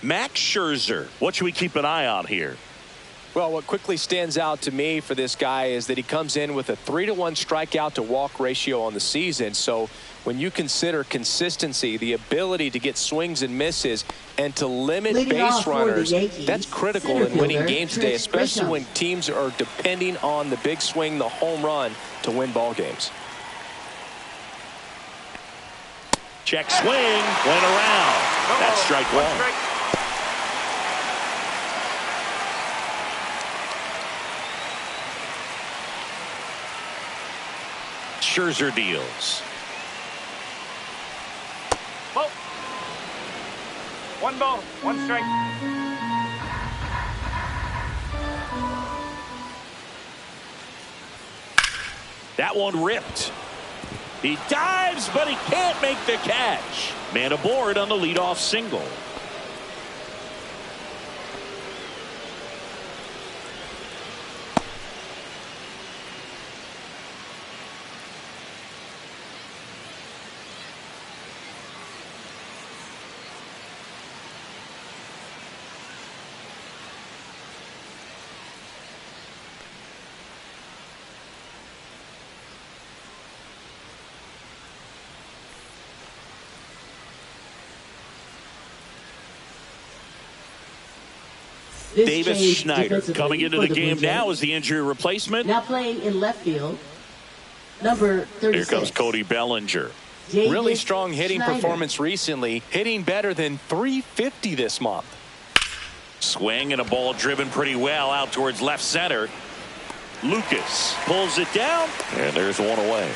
Max Scherzer. What should we keep an eye on here? Well, what quickly stands out to me for this guy is that he comes in with a 3-to-1 strikeout to walk ratio on the season. So when you consider consistency, the ability to get swings and misses, and to limit base runners, that's critical in winning games today, especially when teams are depending on the big swing, the home run, to win ball games. Check swing, went around. That's strike one. Scherzer deals. Ball. 1 ball, 1 strike. That one ripped. He dives, but he can't make the catch. Man aboard on the leadoff single. Davis Schneider coming into the game now as the injury replacement. Now playing in left field, number 36. Here comes Cody Bellinger. Really strong hitting performance recently, hitting better than .350 this month. Swing and a ball driven pretty well out towards left center. Lucas pulls it down, and there's one away.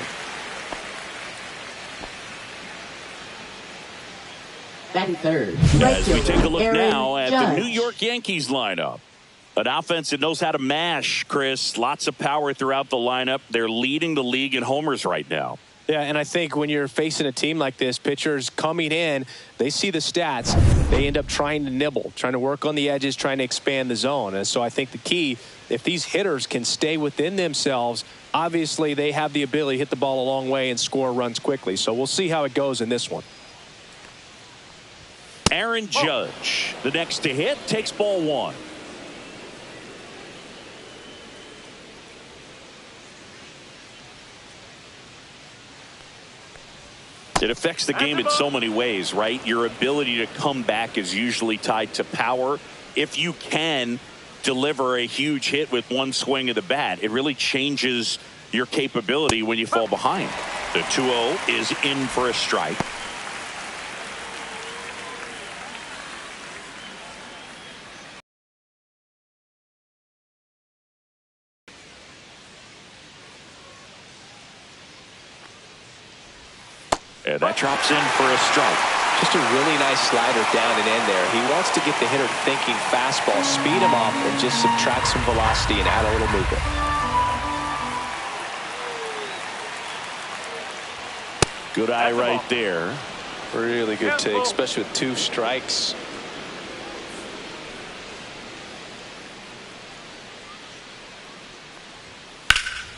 Batting third. As we take a look now at the New York Yankees lineup. An offense that knows how to mash, Chris. Lots of power throughout the lineup. They're leading the league in homers right now. Yeah, and I think when you're facing a team like this, pitchers coming in, they see the stats. They end up trying to nibble, trying to work on the edges, trying to expand the zone. And so I think the key, if these hitters can stay within themselves, obviously they have the ability to hit the ball a long way and score runs quickly. So we'll see how it goes in this one. Aaron Judge, the next to hit, takes ball one. It affects the game in so many ways, right? Your ability to come back is usually tied to power. If you can deliver a huge hit with one swing of the bat, it really changes your capability when you fall behind. The 2-0 is in for a strike. And that drops in for a strike. Just a really nice slider down and in there. He wants to get the hitter thinking fastball, speed him up, and just subtract some velocity and add a little movement. Good eye right there. Really good take, especially with 2 strikes.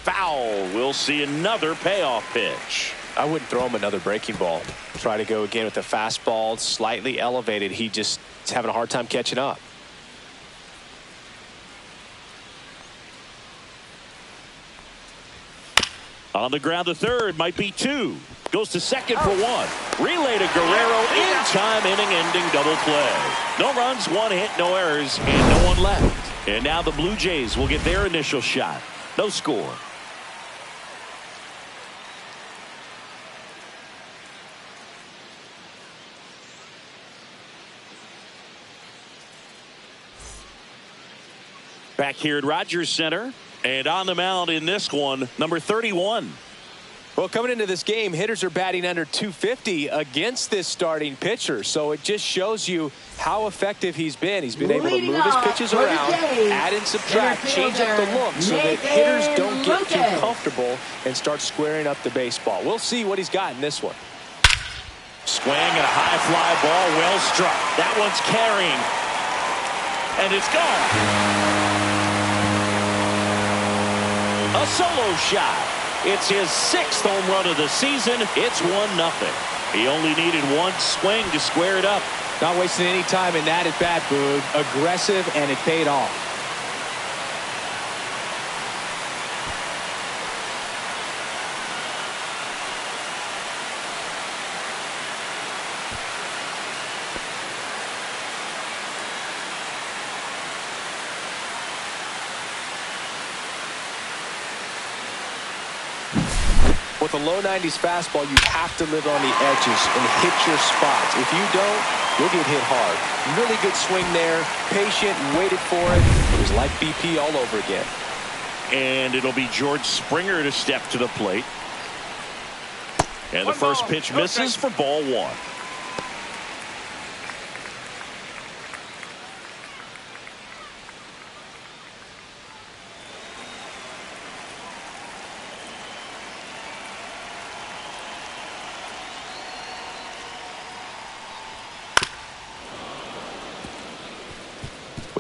Foul. We'll see another payoff pitch. I wouldn't throw him another breaking ball. Try to go again with the fastball, slightly elevated. He just is having a hard time catching up. On the ground to third, might be 2. Goes to second for 1. Relay to Guerrero in time, inning-ending double play. No runs, 1 hit, no errors, and no one left. And now the Blue Jays will get their initial shot. No score. Back here at Rogers Center, and on the mound in this one, number 31. Well, coming into this game, hitters are batting under .250 against this starting pitcher. So it just shows you how effective he's been. He's been able to move his pitches around, add and subtract, change up the look so that hitters don't get too comfortable and start squaring up the baseball. We'll see what he's got in this one. Swing and a high fly ball, well struck. That one's carrying, and it's gone. A solo shot. It's his 6th home run of the season. It's 1-0. He only needed one swing to square it up. Not wasting any time in that at bat, Boog. Aggressive, and it paid off. With a low 90s fastball, you have to live on the edges and hit your spots. If you don't, you'll get hit hard. Really good swing there. Patient, waited for it. It was like BP all over again. And it'll be George Springer to step to the plate. And the first pitch misses for ball one.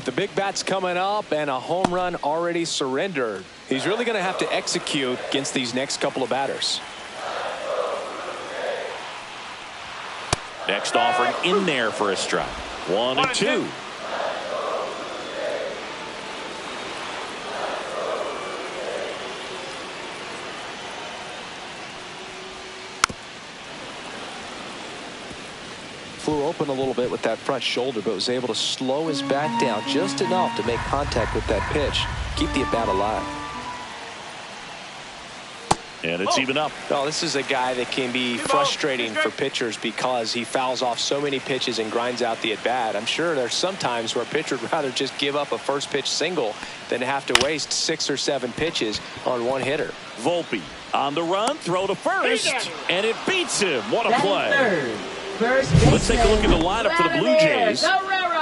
The big bats coming up and a home run already surrendered. He's really going to have to execute against these next couple of batters. Next offering in there for a strike. 1-2. Flew open a little bit with that front shoulder, but was able to slow his bat down just enough to make contact with that pitch. Keep the at-bat alive. And it's even up. Oh, this is a guy that can be frustrating for pitchers because he fouls off so many pitches and grinds out the at-bat. I'm sure there's some times where a pitcher would rather just give up a first pitch single than have to waste 6 or 7 pitches on one hitter. Volpe on the run, throw to first, and it beats him. What a play. Let's take a look at the lineup for the Blue Jays.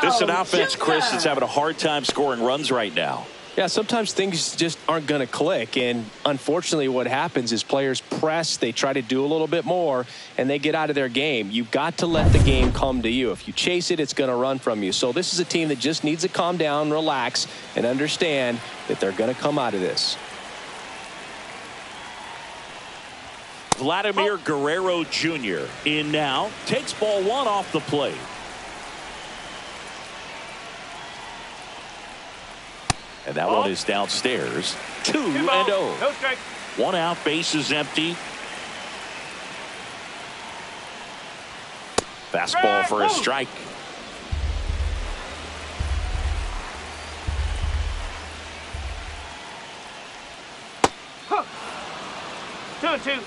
This is an offense, Chris, that's having a hard time scoring runs right now. Yeah, sometimes things just aren't going to click, and unfortunately what happens is players press, they try to do a little bit more, and they get out of their game. You've got to let the game come to you. If you chase it, it's going to run from you. So this is a team that just needs to calm down, relax, and understand that they're going to come out of this. Vladimir Guerrero Jr. in now, takes ball one off the plate. And that one is downstairs. 2-0. One out, base is empty. Fastball for a strike. Two.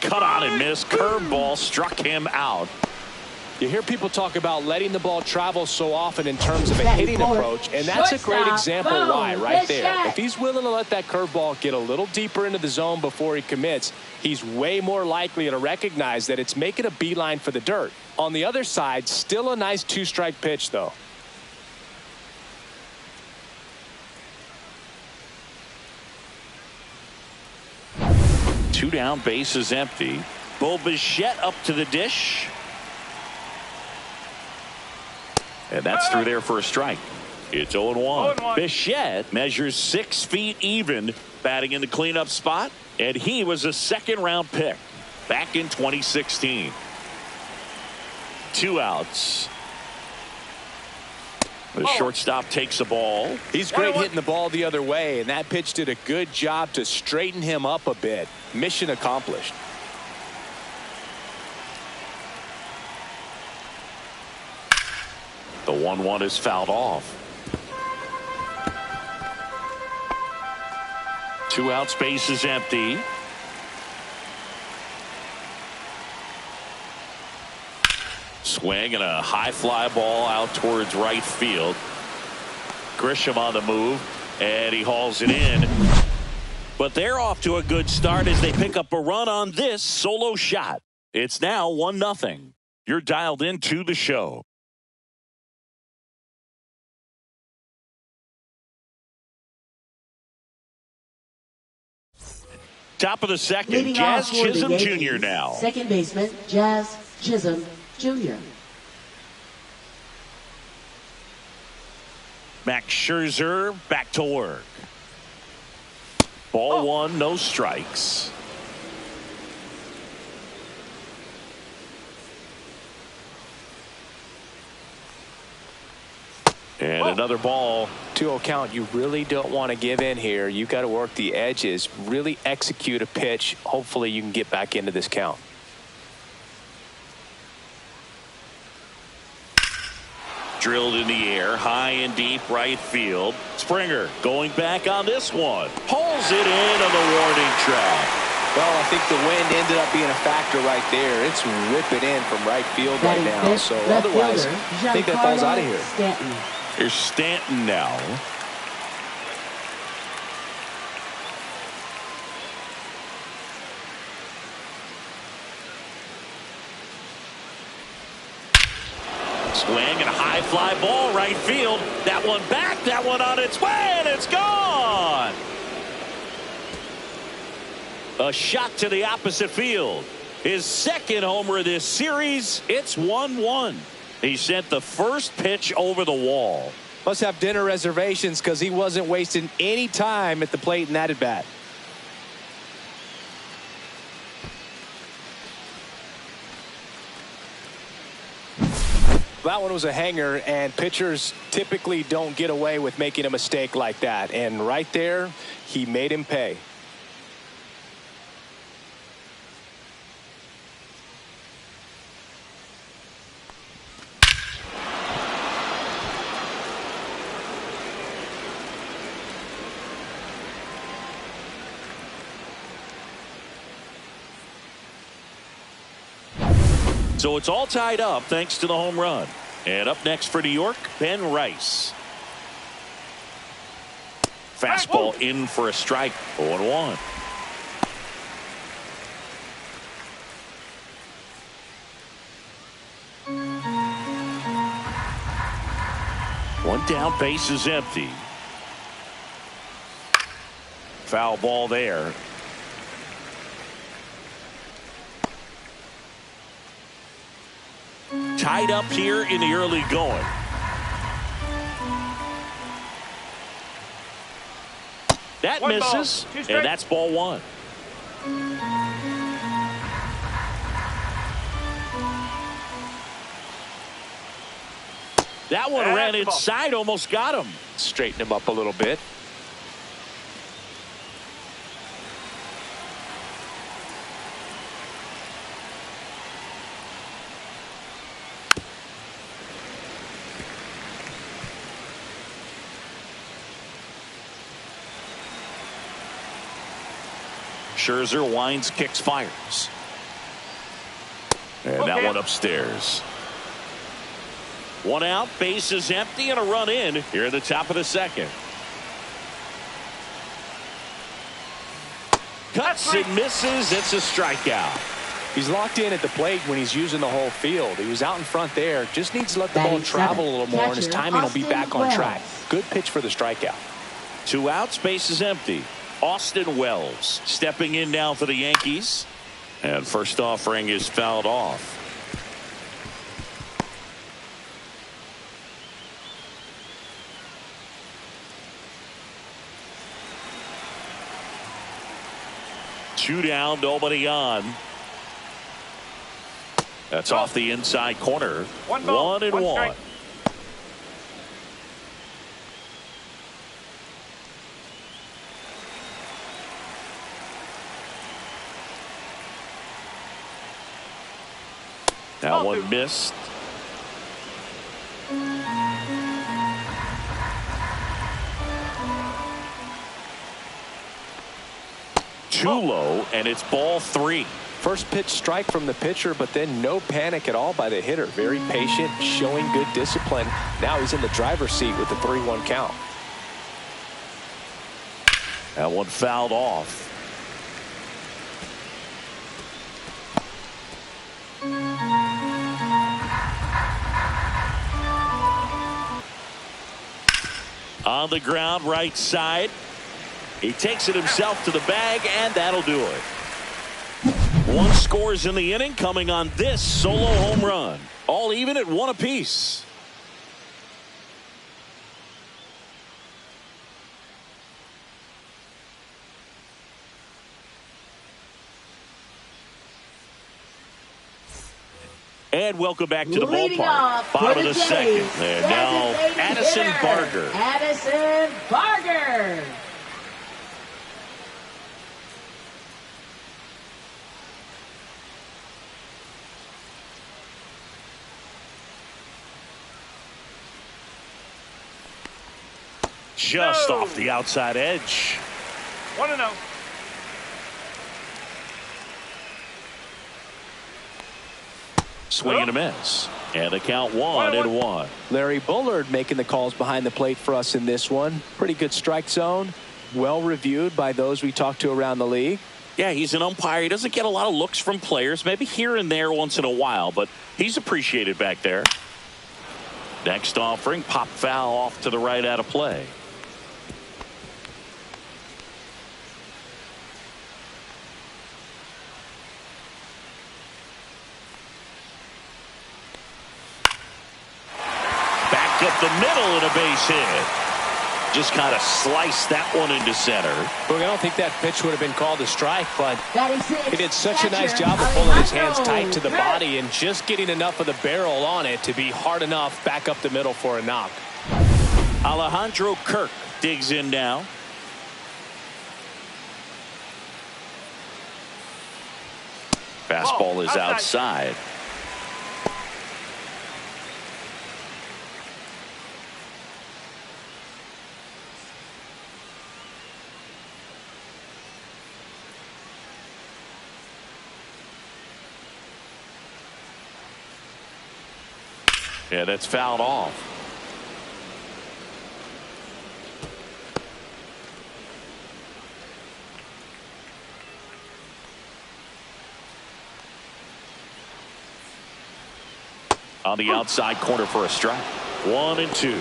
Cut on and miss. Curveball struck him out. You hear people talk about letting the ball travel so often in terms of a hitting approach, and that's a great example why right there. If he's willing to let that curveball get a little deeper into the zone before he commits, he's way more likely to recognize that it's making a beeline for the dirt. On the other side, still a nice 2-strike pitch, though. Two down, base is empty. Bo Bichette up to the dish. And that's through there for a strike. It's 0-1. Bichette measures 6 feet even, batting in the cleanup spot. And he was a 2nd-round pick back in 2016. 2 outs. The shortstop takes the ball. He's great hitting the ball the other way, and that pitch did a good job to straighten him up a bit. Mission accomplished. The 1-1 is fouled off. 2 outs, base is empty. Swing and a high fly ball out towards right field. Grisham on the move, and he hauls it in. But they're off to a good start as they pick up a run on this solo shot. It's now 1-0. You're dialed into the show. Top of the second, Leading Jazz off for the Chisholm Jr. Yankees, now. Second baseman, Jazz Chisholm Jr. Max Scherzer back to work. Ball one, no strikes. And another ball. 2-0 count. You really don't want to give in here. You got to work the edges, really execute a pitch. Hopefully you can get back into this count. Drilled in the air, high and deep right field. Springer going back on this one. Pulls it in on the warning track. Well, I think the wind ended up being a factor right there. It's ripping in from right field right now. So otherwise, I think that ball's out of here. Stanton. Here's Stanton now. Swing and a high fly ball right field. That one back, that one on its way, and it's gone. A shot to the opposite field. His second homer of this series. It's 1-1. He sent the first pitch over the wall. Must have dinner reservations because he wasn't wasting any time at the plate in that at bat. That one was a hanger, and pitchers typically don't get away with making a mistake like that. And right there, he made him pay. So it's all tied up thanks to the home run. And up next for New York, Ben Rice. Fastball in for a strike. 0-1. One down, base is empty. Foul ball there. Tied up here in the early going. That misses, and that's ball one. That one ran inside, almost got him. Straighten him up a little bit. Scherzer winds, kicks, fires. And that one upstairs. One out, base is empty, and a run in here at the top of the second. Cuts and misses. It's a strikeout. He's locked in at the plate when he's using the whole field. He was out in front there. Just needs to let the ball travel a little more, and his timing will be back on track. Good pitch for the strikeout. 2 outs, base is empty. Austin Wells stepping in now for the Yankees. And first offering is fouled off. Two down, nobody on. That's off the inside corner. 1-1. That one missed. Too low, and it's ball 3. First pitch strike from the pitcher, but then no panic at all by the hitter. Very patient, showing good discipline. Now he's in the driver's seat with the 3-1 count. That one fouled off. On the ground, right side. He takes it himself to the bag, and that'll do it. 1 scores in the inning, coming on this solo home run. All even at 1 apiece. And welcome back to the Leading ballpark. off Bottom for of the the second. Jays, And now designated Addison hitter, Barger. Addison Barger. Just No. off the outside edge. 1-0. Swing and a miss. And the count 1-1. Larry Bullard making the calls behind the plate for us in this one. Pretty good strike zone. Well reviewed by those we talked to around the league. Yeah, he's an umpire. He doesn't get a lot of looks from players, maybe here and there once in a while, but he's appreciated back there. Next offering, pop foul off to the right out of play. Back up the middle and a base hit. Just kind of sliced that one into center. Look, I don't think that pitch would have been called a strike, but Batting six, he did such a nice catcher, job of pulling his hands Alejandro tight to the Kirk. body and just getting enough of the barrel on it to be hard enough back up the middle for a knock. Alejandro Kirk digs in now. Fastball is outside. Yeah, that's fouled off. On the outside corner for a strike. 1-2.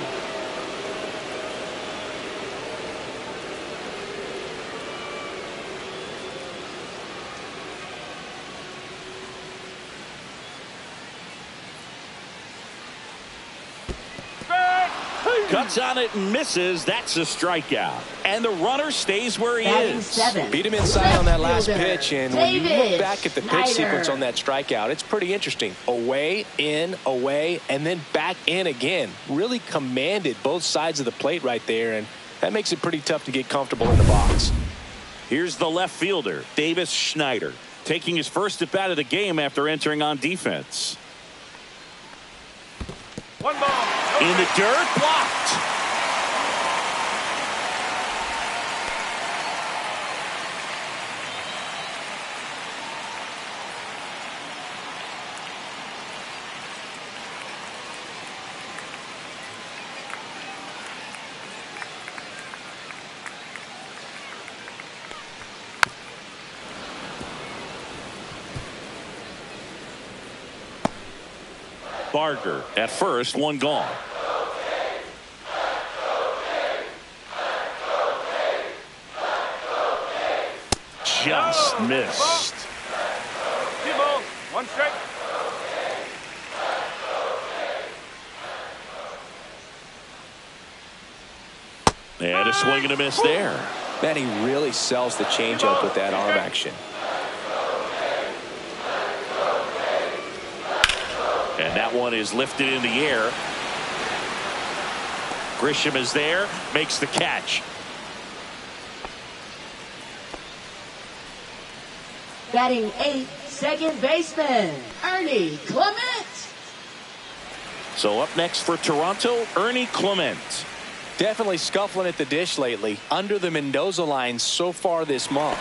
Cuts on it and misses. That's a strikeout. And the runner stays where he Batting is. seven. Beat him inside on that last Fielder, pitch, and when you look David back at the pitch Schneider. sequence on that strikeout, it's pretty interesting. Away, and then back in again. Really commanded both sides of the plate right there, and that makes it pretty tough to get comfortable in the box. Here's the left fielder, Davis Schneider, taking his first at bat of the game after entering on defense. 1 ball. In the dirt, blocked. Barger at first, one gone. Just missed. 2 balls. 1 strike. And a swing and a miss there. Man, he really sells the changeup with that arm action. And that one is lifted in the air. Grisham is there, makes the catch. Batting 8, second baseman, Ernie Clement. So up next for Toronto, Ernie Clement. Definitely scuffling at the dish lately. Under the Mendoza line so far this month.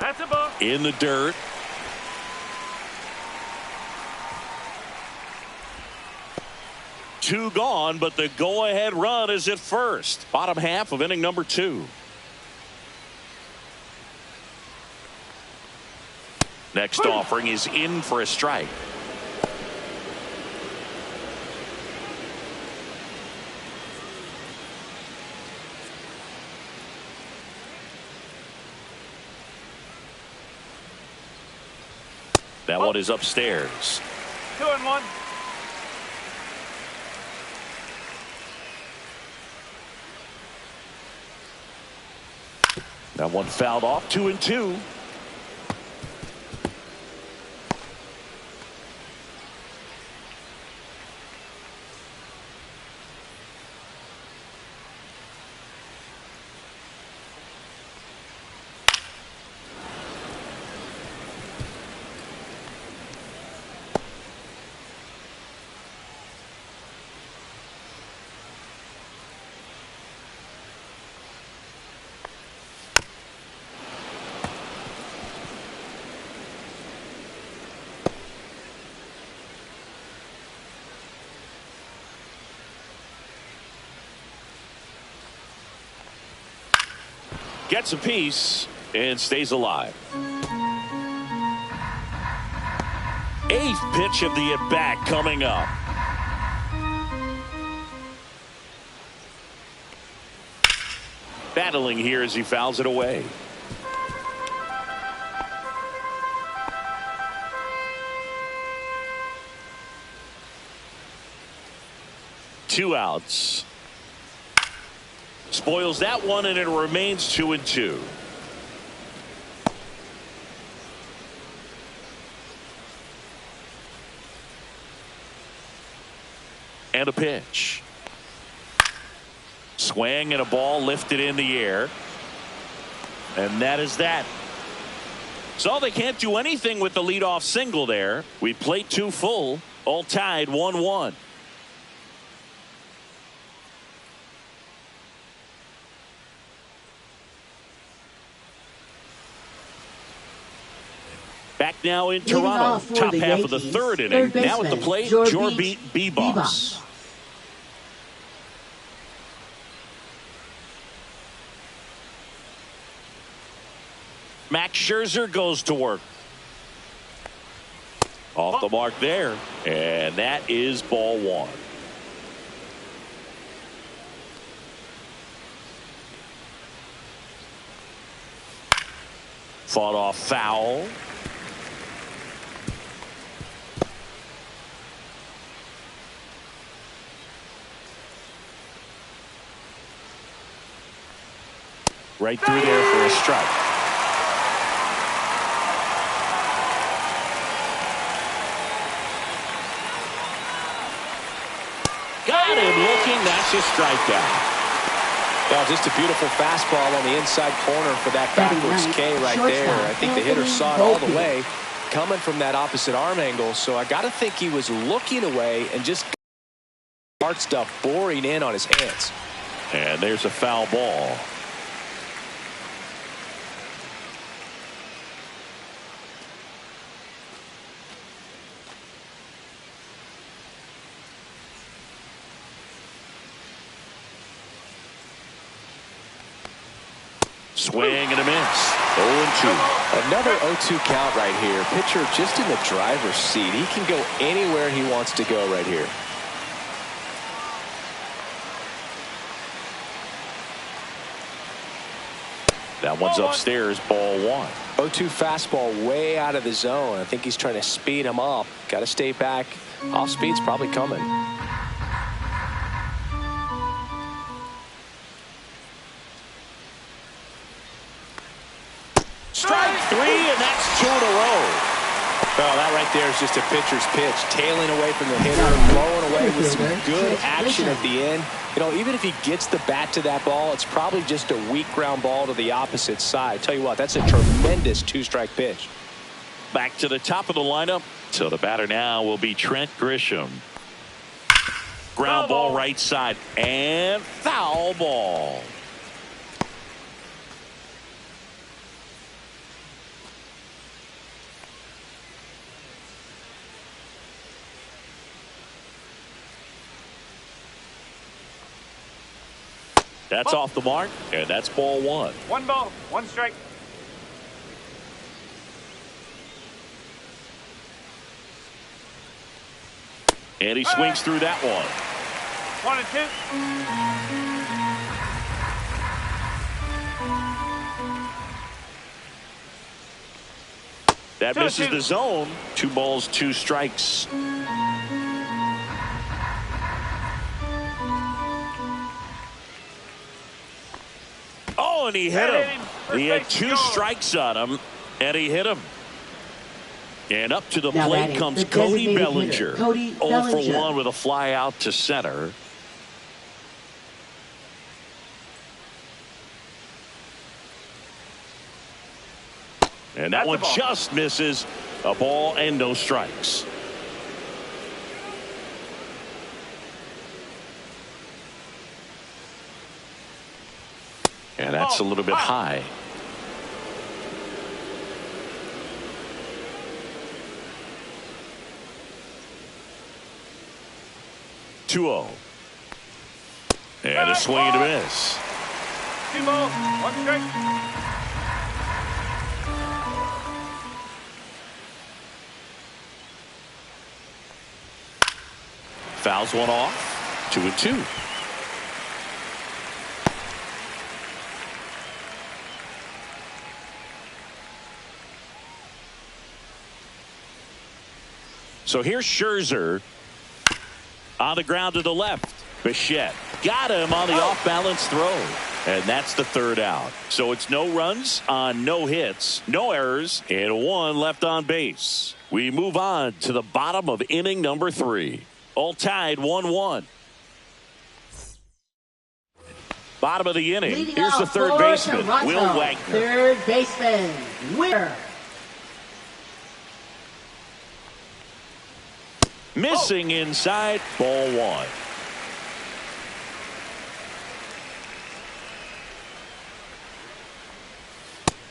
That's a ball. In the dirt. Two gone, but the go-ahead run is at first. Bottom half of inning number 2. Next offering is in for a strike. That one is upstairs. 2-1. That one fouled off. 2-2. Gets a piece and stays alive. 8th pitch of the at-bat coming up. Battling here as he fouls it away. Two outs. Spoils that one, and it remains 2-2. And a pitch. Swing and a ball lifted in the air. And that is that. So they can't do anything with the leadoff single there. We played 2 full, all tied 1-1. Back now in Toronto, top half of the third inning. Now at the plate, Jorbeat Bebos. Max Scherzer goes to work. Off the mark there, and that is ball 1. Fought off foul. Right through there for a strike. Got him looking. That's a strikeout. Well, just a beautiful fastball on the inside corner for that backwards K right there. I think the hitter saw it all the way coming from that opposite arm angle. So I got to think he was looking away and just hard stuff boring in on his hands. And there's a foul ball. Swing and a miss. 0-2. Another 0-2 count right here. Pitcher just in the driver's seat. He can go anywhere he wants to go right here. That one's upstairs, ball 1. 0-2 fastball way out of the zone. I think he's trying to speed him up. Got to stay back. Off speed's probably coming. Strike 3, and that's 2 in a row. Well, that right there is just a pitcher's pitch. Tailing away from the hitter, blowing away with some good action at the end. You know, even if he gets the bat to that ball, it's probably just a weak ground ball to the opposite side. Tell you what, that's a tremendous 2-strike pitch. Back to the top of the lineup. So the batter now will be Trent Grisham. Ground ball right side, and foul ball. That's off the mark, and that's ball 1. 1 ball, 1 strike. And he swings through that one. 1-2. That misses the zone. 2 balls, 2 strikes. Oh, and he hit him. He had 2 strikes on him, and he hit him. And up to the plate comes Cody Bellinger. 0 for 1 with a fly out to center. And that one just misses. A ball and no strikes. And that's a little bit high. (2-0). And a swing and a miss. 2 balls, 1 strike. Fouls one off. 2-2. So here's Scherzer on the ground to the left. Bichette got him on the off-balance throw. And that's the 3rd out. So it's no runs on no hits, no errors, and 1 left on base. We move on to the bottom of inning number 3. All tied 1-1. Bottom of the inning. Leading Here's the 3rd baseman, Toronto, Will Wagner. 3rd baseman, Wagner. Missing inside, ball 1.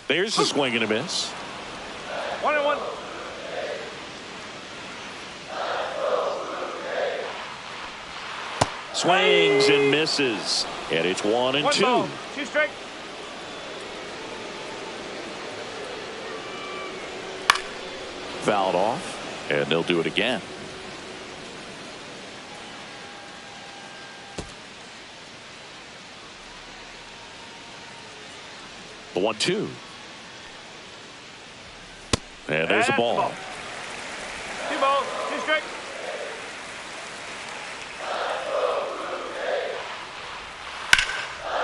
There's the swing and a miss. 1-1. Swings and misses. And it's 1-2. 1 ball, 2 strikes. Fouled off. And they'll do it again. The 1-2. And there's a ball. 2 balls, 2 strikes.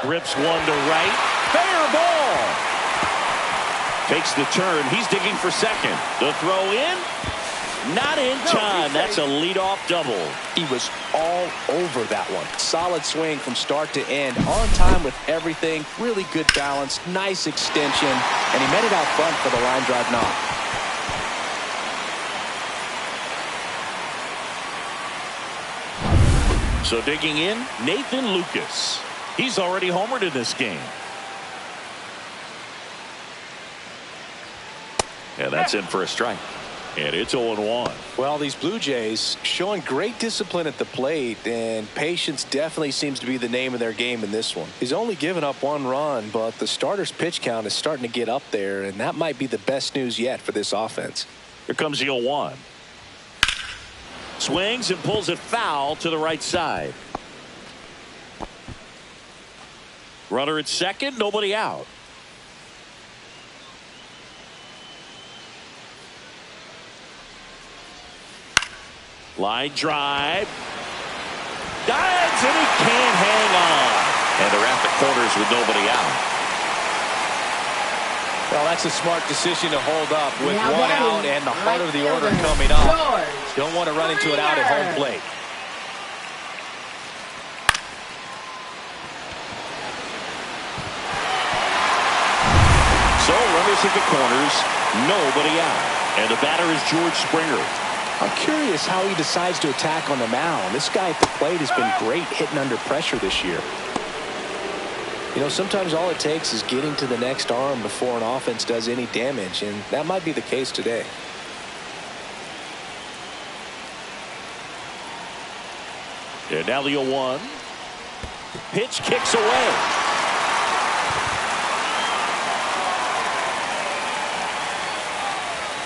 Rips one to right. Fair ball. Takes the turn. He's digging for second. The throw in. Not in time. That's a leadoff double. He was all over that one. Solid swing from start to end. On time with everything. Really good balance. Nice extension. And he met it out front for the line drive knock. So digging in, Nathan Lucas. He's already homered in this game. And that's in for a strike. And it's 0-1. Well, these Blue Jays showing great discipline at the plate, and patience definitely seems to be the name of their game in this one. He's only given up 1 run, but the starter's pitch count is starting to get up there, and that might be the best news yet for this offense. Here comes the 0-1. Swings and pulls it foul to the right side. Runner at second, nobody out. Line drive. Dives, and he can't hang on. And they're at the corners with nobody out. Well, that's a smart decision to hold up with Now 1 out and the heart of the order coming up. Don't want to run into it out at home plate. So runners at the corners, nobody out. And the batter is George Springer. I'm curious how he decides to attack on the mound. This guy at the plate has been great hitting under pressure this year. You know, sometimes all it takes is getting to the next arm before an offense does any damage, and that might be the case today. And now the 0-1. Pitch kicks away.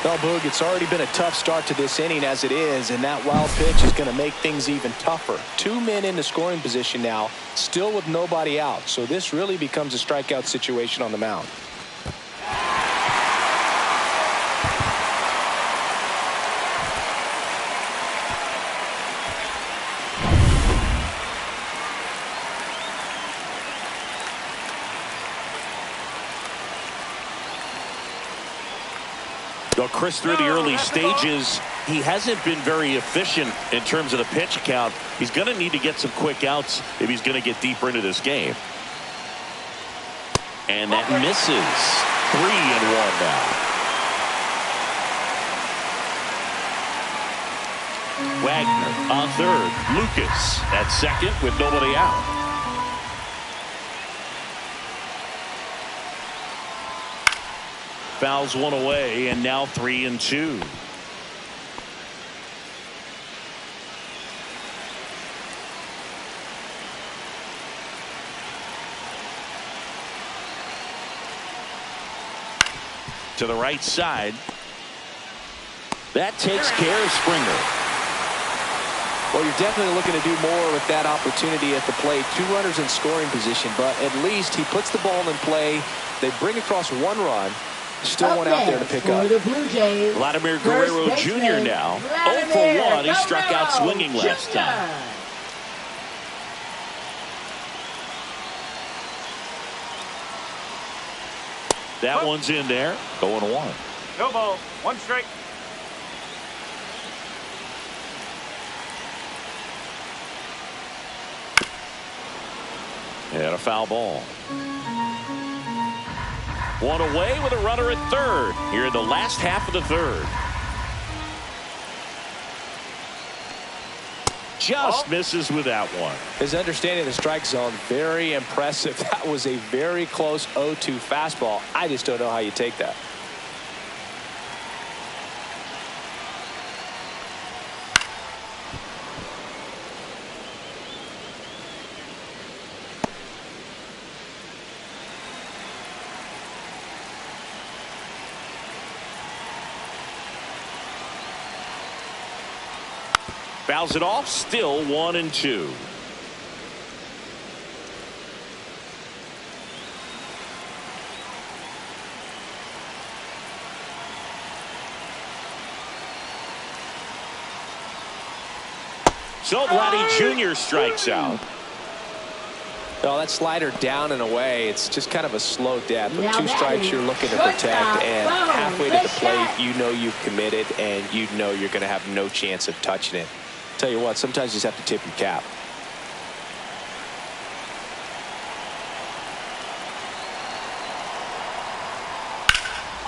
Well, Boog, it's already been a tough start to this inning as it is, and that wild pitch is going to make things even tougher. 2 men in the scoring position now, still with nobody out, so this really becomes a strikeout situation on the mound. Well, Chris, through the early stages, he hasn't been very efficient in terms of the pitch count. He's going to need to get some quick outs if he's going to get deeper into this game. And that misses. 3-1 now. Wagner on third. Lucas at second with nobody out. Fouls one away, and now 3-2. To the right side. That takes care of Springer. Well, you're definitely looking to do more with that opportunity at the plate. 2 runners in scoring position, but at least he puts the ball in play. They bring across 1 run. Still one out there to pick up. Vladimir Guerrero Jr. now. 0 for 1. He struck out swinging last time. That one's in there. 0-1. No ball. 1 strike. And a foul ball. 1 away with a runner at third here in the last half of the third. Just misses with that one. His understanding of the strike zone, very impressive. That was a very close 0-2 fastball. I just don't know how you take that. Fouls it off. Still 1-2. So Vladdy Jr. strikes out. Well, that slider down and away, it's just kind of a slow death. With 2 strikes you're looking to protect, and halfway to the plate, you know you've committed, and you know you're going to have no chance of touching it. Tell you what, sometimes you just have to tip your cap.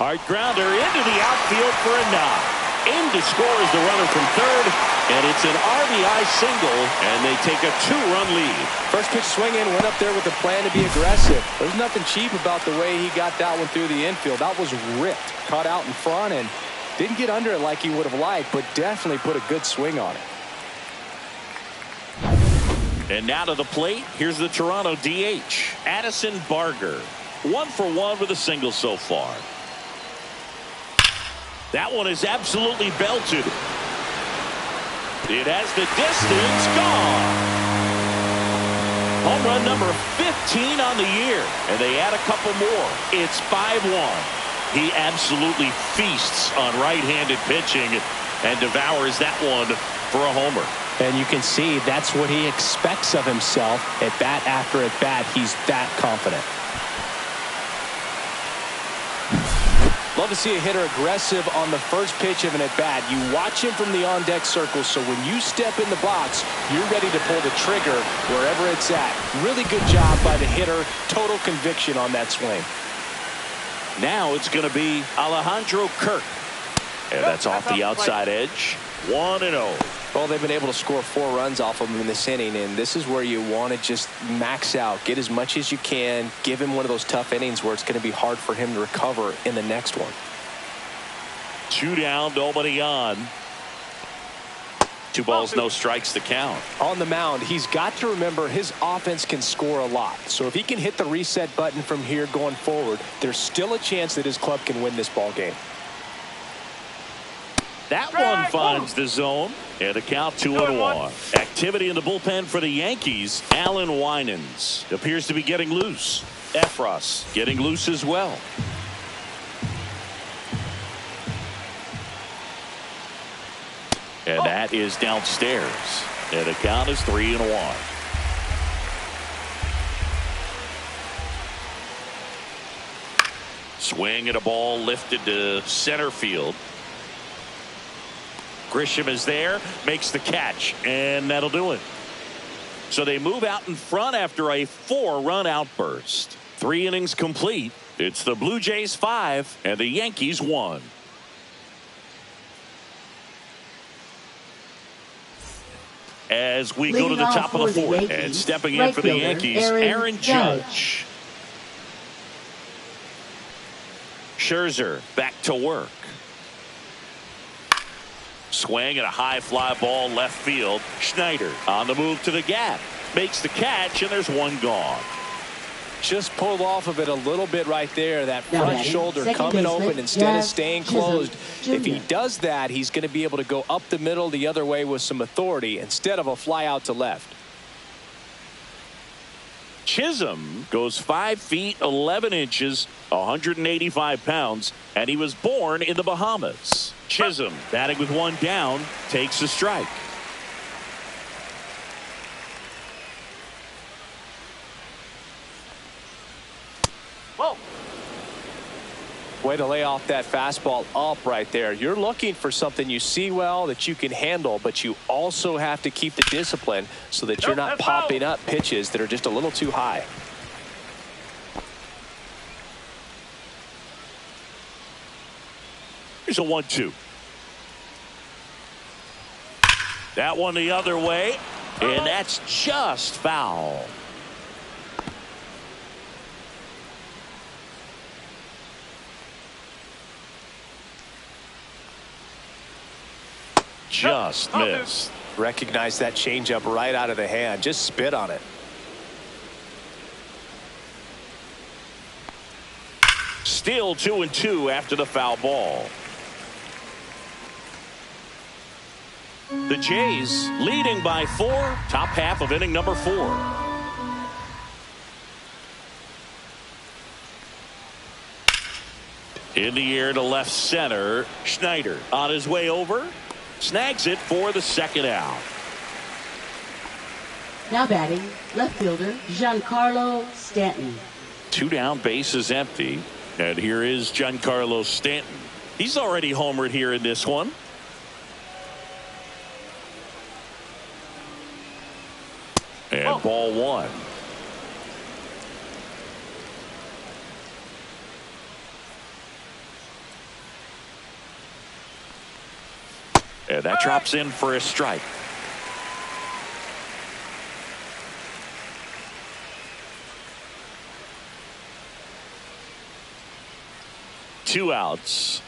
Hard grounder into the outfield for a knock. In to score is the runner from third, and it's an RBI single, and they take a 2-run lead. First pitch swing in, went up there with a plan to be aggressive. There's nothing cheap about the way he got that one through the infield. That was ripped, caught out in front, and didn't get under it like he would have liked, but definitely put a good swing on it. And now to the plate, here's the Toronto DH, Addison Barger. 1 for 1 with a single so far. That one is absolutely belted. It has the distance, gone. Home run number 15 on the year, and they add a couple more. It's 5-1. He absolutely feasts on right-handed pitching and devours that one for a homer. And you can see that's what he expects of himself at bat after at bat. He's that confident. Love to see a hitter aggressive on the first pitch of an at-bat. You watch him from the on-deck circle, so when you step in the box, you're ready to pull the trigger wherever it's at. Really good job by the hitter. Total conviction on that swing. Now it's going to be Alejandro Kirk. And that's off the outside edge. 1-0. Well, they've been able to score 4 runs off of him in this inning, and this is where you want to just max out, get as much as you can, give him one of those tough innings where it's going to be hard for him to recover in the next one. 2 down, nobody on. 2 balls, no strikes to count. On the mound, he's got to remember his offense can score a lot. So if he can hit the reset button from here going forward, there's still a chance that his club can win this ball game. That one finds the zone, and the count 2-1. Activity in the bullpen for the Yankees. Alan Winans appears to be getting loose. Efros getting loose as well. And that is downstairs, and the count is 3-1. Swing Swing and a ball lifted to center field. Grisham is there, makes the catch, and that'll do it. So they move out in front after a 4-run outburst. 3 innings complete. It's the Blue Jays 5 and the Yankees 1. As we go to the top of the 4th, and stepping in for the Yankees, Aaron Judge. Scherzer back to work. Swing and a high fly ball left field. Schneider on the move to the gap. Makes the catch, and there's one gone. Just pulled off of it a little bit right there. That front shoulder coming open instead of staying closed. If he does that, he's going to be able to go up the middle the other way with some authority instead of a fly out to left. Chisholm goes 5 feet 11 inches, 185 pounds, and he was born in the Bahamas. Chisholm batting with 1 down, takes a strike. Whoa. Way to lay off that fastball up right there. You're looking for something you see well that you can handle, but you also have to keep the discipline so that you're not popping up pitches that are just a little too high. Here's a 1-2. That one the other way, and that's just foul. Just missed. Recognize that changeup right out of the hand. Just spit on it. Still 2-2 after the foul ball. The Jays leading by 4, top half of inning number 4. In the air to left center. Schneider on his way over. Snags it for the second out. Now batting, left fielder Giancarlo Stanton. 2 down, bases empty. And here is Giancarlo Stanton. He's already homered here in this one. And ball 1. And that drops in for a strike. Two outs.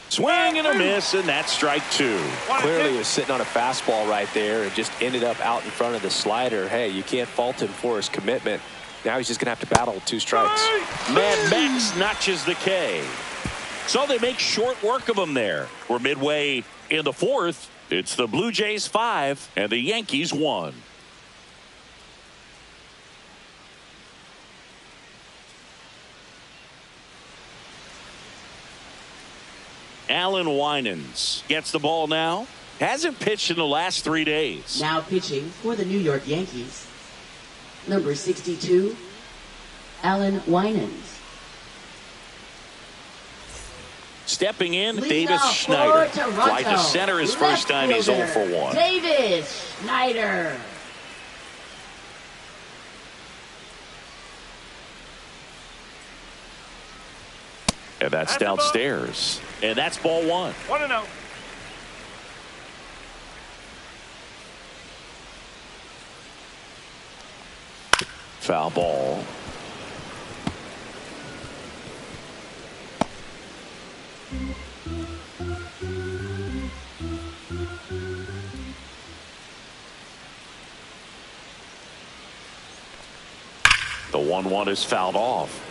Swing and a miss, and that's strike 2. Clearly was sitting on a fastball right there and just ended up out in front of the slider. Hey, you can't fault him for his commitment. Now he's just going to have to battle with 2 strikes. Mad Max notches the K. So they make short work of him there. We're midway in the 4th. It's the Blue Jays 5 and the Yankees 1. Alan Winans gets the ball now. Hasn't pitched in the last 3 days. Now pitching for the New York Yankees, number 62, Alan Winans. Stepping in, Lead Davis off Schneider. for Toronto. Fly to center his first time. He's 0 for 1. Davis Schneider. And that's downstairs. And that's ball 1. 1-0. Foul ball. The 1-1 is fouled off.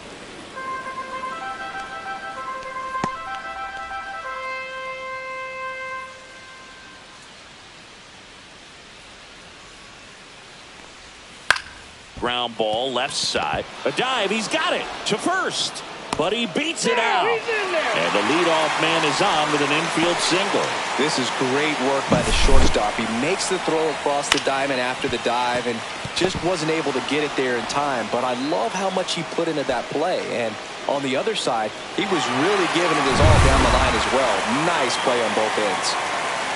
Ground ball left side. A dive. He's got it to first. but he beats it out. And the leadoff man is on with an infield single. This is great work by the shortstop. He makes the throw across the diamond after the dive and just wasn't able to get it there in time. But I love how much he put into that play. And on the other side, he was really giving it his all down the line as well. Nice play on both ends.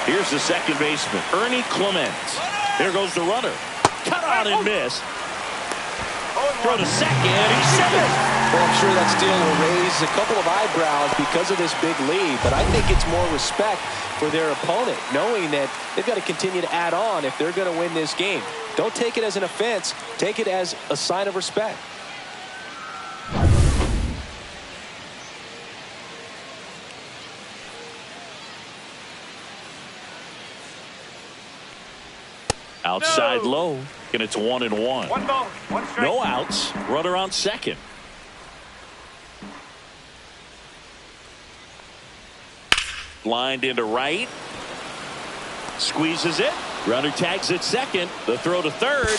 Here's the second baseman, Ernie Clement. Here goes the runner. Cut on and miss. Throw to second. He's safe. Well, I'm sure that steal will raise a couple of eyebrows because of this big lead, but I think it's more respect for their opponent, knowing that they've got to continue to add on if they're going to win this game. Don't take it as an offense. Take it as a sign of respect. Outside low, and it's 1-1. One ball, one strike. No outs. Runner on second. Lined into right. Squeezes it. Runner tags at second. The throw to third.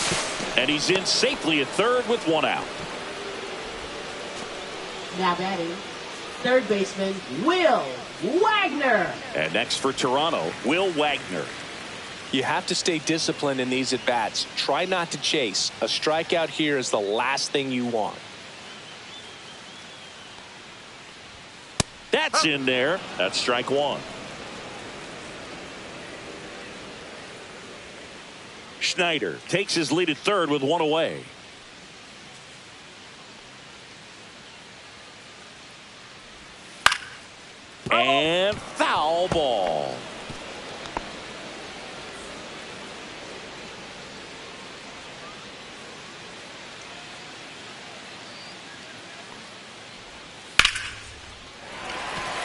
And he's in safely at third with one out. Now batting, third baseman Will Wagner. And next for Toronto, Will Wagner. You have to stay disciplined in these at-bats. Try not to chase. A strikeout here is the last thing you want. That's in there. That's strike one. Schneider takes his lead at third with one away. And foul ball.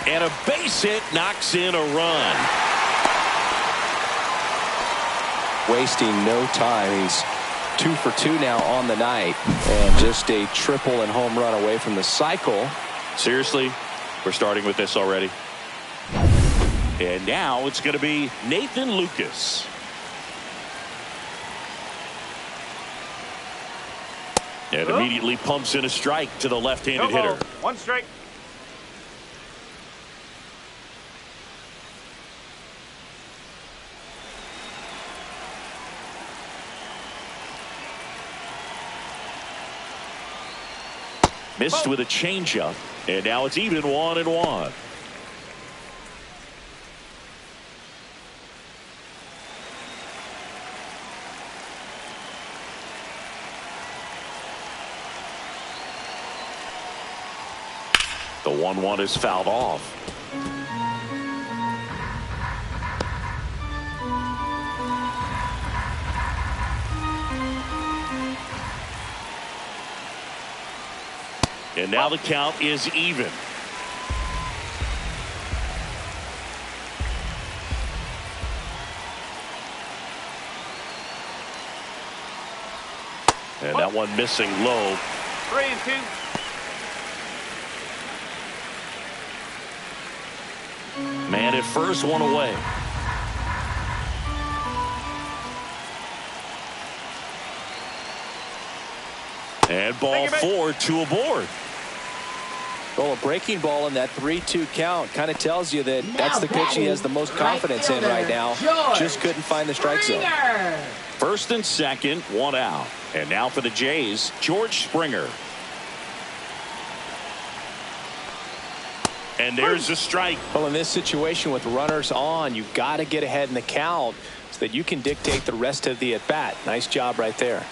And a base hit knocks in a run. Wasting no time. He's 2 for 2 now on the night, and just a triple and home run away from the cycle. Seriously, we're starting with this already. And now it's going to be Nathan Lucas. And immediately pumps in a strike to the left-handed hitter. One strike. Missed with a changeup, and now it's even 1-1. The 1-1 is fouled off. And now the count is even. And that one missing low. 3-2. Man at first, one away. And ball 4, 2 aboard. Well, a breaking ball in that 3-2 count kind of tells you that that's the pitch he has the most confidence in right now. Just couldn't find the strike zone. First and second, one out. And now for the Jays, George Springer. And there's the strike. Well, in this situation with runners on, you've got to get ahead in the count so that you can dictate the rest of the at-bat. Nice job right there.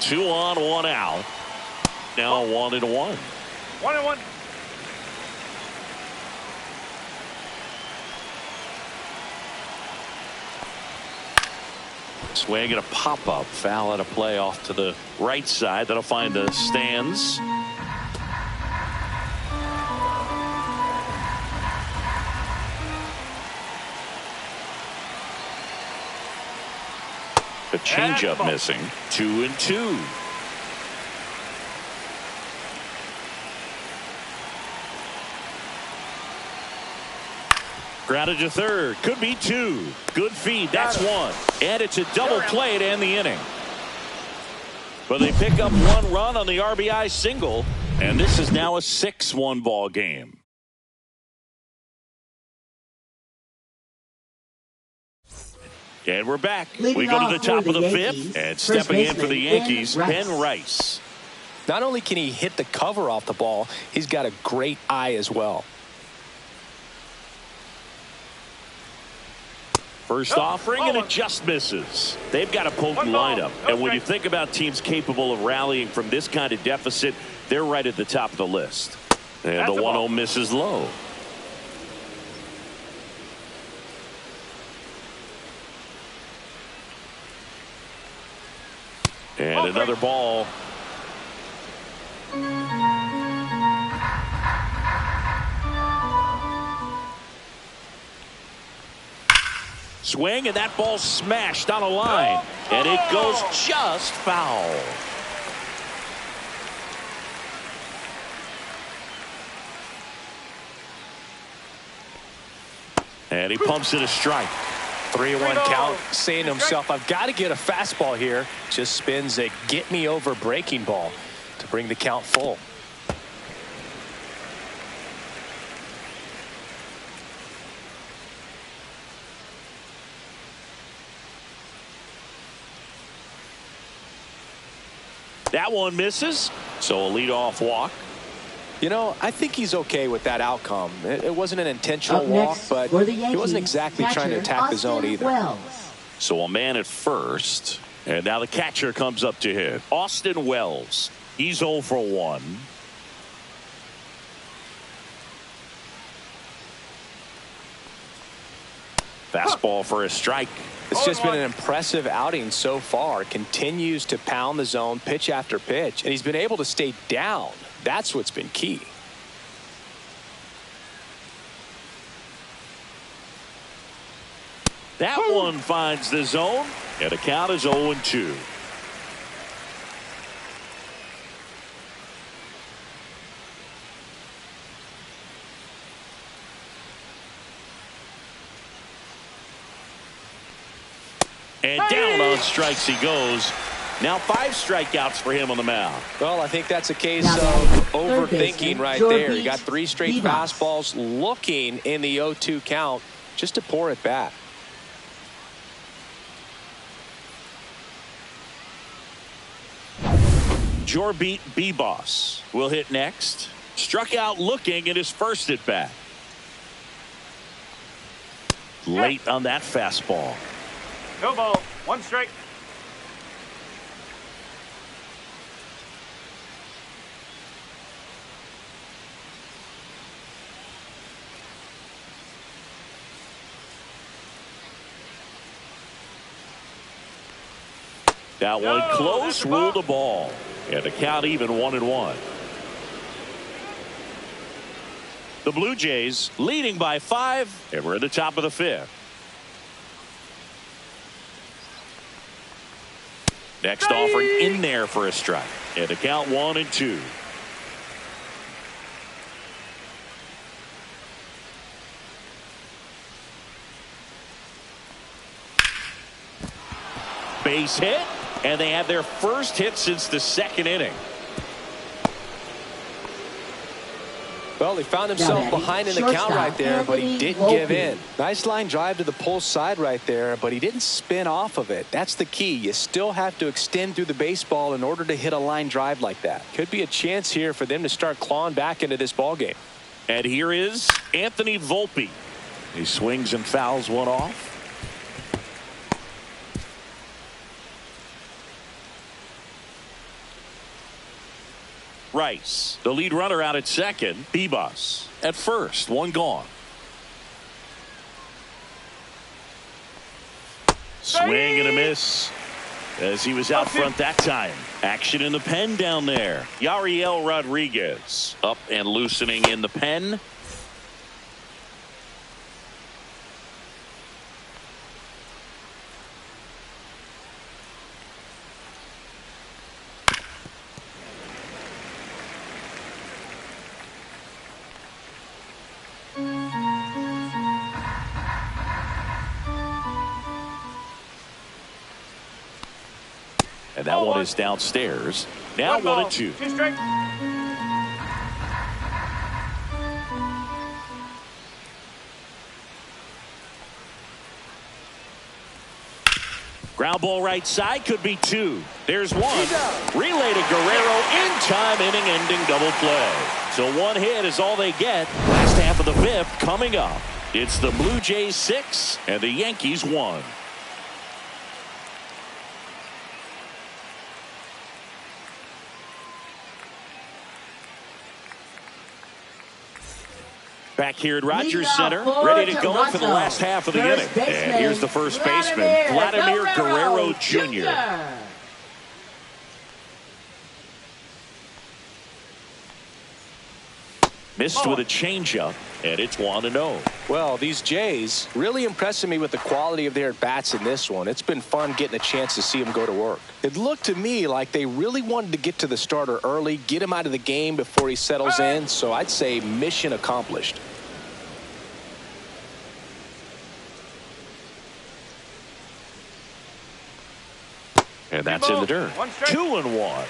2 on, 1 out. Now 1-1. 1-1. Swing and a pop-up. Foul at a play off to the right side. That'll find the stands. The changeup missing. 2-2. Grounded to third. Could be 2. Good feed. That's 1. And it's a double play to end the inning. But they pick up 1 run on the RBI single, and this is now a 6-1 ball game. And we're back. We go to the top of the fifth, and stepping in for the Yankees, Ben Rice. Not only can he hit the cover off the ball, he's got a great eye as well. First offering, and it just misses. They've got a potent lineup. And when you think about teams capable of rallying from this kind of deficit, they're right at the top of the list. And the 1-0 misses low. And another ball. Swing, and that ball smashed on a line. And it goes just foul. And he pumps it a strike. 3-1 count, saying to himself, I've got to get a fastball here. Just spins a get-me-over breaking ball to bring the count full. That one misses, so a leadoff walk. You know, I think he's okay with that outcome. It wasn't an intentional walk, but he wasn't exactly trying to attack the zone either. So a man at first, and now the catcher comes up to hit. Austin Wells. He's 0 for 1. Fastball for a strike. It's just been an impressive outing so far. Continues to pound the zone pitch after pitch, and he's been able to stay down. That's what's been key. That one finds the zone, and the count is 0-2. And down on strikes he goes. Now 5 strikeouts for him on the mound. Well, I think that's a case of overthinking right there. You got 3 straight fastballs looking in the 0-2 count just to pour it back. Jorbit B-Boss will hit next. Struck out looking at his first at bat. Late on that fastball. No ball. 1 strike. That one close, ruled a ball. And the count even 1-1. The Blue Jays leading by 5, and we're at the top of the 5th. Next offering in there for a strike. And the count 1-2. Base hit, and they have their first hit since the 2nd inning. Well, he found himself behind in the count right there, but he didn't give in. Nice line drive to the pull side right there, but he didn't spin off of it. That's the key. You still have to extend through the baseball in order to hit a line drive like that. Could be a chance here for them to start clawing back into this ball game. And here is Anthony Volpe. He swings and fouls one off. Rice, the lead runner out at second. B-Boss at first, 1 gone. Swing and a miss as he was out front that time. Action in the pen down there. Yariel Rodriguez up and loosening in the pen. And that one is downstairs. Now 1-2. 2 strike. Ground ball right side, could be 2. There's 1. Relay to Guerrero, in time, inning-ending double play. So 1 hit is all they get. Last half of the 5th coming up. It's the Blue Jays 6 and the Yankees 1. Back here at Rogers Center, ready to go for the last half of the inning. And here's the first baseman, Vladimir Guerrero Jr. Missed with a changeup, and it's 1-0. Well, these Jays really impressing me with the quality of their at-bats in this one. It's been fun getting a chance to see them go to work. It looked to me like they really wanted to get to the starter early, get him out of the game before he settles in. So I'd say mission accomplished. And that's in the dirt. 2-1.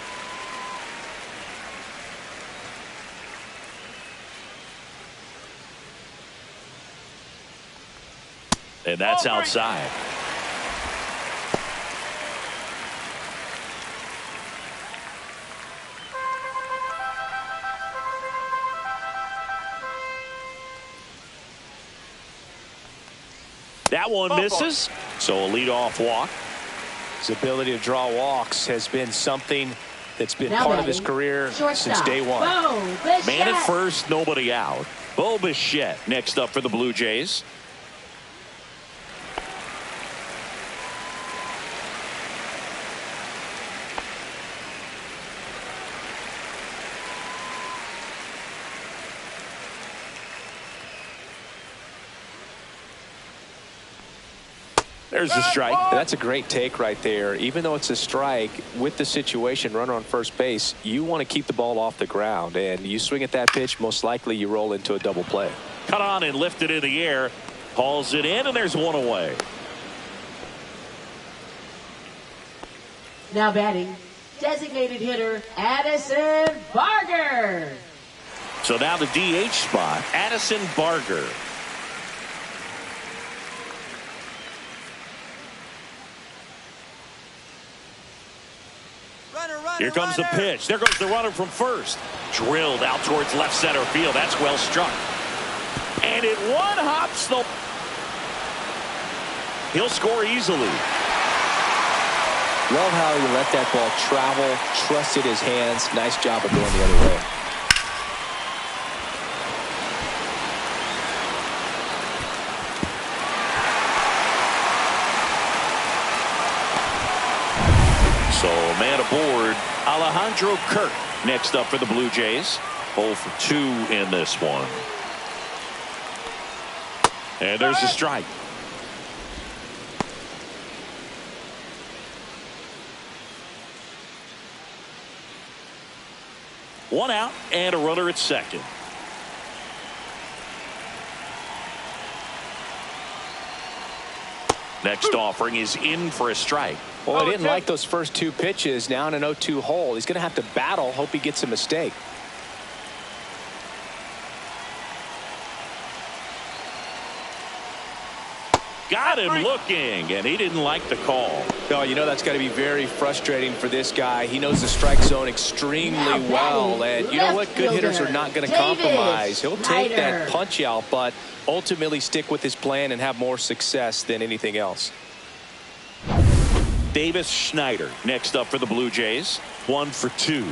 And that's outside. That one misses. So a leadoff walk. His ability to draw walks has been something that's been Now part of his batting, career shortstop, since day one. Bo Bichette. Man at first, nobody out. Bo Bichette next up for the Blue Jays. There's a strike. That's a great take right there. Even though it's a strike, with the situation, runner on first base, you want to keep the ball off the ground. And you swing at that pitch, most likely you roll into a double play. Cut on and lifted in the air. Hauls it in, and there's 1 away. Now batting, designated hitter Addison Barger. So now the DH spot, Addison Barger. Here comes the pitch. There goes the runner from first. Drilled out towards left center field. That's well struck. And it one-hops the... He'll score easily. Love how he let that ball travel, trusted his hands. Nice job of going the other way. So man aboard, Alejandro Kirk next up for the Blue Jays. 0 for 2 in this one. And there's a strike. One out and a runner at second. Next offering is in for a strike. Well, he didn't like those first 2 pitches. Now in an 0-2 hole. He's going to have to battle. Hope he gets a mistake. Got him looking, and he didn't like the call. No, you know that's got to be very frustrating for this guy. He knows the strike zone extremely well, and you know what? Good hitters are not going to compromise. He'll take that punch out, but ultimately stick with his plan and have more success than anything else. Davis Schneider next up for the Blue Jays. 1 for 2.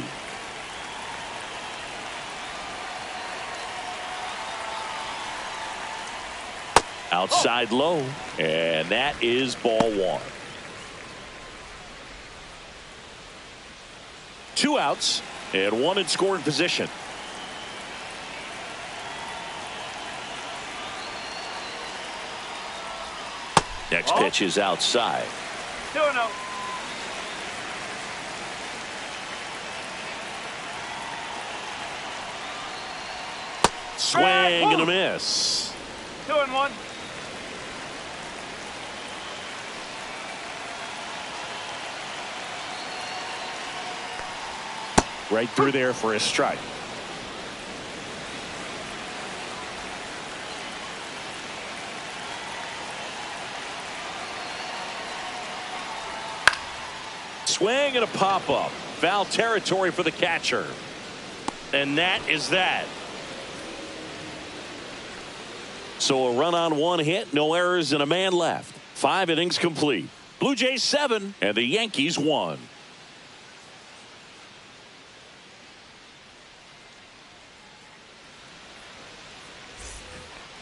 Outside low, and that is ball 1. 2 outs and 1 in scoring position. Next pitch is outside. 2-0. Swing and a miss. 2-1. Right through there for a strike. Swing and a pop-up. Foul territory for the catcher. And that is that. So a run on one hit, no errors, and a man left. 5 innings complete. Blue Jays 7 and the Yankees 1.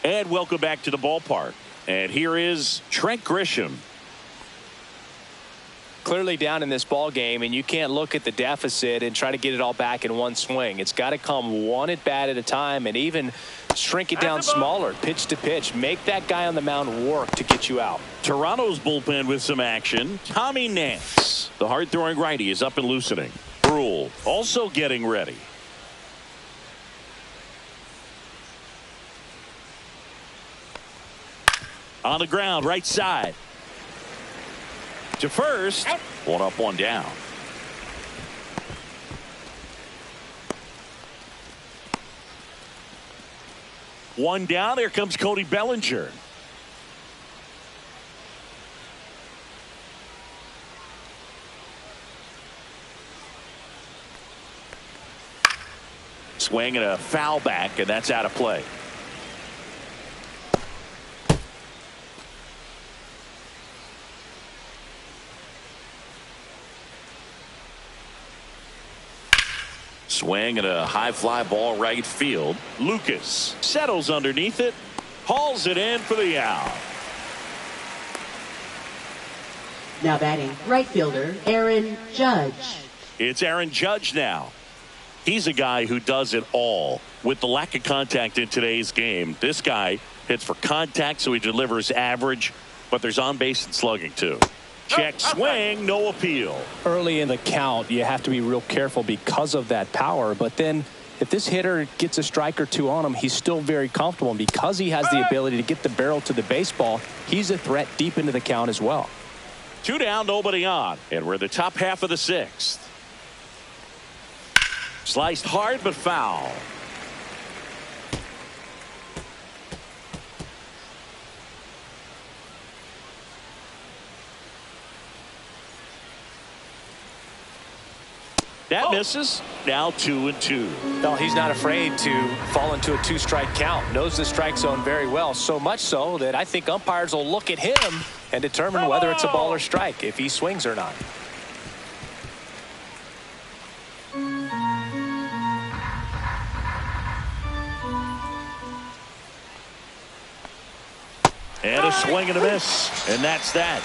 And welcome back to the ballpark. And here is Trent Grisham. Clearly down in this ball game, and you can't look at the deficit and try to get it all back in one swing. It's got to come one at bat at a time, and even shrink it down smaller, pitch to pitch. Make that guy on the mound work to get you out. Toronto's bullpen with some action. Tommy Nance, the hard-throwing righty, is up and loosening. Brule also getting ready. On the ground, right side. To first. One up, one down. One down. There comes Cody Bellinger. Swing and a foul back, and that's out of play. Swing and a high fly ball right field. Lucas settles underneath it, hauls it in for the out. Now batting, right fielder Aaron Judge. It's Aaron Judge now. He's a guy who does it all. With the lack of contact in today's game, this guy hits for contact, so he delivers average, but there's on base and slugging too. Check swing, no appeal. Early in the count, you have to be real careful because of that power. But then if this hitter gets a strike or two on him, he's still very comfortable. And because he has the ability to get the barrel to the baseball, he's a threat deep into the count as well. 2 down, nobody on. And we're in the top half of the 6th. Sliced hard but foul. That misses. Now 2-2. No, he's not afraid to fall into a 2-strike count. Knows the strike zone very well. So much so that I think umpires will look at him and determine whether it's a ball or strike, if he swings or not. And a swing and a miss. And that's that.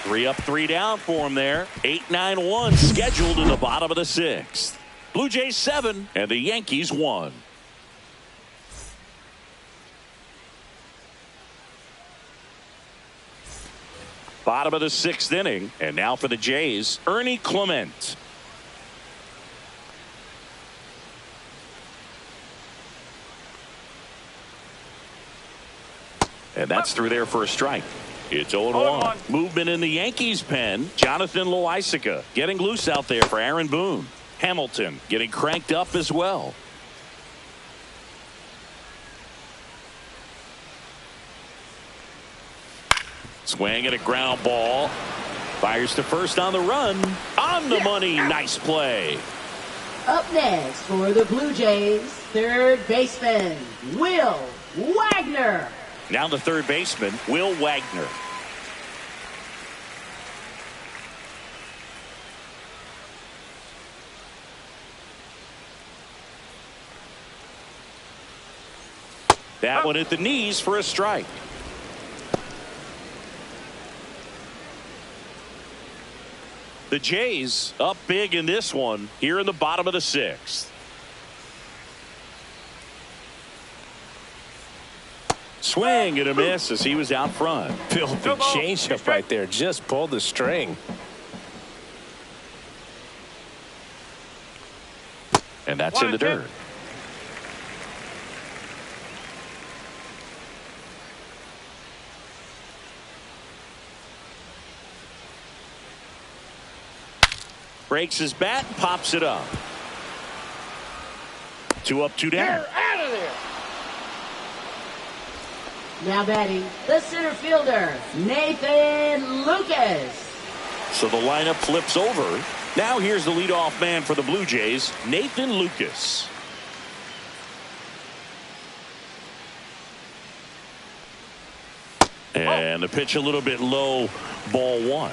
3 up, 3 down for him there. 8-9-1 scheduled in the bottom of the 6th. Blue Jays 7 and the Yankees 1. Bottom of the 6th inning. And now for the Jays, Ernie Clement. And that's through there for a strike. It's 0-1. Movement in the Yankees pen. Jonathan Loaisiga getting loose out there for Aaron Boone. Hamilton getting cranked up as well. Swing and a ground ball. Fires to first on the run. On the money. Nice play. Up next for the Blue Jays, third baseman Will Wagner. Now the third baseman, Will Wagner. That one at the knees for a strike. The Jays up big in this one here in the bottom of the 6th. Swing and a miss as he was out front. Filthy changeup right there. Just pulled the string. And that's in the dirt. Breaks his bat, pops it up. 2 up, 2 down. You're out of there. Now batting, the center fielder, Nathan Lucas. So the lineup flips over. Now here's the leadoff man for the Blue Jays, Nathan Lucas. And the pitch a little bit low, ball 1.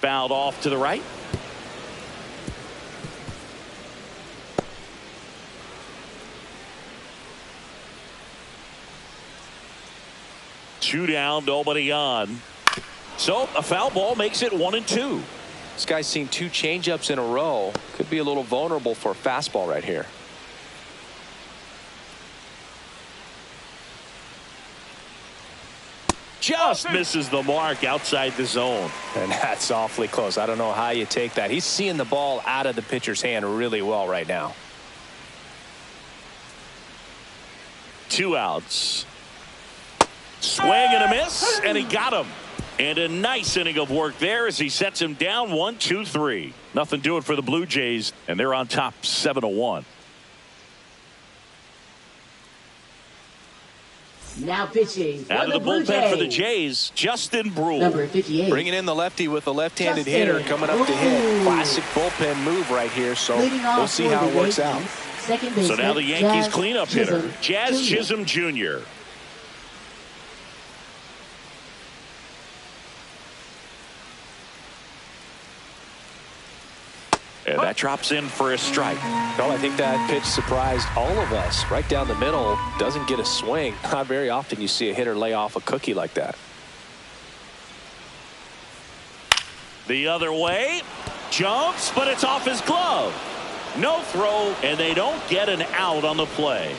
Fouled off to the right. Two down, nobody on. So a foul ball makes it 1-2. This guy's seen 2 changeups in a row. Could be a little vulnerable for a fastball right here. Just misses the mark outside the zone. And that's awfully close. I don't know how you take that. He's seeing the ball out of the pitcher's hand really well right now. 2 outs. Swing and a miss, and he got him. And a nice inning of work there as he sets him down 1-2-3. Nothing doing for the Blue Jays, and they're on top 7-1. Now pitching for Out of the Blue bullpen Jays. for the Jays, Justin Brule. Number 58. Bringing in the lefty with the left-handed Justin hitter coming up to hit. Brule. Classic bullpen move right here, so Leading off we'll see for how the it works Yankees, out. Second baseman, So now the Yankees Jazz cleanup hitter, Chisholm Jazz Jr. Chisholm Jr. And that drops in for a strike. Well, I think that pitch surprised all of us. Right down the middle, doesn't get a swing. Not very often you see a hitter lay off a cookie like that. The other way, jumps, but it's off his glove. No throw, and they don't get an out on the play.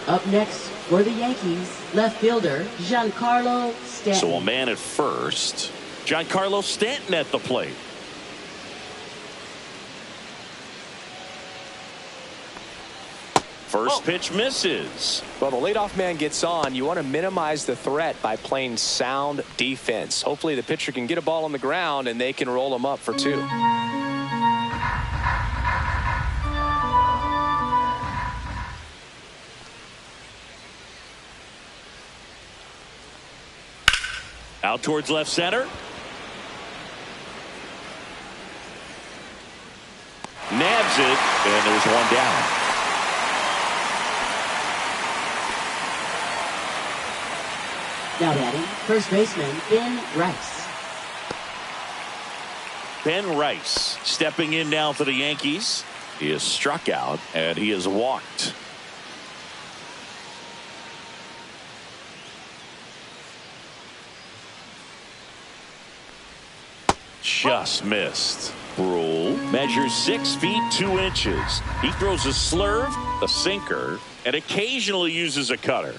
Up next for the Yankees, left fielder Giancarlo Stanton. So a man at first. Giancarlo Stanton at the plate. First pitch misses. Well, the leadoff man gets on. You want to minimize the threat by playing sound defense. Hopefully the pitcher can get a ball on the ground and they can roll him up for 2. Out towards left center. Nabs it, and there's 1 down. Now batting, first baseman Ben Rice. Ben Rice stepping in now for the Yankees. He is struck out, and he is walked. Just missed. Brule measures 6 feet 2 inches. He throws a slurve, a sinker, and occasionally uses a cutter.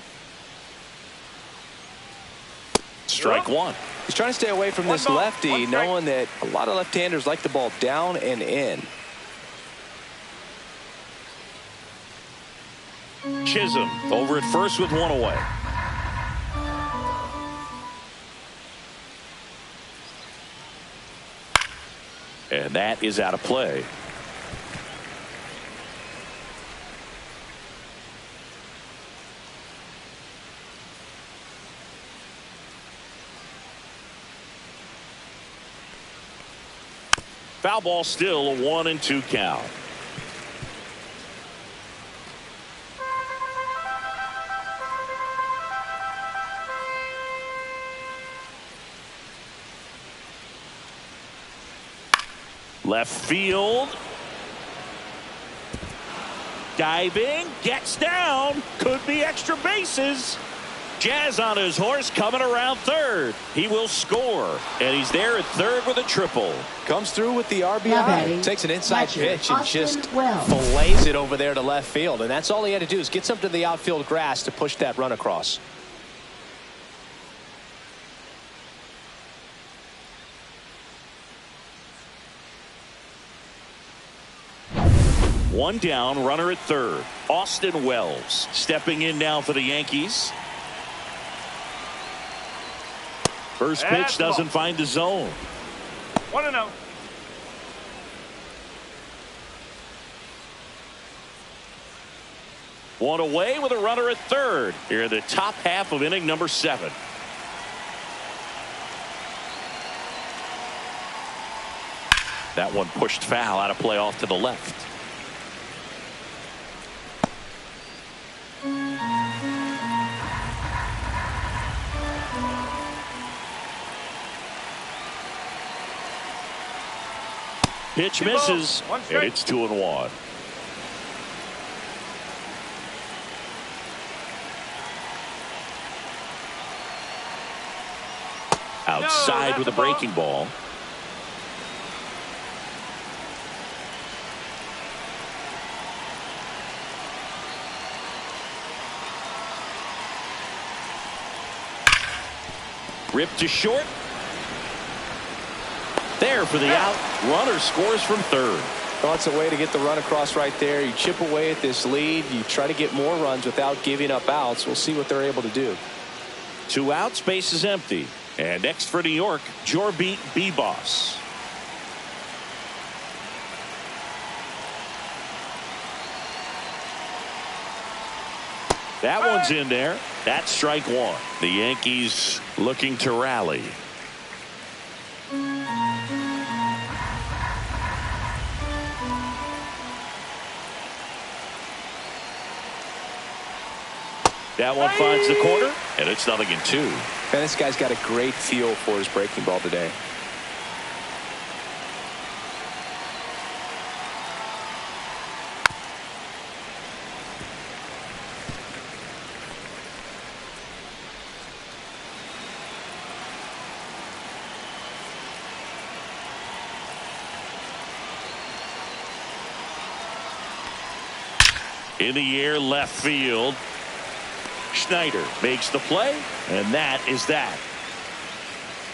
Strike 1. He's trying to stay away from this lefty, knowing that a lot of left-handers like the ball down and in. Chisholm over at first with 1 away. And that is out of play. Foul ball, still a 1-2 count. Left field. Diving, gets down, could be extra bases. Jazz on his horse coming around third. He will score, and he's there at third with a triple. Comes through with the Now RBI. batting, Takes an inside catcher, pitch and Austin just Wells. fillets it over there to left field. And that's all he had to do is get something to the outfield grass to push that run across. One down, runner at third. Austin Wells stepping in now for the Yankees. First pitch doesn't find the zone. 1-0. One away with a runner at third here in the top half of inning number 7. That one pushed foul out of play off to the left. Pitch misses, and it's 2-1. Outside with a breaking ball. Ripped to short. There for the out. Runner scores from third. Well, it's a way to get the run across right there. You chip away at this lead. You try to get more runs without giving up outs. We'll see what they're able to do. 2 outs, base is empty. And next for New York, Jorbeat B-Boss. That one's in there. That's strike 1. The Yankees looking to rally. That one finds the corner, and it's 0-2. Man, this guy's got a great feel for his breaking ball today. In the air, left field. Schneider makes the play, and that is that.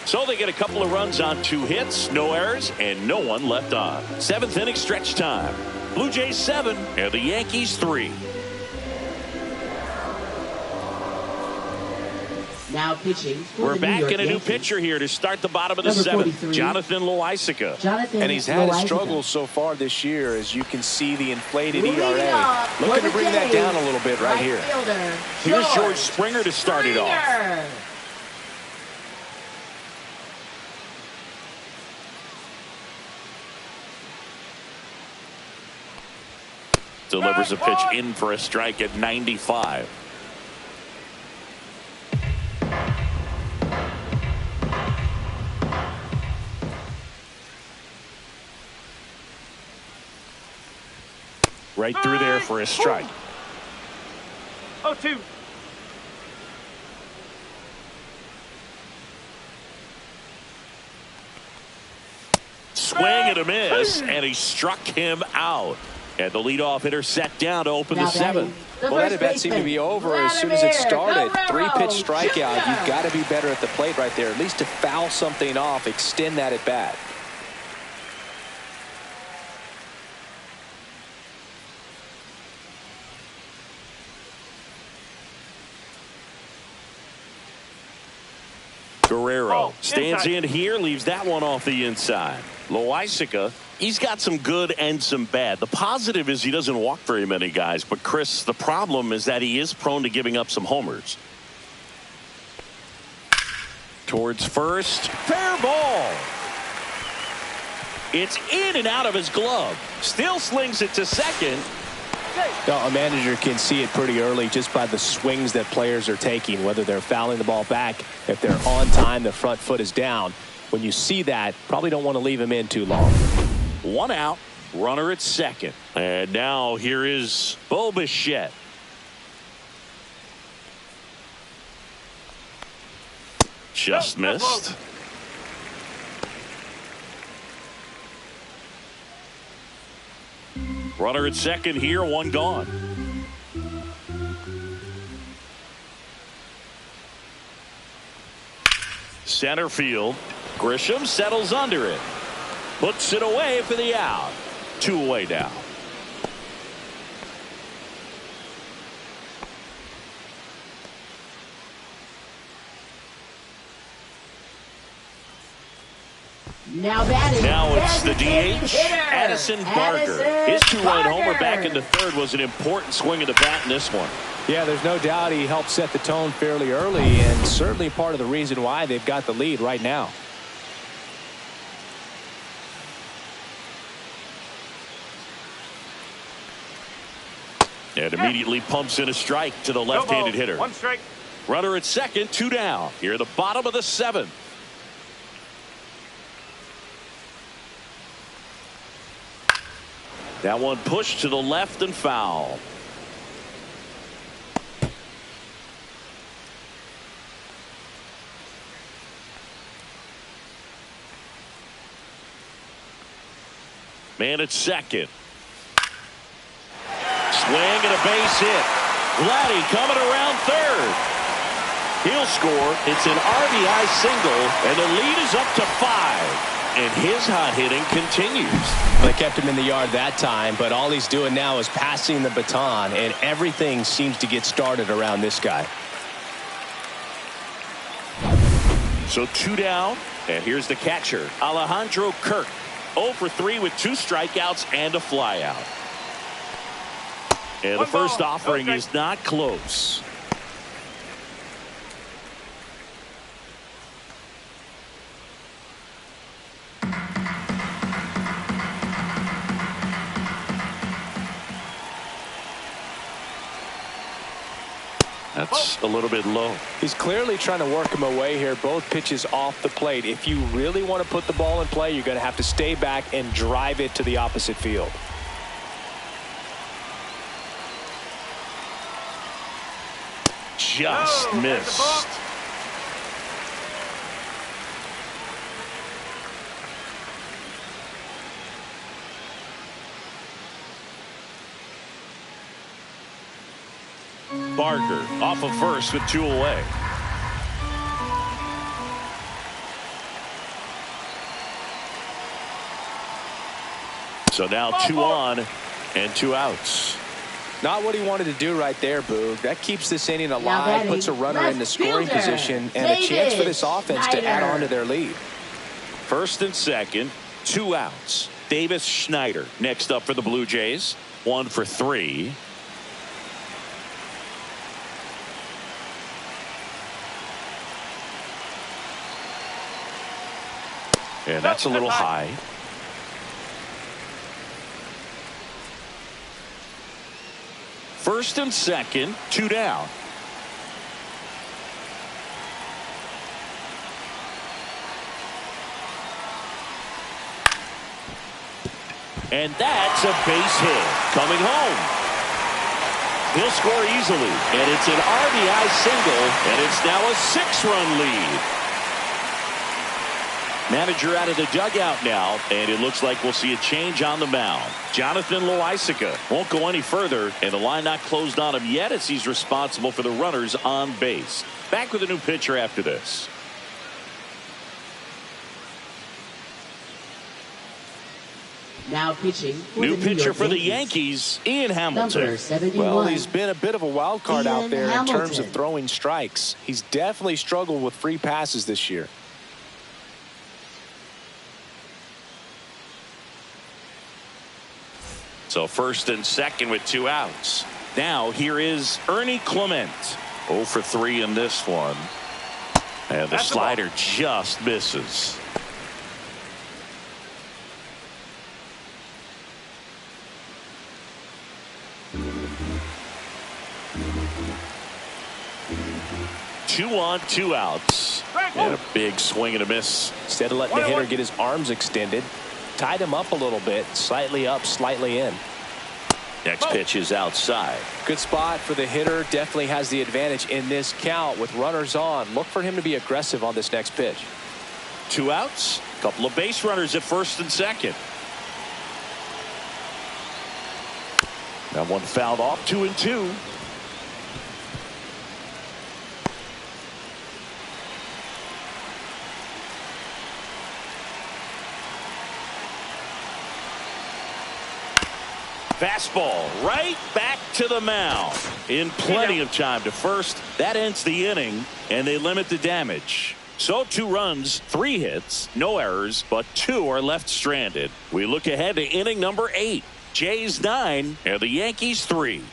So they get a couple of runs on 2 hits, no errors, and no one left on. 7th inning stretch time. Blue Jays 7 and the Yankees 3. Now pitching for We're the back New York in a new Yankees. pitcher here to start the bottom of the Number 7th. 43. Jonathan Loaisiga. Jonathan And he's had his Loaisiga. struggles so far this year, as you can see the inflated Leading ERA. off Looking for to the bring that Jays, down a little bit right here. fielder, Here's George Springer to start it off. Springer. Delivers a pitch in for a strike at 95. Right through there for a strike. 0-2. Swing and a miss, and he struck him out. And the leadoff hitter set down to open the Now 7th. batting, the Well, that first at bat seemed to be baseman, over as soon as it started. Vladimir 3-pitch strikeout. Guerrero You've got to be better at the plate right there, at least to foul something off, extend that at bat. Guerrero stands inside. in here, leaves that one off the inside. Loaisiga, he's got some good and some bad. The positive is he doesn't walk very many guys, but Chris, the problem is that he is prone to giving up some homers. Towards first, fair ball. It's in and out of his glove. Still slings it to second. Now, a manager can see it pretty early just by the swings that players are taking, whether they're fouling the ball back, if they're on time, the front foot is down. When you see that, probably don't want to leave him in too long. 1 out, runner at second. And now here is Bo Bichette. Just missed. Runner at second here, 1 gone. Center field. Grisham settles under it. Puts it away for the out. 2 away now. Now it's the DH, Addison Barger. His two-run homer back in the third was an important swing of the bat in this one. Yeah, there's no doubt he helped set the tone fairly early, and certainly part of the reason why they've got the lead right now. And immediately pumps in a strike to the left-handed hitter. One strike. Runner at second, 2 down. Here at the bottom of the 7th. That one pushed to the left and foul. Man at second. Swing and a base hit. Vladdy coming around third. He'll score. It's an RBI single, and the lead is up to 5. And his hot hitting continues. They kept him in the yard that time, but all he's doing now is passing the baton, and everything seems to get started around this guy. So 2 down, and here's the catcher, Alejandro Kirk. 0 for 3 with 2 strikeouts and a flyout. And the first offering is not close. That's a little bit low. He's clearly trying to work him away here. Both pitches off the plate. If you really want to put the ball in play, you're going to have to stay back and drive it to the opposite field. Just missed. Barker off of first with 2 away. So now 2 on and 2 outs. Not what he wanted to do right there, Boog. That keeps this inning alive, puts a runner in the scoring position, and a chance for this offense to add on to their lead. First and second, 2 outs. Davis Schneider next up for the Blue Jays. 1 for 3. And that's a little high. First and second, 2 down. And that's a base hit coming home. He'll score easily, and it's an RBI single, and it's now a 6-run lead. Manager out of the dugout now, and it looks like we'll see a change on the mound. Jonathan Loaisiga won't go any further, and the line not closed on him yet as he's responsible for the runners on base. Back with a new pitcher after this. Now pitching for new the pitcher for the Yankees. Ian Hamilton. Number 71. Well, he's been a bit of a wild card out there in terms of Hamilton. throwing strikes. He's definitely struggled with free passes this year. So first and second with 2 outs. Now here is Ernie Clement. 0 for 3 in this one. And the slider just misses. Two on, 2 outs. And a big swing and a miss. Instead of letting the hitter get his arms extended, tied him up a little bit, slightly up, slightly in. Next pitch is outside. Good spot for the hitter. Definitely has the advantage in this count with runners on. Look for him to be aggressive on this next pitch. 2 outs. A couple of base runners at first and second. That one fouled off. 2 and 2. Fastball right back to the mound in plenty of time to first. That ends the inning, and they limit the damage. So 2 runs, 3 hits, no errors, but 2 are left stranded. We look ahead to inning number 8. Jays 9 and the Yankees 3.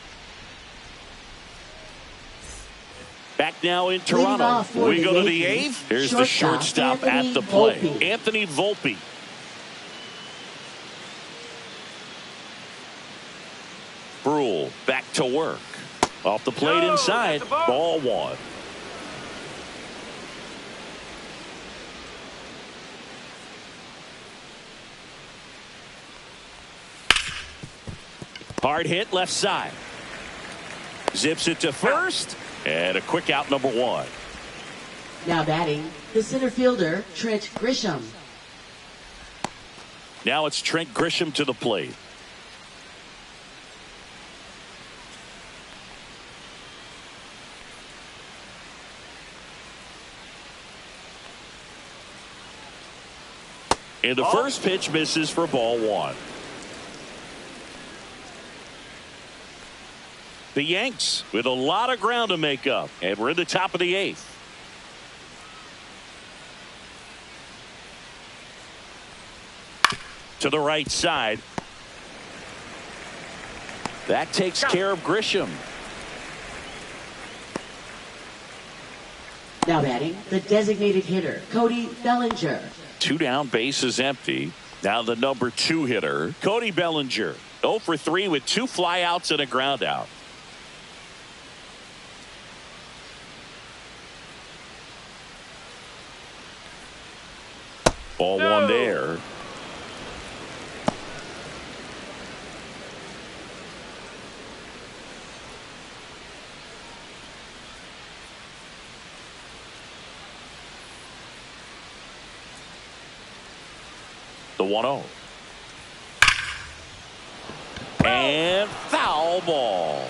Back now in Toronto. We go to the 8th. Here's the shortstop at the plate. Anthony Volpe. Brule back to work. Off the plate inside. Ball 1. Hard hit left side. Zips it to first. And a quick out, number 1. Now batting, the center fielder, Trent Grisham. Now it's Trent Grisham to the plate. And the first pitch misses for ball 1. The Yanks with a lot of ground to make up, and we're in the top of the 8th. To the right side. That takes care of Grisham. Now batting, the designated hitter, Cody Bellinger. 2 down, bases empty. Now the number 2 hitter, Cody Bellinger. 0 for 3 with 2 flyouts and a ground out. Ball 1 there. The 1-0. And foul ball.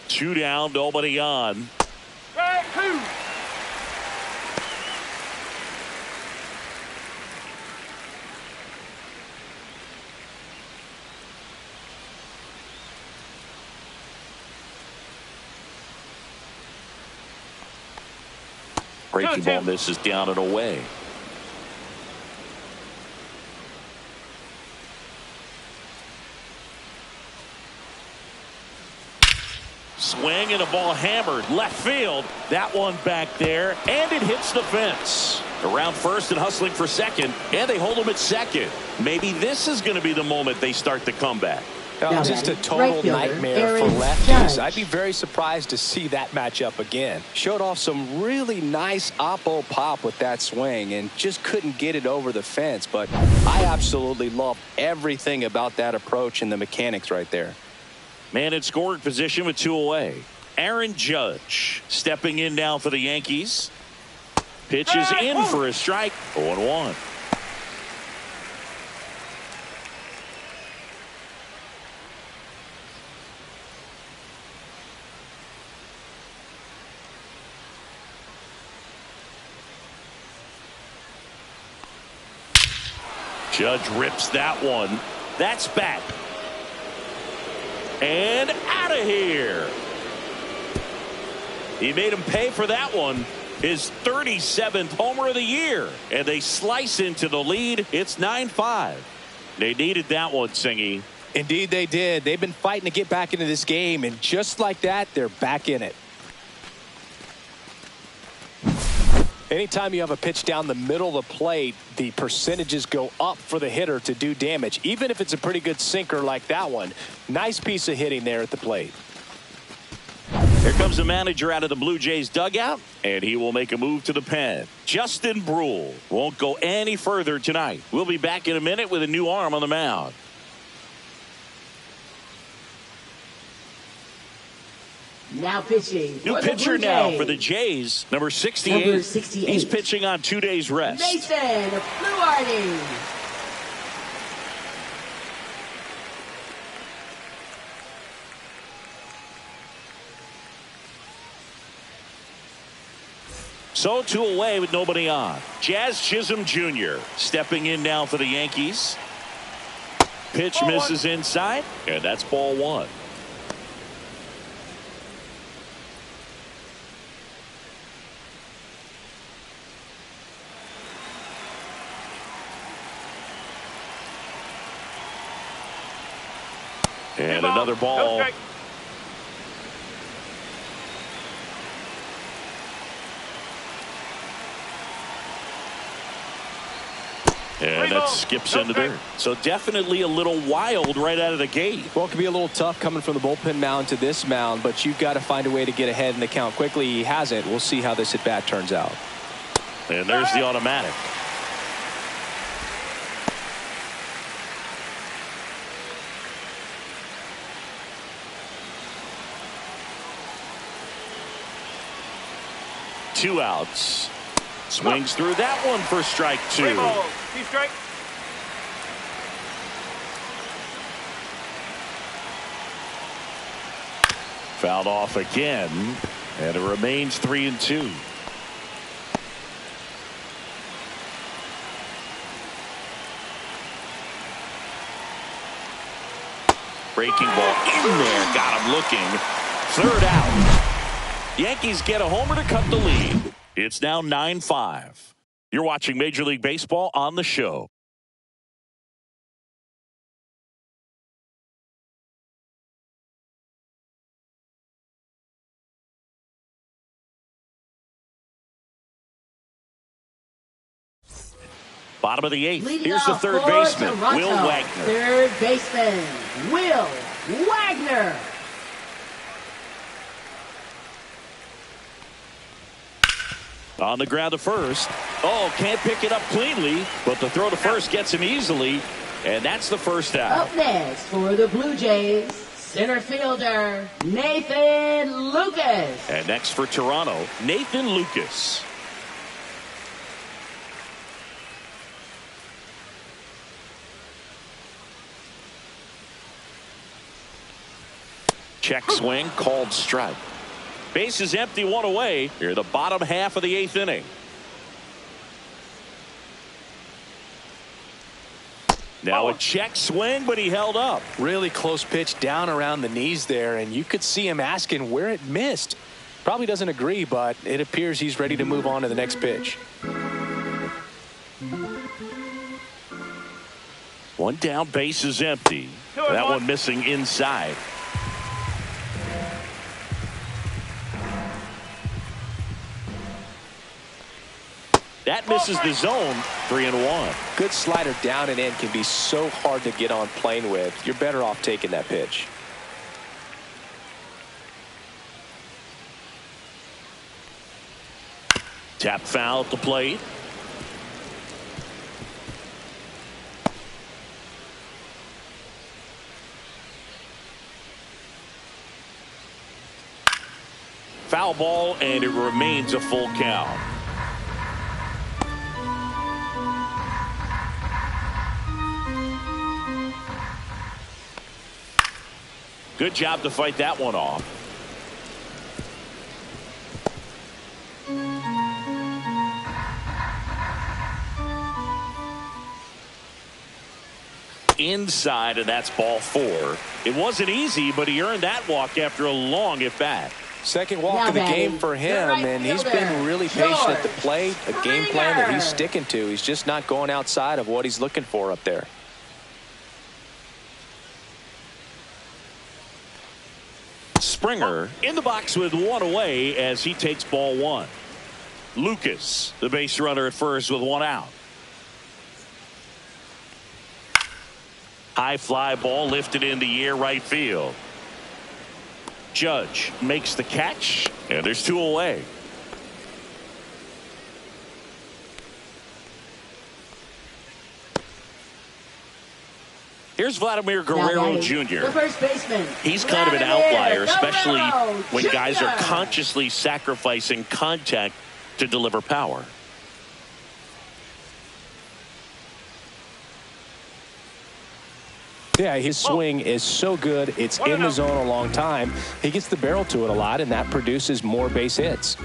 Two down, nobody on. Breaking ball misses down and away. Swing and a ball hammered left field. That one back there, and it hits the fence. Around first and hustling for second, and they hold him at second. Maybe this is going to be the moment they start the comeback. Just a total nightmare for lefties. I'd be very surprised to see that matchup again. Showed off some really nice oppo pop with that swing and just couldn't get it over the fence. But I absolutely love everything about that approach and the mechanics right there. Man in scoring position with 2 away. Aaron Judge stepping in now for the Yankees. Pitch is in for a strike. 0-1. Judge rips that one. That's back. And out of here. He made him pay for that one. His 37th homer of the year. And they slice into the lead. It's 9-5. They needed that one, Singy. Indeed they did. They've been fighting to get back into this game, and just like that, they're back in it. Anytime you have a pitch down the middle of the plate, the percentages go up for the hitter to do damage, even if it's a pretty good sinker like that one. Nice piece of hitting there at the plate. Here comes the manager out of the Blue Jays dugout, and he will make a move to the pen. Justin Brule won't go any further tonight. We'll be back in a minute with a new arm on the mound. Now pitching. New pitcher now for the Jays, number 68. Number 68. He's pitching on 2 days rest. Mason Fluharty. So 2 away with nobody on. Jazz Chisholm Jr. stepping in now for the Yankees. Pitch misses inside, and that's ball one. And another ball. And that skips into there. So definitely a little wild right out of the gate. Well, it can be a little tough coming from the bullpen mound to this mound, but you've got to find a way to get ahead in the count quickly. He hasn't. We'll see how this at bat turns out. And there's the automatic. Two outs. Swings through that one for strike two. Strike. Fouled off again, and it remains 3-2. Breaking ball in there, got him looking. Third out. Yankees get a homer to cut the lead. It's now 9-5. You're watching Major League Baseball on the show. Bottom of the eighth. Here's the third baseman, Will Wagner. Third baseman, Will Wagner. On the ground to first. Oh, can't pick it up cleanly, but the throw to first gets him easily, and that's the first out. Up next for the Blue Jays, center fielder, Nathan Lucas. And next for Toronto, Nathan Lucas. Check swing, called strike. Base is empty, one away. Here, the bottom half of the eighth inning. Now a check swing, but he held up. Really close pitch down around the knees there, and you could see him asking where it missed. Probably doesn't agree, but it appears he's ready to move on to the next pitch. One down, base is empty. That one missing inside. That misses the zone. 3-1. Good slider down and in can be so hard to get on plane with. You're better off taking that pitch. Tap foul at the plate. Foul ball, and it remains a full count. Good job to fight that one off. Inside, and that's ball four. It wasn't easy, but he earned that walk after a long at bat. Second walk of the game for him, and he's been really patient at the plate. A game plan that he's sticking to. He's just not going outside of what he's looking for up there. Springer in the box with one away as he takes ball one. Lucas, the base runner at first with one out. High fly ball lifted in the air right field. Judge makes the catch, and there's two away. Here's Vladimir Guerrero Jr. The first baseman. He's kind of an outlier, especially Guerrero when Jr. guys are consciously sacrificing contact to deliver power. Yeah, his swing is so good. It's in the zone a long time. He gets the barrel to it a lot, and that produces more base hits.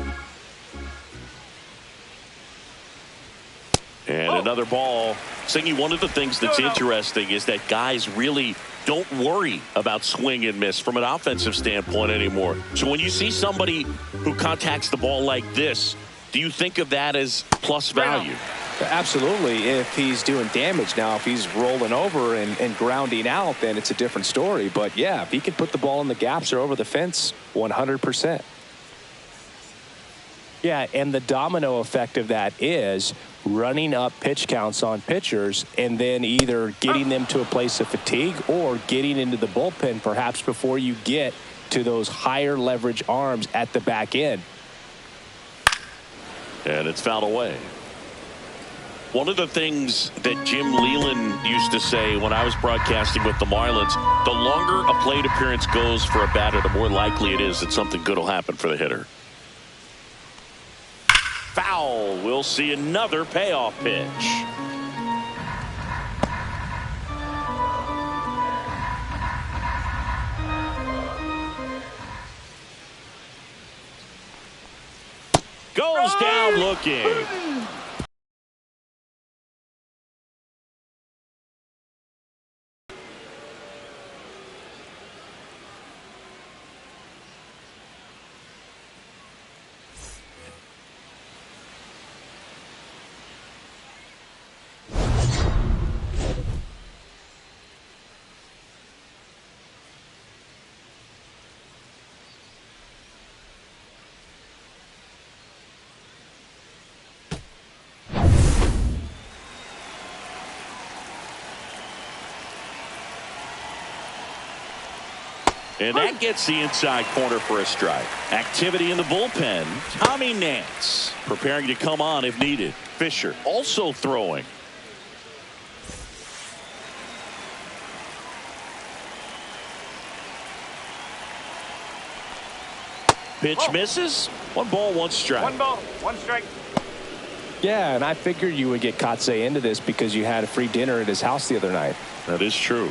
And another another ball. Singy, one of the things that's interesting is that guys really don't worry about swing and miss from an offensive standpoint anymore. So when you see somebody who contacts the ball like this, do you think of that as plus value? Absolutely, if he's doing damage. Now, if he's rolling over and grounding out, then it's a different story. But, yeah, if he can put the ball in the gaps or over the fence, 100%. Yeah, and the domino effect of that is running up pitch counts on pitchers and then either getting them to a place of fatigue or getting into the bullpen perhaps before you get to those higher leverage arms at the back end. And it's fouled away. One of the things that Jim Leyland used to say when I was broadcasting with the Marlins, the longer a plate appearance goes for a batter, the more likely it is that something good will happen for the hitter. Foul. We'll see another payoff pitch. Goes down looking. And that gets the inside corner for a strike. Activity in the bullpen. Tommy Nance preparing to come on if needed. Fisher also throwing. Pitch misses. 1 ball, 1 strike. 1 ball, 1 strike. Yeah, and I figured you would get Kotsay into this because you had a free dinner at his house the other night. That is true.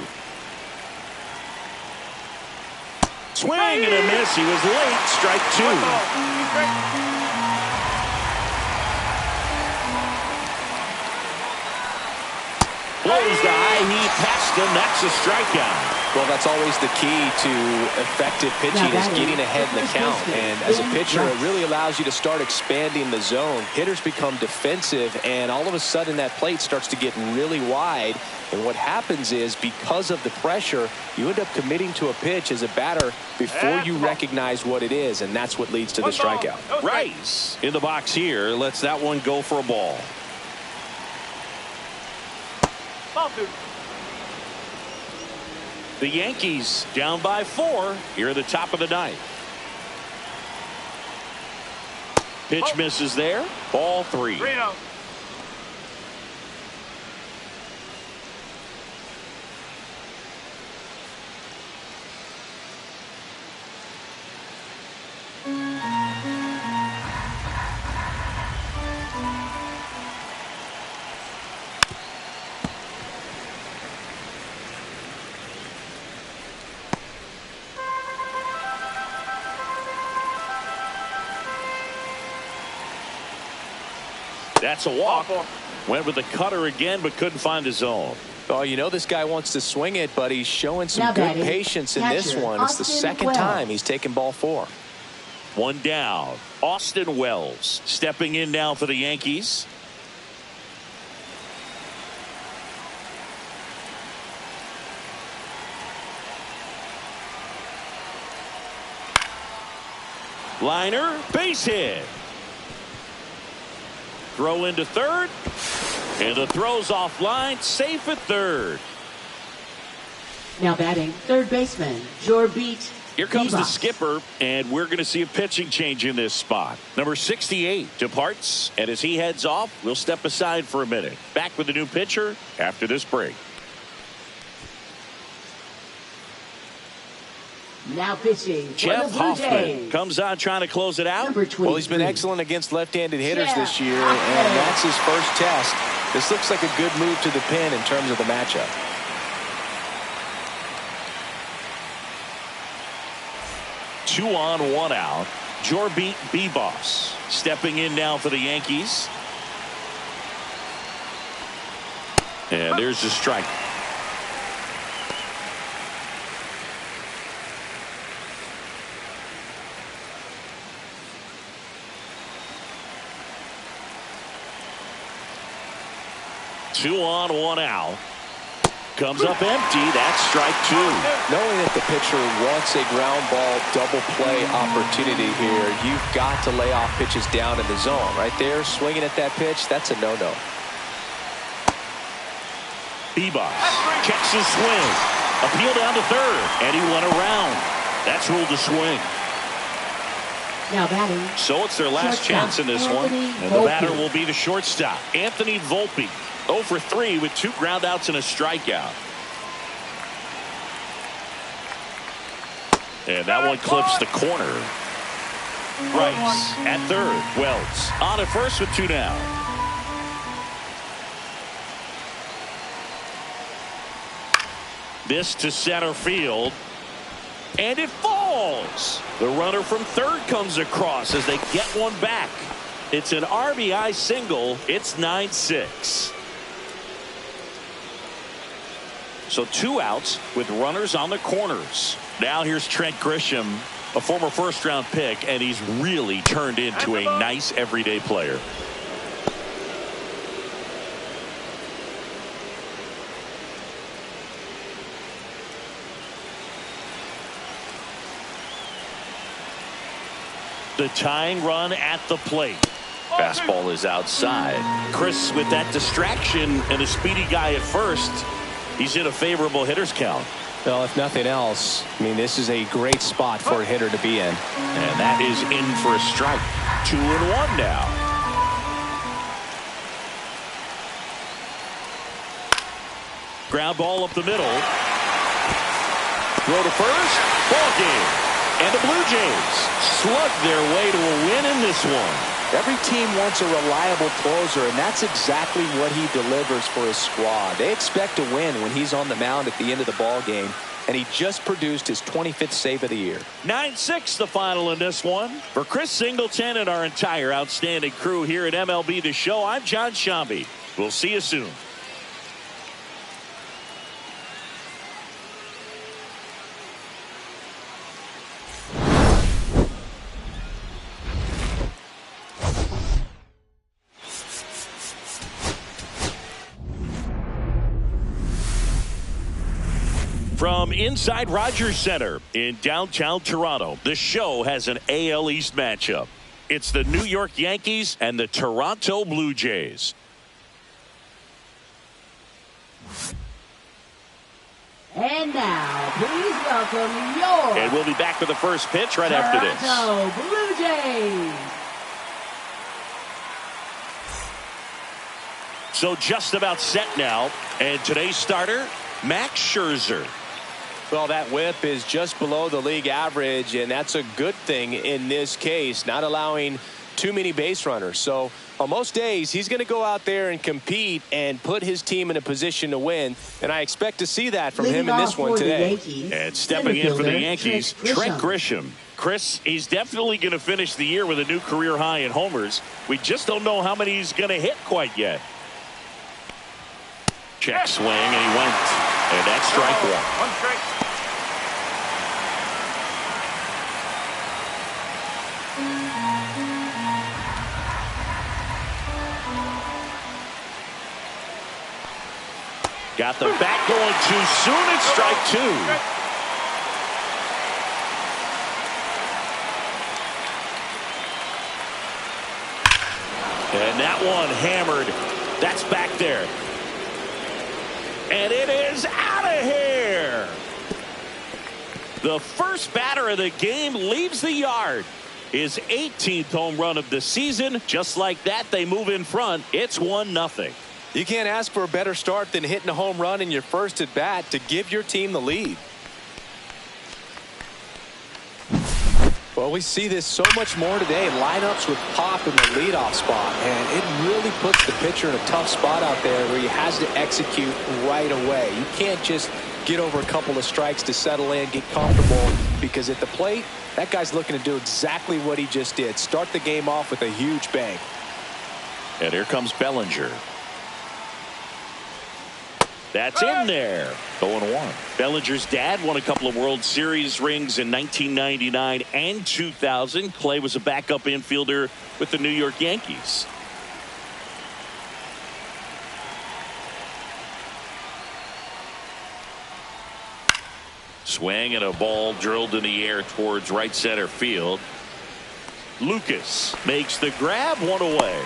Swing and a miss. He was late. Strike 2. 1 ball, 2 strikes. Blows the high heat past him. That's a strikeout. Well, that's always the key to effective pitching is getting ahead in the count. And as a pitcher, it really allows you to start expanding the zone. Hitters become defensive, and all of a sudden that plate starts to get really wide. And what happens is because of the pressure, you end up committing to a pitch as a batter before you recognize what it is, and that's what leads to the strikeout. Rice in the box here lets that one go for a ball. Ball 2. The Yankees down by 4 here at the top of the 9th. Pitch misses there. Ball 3. 3-0. That's a walk. Went with the cutter again, but couldn't find his zone. Oh, you know this guy wants to swing it, but he's showing some good patience in this one. It's the second time he's taken ball 4. 1 down. Austin Wells stepping in now for the Yankees. Liner, base hit. Throw into third, and the throw's offline, safe at third. Now batting, third baseman, Jorbit. Here comes the skipper, and we're going to see a pitching change in this spot. Number 68 departs, and as he heads off, we'll step aside for a minute. Back with the new pitcher after this break. Now pitching for Jeff the Blue Hoffman Jays. comes on trying to close it out. Number 23. Well, he's been excellent against left-handed hitters Jeff this year, Hoffman. and that's his first test. This looks like a good move to the pin in terms of the matchup. Two on, 1 out. Jorbit Bibas stepping in now for the Yankees. And there's the strike. Two on, one out. Comes up empty. That's strike two. Knowing that the pitcher wants a ground ball double play opportunity here, you've got to lay off pitches down in the zone. Right there, swinging at that pitch, that's a no-no. Bebas checks his swing. Appeal down to third, and he went around. That's ruled a swing. Now batting. So it's their last chance in this one. And the batter will be the shortstop, Anthony Volpe. 0 for 3 with 2 groundouts and a strikeout. And that one clips the corner. Rice at third. Wells on at first with 2 down. This to center field. And it falls. The runner from third comes across as they get one back. It's an RBI single. It's 9-6. So 2 outs with runners on the corners. Now here's Trent Grisham, a former first-round pick, and he's really turned into a nice everyday player. The tying run at the plate. Fastball is outside. Chris with that distraction and a speedy guy at first. He's in a favorable hitter's count. Well, if nothing else, I mean, this is a great spot for a hitter to be in. And that is in for a strike. 2-1 now. Ground ball up the middle. Throw to first. Ball game. And the Blue Jays slug their way to a win in this one. Every team wants a reliable closer, and that's exactly what he delivers for his squad. They expect to win when he's on the mound at the end of the ball game, and he just produced his 25th save of the year. 9-6 the final in this one. For Chris Singleton and our entire outstanding crew here at MLB The Show, I'm John Shambi. We'll see you soon. From inside Rogers Center in downtown Toronto, the show has an AL East matchup. It's the New York Yankees and the Toronto Blue Jays. And now, please welcome your And we'll be back with the first pitch right after this. Toronto Blue Jays. So just about set now. And today's starter, Max Scherzer. Well, that whip is just below the league average, and that's a good thing in this case, not allowing too many base runners. So on most days, he's going to go out there and compete and put his team in a position to win, and I expect to see that from him in this one today. And stepping in for the Yankees, Trent Grisham. Chris, he's definitely going to finish the year with a new career high in homers. We just don't know how many he's going to hit quite yet. Check swing, and he went. And that's strike one. One strike. Got the bat going too soon. It's strike two. And that one hammered. That's back there. And it is out of here. The first batter of the game leaves the yard. His 18th home run of the season. Just like that, they move in front. It's 1-0. You can't ask for a better start than hitting a home run in your first at bat to give your team the lead. Well, we see this so much more today. Lineups with pop in the leadoff spot, and it really puts the pitcher in a tough spot out there where he has to execute right away. You can't just get over a couple of strikes to settle in, get comfortable, because at the plate, that guy's looking to do exactly what he just did. Start the game off with a huge bang. And here comes Bellinger. That's in there. 0-1. Bellinger's dad won a couple of World Series rings in 1999 and 2000. Clay was a backup infielder with the New York Yankees. Swing and a ball drilled in the air towards right center field. Lucas makes the grab, one away.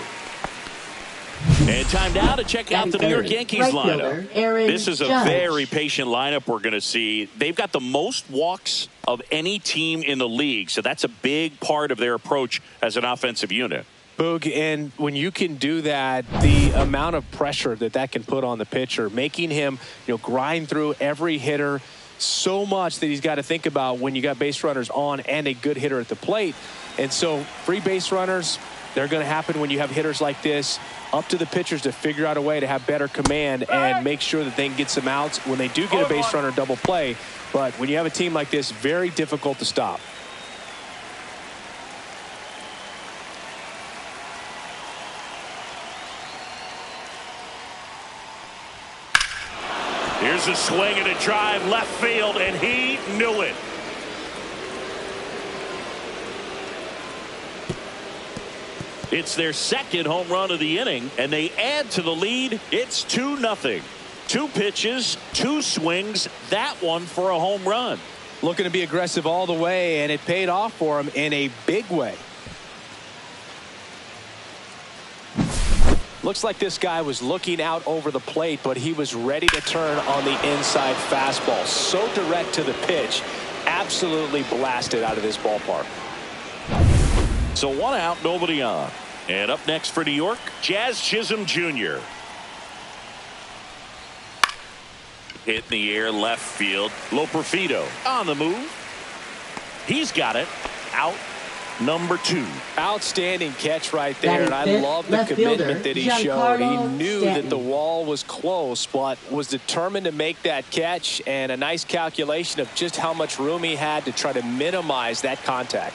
And time now to check out the New York Yankees lineup. This is a very patient lineup we're going to see. They've got the most walks of any team in the league, so that's a big part of their approach as an offensive unit. Boog, and when you can do that, the amount of pressure that can put on the pitcher, making him grind through every hitter so much that he's got to think about when you got base runners on and a good hitter at the plate. And so free base runners, they're going to happen when you have hitters like this. Up to the pitchers to figure out a way to have better command and make sure that they can get some outs when they do get a base runner double play. But when you have a team like this, very difficult to stop. Here's a swing and a drive left field, and he knew it. It's their second home run of the inning, and they add to the lead. It's 2-0. 2 pitches, 2 swings, that one for a home run. Looking to be aggressive all the way, and it paid off for him in a big way. Looks like this guy was looking out over the plate, but he was ready to turn on the inside fastball. So direct to the pitch, absolutely blasted out of this ballpark. So 1 out, nobody on. And up next for New York, Jazz Chisholm Jr. Hit in the air left field. Loperfido on the move. He's got it. Out number 2. Outstanding catch right there, and I love the commitment that he showed. He knew that the wall was close, but was determined to make that catch, and a nice calculation of just how much room he had to try to minimize that contact.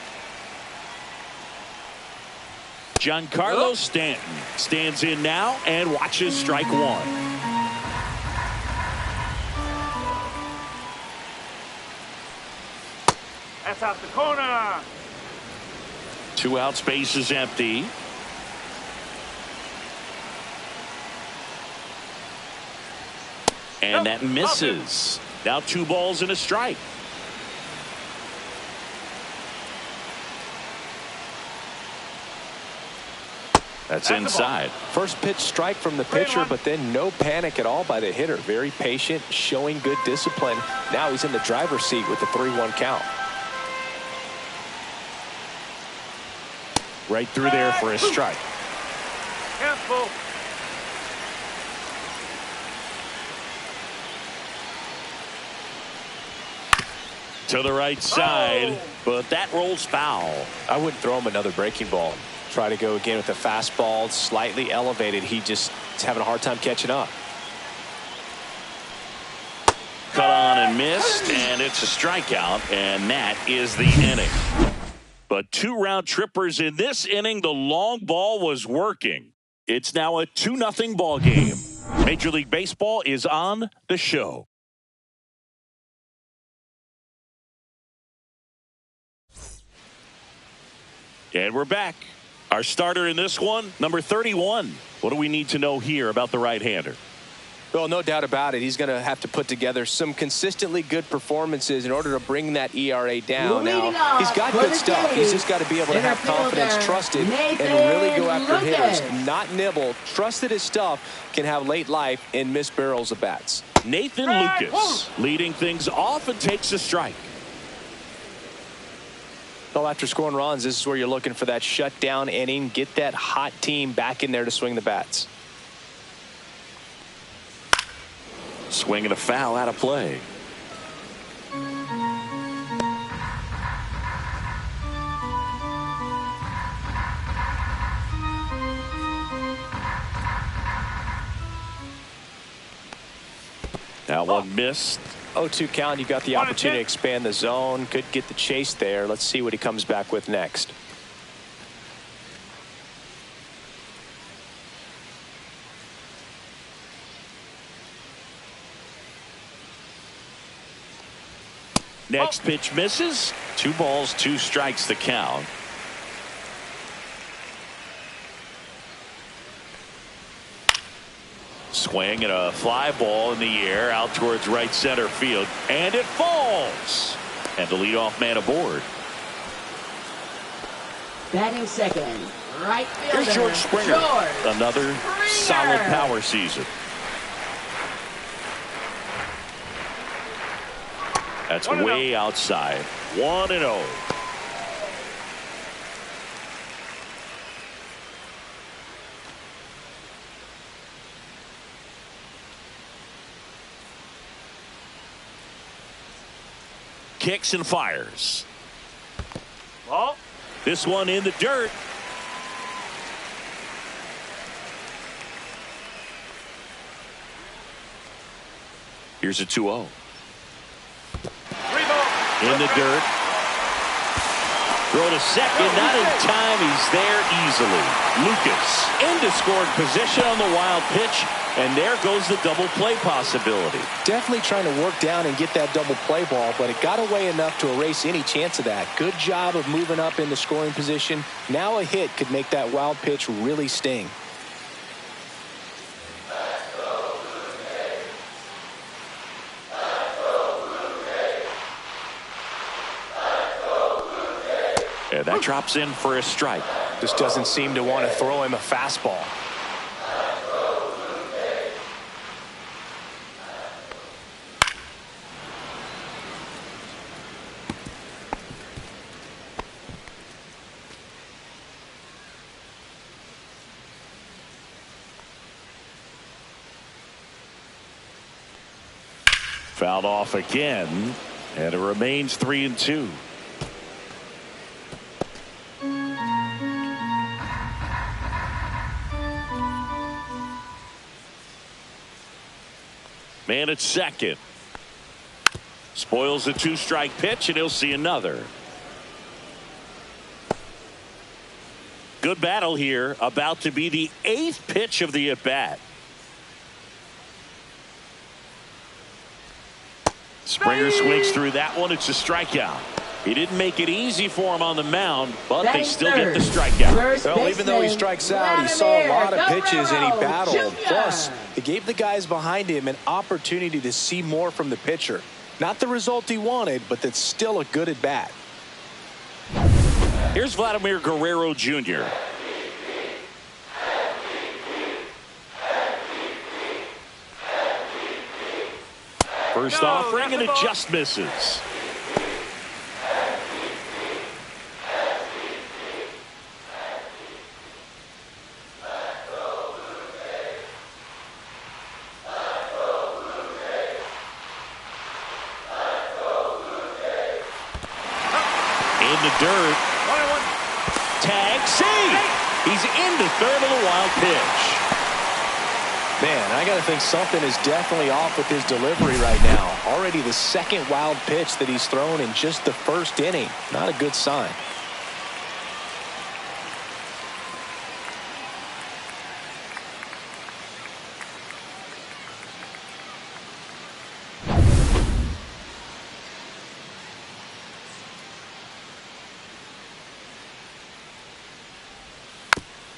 Giancarlo Stanton stands in now and watches strike 1. That's out the corner. 2 out, space is empty. And that misses. Now 2 balls and a strike. That's inside. First pitch strike from the pitcher, but then no panic at all by the hitter. Very patient, showing good discipline. Now he's in the driver's seat with the 3-1 count. Right through there for a strike. Careful. To the right side, but that rolls foul. I wouldn't throw him another breaking ball. Try to go again with the fastball, slightly elevated. He just is having a hard time catching up. Cut on and missed, and it's a strikeout, and that is the inning. But 2 round trippers in this inning. The long ball was working. It's now a 2-0 ball game. Major League Baseball is on the show. And we're back. Our starter in this one, number 31. What do we need to know here about the right-hander? Well, no doubt about it. He's going to have to put together some consistently good performances in order to bring that ERA down. Now, he's got good stuff. He's just got to be able to have confidence, trust it, and really go after hitters. Not nibble. Trust that his stuff can have late life and miss barrels of bats. Nathan Lucas leading things off and takes a strike. Well, after scoring runs, this is where you're looking for that shutdown inning. Get that hot team back in there to swing the bats. Swing and a foul out of play. That one missed. 0-2 count. You got the opportunity to expand the zone. Could get the chase there. Let's see what he comes back with next. Next pitch misses. 2 balls, 2 strikes the count. Swing and a fly ball in the air out towards right center field. And it falls. And the leadoff man aboard. Batting second, right fielder. Here's George Springer. Another solid power season. That's way outside. 1-0. Kicks and fires. Ball. This one in the dirt. Here's a 2-0. In the dirt. Throw to second, not in time. He's there easily. Lucas into scoring position on the wild pitch, and there goes the double play possibility. Definitely trying to work down and get that double play ball, but it got away enough to erase any chance of that. Good job of moving up into scoring position. Now a hit could make that wild pitch really sting. And that drops in for a strike. Just doesn't seem to want to throw him a fastball. Fouled off again, and it remains 3-2. Man at second. Spoils the 2-strike pitch, and he'll see another. Good battle here. About to be the 8th pitch of the at-bat. Springer swings through that one. It's a strikeout. He didn't make it easy for him on the mound, but they still get the strikeout. Well, even though he strikes out, he saw a lot of pitches and he battled. Plus, it gave the guys behind him an opportunity to see more from the pitcher. Not the result he wanted, but that's still a good at bat. Here's Vladimir Guerrero Jr. First offering, and it just misses. In the dirt. Tag, save. He's into third of the wild pitch. Man, I got to think something is definitely off with his delivery right now. Already the 2nd wild pitch that he's thrown in just the 1st inning. Not a good sign.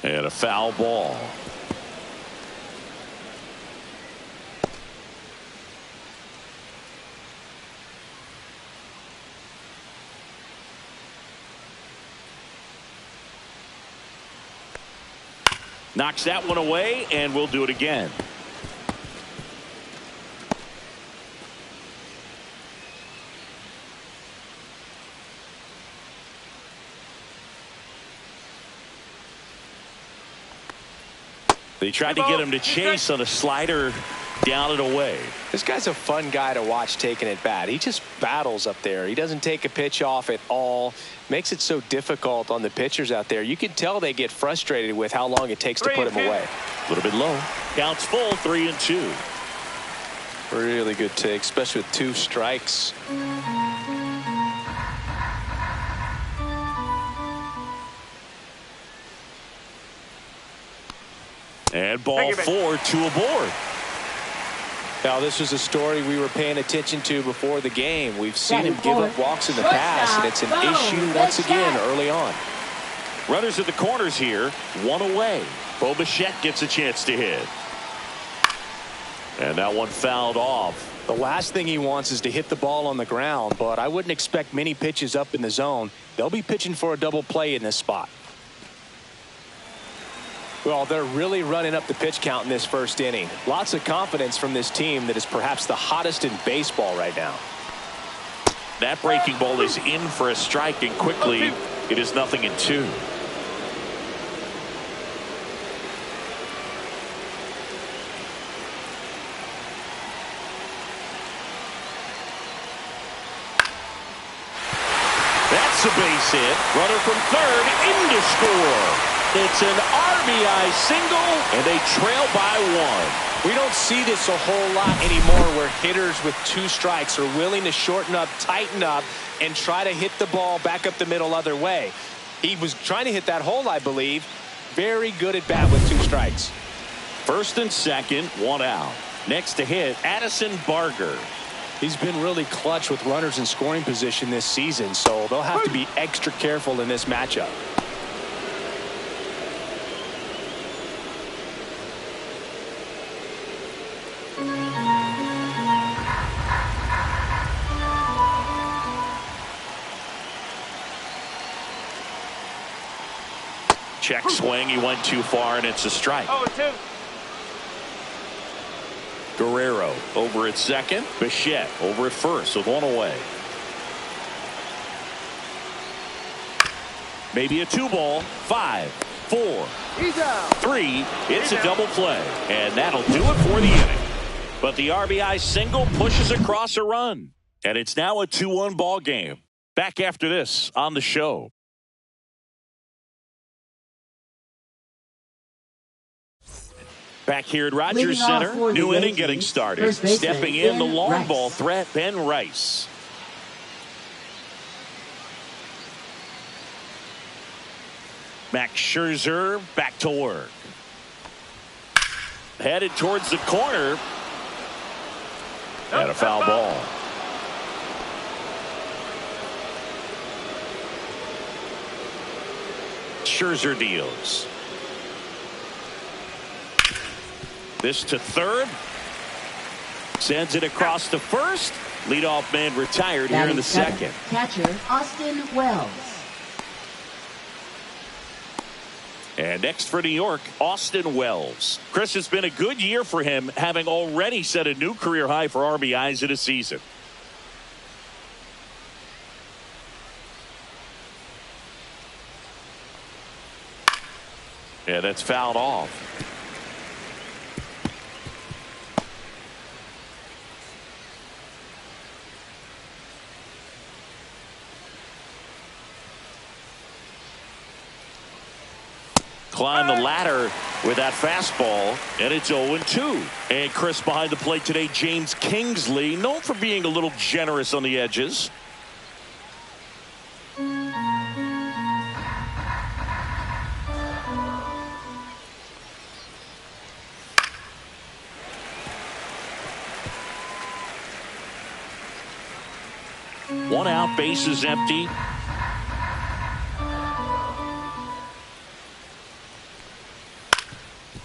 And a foul ball. Knocks that one away, and we'll do it again. They tried to get him to chase on a slider down and away. This guy's a fun guy to watch taking at bat. He just battles up there. He doesn't take a pitch off at all. Makes it so difficult on the pitchers out there. You can tell they get frustrated with how long it takes to put him away. A little bit low. Counts full, 3-2. Really good take, especially with 2 strikes. And ball 4, 2 aboard. Now, this was a story we were paying attention to before the game. We've seen him give up walks in the past, and it's an issue once again early on. Runners at the corners here, one away. Bo Bichette gets a chance to hit. And that one fouled off. The last thing he wants is to hit the ball on the ground, but I wouldn't expect many pitches up in the zone. They'll be pitching for a double play in this spot. Well, they're really running up the pitch count in this first inning. Lots of confidence from this team that is perhaps the hottest in baseball right now. That breaking ball is in for a strike, and quickly it is 0-2. That's a base hit. Runner from third in to score. It's an RBI single, and they trail by 1. We don't see this a whole lot anymore where hitters with 2 strikes are willing to shorten up, tighten up, and try to hit the ball back up the middle other way. He was trying to hit that hole, I believe. Very good at bat with 2 strikes. First and second, 1 out. Next to hit, Addison Barger. He's been really clutch with runners in scoring position this season, so they'll have to be extra careful in this matchup. Check swing. He went too far, and it's a strike. 0-2. Guerrero over at second. Bichette over at first with 1 away. Maybe a 2-ball. 5, 4, 3. It's a double play, and that'll do it for the inning. But the RBI single pushes across a run, and it's now a 2-1 ball game. Back after this on the show. Back here at Rogers Center, new inning getting started. Stepping in the long ball threat, Ben Rice. Max Scherzer back to work. Headed towards the corner. And a foul ball. Scherzer deals. This to third. Sends it across to first. Leadoff man retired here in the second. Catcher Austin Wells. And next for New York, Austin Wells. Chris, it's been a good year for him, having already set a new career high for RBIs in a season. Yeah, that's fouled off. Climb the ladder with that fastball, and it's 0-2. And Chris, behind the plate today, James Kingsley, known for being a little generous on the edges. One out, bases empty.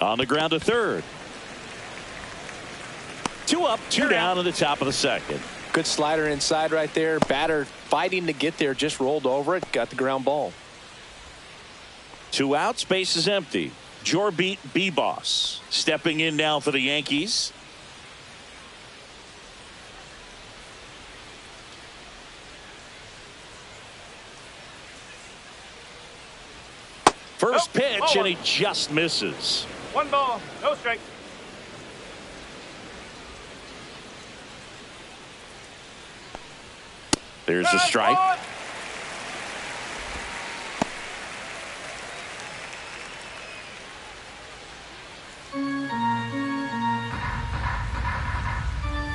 On the ground to third. 2 up, 2 down in the top of the second. Good slider inside right there. Batter fighting to get there, just rolled over it, got the ground ball. 2 outs, base is empty. Jorbit Bibas stepping in now for the Yankees. First pitch, and he just misses. 1 ball, no strike. There's a strike.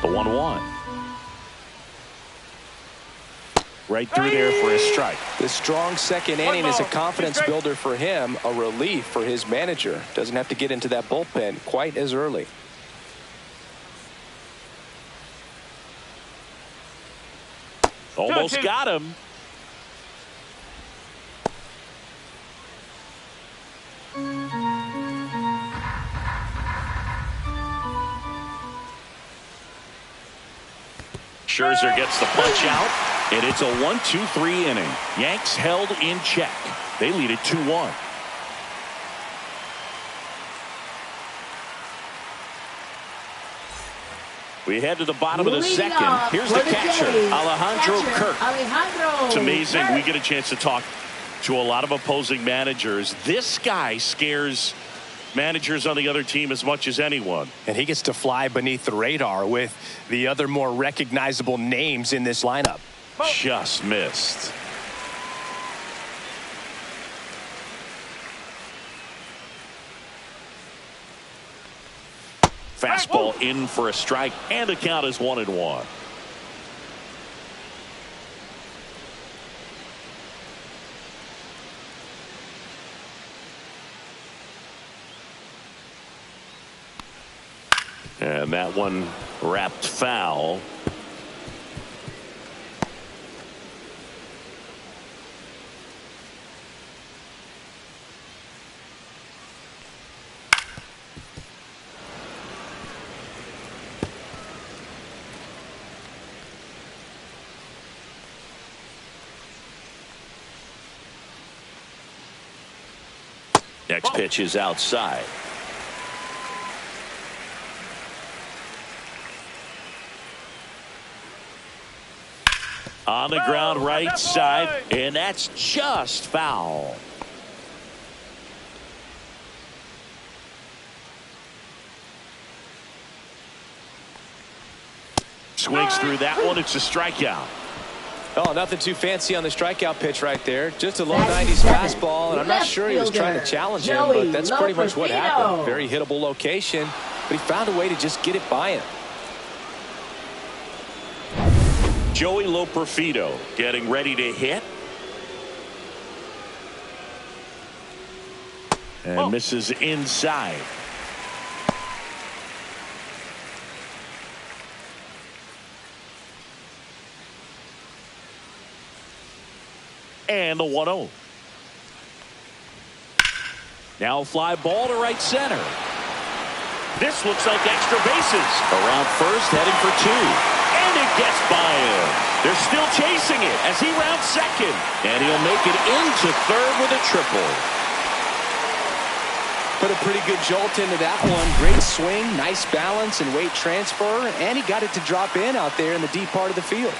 The 1-1. Right through there for a strike. The strong second inning is a confidence builder for him, a relief for his manager. Doesn't have to get into that bullpen quite as early. Almost got him. Scherzer gets the punch out, and it's a 1-2-3 inning. Yanks held in check. They lead it 2-1. We head to the bottom of the second. Here's the catcher, Alejandro Kirk. It's amazing. We get a chance to talk to a lot of opposing managers. This guy scares managers on the other team as much as anyone. And he gets to fly beneath the radar with the other more recognizable names in this lineup. Just missed. Fastball in for a strike, and the count is 1-1. And that one wrapped foul. Next pitch is outside. On the ground right side, and that's just foul. Swings through that one. It's a strikeout. Oh, nothing too fancy on the strikeout pitch right there. Just a low 90s fastball, and I'm not sure he was trying to challenge him, but that's pretty much what happened. Very hittable location, but he found a way to just get it by him. Joey Loperfido getting ready to hit. And misses inside. And the 1-0. Now fly ball to right center. This looks like extra bases. Around first, heading for two. And it gets by him. They're still chasing it as he rounds second. And he'll make it into third with a triple. Put a pretty good jolt into that one. Great swing, nice balance and weight transfer. And he got it to drop in out there in the deep part of the field.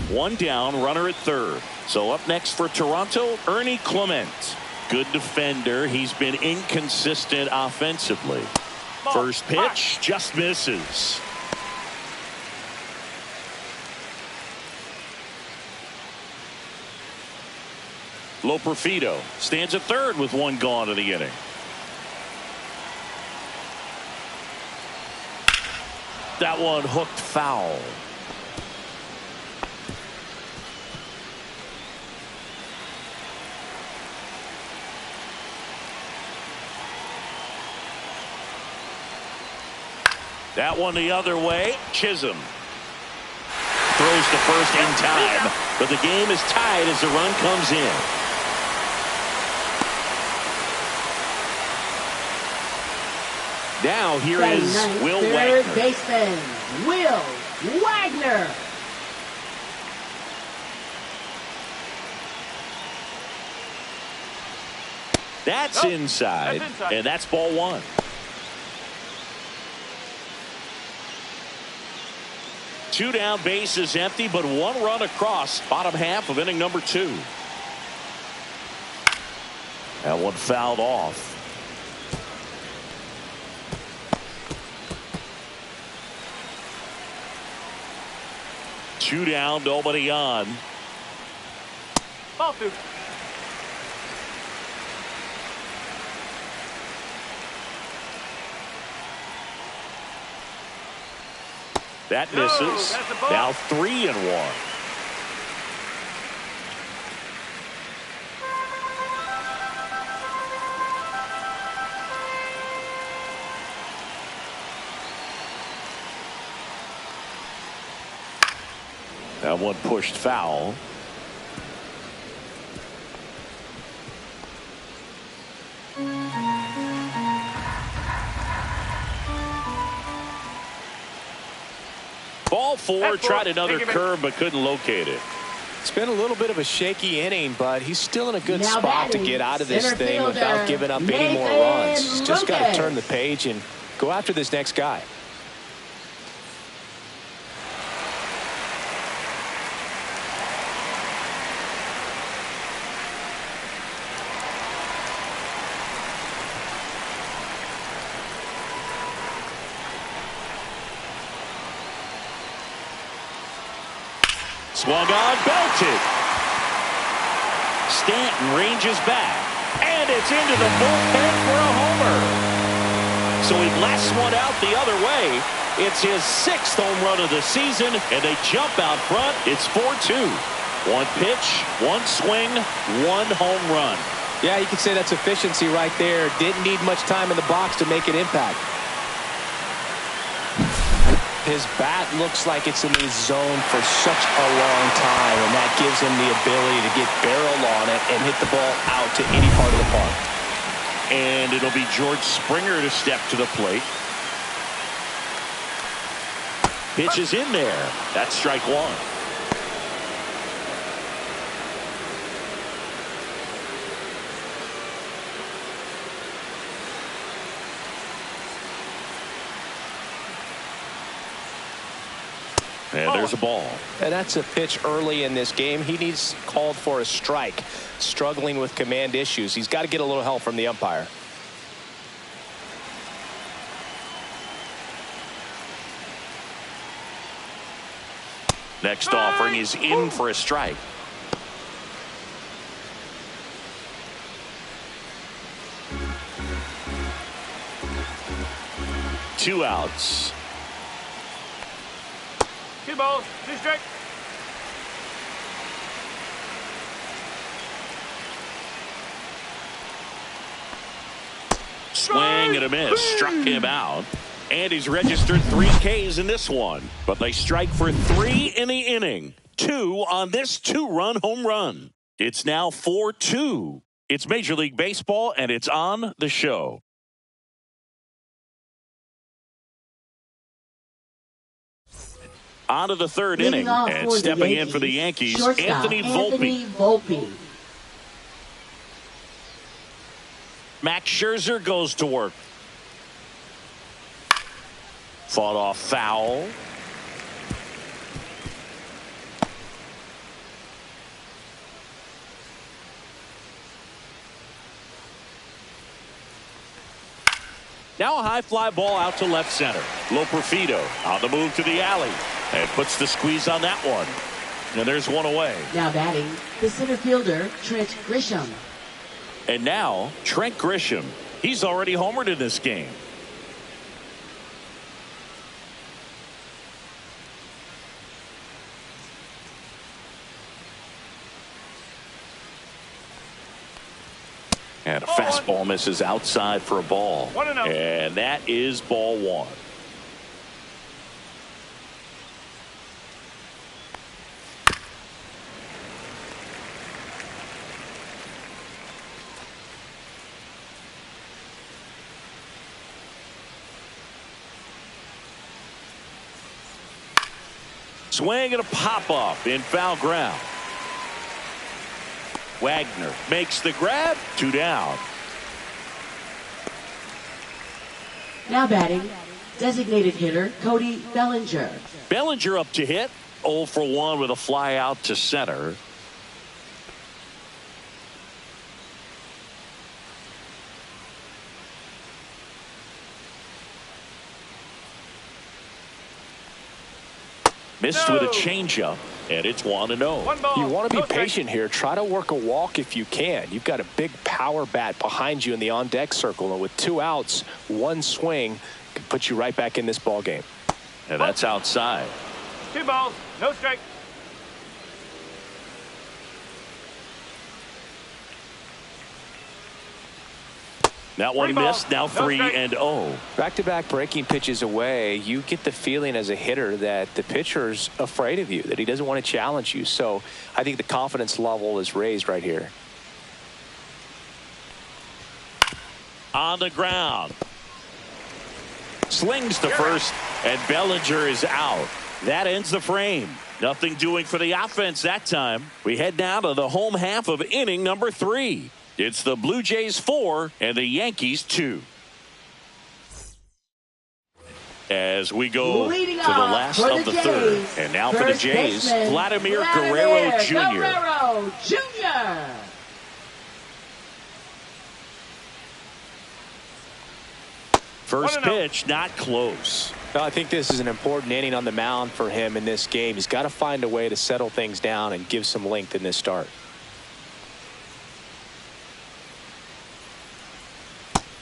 One down, runner at third. So up next for Toronto, Ernie Clement. Good defender. He's been inconsistent offensively. First pitch just misses. Loperfido stands at third with one gone in the inning. That one hooked foul. That one the other way. Chisholm throws to first in time, but the game is tied as the run comes in. Now here is Will Wagner. Third baseman, Will Wagner. That's inside, and that's ball one. Two down, bases empty, but one run across. Bottom half of inning number two. That one fouled off. Two down, nobody on. Ball two. That misses. Now 3-1. That one pushed foul. Ball four, tried another curve but couldn't locate it. It's been a little bit of a shaky inning, but he's still in a good spot to get out of this thing without giving up any more runs. He's just got to turn the page and go after this next guy. Swung on, belted. Stanton ranges back, and it's into the bullpen for a homer. So he blasts one out the other way. It's his 6th home run of the season, and they jump out front. It's 4-2. One pitch, one swing, one home run. Yeah, you could say that's efficiency right there. Didn't need much time in the box to make an impact. His bat looks like it's in the zone for such a long time, and that gives him the ability to get barrel on it and hit the ball out to any part of the park. And it'll be George Springer to step to the plate. Pitch is in there. That's strike one. And there's a ball. And that's a pitch early in this game. He needs called for a strike. Struggling with command issues. He's got to get a little help from the umpire. Next offering is in for a strike. Two outs. 2 balls, 2 strikes. Swing and a miss. Struck him out. And he's registered 3 Ks in this one. But they strike for 3 in the inning. 2 on this 2-run home run. It's now 4-2. It's Major League Baseball, and it's on the show. On to the 3rd inning, and stepping in for the Yankees, Anthony Volpe. Max Scherzer goes to work. Fought off foul. Now a high fly ball out to left center. Loperfido on the move to the alley. And puts the squeeze on that one. And there's one away. Now batting, the center fielder, Trent Grisham. And now, Trent Grisham. He's already homered in this game. And a fastball misses outside for a ball. And that is ball 1. Swing and a pop-up in foul ground. Wagner makes the grab. 2 down. Now batting, designated hitter, Cody Bellinger. Bellinger up to hit. 0 for 1 with a fly out to center. Missed with a changeup, and it's 1-0. You want to be patient here. Try to work a walk if you can. You've got a big power bat behind you in the on-deck circle, and with 2 outs, 1 swing can put you right back in this ball game. And that's outside. 2 balls, no strike. That one missed. Now 3-0. Back-to-back breaking pitches away, you get the feeling as a hitter that the pitcher's afraid of you, that he doesn't want to challenge you. So I think the confidence level is raised right here. On the ground. Slings to first, and Bellinger is out. That ends the frame. Nothing doing for the offense that time. We head down to the home half of inning number 3. It's the Blue Jays 4 and the Yankees 2. As we go to the last of the third. And now for the Jays, Vladimir Guerrero Jr. First pitch, not close. Well, I think this is an important inning on the mound for him in this game. He's got to find a way to settle things down and give some length in this start.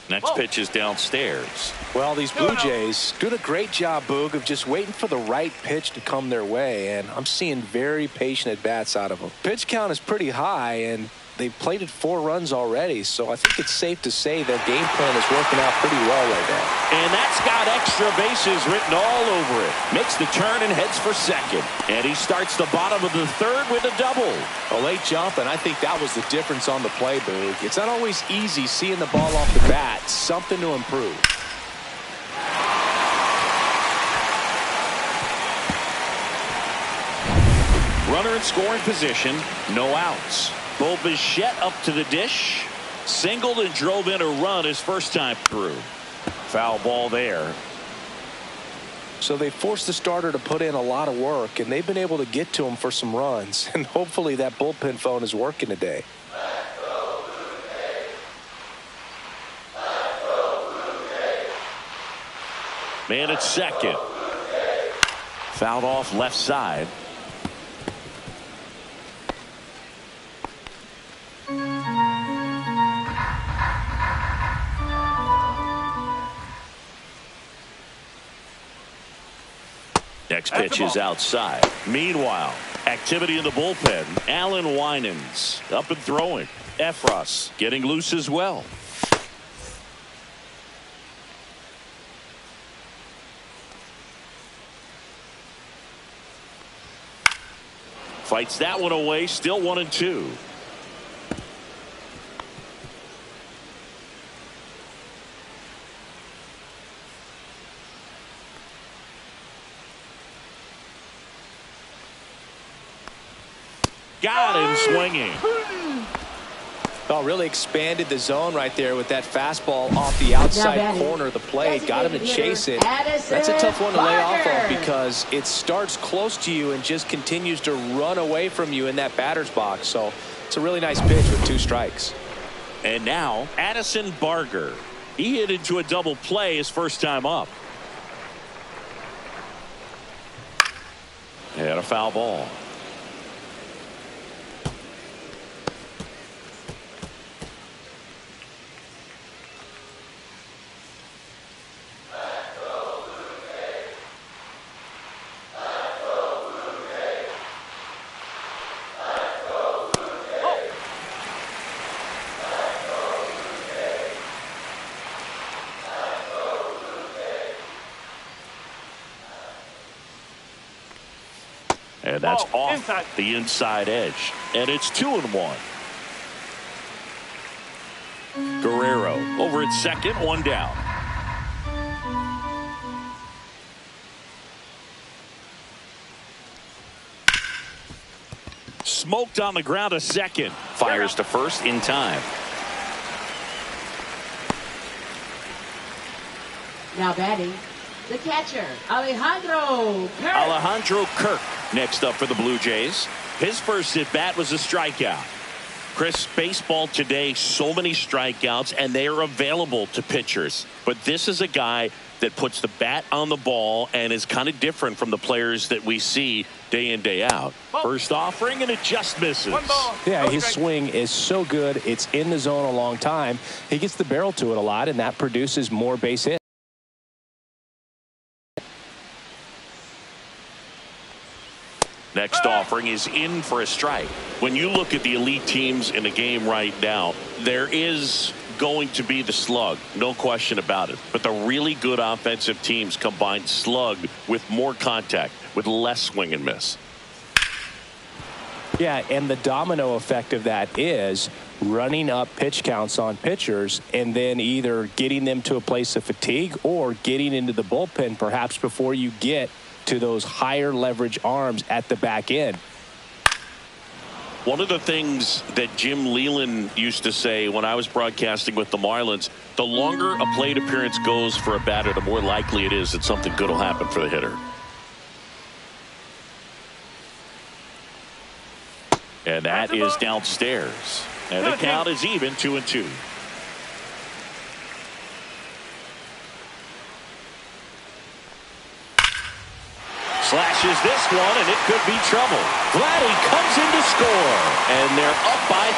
Next pitch is downstairs. Well, these Blue Jays doing a great job, Boog, of just waiting for the right pitch to come their way, and I'm seeing very patient at-bats out of them. Pitch count is pretty high, and they've plated 4 runs already, so I think it's safe to say their game plan is working out pretty well right now. And that's got extra bases written all over it. Makes the turn and heads for second. And he starts the bottom of the third with a double. A late jump, and I think that was the difference on the play, Boog. It's not always easy seeing the ball off the bat. Something to improve. Runner in scoring position, no outs. Bo Bichette up to the dish. Singled and drove in a run his first time through. Foul ball there. So they forced the starter to put in a lot of work, and they've been able to get to him for some runs. And hopefully that bullpen phone is working today. Man at second. Fouled off left side. Next pitch is outside. Meanwhile, activity in the bullpen. Alan Winans up and throwing. Efros getting loose as well. Fights that one away. Still 1-2. Got him swinging. Oh, really expanded the zone right there with that fastball off the outside corner of the plate. Got him to chase it. That's a tough one to lay off of because it starts close to you and just continues to run away from you in that batter's box. So it's a really nice pitch with 2 strikes. And now Addison Barger. He hit into a double play his first time up. And a foul ball. And that's off the inside edge. And it's 2-1. Guerrero over at second, 1 down. Smoked on the ground to second. Fires to first in time. Now batting, the catcher, Alejandro Kirk. Alejandro Kirk next up for the Blue Jays. His first at bat was a strikeout. Chris, baseball today, so many strikeouts, and they are available to pitchers. But this is a guy that puts the bat on the ball and is kind of different from the players that we see day in, day out. First offering, and it just misses. Yeah, his swing is so good. It's in the zone a long time. He gets the barrel to it a lot, and that produces more base hits. Next offering is in for a strike. When you look at the elite teams in the game right now, there is going to be the slug, no question about it. But the really good offensive teams combine slug with more contact, with less swing and miss. Yeah, and the domino effect of that is running up pitch counts on pitchers and then either getting them to a place of fatigue or getting into the bullpen perhaps before you get to those higher leverage arms at the back end. One of the things that Jim Leland used to say when I was broadcasting with the Marlins, the longer a plate appearance goes for a batter, the more likely it is that something good will happen for the hitter. And that is downstairs. And the count is even, 2-2. Slashes this one, and it could be trouble. Vladdy comes in to score, and they're up by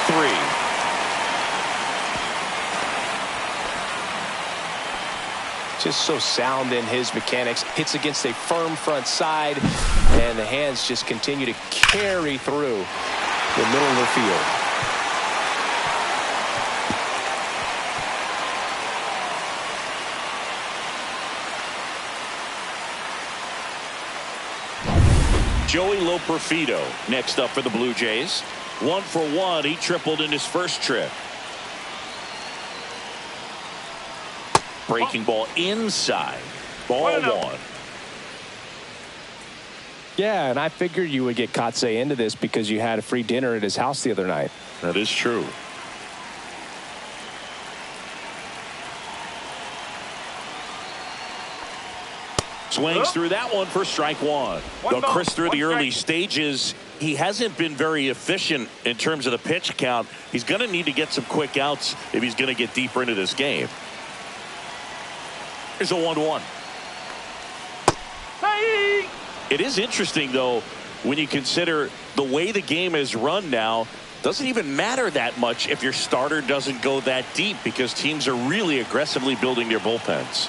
3. Just so sound in his mechanics. Hits against a firm front side, and the hands just continue to carry through the middle of the field. Joey Loperfido next up for the Blue Jays. 1 for 1. He tripled in his first trip. Breaking ball inside. Ball 1. Yeah, and I figured you would get Kotsay into this because you had a free dinner at his house the other night. That is true. Swings through that one for strike 1. Though Chris, through the early stages, he hasn't been very efficient in terms of the pitch count. He's going to need to get some quick outs if he's going to get deeper into this game. Here's a 1-1. Hey! It is interesting, though, when you consider the way the game is run now. Doesn't even matter that much if your starter doesn't go that deep because teams are really aggressively building their bullpens.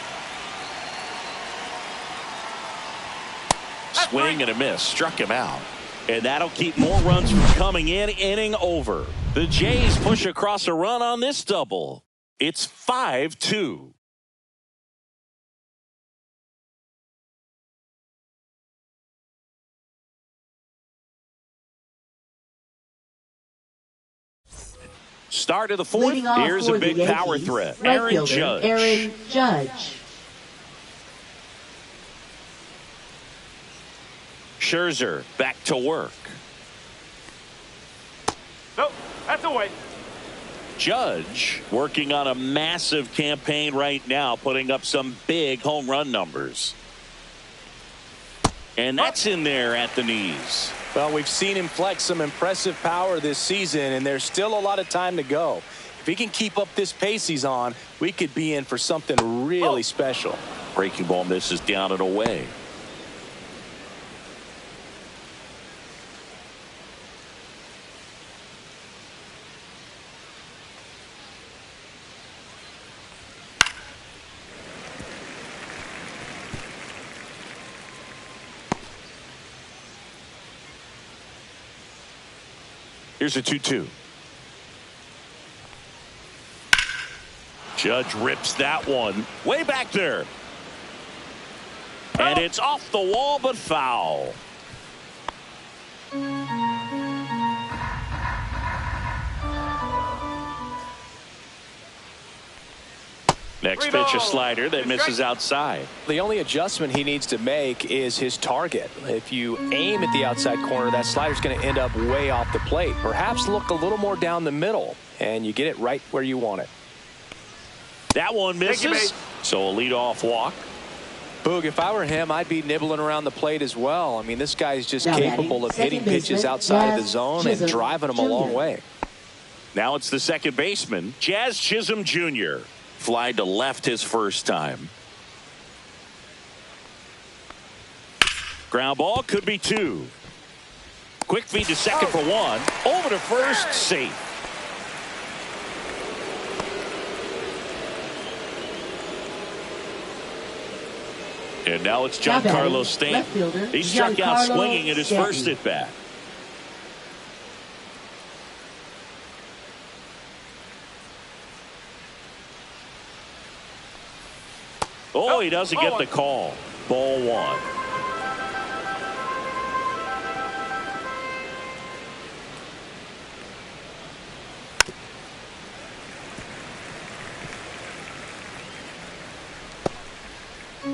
Swing and a miss. Struck him out. And that'll keep more runs from coming in. Inning over. The Jays push across a run on this double. It's 5-2. Start of the 4th. Here's a big power threat. Aaron Judge. Aaron Judge. Scherzer back to work. Nope, that's away. Judge working on a massive campaign right now, putting up some big home run numbers. And that's in there at the knees. Well, we've seen him flex some impressive power this season, and there's still a lot of time to go. If he can keep up this pace he's on, we could be in for something really special. Breaking ball misses down and away. Here's a 2-2. Judge rips that one way back there. And it's off the wall, but foul. Next pitch, a slider that misses outside. The only adjustment he needs to make is his target. If you aim at the outside corner, that slider's going to end up way off the plate. Perhaps look a little more down the middle, and you get it right where you want it. That one misses. So a leadoff walk. Boog, if I were him, I'd be nibbling around the plate as well. I mean, this guy's just capable of hitting pitches outside of the zone and driving them a long way. Now it's the second baseman, Jazz Chisholm Jr. Fly to left his first time. Ground ball, could be 2. Quick feed to second for 1. Over to first, safe. And now it's Giancarlo Stanton. He struck out swinging at his first at bat. Oh, he doesn't get the call. Ball one.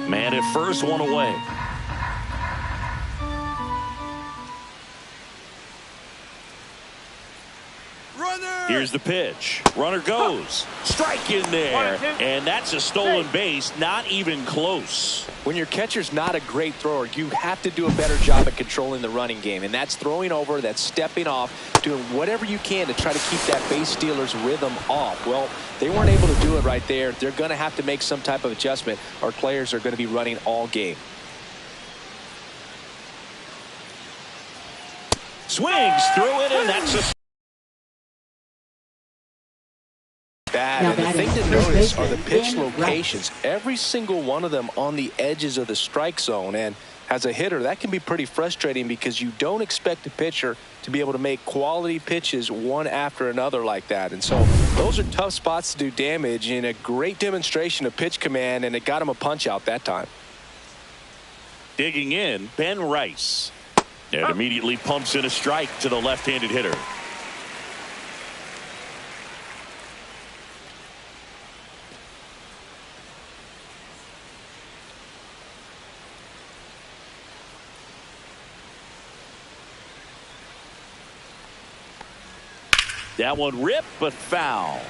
Man at first, one away. Here's the pitch. Runner goes. Strike in there. And that's a stolen base. Not even close. When your catcher's not a great thrower, you have to do a better job at controlling the running game. And that's throwing over, that's stepping off, doing whatever you can to try to keep that base stealer's rhythm off. Well, they weren't able to do it right there. They're going to have to make some type of adjustment. Our players are going to be running all game. Swings through it, and that's a And the thing to notice are the pitch locations. Every single one of them on the edges of the strike zone. And as a hitter, that can be pretty frustrating because you don't expect a pitcher to be able to make quality pitches one after another like that. And so those are tough spots to do damage, and a great demonstration of pitch command, and it got him a punch out that time. Digging in, Ben Rice. And immediately pumps in a strike to the left-handed hitter. That one ripped, but foul.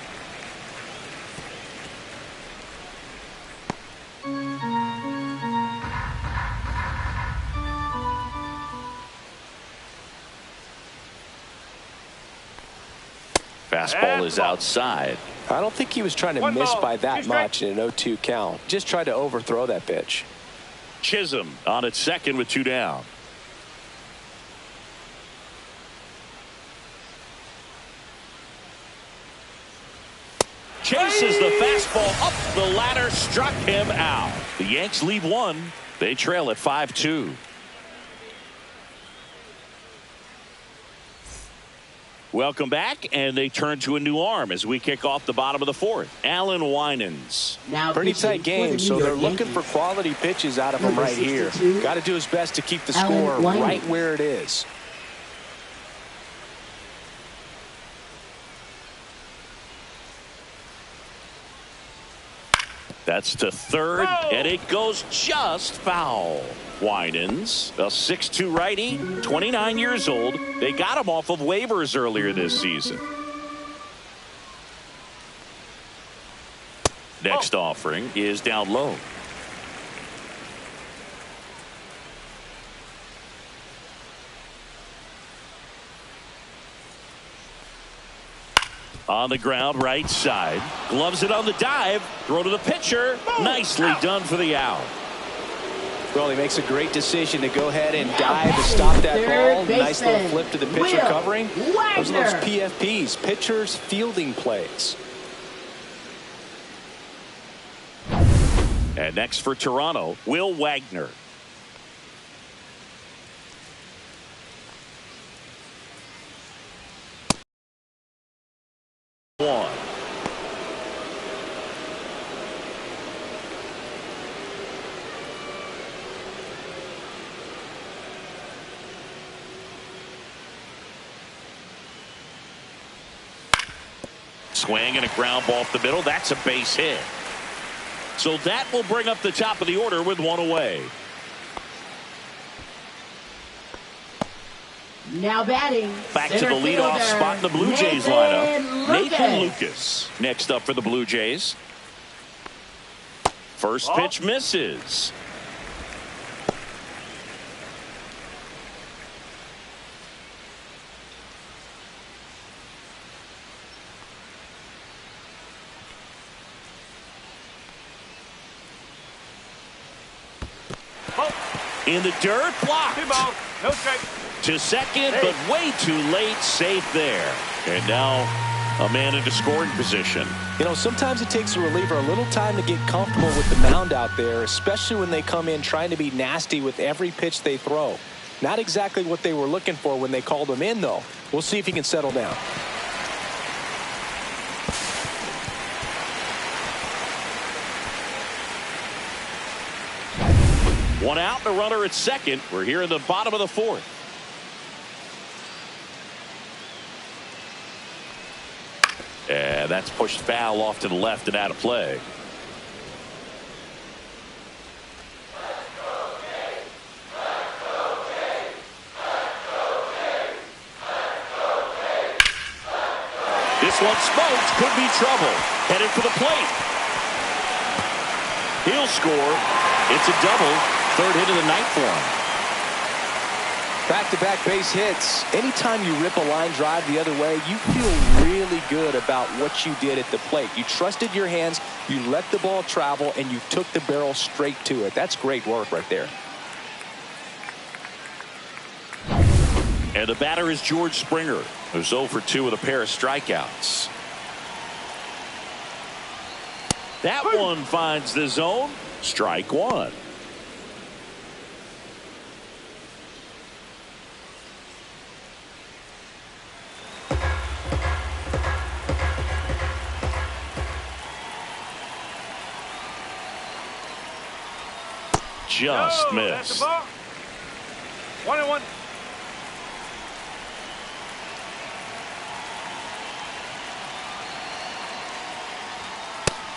Fastball is outside. I don't think he was trying to miss by that much in an 0-2 count. Just tried to overthrow that pitch. Chisholm on at second with two down. Chases the fastball up the ladder, struck him out. The Yanks lead one. They trail at 5-2. Welcome back, and they turn to a new arm as we kick off the bottom of the fourth. Alan Winans. Now pretty tight game, so they're looking for quality pitches out of him right here. Got to do his best to keep the score right where it is. That's to third, and it goes just foul. Winans, a 6'2 righty, 29 years old. They got him off of waivers earlier this season. Next offering is down low. On the ground, right side. Gloves it on the dive. Throw to the pitcher. Nicely done for the out. Well, he makes a great decision to go ahead and dive to stop that ball. Nice little flip to the pitcher covering. Those are those PFPs, pitchers fielding plays. And next for Toronto, Will Wagner. One. Swing and a ground ball up the middle. That's a base hit. So that will bring up the top of the order with one away. Now batting. Back to the leadoff spot in the Blue Jays lineup. Nathan Lucas. Next up for the Blue Jays. First pitch misses. In the dirt, blocked. No strike. To second, but way too late. Safe there. And now a man into scoring position. You know, sometimes it takes a reliever a little time to get comfortable with the mound out there, especially when they come in trying to be nasty with every pitch they throw. Not exactly what they were looking for when they called him in, though. We'll see if he can settle down. One out and a runner at second. We're here in the bottom of the fourth. And that's pushed foul off to the left and out of play. This one smoked. Could be trouble. Headed for the plate. He'll score. It's a double. Third hit of the night for him. Back-to-back base hits. Anytime you rip a line drive the other way, you feel really good about what you did at the plate. You trusted your hands, you let the ball travel, and you took the barrel straight to it. That's great work right there. And the batter is George Springer, who's 0 for 2 with a pair of strikeouts. That one finds the zone. Strike one. Just missed. 1-1.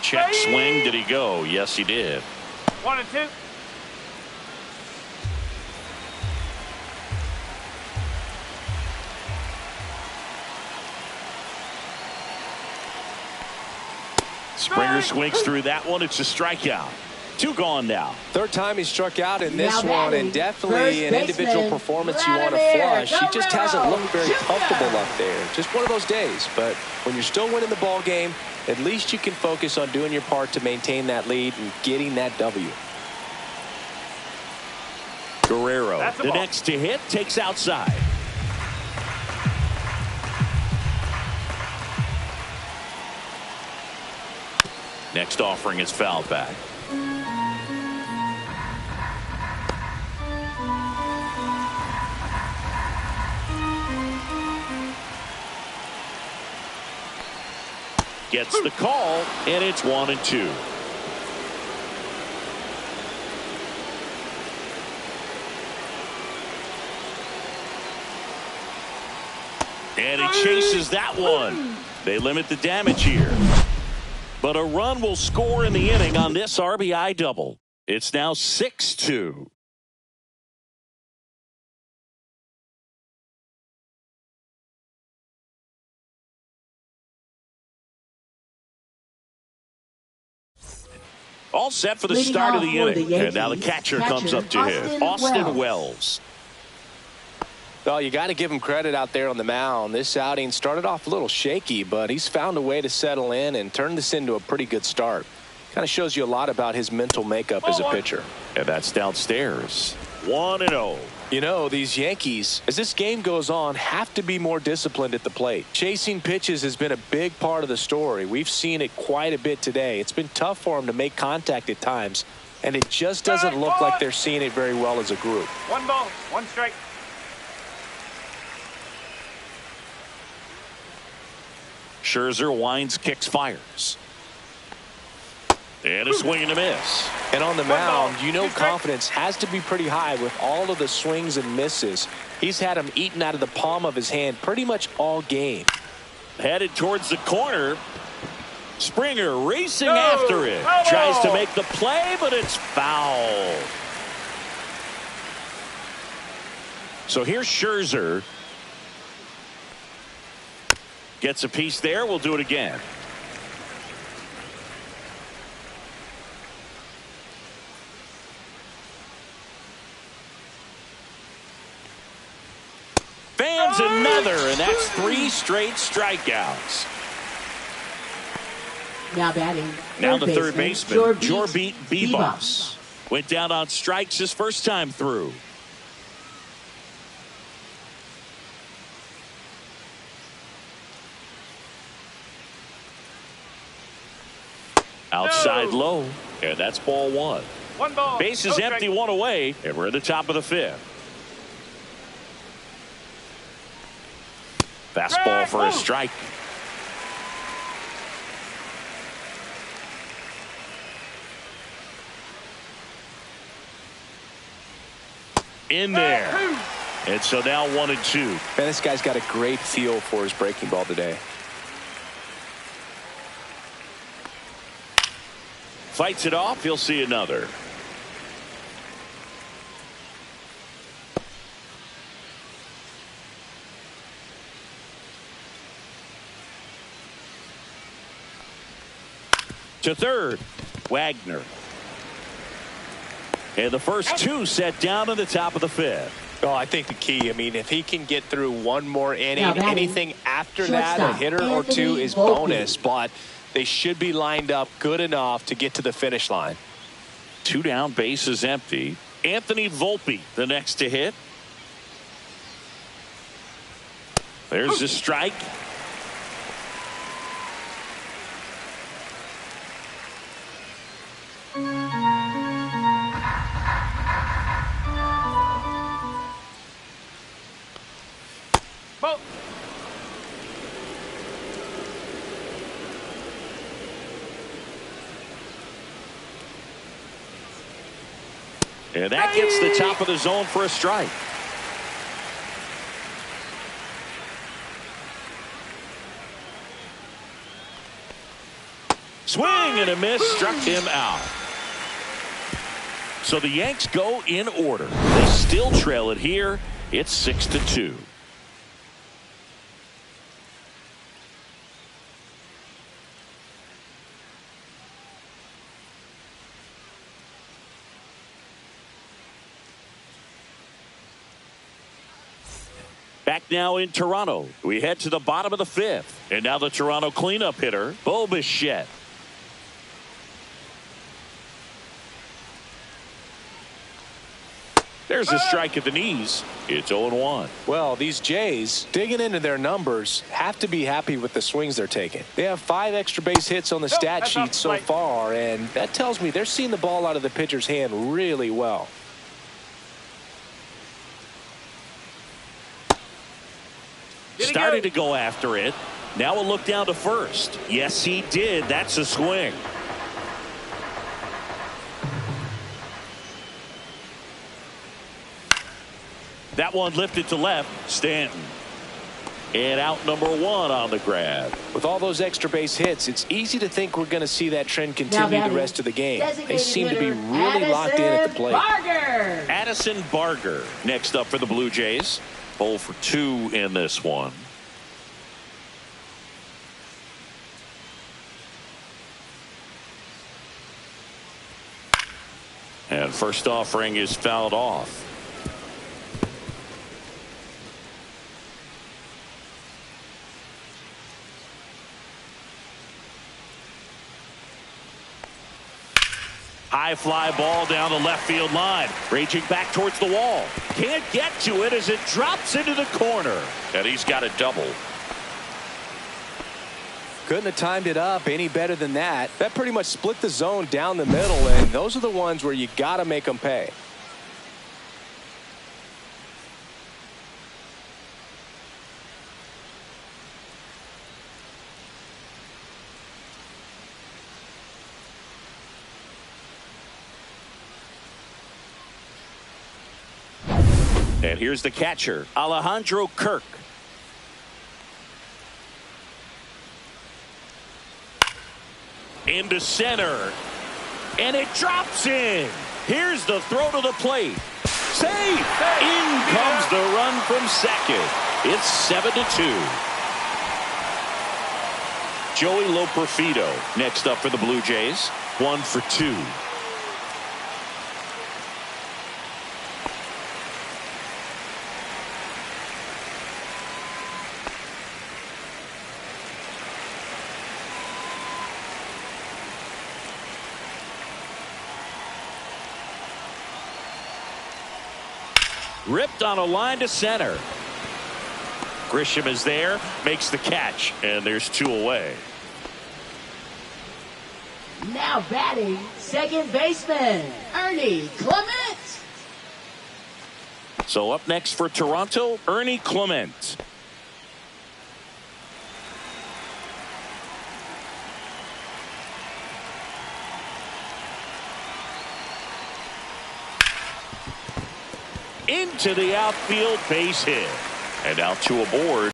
Check swing. Did he go? Yes, he did. 1-2. Springer swings through that one. It's a strikeout. 2 gone now. Third time he struck out in this Now one, batting, and definitely an individual baseman, performance you want to Vladimir flush. He just hasn't looked very Guerrero comfortable up there. Just one of those days. But when you're still winning the ball game, at least you can focus on doing your part to maintain that lead and getting that W. Guerrero, the next to hit, takes outside. Next offering is fouled back. Gets the call, and it's 1-2. And he chases that one. They limit the damage here. But a run will score in the inning on this RBI double. It's now 6-2. All set for the Leading start of off the for inning. the And now the Yankees, catcher comes up to hit. Austin Wells. Well, you got to give him credit out there on the mound. This outing started off a little shaky, but he's found a way to settle in and turn this into a pretty good start. Kind of shows you a lot about his mental makeup as a pitcher. And that's downstairs. 1-0. You know, these Yankees, as this game goes on, have to be more disciplined at the plate. Chasing pitches has been a big part of the story. We've seen it quite a bit today. It's been tough for them to make contact at times, and it just doesn't look like they're seeing it very well as a group. 1 ball, 1 strike. Scherzer winds, kicks, fires. And a swing and a miss. And on the mound, you know confidence has to be pretty high with all of the swings and misses. He's had them eaten out of the palm of his hand pretty much all game. Headed towards the corner. Springer racing after it. Tries to make the play, but it's foul. So here's Scherzer. Gets a piece there. We'll do it again. Fans another, and that's 3 straight strikeouts. Now batting. Now the third baseman, Jorbit Bebos. Went down on strikes his first time through. Outside low, and that's ball 1. 1 ball. Base is empty, 1 away, and we're at the top of the 5th. Fastball for a strike. in there. And so now 1-2. Man, this guy's got a great feel for his breaking ball today. Fights it off. He'll see another. To third, Wagner. And the first two set down in the top of the fifth. Oh, I think the key, I mean, if he can get through one more inning, Now, anything after that, a hitter or two is bonus, but they should be lined up good enough to get to the finish line. 2 down, bases empty. Anthony Volpe, the next to hit. There's a strike. Ball. And that gets the top of the zone for a strike. Swing and a miss, struck him out. So the Yanks go in order. They still trail it here. It's 6-2. Back now in Toronto. We head to the bottom of the fifth. And now the Toronto cleanup hitter, Bo Bichette. There's a strike at the knees. It's 0-1. Well, these Jays, digging into their numbers, have to be happy with the swings they're taking. They have 5 extra base hits on the stat sheet so far, and that tells me they're seeing the ball out of the pitcher's hand really well. Started to go after it. Now a look down to first. Yes, he did. That's a swing. That one lifted to left. Stanton. And out number 1 on the grab. With all those extra base hits, it's easy to think we're going to see that trend continue the rest of the game. They seem to be really locked in at the plate. Addison Barger next up for the Blue Jays. 0 for 2 in this one. And first offering is fouled off. High fly ball down the left field line. Raging back towards the wall. Can't get to it as it drops into the corner. And he's got a double. Couldn't have timed it up any better than that. That pretty much split the zone down the middle, and those are the ones where you got to make them pay. And here's the catcher, Alejandro Kirk. Into center. And it drops in. Here's the throw to the plate. Safe. In comes the run from second. It's 7-2. Joey Loperfido next up for the Blue Jays. 1 for 2. Ripped on a line to center. Grisham is there, makes the catch, and there's 2 away. Now batting, second baseman, Ernie Clement. So up next for Toronto, Ernie Clement. into the outfield, base hit. And now 2 aboard.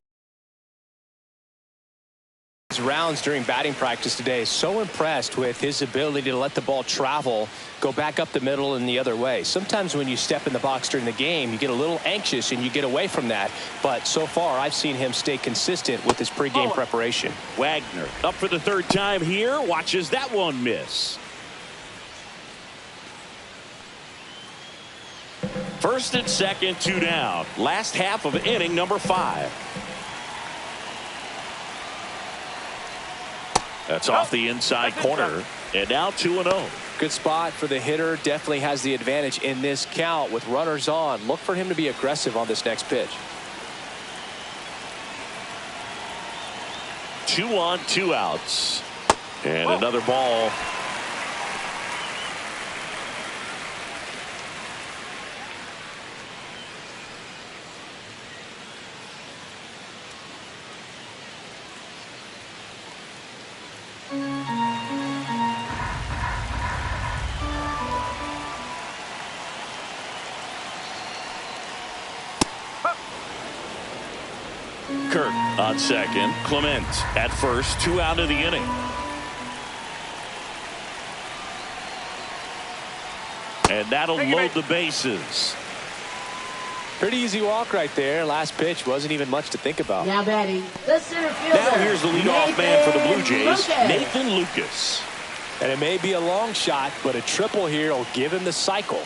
Rounds during batting practice today. So impressed with his ability to let the ball travel, go back up the middle and the other way. Sometimes when you step in the box during the game, you get a little anxious and you get away from that. But so far, I've seen him stay consistent with his pregame preparation. Wagner up for the 3rd time here. Watches that one miss. First and second, 2 down. Last half of inning number 5. That's off the inside corner. And now 2-0. Good spot for the hitter. Definitely has the advantage in this count with runners on. Look for him to be aggressive on this next pitch. 2 on, 2 outs. And another ball. Kirk on second. Clement at first. 2 out of the inning. And that'll load the bases. Pretty easy walk right there. Last pitch wasn't even much to think about. Now batting, the center fielder. Now here's the leadoff man for the Blue Jays, Lucas. Nathan Lucas. And it may be a long shot, but a triple here will give him the cycle.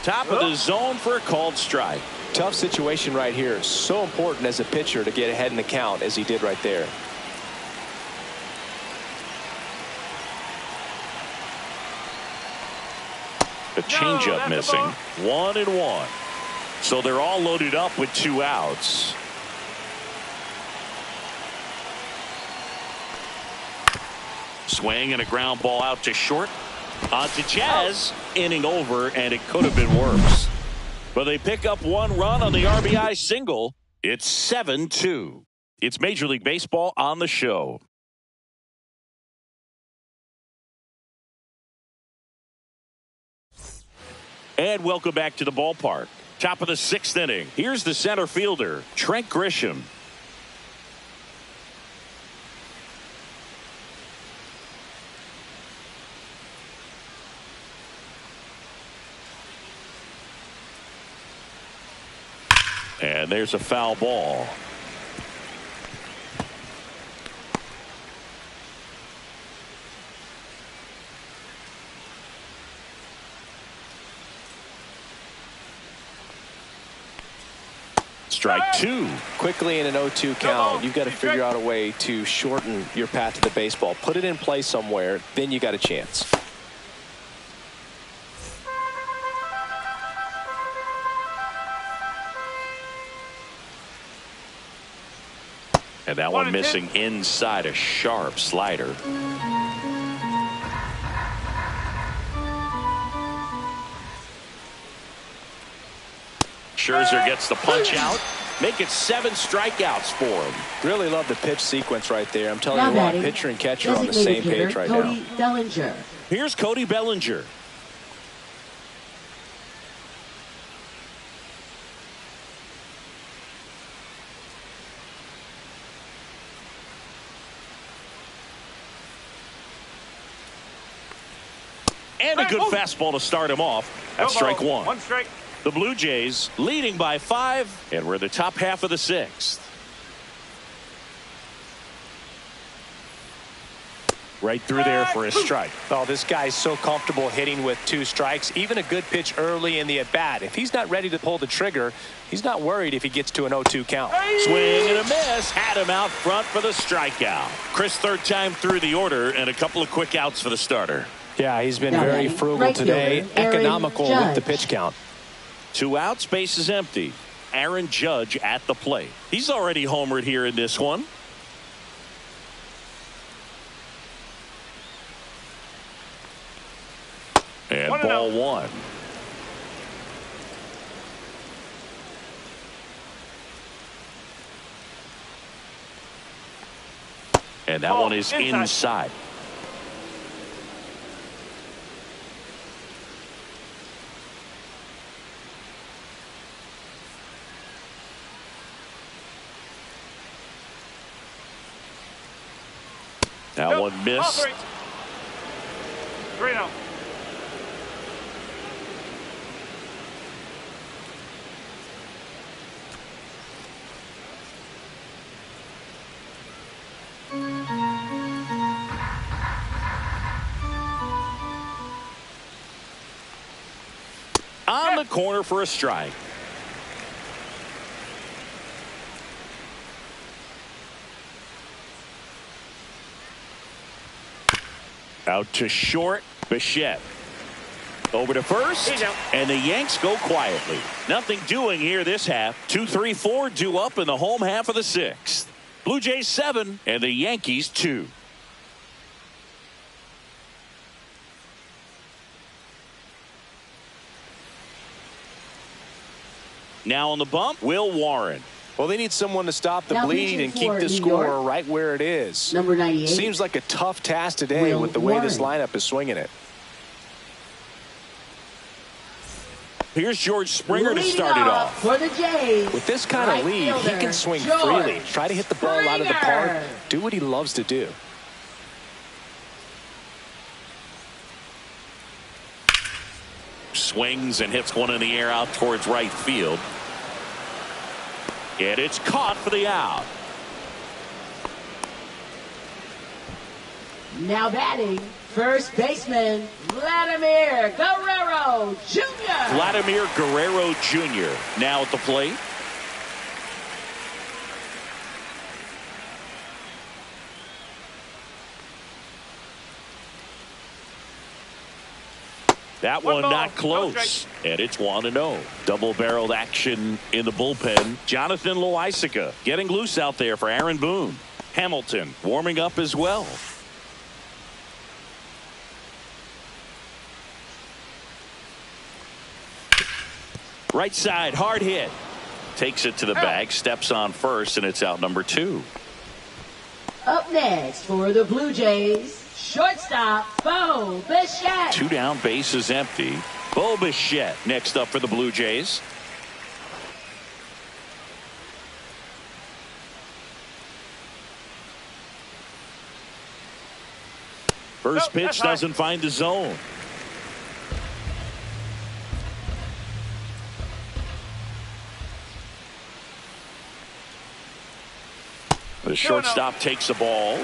Top of the zone for a called strike. Tough situation right here. So important as a pitcher to get ahead in the count as he did right there. The changeup missing. 1-1. So they're all loaded up with 2 outs. Swing and a ground ball out to short. On to Chaz. Inning over, and it could have been worse. But they pick up 1 run on the RBI single. It's 7-2. It's Major League Baseball on the show. And welcome back to the ballpark. Top of the 6th inning. Here's the center fielder, Trent Grisham. And there's a foul ball. Strike 2. Quickly in an 0-2 count, you've got to figure out a way to shorten your path to the baseball. Put it in play somewhere, then you got a chance. And that one missing inside, a sharp slider. Scherzer gets the punch out. Make it 7 strikeouts for him. Really love the pitch sequence right there. I'm telling you what, pitcher and catcher on the same page right now. Cody Bellinger. Here's Cody Bellinger. And a good fastball to start him off. That's strike 1. 1 strike. The Blue Jays leading by 5, and we're in the top half of the 6th. Right through there for a strike. Oh, this guy's so comfortable hitting with 2 strikes. Even a good pitch early in the at-bat. If he's not ready to pull the trigger, he's not worried if he gets to an 0-2 count. Swing and a miss. Had him out front for the strikeout. Chris, 3rd time through the order, and a couple of quick outs for the starter. Yeah, he's been very frugal today. Economical with the pitch count. 2 outs, base is empty. Aaron Judge at the plate. He's already homered here in this one. And ball 1. And that one is inside. That one Ball missed. 3. 3-0. On the corner for a strike. Out to short. Bichette. Over to first. And the Yanks go quietly. Nothing doing here this half. 2-3-4 due up in the home half of the sixth. Blue Jays 7 and the Yankees 2. Now on the bump, Will Warren. Well, they need someone to stop the Now bleed and keep the New score York. right where it is. Number 98. Seems like a tough task today Will with the way this Warren. lineup is swinging it. Here's George Springer to Leading start it off. for the Jays. With this kind of right lead, he fielder, can swing George freely. Try to hit the ball out of the park. Springer. Do what he loves to do. Swings and hits one in the air out towards right field. And it's caught for the out. Now batting, first baseman, Vladimir Guerrero Jr. Vladimir Guerrero Jr. now at the plate. That one ball, not no close. strike. And it's 1-0. Double-barreled action in the bullpen. Jonathan Loaisiga getting loose out there for Aaron Boone. Hamilton warming up as well. Right side, hard hit. Takes it to the bag, steps on first, and it's out number 2. Up next for the Blue Jays, shortstop, Bo Bichette. 2 down, base is empty. Bo Bichette next up for the Blue Jays. First pitch doesn't find the zone. The shortstop takes the ball.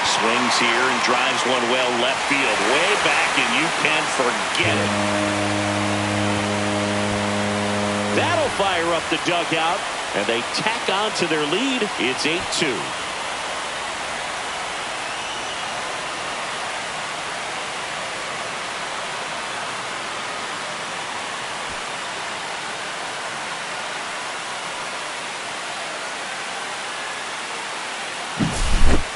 Swings here and drives one well left field. Way back, and you can forget it. That'll fire up the dugout, and they tack on to their lead. It's 8-2.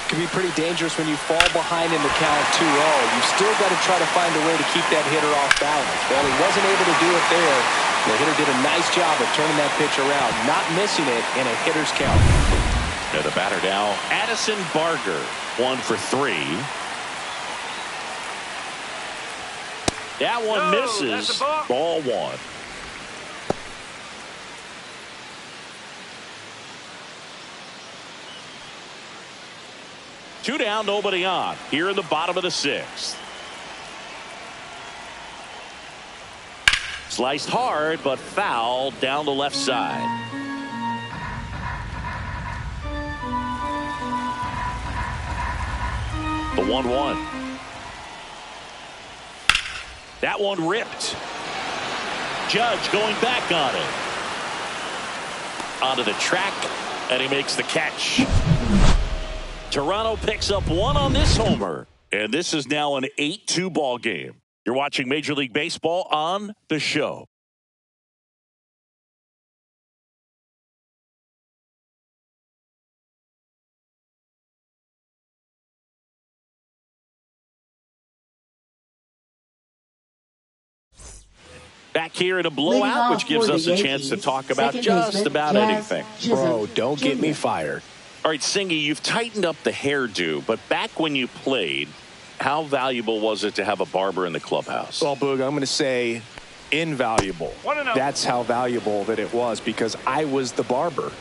Can be pretty dangerous when you fall behind in the count 2-0. You've still got to try to find a way to keep that hitter off balance. Well, he wasn't able to do it there. The hitter did a nice job of turning that pitch around, not missing it in a hitter's count. Now the batter now, Addison Barger, 1 for 3. That one misses. that's a ball. Ball 1. Two down, nobody on. Here in the bottom of the sixth. Sliced hard, but foul down the left side. The 1-1. That one ripped. Judge going back on it. Onto the track, and he makes the catch. Toronto picks up 1 on this homer, and this is now an 8-2 ball game. You're watching Major League Baseball on The Show. Back here in a blowout, which gives us a chance to talk about just about anything. Bro, don't get me fired. All right, Singy, you've tightened up the hairdo, but back when you played, how valuable was it to have a barber in the clubhouse? Well, Boog, I'm going to say invaluable. 1-0. That's how valuable that it was, because I was the barber.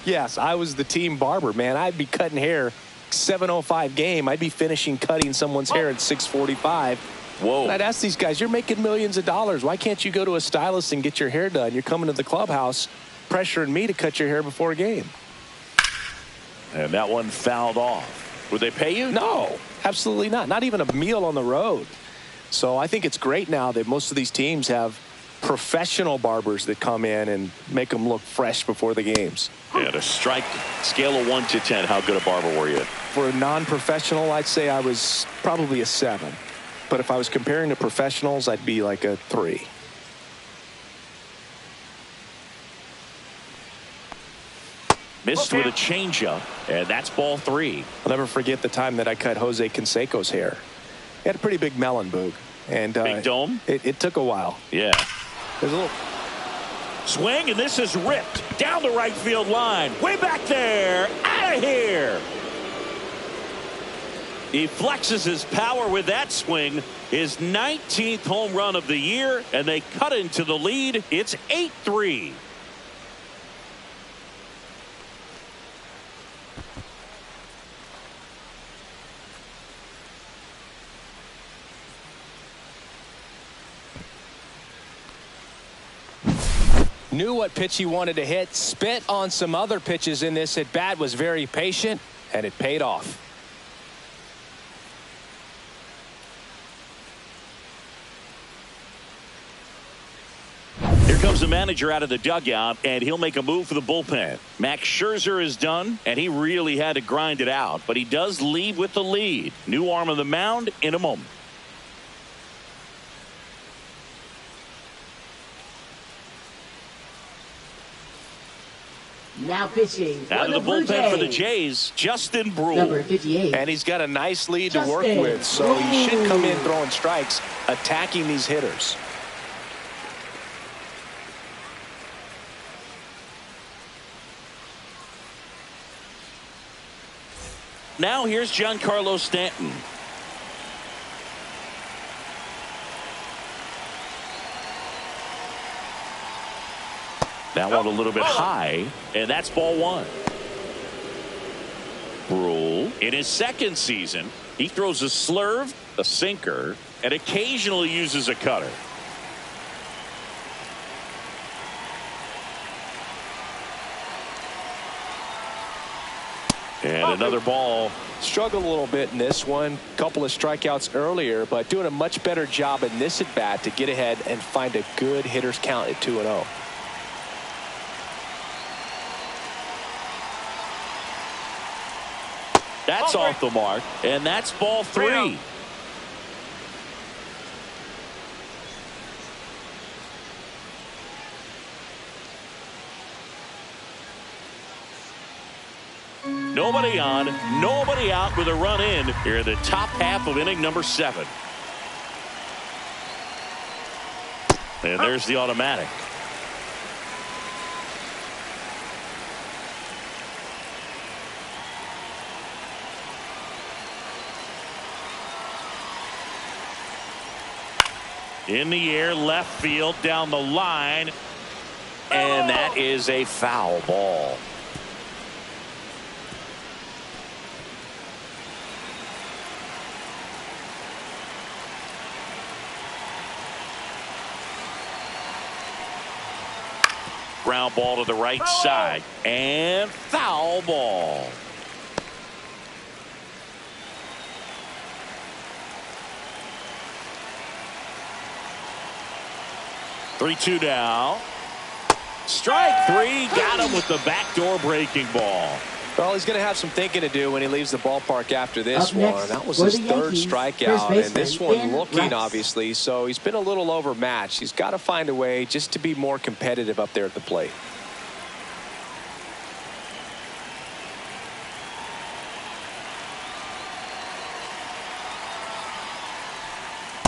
Yes, I was the team barber, man. I'd be cutting hair 7:05 game. I'd be finishing cutting someone's hair at 6:45. Whoa. And I'd ask these guys, you're making millions of dollars. Why can't you go to a stylist and get your hair done? You're coming to the clubhouse pressuring me to cut your hair before a game. And that one fouled off. Would they pay you? No, absolutely not. Not even a meal on the road. So I think it's great now that most of these teams have professional barbers that come in and make them look fresh before the games. And a strike, scale of 1 to 10, how good a barber were you? For a non-professional, I'd say I was probably a 7. But if I was comparing to professionals, I'd be like a 3. Missed with a changeup, and that's ball 3. I'll never forget the time that I cut Jose Canseco's hair. He had a pretty big melon, Boog. And Big dome? It took a while. Yeah. There's a little Swing, and this is ripped down the right field line. Way back there. Out of here. He flexes his power with that swing. His 19th home run of the year, and they cut into the lead. It's 8-3. Knew what pitch he wanted to hit, spit on some other pitches in this at bat, was very patient, and it paid off. Here comes the manager out of the dugout, and he'll make a move for the bullpen. Max Scherzer is done, and he really had to grind it out, but he does leave with the lead. New arm on the mound in a moment. Now pitching. Out of the bullpen for the Jays, Justin Brule. Number 58. And he's got a nice lead to work with, so he should come in throwing strikes, attacking these hitters. Now here's Giancarlo Stanton. That one a little bit high, and that's ball 1. Brule, in his second season, he throws a slurve, a sinker, and occasionally uses a cutter. And another ball. Struggled a little bit in this one. Couple of strikeouts earlier, but doing a much better job in this at bat to get ahead and find a good hitter's count at 2-0. That's off the mark, and that's ball 3. Nobody on, nobody out with a run in here in the top half of inning number 7. And there's the automatic. In the air, left field, down the line, and that is a foul ball. Ground ball to the right side, and foul ball. Three-two now. Strike 3. Got him with the backdoor breaking ball. Well, he's going to have some thinking to do when he leaves the ballpark after this Up next one. That was for his the third Yankees, strikeout, first and this baseman, one Ben looking, Rex. obviously. So he's been a little overmatched. He's got to find a way just to be more competitive up there at the plate.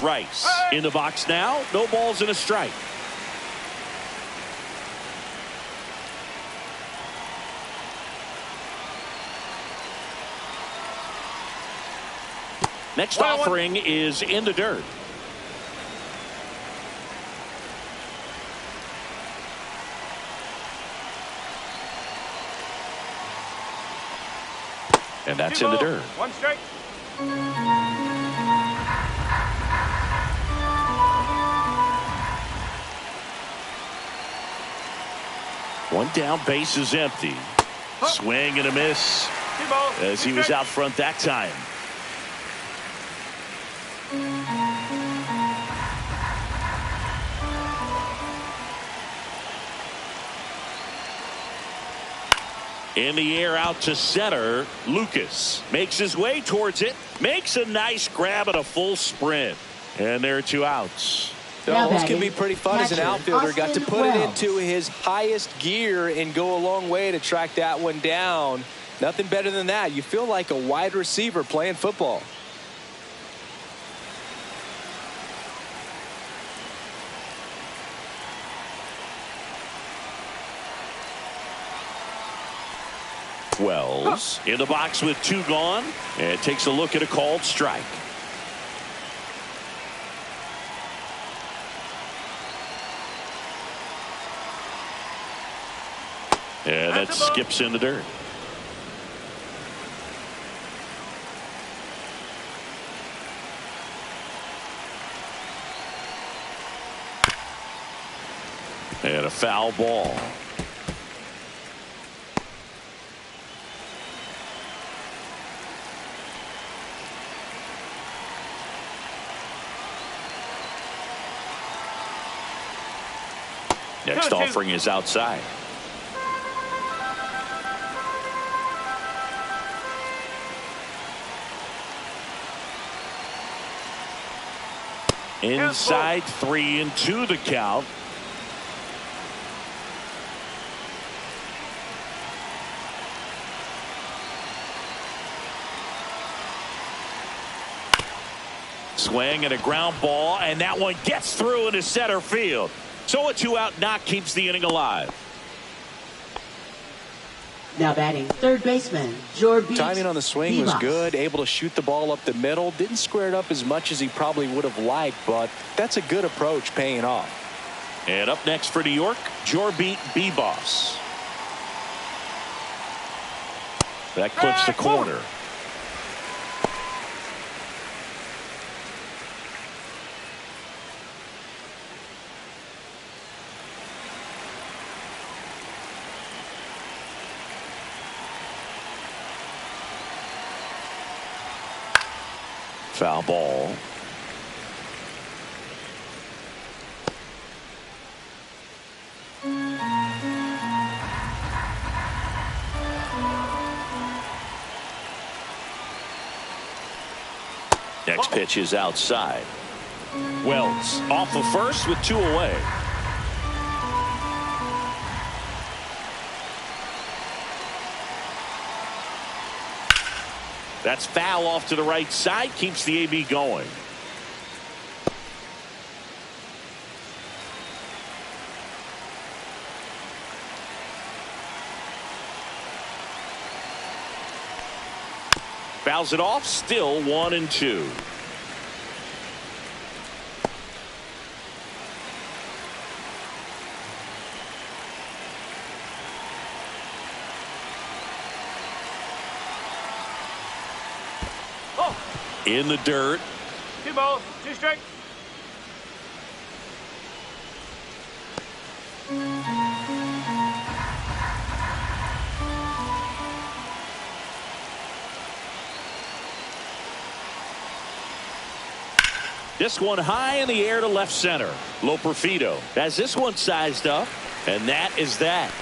Rice in the box now. No balls and a strike. Next offering is in the dirt. And that's in the dirt. 1 strike. One down, base is empty. Swing and a miss as he was out front that time. In the air out to center. Lucas makes his way towards it. Makes a nice grab at a full sprint. And there are 2 outs. This can be pretty fun as an outfielder. Got to put it into his highest gear and go a long way to track that one down. Nothing better than that. You feel like a wide receiver playing football. Wells in the box with 2 gone, and takes a look at a called strike. And that skips in the dirt. And a foul ball. Next offering is outside. Inside 3-2 the count. Swing and a ground ball, and that one gets through into center field. So a 2-out knock keeps the inning alive. Now batting third baseman, Jorby. Timing on the swing was good. Able to shoot the ball up the middle. Didn't square it up as much as he probably would have liked, but that's a good approach paying off. And up next for New York, Jorby B-Boss. That clips the corner. Foul ball. Next pitch is outside. Wells off of first with 2 away. That's foul off to the right side. Keeps the AB going. Fouls it off. Still 1-2. In the dirt. 2 balls, 2 strikes. This one high in the air to left center. Loperfido has this one sized up, and that is that.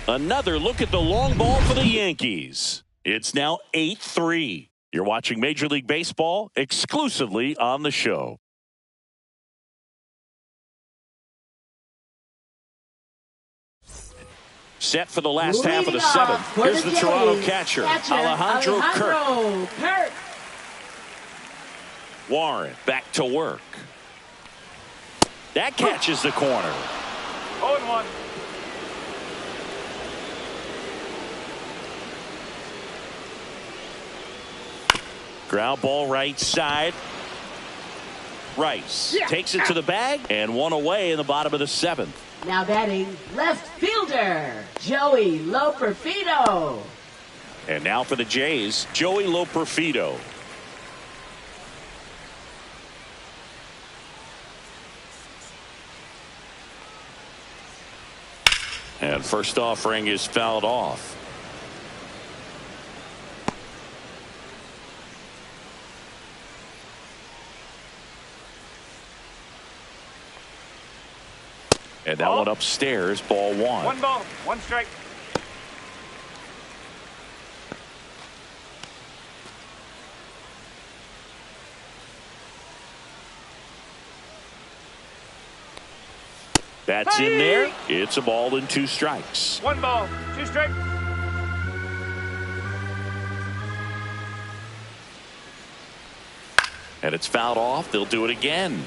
Another look at the long ball for the Yankees. It's now 8-3. You're watching Major League Baseball exclusively on the show. Set for the last half of the 7th. Here's the Toronto catcher, Alejandro Kirk. Warren back to work. That catches the corner. 0-1. Ground ball right side. Rice takes it to the bag, and 1 away in the bottom of the 7th. Now batting left fielder, Joey Loperfido. And now for the Jays, Joey Loperfido. And first offering is fouled off. And that one upstairs, ball one. One ball, one strike. That's in there. It's a ball and 2 strikes. One ball, 2 strikes. And it's fouled off. They'll do it again.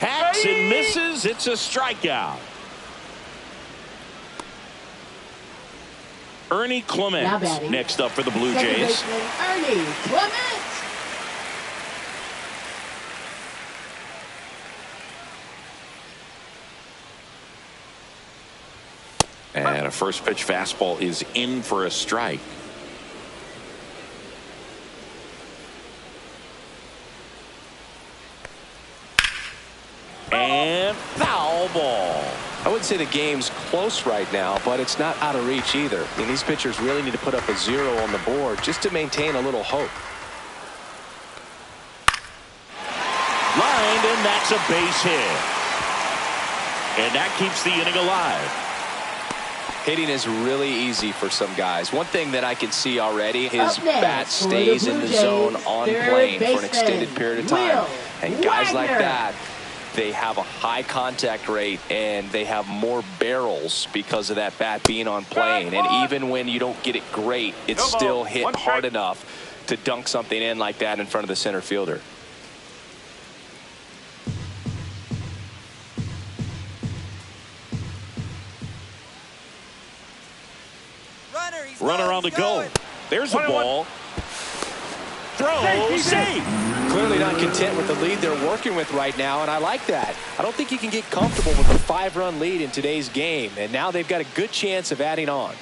Hacks and misses. It's a strikeout. Ernie Clement next up for the Blue Jays. Ernie Clement. And a first pitch fastball is in for a strike. And foul ball. I wouldn't say the game's close right now, but it's not out of reach either. I mean, these pitchers really need to put up a 0 on the board just to maintain a little hope. Lined, and that's a base hit. And that keeps the inning alive. Hitting is really easy for some guys. One thing that I can see already, his bat stays in the zone on plane for an extended period of time. And guys like that, they have a high contact rate and they have more barrels because of that bat being on plane. And even when you don't get it great, it's still hit hard enough to dunk something in like that in front of the center fielder. Runner on the go. There's a ball. Throw, safe. Clearly not content with the lead they're working with right now, and I like that. I don't think you can get comfortable with a 5-run lead in today's game, and now they've got a good chance of adding on.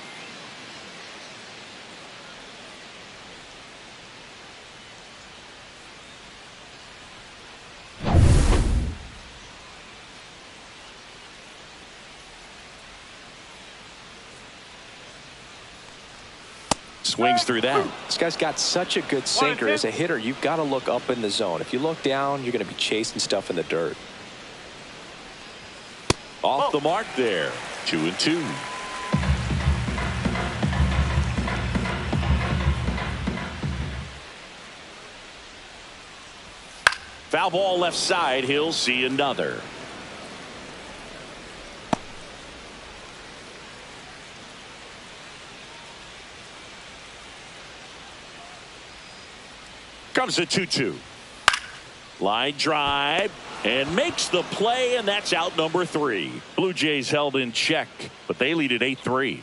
Swings through that. This guy's got such a good sinker. As a hitter, you've got to look up in the zone. If you look down, you're going to be chasing stuff in the dirt. Off the mark there. 2-2. Foul ball left side. He'll see another. Comes a 2-2. Line drive and makes the play, and that's out number 3. Blue Jays held in check, but they lead at 8-3.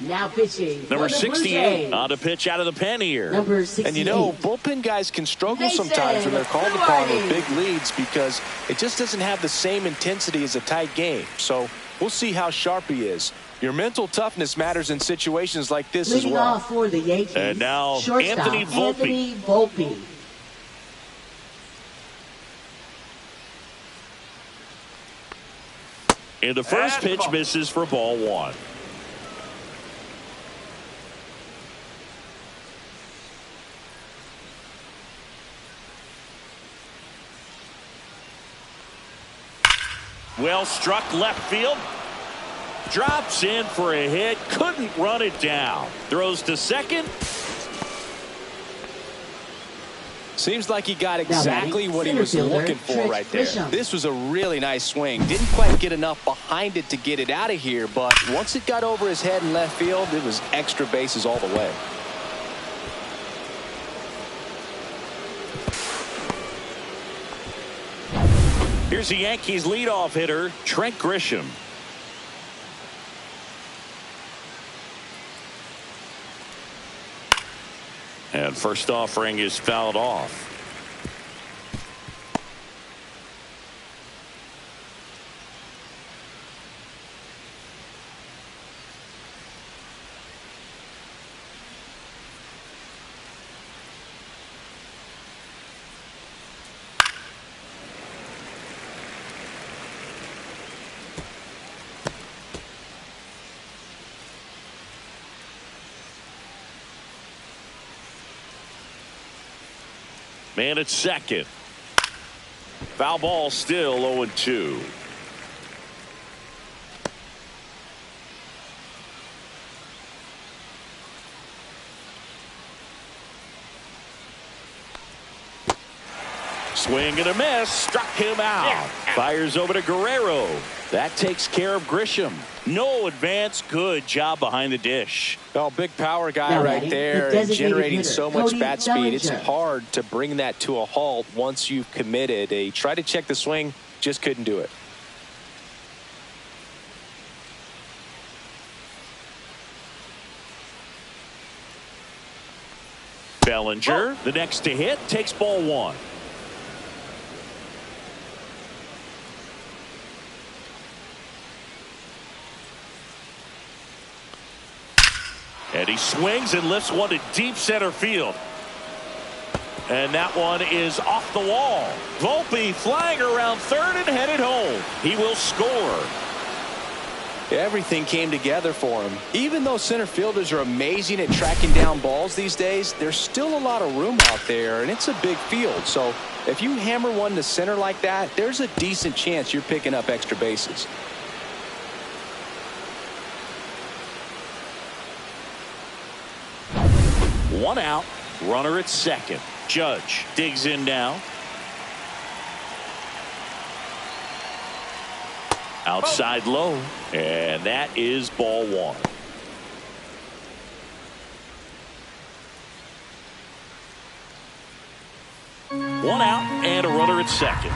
Now pitching. Number 68 on a pitch out of the pen here. Number 68. And you know, bullpen guys can struggle sometimes when they're called upon with big leads because it just doesn't have the same intensity as a tight game. So we'll see how sharp he is. Your mental toughness matters in situations like this as well. Leading off for the Yankees. And now shortstop, Anthony Volpe. And the first pitch misses for ball 1. Well struck left field. Drops in for a hit. Couldn't run it down. Throws to second. Seems like he got exactly what he was looking for right there. This was a really nice swing. Didn't quite get enough behind it to get it out of here, but once it got over his head in left field, it was extra bases all the way. Here's the Yankees leadoff hitter, Trent Grisham. And first offering is fouled off. Man at second. Foul ball, still 0-2. Swing and a miss. Struck him out. Fires over to Guerrero. That takes care of Grisham. No advance. Good job behind the dish. Oh, big power guy right there, and generating so much bat speed. It's hard to bring that to a halt once you've committed. He tried to check the swing, just couldn't do it. Bellinger, the next to hit, takes ball one. And he swings and lifts one to deep center field. And that one is off the wall. Volpe flying around third and headed home. He will score. Everything came together for him. Even though center fielders are amazing at tracking down balls these days, there's still a lot of room out there, and it's a big field. So if you hammer one to center like that, there's a decent chance you're picking up extra bases. One out, runner at second. Judge digs in now. Outside low, and that is ball one. One out and a runner at second.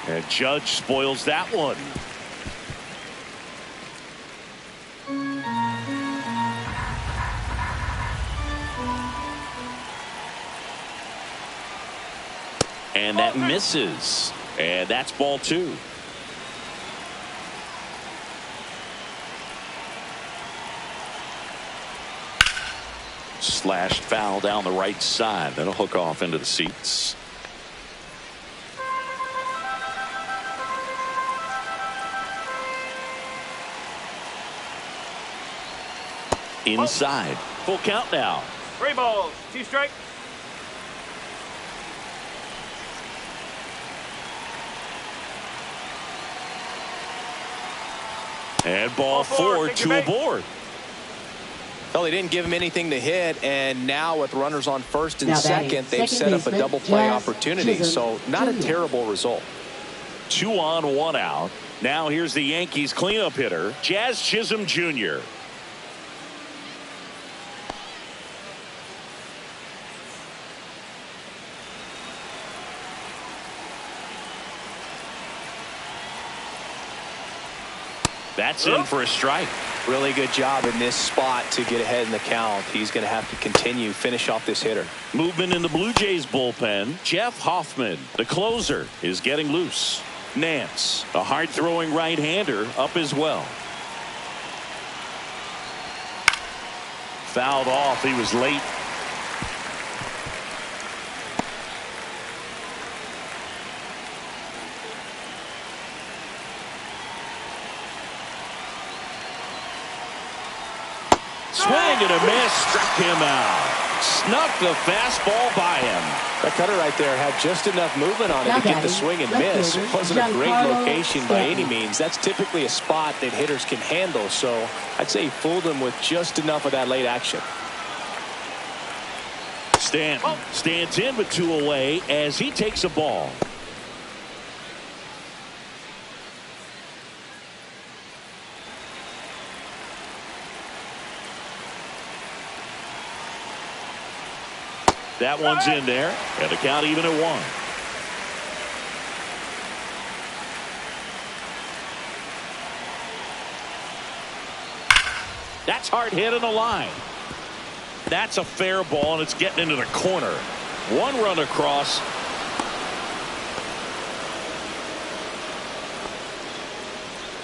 And Judge spoils that one. And that misses. And that's ball two. Slashed foul down the right side. That'll hook off into the seats. Inside. Full count now. 3 balls, 2 strikes. And ball four, 2 aboard. Well, they didn't give him anything to hit, and now with runners on first and second, they've set up a double play opportunity. So not a terrible result. 2 on, 1 out. Now here's the Yankees cleanup hitter, Jazz Chisholm Jr. That's in for a strike. Really good job in this spot to get ahead in the count. He's going to have to continue, finish off this hitter. Movement in the Blue Jays bullpen. Jeff Hoffman, the closer, is getting loose. Nance, a hard-throwing right-hander, up as well. Fouled off. He was late. Swing and a miss, struck him out. Snuck the fastball by him. That cutter right there had just enough movement on it to get the swing and miss. It wasn't a great location by any means. That's typically a spot that hitters can handle. So I'd say he fooled him with just enough of that late action. Stanton stands in with 2 away as he takes a ball. That one's in there, and the count even at 1. That's hard hit in the line. That's a fair ball, and it's getting into the corner. 1 run across.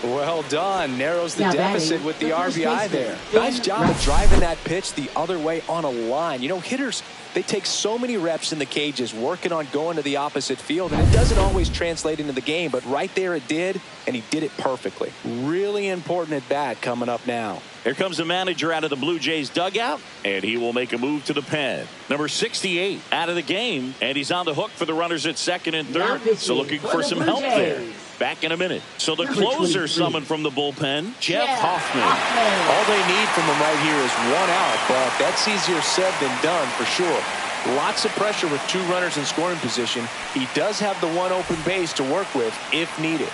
Well done. Narrows the Now deficit batting with the for first RBI baseman, there. Ben Nice job of Rice. driving that pitch the other way on a line. You know, hitters, they take so many reps in the cages working on going to the opposite field, and it doesn't always translate into the game, but right there it did, and he did it perfectly. Really important at bat coming up now. Here comes the manager out of the Blue Jays dugout, and he will make a move to the pen. Number 68 out of the game, and he's on the hook for the runners at second and Now third. pitching So looking for for the some Blue help there. Jays. Back in a minute. So the Number closer 23. summoned from the bullpen, Jeff Yeah, Hoffman. All they need from him right here is 1 out, but that's easier said than done for sure. Lots of pressure with 2 runners in scoring position. He does have the 1 open base to work with if needed.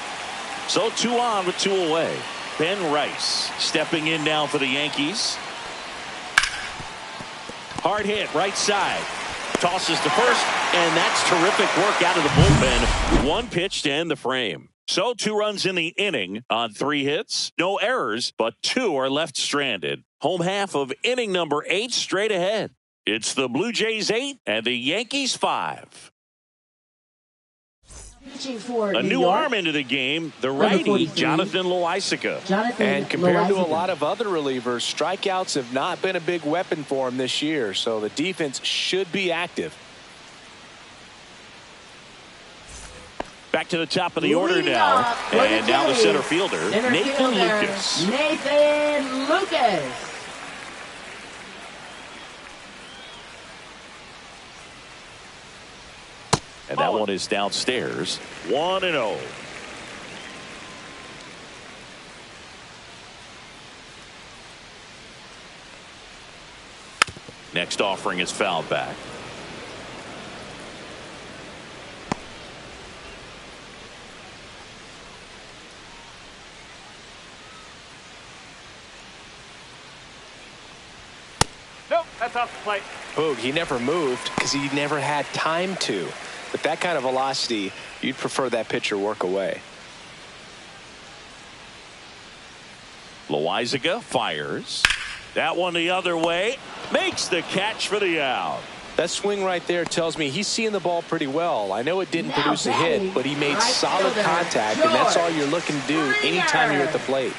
So 2 on with 2 away. Ben Rice stepping in now for the Yankees. Hard hit right side. Tosses to first, and that's terrific work out of the bullpen. 1 pitch to end the frame. So 2 runs in the inning on 3 hits. No errors, but 2 are left stranded. Home half of inning number 8 straight ahead. It's the Blue Jays 8 and the Yankees 5. Pitching for A New new York, arm into the game, the Number righty 43. Jonathan Loaisiga. Jonathan And compared to a Loaisiga. lot of other relievers, strikeouts have not been a big weapon for him this year, so the defense should be active. Back to the top of the order Leading now. off for the And now the Jays, center fielder, center Nathan fielder, Lucas. Nathan Lucas. And that one is downstairs. 1-0. Next offering is fouled back. Nope, that's off the plate. Boog, he never moved because he never had time to. With that kind of velocity, you'd prefer that pitcher work away. Loaisiga fires. That one the other way. Makes the catch for the out. That swing right there tells me he's seeing the ball pretty well. I know it didn't Now produce a batting, hit, but he made right solid fielder, contact, and that's all George you're looking to do anytime you're at the plate.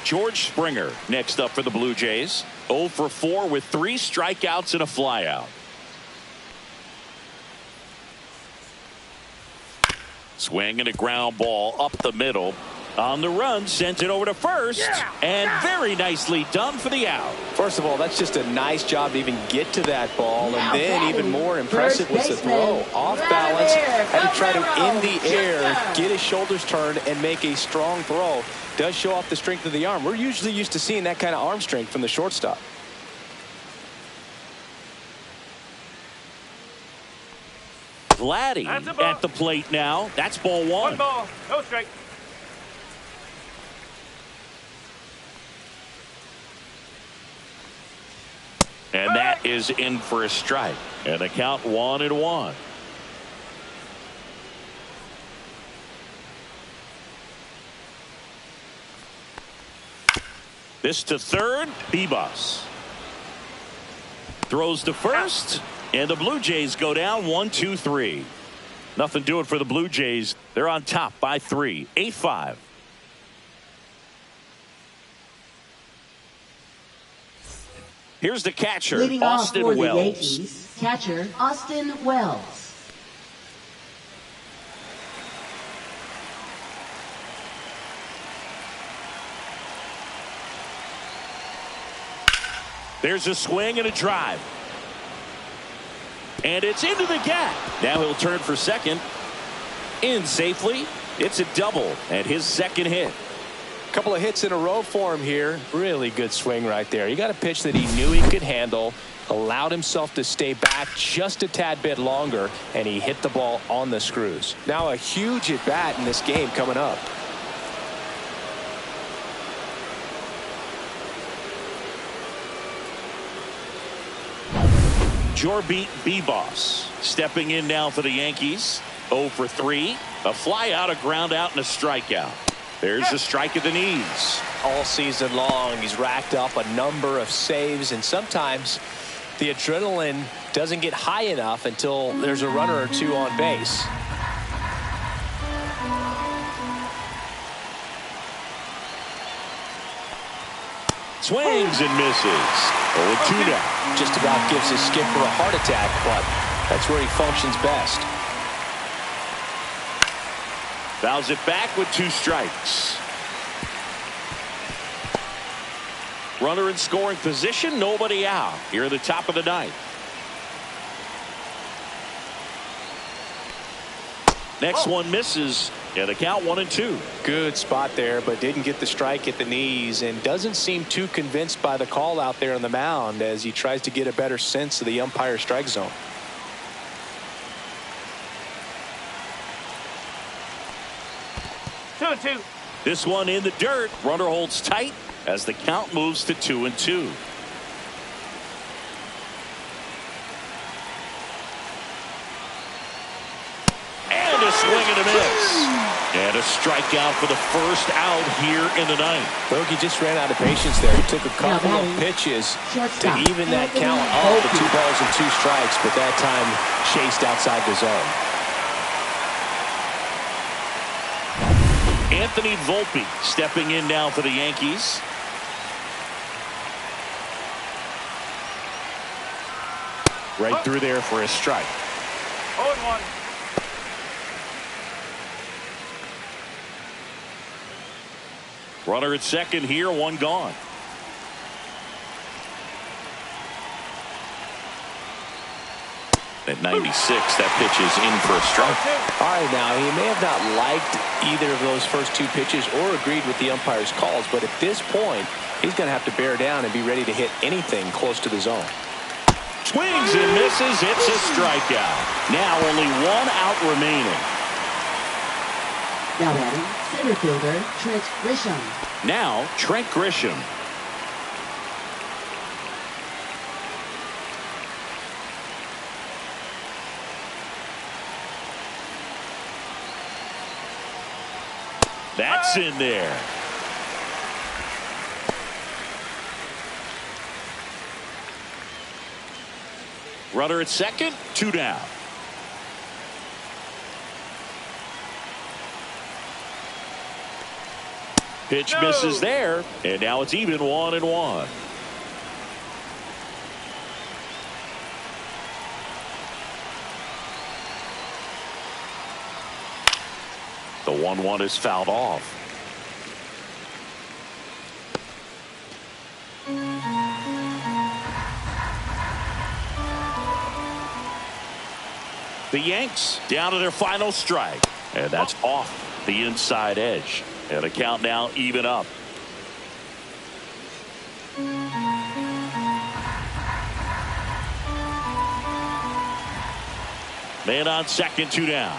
George Springer next up for the Blue Jays. 0 for 4 with 3 strikeouts and a flyout. Swing and a ground ball up the middle. On the run, sends it over to first, and very nicely done for the out. First of all, that's just a nice job to even get to that ball, Now and then batting, even more impressive was the first throw. baseman, Off balance, had to try to Guerrero, in the air, Jr. get his shoulders turned, and make a strong throw. Does show off the strength of the arm. We're usually used to seeing that kind of arm strength from the shortstop. Vladdy That's a ball. at the plate now. That's ball 1. 1 ball, no strike. And that is in for a strike. And the count 1-1. This to third. Bebus throws to first. And the Blue Jays go down 1-2-3. Nothing doing for the Blue Jays. They're on top by 3. 8-5. Here's the catcher, Leading off Austin for the Wells. Yankees, catcher Austin Wells. There's a swing and a drive. And it's into the gap. Now he'll turn for second. In safely. It's a double and his second hit. Couple of hits in a row for him here. Really good swing right there. He got a pitch that he knew he could handle, allowed himself to stay back just a tad bit longer, and he hit the ball on the screws. Now a huge at bat in this game coming up. Jorbeat Beboss stepping in now for the Yankees. 0 for 3. A fly out, a ground out, and a strikeout. There's a strike at the knees. All season long, he's racked up a number of saves, and sometimes the adrenaline doesn't get high enough until there's a runner or two on base. Swings and misses. 0-2 now. Just about gives his skipper a heart attack, but that's where he functions best. Fouls it back with 2 strikes. Runner in scoring position, nobody out here at the top of the 9th. Next one misses. Yeah, the count 1-2. Good spot there, but didn't get the strike at the knees, and doesn't seem too convinced by the call out there on the mound as he tries to get a better sense of the umpire strike zone. Two and two. This one in the dirt. Runner holds tight as the count moves to 2-2. And a swing and a miss. And a strikeout for the first out here in the 9th. Bogey just ran out of patience there. He took a couple of pitches to even that count off to 2 balls and 2 strikes, but that time chased outside the zone. Anthony Volpe stepping in now for the Yankees. Right through there for a strike. 0-1. Runner at second here, 1 gone. At 96, that pitch is in for a strike. All right, now he may have not liked either of those first 2 pitches or agreed with the umpire's calls, but at this point, he's going to have to bear down and be ready to hit anything close to the zone. Swings and misses. It's a strikeout. Now only 1 out remaining. Now batting, center fielder Trent Grisham. Now Trent Grisham. That's in there. Runner at second, 2 down. Pitch misses there, and now it's even 1-1. The 1-1 is fouled off. The Yanks down to their final strike, and that's off the inside edge. And the count now even up. Man on second, 2 down.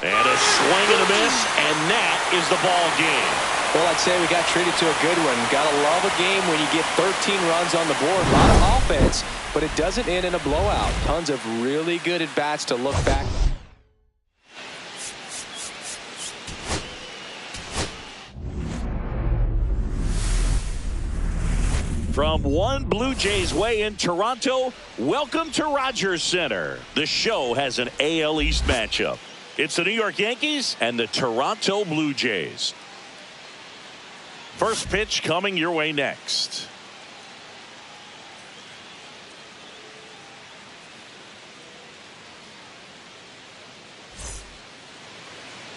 And a swing and a miss, and that is the ball game. Well, I'd say we got treated to a good one. Gotta love a game when you get 13 runs on the board. A lot of offense, but it doesn't end in a blowout. Tons of really good at-bats to look back. From One Blue Jays Way in Toronto, welcome to Rogers Center. The show has an AL East matchup. It's the New York Yankees and the Toronto Blue Jays. First pitch coming your way next.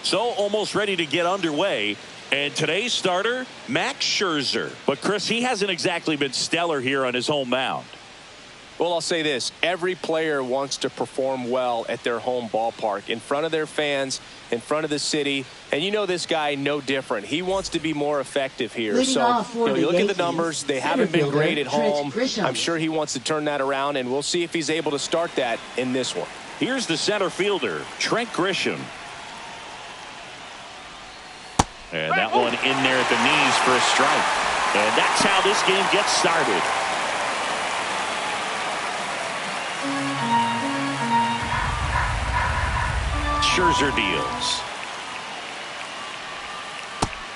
So almost ready to get underway. And today's starter, Max Scherzer. But Chris, he hasn't exactly been stellar here on his home mound. Well, I'll say this. Every player wants to perform well at their home ballpark, in front of their fans, in front of the city. And you know this guy no different. He wants to be more effective here. So you look at the numbers. They haven't been great at home. I'm sure he wants to turn that around, and we'll see if he's able to start that in this one. Here's the center fielder, Trent Grisham. And that one in there at the knees for a strike. And that's how this game gets started. Scherzer deals.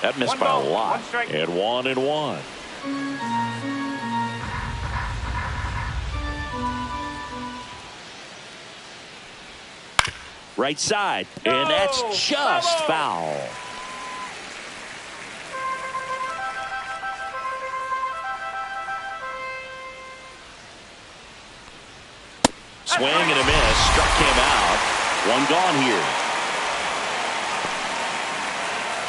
That missed by a lot. And 1-1. Right side, and that's just foul. Swing and a miss, struck him out. One gone here.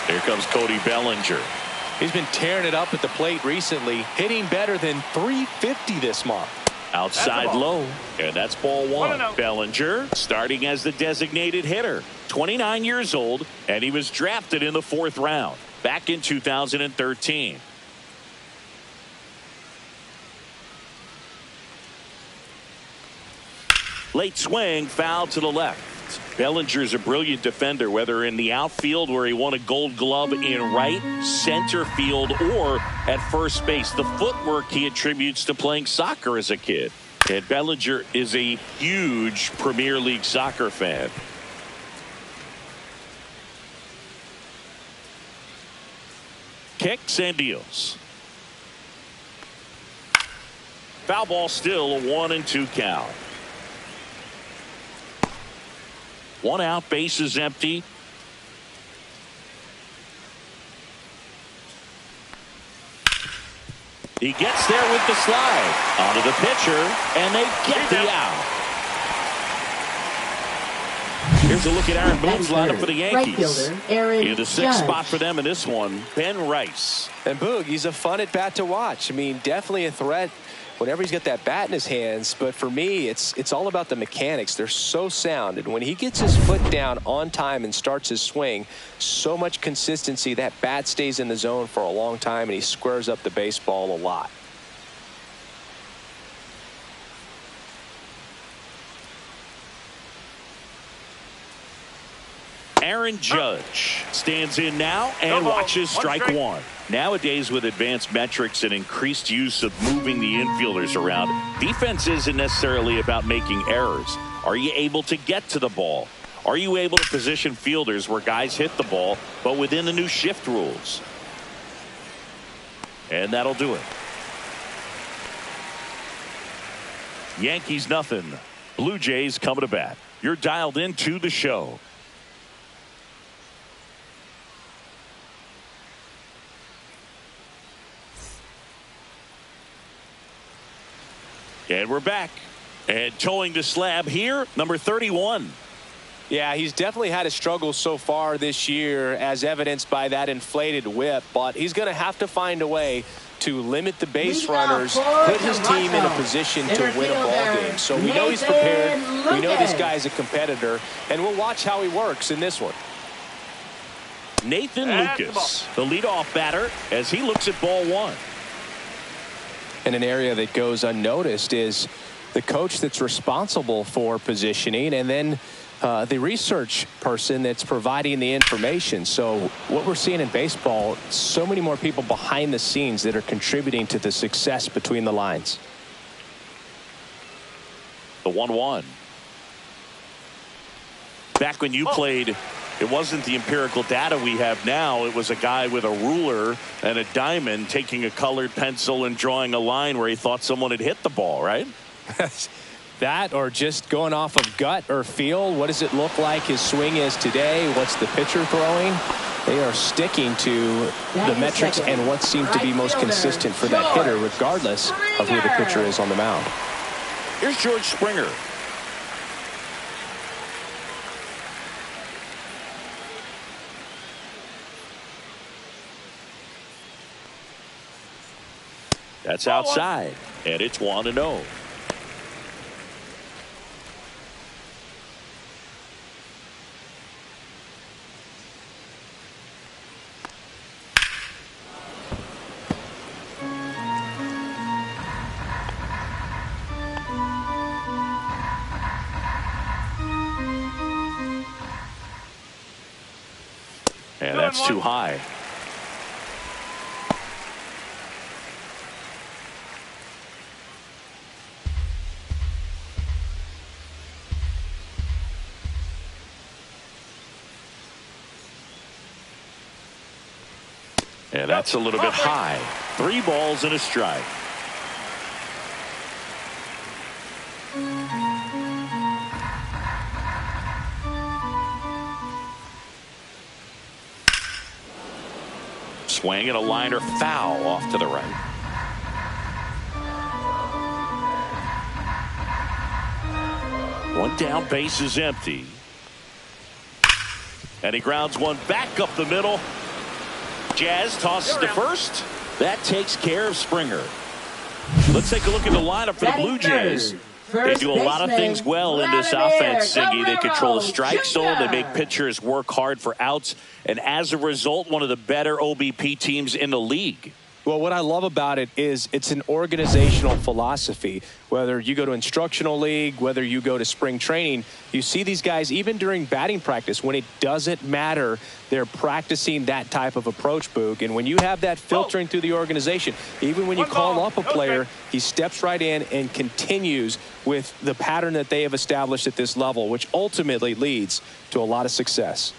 Here comes Cody Bellinger. He's been tearing it up at the plate recently, hitting better than .350 this month. Outside low, and that's ball one. Bellinger starting as the designated hitter, 29 years old, and he was drafted in the 4th round back in 2013. Late swing, foul to the left. Bellinger's a brilliant defender, whether in the outfield where he won a Gold Glove in right, center field, or at first base. The footwork he attributes to playing soccer as a kid. And Bellinger is a huge Premier League soccer fan. Kicks and deals. Foul ball, still a 1-2 count. One out, base is empty. He gets there with the slide. Onto the pitcher, and they get the out. Here's a look at Aaron Boone's lineup for the Yankees. In the 6th spot for them in this one, Ben Rice. And Boog, he's a fun at bat to watch. I mean, definitely a threat whenever he's got that bat in his hands. But for me, it's all about the mechanics. They're so sound. And when he gets his foot down on time and starts his swing, so much consistency, that bat stays in the zone for a long time, and he squares up the baseball a lot. Aaron Judge stands in now and watches strike one. Nowadays, with advanced metrics and increased use of moving the infielders around, defense isn't necessarily about making errors. Are you able to get to the ball? Are you able to position fielders where guys hit the ball, but within the new shift rules? And that'll do it. Yankees nothing. Blue Jays coming to bat. You're dialed into the show. And we're back. And towing the slab here, number 31. Yeah, he's definitely had a struggle so far this year, as evidenced by that inflated whip. But he's going to have to find a way to limit the base runners, put his team in a position to win a ball game. So we know he's prepared. We know this guy's a competitor. And we'll watch how he works in this one. Nathan Lucas, the leadoff batter, as he looks at ball one. And an area that goes unnoticed is the coach that's responsible for positioning, and then the research person that's providing the information. So what we're seeing in baseball, so many more people behind the scenes that are contributing to the success between the lines. The 1-1. Back when you played, it wasn't the empirical data we have now. It was a guy with a ruler and a diamond taking a colored pencil and drawing a line where he thought someone had hit the ball, right? That, or just going off of gut or feel. What does it look like his swing is today? What's the pitcher throwing? They are sticking to the metrics and what seems to be most consistent for that hitter, regardless of who the pitcher is on the mound. Here's George Springer. That's outside, and it's 1-0. And that's too high. And that's a little bit high. 3 balls and a strike. Swing and a liner foul off to the right. One down, base is empty. And he grounds one back up the middle. Jazz tosses to first. That takes care of Springer. Let's take a look at the lineup for the Blue Jays. They do a lot of things well in this offense, Siggy. They control the strike zone. They make pitchers work hard for outs. And as a result, one of the better OBP teams in the league. Well, what I love about it is it's an organizational philosophy. Whether you go to instructional league, whether you go to spring training, you see these guys even during batting practice when it doesn't matter. They're practicing that type of approach, Boog. And when you have that filtering through the organization, even when you call up a player, he steps right in and continues with the pattern that they have established at this level, which ultimately leads to a lot of success.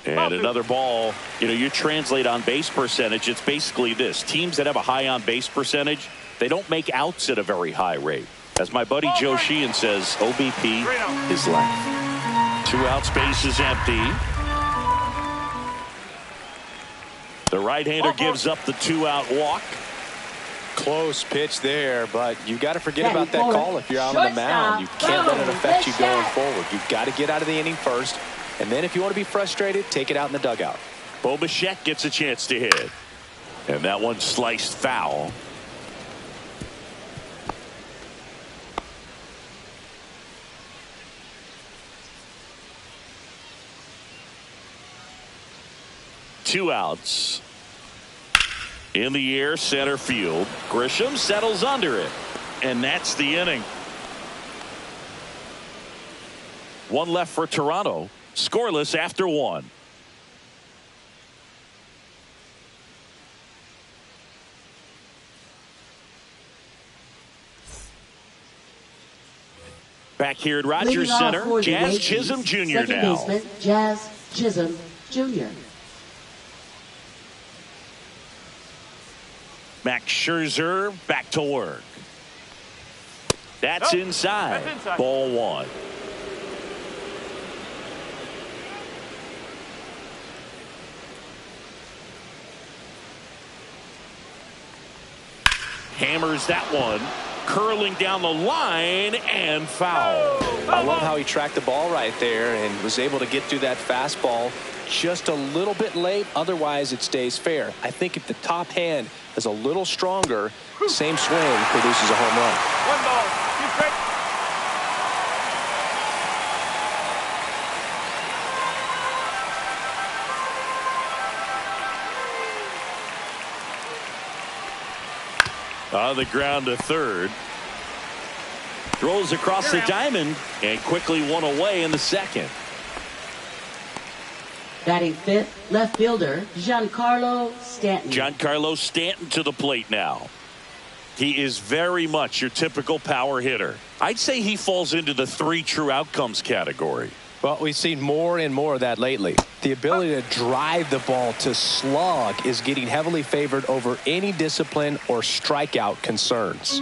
And another ball. You know, you translate on base percentage, it's basically this. Teams that have a high on base percentage, they don't make outs at a very high rate. As my buddy Joe Sheehan says, OBP is left. 2 outs, base is empty. The right-hander gives up the 2-out walk. Close pitch there, but you got to forget about that call if you're out on the mound. You can't let it affect you going forward. You've got to get out of the inning first. And then if you want to be frustrated, take it out in the dugout. Bo Bichette gets a chance to hit. And that one sliced foul. Two outs. In the air, center field. Grisham settles under it. And that's the inning. One left for Toronto. Scoreless after 1. Back here at Rogers Center, Jazz Chisholm Jr. now. Baseman, Jazz Chisholm Jr. Max Scherzer back to work. That's inside. Ball 1. Hammers that one, curling down the line and foul. I love how he tracked the ball right there and was able to get through that fastball just a little bit late. Otherwise, it stays fair. I think if the top hand is a little stronger, same swing produces a home run. 1 ball, 2 strikes. On the ground to third. Throws across the diamond and quickly one away in the second. Batting 5th, left fielder Giancarlo Stanton. Giancarlo Stanton to the plate now. He is very much your typical power hitter. I'd say he falls into the 3 true outcomes category. Well, we've seen more and more of that lately. The ability to drive the ball to slug is getting heavily favored over any discipline or strikeout concerns.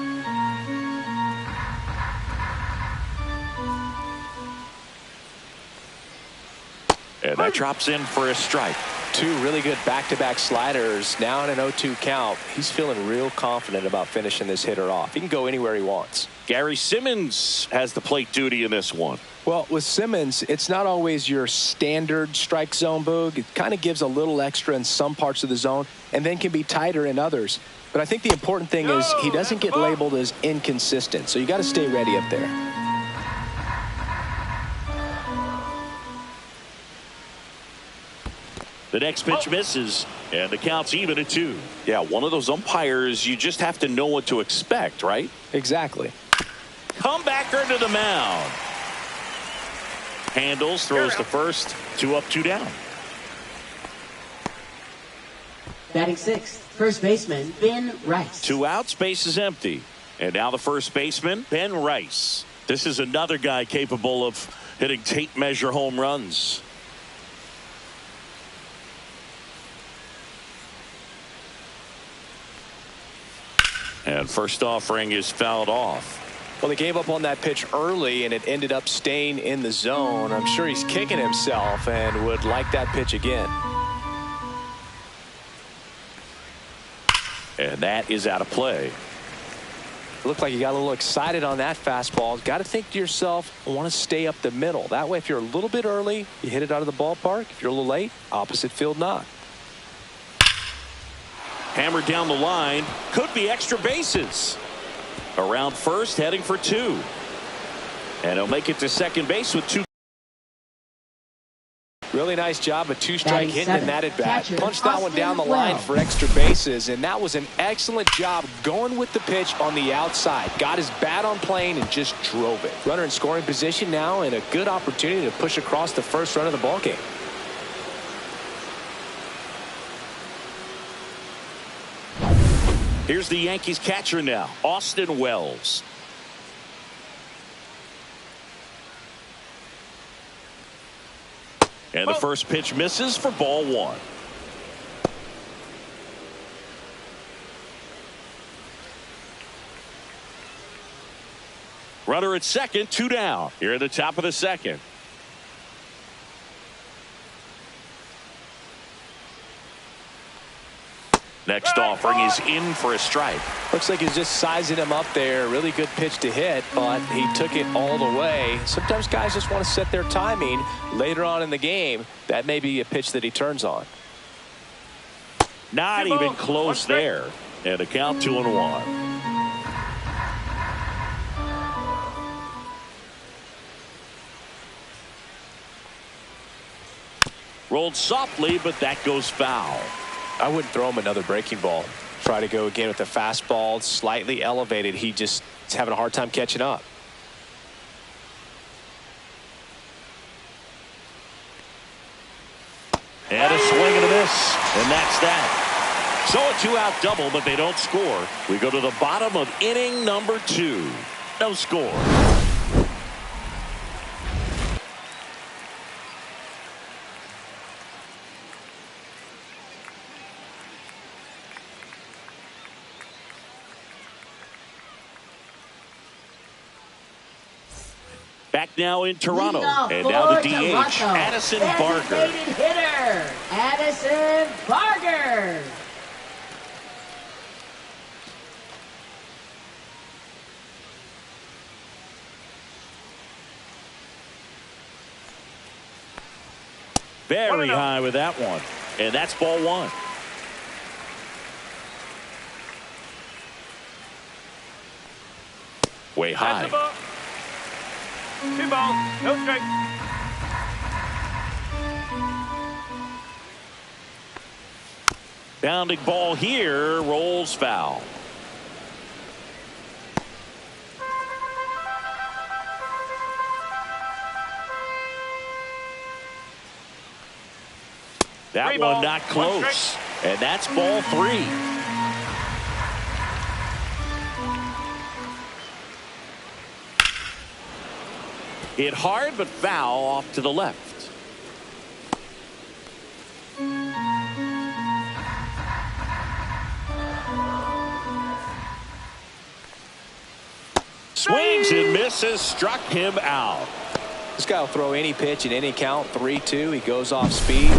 And that drops in for a strike. 2 really good back-to-back sliders. Now in an 0-2 count. He's feeling real confident about finishing this hitter off. He can go anywhere he wants. Gary Simmons has the plate duty in this one. Well, with Simmons, it's not always your standard strike zone, Boog. It kind of gives a little extra in some parts of the zone and then can be tighter in others. But I think the important thing is he doesn't get labeled as inconsistent. So you got to stay ready up there. The next pitch misses, and the count's even at 2. Yeah, one of those umpires, you just have to know what to expect, right? Exactly. Comebacker to the mound. Handles, throws to first. 2 up, 2 down. Batting 6th, first baseman Ben Rice. 2 outs, base is empty. And now the first baseman, Ben Rice. This is another guy capable of hitting tape measure home runs. And first offering is fouled off. Well, he gave up on that pitch early, and it ended up staying in the zone. I'm sure he's kicking himself and would like that pitch again. And that is out of play. Looked like you got a little excited on that fastball. Got to think to yourself, I want to stay up the middle. That way, if you're a little bit early, you hit it out of the ballpark. If you're a little late, opposite field knock. Hammered down the line. Could be extra bases. Around first, heading for 2. And he'll make it to second base with 2. Really nice job, a 2-strike hitting in that at bat. Punched that one down the line for Well. extra bases, and that was an excellent job going with the pitch on the outside. Got his bat on plane and just drove it. Runner in scoring position now, and a good opportunity to push across the first run of the ballgame. Here's the Yankees catcher now, Austin Wells. And the first pitch misses for ball 1. Runner at second, 2 down. Here at the top of the second. Next offering is in for a strike. Looks like he's just sizing him up there. Really good pitch to hit, but he took it all the way. Sometimes guys just want to set their timing later on in the game. That may be a pitch that he turns on. Not even close there. And a count 2-1. Rolled softly, but that goes foul. I wouldn't throw him another breaking ball. Try to go again with the fastball, slightly elevated. He just is having a hard time catching up. And a swing and a miss. And that's that. So a 2-out double, but they don't score. We go to the bottom of inning number 2. No score. Back now in Toronto. And now the DH, Addison Barger. Designated hitter, Addison Barger. Very high with that one. And that's ball 1. Way high. 2 balls, no strike. Bounding ball here, rolls foul. That 3 one balls, not 1 close. strike. And that's ball 3. Hit hard but foul off to the left. Swings and misses, struck him out. This guy will throw any pitch in any count. 3-2. He goes off speed,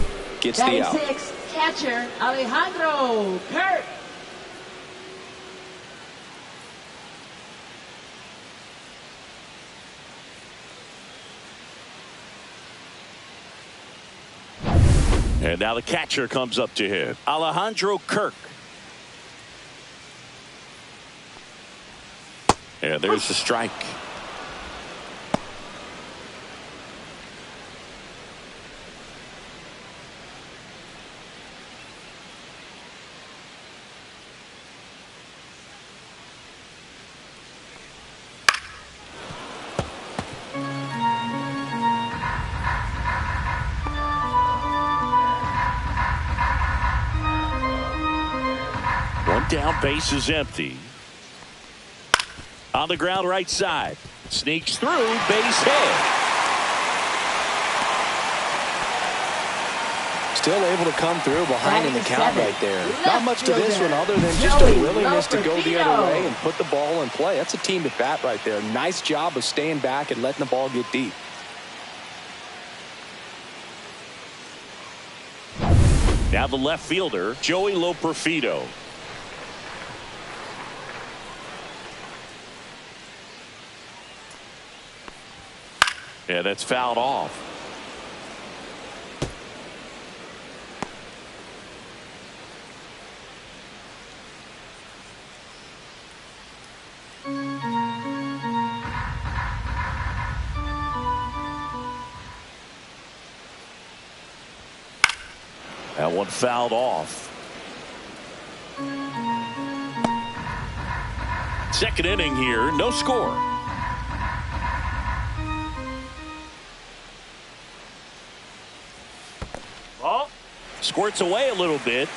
gets the out. 96, catcher Alejandro Kirk. And now the catcher comes up to hit. Alejandro Kirk. And there's the strike. One down, base is empty. On the ground right side. Sneaks through, base hit. Still able to come through behind in the count right there. Not much to this one other than just Joey a willingness to go the other way Loperfido. and put the ball in play. That's a team at bat right there. Nice job of staying back and letting the ball get deep. Now the left fielder, Joey Loperfido. Yeah, that's fouled off. That one fouled off. Second inning here, no score. Ball. Squirts away a little bit.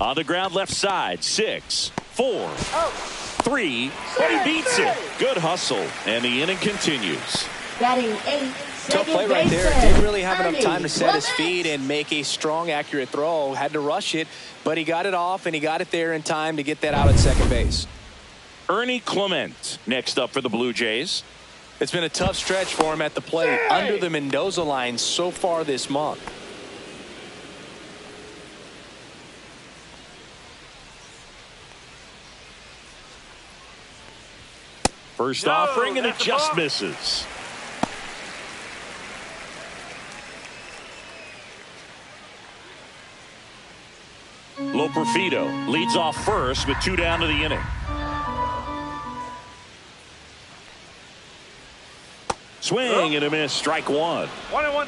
On the ground left side, 6, 4, 3, but he beats it. Good hustle, and the inning continues. Batting 8. Tough play right there. Didn't really have enough time to set his feet and make a strong, accurate throw. Had to rush it, but he got it off, and he got it there in time to get that out at second base. Ernie Clement next up for the Blue Jays. It's been a tough stretch for him at the plate under the Mendoza line so far this month. First No, offering, and it that's a just ball. misses. Loperfido leads off first with 2 down to the inning. Swing and a miss, strike 1. 1-1.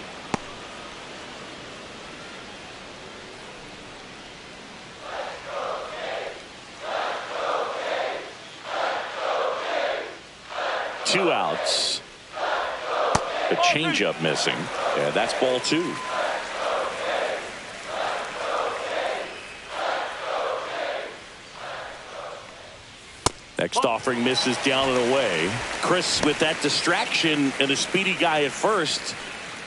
Two outs. A changeup missing. Yeah, that's ball 2. Next offering misses down and away. Chris, with that distraction and a speedy guy at first,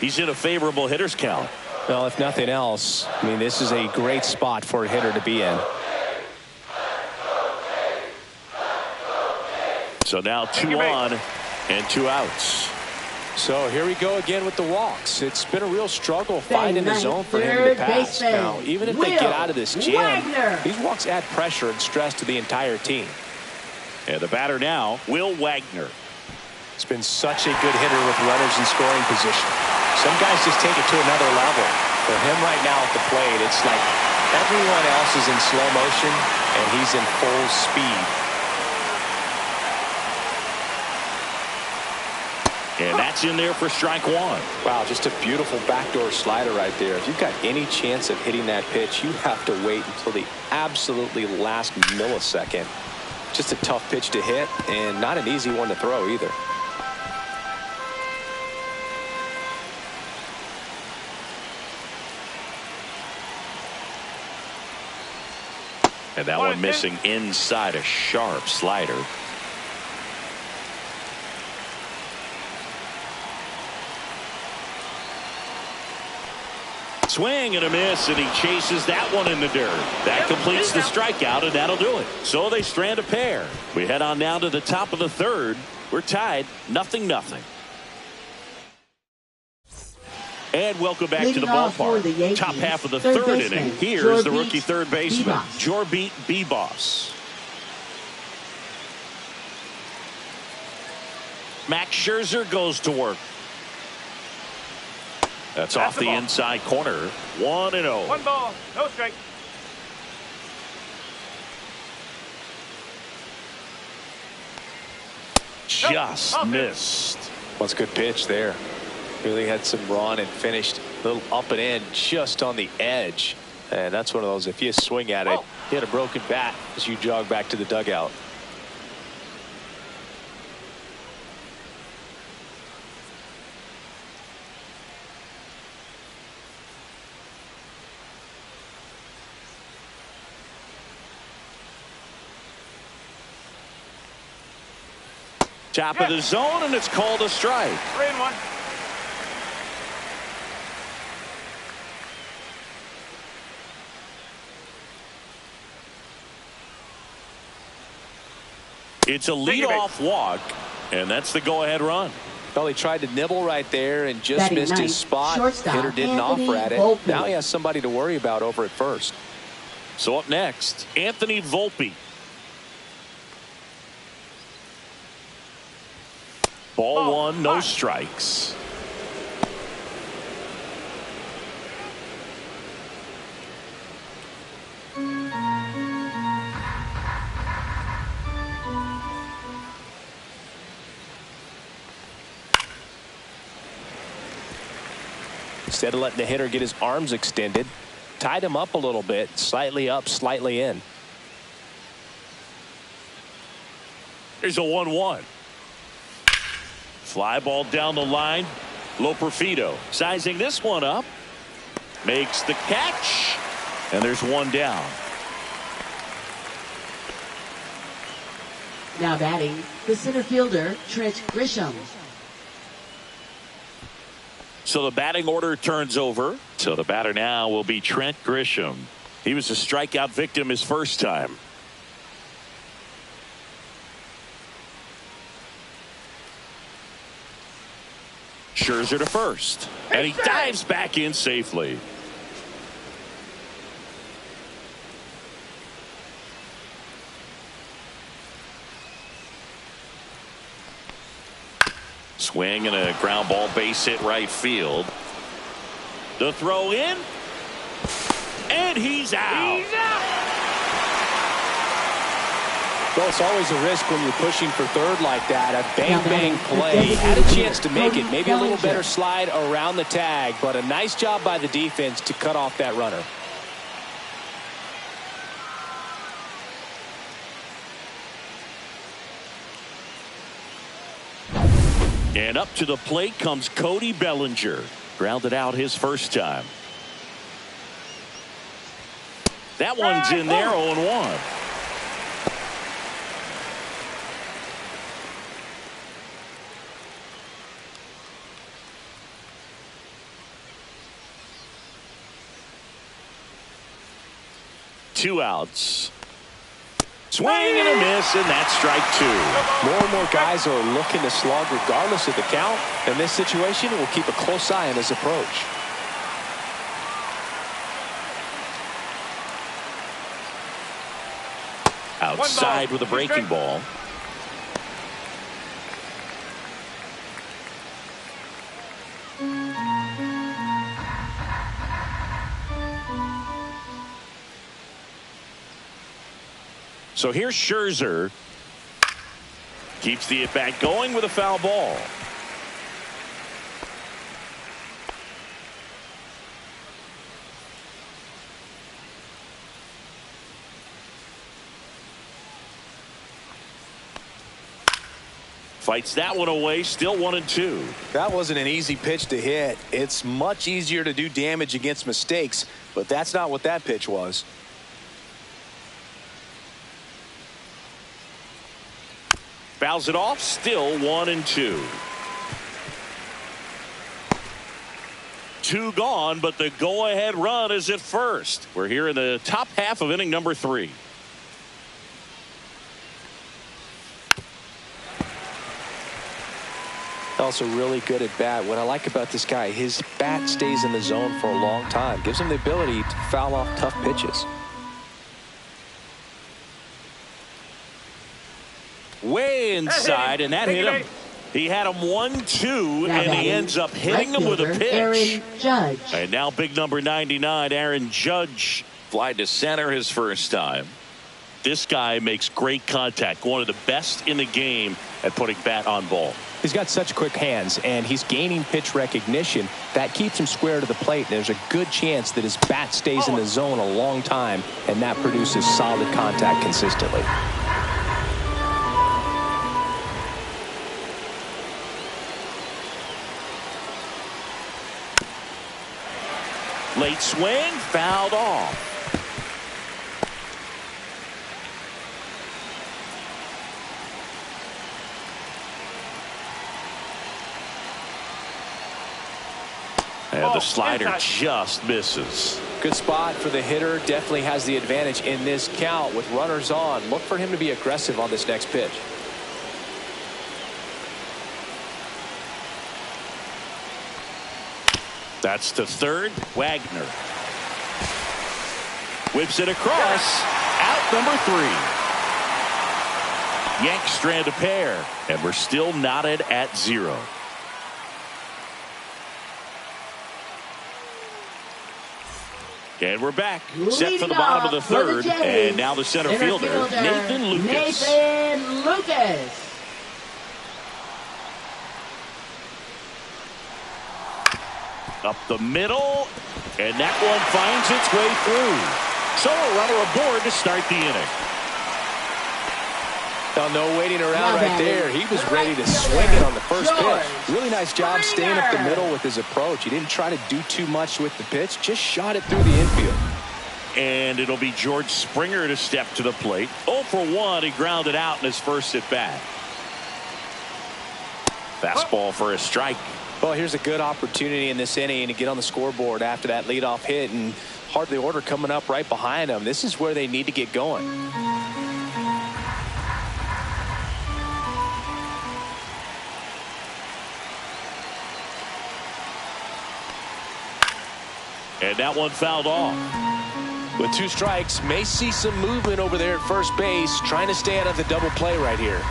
he's in a favorable hitter's count. Well, if nothing else, I mean, this is a great spot for a hitter to be in. So now 2 on and 2 outs. So here we go again with the walks. It's been a real struggle finding the zone for him in the past. Now, even if they get out of this jam, these walks add pressure and stress to the entire team. And the batter now, Will Wagner. It's been such a good hitter with runners in scoring position. Some guys just take it to another level. For him right now at the plate, it's like everyone else is in slow motion and he's in full speed. And that's in there for strike 1. Wow, just a beautiful backdoor slider right there. If you've got any chance of hitting that pitch, you have to wait until the absolutely last millisecond. Just a tough pitch to hit and not an easy one to throw either. And that one missing inside, a sharp slider. Swing and a miss, and he chases that one in the dirt. That completes the strikeout, and that'll do it. So they strand a pair. We head on down to the top of the third. We're tied 0-0. And welcome back to the ballpark. Top half of the third inning. Here's the rookie third baseman, Jorbit Bibas. Max Scherzer goes to work. That's off the inside corner. 1-0. 1 ball, no strike. Just missed. Well, it's a good pitch there. Really had some run and finished a little up and in just on the edge. And that's one of those, if you swing at it, you hit a broken bat as you jog back to the dugout. Top of the zone, and it's called a strike. 3-1. It's a leadoff walk, and that's the go-ahead run. Well, he tried to nibble right there and just Batting missed ninth, his spot. shortstop, Hitter didn't Anthony offer at it. Volpe. Now he has somebody to worry about over at first. So up next, Anthony Volpe. Ball one, no strikes. Instead of letting the hitter get his arms extended, tied him up a little bit, slightly up, slightly in. Here's a 1-1. Fly ball down the line. Loperfido sizing this one up. Makes the catch. And there's one down. Now batting, the center fielder, Trent Grisham. So the batting order turns over. So the batter now will be Trent Grisham. He was a strikeout victim his first time. Scherzer to first. And he dives back in safely. Swing and a ground ball, base hit right field. The throw in. And he's out. Well, it's always a risk when you're pushing for third like that. A bang-bang play. Had a chance to make it. Maybe a little better slide around the tag, but a nice job by the defense to cut off that runner. And up to the plate comes Cody Bellinger. Grounded out his first time. That one's in there, 0-1. Two outs. Swing and a miss, and that's strike two. More and more guys are looking to slug regardless of the count. In this situation, we'll keep a close eye on his approach. Outside with a breaking ball. So here's Scherzer. Keeps the at-bat going with a foul ball. Fights that one away, still 1-2. That wasn't an easy pitch to hit. It's much easier to do damage against mistakes, but that's not what that pitch was. Fouls it off, still 1-2. Two gone, but the go-ahead run is at first. We're here in the top half of inning number 3. Also really good at bat. What I like about this guy, his bat stays in the zone for a long time. Gives him the ability to foul off tough pitches. Way inside, and that hit him. He had him 1-2, and he ends up hitting him with a pitch. Aaron Judge. And now big number 99, Aaron Judge, fly to center his first time. This guy makes great contact, one of the best in the game at putting bat on ball. He's got such quick hands, and he's gaining pitch recognition. That keeps him square to the plate. There's a good chance that his bat stays in the zone a long time, and that produces solid contact consistently. Late swing, fouled off. And the slider just misses. Good spot for the hitter. Definitely has the advantage in this count with runners on. Look for him to be aggressive on this next pitch. That's to third. Wagner whips it across. Out number 3. Yanks strand a pair, and we're still knotted at 0. And we're back. Set for the bottom of the third. And now the center fielder, Nathan Lucas. Nathan Lucas. Up the middle. And that one finds its way through. So a runner aboard to start the inning. Well, no waiting around right there. He was ready to swing it on the first pitch. Really nice job staying up the middle with his approach. He didn't try to do too much with the pitch. Just shot it through the infield. And it'll be George Springer to step to the plate. 0 for 1. He grounded out in his first at bat. Fastball for a strike. Well, here's a good opportunity in this inning to get on the scoreboard after that leadoff hit, and hardly order coming up right behind them. This is where they need to get going. And that one fouled off. With 2 strikes, may see some movement over there at first base, trying to stay out of the double play right here.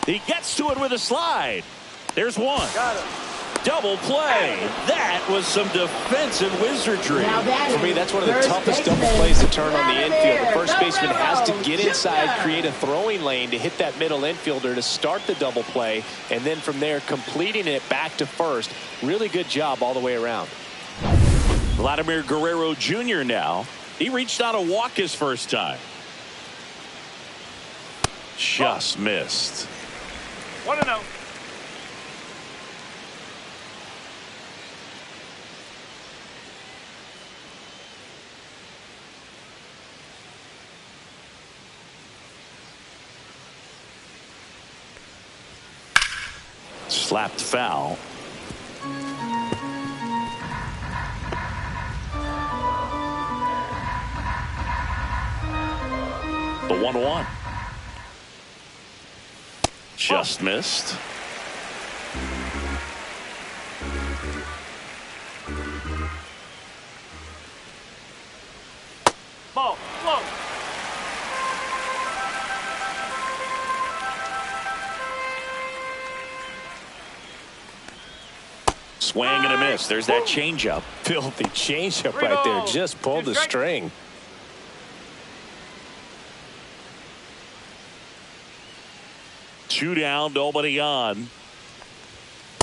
He gets to it with a slide. There's one. Got it. Double play. That was some defensive wizardry. For me, that's one of the toughest double plays to turn on the infield. The first baseman has to get inside, create a throwing lane to hit that middle infielder to start the double play, and then from there completing it back to first. Really good job all the way around. Vladimir Guerrero Jr. now. He reached out a walk his first time. Just missed. 1-0. Slapped foul. The 1-1. Just missed. Ball. Flow. Swing and a miss. There's that changeup. Filthy changeup right there. Just pulled the string. Two down, nobody on.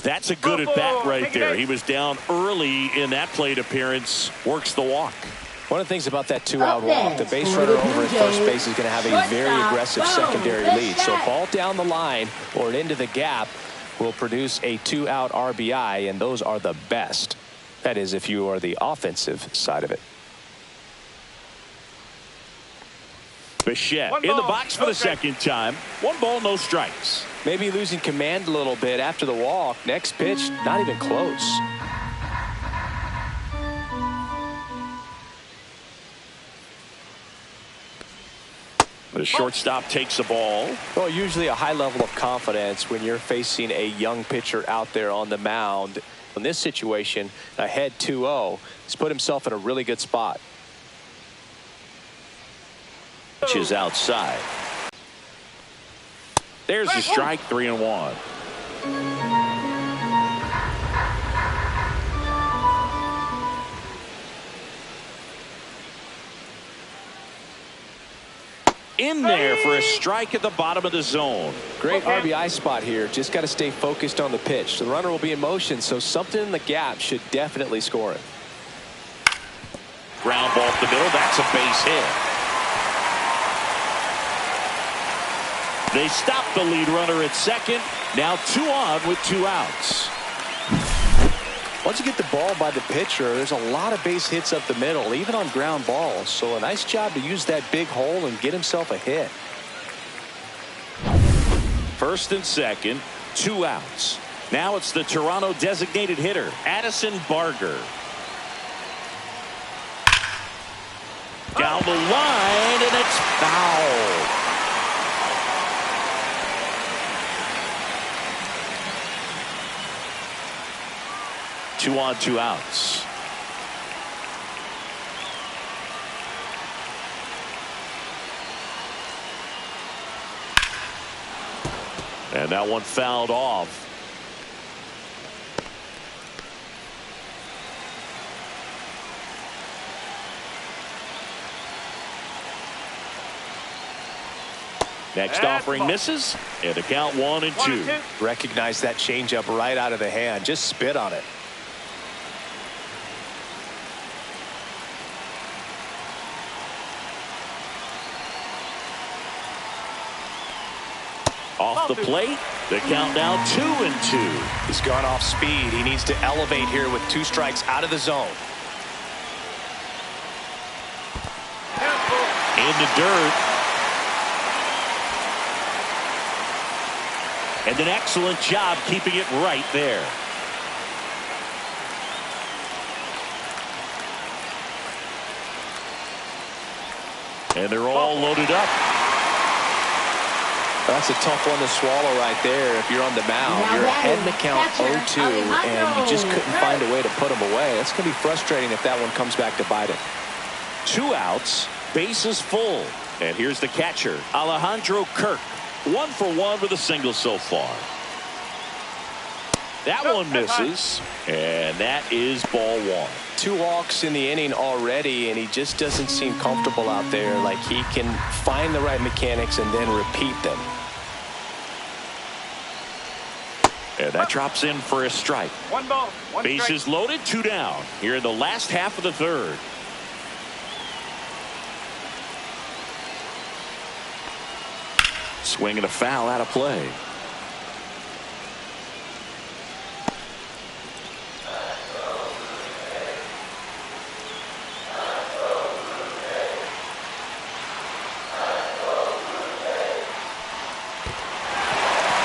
That's a good at bat right there. He was down early in that plate appearance. Works the walk. One of the things about that 2-out walk, the base runner over at first base is going to have a very aggressive secondary lead. So ball down the line or into the gap will produce a 2-out RBI, and those are the best. That is, if you are the offensive side of it. Bichette in the box for the second time. 1 ball, no strikes. Maybe losing command a little bit after the walk. Next pitch, not even close. The shortstop takes the ball. Well, usually a high level of confidence when you're facing a young pitcher out there on the mound. In this situation, ahead 2-0, he's put himself in a really good spot. Which is outside. There's the strike, 3-1. In there for a strike at the bottom of the zone. Great RBI spot here. Just got to stay focused on the pitch. The runner will be in motion, so something in the gap should definitely score it. Ground ball up the middle. That's a base hit. They stop the lead runner at second. Now 2 on with 2 outs. Once you get the ball by the pitcher, there's a lot of base hits up the middle, even on ground balls. So a nice job to use that big hole and get himself a hit. First and second, 2 outs. Now it's the Toronto designated hitter, Addison Barger. Down the line, and it's foul. Two on, 2 outs. And that one fouled off. Next offering misses, and the count 1-2. Recognize that changeup right out of the hand. Just spit on it. Off the plate, the count now 2-2. He's gone off speed. He needs to elevate here with 2 strikes out of the zone. In the dirt. And an excellent job keeping it right there. And they're all loaded up. That's a tough one to swallow right there. If you're on the mound, you're ahead in the count 0-2, and you just couldn't find a way to put them away. That's going to be frustrating if that one comes back to bite him. 2 outs, bases full. And here's the catcher, Alejandro Kirk. 1 for 1 with a single so far. That one misses, and that is ball 1. 2 walks in the inning already, and he just doesn't seem comfortable out there. Like he can find the right mechanics and then repeat them. And that drops in for a strike. 1 ball, 1 Bases strike. loaded, 2 down here in the last half of the third. Swing and a foul out of play.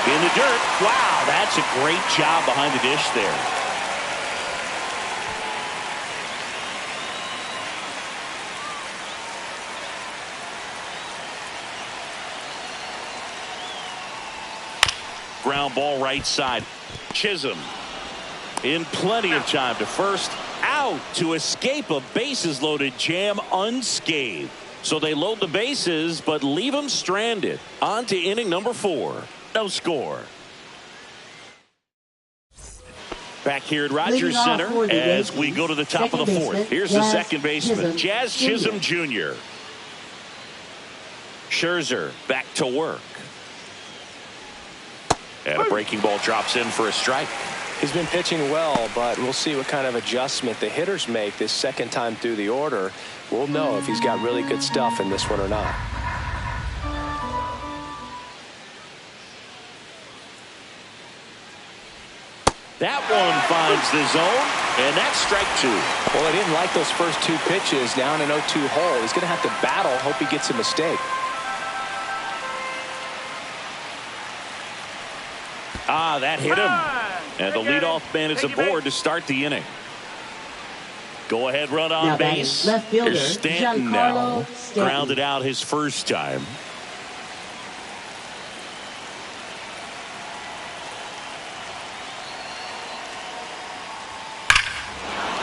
In the dirt. Wow, that's a great job behind the dish there. Ground ball right side. Chisholm in plenty of time to first, out to escape a bases loaded jam unscathed. So they load the bases but leave them stranded. On to inning number 4. No score. Back here at Rogers Center as we go to the top of the 4th. Here's the second baseman, Jazz Chisholm Jr. Scherzer back to work. And a breaking ball drops in for a strike. He's been pitching well, but we'll see what kind of adjustment the hitters make this second time through the order. We'll know if he's got really good stuff in this one or not. That one finds the zone, and that's strike 2. Well, I didn't like those first 2 pitches down an 0-2 hole. He's going to have to battle, hope he gets a mistake. Ah, that hit him. And the leadoff man is aboard to start the inning. Go ahead run on base. Left fielder, Here's Stanton now. Grounded out his first time.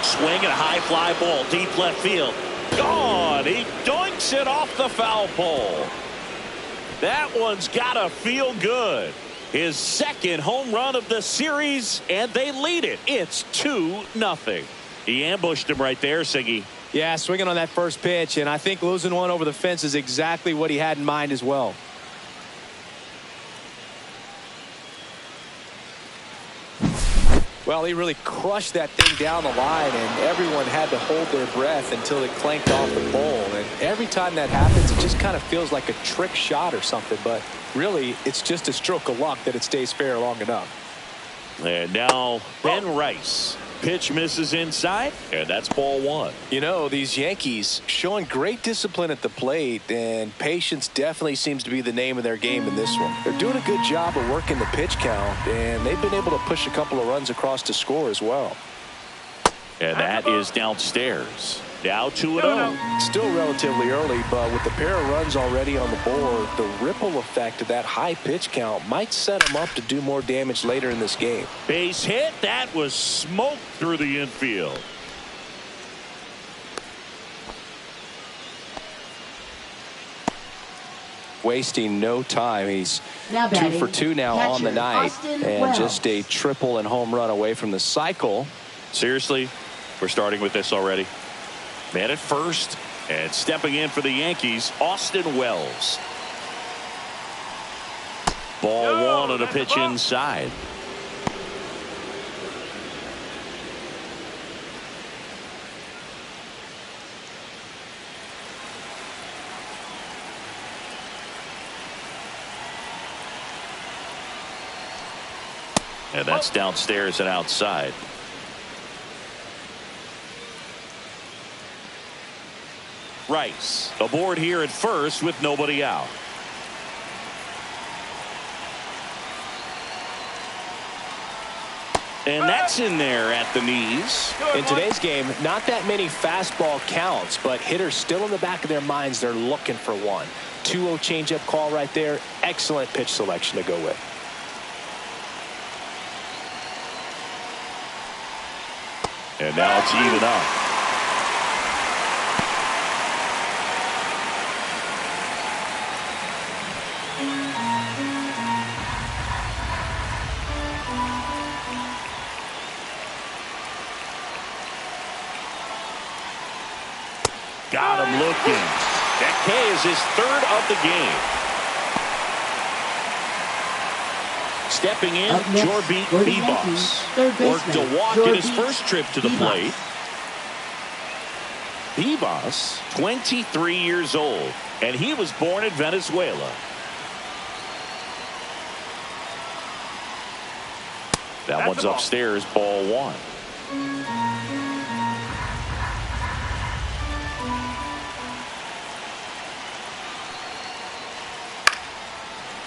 Swing and a high fly ball deep left field. Gone. He doinks it off the foul pole. That one's gotta feel good. His second home run of the series, and they lead it. It's 2-0. He ambushed him right there, Siggy. Yeah, swinging on that first pitch, and I think losing one over the fence is exactly what he had in mind as well. Well, he really crushed that thing down the line, and everyone had to hold their breath until it clanked off the pole. And every time that happens, it just kind of feels like a trick shot or something. But really, it's just a stroke of luck that it stays fair long enough. And now Ben Rice Pitch misses inside, and that's ball one. You know, these Yankees showing great discipline at the plate, and patience definitely seems to be the name of their game in this one. They're doing a good job of working the pitch count, and they've been able to push a couple of runs across to score as well. And that is downstairs. Now 2-0. Still relatively early, but with the pair of runs already on the board, the ripple effect of that high pitch count might set them up to do more damage later in this game. Base hit. That was smoked through the infield. Wasting no time. He's Now 2 for 2 now catcher, on the night, Austin and Wells. just a triple and home run away from the cycle. Seriously, we're starting with this already. Man at first, and stepping in for the Yankees, Austin Wells. Ball one on a pitch inside. And that's downstairs and outside. Rice aboard here at first with nobody out. And that's in there at the knees. In today's game, not that many fastball counts, but hitters still in the back of their minds, they're looking for one. 2-0 changeup call right there. Excellent pitch selection to go with. And now it's even up. Got him looking. That K is his third of the game. Stepping in, Up next, Jorby for the Bebos. Yankees, third Worked baseman, a walk in his Jorby first trip to the Bebos. plate. Bebos, 23 years old, and he was born in Venezuela. That That's one's the ball. upstairs, ball one.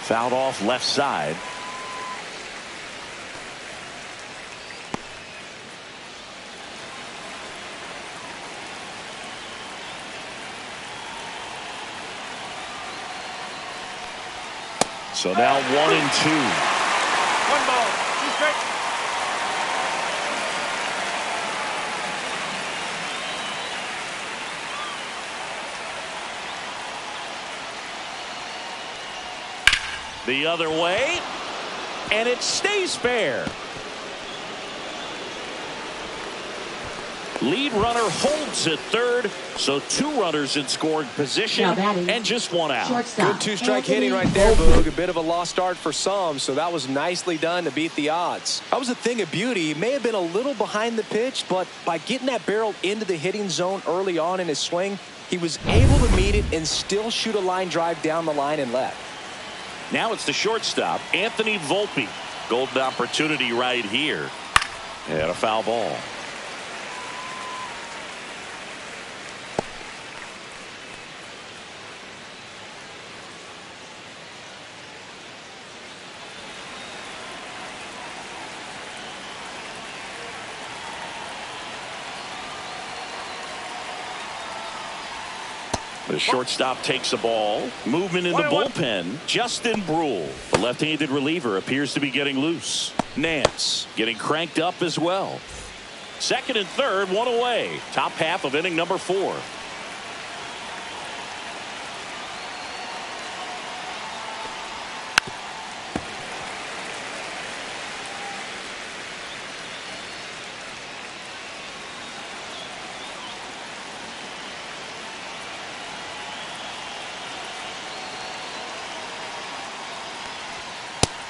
Fouled off left side. So now 1-2. 1 ball, 2 strikes. The other way, and it stays fair. Lead runner holds at third, so 2 runners in scoring position Now batting, and just 1 out. shortstop, Good two-strike Anthony hitting right there, Volpe. Boog. A bit of a lost start for some, so that was nicely done to beat the odds. That was a thing of beauty. He may have been a little behind the pitch, but by getting that barrel into the hitting zone early on in his swing, he was able to meet it and still shoot a line drive down the line and left. Now it's the shortstop, Anthony Volpe. Golden opportunity right here. And a foul ball. The shortstop takes the ball. Movement in the 1-1. bullpen. Justin Brule, the left-handed reliever, appears to be getting loose. Nance getting cranked up as well. Second and third, 1 away. Top half of inning number 4.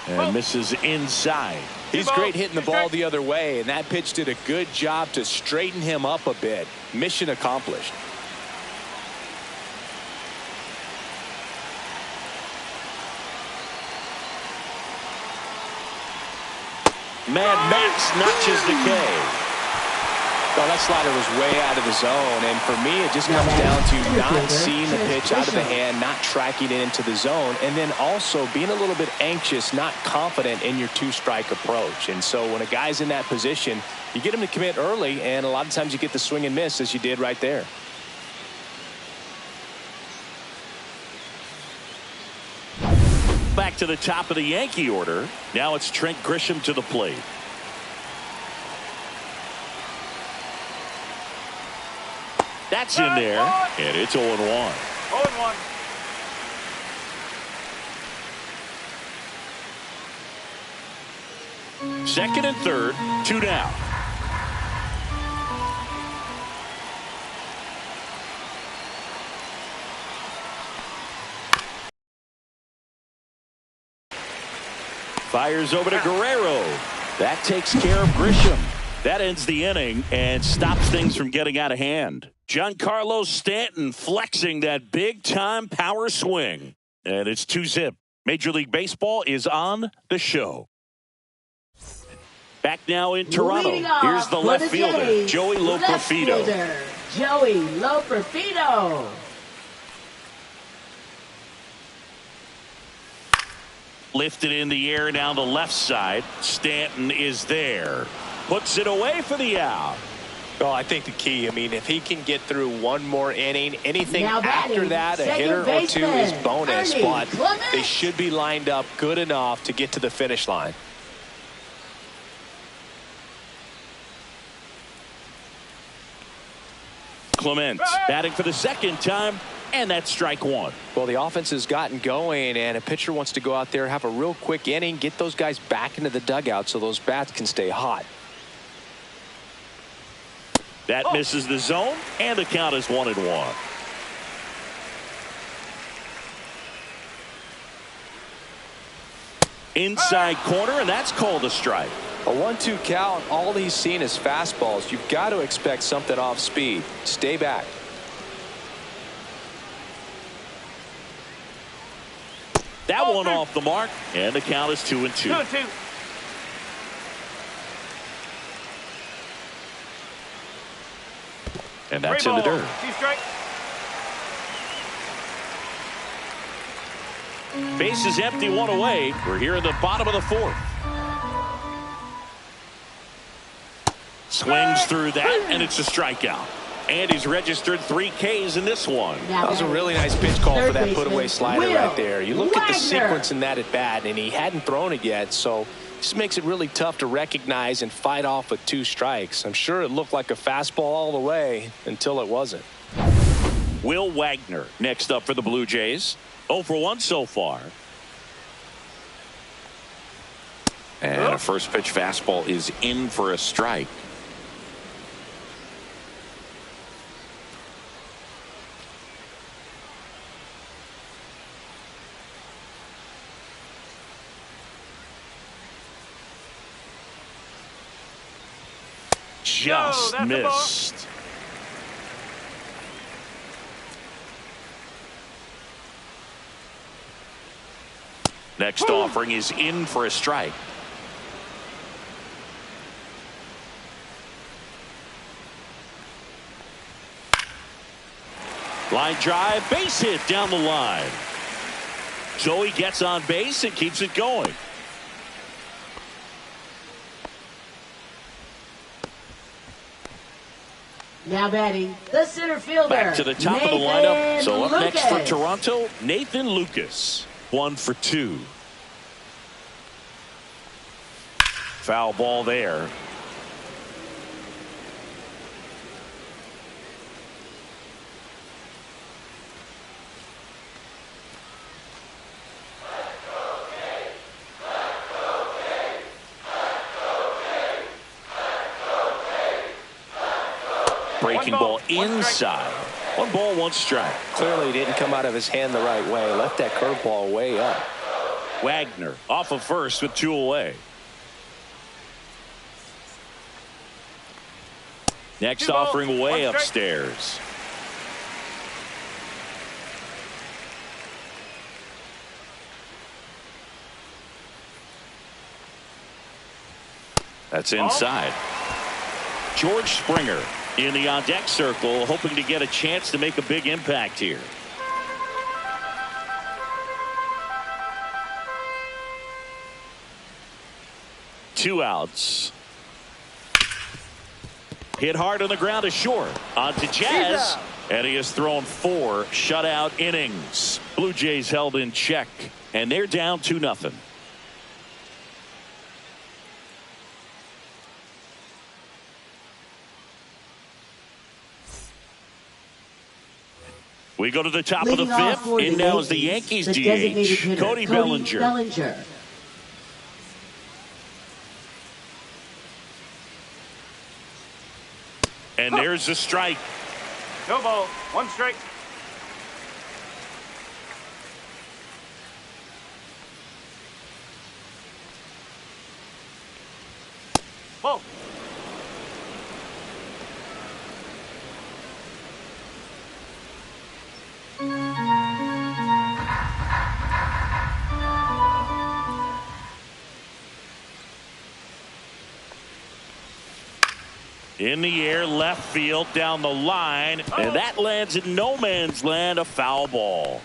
And misses inside. He's great hitting the ball the other way, and that pitch did a good job to straighten him up a bit. Mission accomplished. Mad Max notches the K. Well, that slider was way out of the zone, and for me, it just comes down to not seeing the pitch out of the hand, not tracking it into the zone, and then also being a little bit anxious, not confident in your two-strike approach. And so when a guy's in that position, you get him to commit early, and a lot of times you get the swing and miss, as you did right there. Back to the top of the Yankee order. Now it's Trent Grisham to the plate. That's in there, and it's 0-1. 0-1. Second and third, 2 down. Fires over to Guerrero. That takes care of Grisham. That ends the inning and stops things from getting out of hand. Giancarlo Stanton flexing that big-time power swing. And it's 2-zip. Major League Baseball is on the show. Back now in Toronto. Here's the left fielder, Joey Loperfido. Joey Loperfido. Lifted in the air down the left side. Stanton is there. Puts it away for the out. Well, I think the key, I mean, if he can get through one more inning, anything Now after that, a hitter or two is bonus, but they should be lined up good enough to get to the finish line. Clements batting for the second time, and that's strike one. Well, the offense has gotten going, and a pitcher wants to go out there, have a real quick inning, get those guys back into the dugout so those bats can stay hot. That misses the zone, and the count is 1-1. Inside corner, and that's called a strike. A 1-2 count, all he's seen is fastballs. You've got to expect something off speed. Stay back. That one off the mark, and the count is 2-2. 2-2. And that's in the dirt. 2 strike. Base is empty, 1 away. We're here in the bottom of the 4th. Swings through that, and it's a strikeout. And he's registered 3 Ks in this one. That was a really nice pitch call for that put-away slider right there. You look at the sequence in that at bat, and he hadn't thrown it yet, so just makes it really tough to recognize and fight off with 2 strikes. I'm sure it looked like a fastball all the way until it wasn't. Will Wagner next up for the Blue Jays. 0 for 1 so far. And a first pitch fastball is in for a strike. Just missed. Next offering is in for a strike. Line drive, base hit down the line. Joey gets on base and keeps it going. Now batting, the center fielder. Back to the top of the lineup. So up next for Toronto, Nathan Lucas. 1 for 2. Foul ball there. Breaking ball inside. 1 ball, 1 strike. Clearly didn't come out of his hand the right way. Left that curveball way up. Wagner off of first with 2 away. Next offering way upstairs. That's inside. George Springer in the on-deck circle, hoping to get a chance to make a big impact here. Two outs. Hit hard on the ground to short. On to Jazz. And he has thrown 4 shutout innings. Blue Jays held in check. And they're down 2-0. We go to the top of the 5th. In now is the Yankees DH, Cody Bellinger. And there's a strike. No ball. 1 strike. Ball. In the air, left field, down the line, and that lands in no man's land, a foul ball.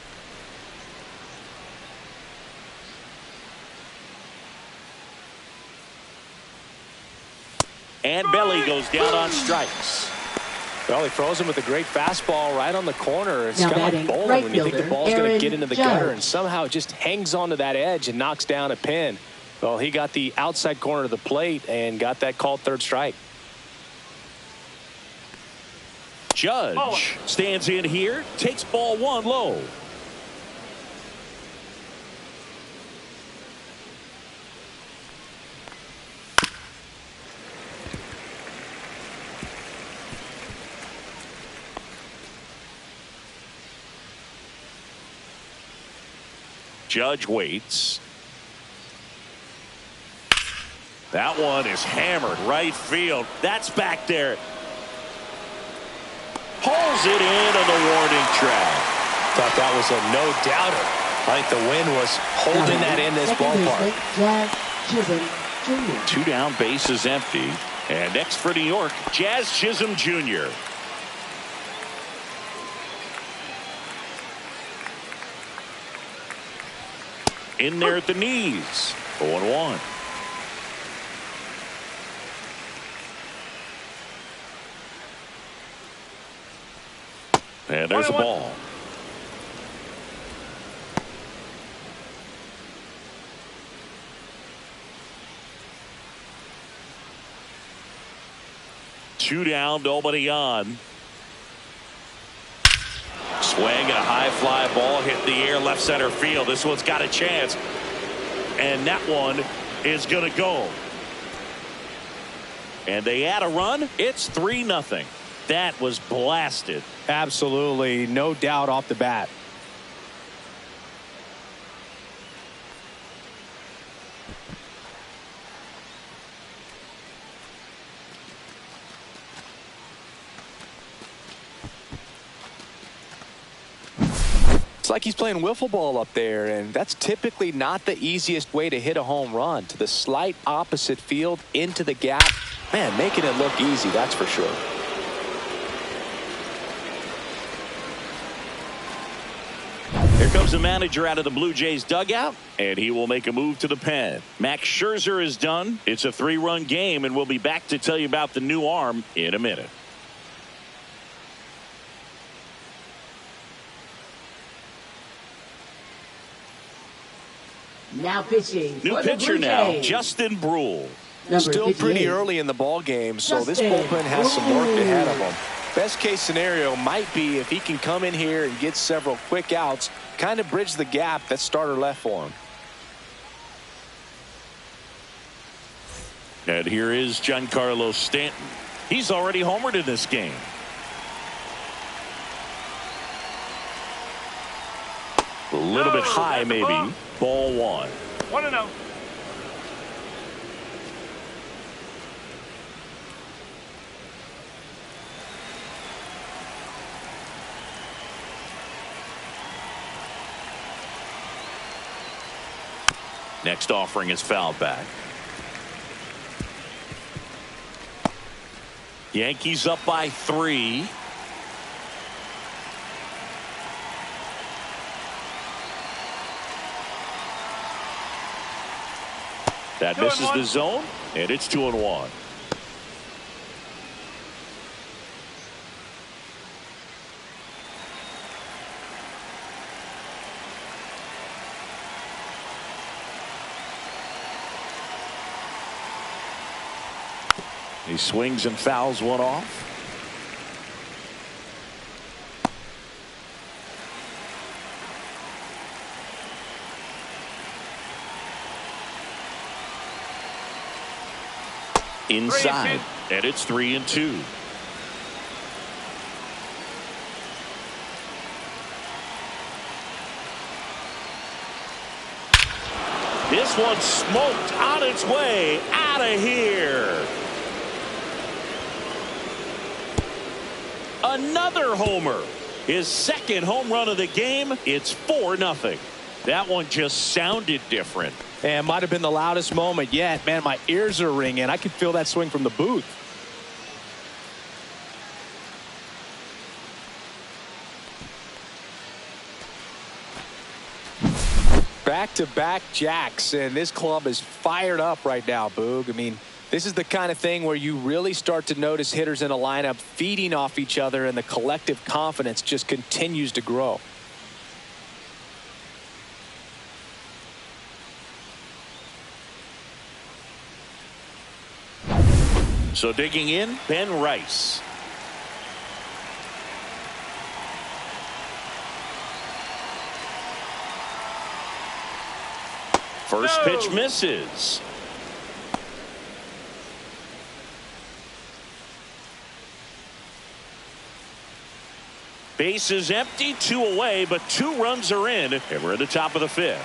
And Belly goes down on strikes. Well, he throws him with a great fastball right on the corner. It's Now kind of like batting, bowling right when you think the fielder, ball's going to Aaron get into the Judge. gutter, and somehow it just hangs onto that edge and knocks down a pin. Well, he got the outside corner of the plate and got that called third strike. Judge stands in here, takes ball 1 low. Judge waits. That one is hammered right field. That's back there. Pulls it in on the warning track. Thought that was a no-doubter. I think the wind was holding that in this ballpark. Jazz Chisholm Jr. 2 down, bases empty. And next for New York, Jazz Chisholm Jr. In there at the knees. 0-1. And there's a ball. Two down, nobody on. Swing and a high fly ball hit the air left center field. This one's got a chance. And that one is going to go. And they add a run. It's 3-0. That was blasted. Absolutely, no doubt off the bat. It's like he's playing wiffle ball up there, and that's typically not the easiest way to hit a home run. To the slight opposite field, into the gap. Man, making it look easy, that's for sure. Here comes the manager out of the Blue Jays dugout, and he will make a move to the pen. Max Scherzer is done. It's a 3-run game, and we'll be back to tell you about the new arm in a minute. Now pitching. New for the pitcher Blue now, Jays. Justin Brule. Number Still pretty 58. early in the ball game, so this Justin bullpen has some work Brule. ahead of him. Best case scenario might be if he can come in here and get several quick outs, kind of bridge the gap that starter left for him. And here is Giancarlo Stanton. He's already homered in this game. A little bit high, maybe. Ball 1. 1-0. Next offering is fouled back. Yankees up by 3. That misses the zone, and it's 2-1. He swings and fouls one off. Inside, and it's 3-2. This one's smoked on its way out of here. Another homer. His second home run of the game. It's 4-0. That one just sounded different. And might have been the loudest moment yet. Man, my ears are ringing. I could feel that swing from the booth. Back-to-back jacks, and this club is fired up right now, Boog. I mean, this is the kind of thing where you really start to notice hitters in a lineup feeding off each other, and the collective confidence just continues to grow. So digging in, Ben Rice. First pitch misses. Base is empty, 2 away, but 2 runs are in, and we're at the top of the 5th.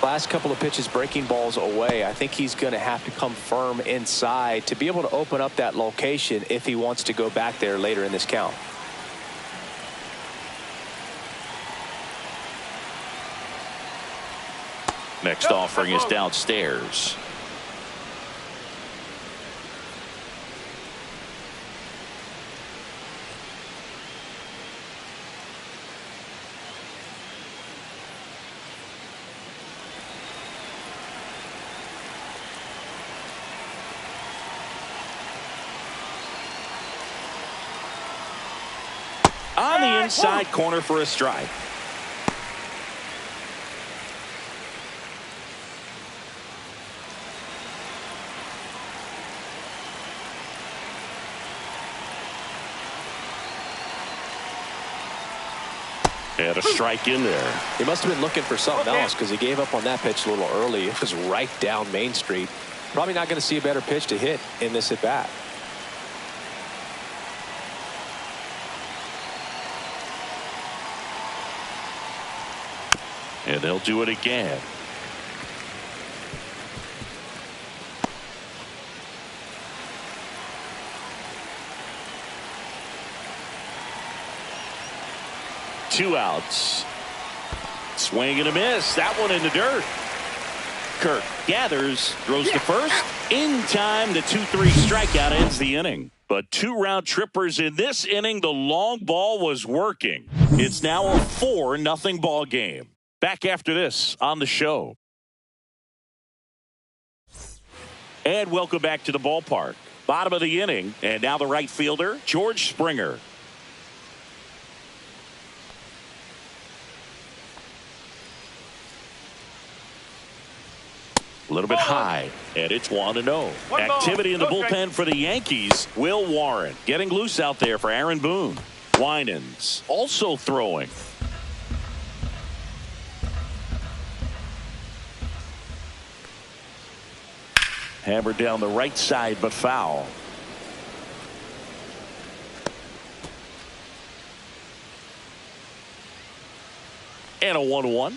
Last couple of pitches breaking balls away. I think he's going to have to come firm inside to be able to open up that location if he wants to go back there later in this count. Next offering is downstairs. On the inside corner for a strike. And a strike in there. He must have been looking for something else because he gave up on that pitch a little early. It was right down Main Street. Probably not going to see a better pitch to hit in this at bat. And they'll do it again. Two outs. Swing and a miss. That one in the dirt. Kirk gathers, throws to first. In time, the 2-3 strikeout ends the inning. But 2 round trippers in this inning. The long ball was working. It's now a 4-0 ball game. Back after this on the show. And welcome back to the ballpark. Bottom of the inning, and now the right fielder, George Springer. A little bit high, and it's 1-0. Activity in the bullpen for the Yankees. Will Warren getting loose out there for Aaron Boone. Winans also throwing. Hammered down the right side, but foul. And a 1-1.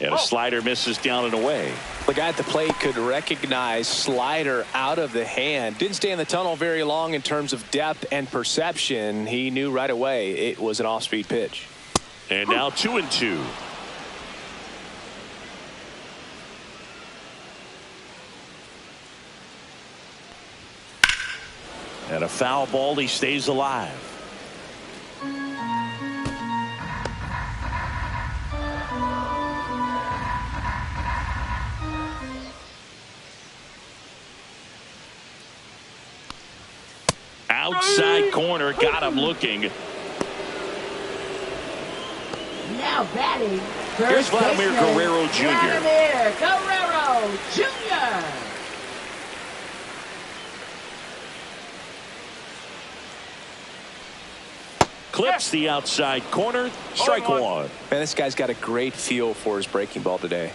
And a slider misses down and away. The guy at the plate could recognize slider out of the hand. Didn't stay in the tunnel very long in terms of depth and perception. He knew right away it was an off-speed pitch. And now 2-2. And a foul ball, he stays alive. Outside corner, got him looking. Now batting. Here's Vladimir Guerrero Jr. Vladimir Guerrero Jr. Clips the outside corner. Strike one. Man, this guy's got a great feel for his breaking ball today.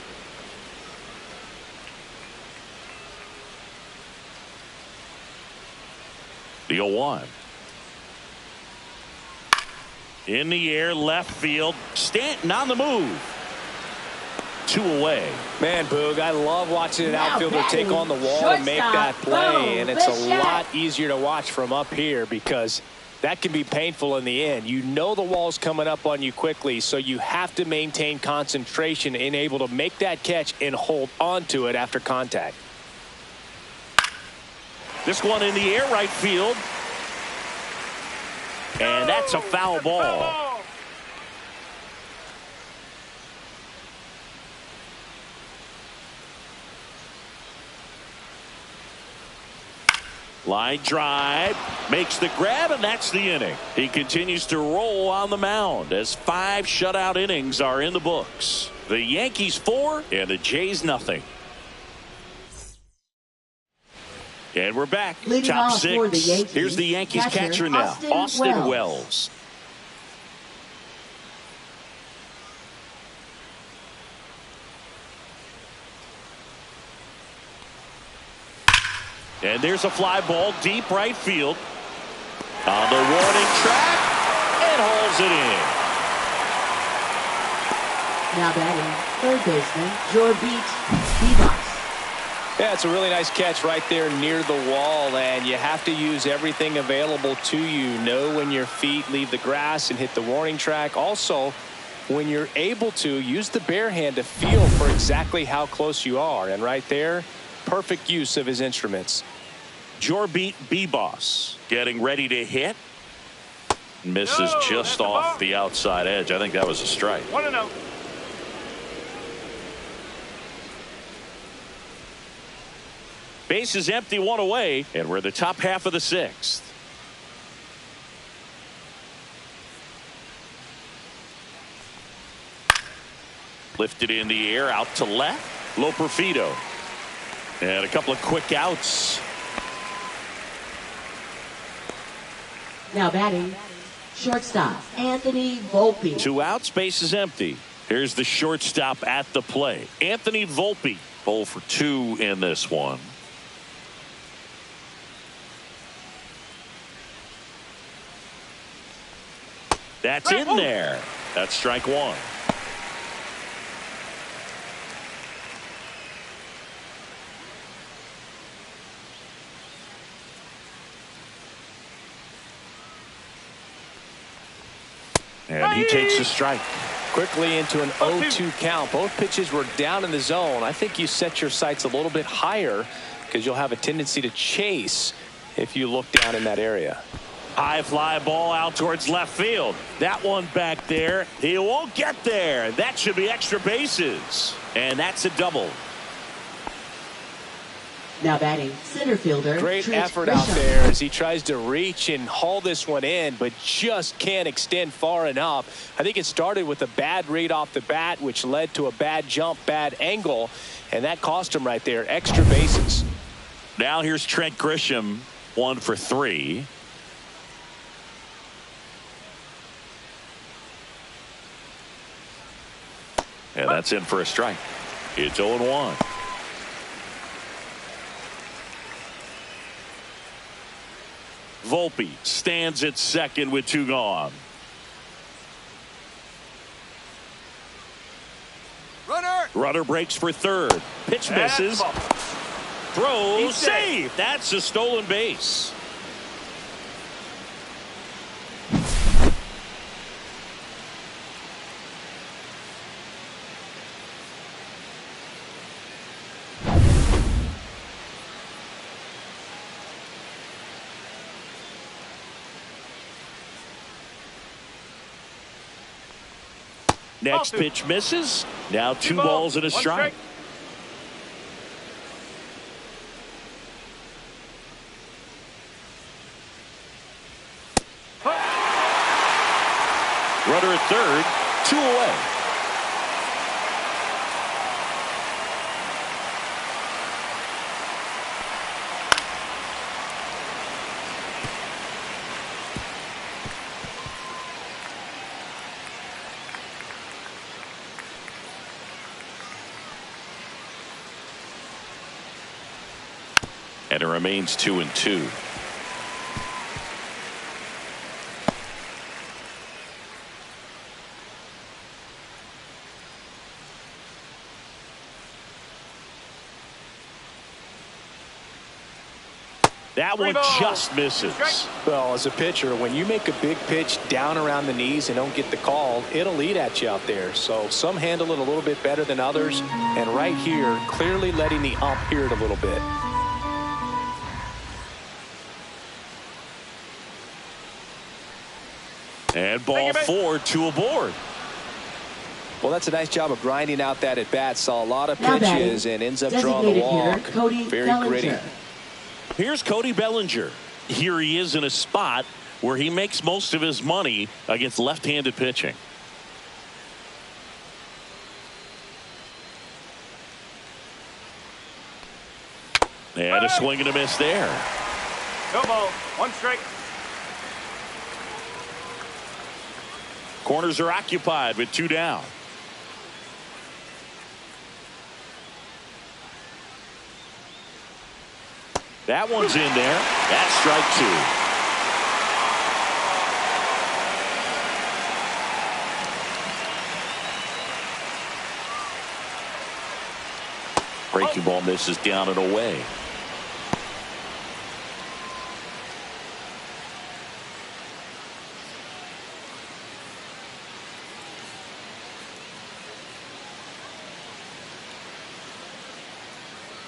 The 0-1. In the air, left field. Stanton on the move. 2 away. Man, Boog, I love watching an outfielder take on the wall and make that play. And it's a lot easier to watch from up here because that can be painful in the end. You know the wall's coming up on you quickly, so you have to maintain concentration and able to make that catch and hold on to it after contact. This one in the air, right field. And that's a foul ball. Line drive, makes the grab, and that's the inning. He continues to roll on the mound as 5 shutout innings are in the books. The Yankees 4 and the Jays nothing. And we're back. Leading Top off for the 6. Yankees, Here's the Yankees catcher now, Austin Wells. And there's a fly ball deep right field. On the warning track, and hauls it in. Now batting, third baseman, Jorbit Bebos. Yeah, it's a really nice catch right there near the wall, and you have to use everything available to you. Know when your feet leave the grass and hit the warning track. Also, when you're able to, use the bare hand to feel for exactly how close you are. And right there, perfect use of his instruments. Jorbit Bebos getting ready to hit. Misses just off the outside edge. I think that was a strike. 1-0. Base is empty, 1 away, and we're the top half of the 6th. Lifted in the air, out to left. Loperfido. And a couple of quick outs. Now batting, shortstop, Anthony Volpe. 2 outs, base is empty. Here's the shortstop at the plate. Anthony Volpe, 0 for 2 in this one. That's in there. That's strike 1. And he takes a strike. Quickly into an 0-2 count. Both pitches were down in the zone. I think you set your sights a little bit higher because you'll have a tendency to chase if you look down in that area. High fly ball out towards left field. That one back there. He won't get there. That should be extra bases. And that's a double. Now batting, center fielder. Great Trent effort Grisham. out there as he tries to reach and haul this one in, but just can't extend far enough. I think it started with a bad read off the bat, which led to a bad jump, bad angle, and that cost him right there. Extra bases. Now here's Trent Grisham, 1 for 3. And that's in for a strike. It's 0-1. Volpe stands at second with 2 gone. Runner breaks for third. Pitch misses. Throw safe. That's a stolen base. Next pitch misses. Now 2 balls and a strike. Runner at third, 2 away. And it remains 2-2. That one just misses. Well, as a pitcher, when you make a big pitch down around the knees and don't get the call, it'll eat at you out there. So some handle it a little bit better than others. And right here, clearly letting the ump hear it a little bit. And ball 4, 2 aboard. Well, that's a nice job of grinding out that at bat. Saw a lot of pitches and ends up drawing the walk. Very gritty. Here's Cody Bellinger. Here he is in a spot where he makes most of his money against left-handed pitching. And a swing and a miss there. No ball. 1 strike. Corners are occupied with 2 down. That one's in there. That's strike 2. Breaking ball misses down and away.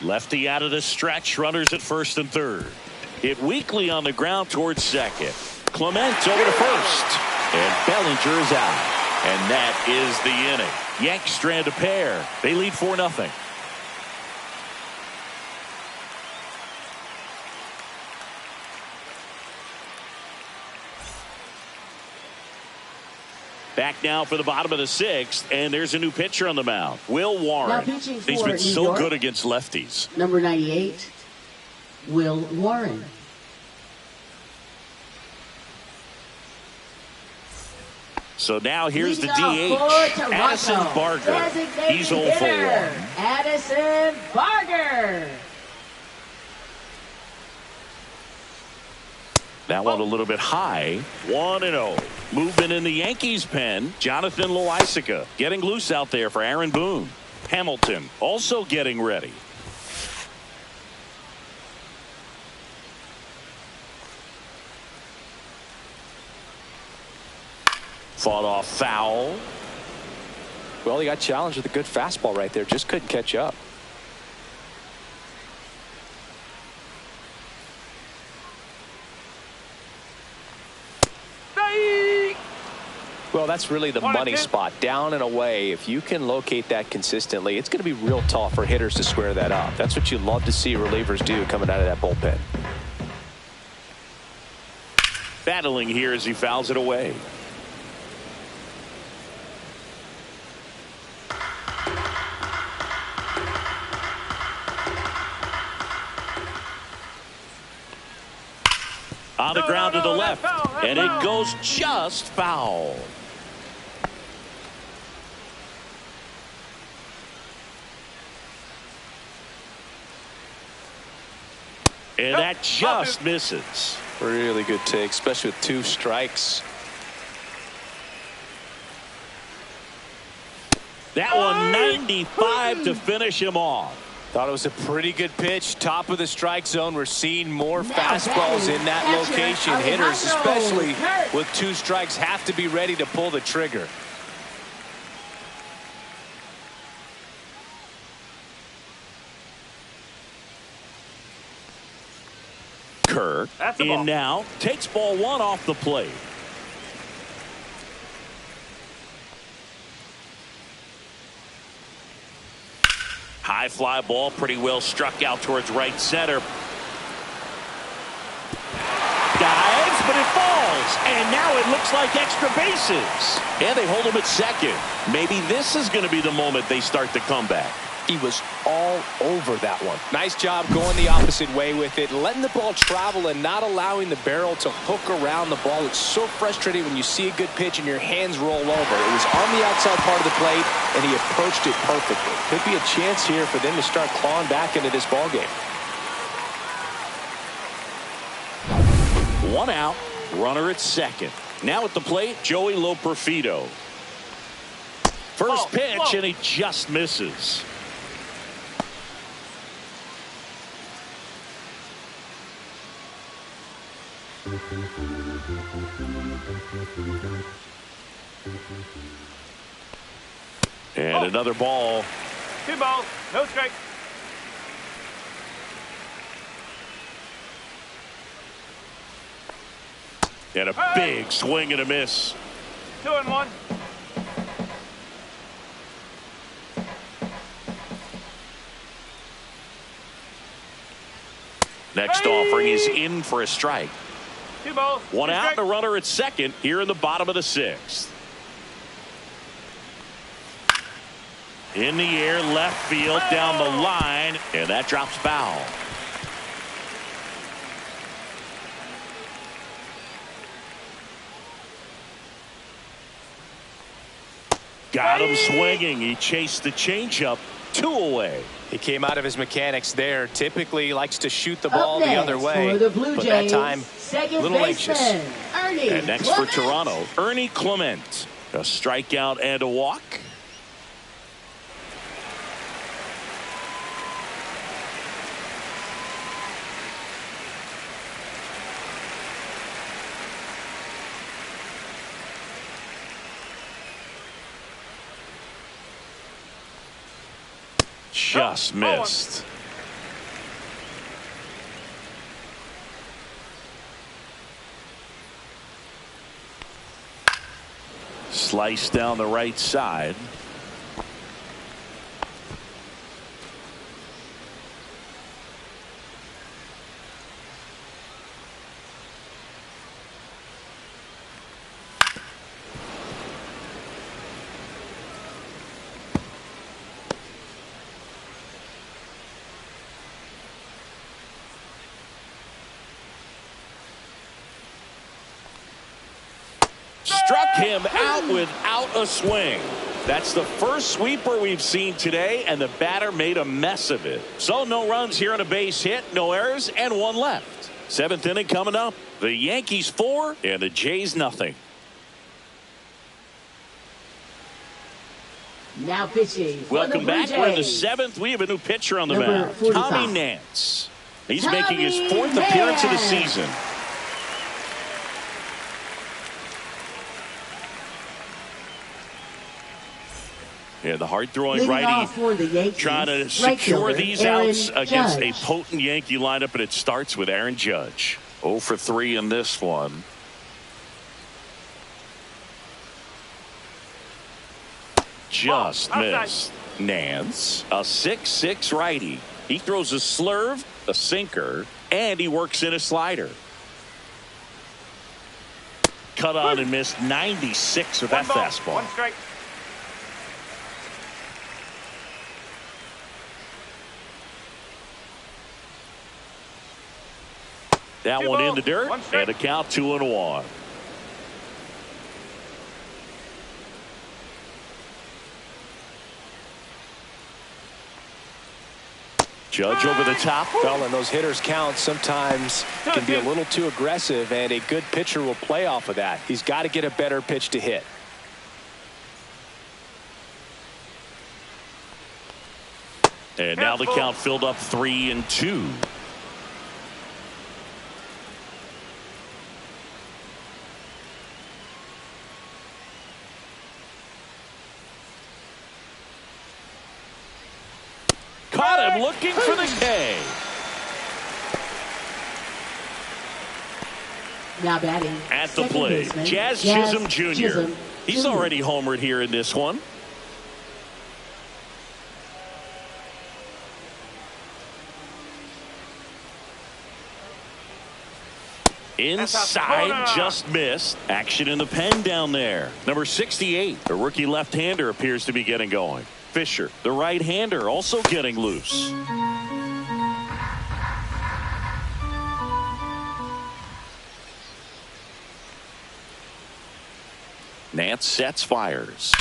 Lefty out of the stretch. Runners at first and third. Hit weakly on the ground towards second. Clement over to first. And Bellinger is out. And that is the inning. Yanks strand a pair. They lead 4-0. Back now for the bottom of the 6th, and there's a new pitcher on the mound, Will Warren. He's been so good against lefties. Number 98, Will Warren. So now here's the DH, Addison Barger. He's 0 for 1. Addison Barger. That one a little bit high. 1-0. Movement in the Yankees pen. Jonathan Loaisiga getting loose out there for Aaron Boone. Hamilton also getting ready. Fought off foul. Well, he got challenged with a good fastball right there. Just couldn't catch up. Well, that's really the money spot, down and away. If you can locate that consistently, it's going to be real tough for hitters to square that up. That's what you love to see relievers do coming out of that bullpen. Battling here as he fouls it away. On the ground to the left, and it goes just foul. And that just misses. Really good take, especially with 2 strikes. That one 95 to finish him off. Thought it was a pretty good pitch. Top of the strike zone. We're seeing more fastballs in that location. Hitters, especially with 2 strikes, have to be ready to pull the trigger. Kerr in now, takes ball 1 off the plate. High fly ball, pretty well struck out towards right center. Dives, but it falls. And now it looks like extra bases. And they hold him at second. Maybe this is going to be the moment they start the comeback. He was all over that one. Nice job going the opposite way with it, letting the ball travel and not allowing the barrel to hook around the ball. It's so frustrating when you see a good pitch and your hands roll over. It was on the outside part of the plate, and he approached it perfectly. Could be a chance here for them to start clawing back into this ball game. One out, runner at second. Now at the plate, Joey Loperfido. First pitch, and he just misses. And another ball. 2 balls, no strikes. And a big swing and a miss. 2-1. Next offering is in for a strike. 2 balls. One out, and a runner at second here in the bottom of the 6th. In the air, left field, down the line, and that drops foul. Got him swinging. He chased the changeup. 2 away. He came out of his mechanics there. Typically likes to shoot the ball the other way. For the Blue but Jays, that time, a little anxious. And next for Toronto, Ernie Clement. A strikeout and a walk. Just missed. Slice down the right side. Struck him out without a swing. That's the first sweeper we've seen today, and the batter made a mess of it. So no runs here on a base hit, no errors, and 1 left. 7th inning coming up. The Yankees 4 and the Jays nothing. Now pitching. Welcome back. We're in the 7th. We have a new pitcher on the mound. Tommy Nance. He's making his 4th appearance of the season. Yeah, the hard-throwing righty trying to secure these outs against a potent Yankee lineup, and it starts with Aaron Judge. 0 for 3 in this one. Just missed. Nance, a 6'6" righty. He throws a slurve, a sinker, and he works in a slider. Cut on and missed 96 with that fastball. 1 strike. That one in the dirt, and a count 2-1. Judge over the top. Well, and those hitters count sometimes can be a little too aggressive, and a good pitcher will play off of that. He's got to get a better pitch to hit. And now the count filled up 3-2. Caught him looking for the K. Now batting at the plate, Jazz Chisholm Jr. He's already homered here in this one. Inside, just missed. Action in the pen down there. Number 68, the rookie left-hander, appears to be getting going. Fisher, the right-hander, also getting loose. Nance sets, fires.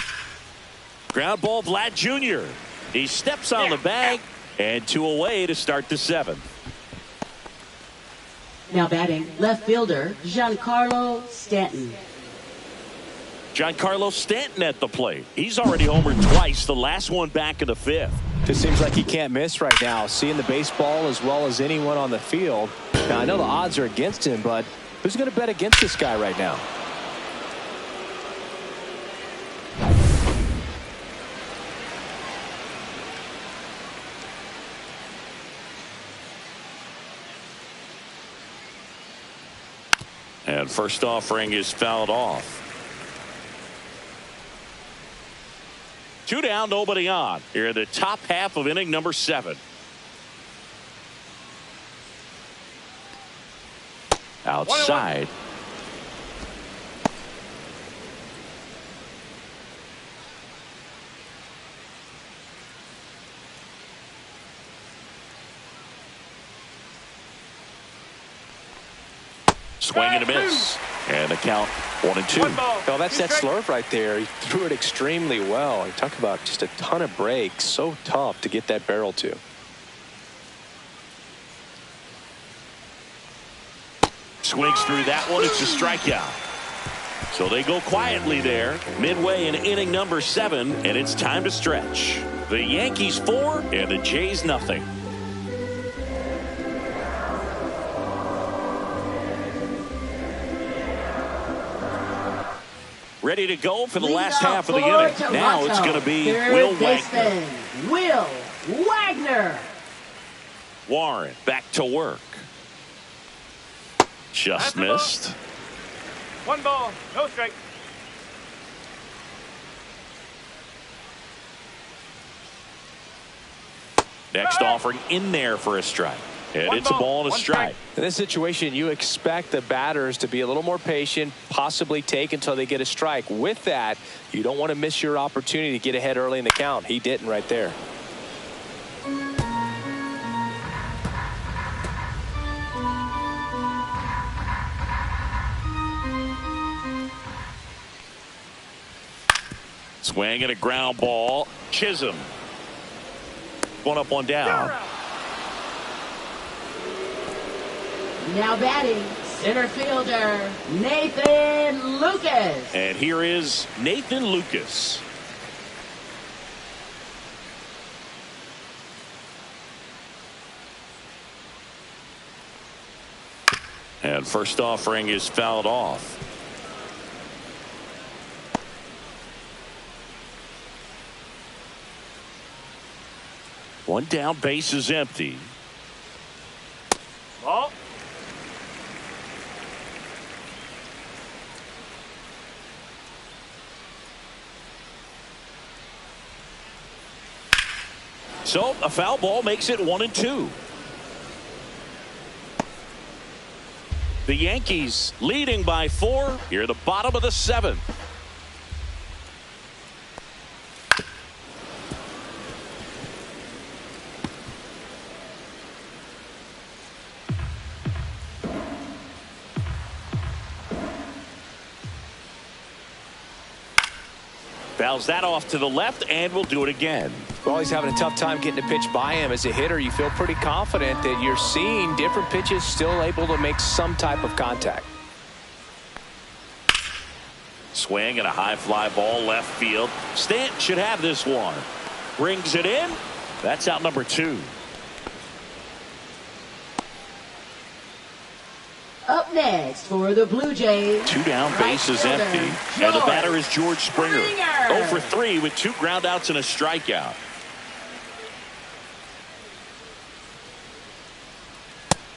Ground ball, Vlad Jr. He steps on the bag, and 2 away to start the 7th. Now batting, left fielder, Giancarlo Stanton. Giancarlo Stanton at the plate. He's already homered twice, the last one back in the 5th. Just seems like he can't miss right now, seeing the baseball as well as anyone on the field. Now, I know the odds are against him, but who's going to bet against this guy right now? And first offering is fouled off. 2 down, nobody on. Here in the top half of inning number 7. Outside. Swing and a miss. And the count 1-2. Oh, that's that slurve right there. He threw it extremely well. You talk about just a ton of breaks. So tough to get that barrel to. Swings through that one. It's a strikeout. So they go quietly there. Midway in inning number 7. And it's time to stretch. The Yankees 4 and the Jays nothing. Ready to go for the last half of the inning. Now it's going to be Will Wagner. Will Wagner. Warren back to work. Just missed. 1 ball, no strike. Next offering in there for a strike. And it's a ball and a strike. In this situation, you expect the batters to be a little more patient, possibly take until they get a strike. With that, you don't want to miss your opportunity to get ahead early in the count. He didn't right there. Swing and a ground ball. Chisholm. 1 up, 1 down. Now batting, center fielder, Nathan Lucas. And here is Nathan Lucas. And first offering is fouled off. One down, base is empty. Ball. So a foul ball makes it 1-2. The Yankees leading by 4 here at the bottom of the 7th. Fouls that off to the left, and we'll do it again. Well, he's having a tough time getting a pitch by him. As a hitter, you feel pretty confident that you're seeing different pitches still able to make some type of contact. Swing and a high fly ball left field. Stanton should have this one. Brings it in. That's out number 2. Up next for the Blue Jays. 2 down, base is empty. And the batter is George Springer. 0 for 3 with 2 groundouts and a strikeout.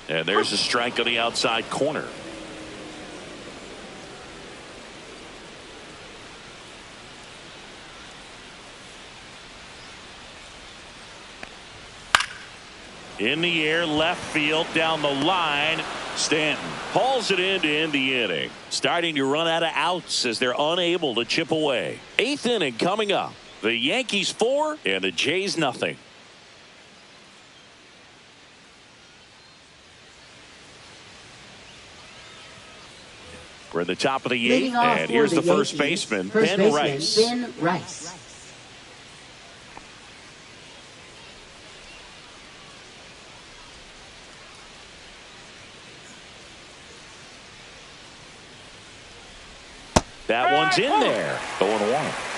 And there's a strike on the outside corner. In the air, left field, down the line. Stanton hauls it in to end the inning. Starting to run out of outs as they're unable to chip away. 8th inning coming up. The Yankees 4 and the Jays nothing. We're at the top of the 8th, and here's the first baseman, Ben Rice. Ben Rice. That one's in there. 0-1.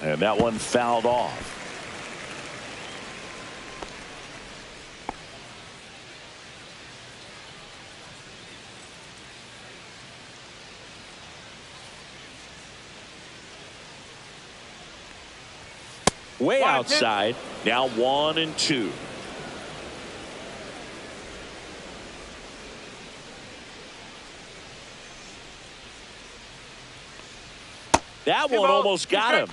And that one fouled off. Way outside. Now 1-2. That one almost got him.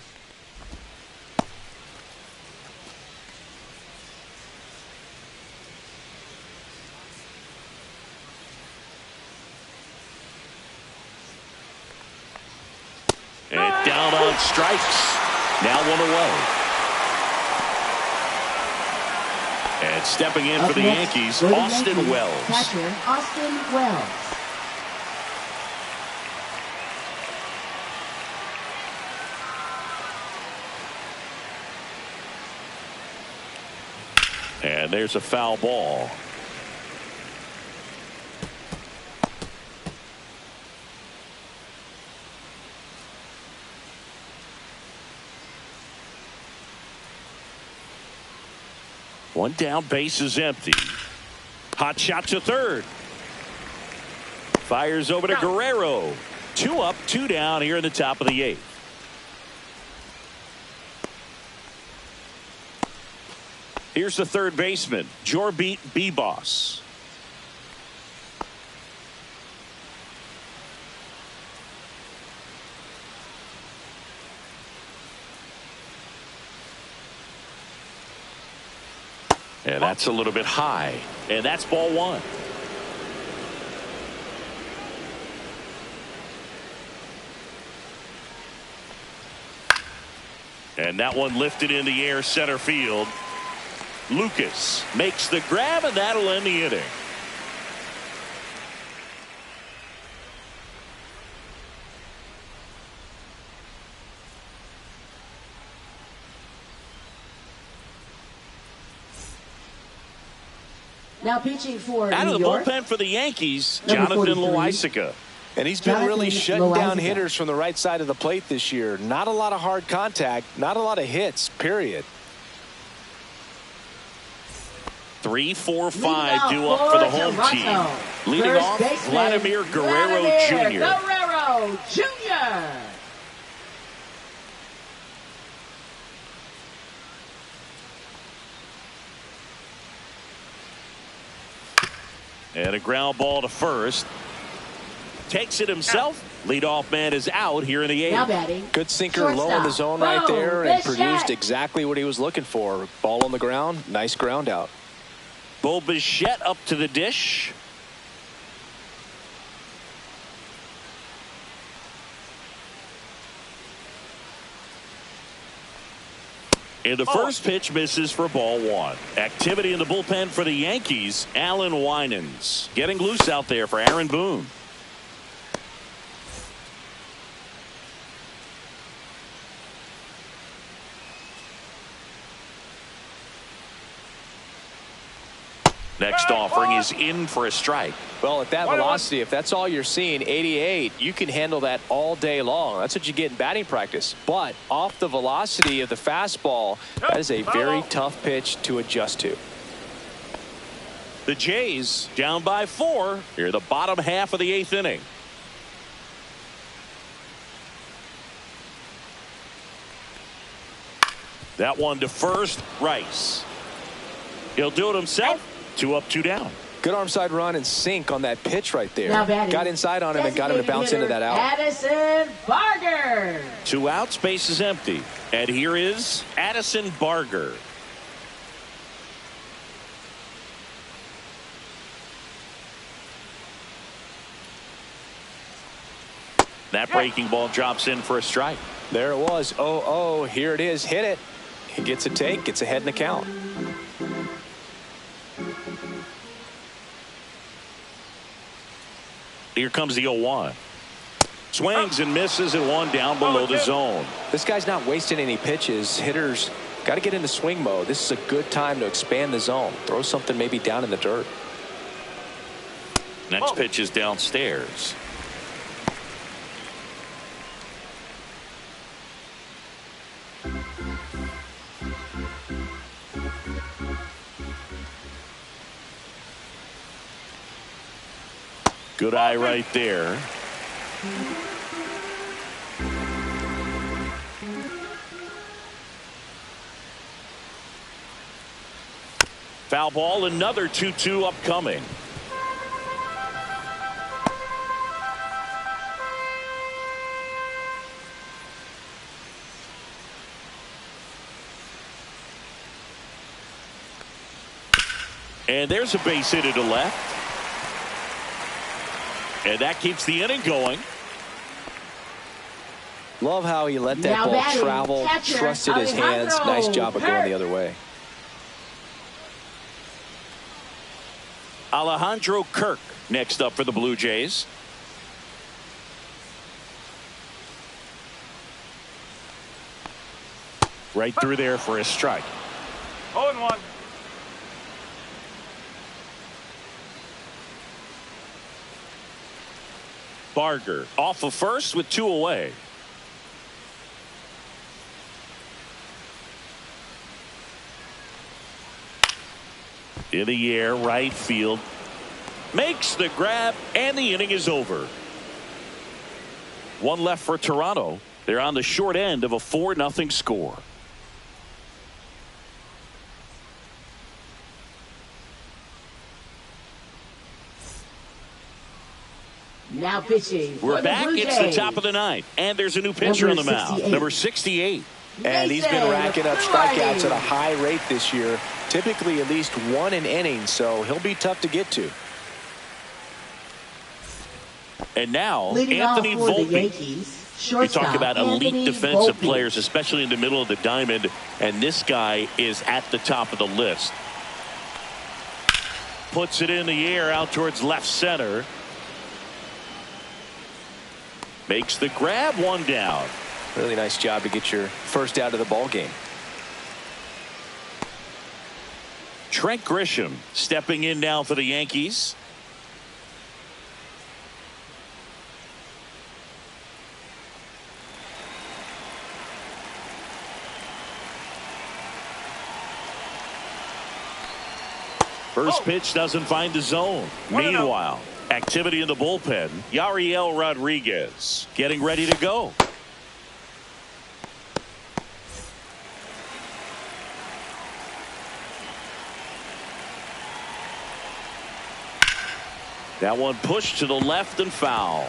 And down on strikes. Now 1 away. And stepping in for the Yankees, Austin Wells. Catcher, Austin Wells. And there's a foul ball. One down, base is empty. Hot shot to third. Fires over to Guerrero. 2 up, 2 down here in the top of the 8th. Here's the third baseman, Jorbit Bibas. And that's a little bit high. And that's ball 1. And that one lifted in the air center field. Lucas makes the grab, and that'll end the inning. Now pitching for out New of the York, bullpen for the Yankees, Number Jonathan 43. Loaisiga. And he's been Jonathan really shutting down Loaisiga. hitters from the right side of the plate this year. Not a lot of hard contact, not a lot of hits, period. 3, 4, Leading 5 off due up for the for home Toronto. team. Leading First off, baseman, Vladimir Guerrero Vladimir Jr. Guerrero Jr. And a ground ball to first. Takes it himself. Leadoff man is out here in the Now 8th. batting. Good sinker low in the zone right there and produced exactly what he was looking for. Ball on the ground, nice ground out. Bo Bichette up to the dish. And the first pitch misses for ball 1. Activity in the bullpen for the Yankees. Alan Winans getting loose out there for Aaron Boone. Next offering is in for a strike. Well, at that velocity, if that's all you're seeing, 88, you can handle that all day long. That's what you get in batting practice. But off the velocity of the fastball, that is a very tough pitch to adjust to. The Jays down by 4 here, the bottom half of the 8th inning. That one to first, Rice. He'll do it himself. 2 up, 2 down. Good arm side run and sink on that pitch right there. Now batting, got inside on him and got him to bounce into that out. Addison Barger. 2 outs, base is empty. And here is Addison Barger. That breaking ball drops in for a strike. There it was. 0-0. Here it is. Hit it. He gets a take. Gets ahead in the count. Here comes the 0-1. Swings and misses at 1 down below the zone. This guy's not wasting any pitches. Hitters got to get into swing mode. This is a good time to expand the zone. Throw something maybe down in the dirt. Next pitch is downstairs. Good eye right there. Foul ball, another 2-2 upcoming. And there's a base hit to left. And that keeps the inning going. Love how he let that ball travel, trusted his hands. Nice job of going the other way. Alejandro Kirk next up for the Blue Jays. Right through there for a strike. 0-1. Barger off of first with 2 away. In the air, right field. Makes the grab, and the inning is over. 1 left for Toronto. They're on the short end of a 4-0 score. Now pitching. We're back. It's the top of the 9th, and there's a new pitcher on the mound. Number 68. And he's been racking up strikeouts at a high rate this year. Typically at least 1 an inning, so he'll be tough to get to. And now, Leading Anthony off for the Volpe. Yankees, You talk about elite Anthony defensive Volpe. players, especially in the middle of the diamond, and this guy is at the top of the list. Puts it in the air out towards left center. Makes the grab, 1 down. Really nice job to get your first out of the ball game. Trent Grisham stepping in now for the Yankees. First pitch doesn't find the zone. Meanwhile, activity in the bullpen. Yariel Rodriguez getting ready to go. That one pushed to the left and foul.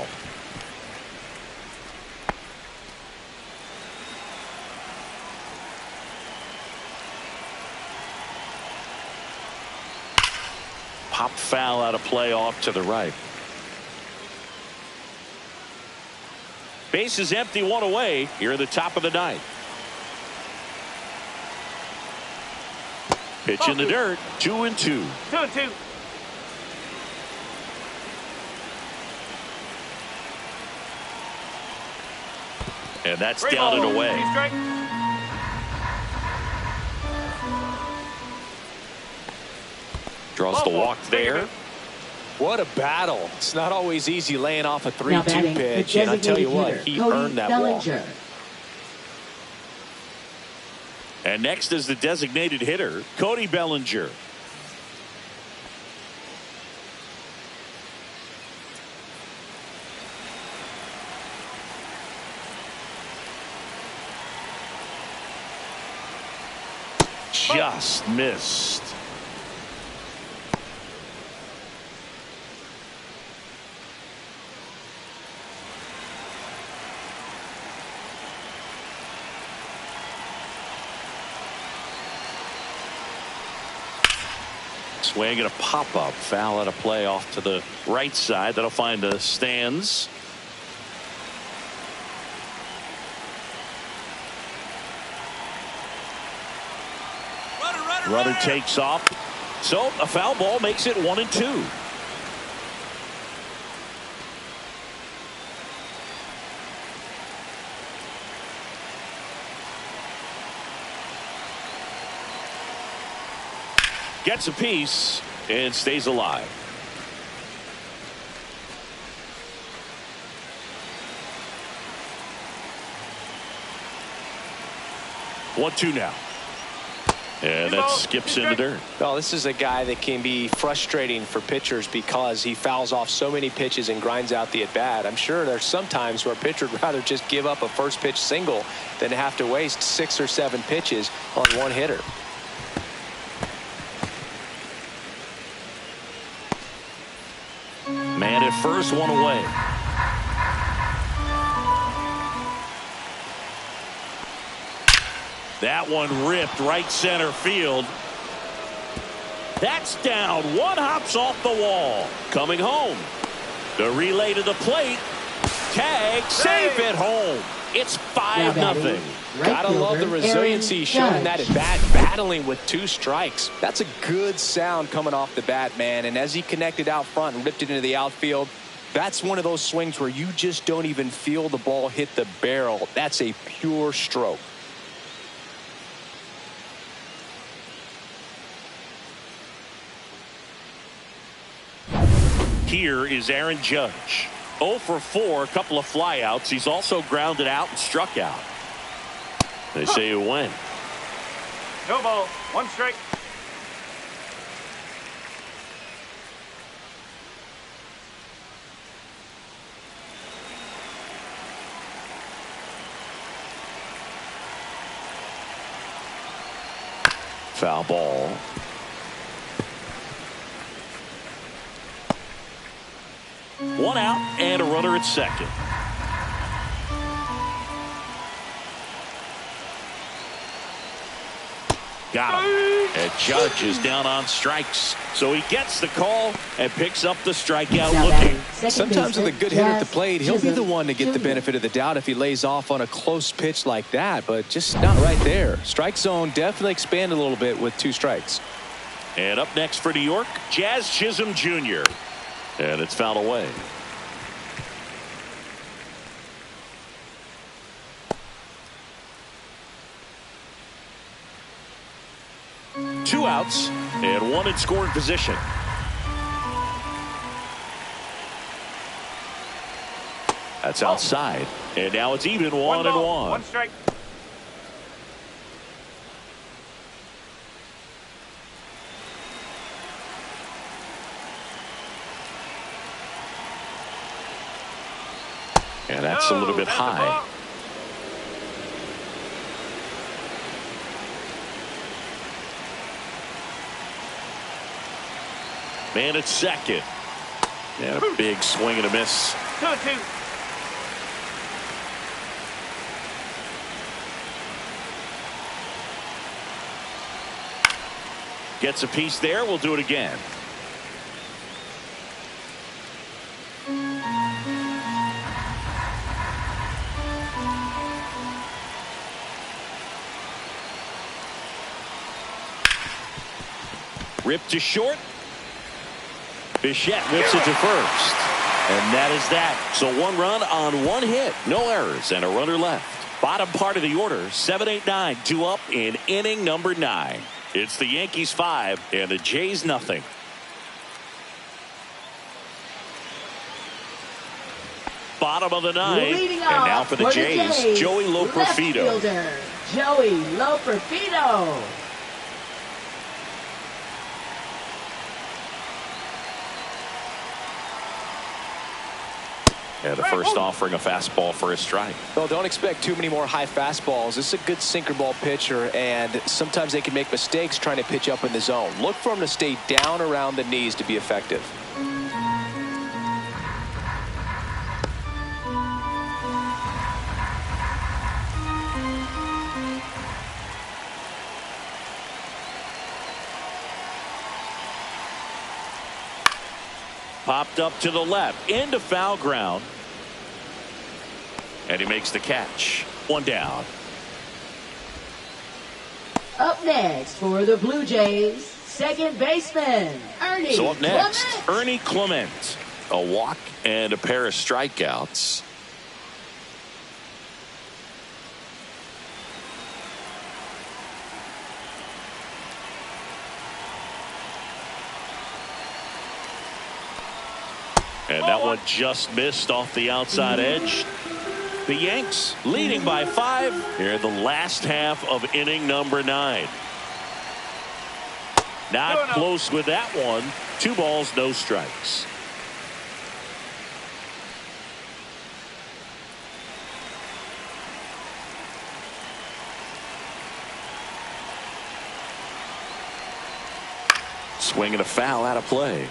Pop foul out of play off to the right. Base is empty, 1 away here at the top of the 9th. Pitch in the dirt, 2-2. 2-2. And that's down and away. Draws the walk there. What a battle. It's not always easy laying off a Now 3-2 batting, the pitch, and I tell you what, designated he hitter, Cody earned that Bellinger. walk. And next is the designated hitter, Cody Bellinger. Just missed. Swing and a pop-up. Foul out of play off to the right side. That'll find the stands. Runner takes off. So a foul ball makes it 1-2. Gets a piece and stays alive. One, two now. And that skips into dirt. Well, this is a guy that can be frustrating for pitchers because he fouls off so many pitches and grinds out the at-bat. I'm sure there's some times where a pitcher would rather just give up a first pitch single than have to waste 6 or 7 pitches on one hitter. Man at first, one away. That one ripped right center field. That's down. One hops off the wall. Coming home. The relay to the plate. Tag. Safe at home. It's 5-0. Gotta love the resiliency shown in that at bat, battling with 2 strikes. That's a good sound coming off the bat, man. And as he connected out front and ripped it into the outfield, that's one of those swings where you just don't even feel the ball hit the barrel. That's a pure stroke. Here is Aaron Judge. 0 for 4, a couple of flyouts. He's also grounded out and struck out. They say you win. No ball. 1 strike. Foul ball. One out and a runner at second. Got him. And Judge is down on strikes. So he gets the call and picks up the strikeout looking. Sometimes with a good hitter at the plate, he'll be the one to get the benefit of the doubt if he lays off on a close pitch like that, but just not right there. Strike zone definitely expanded a little bit with 2 strikes. And up next for New York, Jazz Chisholm Jr. And it's fouled away. Two outs and one in scoring position. That's outside. And now it's even 1-1. 1 strike. And that's a little bit high. Man at second. And a big swing and a miss. 2-2. Gets a piece there. We'll do it again. Ripped to short. Bichette whips it to first. And that is that. So 1 run on 1 hit. No errors and a runner left. Bottom part of the order. 7-8-9. 2 up in inning number 9. It's the Yankees 5 and the Jays nothing. Bottom of the 9th. And now for the Jays, Joey Loperfido. Joey Loperfido. Yeah, the first offering a fastball for a strike. Well, don't expect too many more high fastballs. This is a good sinker ball pitcher, and sometimes they can make mistakes trying to pitch up in the zone. Look for him to stay down around the knees to be effective. Popped up to the left into foul ground. And he makes the catch. One down. Up next for the Blue Jays, second baseman, Ernie So up next, Clement. Ernie Clement. A walk and a pair of strikeouts. And that one just missed off the outside edge. The Yanks leading by 5 here in the last half of inning number 9. Not close with that one. 2 balls, no strikes. Swing and a foul out of play.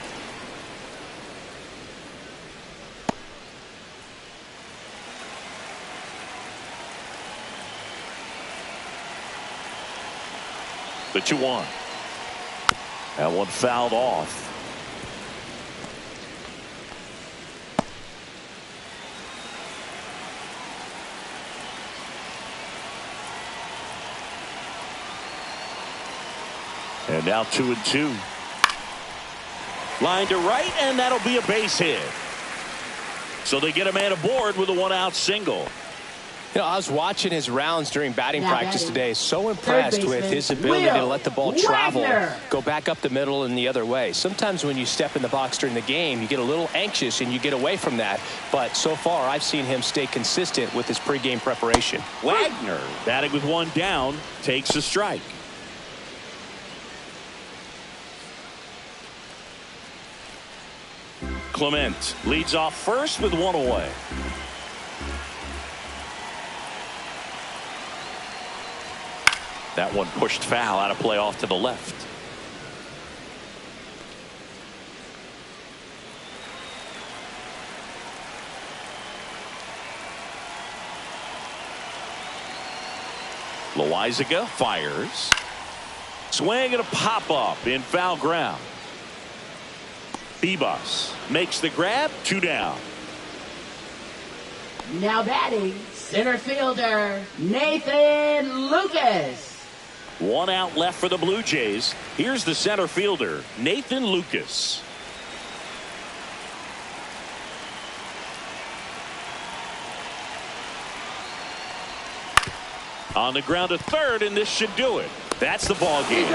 The 2-1. That one fouled off. And now 2-2. Line to right, and that'll be a base hit. So they get a man aboard with a 1-out single. You know, I was watching his rounds during batting practice today. So impressed baseman, with his ability to let the ball travel, Wagner. go back up the middle and the other way. Sometimes when you step in the box during the game, you get a little anxious and you get away from that. But so far, I've seen him stay consistent with his pregame preparation. Wagner, batting with 1 down, takes a strike. Clement leads off first with 1 away. That one pushed foul out of play off to the left. Loizaga fires. Swing and a pop up in foul ground. Bebus makes the grab. 2 down. Now batting, center fielder, Nathan Lucas. 1 out left for the Blue Jays. Here's the center fielder, Nathan Lucas. On the ground to third, and this should do it. That's the ball game.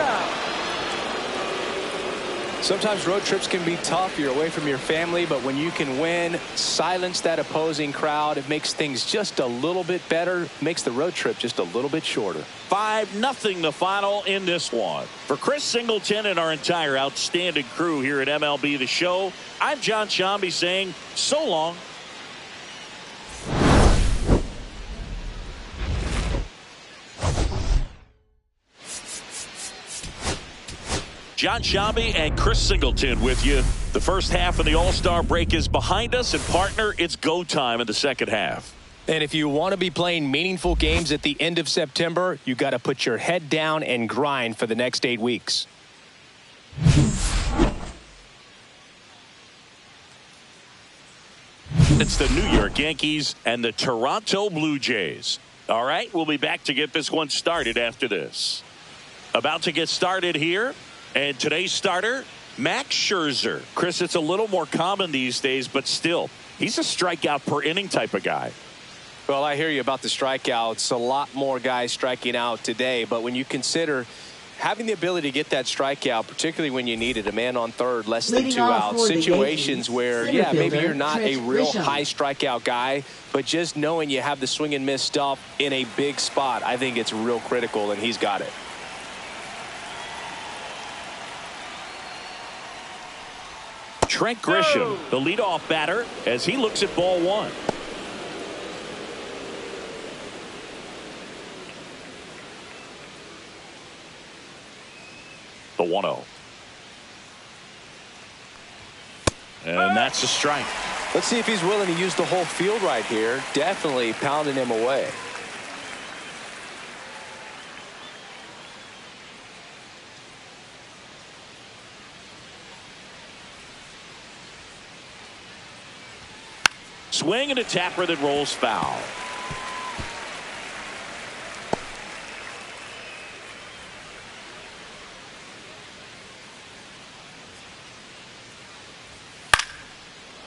Sometimes road trips can be tough. You're away from your family, but when you can win, silence that opposing crowd, it makes things just a little bit better, makes the road trip just a little bit shorter. 5-0 the final in this one. For Chris Singleton and our entire outstanding crew here at MLB The Show, I'm John Shambi saying so long. John Shambi and Chris Singleton with you. The first half of the All-Star break is behind us, and partner, it's go time in the second half. And if you want to be playing meaningful games at the end of September, you got to put your head down and grind for the next 8 weeks. It's the New York Yankees and the Toronto Blue Jays. All right, we'll be back to get this one started after this. About to get started here. And today's starter, Max Scherzer. Chris, it's a little more common these days, but still, he's a strikeout per inning type of guy. Well, I hear you about the strikeouts. A lot more guys striking out today. But when you consider having the ability to get that strikeout, particularly when you need it, a man on third, less than 2 outs, situations where, yeah, maybe you're not a real high strikeout guy, but just knowing you have the swing and miss stuff in a big spot, I think it's real critical, and he's got it. Trent Grisham, the leadoff batter, as he looks at ball 1. The 1-0. And that's a strike. Let's see if he's willing to use the whole field right here. Definitely pounding him away. swing and a tapper that rolls foul.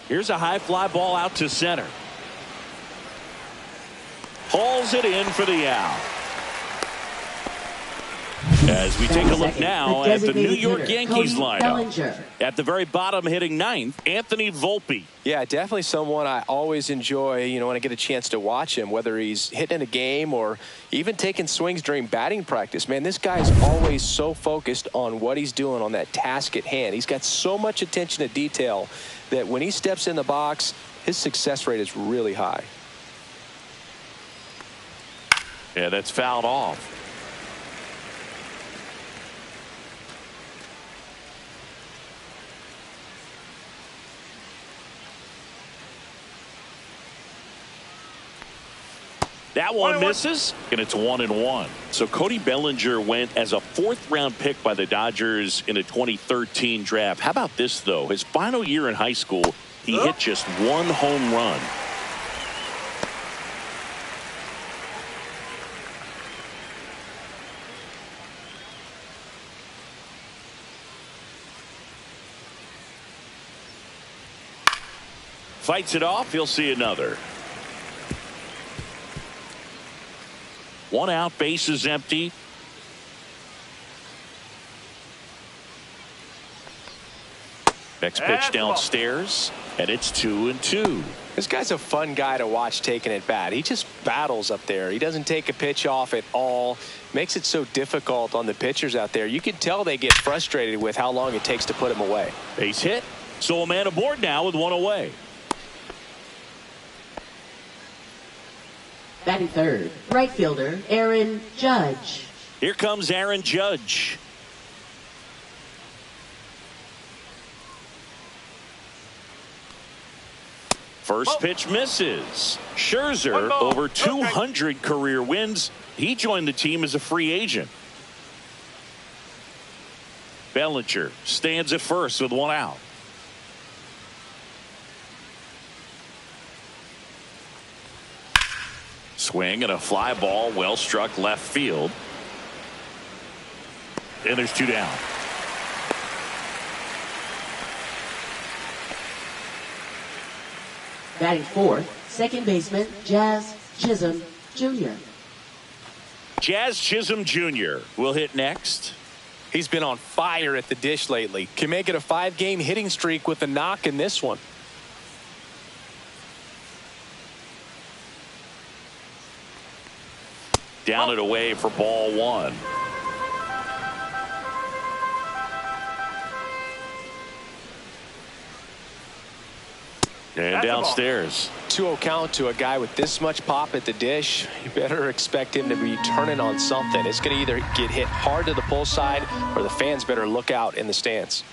Here's a high fly ball out to center. Hauls it in for the out. As we take a look now at the New York Yankees lineup. At the very bottom, hitting ninth, Anthony Volpe. Yeah, definitely someone I always enjoy, when I get a chance to watch him, whether he's hitting in a game or even taking swings during batting practice. Man, this guy is always so focused on what he's doing on that task at hand. He's got so much attention to detail that when he steps in the box, his success rate is really high. Yeah, that's fouled off. That one misses, and it's 1-1. So Cody Bellinger went as a fourth-round pick by the Dodgers in the 2013 draft. How about this, though? His final year in high school, he hit just one home run. Fights it off. He'll see another. One out, base is empty. Next pitch downstairs, and it's 2-2. This guy's a fun guy to watch taking at bat. He just battles up there. He doesn't take a pitch off at all. Makes it so difficult on the pitchers out there. You can tell they get frustrated with how long it takes to put him away. Base hit. So a man aboard now with one away. Batting third, right fielder Aaron Judge. Here comes Aaron Judge. First pitch misses. Scherzer, over 200 career wins. He joined the team as a free agent. Bellinger stands at first with one out. Swing and a fly ball, well struck left field. And there's two down. Batting fourth, second baseman Jazz Chisholm Jr. Jazz Chisholm Jr. will hit next. He's been on fire at the dish lately. Can make it a 5-game hitting streak with a knock in this one. Down and away for ball one. And downstairs. 2-0 count to a guy with this much pop at the dish. You better expect him to be turning on something. It's going to either get hit hard to the pull side or the fans better look out in the stands.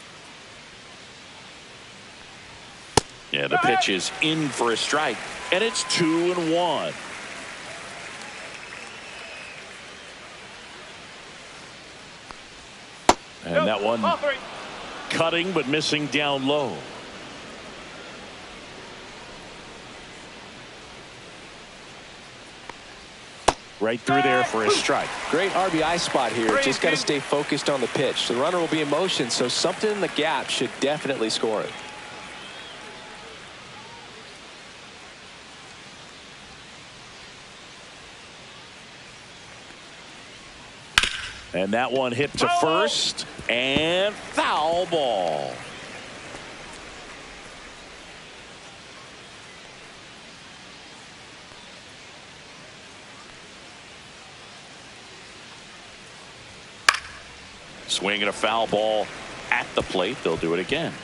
Yeah, the pitch is in for a strike. And it's 2-1. And that one cutting but missing down low. Right through there for a strike. Great RBI spot here. Just got to stay focused on the pitch. The runner will be in motion, so something in the gap should definitely score it. And that one hit to first and foul ball. Swinging a foul ball at the plate. They'll do it again.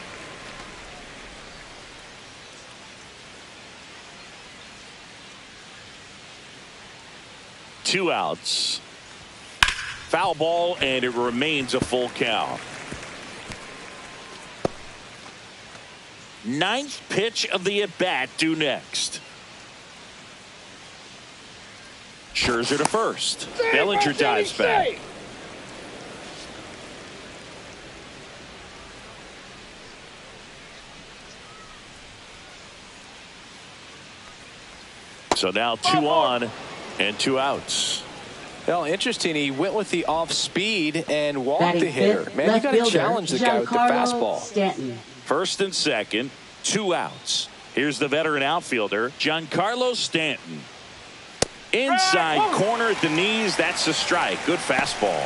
Two outs. Foul ball, and it remains a full count. Ninth pitch of the at-bat due next. Scherzer to first. Bellinger dives back. So now 2 on and 2 outs. Well, interesting. He went with the off speed and walked Batting the hitter. fifth, Man, you got to fielder, challenge the guy with the Giancarlo fastball. Stanton. First and second, 2 outs. Here's the veteran outfielder, Giancarlo Stanton. Inside corner at the knees. That's a strike. Good fastball.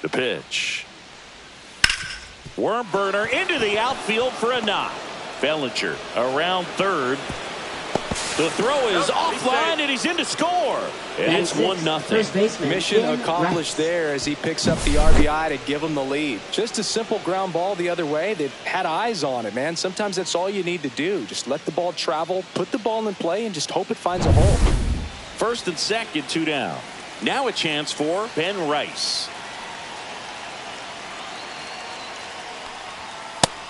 The pitch. Worm burner into the outfield for a knock. Bellinger around third. The throw is offline and he's in to score. And it's 1-0. Mission accomplished there as he picks up the RBI to give him the lead. Just a simple ground ball the other way. They've had eyes on it, man. Sometimes that's all you need to do. Just let the ball travel, put the ball in play, and just hope it finds a hole. First and second, 2 down. Now a chance for Ben Rice.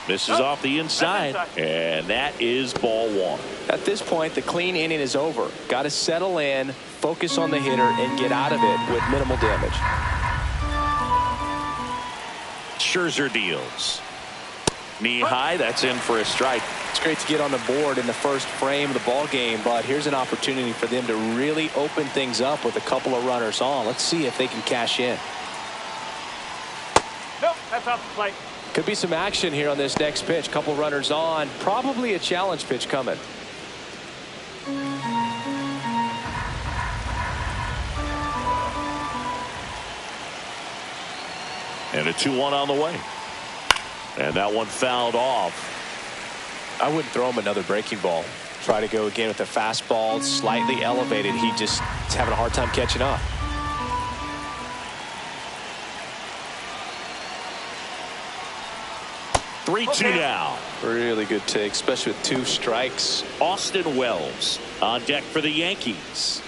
Misses off the inside, and that is ball 1. At this point, the clean inning is over. Got to settle in, focus on the hitter, and get out of it with minimal damage. Scherzer deals. Knee high, that's in for a strike. It's great to get on the board in the first frame of the ball game, but here's an opportunity for them to really open things up with a couple of runners on. Let's see if they can cash in. Nope, that's off the plate. Could be some action here on this next pitch. Couple runners on. Probably a challenge pitch coming. And a 2-1 on the way. And that one fouled off. I wouldn't throw him another breaking ball. Try to go again with the fastball, slightly elevated. He just is having a hard time catching up. Three-two now. Really good take, especially with 2 strikes. Austin Wells on deck for the Yankees.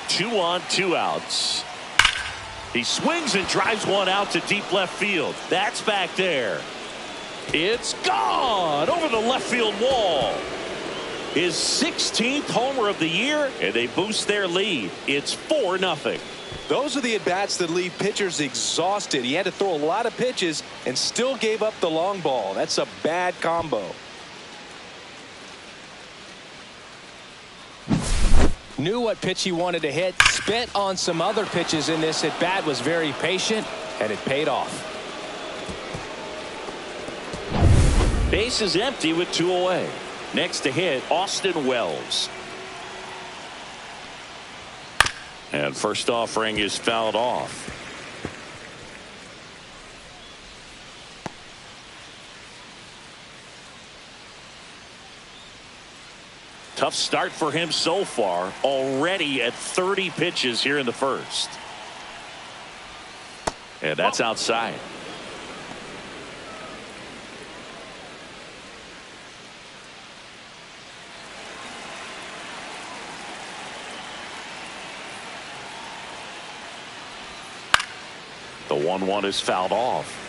Two on, 2 outs. He swings and drives one out to deep left field. That's back there. It's gone over the left field wall. His 16th homer of the year, and they boost their lead. It's 4-0. Those are the at-bats that leave pitchers exhausted. He had to throw a lot of pitches and still gave up the long ball. That's a bad combo. Knew what pitch he wanted to hit. Spent on some other pitches in this at-bat. Was very patient, and it paid off. Base is empty with 2 away. Next to hit, Austin Wells. And first offering is fouled off. Tough start for him so far. Already at 30 pitches here in the first. And that's outside. The 1-1 is fouled off.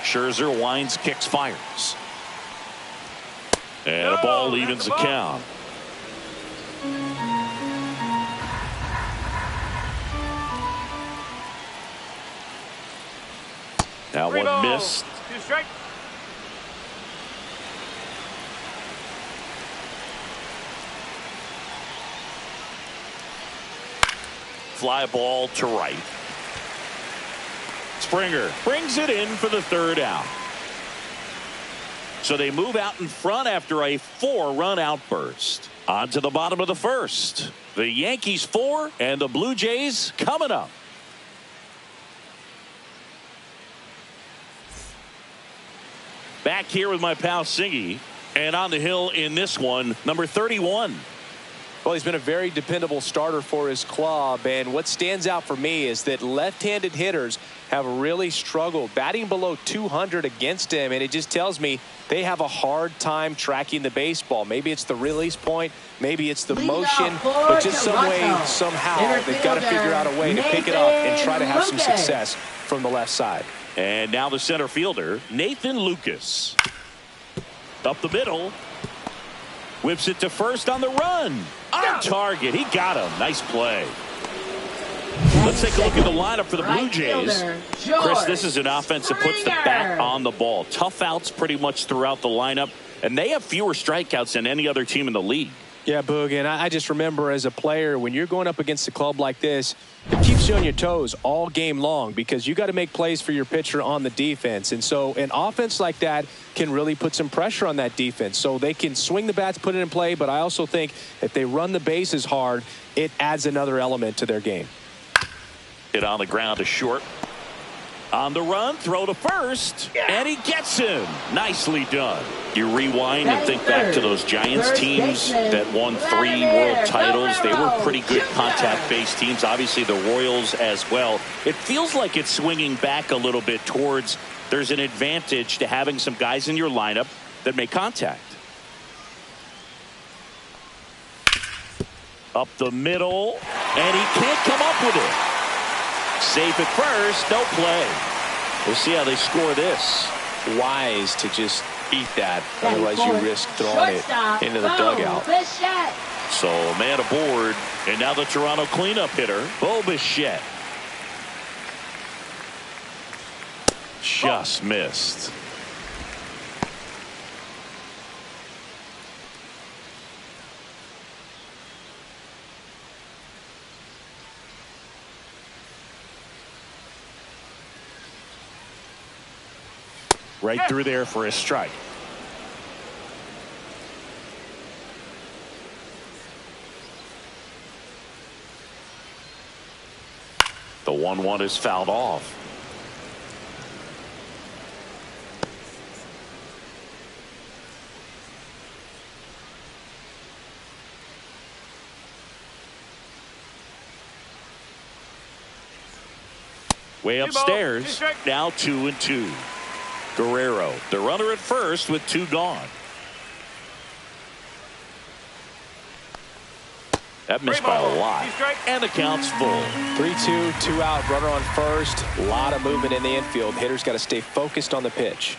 Scherzer winds, kicks, fires. And a ball evens the count. That one missed. 2 strikes. Fly ball to right. Springer brings it in for the 3rd out. So they move out in front after a 4-run outburst. On to the bottom of the first. The Yankees 4 and the Blue Jays coming up. Back here with my pal Singy, and on the hill in this one, number 31. Well, he's been a very dependable starter for his club, and what stands out for me is that left-handed hitters have really struggled, batting below 200 against him, and it just tells me they have a hard time tracking the baseball. Maybe it's the release point, maybe it's the motion, but just some way, somehow, they've got to figure out a way to pick it up and try to have some success from the left side. And now the center fielder, Nathan Lucas. Up the middle. Whips it to first on the run. On target. He got him. Nice play. Let's take a look at the lineup for the Blue Jays. Chris, this is an offense that puts the bat on the ball. Tough outs pretty much throughout the lineup, and they have fewer strikeouts than any other team in the league. Yeah, Boog, and I just remember as a player, when you're going up against a club like this, it keeps you on your toes all game long because you got to make plays for your pitcher on the defense. And so an offense like that can really put some pressure on that defense. So they can swing the bats, put it in play, but I also think if they run the bases hard, it adds another element to their game. Hit on the ground to short. On the run, throw to first, and he gets him. Nicely done. You rewind and think back to those Giants teams that won 3 world titles. They were pretty good contact-based teams. Obviously, the Royals as well. It feels like it's swinging back a little bit towards there's an advantage to having some guys in your lineup that make contact. Up the middle, and he can't come up with it. Safe at first, no play. We'll see how they score this. Wise to just eat that, otherwise you risk throwing it into the dugout. So man aboard, and now the Toronto cleanup hitter, Bo Bichette. Just missed. Right through there for a strike. The 1-1 is fouled off. Way upstairs. Now 2-2. Guerrero, the runner at first with 2 gone. That missed by a lot. And the count's full. 3-2, 2 out, runner on first. A lot of movement in the infield. Hitter's got to stay focused on the pitch.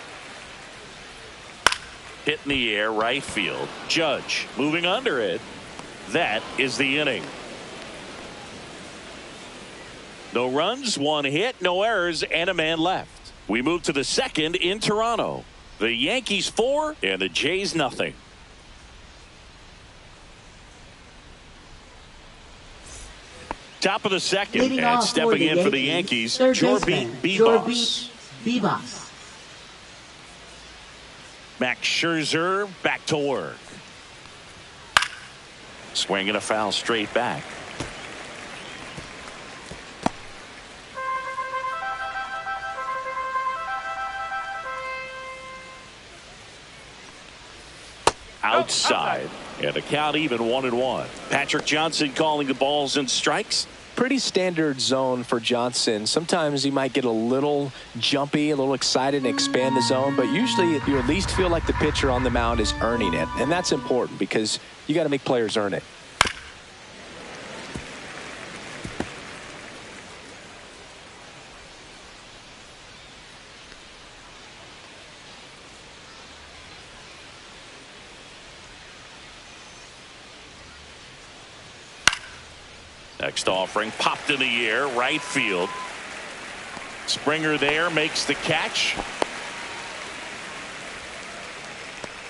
Hit in the air, right field. Judge moving under it. That is the inning. No runs, 1 hit, no errors, and a man left. We move to the second in Toronto. The Yankees 4 and the Jays nothing. Top of the second, and stepping in for the Yankees, Jorby Bebos. Max Scherzer back to work. Swinging a foul straight back. Outside. And a count even 1-1. Patrick Johnson calling the balls and strikes. Pretty standard zone for Johnson. Sometimes he might get a little jumpy, a little excited and expand the zone, but usually you at least feel like the pitcher on the mound is earning it. And that's important because you got to make players earn it. Next offering popped in the air, right field. Springer there makes the catch.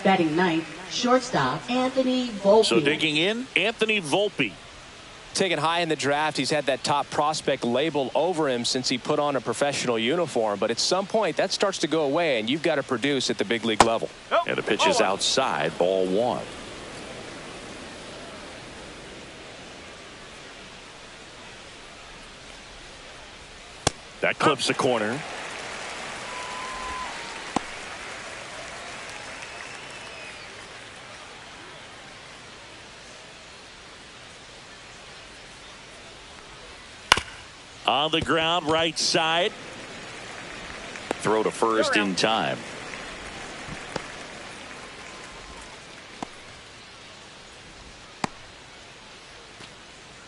Batting ninth, shortstop Anthony Volpe. So digging in, Anthony Volpe. Taken high in the draft, he's had that top prospect label over him since he put on a professional uniform. But at some point, that starts to go away, and you've got to produce at the big league level. And the pitch is outside, ball 1. That clips the corner. On the ground, right side. throw to first in time.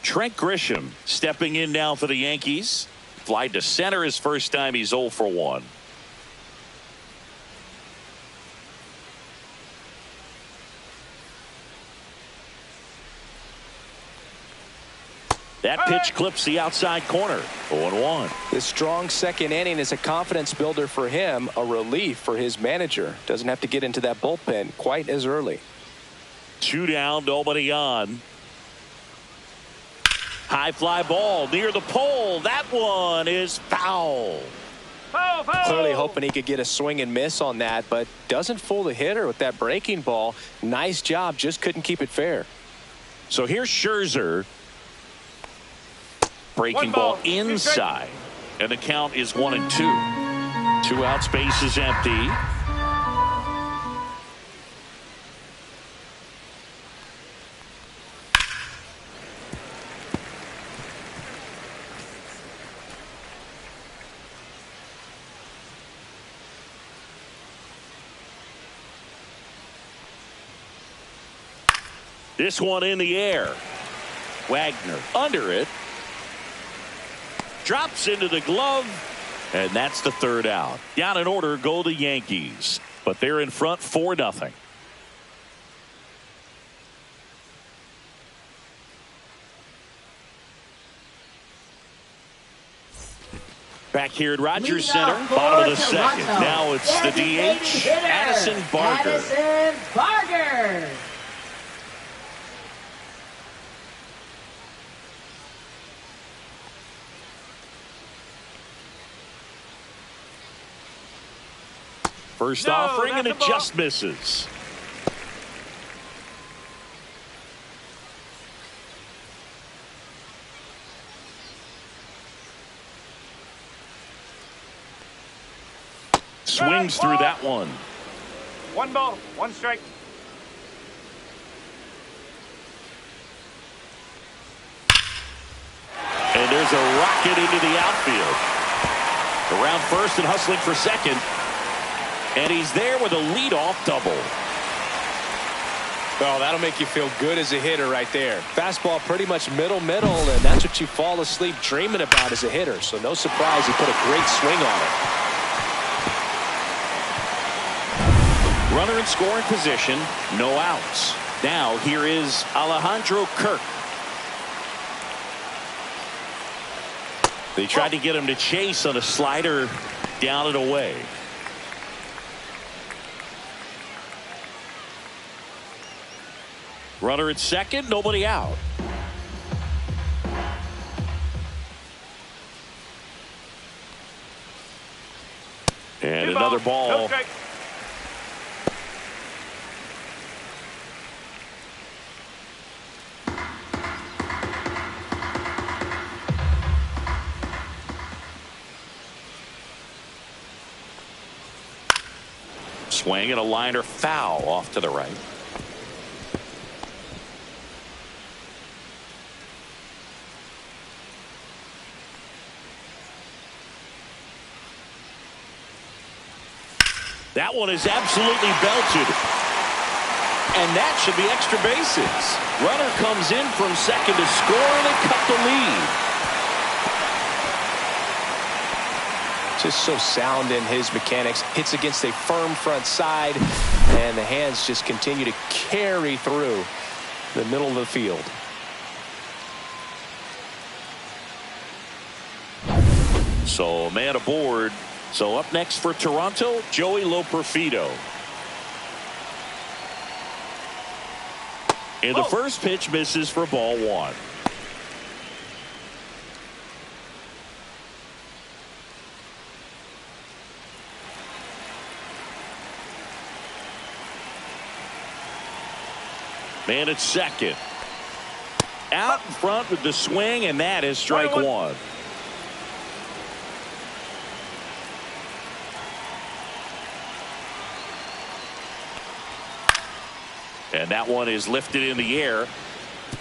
Trent Grisham stepping in now for the Yankees. Fly to center his first time. He's 0 for 1. That pitch clips the outside corner. 0-1. This strong second inning is a confidence builder for him, a relief for his manager. Doesn't have to get into that bullpen quite as early. 2 down, nobody on. High fly ball near the pole. That one is foul. Foul, foul. Clearly hoping he could get a swing and miss on that, but doesn't fool the hitter with that breaking ball. Nice job, just couldn't keep it fair. So here's Scherzer. Breaking ball inside. And the count is 1-2. 2 outs, base is empty. This one in the air. Wagner under it. Drops into the glove, and that's the 3rd out. Down in order go the Yankees, but they're in front 4-0. Back here at Rogers Center, bottom of the second. Now it's the DH, Addison Barger. Addison Barger. First offering, and it just misses. Swings through that one. 1 ball, 1 strike. And there's a rocket into the outfield. Around first and hustling for second. And he's there with a leadoff double. Well, that'll make you feel good as a hitter right there. Fastball pretty much middle, and that's what you fall asleep dreaming about as a hitter. So no surprise he put a great swing on it. Runner in scoring position, no outs. Now here is Alejandro Kirk. They tried to get him to chase on a slider down and away. Runner at second, nobody out. And another ball. No strike. Swing and a liner foul off to the right. That one is absolutely belted. And that should be extra bases. Runner comes in from second to score, and they cut the lead. Just so sound in his mechanics. Hits against a firm front side, and the hands just continue to carry through the middle of the field. So man aboard. So up next for Toronto, Joey Loperfido. And the first pitch misses for ball 1. Man at second. Out in front with the swing, and that is strike 1. And that one is lifted in the air,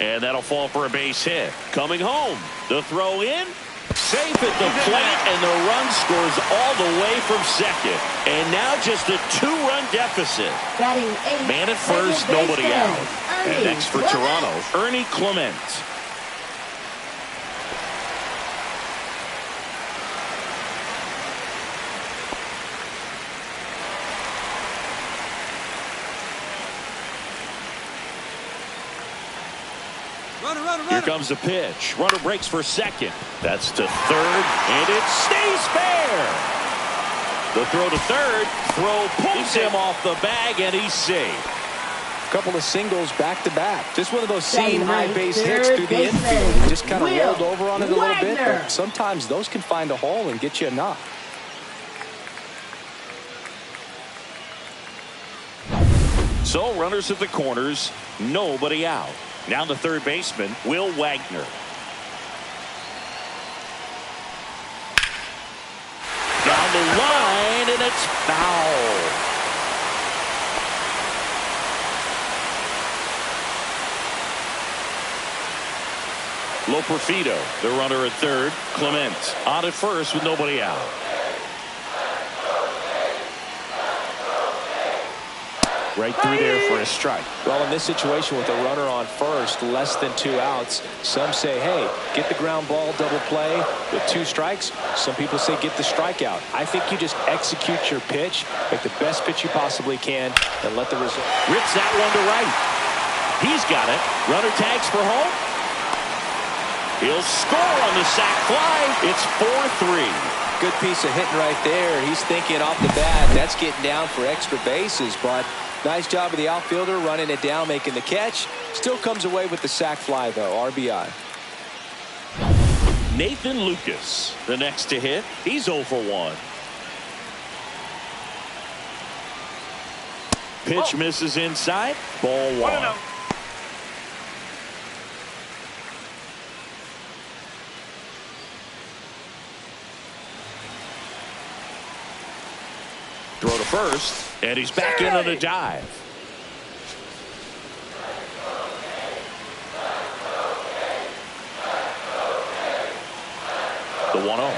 and that'll fall for a base hit. Coming home, the throw in, Safe at the plate, and the run scores all the way from second. And now just a 2-run deficit. Batting 8th, Man at first, nobody out. And next for Toronto, Ernie Clement. Here comes the pitch. Runner breaks for second. That's to third, and it stays fair. The throw to third. Throw pulls him off the bag, and he's safe. Couple of singles back to back. Just one of those seam high base hits through the infield. He just kind of rolled over on it a little bit, but sometimes those can find a hole and get you a knock. So runners at the corners, nobody out. Now the third baseman, Will Wagner. Down the line, and it's foul. Loperfido, the runner at third. Clement on at first with nobody out. Right through there for a strike. Well, in this situation with a runner on first, less than 2 outs, some say, hey, get the ground ball, double play with 2 strikes. Some people say get the strikeout. I think you just execute your pitch, make the best pitch you possibly can, and let the result. Rips that one to right. He's got it. Runner tags for home. He'll score on the sac fly. It's 4-3. Good piece of hitting right there. He's thinking off the bat, that's getting down for extra bases, but nice job of the outfielder running it down, making the catch. Still comes away with the sac fly, though. RBI. Nathan Lucas, the next to hit. He's 0 for 1. Pitch misses inside. Ball 1. Throw to first, and he's back in on a dive. The 1-0.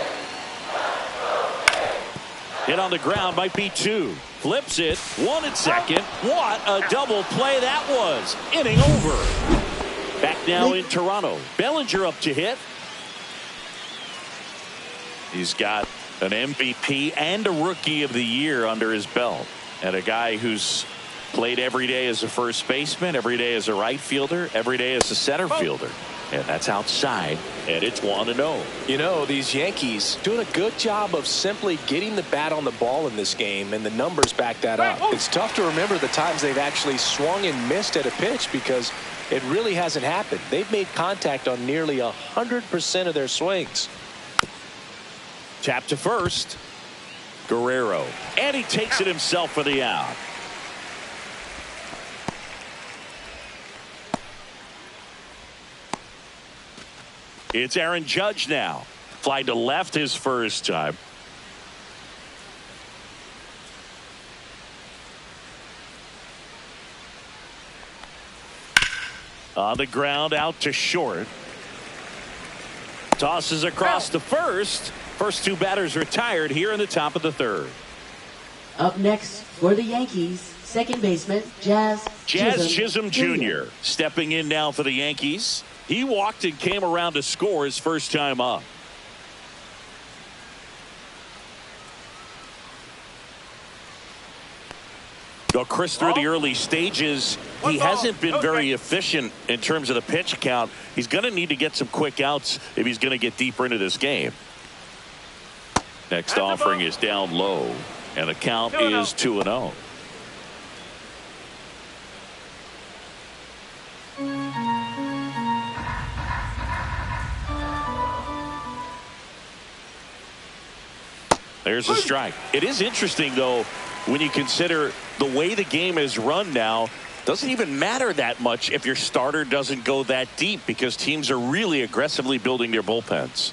Hit on the ground, might be 2. Flips it, 1 at second. What a double play that was. Inning over. Back now in Toronto. Bellinger up to hit. He's got an MVP and a Rookie of the Year under his belt, and a guy who's played every day as a first baseman, every day as a right fielder, every day as a center fielder, and that's outside, and it's 1-0. You know, these Yankees doing a good job of simply getting the bat on the ball in this game, and the numbers back that up. It's tough to remember the times they've actually swung and missed at a pitch because it really hasn't happened. They've made contact on nearly 100% of their swings. Tap to first. Guerrero. And he takes it himself for the out. It's Aaron Judge now. Fly to left his first time. On the ground, out to short. Tosses across to first. First 2 batters retired here in the top of the third. Up next for the Yankees, second baseman Jazz Chisholm Jr. stepping in now for the Yankees. He walked and came around to score his first time up. Go Chris through the early stages. He hasn't been very efficient in terms of the pitch count. He's going to need to get some quick outs if he's going to get deeper into this game. Next offering is down low, and the count is 2-0. There's a strike. It is interesting, though, when you consider the way the game is run now. Doesn't even matter that much if your starter doesn't go that deep, because teams are really aggressively building their bullpens.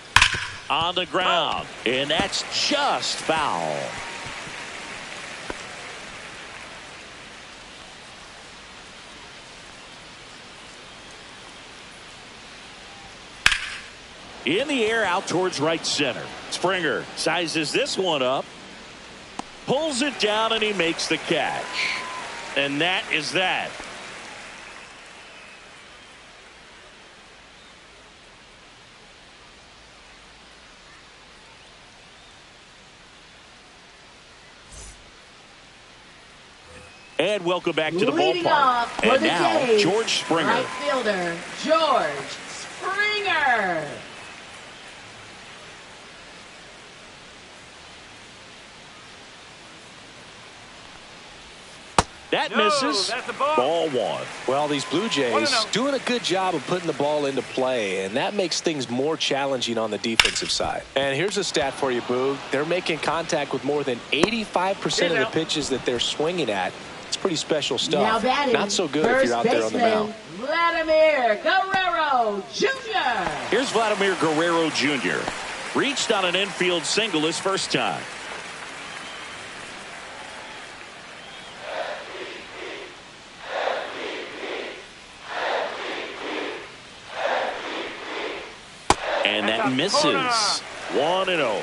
On the ground, and that's just foul. In the air out towards right center. Springer sizes this one up, pulls it down, and he makes the catch. And that is that. And welcome back to the Leading ballpark. off for And the now, Jays, George Springer. right fielder, George Springer. That No, misses. that's a ball. Ball one. Well, these Blue Jays 1-0. doing a good job of putting the ball into play, and that makes things more challenging on the defensive side. And here's a stat for you, Boog. They're making contact with more than 85% of the pitches that they're swinging at. It's pretty special Now stuff. batting, Not so good if first you're out there on the baseman, mound. Vladimir Guerrero Jr. Here's Vladimir Guerrero Jr. Reached on an infield single his first time. And that misses. 1-0.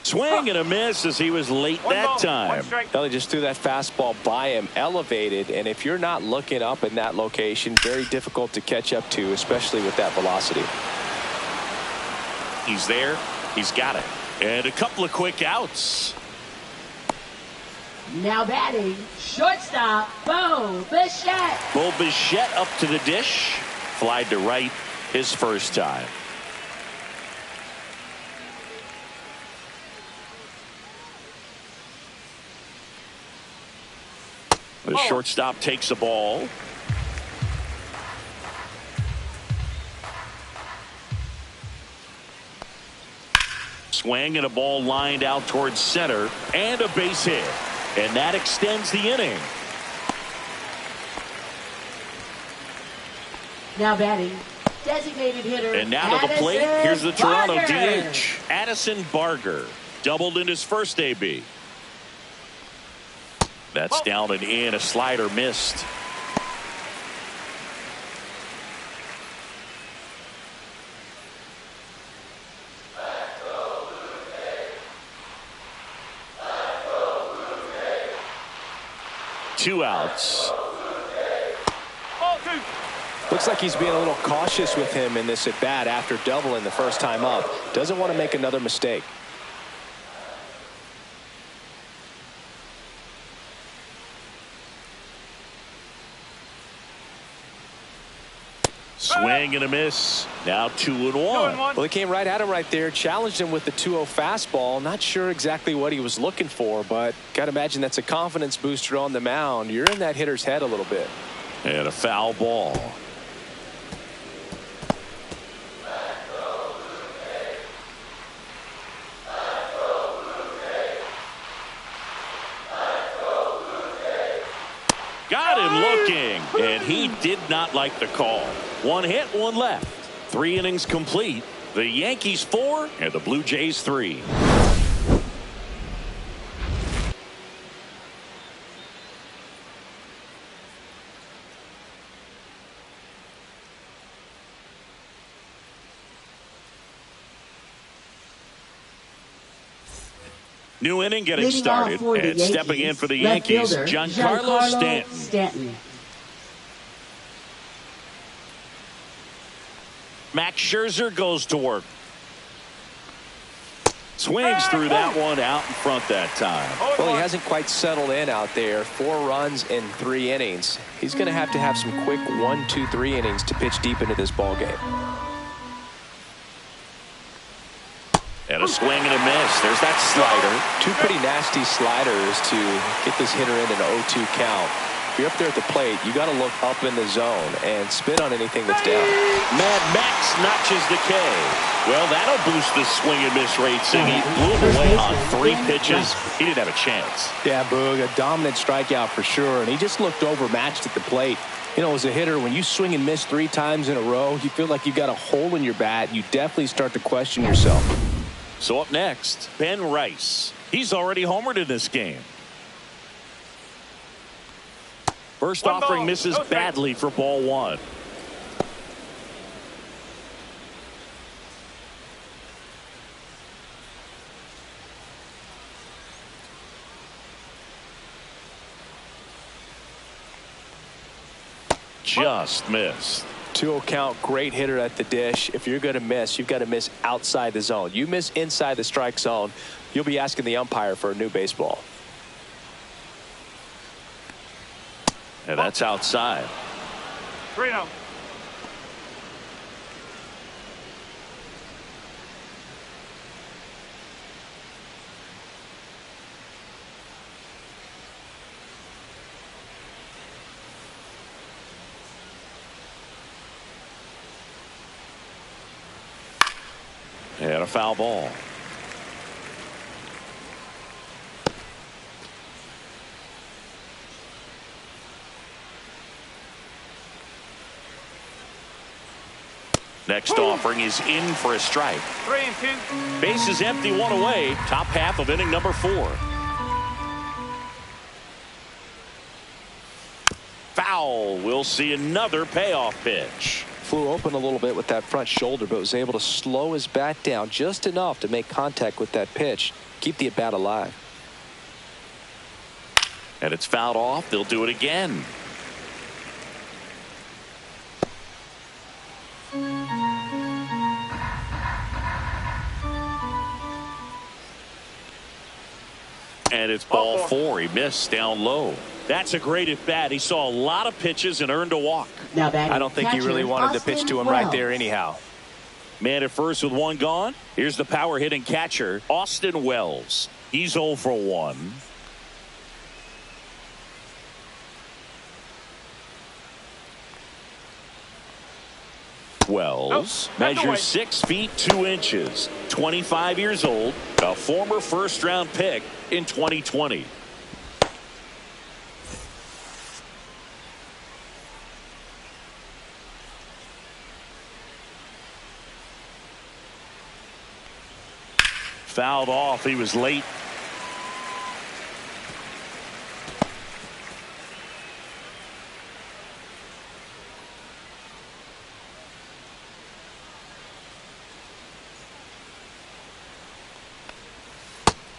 Swing and a miss as he was late One that ball, time. one strike. Well, they just threw that fastball by him, elevated, and if you're not looking up in that location, very difficult to catch up to, especially with that velocity. He's there. He's got it. And a couple of quick outs. Now batting, shortstop, Bo Bichette. Bo Bichette up to the dish. Flied to right his first time. The shortstop takes the ball. Swing and a ball lined out towards center and a base hit. And that extends the inning. Now batting, designated hitter. And now to the plate, here's the Toronto DH, Addison Barger. Doubled in his first AB. That's down and in. A slider missed. Two outs. Ball two. Looks like he's being a little cautious with him in this at bat after doubling the first time up. Doesn't want to make another mistake. Swing and a miss. Now 2-1. 2-1. Well, he came right at him right there, challenged him with the 2-0 fastball. Not sure exactly what he was looking for, but got to imagine that's a confidence booster on the mound. You're in that hitter's head a little bit. And a foul ball. Got him looking, and he did not like the call. One hit, one left. 3 innings complete. The Yankees 4 and the Blue Jays 3. New inning getting Leading started, off for the and stepping in for the left Yankees, fielder, Giancarlo Stanton. Max Scherzer goes to work. Swings through that one out in front that time. Well, he hasn't quite settled in out there. 4 runs in 3 innings. He's going to have some quick 1, 2, 3 innings to pitch deep into this ball game. And a swing and a miss. There's that slider. 2 pretty nasty sliders to get this hitter in an 0-2 count. If you're up there at the plate, you got to look up in the zone and spit on anything that's down. Mad Max notches the K. Well, that'll boost the swing and miss rate. He blew him away on 3 pitches. He didn't have a chance. Yeah, Boog, a dominant strikeout for sure, and he just looked overmatched at the plate. You know, as a hitter, when you swing and miss 3 times in a row, you feel like you've got a hole in your bat. You definitely start to question yourself. So up next, Ben Rice. He's already homered in this game. First One offering ball, misses no strike. badly for ball one. Just missed. 2-0 count, great hitter at the dish. If you're going to miss, you've got to miss outside the zone. You miss inside the strike zone, you'll be asking the umpire for a new baseball. And that's outside. 3-0. And a foul ball. Next offering is in for a strike. 3-2. Base is empty, one away. Top half of inning number 4. Foul. We'll see another payoff pitch. Flew open a little bit with that front shoulder, but was able to slow his bat down just enough to make contact with that pitch. Keep the at bat alive. And it's fouled off. They'll do it again. And it's ball 4. He missed down low. That's a great at bat. He saw a lot of pitches and earned a walk. Now batting I don't think he really wanted to pitch to him right there anyhow. Man at first with one gone. Here's the power hitting catcher, Austin Wells. He's 0 for 1. Wells measures 6 feet 2 inches, 25 years old, a former first-round pick in 2020. Fouled off. He was late.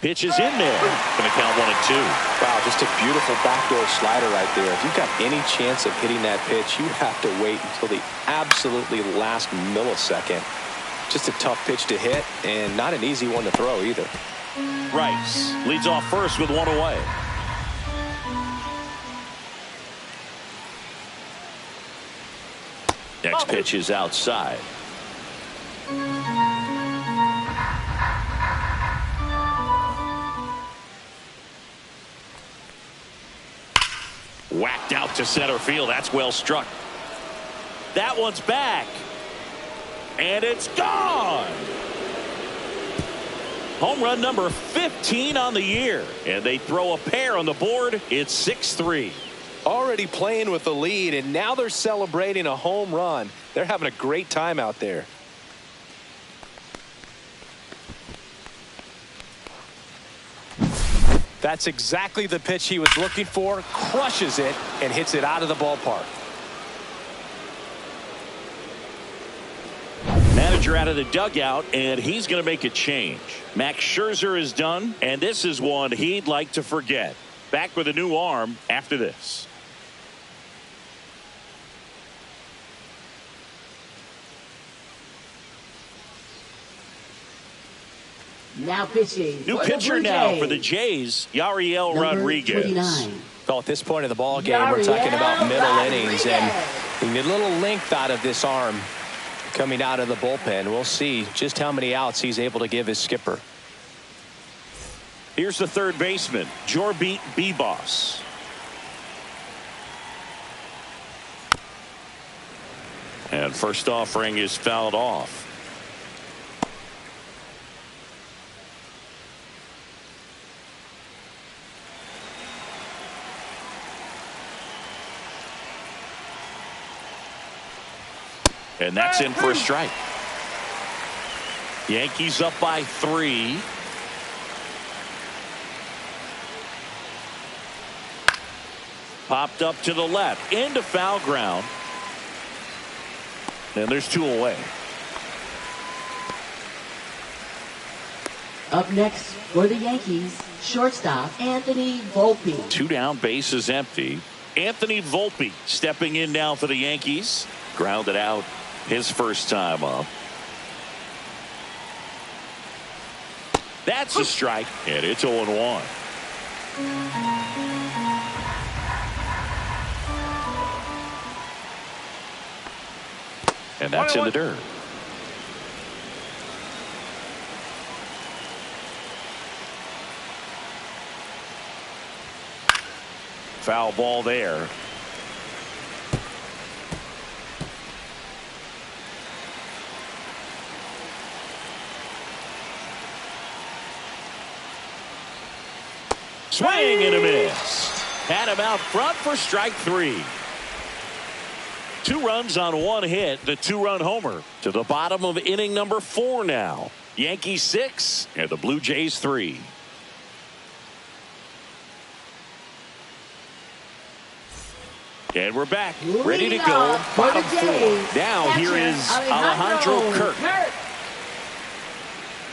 Pitch is in there. Going to count 1-2. Wow, just a beautiful backdoor slider right there. If you've got any chance of hitting that pitch, you have to wait until the absolutely last millisecond. Just a tough pitch to hit and not an easy one to throw either. Rice leads off first with 1 away. Next pitch is outside. Whacked out to center field. That's well struck. That one's back. And it's gone. Home run number 15 on the year. And they throw a pair on the board. It's 6-3. Already playing with the lead, and now they're celebrating a home run. They're having a great time out there. That's exactly the pitch he was looking for. Crushes it and hits it out of the ballpark. Manager out of the dugout, and he's going to make a change. Max Scherzer is done, and this is one he'd like to forget. Back with a new arm after this. Now pitching. New pitcher now for the Jays, Yariel Rodriguez. 29. Well, at this point of the ball game, we're talking about middle innings, and you need a little length out of this arm coming out of the bullpen. We'll see just how many outs he's able to give his skipper. Here's the third baseman, Jorbit Bibas. And first offering is fouled off. And that's in for a strike. Yankees up by 3. Popped up to the left into foul ground. And there's 2 away. Up next for the Yankees, shortstop Anthony Volpe. 2 down, bases empty. Anthony Volpe stepping in now for the Yankees. Grounded out his first time up. That's a strike, and it's 0-1. And that's in the dirt. Foul ball there. Swing and a miss. Had him out front for strike 3. 2 runs on 1 hit, the 2-run homer. To the bottom of inning number 4 now. Yankees 6 and the Blue Jays 3. And we're back, ready to go. Bottom 4. Now here is Alejandro Kirk.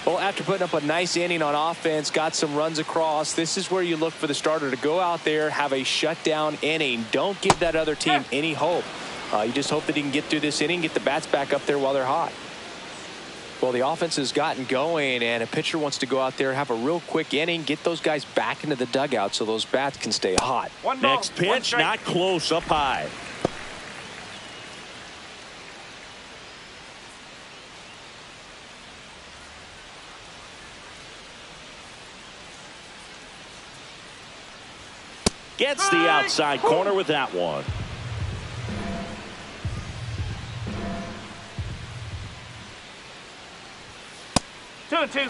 Well, after putting up a nice inning on offense, got some runs across, this is where you look for the starter to go out there, have a shutdown inning. Don't give that other team any hope. You just hope that he can get through this inning, get the bats back up there while they're hot. Well, the offense has gotten going, and a pitcher wants to go out there, have a real quick inning, get those guys back into the dugout so those bats can stay hot. Next pitch, not close, up high. Gets the outside corner with that one. Two and 2.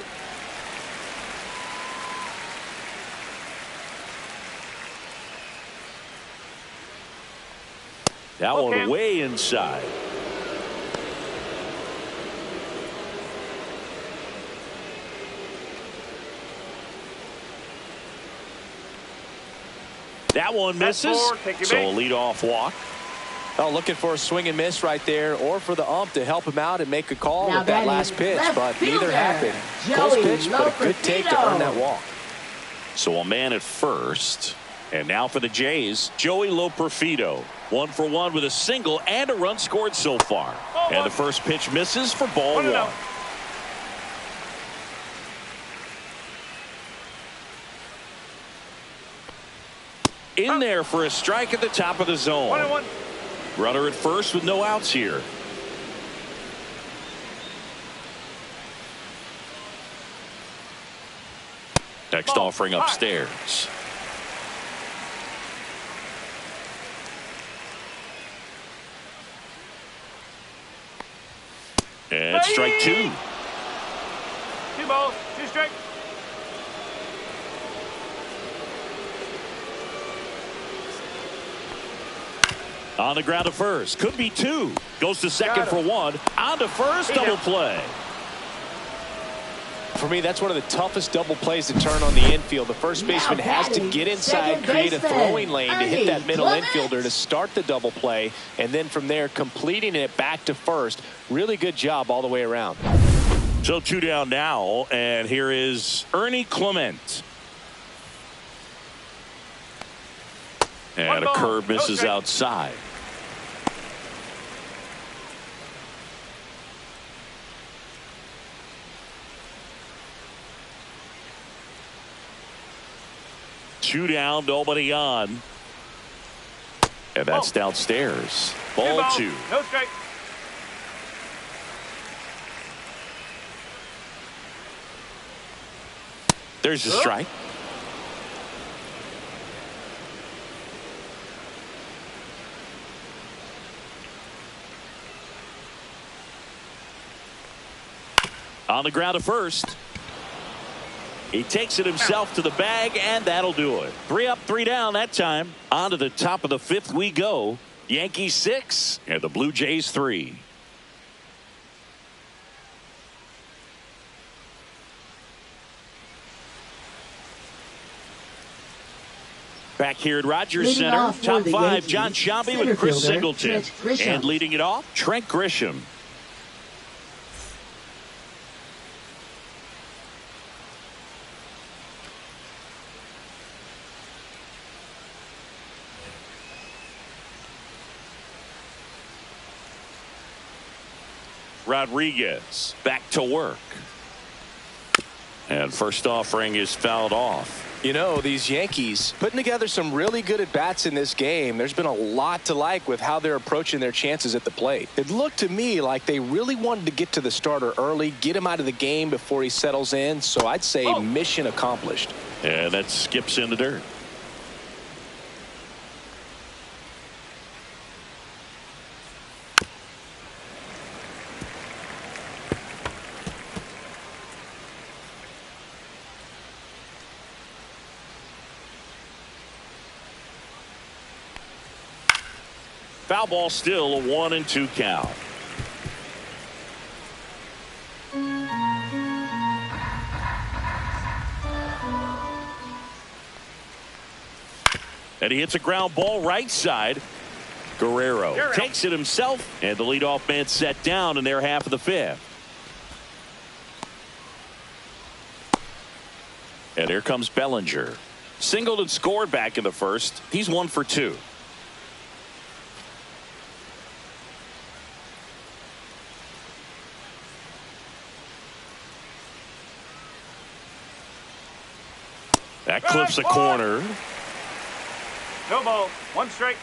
That one way inside. That one misses, so a leadoff walk. Oh, looking for a swing and miss right there, or for the ump to help him out and make a call with that last pitch, but neither happened. Close pitch, but a good take to earn that walk. So a man at first, and now for the Jays, Joey Loperfido. 1 for 1 with a single and a run scored so far. And the first pitch misses for ball 1. In there for a strike at the top of the zone. 1-1. Runner at first with no outs here. Next offering upstairs. And strike 2. 2 balls, 2 strikes. On the ground to first. Could be 2. Goes to second for 1. On to first. Double play. For me, that's one of the toughest double plays to turn on the infield. The first baseman has to get inside, create a throwing lane to hit that middle infielder to start the double play, and then from there completing it back to first. Really good job all the way around. So 2 down now, and here is Ernie Clement. And a curve misses outside. Two down, nobody on. And that's downstairs. Ball 2. No strike. There's a strike. On the ground to first. He takes it himself to the bag, and that'll do it. 3 up, 3 down that time. On to the top of the 5th we go. Yankees 6 and the Blue Jays 3. Back here at Rogers Leading Center, off for top the five, Yankees, John Shelby center with Chris fielder, Singleton. Trent Grisham. And leading it off, Trent Grisham. Rodriguez back to work. And first offering is fouled off. You know, these Yankees putting together some really good at-bats in this game. There's been a lot to like with how they're approaching their chances at the plate. It looked to me like they really wanted to get to the starter early, get him out of the game before he settles in. So I'd say mission accomplished. And that skips in the dirt. Foul ball, still a 1-2 count. And he hits a ground ball right side. Guerrero takes it himself, and the leadoff man set down in their half of the fifth. And here comes Bellinger. Singled and scored back in the first. He's 1 for 2. That clips a corner. No ball. 1 strike.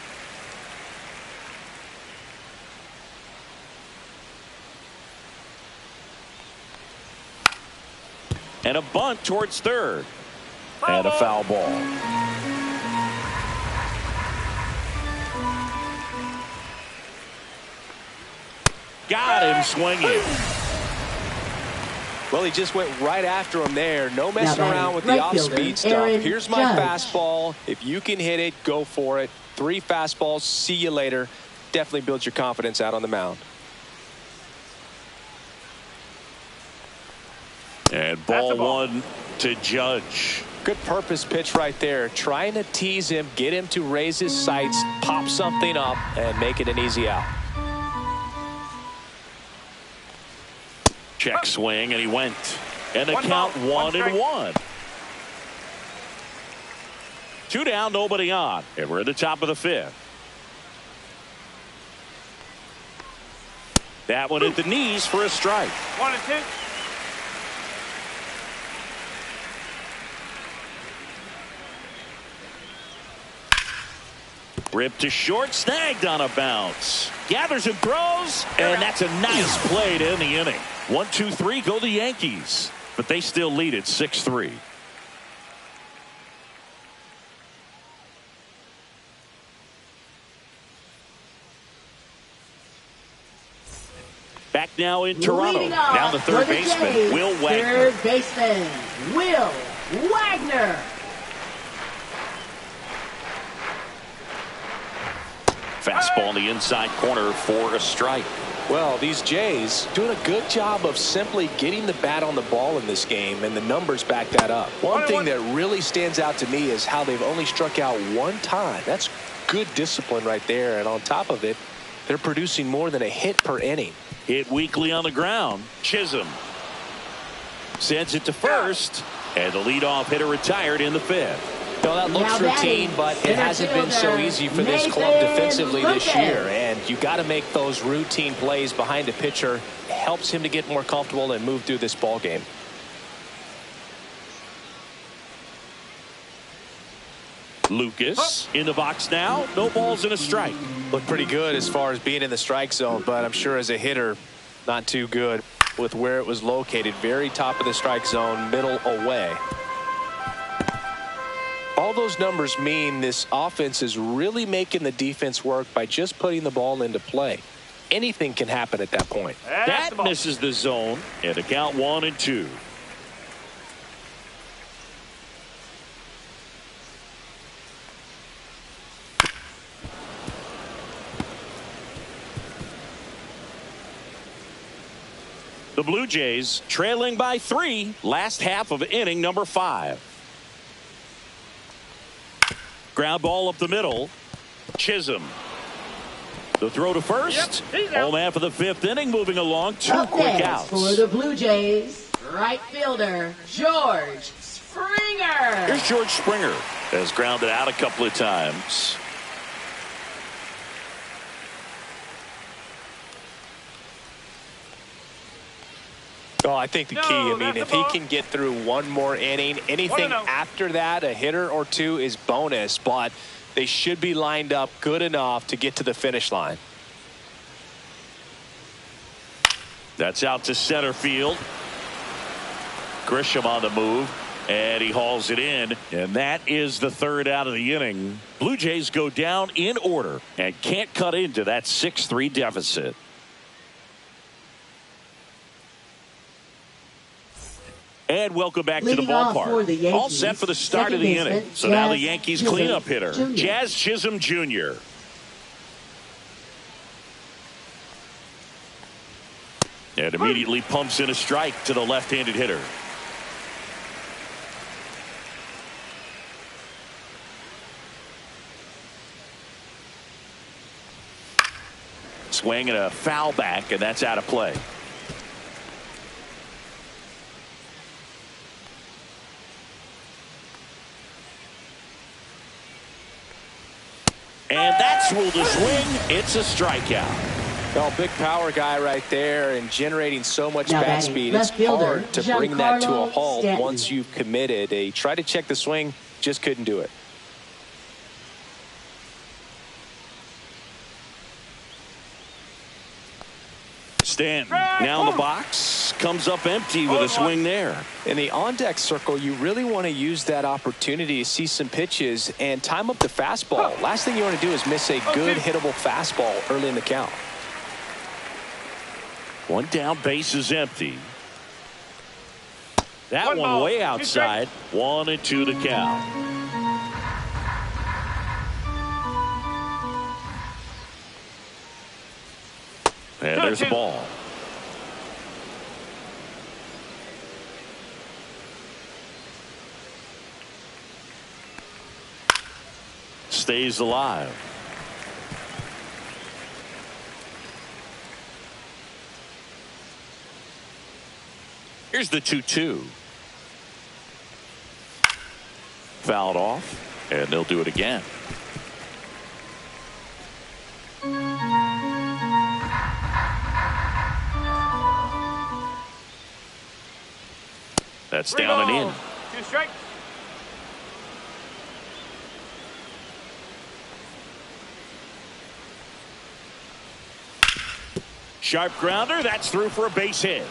And a bunt towards third. And a foul ball. Got him swinging. Well, he just went right after him there. No messing around with the off-speed stuff. Here's my fastball. If you can hit it, go for it. 3 fastballs. See you later. Definitely builds your confidence out on the mound. And ball 1 to Judge. Good purpose pitch right there. Trying to tease him, get him to raise his sights, pop something up, and make it an easy out. Check swing, and he went. And the count 1-1. 2 down, nobody on. And we're at the top of the fifth. That one at the knees for a strike. 1-2. Ripped to short, snagged on a bounce. Gathers and throws, and that's a nice play to end the inning. 1-2-3 go the Yankees, but they still lead at 6-3. Back now in Toronto. Down the third baseman, Will Wagner. Third baseman, Will Wagner. Fastball in the inside corner for a strike. Well, these Jays doing a good job of simply getting the bat on the ball in this game, and the numbers back that up. One thing that really stands out to me is how they've only struck out 1 time. That's good discipline right there, and on top of it, they're producing more than a hit per inning. Hit weakly on the ground. Chisholm sends it to first, and the leadoff hitter retired in the fifth. No, that looks routine, but it hasn't been so easy for this club defensively this year. And you got to make those routine plays behind a pitcher. It helps him to get more comfortable and move through this ball game. Lucas in the box now. No balls and a strike. Looked pretty good as far as being in the strike zone, but I'm sure as a hitter, not too good with where it was located. Very top of the strike zone, middle away. All those numbers mean this offense is really making the defense work by just putting the ball into play. Anything can happen at that point. That misses the zone, and the count 1-2. The Blue Jays trailing by 3, last half of inning number 5. Ground ball up the middle. Chisholm. The throw to first. Home half of the fifth inning, moving along. Two Up quick next outs. for the Blue Jays, right fielder George Springer. Here's George Springer. Has grounded out a couple of times. Oh, I think the key, I mean, if he can get through one more inning, anything after that, a hitter or two is bonus, but they should be lined up good enough to get to the finish line. That's out to center field. Grisham on the move, and he hauls it in, and that is the third out of the inning. Blue Jays go down in order and can't cut into that 6-3 deficit. And welcome back to the ballpark. All set for the start of the inning. So now the Yankees cleanup hitter, Jazz Chisholm Jr. And immediately pumps in a strike to the left-handed hitter. Swing and a foul back, and that's out of play. And that's ruled a swing. It's a strikeout. Well, big power guy right there and generating so much bat speed. It's hard to bring that to a halt once you've committed. They tried to check the swing, just couldn't do it. Stanton now in the box, comes up empty with a swing there. In the on-deck circle, you really want to use that opportunity to see some pitches and time up the fastball. Last thing you want to do is miss a good hittable fastball early in the count. One down, base is empty. That one way outside. 1-2 to count. And there's a ball. Stays alive. Here's the 2-2. Fouled off, and they'll do it again. That's down and in. 2 strikes. Sharp grounder. That's through for a base hit.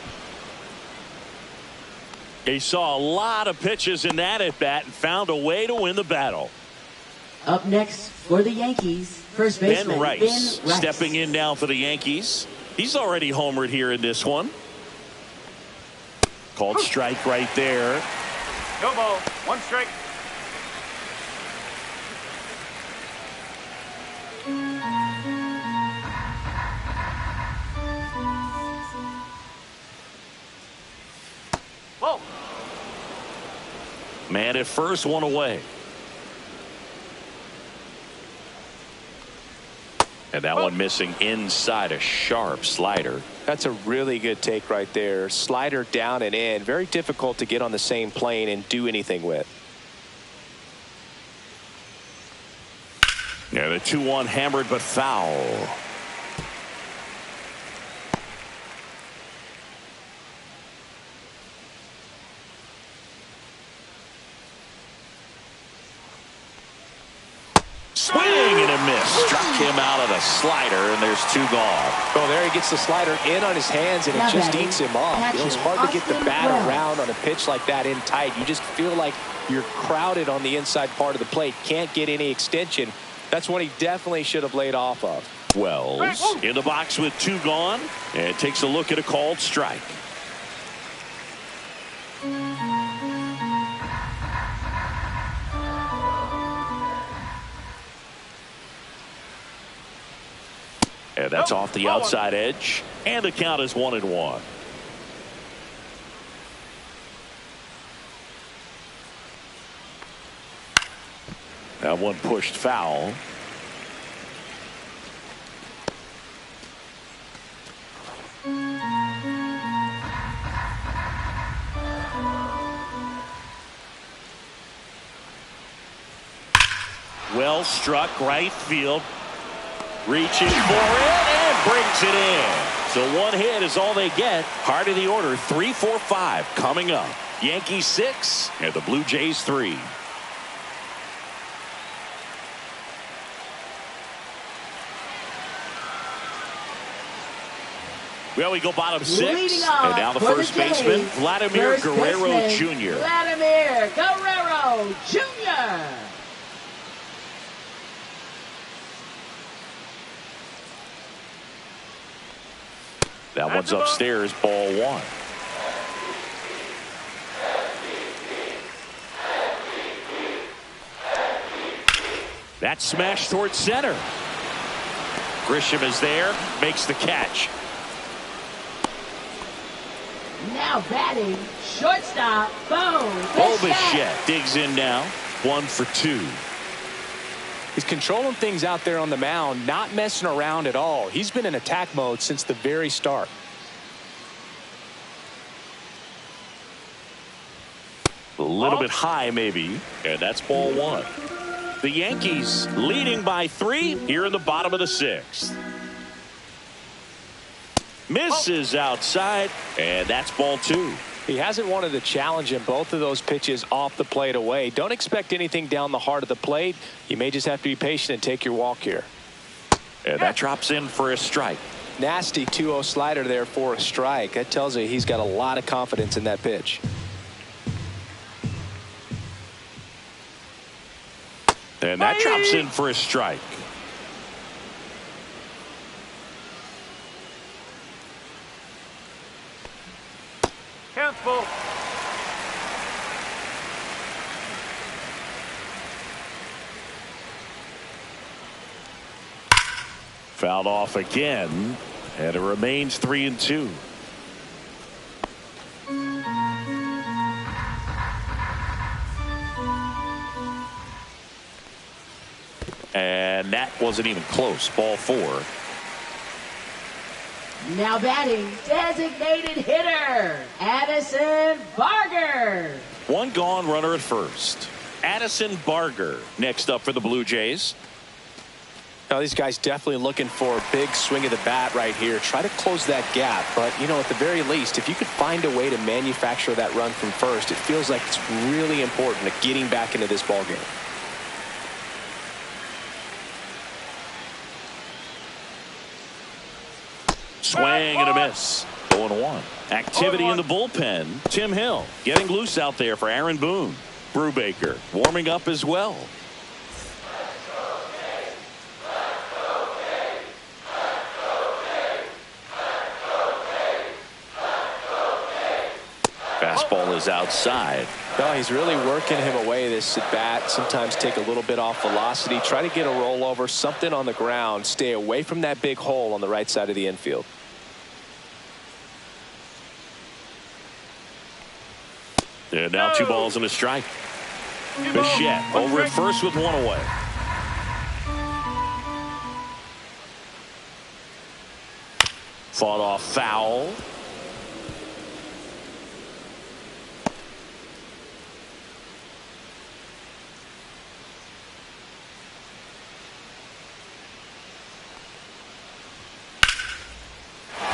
He saw a lot of pitches in that at bat and found a way to win the battle. Up next for the Yankees, first baseman Ben Rice stepping in now for the Yankees. He's already homered here in this one. Called strike right there. No ball. 1 strike. Whoa. Man at first, one away. And that one missing inside, a sharp slider. That's a really good take right there. Slider down and in. Very difficult to get on the same plane and do anything with. Yeah, the 2-1 hammered but foul. Swing and a miss. Struck him out of the slider, and there's 2 gone. Oh, there he gets the slider in on his hands, and it just eats him up. It's hard to get the bat around on a pitch like that in tight. You just feel like you're crowded on the inside part of the plate. Can't get any extension. That's one he definitely should have laid off of. Wells in the box with 2 gone, and takes a look at a called strike. And that's off the outside edge, and the count is 1-1. That one pushed foul. Well struck right field. Reaching for it and brings it in. So one hit is all they get. Heart of the order, 3, 4, 5 coming up. Yankees 6 and the Blue Jays 3. Well, we go bottom 6. And now the first baseman, Vladimir Guerrero Jr. Vladimir Guerrero Jr. That one's upstairs, ball 1. That's smashed towards center. Grisham is there, makes the catch. Now batting, shortstop, Bo Bichette digs in now, 1 for 2. He's controlling things out there on the mound, not messing around at all. He's been in attack mode since the very start. A little bit high maybe, and that's ball 1. The Yankees leading by 3 here in the bottom of the 6th. Misses outside, and that's ball 2. He hasn't wanted to challenge him both of those pitches off the plate away. Don't expect anything down the heart of the plate. You may just have to be patient and take your walk here. And that drops in for a strike. Nasty 2-0 slider there for a strike. That tells you he's got a lot of confidence in that pitch. And that drops in for a strike. Count ball. Fouled off again, and it remains 3-2. And that wasn't even close. Ball 4. Now batting, designated hitter, Addison Barger. One gone, runner at first. Addison Barger next up for the Blue Jays. Now these guys definitely looking for a big swing of the bat right here. Try to close that gap, but you know, at the very least, if you could find a way to manufacture that run from first, it feels like it's really important to getting back into this ball game. Swing and a miss. 0-1. Activity in the bullpen. Tim Hill getting loose out there for Aaron Boone. Brubaker warming up as well. Fastball is outside. No, he's really working him away this at bat. Sometimes take a little bit off velocity. Try to get a rollover, something on the ground. Stay away from that big hole on the right side of the infield. And now 2 balls and a strike. Bichette over at first with 1 away. Fought off foul.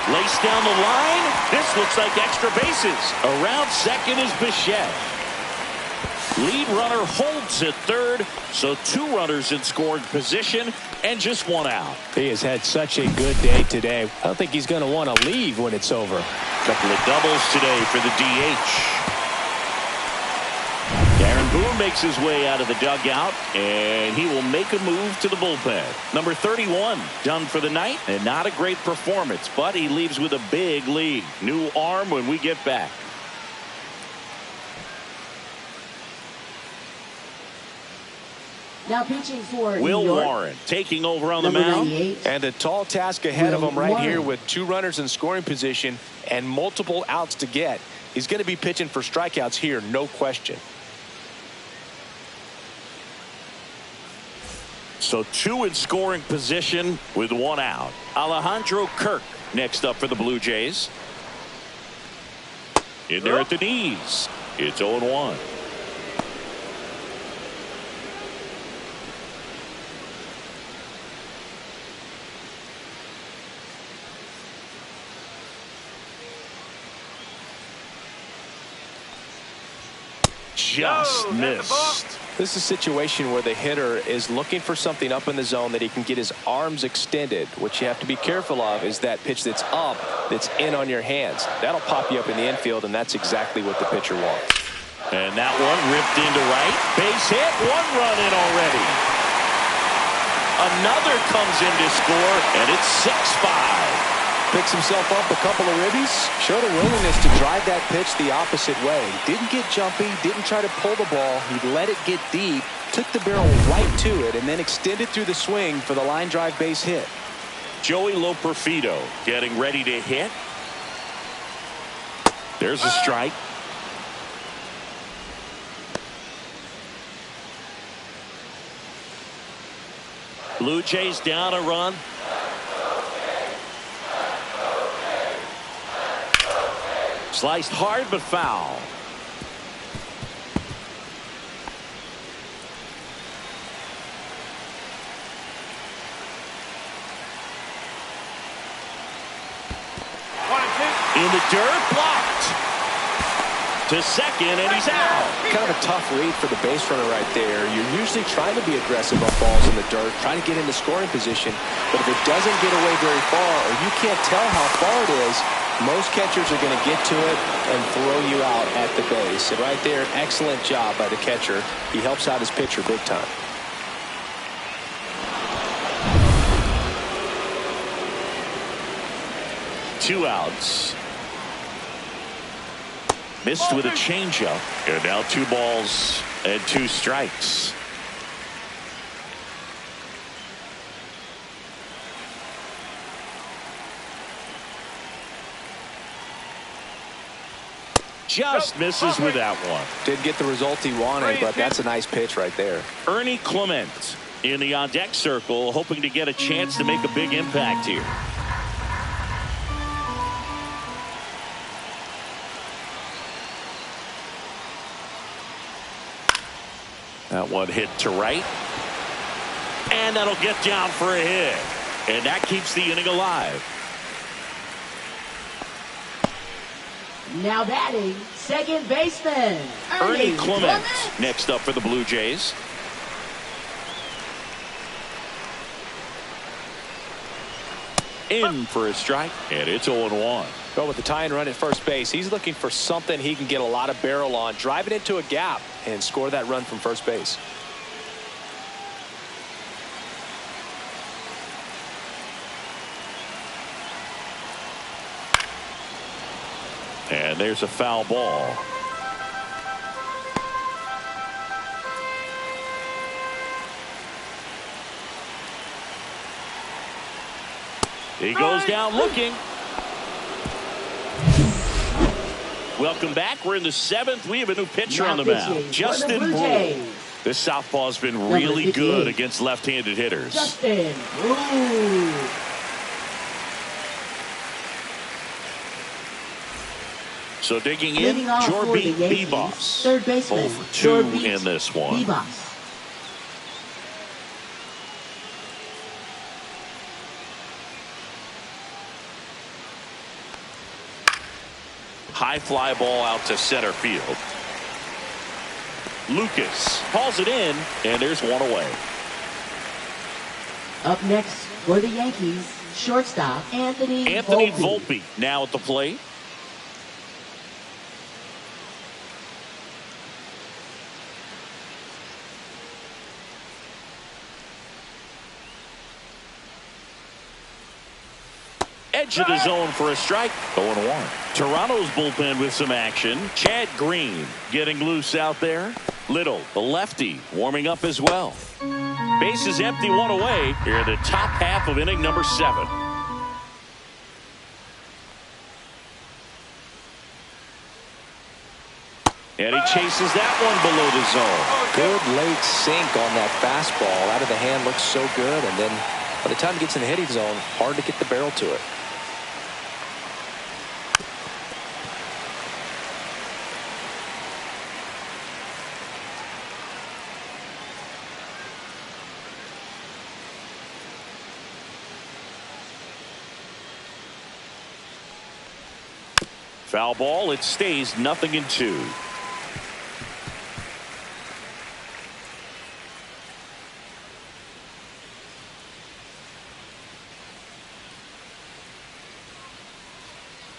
Laced down the line. This looks like extra bases. Around second is Bichette. Lead runner holds at third, so 2 runners in scoring position and just 1 out. He has had such a good day today. I don't think he's going to want to leave when it's over. Couple of doubles today for the DH. Aaron Boone makes his way out of the dugout, and he will make a move to the bullpen. Number 31 done for the night, and not a great performance, but he leaves with a big lead. New arm when we get back. Now pitching for Will New York, Warren taking over on the number mound. 98. And a tall task ahead of Will him right Warren. here with 2 runners in scoring position and multiple outs to get. He's going to be pitching for strikeouts here, no question. So 2 in scoring position with 1 out. Alejandro Kirk next up for the Blue Jays. In there at the knees. It's 0-1. Just missed. This is a situation where the hitter is looking for something up in the zone that he can get his arms extended. What you have to be careful of is that pitch that's up, that's in on your hands. That'll pop you up in the infield, and that's exactly what the pitcher wants. And that one ripped into right. Base hit. 1 run in already. Another comes in to score, and it's 6-5. Picks himself up a couple of ribbies. Showed a willingness to drive that pitch the opposite way. Didn't get jumpy. Didn't try to pull the ball. He let it get deep. Took the barrel right to it and then extended through the swing for the line drive base hit. Joey Loperfido getting ready to hit. There's a strike. Blue Jays down a run. Sliced hard but foul. In the dirt, blocked. To second, and he's out. Kind of a tough read for the base runner right there. You're usually trying to be aggressive on balls in the dirt, trying to get into scoring position. But if it doesn't get away very far, or you can't tell how far it is, most catchers are going to get to it and throw you out at the base. And right there, excellent job by the catcher. He helps out his pitcher big time. Two outs. Missed with a changeup. And now 2 balls and 2 strikes. Just misses with that one. Didn't get the result he wanted, but that's a nice pitch right there. Ernie Clement in the on-deck circle, hoping to get a chance to make a big impact here. That one hit to right. And that'll get down for a hit. And that keeps the inning alive. Now batting, second baseman, Ernie Clement next up for the Blue Jays. In for a strike, and it's 0-1. Go with the tying run at first base. He's looking for something he can get a lot of barrel on, drive it into a gap, and score that run from first base. And there's a foul ball. He goes down looking. Welcome back. We're in the 7th. We have a new pitcher on the mound. Justin Brew. This southpaw's been really good against left-handed hitters. Justin Brew. So digging in, Jorby Bebos. Third baseman, 0 for 2 in this one. Bebos. High fly ball out to center field. Lucas hauls it in, and there's one away. Up next for the Yankees, shortstop Anthony Volpe now at the plate. Edge of the zone for a strike. 0-1. Toronto's bullpen with some action. Chad Green getting loose out there. Little, the lefty, warming up as well. Bases empty, 1 away. Here in the top half of inning number 7. And he chases that one below the zone. Good late sink on that fastball. Out of the hand, looks so good. And then by the time it gets in the hitting zone, hard to get the barrel to it. Foul ball. It stays 0-2.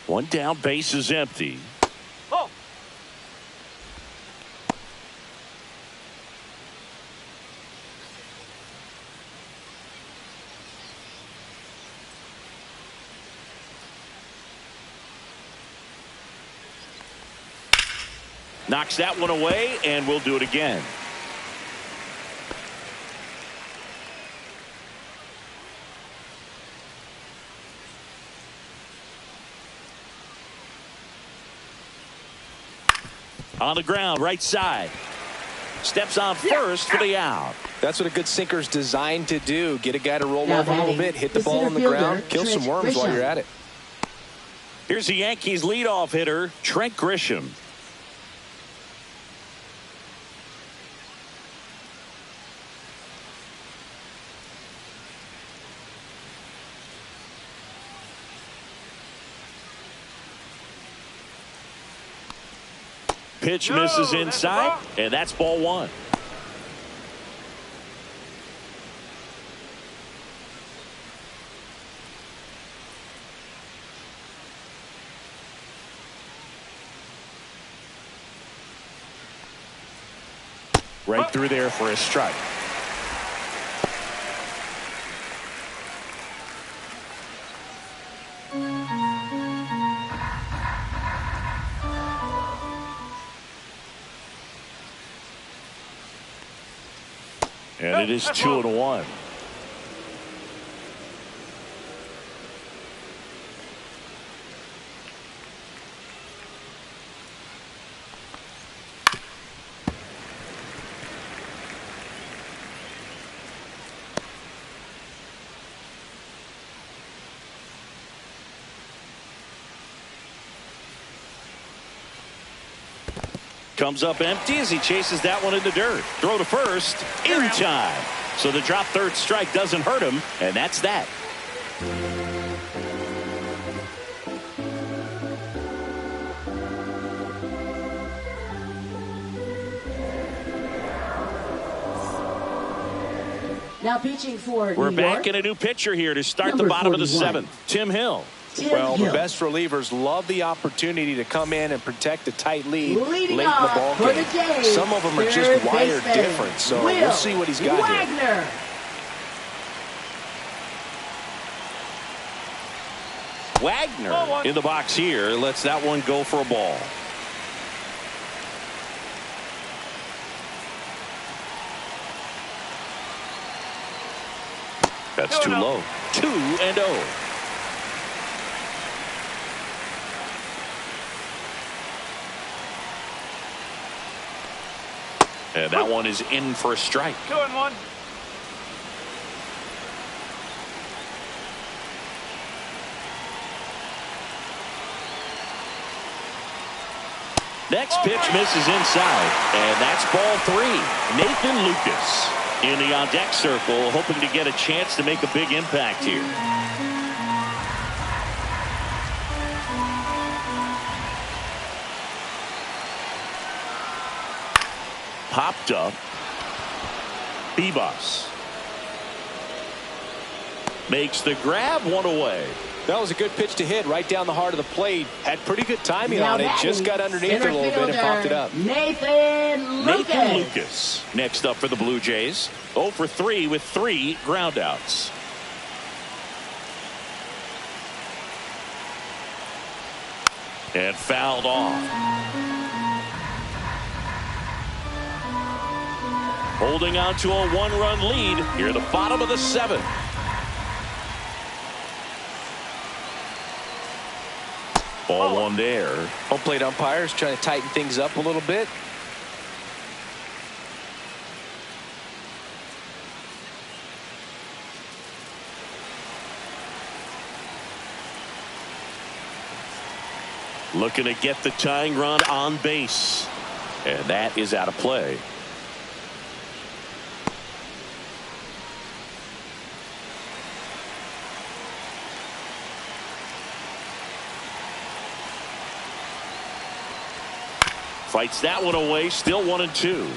One down, base is empty. Oh. Knocks that one away, and we'll do it again. On the ground, right side. Steps on first for the out. That's what a good sinker's designed to do. Get a guy to roll Now over a little batting, bit, hit the the ball on the center ground, fielder, kill some Trent worms while Grisham. you're at it. Here's the Yankees leadoff hitter, Trent Grisham. Pitch misses inside, and that's ball one. Right through there for a strike. And it is 2-1. Comes up empty as he chases that one in the dirt. Throw to first in time. So the drop third strike doesn't hurt him, and that's that. Now pitching for We're New back York, in a new pitcher here to start the Number bottom of the 41. seventh. Tim Hill. Tim Well, Hill. the best relievers love the opportunity to come in and protect a tight lead Leading late in the off ball for game. the Jays, Some of them are just third wired baseman, different, so Will we'll see what he's got here. Wagner. Wagner in the box here. Lets that one go for a ball. That's too low. 2-0. And that one is in for a strike. 2-1. Next pitch misses inside, and that's ball three. Nathan Lucas in the on-deck circle, hoping to get a chance to make a big impact here. Popped up. Bebas makes the grab, one away. That was a good pitch to hit right down the heart of the plate. Had pretty good timing Now on it. Just got batting, underneath it a little bit and popped it up. Nathan Nathan Lucas next up for the Blue Jays. 0 for 3 with 3 groundouts. And fouled off. Holding on to a 1-run lead here at the bottom of the seventh. Ball one there. Home plate umpires trying to tighten things up a little bit. Looking to get the tying run on base. And that is out of play. Fights that one away. Still 1-2.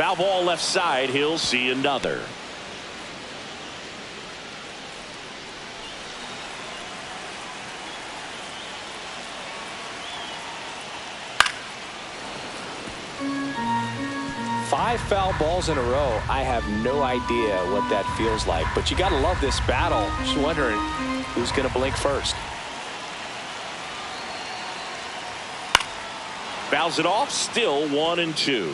Foul ball left side. He'll see another. Five foul balls in a row. I have no idea what that feels like, but you got to love this battle. Just wondering who's going to blink first. Fouls it off. Still 1-2.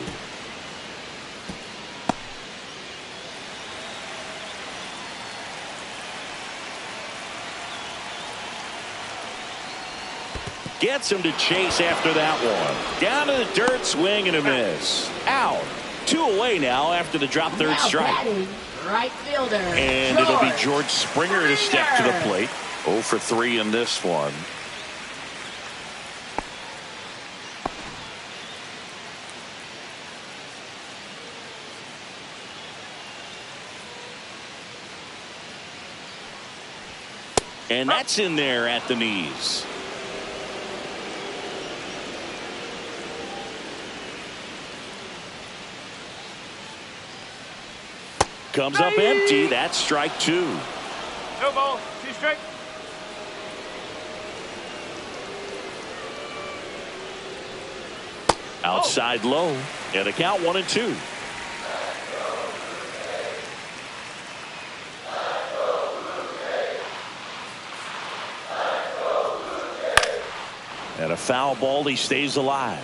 Gets him to chase after that one. Down to the dirt, swing and a miss. Out. 2 away now after the drop third strike. Batting, right fielder. And it'll be George Springer to step to the plate. 0 for 3 in this one. And that's in there at the knees. Comes up empty. That's strike 2. No ball. 2 strike. Outside low. And a count 1-2. And a foul ball. He stays alive.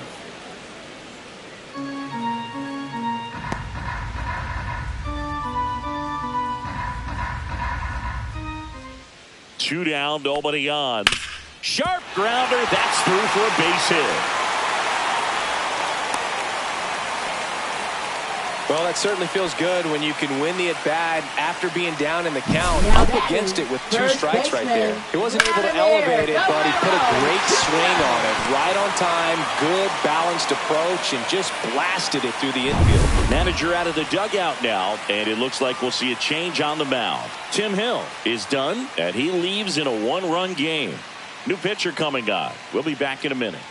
Two down, nobody on. Sharp grounder. That's through for a base hit. Well, that certainly feels good when you can win the at-bat after being down in the count. Now Up batting, against it with 2 first strikes right baseman. there. He wasn't able to elevate it, but he put a great swing on it. Right on time, good balanced approach, and just blasted it through the infield. Manager out of the dugout now, and it looks like we'll see a change on the mound. Tim Hill is done, and he leaves in a 1-run game. New pitcher coming on. We'll be back in a minute.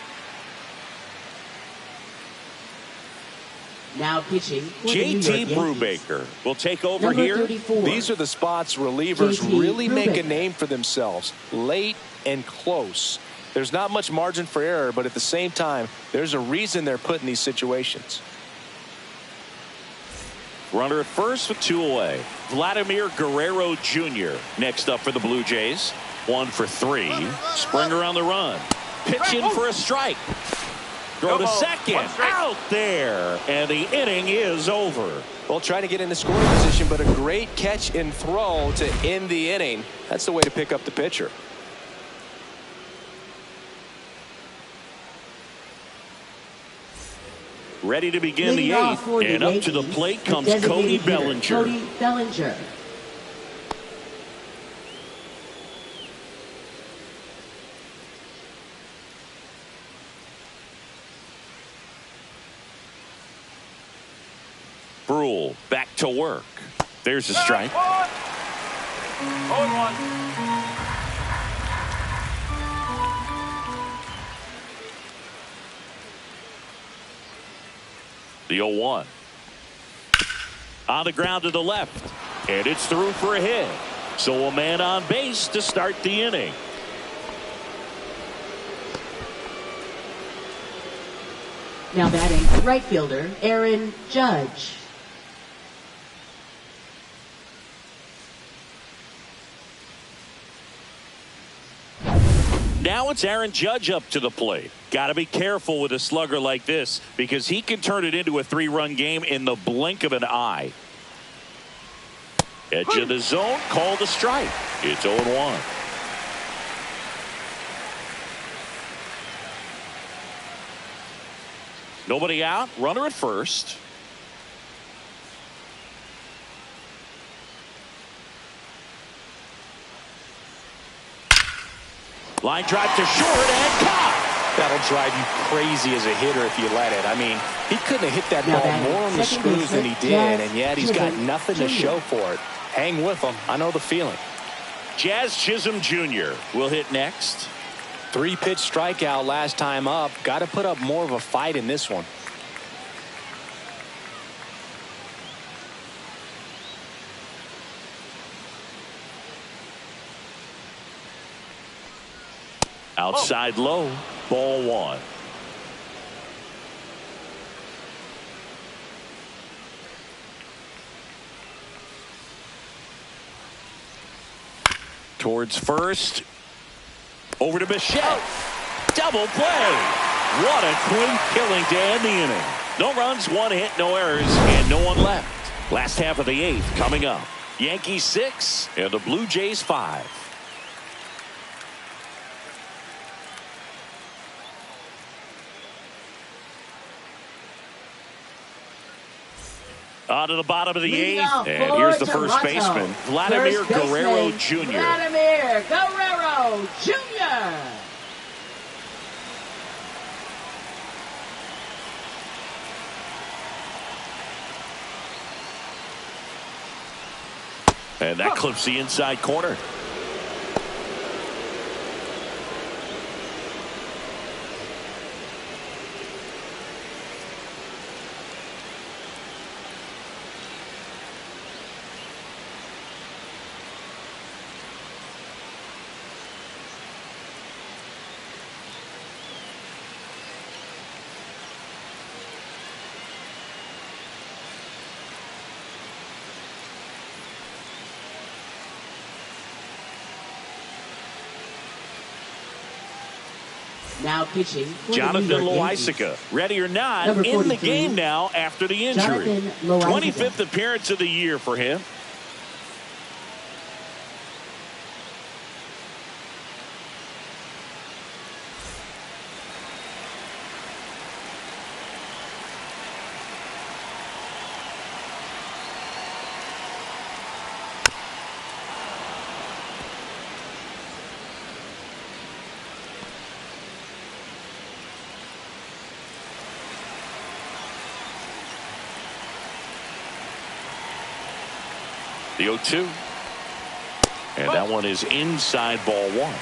Now pitching for the New JT York Yankees. Brubaker will take over Number here. 34. These are the spots relievers JT really make a Brubaker. name for themselves. Late and close. There's not much margin for error, but at the same time, there's a reason they're put in these situations. Runner at first with 2 away. Vladimir Guerrero Jr. next up for the Blue Jays. 1 for 3. Springer on the run. Pitching for a strike. Throw to second. Out there. And the inning is over. Well, trying to get into scoring position, but a great catch and throw to end the inning. That's the way to pick up the pitcher. Ready to begin the Leading off 8th. for the And up to the Yankees, plate the comes designated Cody hitter, Bellinger. Cody Bellinger. Brule back to work. There's a strike. 0-1. The 0-1. On the ground to the left. And it's through for a hit. So a man on base to start the inning. Now batting, right fielder, Aaron Judge. Now it's Aaron Judge up to the plate. Got to be careful with a slugger like this because he can turn it into a 3-run game in the blink of an eye. Edge of the zone, called a strike. It's 0-1. Nobody out, runner at first. Line drive to short and caught. That'll drive you crazy as a hitter if you let it. I mean, he couldn't have hit that ball more on the screws than he did, and yet he's got nothing to show for it. Hang with him. I know the feeling. Jazz Chisholm Jr. will hit next. 3-pitch strikeout last time up. Got to put up more of a fight in this one. Outside low, ball 1. Towards first. Over to Bichette. Double play. What a quick killing to end the inning. No runs, 1 hit, no errors, and no one left. Last half of the 8th coming up. Yankees 6 and the Blue Jays 5. On to the bottom of the 8th, and here's the first baseman, Vladimir Guerrero Jr. Vladimir Guerrero Jr. And that clips the inside corner. Now pitching for Jonathan the New York Loaisiga, Yankees. ready or not, Number in the 43, game now after the injury. Jonathan Loaisiga. 25th appearance of the year for him. The 0-2. And that one is inside ball 1.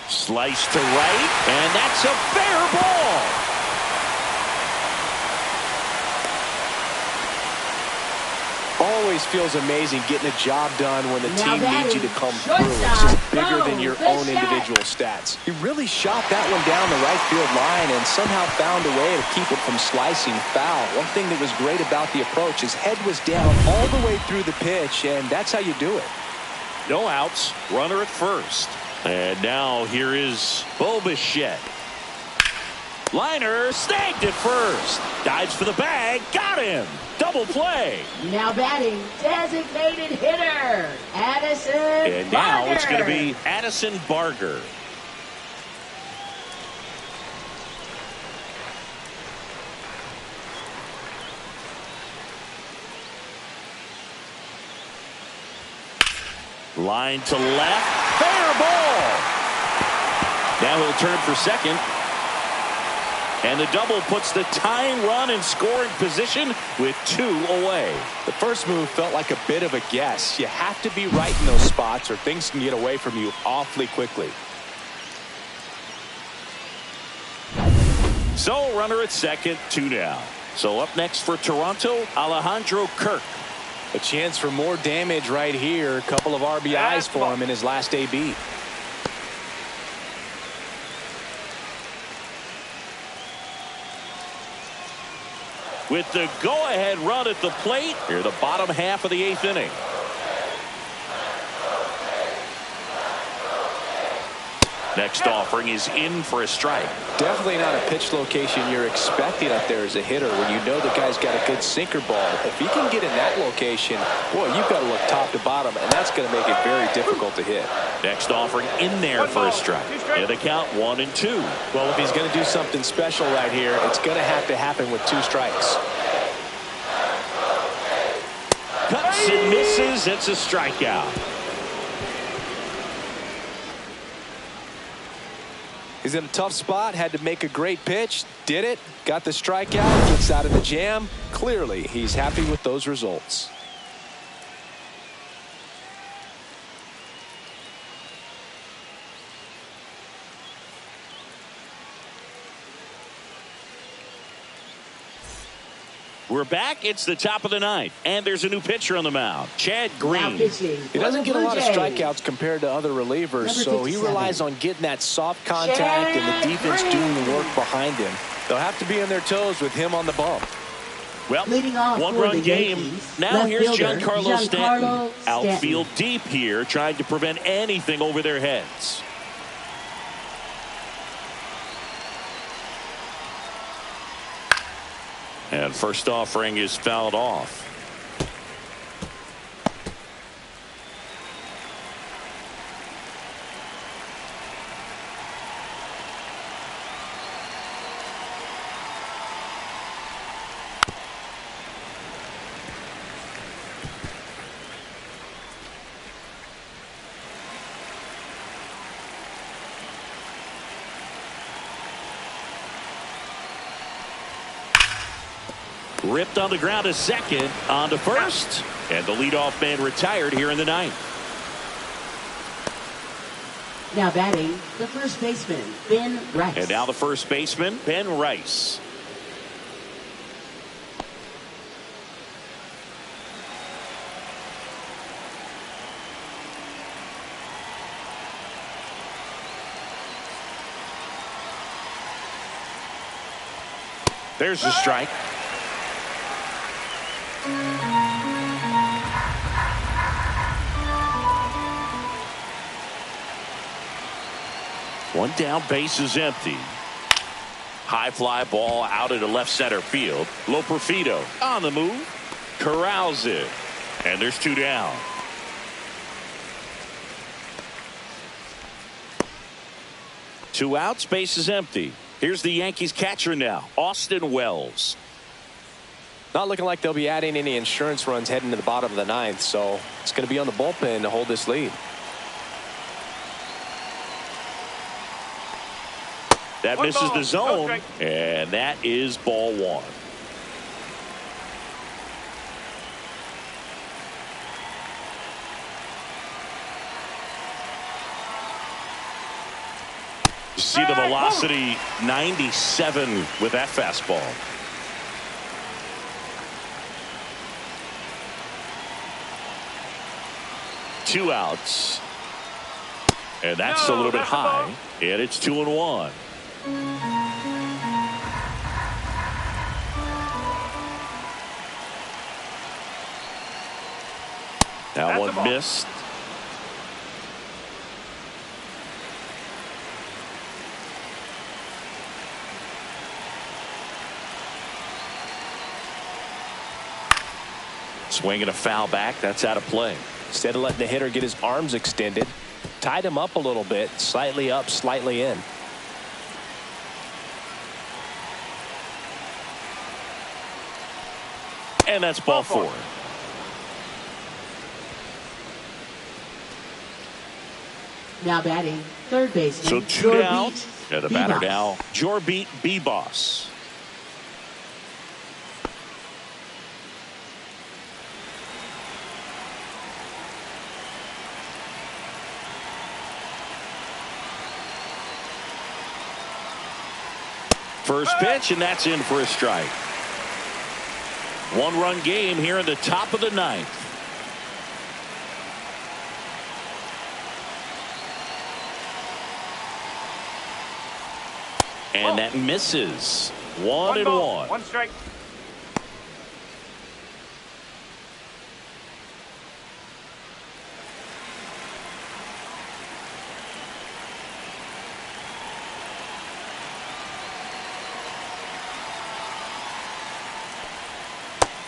Slice to right, and that's a fair ball. Always feels amazing getting a job done when the Now team needs you to come through. It's shortstop, just bigger than your Bo own Bichette. individual stats. He really shot that one down the right field line and somehow found a way to keep it from slicing foul. One thing that was great about the approach, his head was down all the way through the pitch, and that's how you do it. No outs, runner at first. And now here is Bo Bichette. Liner snagged at first. Dives for the bag. Got him. Double play. Now batting, designated hitter, Addison And now Barger. it's going to be Addison Barger. Line to left. Fair ball. Now he'll turn for second. And the double puts the tying run in scoring position with 2 away. The first move felt like a bit of a guess. You have to be right in those spots or things can get away from you awfully quickly. So runner at second, 2 down. So up next for Toronto, Alejandro Kirk. A chance for more damage right here. A couple of RBIs for him in his last AB. With the go-ahead run at the plate, here the bottom half of the 8th inning. Next offering is in for a strike. Definitely not a pitch location you're expecting up there as a hitter when you know the guy's got a good sinker ball. If he can get in that location, boy, you've got to look top to bottom, and that's going to make it very difficult to hit. Next offering in there for a strike. And the count 1-2. Well, if he's going to do something special right here, it's going to have to happen with 2 strikes. Cuts and misses. It's a strikeout. He's in a tough spot, had to make a great pitch, did it, got the strikeout, gets out of the jam. Clearly, he's happy with those results. We're back. It's the top of the 9th, and there's a new pitcher on the mound, Chad Green. He doesn't get a lot of strikeouts compared to other relievers, so he relies on getting that soft contact and the defense doing the work behind him. They'll have to be on their toes with him on the bump. Well, one-run game. Yankees, now here's fielder, Giancarlo Stanton. Stanton. Outfield deep here, trying to prevent anything over their heads. And first offering is fouled off. Ripped on the ground to second, on to first, and the leadoff man retired here in the 9th. Now batting, the first baseman, Ben Rice. And now the first baseman, Ben Rice. There's the strike. One down, base is empty. High fly ball out into left center field. Loperfido on the move. Corrals it. And there's 2 down. Two outs, base is empty. Here's the Yankees catcher now, Austin Wells. Not looking like they'll be adding any insurance runs heading to the bottom of the 9th, so it's going to be on the bullpen to hold this lead. That misses the zone, and that is ball 1. You see the velocity, 97 with that fastball. Two outs. And that's a little bit high. And it's 2-1. That one missed. Swinging a foul back. That's out of play. Instead of letting the hitter get his arms extended, tied him up a little bit, slightly up, slightly in. And that's ball 4. Now batting, third baseman. So 2 down. And the batter now, Jorbit Bibas. First pitch, and that's in for a strike. One-run game here in the top of the ninth. And that misses. One and ball, one. one strike.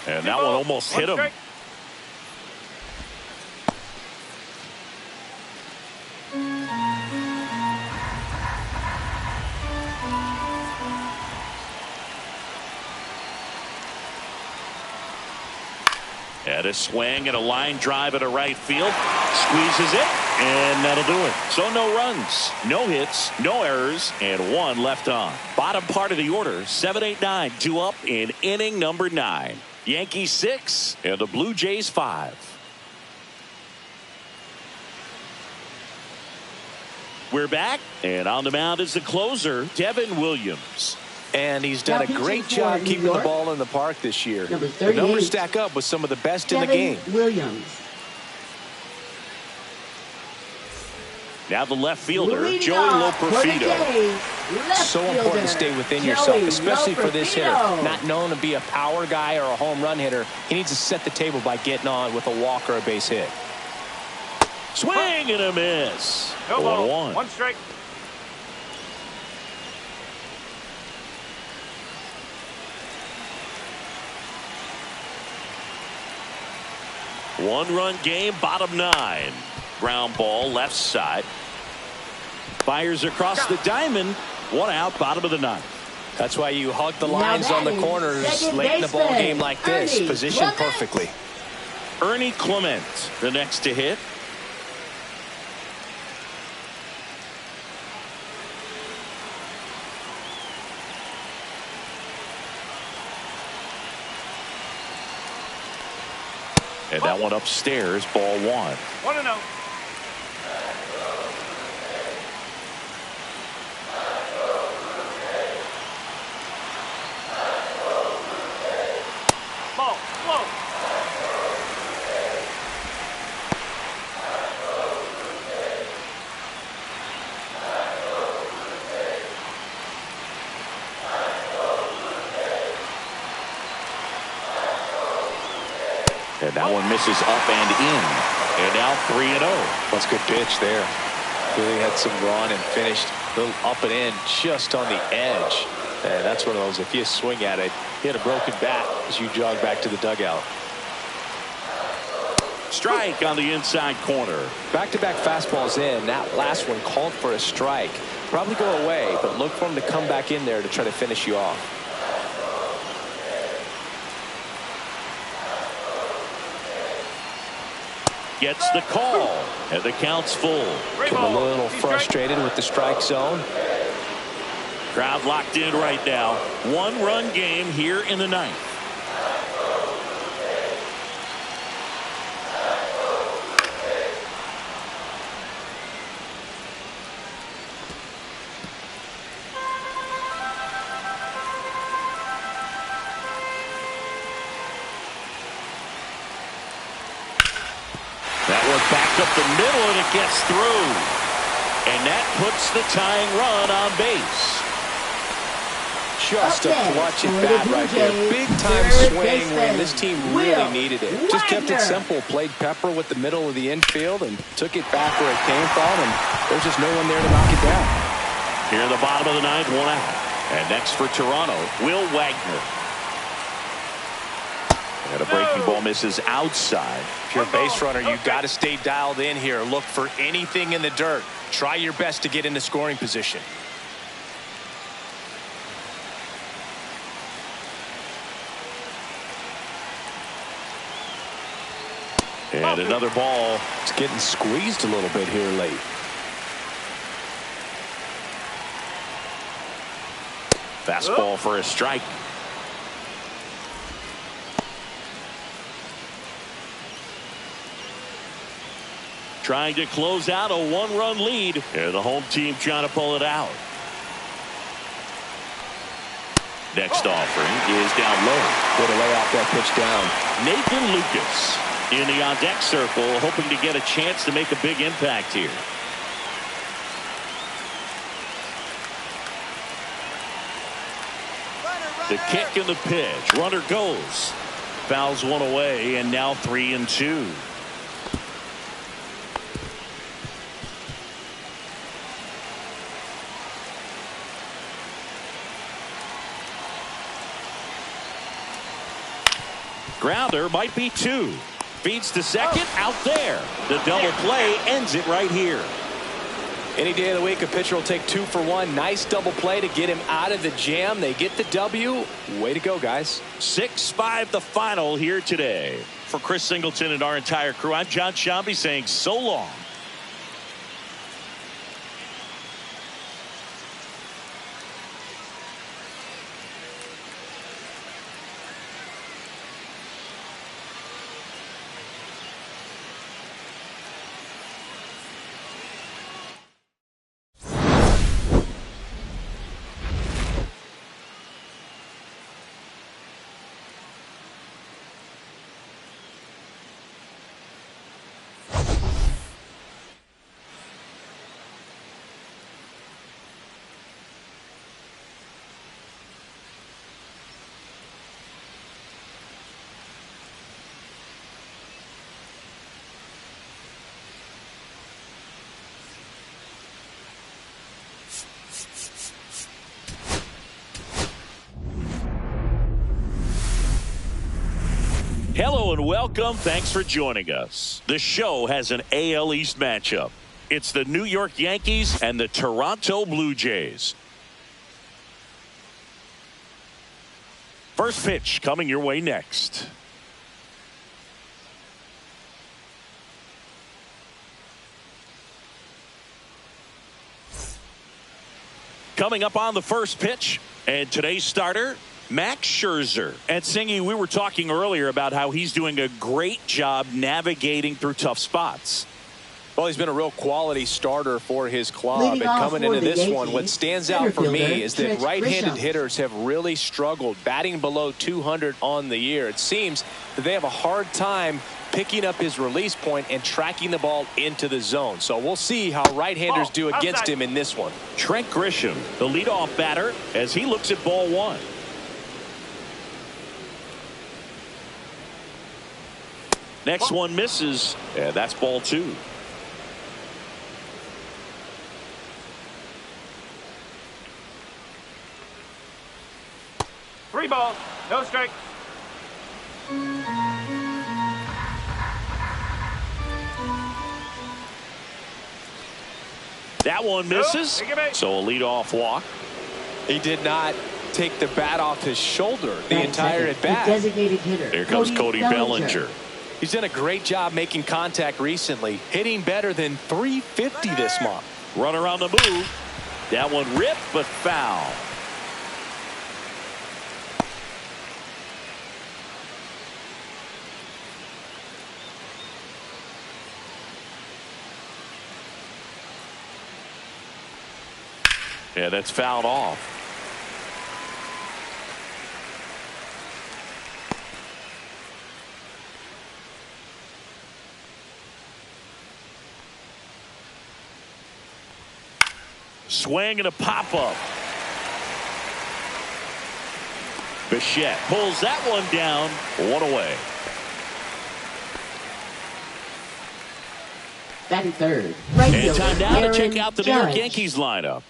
And that one almost hit him. Strike. And a swing and a line drive at a right field. Squeezes it, and that'll do it. So no runs, no hits, no errors, and one left on. Bottom part of the order, 7-8-9, 2 up in inning number 9. Yankees 6 and the Blue Jays 5. We're back, and on the mound is the closer, Devin Williams. And he's done a great job keeping the ball in the park this year. The numbers stack up with some of the best in the game. Williams. Now the left fielder, Joey Loperfido. So important to stay within yourself, especially for this hitter. Not known to be a power guy or a home run hitter. He needs to set the table by getting on with a walk or a base hit. Swing and a miss. No ball, 1-1. one strike. One-run game, bottom 9. Ground ball, left side. Fires across the diamond. One out, bottom of the 9th. That's why you hug the lines on the corners late in the ball game like this. Positioned perfectly. Ernie Clement, the next to hit. And that one upstairs, ball 1. 1-0. Ball, slow. And that one misses up and in. And now 3-0. That's a good pitch there. Really had some run and finished a little up and in just on the edge. And that's one of those, if you swing at it, you hit a broken bat as you jog back to the dugout. Strike on the inside corner. Back-to-back fastballs in. That last one called for a strike. Probably go away, but look for him to come back in there to try to finish you off. Gets the call, and the count's full. I'm a little frustrated with the strike zone. Crowd locked in right now. One-run game here in the 9th. That one backed up the middle, and it gets through. And that puts the tying run on base. Just a clutch at bat right there. Big time swing when this team really needed it. Just kept it simple. Played pepper with the middle of the infield and took it back where it came from. And there's just no one there to knock it down. Here in the bottom of the 9th, 1 out. And next for Toronto, Will Wagner. And a breaking ball misses outside. If you're a base runner, you've got to stay dialed in here. Look for anything in the dirt. Try your best to get into scoring position. And another ball. It's getting squeezed a little bit here late. Fastball for a strike. Trying to close out a 1-run lead. And the home team trying to pull it out. Next offering is down low. Way to lay off that pitch down. Nathan Lucas in the on-deck circle, hoping to get a chance to make a big impact here. The kick and the pitch. Runner goes. Fouls one away, and now 3-2. Grounder might be 2. Feeds to second. Out there. The double play ends it right here. Any day of the week, a pitcher will take 2 for 1. Nice double play to get him out of the jam. They get the W. Way to go, guys. 6-5 the final here today. For Chris Singleton and our entire crew, I'm John Shambi saying so long. Hello and welcome. Thanks for joining us. The show has an AL East matchup. It's the New York Yankees and the Toronto Blue Jays. First pitch coming your way next. Coming up on the first pitch, and today's starter, Max Scherzer. And Singy, we were talking earlier about how he's doing a great job navigating through tough spots. Well, he's been a real quality starter for his club. And coming into this one, what stands out for me is that right-handed hitters have really struggled, batting below 200 on the year. It seems that they have a hard time picking up his release point and tracking the ball into the zone. So we'll see how right-handers do against him in this one. Trent Grisham, the leadoff batter, as he looks at ball one. Next one misses, and that's ball 2. Three balls, no strike. That one misses, so a leadoff walk. He did not take the bat off his shoulder the entire at bat. Designated hitter. Here comes Cody Bellinger. He's done a great job making contact recently, hitting better than .350 this month. Runner on the move. That one ripped, but foul. Yeah, that's fouled off. Swing and a pop-up. Bichette pulls that one down. One away. Batting third. Right And fielder, time now to check Aaron out the New York Judge. Yankees lineup.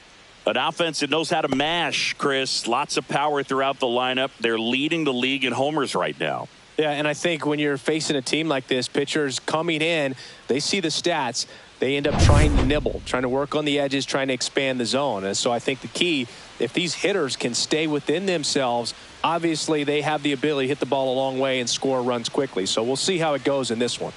An offense that knows how to mash, Chris. Lots of power throughout the lineup. They're leading the league in homers right now. Yeah, and I think when you're facing a team like this, pitchers coming in, they see the stats. They end up trying to nibble, trying to work on the edges, trying to expand the zone. And so I think the key, if these hitters can stay within themselves, obviously they have the ability to hit the ball a long way and score runs quickly. So we'll see how it goes in this one.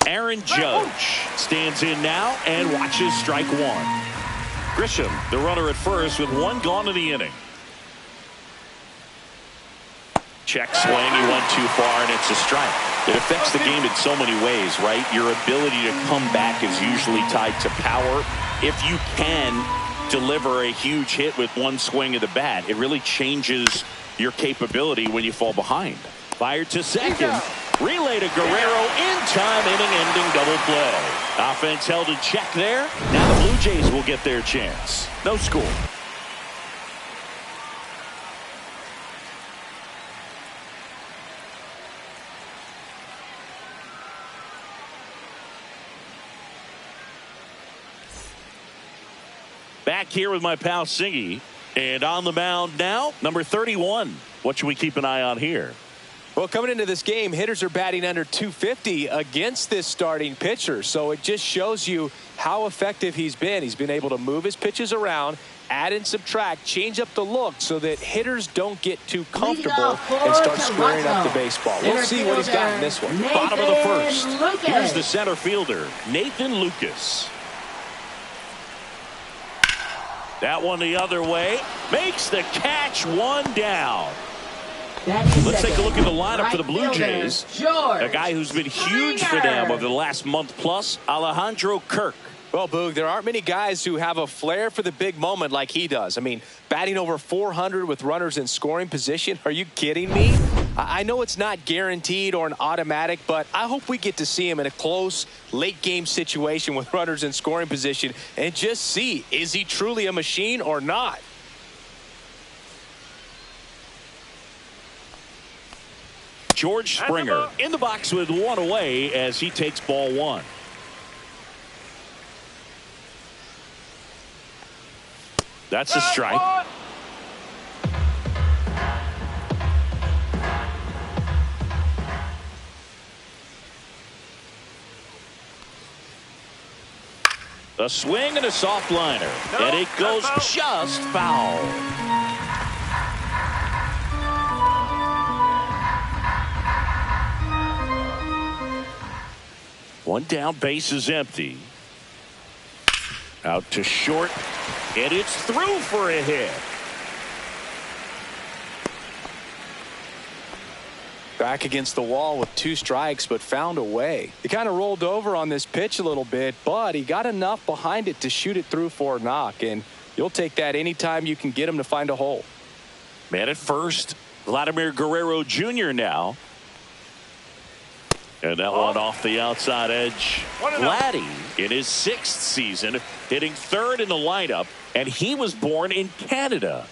Aaron Judge stands in now and watches strike one. Grisham, the runner at first, with one gone in the inning. Check swing. He went too far, and it's a strike. It affects the game in so many ways, right? Your ability to come back is usually tied to power. If you can deliver a huge hit with one swing of the bat, it really changes your capability when you fall behind. Fired to second. Relay to Guerrero in time, inning-ending double play. Offense held in check there. Now the Blue Jays will get their chance. No score. Back here with my pal Singy. And on the mound now, number 31. What should we keep an eye on here? Well, coming into this game, hitters are batting under 250 against this starting pitcher. So it just shows you how effective he's been. He's been able to move his pitches around, add and subtract, change up the look so that hitters don't get too comfortable and start squaring up the baseball. We'll see what he's got in this one. Bottom of the first. Here's the center fielder, Nathan Lucas. That one the other way. Makes the catch, one down. Let's take a look at the lineup for the Blue Jays. A guy who's been huge for them over the last month plus, Alejandro Kirk. Well, Boog, there aren't many guys who have a flair for the big moment like he does. I mean, batting over 400 with runners in scoring position. Are you kidding me? I know it's not guaranteed or an automatic, but I hope we get to see him in a close, late-game situation with runners in scoring position and just see, is he truly a machine or not? George Springer in the box with one away as he takes ball one. That's a strike. A swing and a soft liner. And it goes just foul. One down, base is empty. Out to short. And it's through for a hit. Back against the wall with 2 strikes, but found a way. He kind of rolled over on this pitch a little bit, but he got enough behind it to shoot it through for a knock. And you'll take that anytime you can get him to find a hole. Man at first, Vladimir Guerrero Jr. now. And that one off the outside edge. Vladdy in his 6th season, hitting 3rd in the lineup, and he was born in Canada.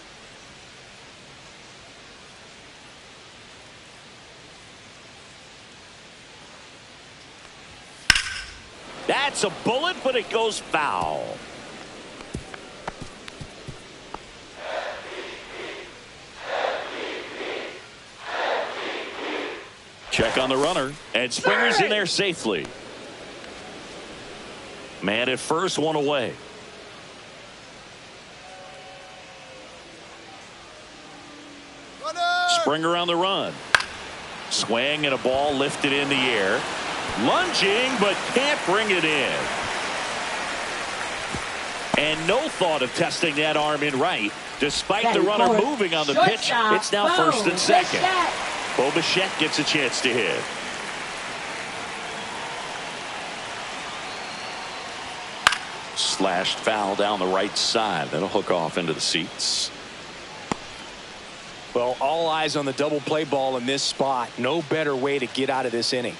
That's a bullet, but it goes foul. Check on the runner, and Springer's in there safely. Man at first, one away. Springer on the run. Swing and a ball lifted in the air. Lunging, but can't bring it in. And no thought of testing that arm in right. Despite the runner moving on the pitch, it's now first and second. Bo Bichette gets a chance to hit. Slashed foul down the right side. That'll hook off into the seats. Well, all eyes on the double play ball in this spot. No better way to get out of this inning.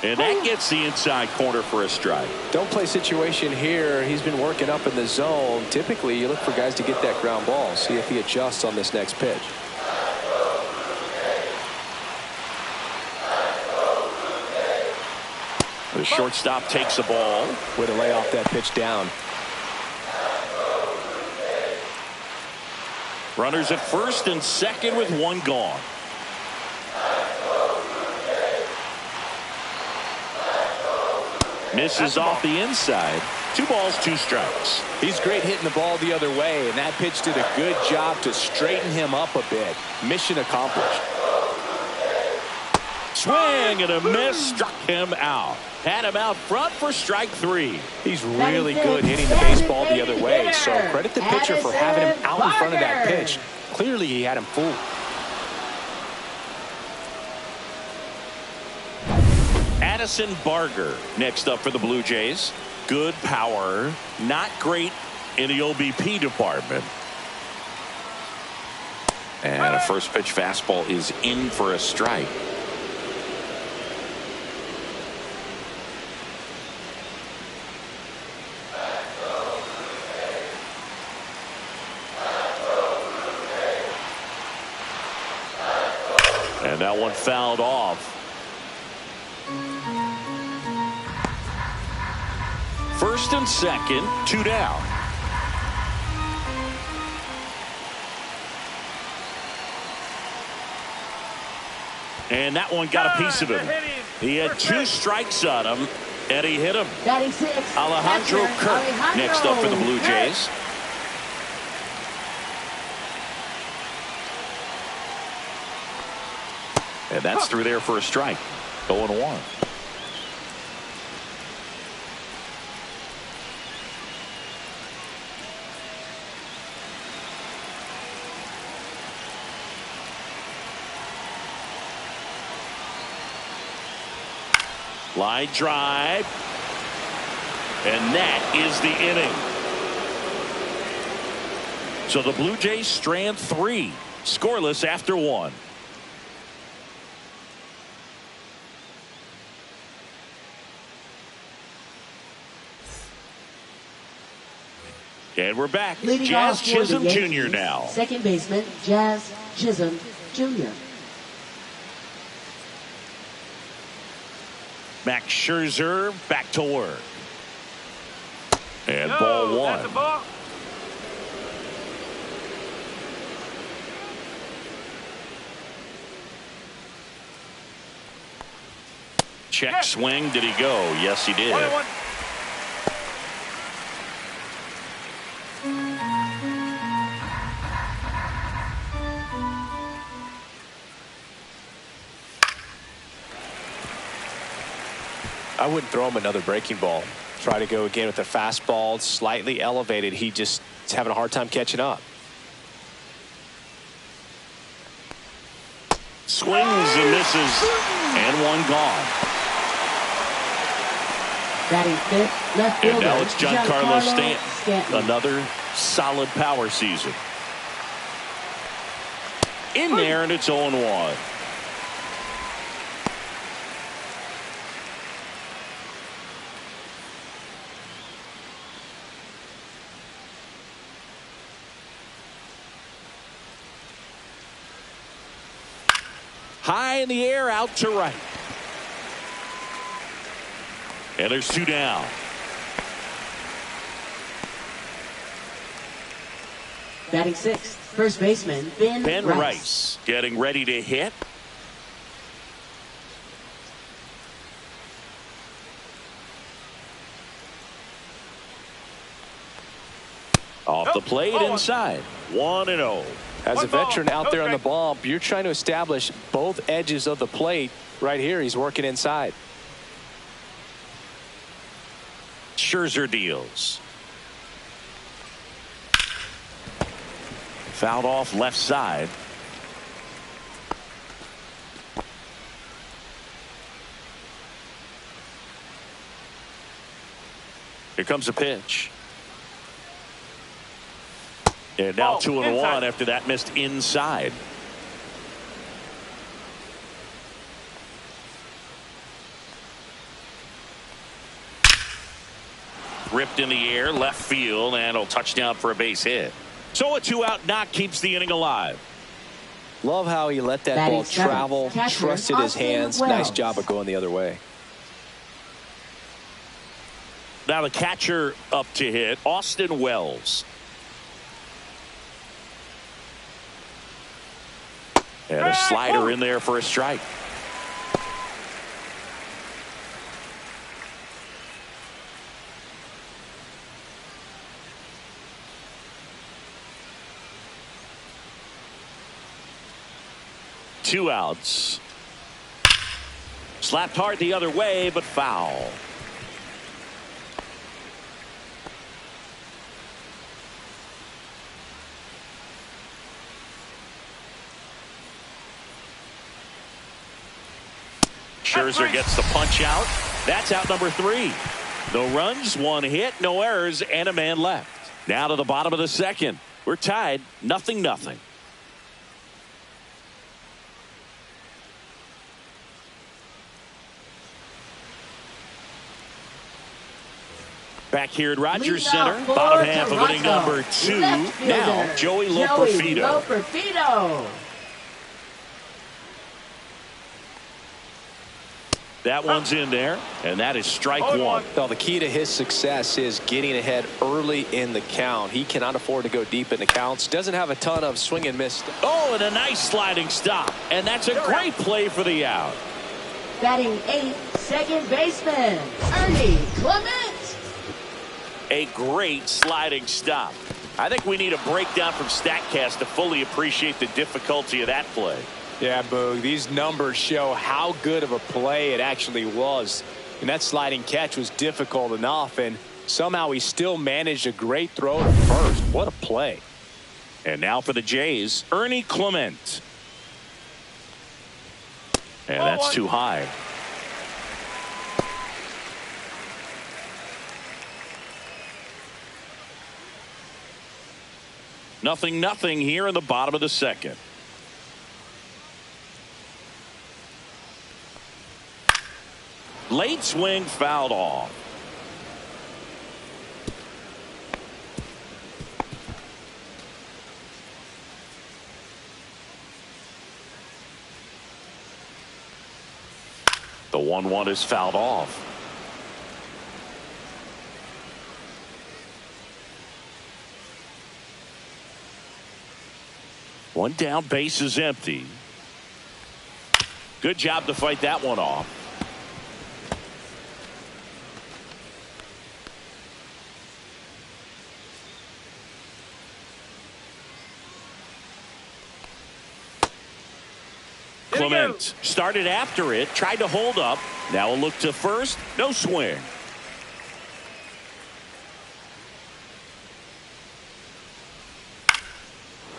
And that gets the inside corner for a strike. Don't play situation here. He's been working up in the zone. Typically, you look for guys to get that ground ball. See if he adjusts on this next pitch. The shortstop takes the ball. Way to lay off that pitch down. Runners at first and second with one gone. Misses off the inside. 2 balls, 2 strikes. He's great hitting the ball the other way, and that pitch did a good job to straighten him up a bit. Mission accomplished. Swing and a miss. Struck him out. Had him out front for strike 3. He's really good hitting the baseball the other way. So credit the pitcher for having him out in front of that pitch. Clearly he had him fooled. Addison Barger next up for the Blue Jays. Good power. Not great in the OBP department. And a first pitch fastball is in for a strike. And that one fouled off. First and second, 2 down. And that one got a piece of him. He had 2 strikes on him, and he hit him. Alejandro Kirk next up for the Blue Jays. And that's through there for a strike. 0-1. Line drive. And that is the inning. So the Blue Jays strand 3. Scoreless after 1. And we're back. Leading Jazz off for the Chisholm Yankees, Jr. now. Second baseman, Jazz Chisholm Jr. Max Scherzer back to work. And ball 1. That's a ball. Check swing. Did he go? Yes, he did. 1-1. I wouldn't throw him another breaking ball. Try to go again with the fastball, slightly elevated. He just is having a hard time catching up. Swings and misses. And one gone. Batting fifth, left fielder. And now it's Giancarlo Stanton. Another solid power season. In there, and it's 0-1. High in the air, out to right. And there's 2 down. Batting sixth, first baseman, Ben Rice getting ready to hit. Off the plate, inside. 1-0. As a veteran out there on the bump, you're trying to establish both edges of the plate. Right here, he's working inside. Scherzer deals. Fouled off left side. Here comes a pitch. And now 2-1 after that missed inside. Ripped in the air, left field, and a touchdown for a base hit. So a 2-out knock keeps the inning alive. Love how he let that ball travel, trusted his hands. Nice job of going the other way. Now the catcher up to hit, Austin Wells. And a slider in there for a strike. Two outs. Slapped hard the other way, but foul. Scherzer gets the punch out. That's out number 3. No runs, 1 hit, no errors, and a man left. Now to the bottom of the second. We're tied, 0-0. Back here at Rogers Center, bottom half of inning number 2. Now, Joey Loperfido. That one's in there, and that is strike 1. Well, the key to his success is getting ahead early in the count. He cannot afford to go deep in the counts. Doesn't have a ton of swing and miss. Oh, and a nice sliding stop. And that's a great play for the out. Batting 8th, second baseman, Ernie Clement. A great sliding stop. I think we need a breakdown from StatCast to fully appreciate the difficulty of that play. Yeah, Boog, these numbers show how good of a play it actually was. And that sliding catch was difficult enough, and somehow he still managed a great throw to first. What a play. And now for the Jays, Ernie Clement. And that's too high. Nothing here in the bottom of the second. Late swing fouled off. The 1-1 is fouled off. One down, base is empty. Good job to fight that one off. Clement started after it, tried to hold up. Now a look to first, no swing.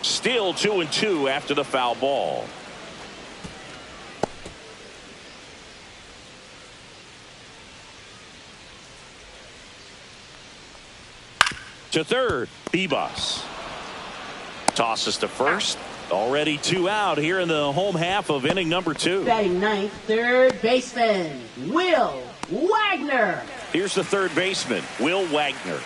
Still 2-2 after the foul ball. To third, Bebas. Tosses to first. Already 2 out here in the home half of inning number 2. Batting 9th, third baseman, Will Wagner. Here's the third baseman, Will Wagner.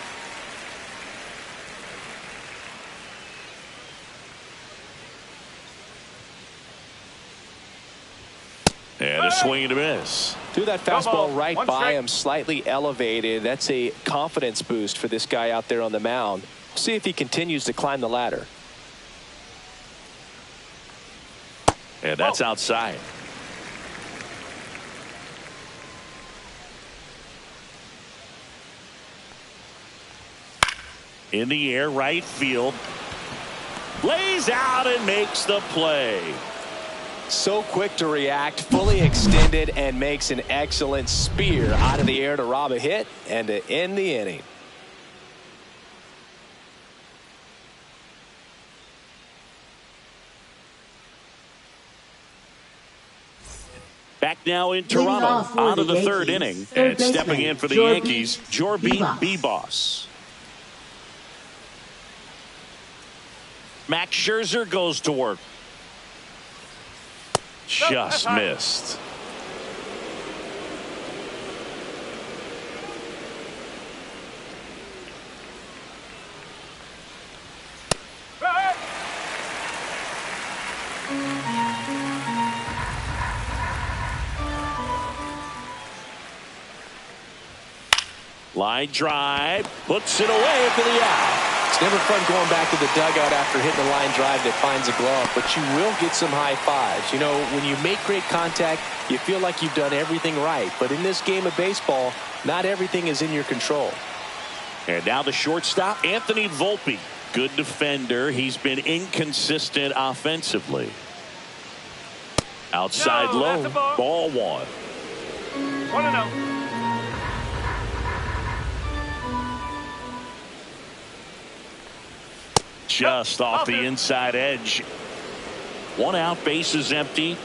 And a swing and a miss. Threw that fastball right by him, slightly elevated. That's a confidence boost for this guy out there on the mound. See if he continues to climb the ladder. And that's outside. In the air, right field. Lays out and makes the play. So quick to react, fully extended, and makes an excellent spear out of the air to rob a hit and to end the inning. Back now in Toronto, out of the third inning, and stepping in for the Yankees, Jorby Bebas. Max Scherzer goes to work. Just missed. Line drive, puts it away for the out. It's never fun going back to the dugout after hitting a line drive that finds a glove, but you will get some high fives. You know, when you make great contact, you feel like you've done everything right. But in this game of baseball, not everything is in your control. And now the shortstop, Anthony Volpe. Good defender. He's been inconsistent offensively. Outside low, ball 1. 1-0. Just off the inside edge. 1 out, base is empty.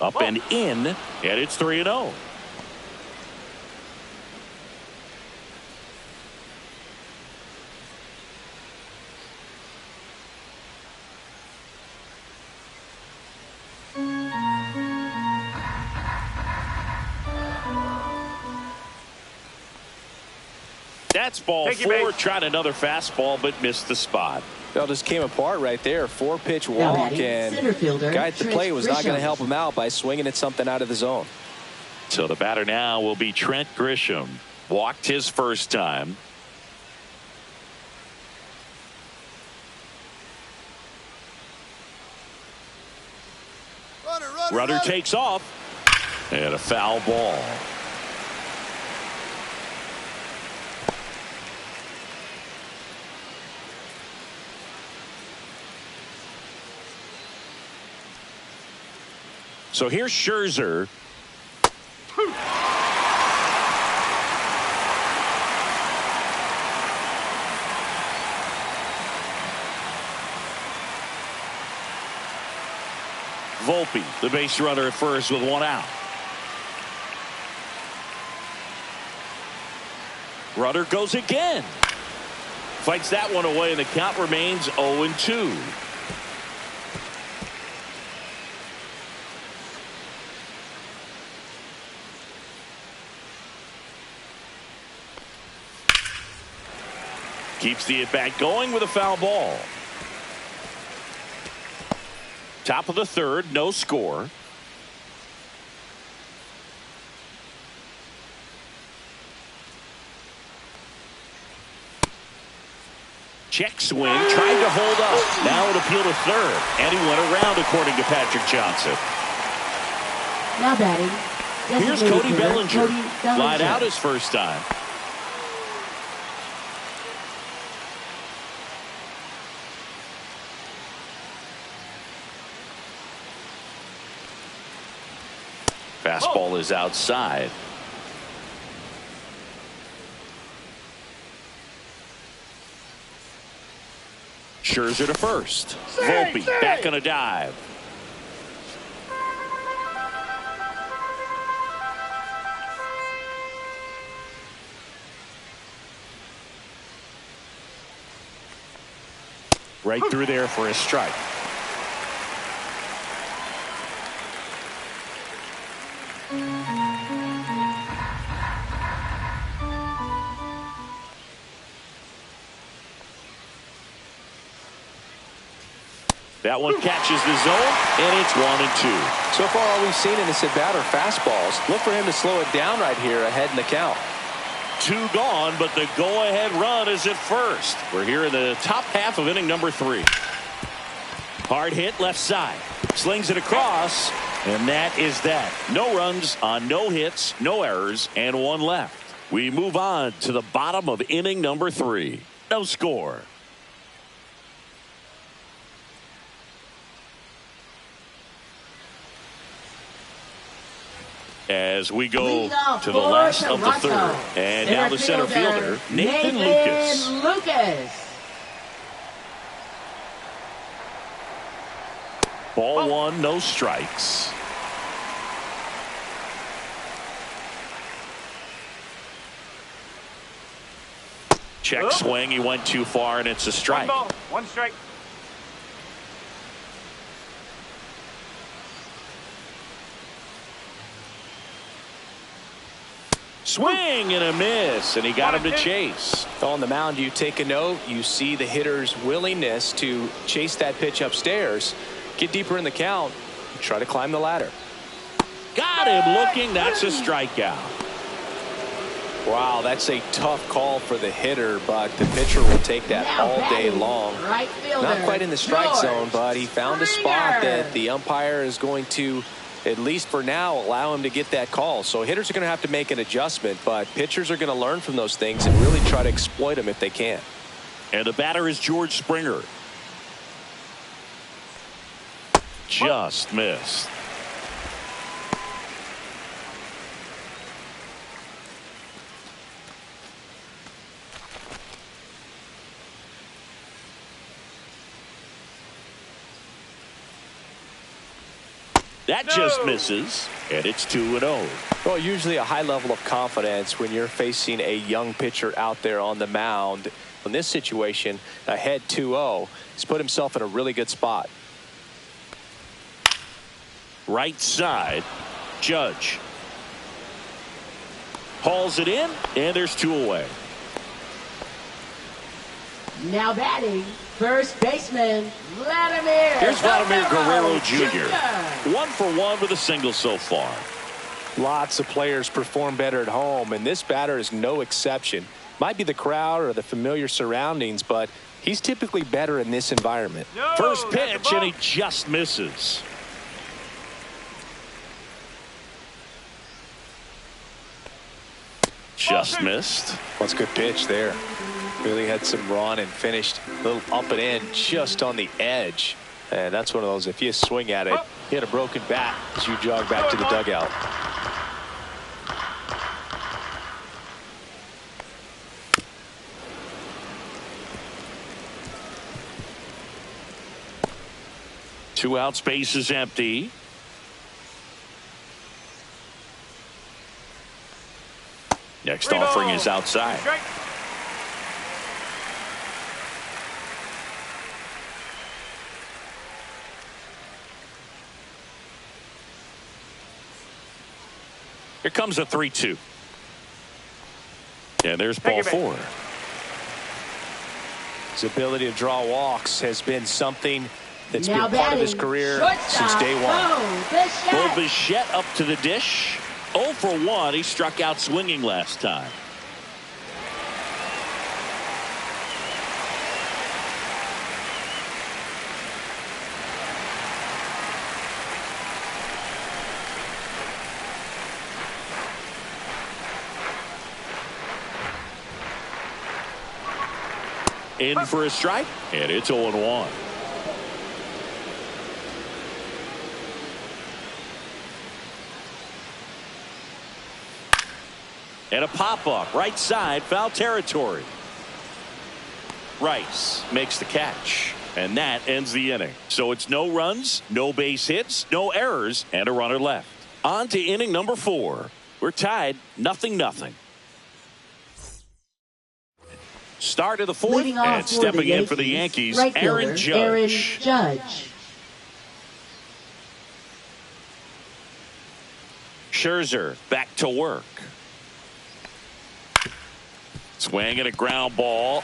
Up and in, and it's 3-0. That's ball 4. Tried another fastball, but missed the spot. Well, just came apart right there. 4-pitch walk, and the guy at the plate was not going to help him out by swinging at something out of the zone. So the batter now will be Trent Grisham. Walked his first time. Runner takes off, and a foul ball. So here's Scherzer. Volpe, the base runner at first with 1 out. Runner goes again. Fights that one away, and the count remains 0-2. Keeps the at-bat going with a foul ball. Top of the 3rd, no score. Check swing, tried to hold up. Now an appeal to 3rd, and he went around, according to Patrick Johnson. Now batting. Here's Cody Bellinger. Flied out his first time. Fastball is outside. Scherzer to first. Volpe back on a dive. Right through there for a strike. That one catches the zone, and it's 1-2. So far, all we've seen in this at-bat are fastballs. Look for him to slow it down right here ahead in the count. 2 gone, but the go-ahead run is at first. We're here in the top half of inning number 3. Hard hit left side. Slings it across, and that is that. No runs on no hits, no errors, and 1 left. We move on to the bottom of inning number 3. No score. As we go to the last of the 3rd. And now the center fielder, Nathan Lucas. Ball 1, no strikes. Check swing. He went too far, and it's a strike. 1 ball, 1 strike. Swing and a miss, and he got him to chase. On the mound, you take a note. You see the hitter's willingness to chase that pitch upstairs, get deeper in the count, try to climb the ladder. Got him looking. That's a strikeout. Wow, that's a tough call for the hitter, but the pitcher will take that all day long. Not quite in the strike zone, but he found a spot that the umpire is going to, at least for now, allow him to get that call. So hitters are going to have to make an adjustment, but pitchers are going to learn from those things and really try to exploit them if they can. And the batter is George Springer. just missed. That just misses, and it's 2-0. Well, usually a high level of confidence when you're facing a young pitcher out there on the mound. In this situation, ahead 2-0, he's put himself in a really good spot. Right side, Judge. Hauls it in, and there's 2 away. Now batting, first baseman, Vladimir. Here's Vladimir Guerrero Jr. 1 for 1 with a single so far. Lots of players perform better at home, and this batter is no exception. Might be the crowd or the familiar surroundings, but he's typically better in this environment. No, First pitch, and he just misses. Just missed. That's a good pitch there. Really had some run and finished a little up and in just on the edge. And that's one of those, if you swing at it, you had a broken bat as you jog back to the dugout. Two out, space is empty. Next offering is outside. Here comes a 3-2. And there's ball 4. His ability to draw walks has been something that's Now been part of his batting, career shortstop, since day one. Bichette. Bichette up to the dish. 0 for 1. He struck out swinging last time. In for a strike, and it's 0-1. And a pop-up, right side, foul territory. Rice makes the catch, and that ends the inning. So it's no runs, no base hits, no errors, and a runner left. On to inning number 4. We're tied 0-0. Start of the 4th, and stepping in for the Yankees, right Aaron Judge. Aaron Judge. Scherzer back to work. Swing and a ground ball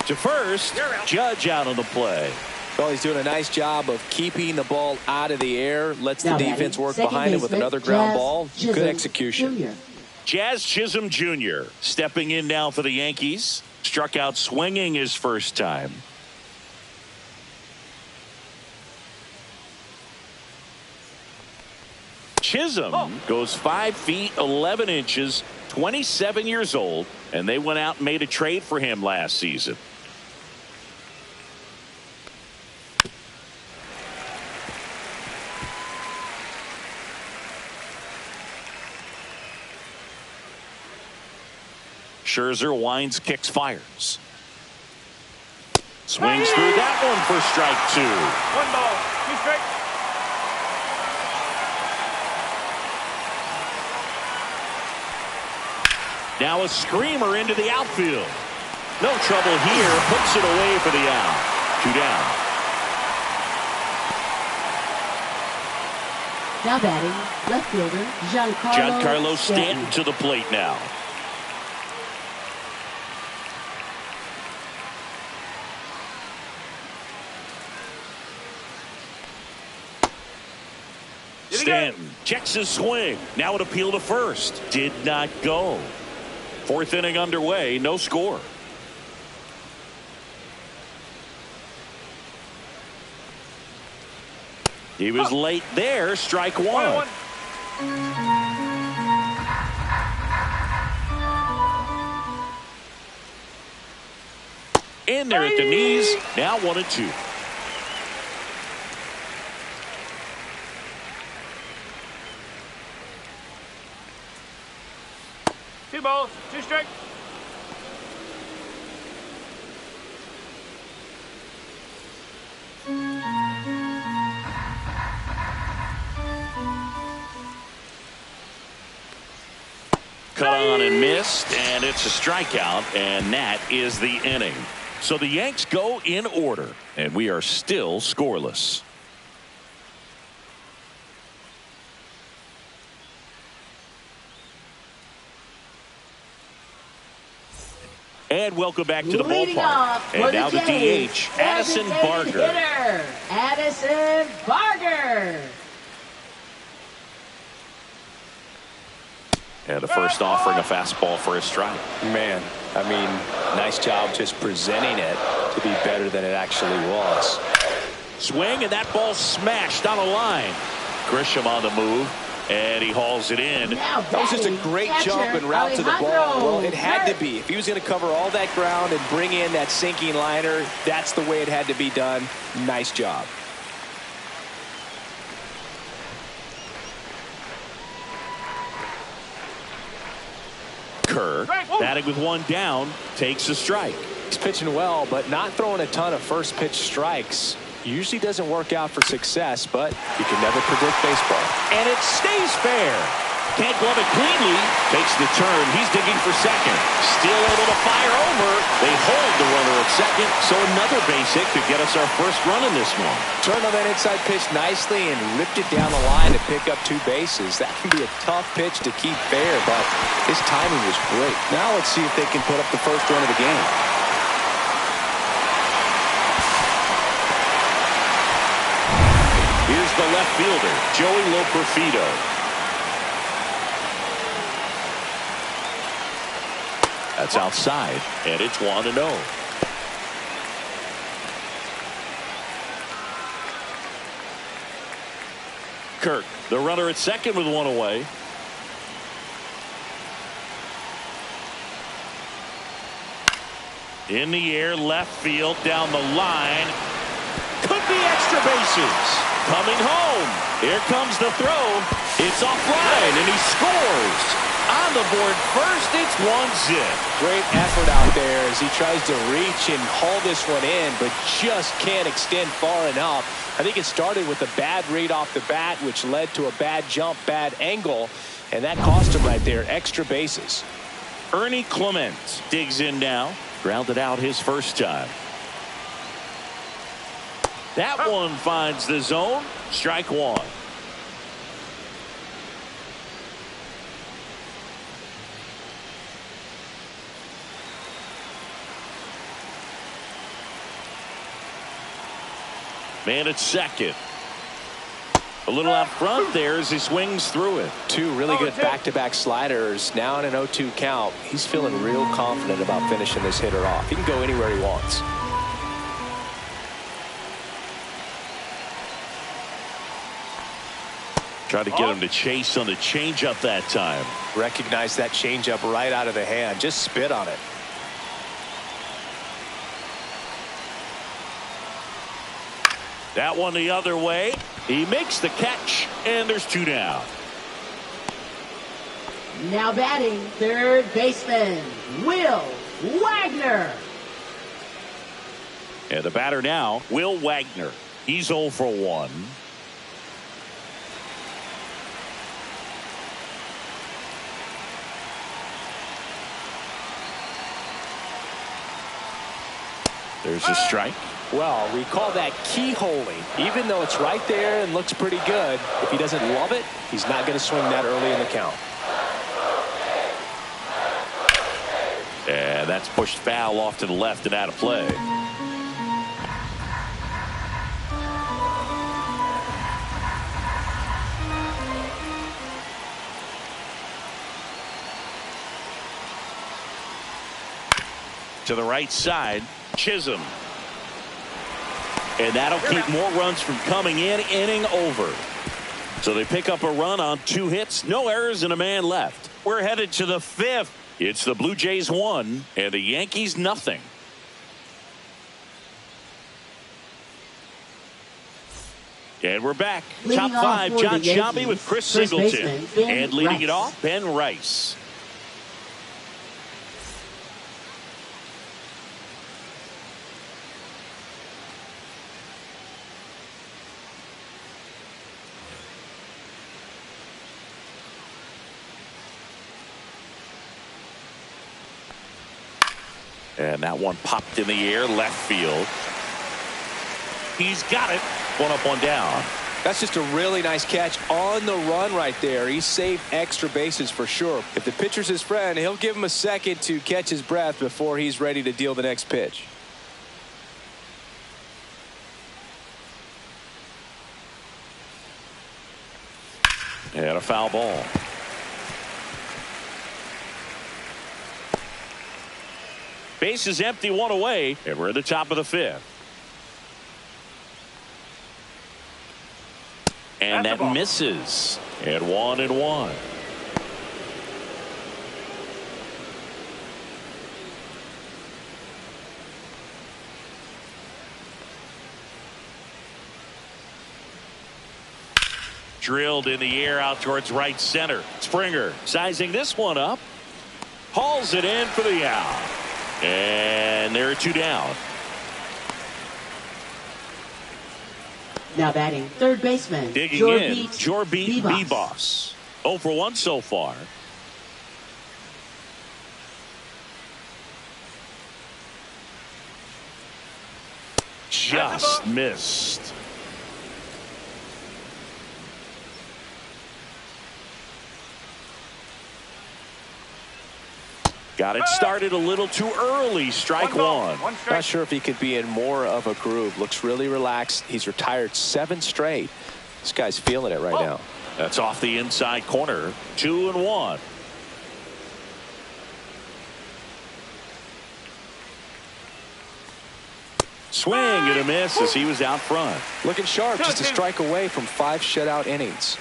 to first. Judge out on the play. Well, he's doing a nice job of keeping the ball out of the air. Lets the Now defense batting, work second behind it with baseman, another ground Jazz ball. Chisholm Good execution. Jr. Jazz Chisholm Jr. stepping in now for the Yankees. Struck out swinging his first time. Chisholm goes 5 feet 11 inches, 27 years old, and they went out and made a trade for him last season. Scherzer winds, kicks, fires. Swings through that one for strike 2. 1 ball, 2 strikes. Now a screamer into the outfield. No trouble here. Puts it away for the out. 2 down. Now batting, left fielder, Giancarlo Stanton to the plate now. Stanton checks his swing. Now an appeal to first. Did not go. 4th inning underway. No score. He was late there. Strike 1. In there at the knees. Now 1-2. balls, 2 strikes. Cut on and missed, and it's a strikeout, and that is the inning. So the Yanks go in order, and we are still scoreless. And welcome back to the ballpark. And now the DH, Addison Barger. Hitter, Addison Barger. And the first offering a fastball for a strike. Man, I mean, nice job just presenting it to be better than it actually was. Swing, and that ball smashed on a line. Grisham on the move, and he hauls it in. That was just a great jump and route to the ball. Well, it had to be. If he was going to cover all that ground and bring in that sinking liner, that's the way it had to be done. Nice job. Kerr, batting with one down, takes a strike. He's pitching well, but not throwing a ton of first pitch strikes. Usually doesn't work out for success, but you can never predict baseball. And it stays fair. Can't glove it cleanly. Takes the turn. He's digging for second. Still able to fire over. They hold the runner at second, so another base hit could get us our first run in this one. Turned on that inside pitch nicely and ripped it down the line to pick up 2 bases. That can be a tough pitch to keep fair, but his timing was great. Now let's see if they can put up the first run of the game. Here's the left fielder, Joey Loperfido. That's outside, and it's 1-0. Kirk, the runner at second with 1 away. In the air, left field, down the line. Could be extra bases. Coming home. Here comes the throw. It's offline, and he scores. On the board first, it's 1-0. Great effort out there as he tries to reach and haul this one in, but just can't extend far enough. I think it started with a bad read off the bat, which led to a bad jump, bad angle, and that cost him right there. Extra bases. Ernie Clement digs in now. Grounded out his first time. That one finds the zone. Strike 1. Man at second. A little out front there as he swings through it. 2 really good back-to-back sliders. Now in an 0-2 count. He's feeling real confident about finishing this hitter off. He can go anywhere he wants. Try to get him to chase on the changeup that time. Recognize that changeup right out of the hand. Just spit on it. That one the other way. He makes the catch, and there's 2 down. Now batting, third baseman, Will Wagner. And the batter now, Will Wagner. He's 0 for 1. There's a strike. Well, we call that keyholing. Even though it's right there and looks pretty good, if he doesn't love it, he's not going to swing that early in the count. And that's pushed foul off to the left and out of play. To the right side, Chisholm. And that'll keep more runs from coming in. Inning over. So they pick up a run on 2 hits, no errors, and a man left. We're headed to the 5th. It's the Blue Jays 1 and the Yankees nothing. And we're back. Top 5, John Sciambi with Chris Singleton. And leading it off, Ben Rice. And that one popped in the air left field. He's got it. One up, one down. That's just a really nice catch on the run right there. He saved extra bases for sure. If the pitcher's his friend, he'll give him a second to catch his breath before he's ready to deal the next pitch. And a foul ball. Base is empty, one away, and we're at the top of the fifth. And that misses. At 1-1. Drilled in the air out towards right center. Springer sizing this one up. Hauls it in for the out. And there are two down. Now batting third baseman. Digging in, Jorbit Bebos. 0 for 1 so far. Just missed. Got it started a little too early. Strike one. Not sure if he could be in more of a groove. Looks really relaxed. He's retired 7 straight. This guy's feeling it right now. That's off the inside corner. 2-1. Swing and a miss as he was out front. Looking sharp, just a strike away from 5 shutout innings.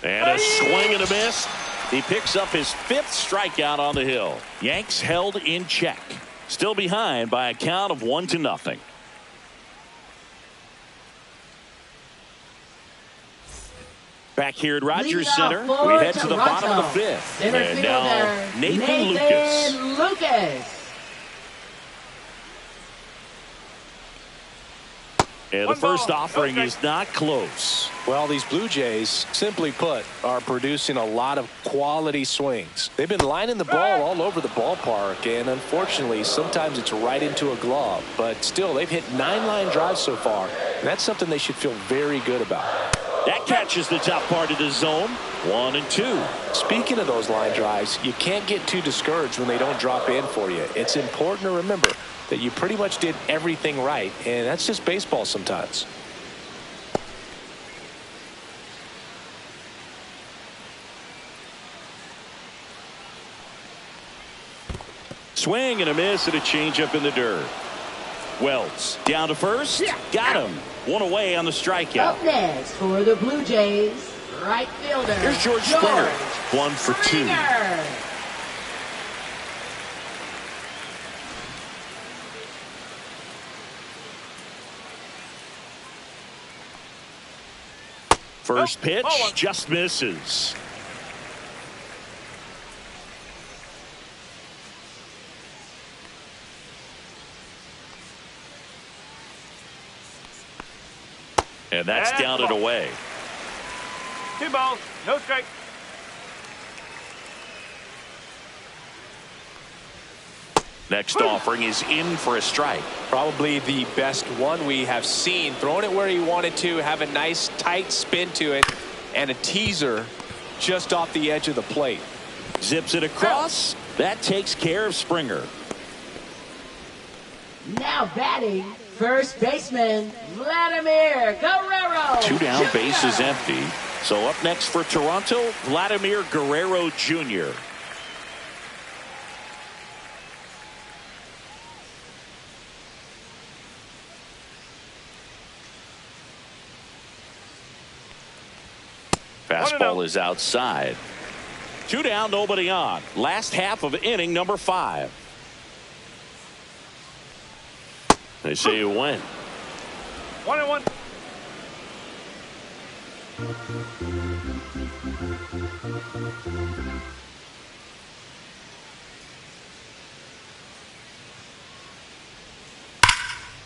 And a swing and a miss. He picks up his 5th strikeout on the hill. Yanks held in check. Still behind by a count of 1-0. Back here at Rogers Center, we head to the bottom of the 5th. And now Nathan Lucas. And the first offering is not close. Well, these Blue Jays, simply put, are producing a lot of quality swings. They've been lining the ball all over the ballpark, and unfortunately, sometimes it's right into a glove. But still, they've hit 9 line drives so far, and that's something they should feel very good about. That catches the top part of the zone. 1-2. Speaking of those line drives, you can't get too discouraged when they don't drop in for you. It's important to remember that you pretty much did everything right, and that's just baseball sometimes. Swing and a miss and a changeup in the dirt. Wells down to first. Got him. One away on the strikeout. Up next for the Blue Jays, right fielder. Here's George Springer. 1 for 2. First pitch just misses. And that's down and away. 2 balls, no strike. Next offering is in for a strike. Probably the best one we have seen. Throwing it where he wanted to, have a nice tight spin to it, and a teaser just off the edge of the plate. Zips it across. That takes care of Springer. Now batting first baseman Vladimir Guerrero. 2 down, base is empty. So up next for Toronto, Vladimir Guerrero Jr. Fastball is outside. 2 down, nobody on. Last half of inning number 5. They say you win. 1-1.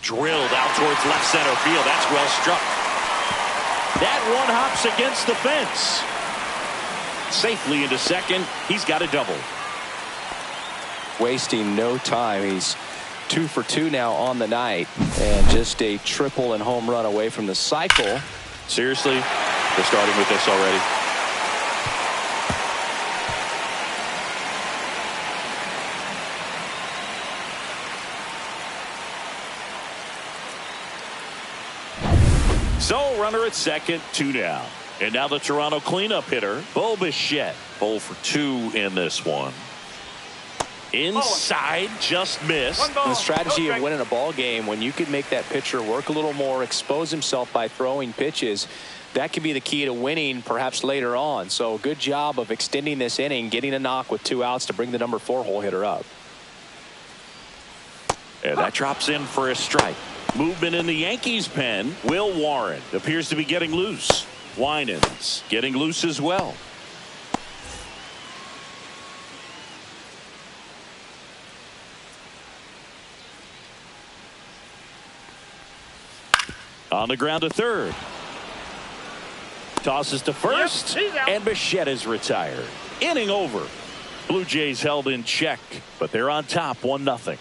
Drilled out towards left center field. That's well struck. That one hops against the fence. safely into second. He's got a double. Wasting no time. He's 2 for 2 now on the night, and just a triple and home run away from the cycle. Seriously, they're starting with this already. So runner at second, 2 down. And now the Toronto cleanup hitter, Bo Bichette, 0 for 2 in this one. Inside, just missed. The strategy of winning a ball game, when you can make that pitcher work a little more, expose himself by throwing pitches, that can be the key to winning perhaps later on. So good job of extending this inning, getting a knock with 2 outs to bring the number 4 hole hitter up. And that drops in for a strike. Movement in the Yankees pen. Will Warren appears to be getting loose. Winans getting loose as well. On the ground to third. Tosses to first. And Bichette is retired. Inning over. Blue Jays held in check, but they're on top 1-0.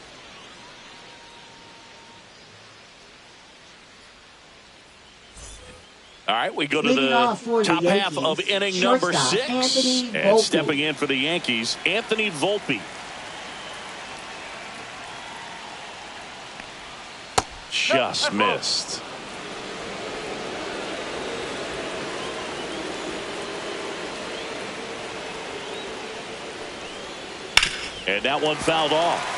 All right, we go to the top half of inning number 6. And stepping in for the Yankees, Anthony Volpe. Just missed. And that one fouled off.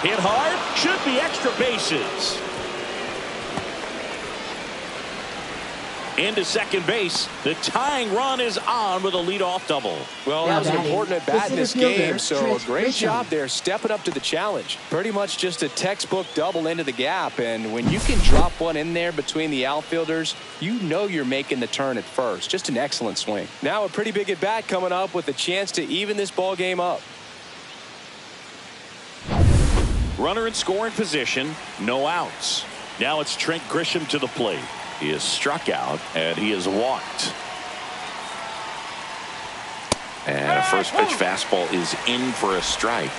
Hit hard, should be extra bases. Into second base, the tying run is on with a leadoff double. Well, that was an important at bat in this game, so a great job there stepping up to the challenge. Pretty much just a textbook double into the gap, and when you can drop one in there between the outfielders, you know you're making the turn at first. Just an excellent swing. Now a pretty big at bat coming up with a chance to even this ball game up. Runner in scoring position, no outs. Now it's Trent Grisham to the plate. He is struck out and he is walked. And a first pitch fastball is in for a strike.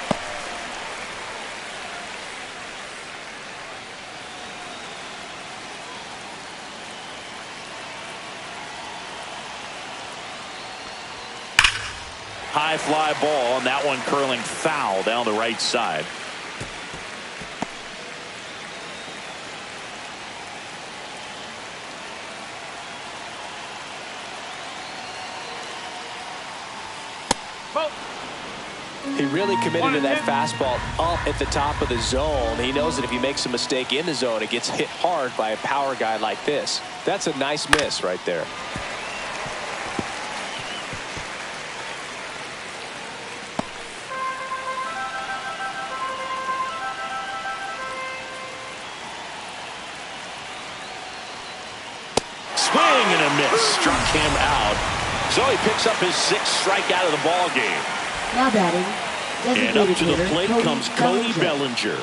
High fly ball, and that one curling foul down the right side. He really committed to that fastball up at the top of the zone. He knows that if he makes a mistake in the zone, it gets hit hard by a power guy like this. That's a nice miss right there. Swing and a miss. Struck him out. So he picks up his 6th strikeout of the ball game. Now batting. And up to the plate comes Cody Bellinger.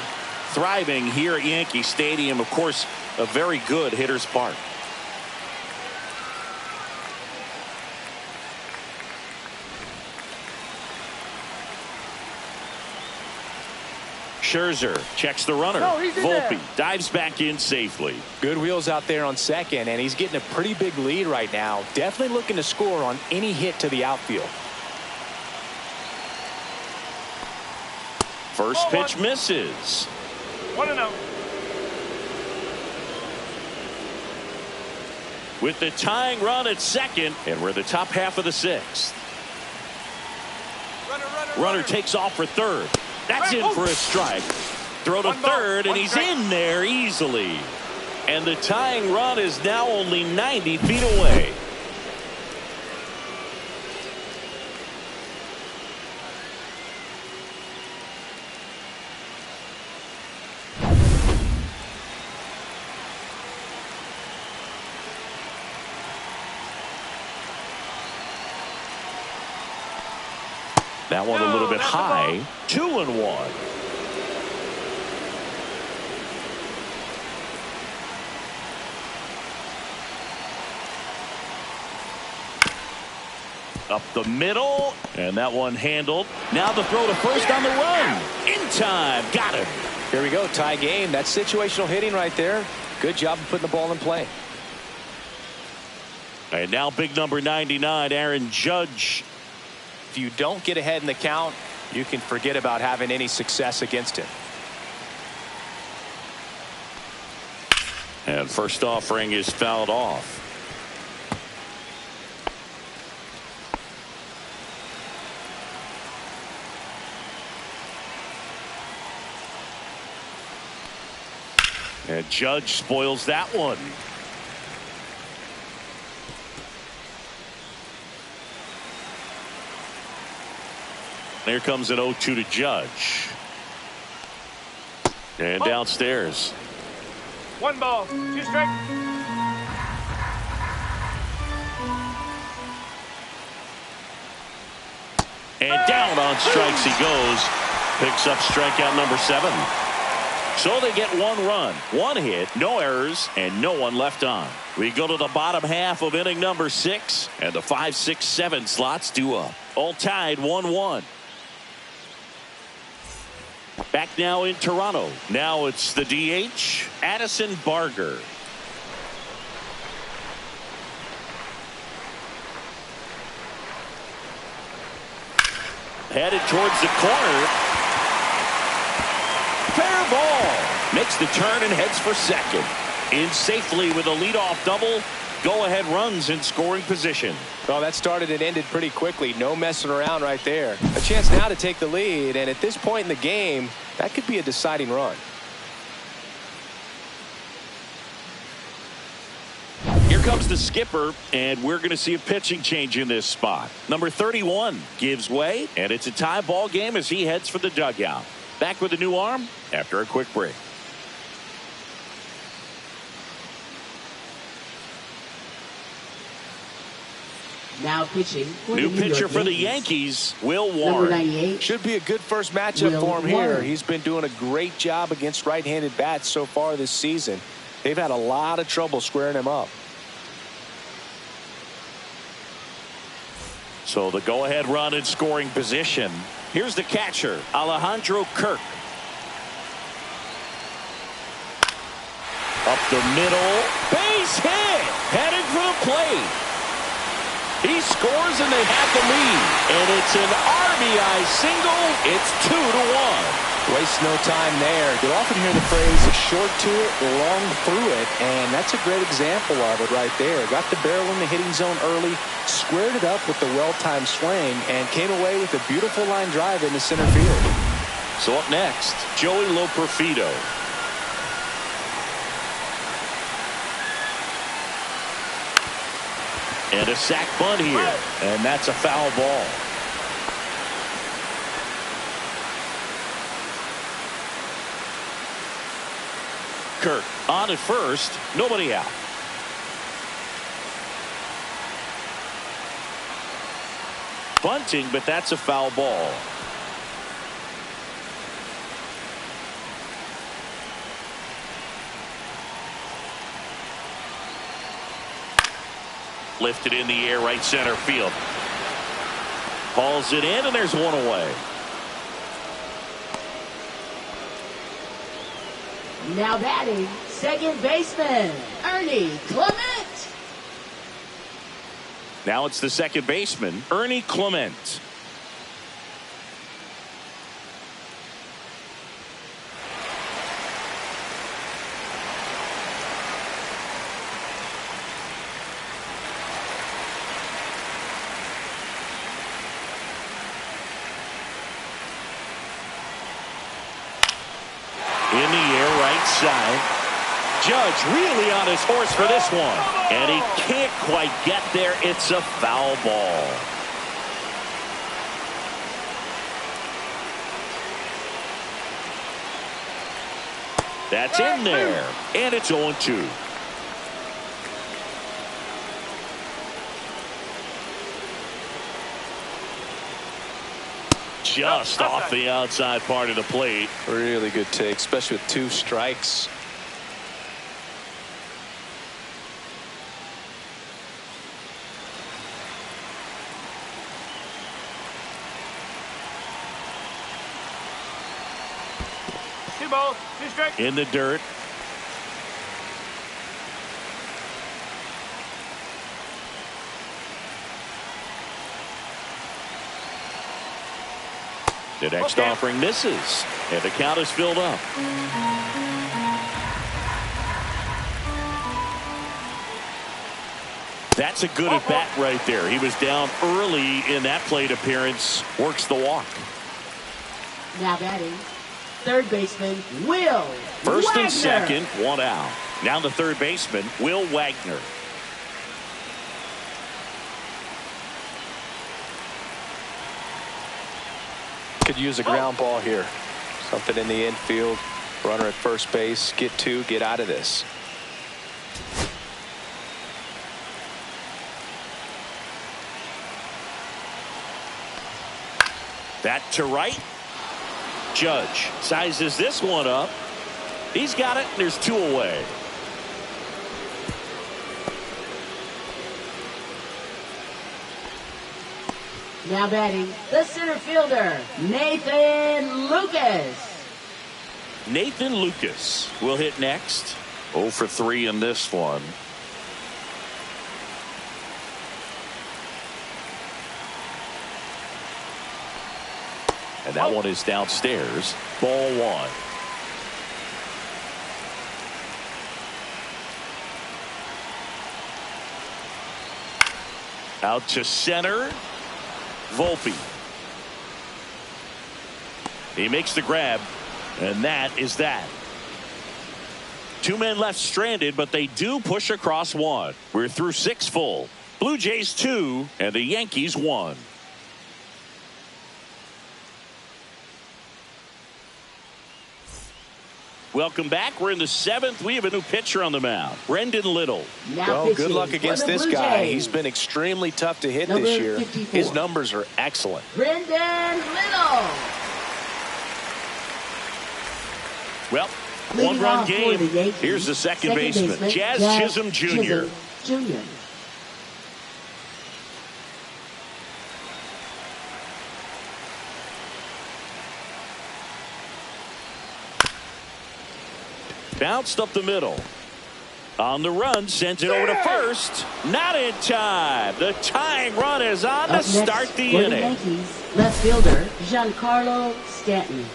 Thriving here at Yankee Stadium. Of course, a very good hitter's park. Scherzer checks the runner. Volpe dives back in safely. Good wheels out there on second, and he's getting a pretty big lead right now. Definitely looking to score on any hit to the outfield. First pitch misses. 1-0. With the tying run at second, and we're the top half of the 6th. Runner takes off for third. That's in for a strike. Throw to third, and he's in there easily. And the tying run is now only 90 feet away. That one a little bit high. 2-1. Up the middle, and that one handled. Now the throw to first on the run. In time. Got him. Here we go. Tie game. That's situational hitting right there. Good job of putting the ball in play. And now big number 99, Aaron Judge. If you don't get ahead in the count, you can forget about having any success against him. And first offering is fouled off. And Judge spoils that one. There comes an 0-2 to Judge. And downstairs. 1 ball, 2 strikes. And down on strikes he goes. Picks up strikeout number 7. So they get 1 run, 1 hit, no errors, and no one left on. We go to the bottom half of inning number 6, and the 5, 6, 7 slots due up. All tied 1-1. Back now in Toronto. Now it's the DH, Addison Barger. Headed towards the corner. Fair ball. Makes the turn and heads for second. In safely with a leadoff double. Go-ahead runs in scoring position. Well, that started and ended pretty quickly. No messing around right there. A chance now to take the lead, and at this point in the game, that could be a deciding run. Here comes the skipper, and we're going to see a pitching change in this spot. Number 31 gives way, and it's a tie ball game as he heads for the dugout. Back with a new arm after a quick break. Now pitching for New the New pitcher York for the Yankees. Yankees, Will Number Warren. 98. Should be a good first matchup Will for him here. Warren. He's been doing a great job against right-handed bats so far this season. They've had a lot of trouble squaring him up. So the go-ahead run in scoring position. Here's the catcher, Alejandro Kirk. Up the middle, base hit, headed for the plate. He scores and they have the lead, and it's an RBI single. It's 2-1. Waste no time there. You often hear the phrase short to it, long through it, and that's a great example of it right there. Got the barrel in the hitting zone early, squared it up with the well-timed swing, and came away with a beautiful line drive into center field. So up next, Joey Loperfido. And a sac bunt here, and that's a foul ball. Kirk on at first, nobody out. Bunting, but that's a foul ball. Lifted in the air, right center field. Hauls it in, and there's one away. Now batting, second baseman, Ernie Clement. Now it's the second baseman, Ernie Clement. In the air, right side. Judge really on his horse for this one. And he can't quite get there. It's a foul ball. That's in there. And it's 0-2. just off the outside part of the plate. Really good take, especially with 2 strikes. Two balls, 2 strikes. In the dirt. The next offering misses, and the count is filled up. That's a good at bat right there. He was down early in that plate appearance. Works the walk. Now batting, third baseman Will First Wagner. and second, 1 out. Now the third baseman, Will Wagner. Could use a ground ball here. Something in the infield. Runner at first base. Get 2. Get out of this. That to right. Judge sizes this one up. He's got it, and there's 2 away. Now batting, the center fielder, Nathan Lucas. Nathan Lucas will hit next. 0 for 3 in this one. And that one is downstairs. Ball 1. Out to center. Volpe. He makes the grab, and that is that. 2 men left stranded, but they do push across 1. We're through 6 full. Blue Jays 2 and the Yankees 1. Welcome back. We're in the 7th. We have a new pitcher on the mound, Brendan Little. Well, good luck against this guy. He's been extremely tough to hit this year. 54. His numbers are excellent. Brendan Little. Well, Leading 1-run off for game. the Yankees, Here's the second baseman, Jazz Chisholm Jr. Bounced up the middle. On the run, sends it over to first. Not in time. The tying run is on to start the for inning. the Yankees, left fielder Giancarlo Stanton.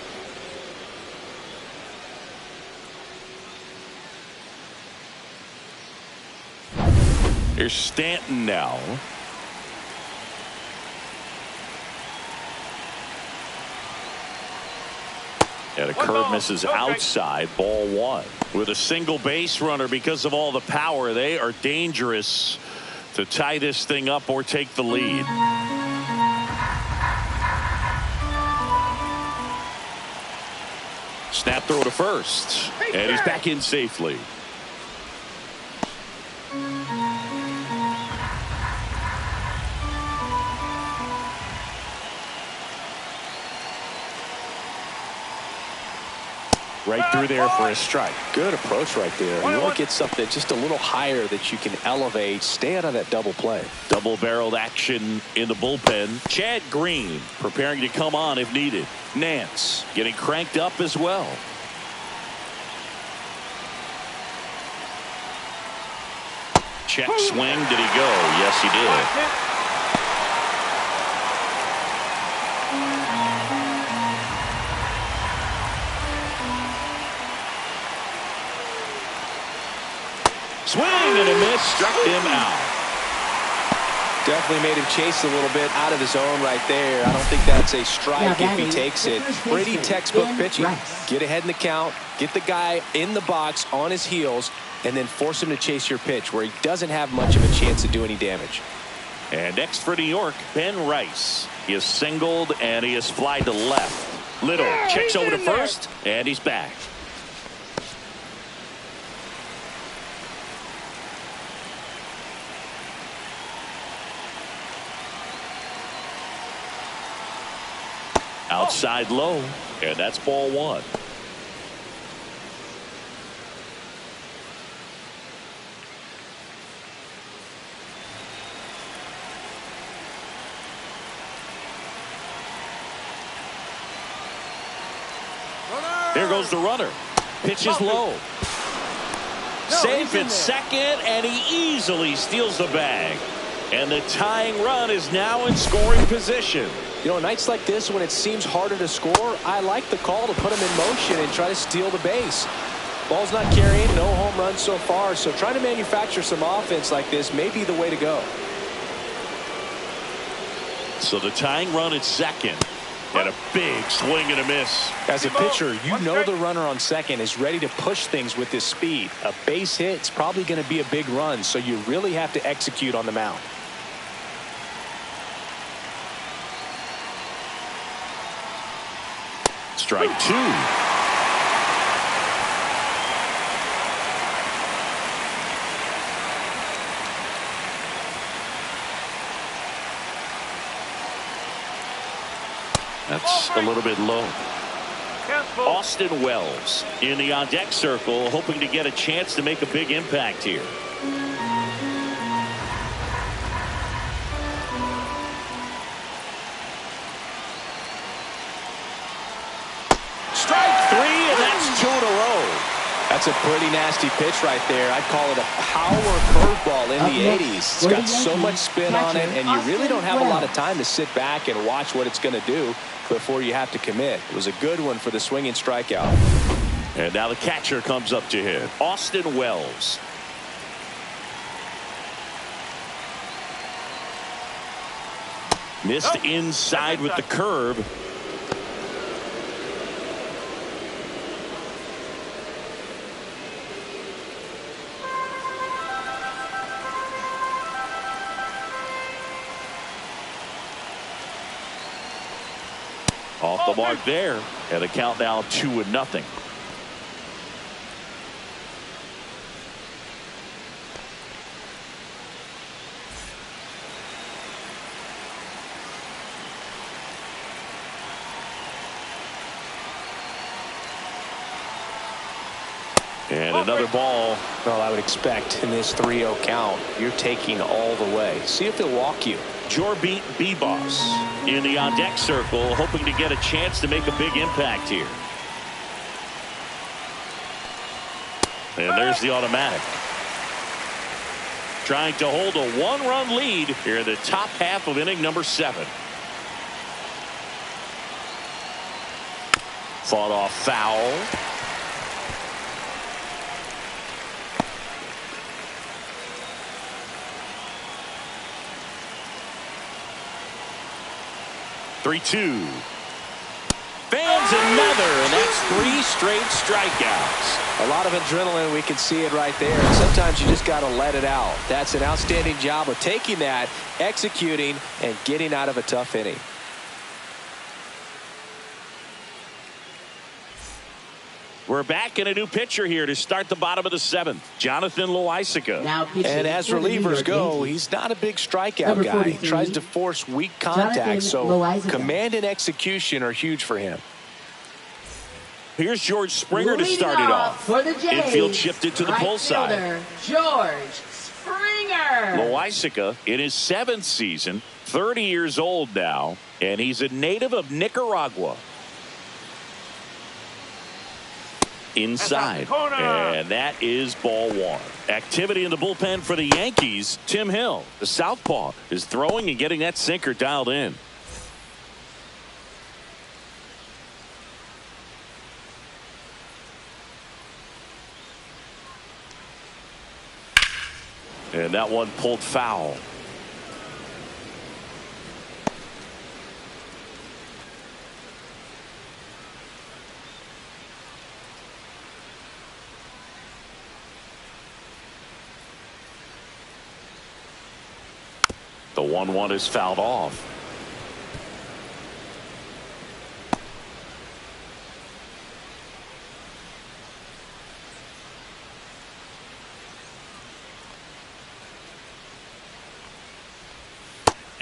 Here's Stanton now. And a curve misses outside. Ball 1. With a single base runner, because of all the power, they are dangerous to tie this thing up or take the lead. Snap throw to first. And he's back in safely. Right through there for a strike. Good approach right there. You want to get something just a little higher that you can elevate. Stay out of that double play. Double-barreled action in the bullpen. Chad Green preparing to come on if needed. Nance getting cranked up as well. Check swing. Did he go? Yes, he did. Swing and a miss, struck him out. Definitely made him chase a little bit out of his zone right there. I don't think that's a strike if he takes it. Pretty textbook pitching. Get ahead in the count, get the guy in the box on his heels, and then force him to chase your pitch where he doesn't have much of a chance to do any damage. And next for New York, Ben Rice. He is singled and he is flied to left. Little checks over to first, and he's back. Outside low, and that's ball one. Here goes the runner. Pitch is low. Safe at second, and he easily steals the bag. And the tying run is now in scoring position. You know, nights like this when it seems harder to score, I like the call to put him in motion and try to steal the base. Ball's not carrying, no home runs so far, so trying to manufacture some offense like this may be the way to go. So the tying run at second. And a big swing and a miss. As a pitcher, you know the runner on second is ready to push things with his speed. A base hit's probably going to be a big run, so you really have to execute on the mound. Strike two. That's a little bit low. Austin Wells in the on-deck circle, hoping to get a chance to make a big impact here. Strike three, and that's two in a row. That's a pretty nasty pitch right there. I'd call it a power curveball in the 80s. It's got so much spin on it, and you really don't have a lot of time to sit back and watch what it's going to do before you have to commit. It was a good one for the swinging strikeout. And now the catcher comes up to hit. Austin Wells. Missed inside with the curve. Off the mark there, and the count now 2-0. And another ball. Well, I would expect in this 3-0 count, you're taking all the way. See if they'll walk you. Jorbeat Bebos in the on-deck circle, hoping to get a chance to make a big impact here. And there's the automatic. Trying to hold a one-run lead here in the top half of inning number 7. Fought off foul. Three-two. Fans another, and that's 3 straight strikeouts. A lot of adrenaline, we can see it right there. And sometimes you just got to let it out. That's an outstanding job of taking that, executing, and getting out of a tough inning. We're back in a new pitcher here to start the bottom of the 7th. Jonathan Loaisiga. And as relievers go, he's not a big strikeout guy. He tries to force weak contact, so command and execution are huge for him. Here's George Springer to start it off. For the Jays, infield shifted to the pull side. George Springer. Loaisiga in his 7th season, 30 years old now, and he's a native of Nicaragua.Inside, and that is ball one. Activity in the bullpen for the Yankees. Tim Hill, the southpaw, is throwing and getting that sinker dialed in. And that one pulled foul. The 1-1 is fouled off.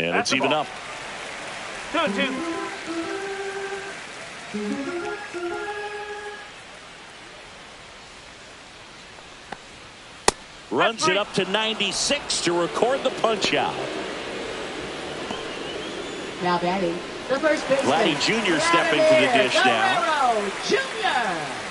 And it's even up. 2-2. Runs it up to 96 to record the punch out. Now batting, the first baseman. Vladdy Jr. stepping to the dish now. Guerrero Jr.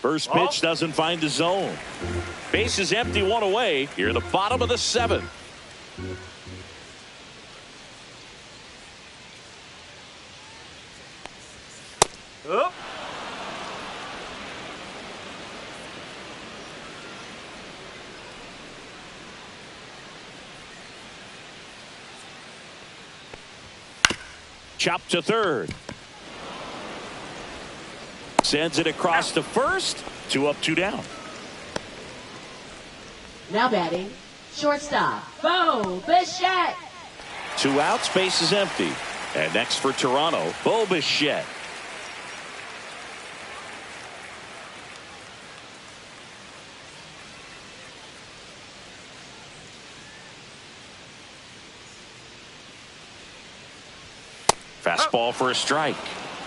First pitch doesn't find the zone. Base is empty, one away. Here, the bottom of the seventh. Up. Chop to third. Sends it across to first. 2 up, 2 down. Now batting, shortstop, Bo Bichette. 2 outs, base is empty. And next for Toronto, Bo Bichette. Fastball for a strike.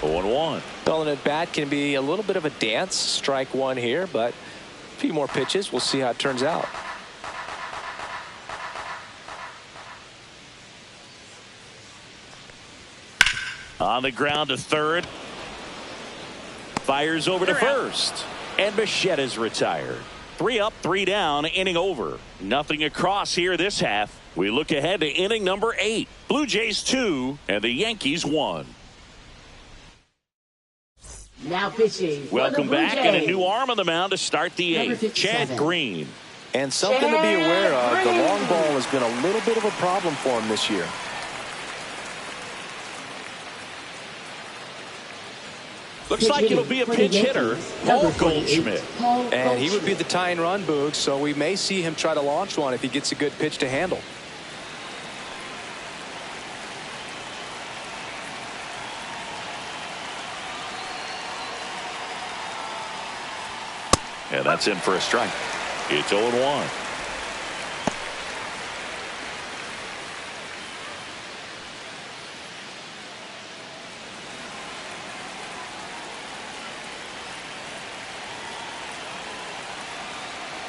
0-1. Well, an at bat can be a little bit of a dance. Strike one here, but a few more pitches. We'll see how it turns out. On the ground to third. Fires over to first. And Bichette is retired. 3 up, 3 down, inning over. Nothing across here this half. We look ahead to inning number 8. Blue Jays 2 and the Yankees 1. Now pitching. Welcome back, and a new arm on the mound to start the Number 8th. 57. Chad Green. And something to be aware of, the long ball has been a little bit of a problem for him this year. Looks like it'll be a pinch hitter, Paul Goldschmidt. And he would be the tying run, Boog, so we may see him try to launch one if he gets a good pitch to handle. Yeah, that's in for a strike. It's 0-1.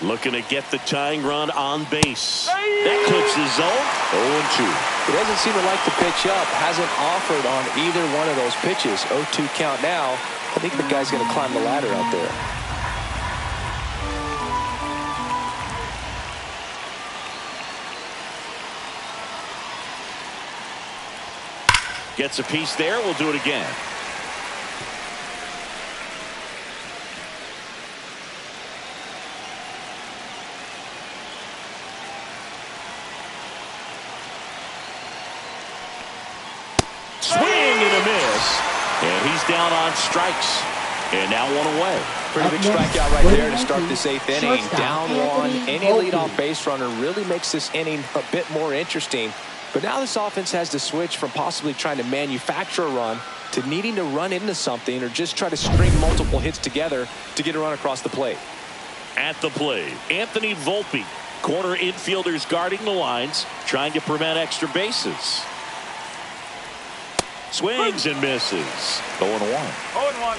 Looking to get the tying run on base. That clips the zone. 0-2. He doesn't seem to like the pitch up. Hasn't offered on either one of those pitches. 0-2 count now. I think the guy's going to climb the ladder out there. Gets a piece there. We'll do it again. Swing and a miss. And he's down on strikes. And now 1 away. Pretty big strikeout right there to start this 8th inning. Down 1. Any leadoff base runner really makes this inning a bit more interesting. But now this offense has to switch from possibly trying to manufacture a run to needing to run into something or just try to string multiple hits together to get a run across the plate. At the plate, Anthony Volpe. Corner infielders guarding the lines, trying to prevent extra bases. Swings and misses. 0-1. 0-1.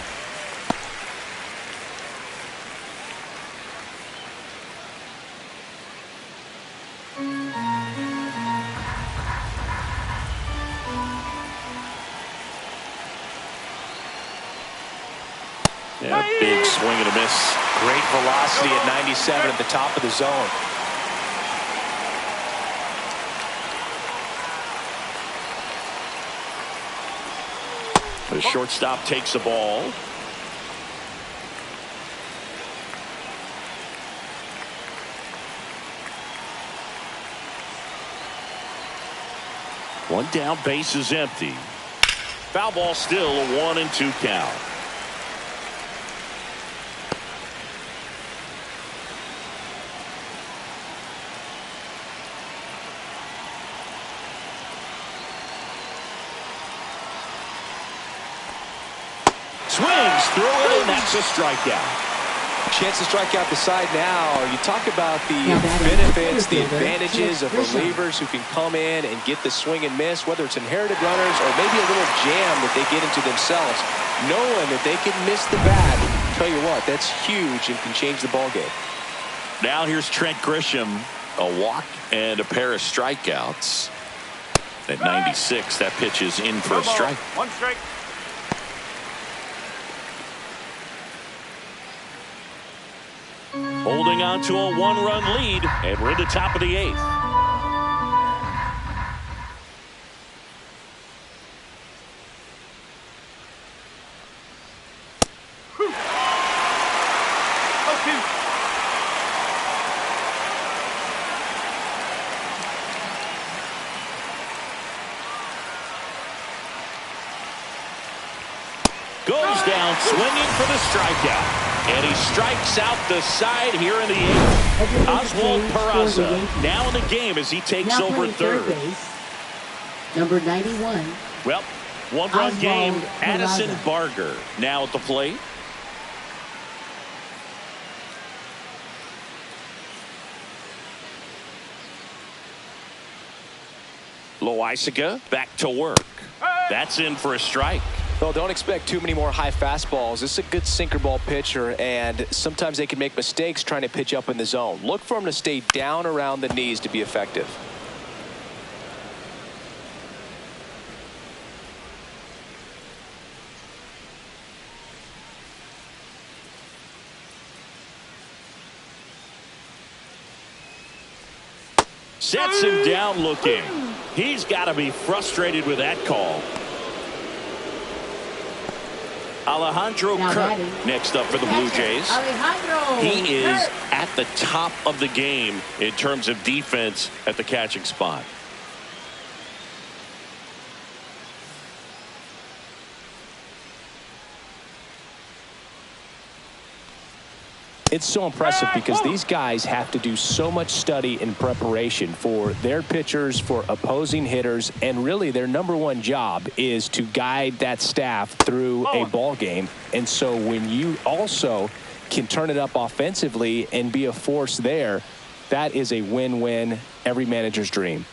Yeah, big swing and a miss. Great velocity at 97 at the top of the zone. The shortstop takes the ball. One down, base is empty. Foul ball still, a 1-2 count. Swings through it, and that's a strikeout. Chance to strike out the side now. You talk about the Now batting benefits, the center fielder, advantages of Grisham. relievers who can come in and get the swing and miss, whether it's inherited runners or maybe a little jam that they get into themselves, knowing that they can miss the bat. Tell you what, that's huge and can change the ball game. Now here's Trent Grisham, a walk and a pair of strikeouts. At 96, that pitch is in for a strike. One strike. Holding on to a one-run lead, and we're at the top of the 8th. Goes down swinging for the strikeout. And he strikes out the side here in the 8th. Oswald Peraza now in the game as he takes Now over playing third. base, number 91. Well, one-run Oswald game. Peraza. Addison Barger now at the plate. Loaisiga back to work. That's in for a strike. Well, don't expect too many more high fastballs. This is a good sinker ball pitcher, and sometimes they can make mistakes trying to pitch up in the zone. Look for him to stay down around the knees to be effective. Sets him down looking. He's got to be frustrated with that call. Alejandro Now Kirk batting. next up for the Blue Jays. Alejandro He is Kirk. at the top of the game in terms of defense at the catching spot. It's so impressive because these guys have to do so much study and preparation for their pitchers, for opposing hitters, and really their number one job is to guide that staff through a ball game. And so when you also can turn it up offensively and be a force there, that is a win-win, every manager's dream.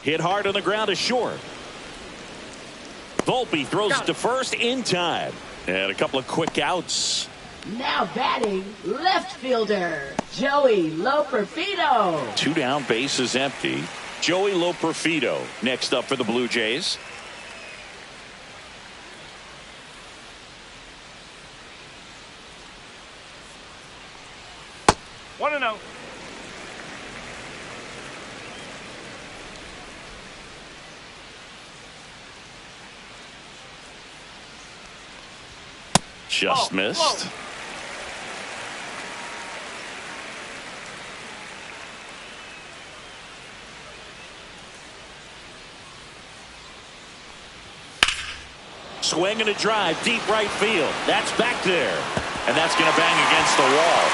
Hit hard on the ground is short. Volpe throws it to first in time. And a couple of quick outs. Now batting, left fielder, Joey Loperfido. 2 down, bases empty. Joey Loperfido next up for the Blue Jays. One and out. Just missed. Swing and a drive, deep right field. That's back there. And that's going to bang against the wall.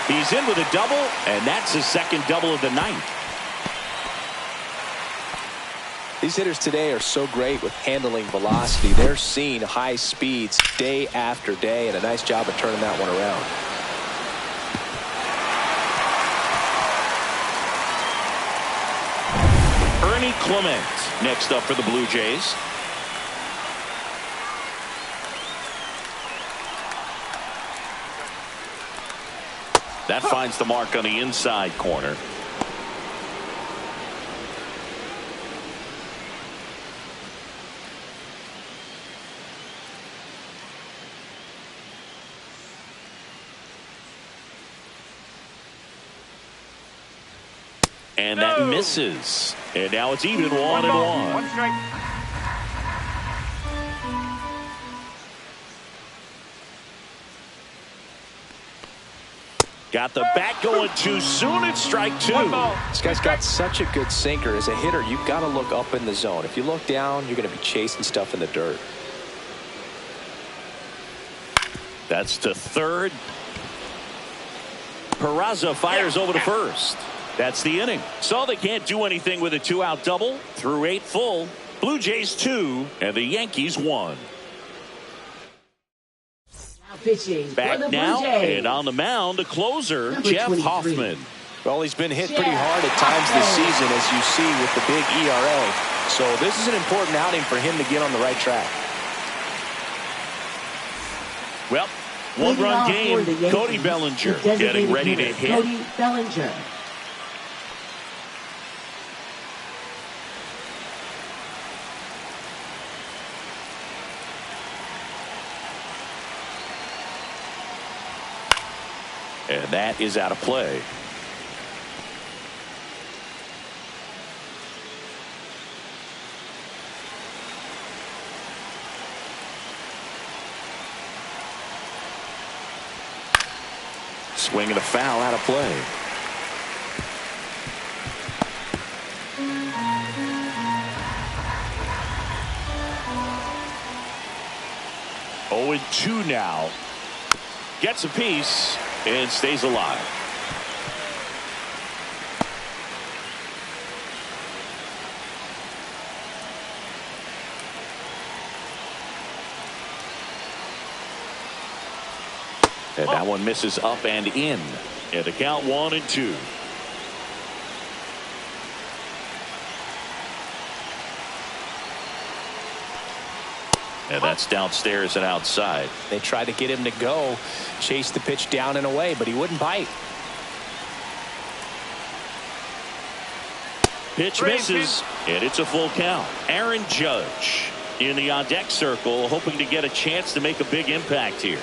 He's in with a double, and that's his second double of the night. These hitters today are so great with handling velocity. They're seeing high speeds day after day, and a nice job of turning that one around. Ernie Clement next up for the Blue Jays. That finds the mark on the inside corner. And that misses. And now it's even 1-1. One strike. Got the bat going too soon. It's strike 2. This guy's got such a good sinker. As a hitter, you've got to look up in the zone. If you look down, you're going to be chasing stuff in the dirt. That's to third. Peraza fires over to first. That's the inning. So they can't do anything with a 2-out double through 8 full. Blue Jays 2 and the Yankees 1. Now pitching Back for the now Blue Jays. and on the mound, the closer, Number Jeff 23. Hoffman. Well, he's been hit pretty hard at times this season, as you see with the big ERA. So this is an important outing for him to get on the right track. Well, Leading one-run off for game, the Yankees, Cody Bellinger the designated getting ready to hitter, hit. Cody Bellinger. And that is out of play. Swing and a foul, out of play. Oh, and 2 now. Gets a piece and stays alive. And that one misses up and in. And the count 1-2. And that's downstairs and outside. They tried to get him to go, chase the pitch down and away, but he wouldn't bite. Pitch misses, and it's a full count. Aaron Judge in the on-deck circle, hoping to get a chance to make a big impact here.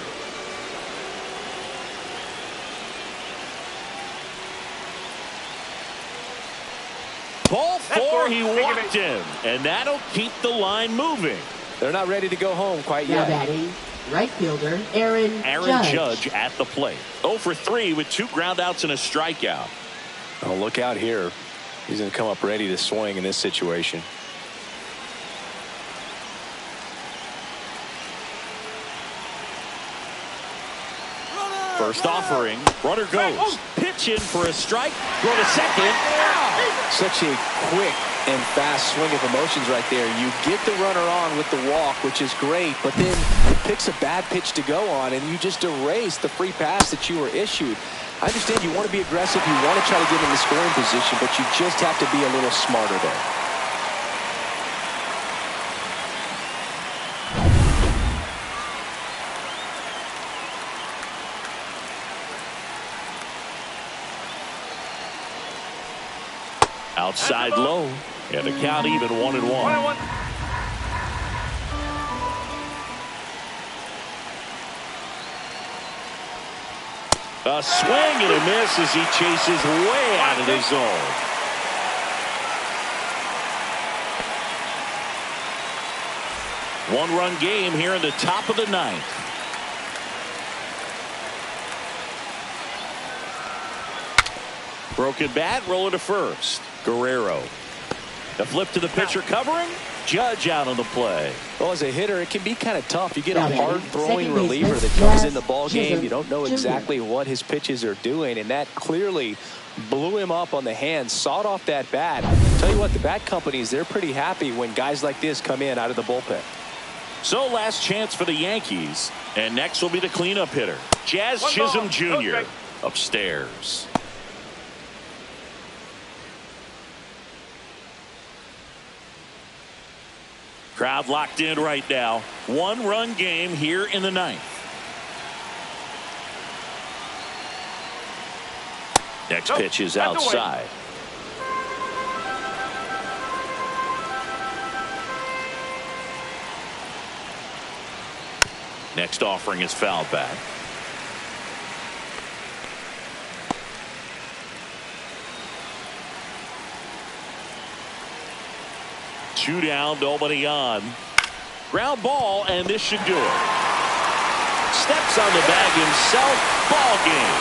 Ball 4, he walked him, and that'll keep the line moving. They're not ready to go home quite Now yet. batting, right fielder Aaron Judge at the plate. 0 for 3 with 2 groundouts and a strikeout. Oh, look out here. He's going to come up ready to swing in this situation. First offering, runner goes. Pitch in for a strike. Throw to second. Such a quick and fast swing of emotions right there. You get the runner on with the walk, which is great, but then it picks a bad pitch to go on, and you just erase the free pass that you were issued. I understand you want to be aggressive, you want to try to get in the scoring position, but you just have to be a little smarter there. Outside low, and the count even 1-1. A swing and a miss as he chases way out of the zone. One-run game here in the top of the 9th. Broken bat, rolling to first. Guerrero. The flip to the pitcher covering. Judge out on the play. Well, as a hitter, it can be kind of tough. You get a Now batting, hard-throwing second reliever baseman, that comes Jazz in the ball game. Chisholm You don't know Jr. exactly what his pitches are doing, and that clearly blew him up on the hand, sawed off that bat. Tell you what, the bat companies, they're pretty happy when guys like this come in out of the bullpen. So last chance for the Yankees. And next will be the cleanup hitter. Jazz Chisholm Jr. upstairs. Crowd locked in right now. One-run game here in the 9th. Next pitch is outside. Next offering is fouled back. Two down, nobody on. Ground ball, and this should do it. Steps on the bag himself. Ball game.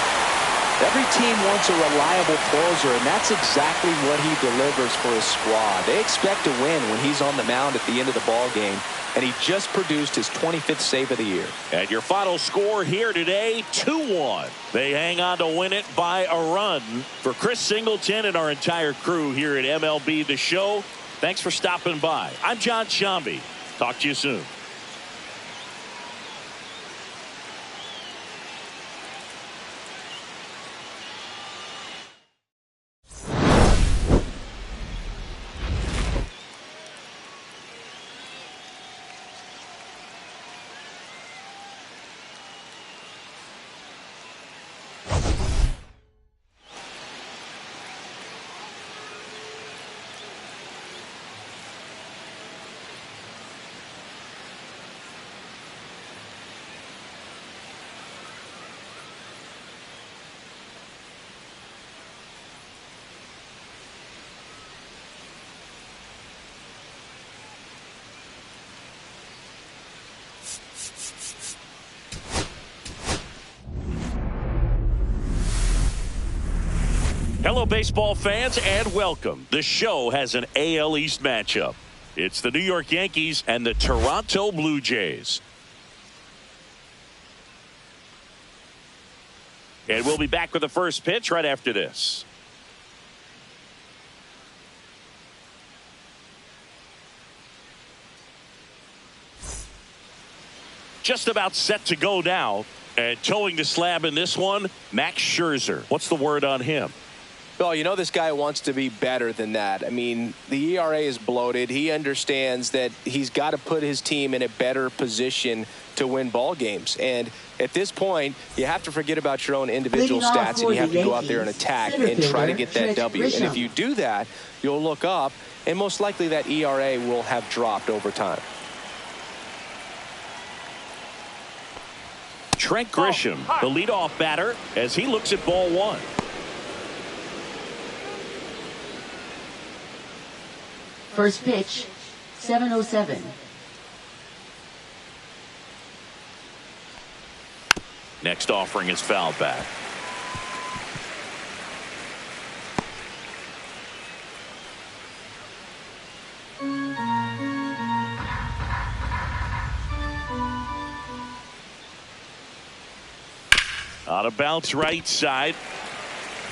Every team wants a reliable closer, and that's exactly what he delivers for his squad. They expect to win when he's on the mound at the end of the ball game, and he just produced his 25th save of the year. And your final score here today, 2-1. They hang on to win it by a run. For Chris Singleton and our entire crew here at MLB The Show, Thanks for stopping by. I'm John Shambi. Talk to you soon. Hello, baseball fans, and welcome. The show has an AL East matchup. It's the New York Yankees and the Toronto Blue Jays. And we'll be back with the first pitch right after this. Just about set to go now. And towing the slab in this one, Max Scherzer. What's the word on him? Well, you know this guy wants to be better than that. I mean, the ERA is bloated. He understands that he's got to put his team in a better position to win ball games. And at this point, you have to forget about your own individual stats, and you have to go out there and attack and try to get that W. And if you do that, you'll look up, and most likely that ERA will have dropped over time. Trent Grisham, the leadoff batter, as he looks at ball one. First pitch, 7:07. Next offering is fouled back. Out of bounds right side.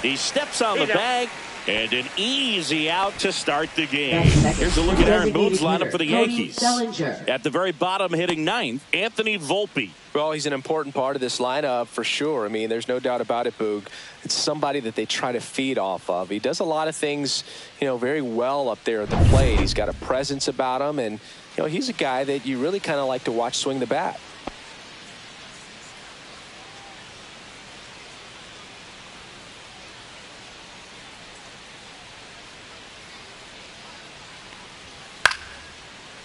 He steps on the bag. And an easy out to start the game. Here's a look at Aaron Boone's lineup for the Yankees. At the very bottom, hitting ninth, Anthony Volpe. Well, he's an important part of this lineup for sure. I mean, there's no doubt about it, Boog. It's somebody that they try to feed off of. He does a lot of things, you know, very well up there at the plate. He's got a presence about him, and, you know, he's a guy that you really kind of like to watch swing the bat.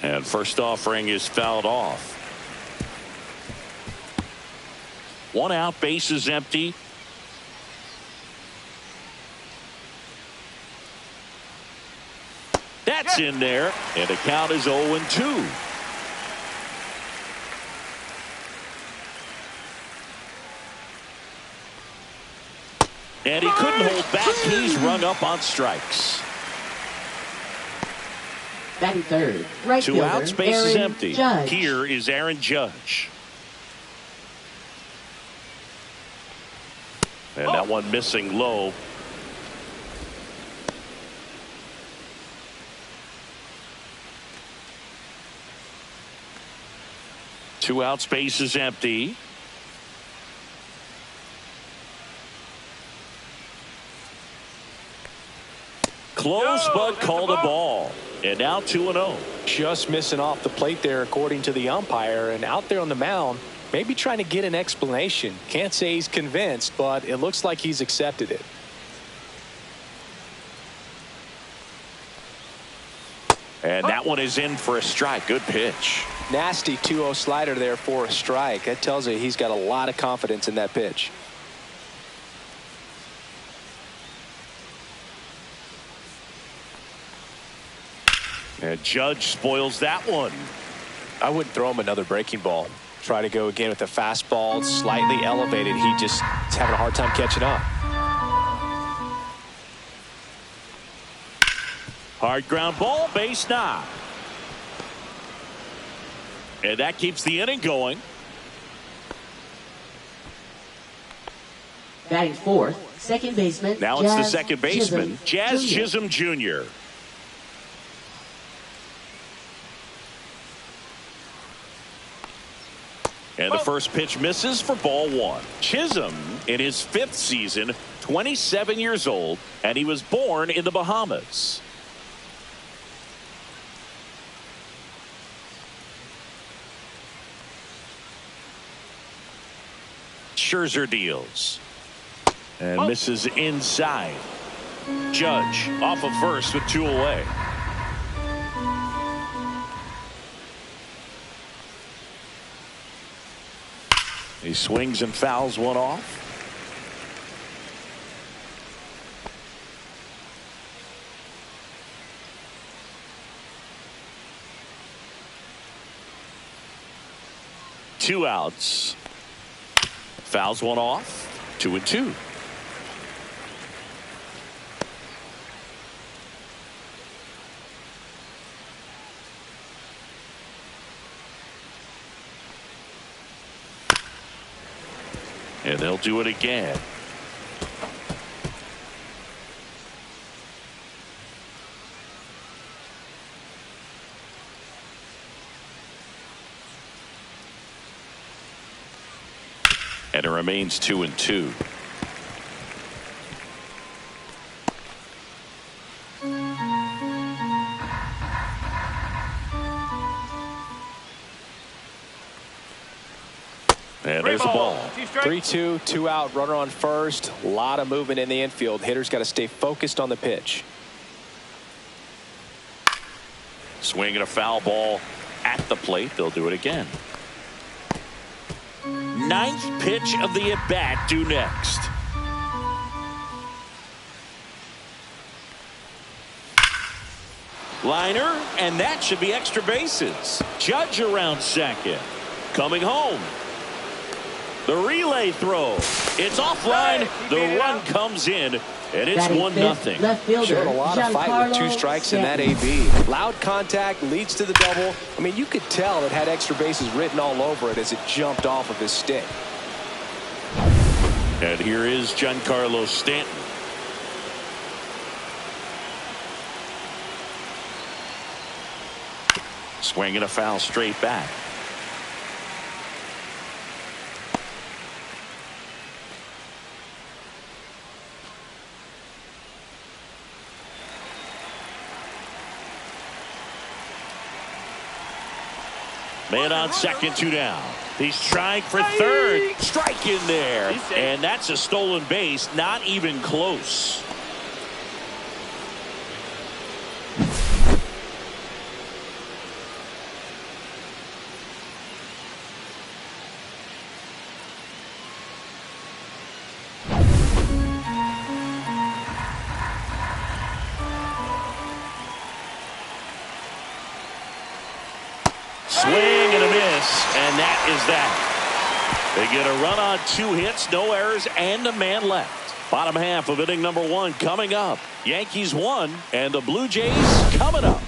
And first offering is fouled off. One out, base is empty. That's in there, and the count is 0-2. And he couldn't hold back. He's rung up on strikes. Batting third, right Two fielder, outs, base is empty. Judge. Here is Aaron Judge. And that one missing low. Two outs, base is empty. Close, but called a ball. And now 2-0. Just missing off the plate there, according to the umpire, and out there on the mound, maybe trying to get an explanation. Can't say he's convinced, but it looks like he's accepted it. And that one is in for a strike. Good pitch. Nasty 2-0 slider there for a strike. That tells you he's got a lot of confidence in that pitch. And Judge spoils that one. I wouldn't throw him another breaking ball. Try to go again with the fastball, slightly elevated. He just is having a hard time catching up. Hard ground ball, base knock. And that keeps the inning going. Batting fourth, second baseman. Now it's the second baseman, Jazz Chisholm Jr. And the first pitch misses for ball one. Chisholm in his 5th season, 27 years old, and he was born in the Bahamas. Scherzer deals and misses inside. Judge off of first with 2 away. He swings and fouls one off. Two outs. Fouls one off. 2-2. And they'll do it again. And it remains 2-2. And there's a ball. 3-2, 2 out, runner on first. A lot of movement in the infield. Hitter's got to stay focused on the pitch. Swinging a foul ball at the plate. They'll do it again. 9th pitch of the at-bat due next. Liner, and that should be extra bases. Judge around second. Coming home. The relay throw. It's offline. The run comes in, and it's 1-0. Showed a lot of fight with 2 strikes in that AB. Loud contact leads to the double. I mean, you could tell it had extra bases written all over it as it jumped off of his stick. And here is Giancarlo Stanton. Swinging a foul straight back. Man on second, 2 down. He's trying for third. Strike in there. And that's a stolen base. Not even close. Swing and a miss, and that is that. They get a run on 2 hits, no errors, and a man left. Bottom half of inning number 1 coming up. Yankees 1, and the Blue Jays coming up.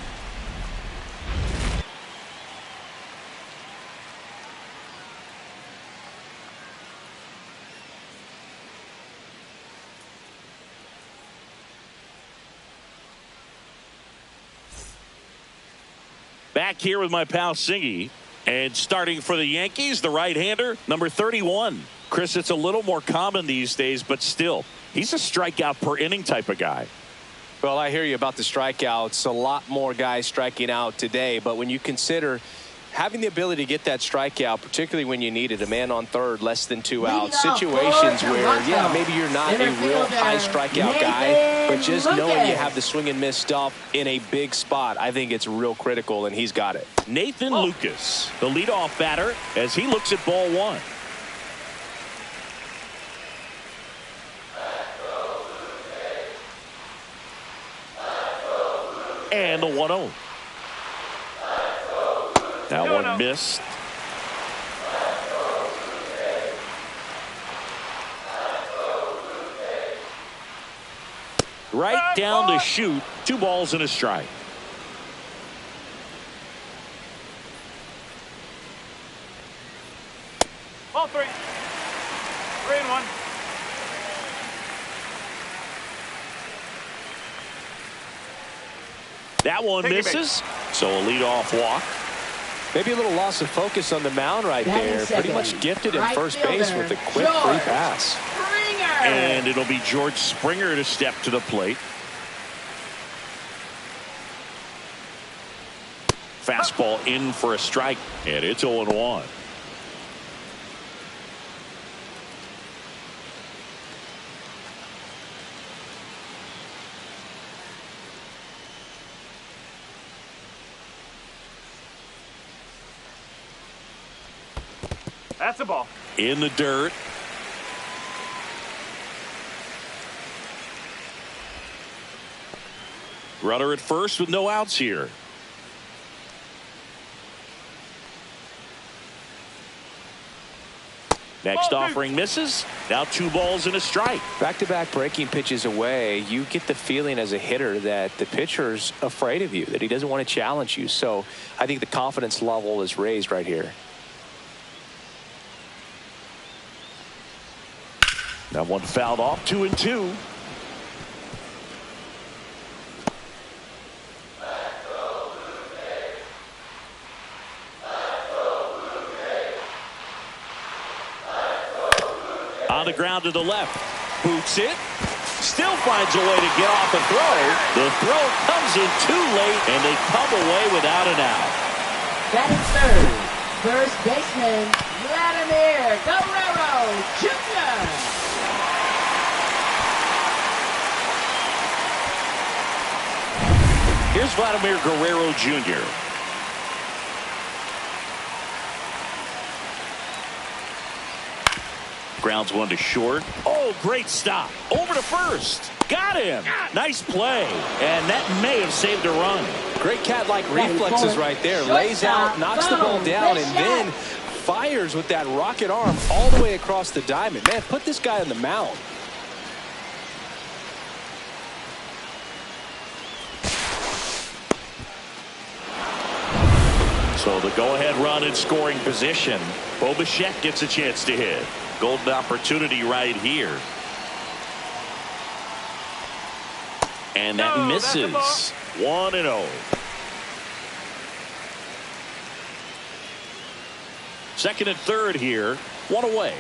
Back here with my pal Singy, and starting for the Yankees, the right-hander, number 31. Chris, it's a little more common these days, but still, he's a strikeout per inning type of guy. Well, I hear you about the strikeouts. A lot more guys striking out today, but when you consider having the ability to get that strikeout, particularly when you need it, a man on third, less than 2 outs, situations where, yeah, maybe you're not a real high strikeout guy, but just knowing you have the swing and miss stuff in a big spot, I think it's real critical, and he's got it. Nathan Lucas, the leadoff batter, as he looks at ball 1. And the 1-0. That one missed. Right down the chute. 2 balls and a strike. Ball 3. 3-1. That one misses. So a leadoff walk. Maybe a little loss of focus on the mound right there. Pretty much gifted in first base with a quick free pass. And it'll be George Springer to step to the plate. Fastball in for a strike, and it's 0-1. That's a ball. In the dirt. Runner at first with no outs here. Next offering misses. Now 2 balls and a strike. Back-to-back breaking pitches away, you get the feeling as a hitter that the pitcher's afraid of you, that he doesn't want to challenge you. So I think the confidence level is raised right here. That one fouled off. 2-2. On the ground to the left. Boots it. Still finds a way to get off the throw. The throw comes in too late, and they come away without an out. Batting third, first baseman Vladimir Guerrero Jr. Here's Vladimir Guerrero Jr. Grounds one to short. Oh, great stop. Over to first. Got him. Nice play. And that may have saved a run. Great cat-like reflexes right there. Lays out, knocks the ball down, and then fires with that rocket arm all the way across the diamond. Man, put this guy on the mound. So the go-ahead run in scoring position. Bo Bichette gets a chance to hit. Golden opportunity right here. And that misses. 1-0. Second and third here. One away.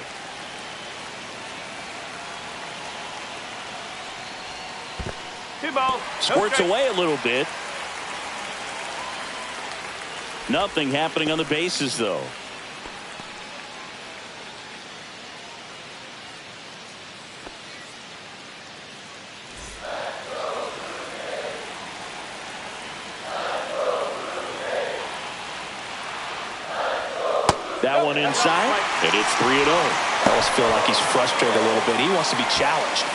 Two balls. Squirts away a little bit. Nothing happening on the bases, though. That one inside, and it's 3-0. I almost feel like he's frustrated a little bit. He wants to be challenged.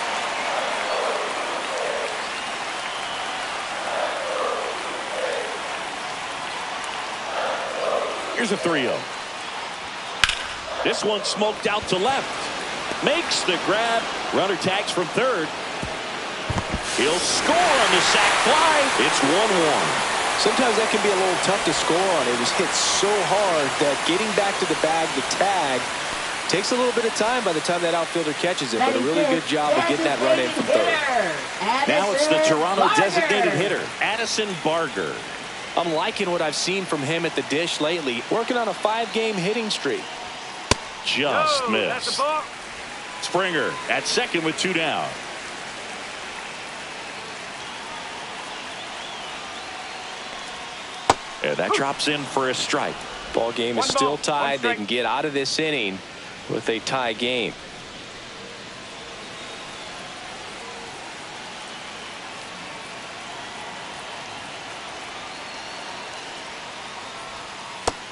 Here's a 3-0. This one smoked out to left. Makes the grab. Runner tags from third. He'll score on the sac fly. It's 1-1. Sometimes that can be a little tough to score on. It was hit so hard that getting back to the bag, the tag, takes a little bit of time by the time that outfielder catches it. But a really good job of getting that run in from third. Now it's the Toronto designated hitter, Addison Barger. I'm liking what I've seen from him at the dish lately. Working on a 5-game hitting streak. Just missed. Springer at second with 2 down. And that drops in for a strike. Ball game is still tied. They can get out of this inning with a tie game.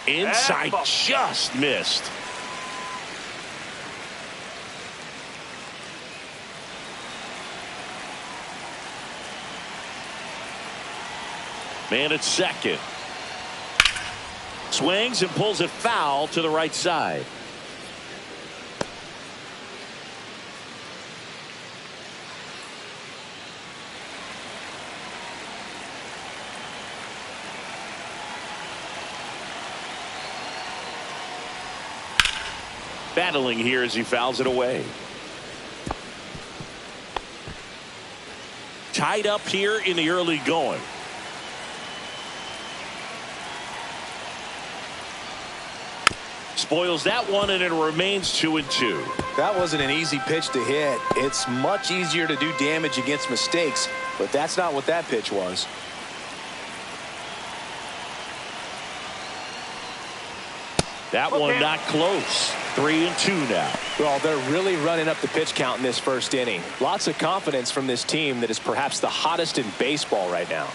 Inside, just missed. Man at second. Swings and pulls it foul to the right side. Battling here as he fouls it away. Tied up here in the early going. Spoils that one, and it remains 2-2. That wasn't an easy pitch to hit. It's much easier to do damage against mistakes, but that's not what that pitch was. That one not close. 3-2 now. Well, they're really running up the pitch count in this first inning. Lots of confidence from this team that is perhaps the hottest in baseball right now.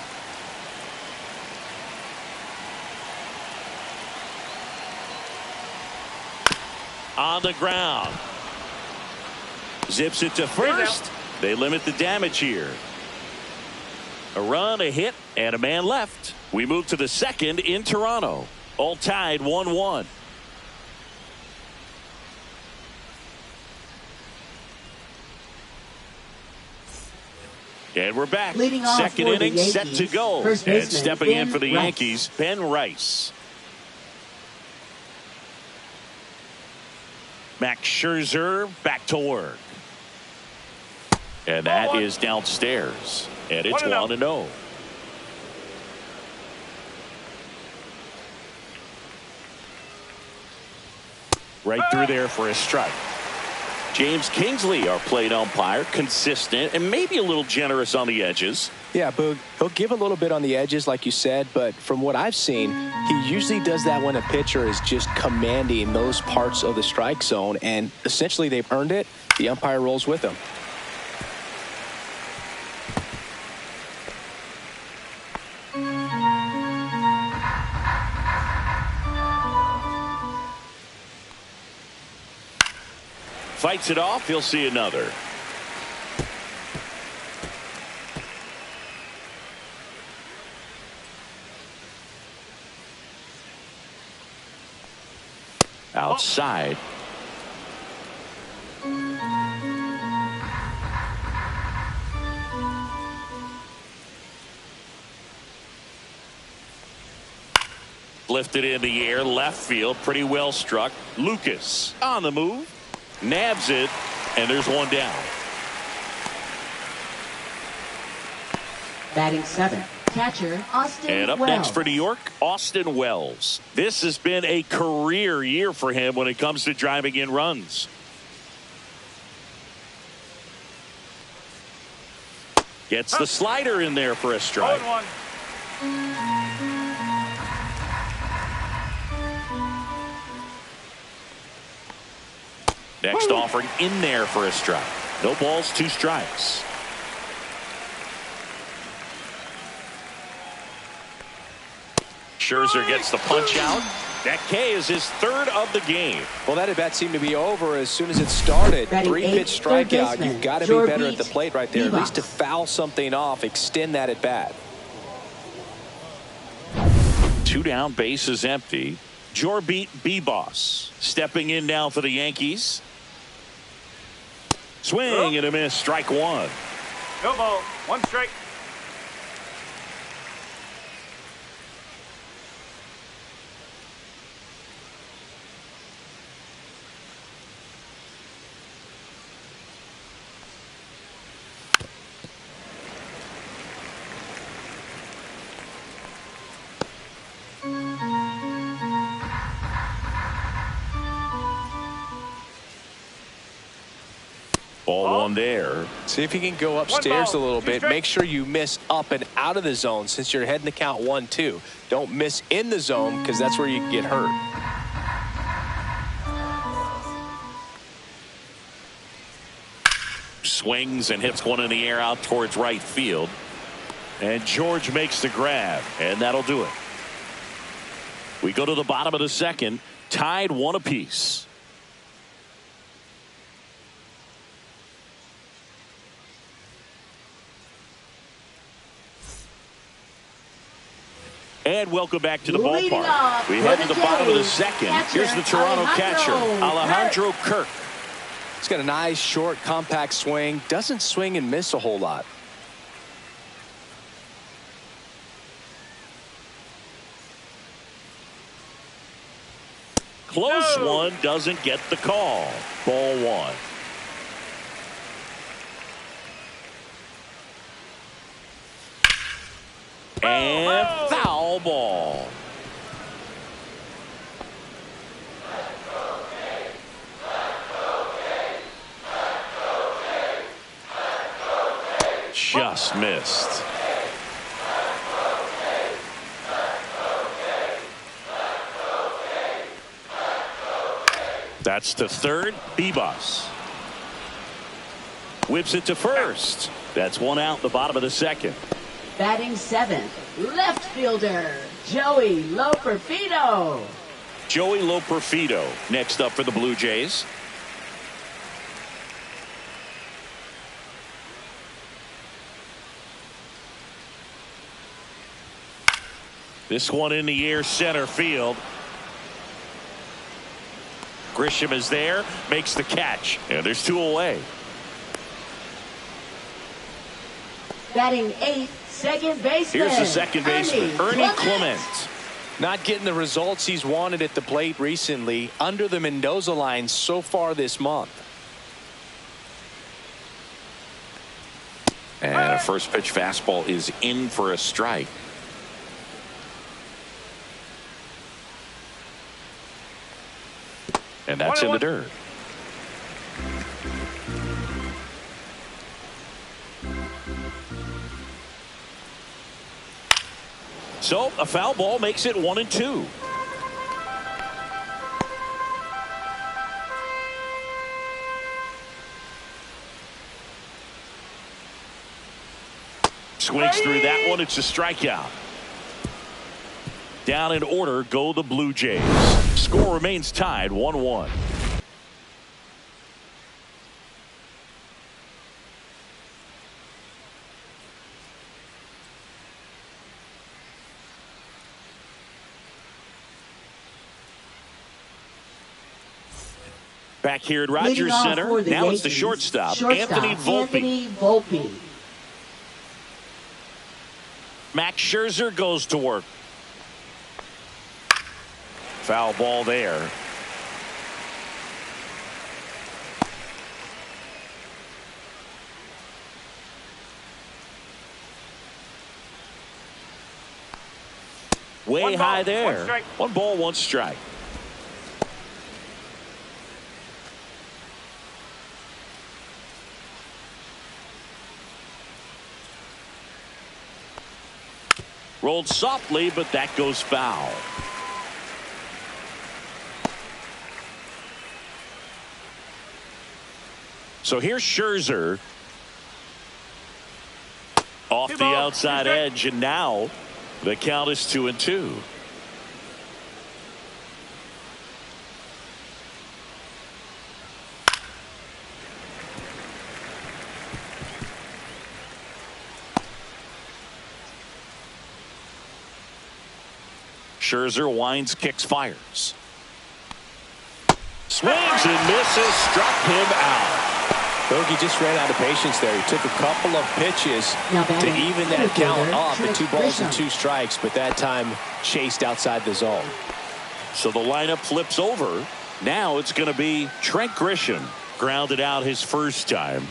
On the ground. Zips it to first. They limit the damage here. A run, a hit, and a man left. We move to the second in Toronto. All tied 1-1. And we're back. Second inning set to go. And stepping in for the Yankees, Ben Rice. Max Scherzer back to work. And that is downstairs. And it's 1-0. Right through there for a strike. James Kingsley, our plate umpire, consistent and maybe a little generous on the edges. Yeah, Boog, he'll give a little bit on the edges, like you said, but from what I've seen, he usually does that when a pitcher is just commanding those parts of the strike zone, and essentially they've earned it. The umpire rolls with them. Fights it off. He'll see another. Outside. Lifted in the air, left field, pretty well struck. Lucas on the move. Nabs it, and there's one down. Batting 7, catcher Austin And up Wells. next for New York, Austin Wells. This has been a career year for him when it comes to driving in runs. Gets the slider in there for a strike. 0-1. Next offering in there for a strike. No balls, 2 strikes. Scherzer gets the punch out. That K is his 3rd of the game. Well, that at bat seemed to be over as soon as it started. Batting 3-pitch 8th, strikeout. You've got to be better at the plate right there, at least to Bebop. foul something off, extend that at bat. 2 down, bases empty. Jorbeat B-Boss stepping in now for the Yankees. Swing and a miss, strike 1. No ball. 1 strike. Ball 1 there. See if you can go upstairs a little 2 bit. strikes. Make sure you miss up and out of the zone since you're heading the count 1-2. Don't miss in the zone because that's where you can get hurt. Swings and hits one in the air out towards right field. And George makes the grab, and that'll do it. We go to the bottom of the second, tied 1 apiece. And welcome back to the Leading ballpark. off We for head to the the bottom of the Jays, second. catcher, Here's the Toronto catcher, Alejandro Alejandro Kirk. He's got a nice, short, compact swing. Doesn't swing and miss a whole lot. Close one, doesn't get the call. Ball 1. And foul ball. Just missed. That's to third. Bebus whips it to first. That's one out in the bottom of the second. Batting seventh, left fielder, Joey Loperfido. Joey Loperfido next up for the Blue Jays. This one in the air, center field. Grisham is there, makes the catch, and there's two away. Batting eighth, second baseman. Here's the second baseman, Ernie Clement. Not getting the results he's wanted at the plate recently, under the Mendoza line so far this month. And a first pitch fastball is in for a strike. And that's in the dirt. So a foul ball makes it 1-2. Swings through that one. It's a strikeout. Down in order go the Blue Jays. Score remains tied 1-1. Back here at Rogers Center. Now Yankees, it's the shortstop Anthony Volpe. Max Scherzer goes to work. Foul ball there. Way high there. 1 ball, 1 strike. Rolled softly, but that goes foul. So here's Scherzer off the outside edge, and now the count is 2-2. Scherzer winds, kicks, fires. Swings and misses, struck him out. Bogey just ran out of patience there. He took a couple of pitches to even that count up at 2 balls and 2 strikes, but that time chased outside the zone. So the lineup flips over. Now it's going to be Trent Grisham. Grounded out his first time.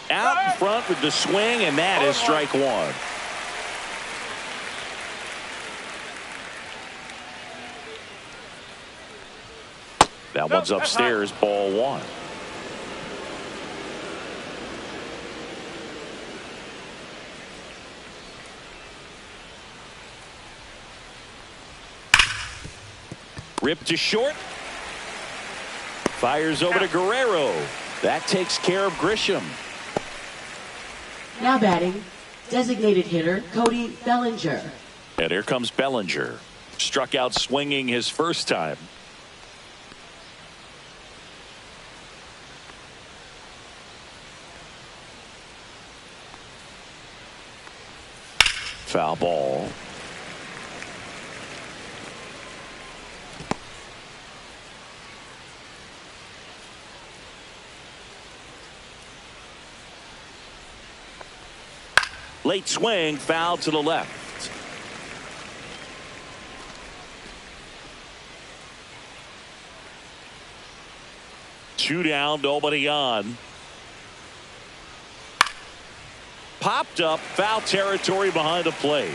Out in front with the swing, and that is strike 1. That one's upstairs, ball 1. Ripped to short. Fires over to Guerrero. That takes care of Grisham. Now batting, designated hitter Cody Bellinger. And here comes Bellinger. Struck out swinging his first time. Foul ball. Late swing, foul to the left. Two down, nobody on. Popped up, foul territory behind the plate.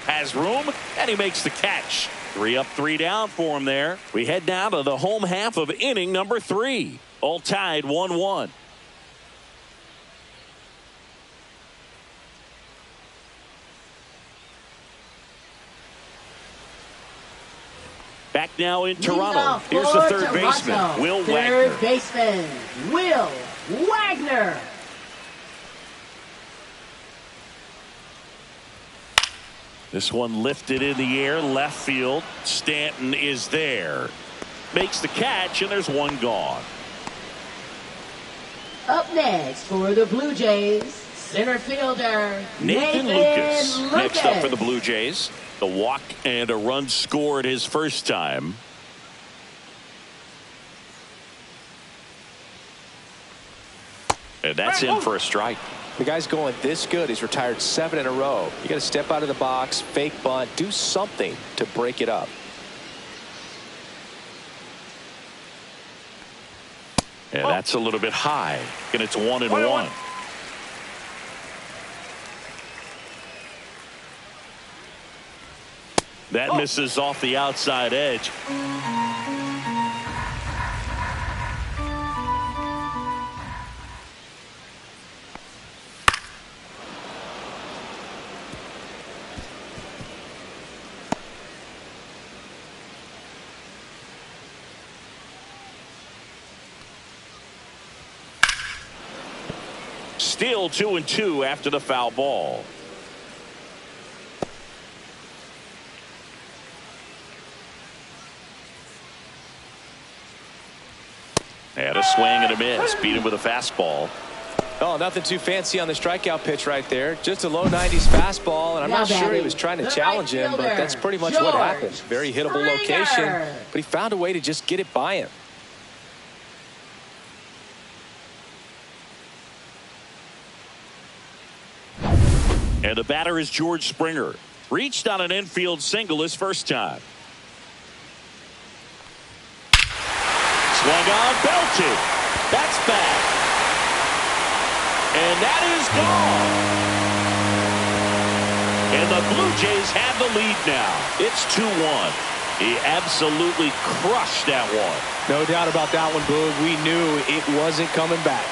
Has room, and he makes the catch. 3 up, 3 down for him there. We head down to the home half of inning number 3. All tied 1-1. Back now in Leading Toronto. off Here's the for third Toronto, baseman, Will third Wagner. baseman, Will Wagner. This one lifted in the air, left field. Stanton is there. Makes the catch, and there's one gone. Up next for the Blue Jays, center fielder Nathan Lucas. Next up for the Blue Jays. The walk and a run scored his first time. And that's in for a strike. The guy's going this good. He's retired 7 in a row. You got to step out of the box, fake bunt, do something to break it up. And that's a little bit high. And it's 1-1. That misses off the outside edge. Still 2-2 after the foul ball. And a swing and a miss. Beat him with a fastball. Oh, nothing too fancy on the strikeout pitch right there. Just a low 90s fastball, and I'm not sure he was trying to challenge him, but that's pretty much what happened. Very hittable location, but he found a way to just get it by him. And the batter is George Springer. Reached on an infield single his first time. Swung on, belted. That's back. And that is gone. And the Blue Jays have the lead now. It's 2-1. He absolutely crushed that one. No doubt about that one, Boog. We knew it wasn't coming back.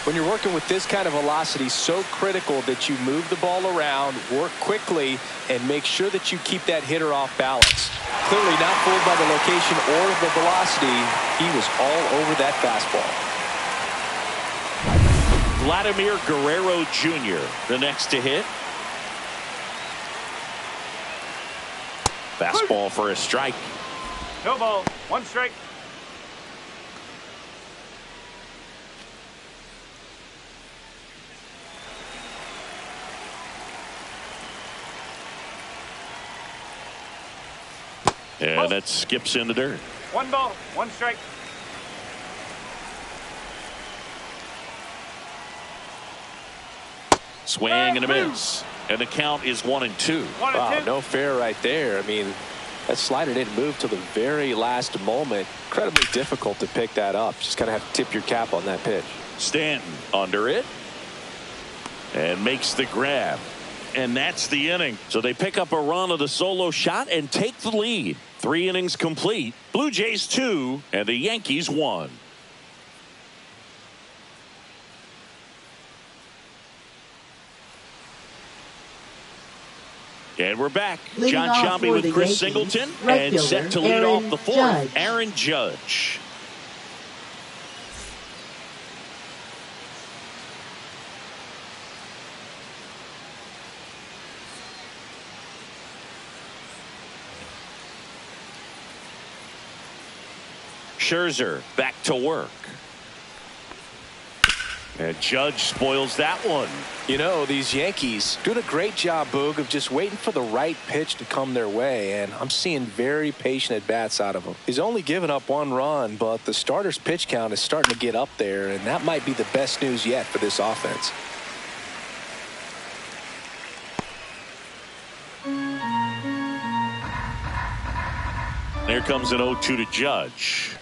When you're working with this kind of velocity, so critical that you move the ball around, work quickly, and make sure that you keep that hitter off balance. Clearly not fooled by the location or the velocity. He was all over that fastball. Vladimir Guerrero Jr., the next to hit. Fastball for a strike. No ball. 1 strike. And that skips in the dirt. 1 ball. 1 strike. Swing and a miss. And the count is 1-2. Wow, no fair right there. I mean, that slider didn't move till the very last moment. Incredibly difficult to pick that up. Just kind of have to tip your cap on that pitch. Stanton under it. And makes the grab. And that's the inning. So they pick up a run of the solo shot and take the lead. 3 innings complete. Blue Jays 2 and the Yankees 1. And we're back. Leading John off Sciambi for with the Chris Yankees, Singleton. right And fielder, set to lead Aaron off the 4th, Judge. Aaron Judge. Scherzer back to work. And Judge spoils that one. You know, these Yankees doing a great job, Boog, of just waiting for the right pitch to come their way, and I'm seeing very patient at-bats out of him. He's only given up 1 run, but the starter's pitch count is starting to get up there, and that might be the best news yet for this offense. There comes an 0-2 to Judge.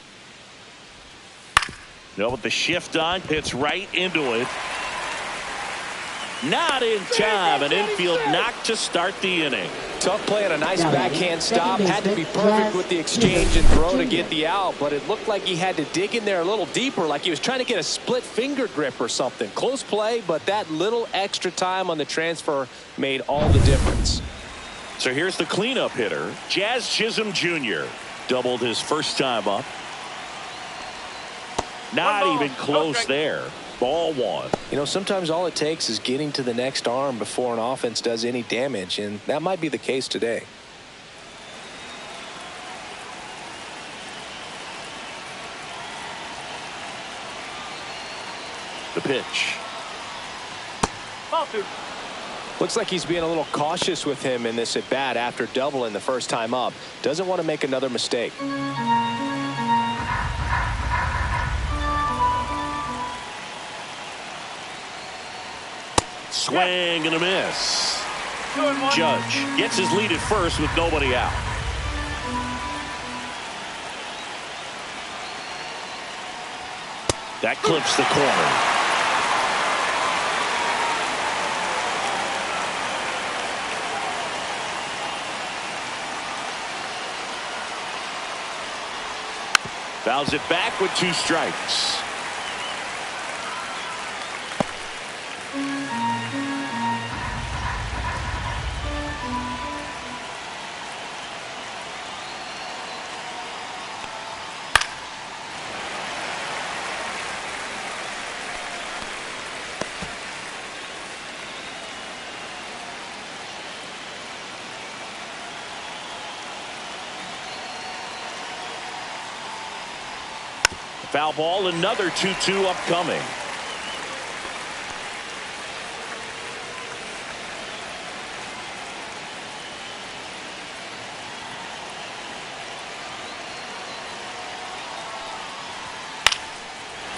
With the shift on, hits right into it. Not in time. An infield knock to start the inning. Tough play and a nice backhand stop. Had to be perfect with the exchange and throw to get the out, but it looked like he had to dig in there a little deeper, like he was trying to get a split finger grip or something. Close play, but that little extra time on the transfer made all the difference. So here's the cleanup hitter, Jazz Chisholm Jr. Doubled his first time up. Not even close there. Ball one. You know, sometimes all it takes is getting to the next arm before an offense does any damage, and that might be the case today. The pitch. Ball two. Looks like he's being a little cautious with him in this at bat after doubling the first time up. Doesn't want to make another mistake. Swing and a miss. Judge gets his lead at first with nobody out. That clips the corner. Fouls it back with 2 strikes. Foul ball, another 2-2 upcoming.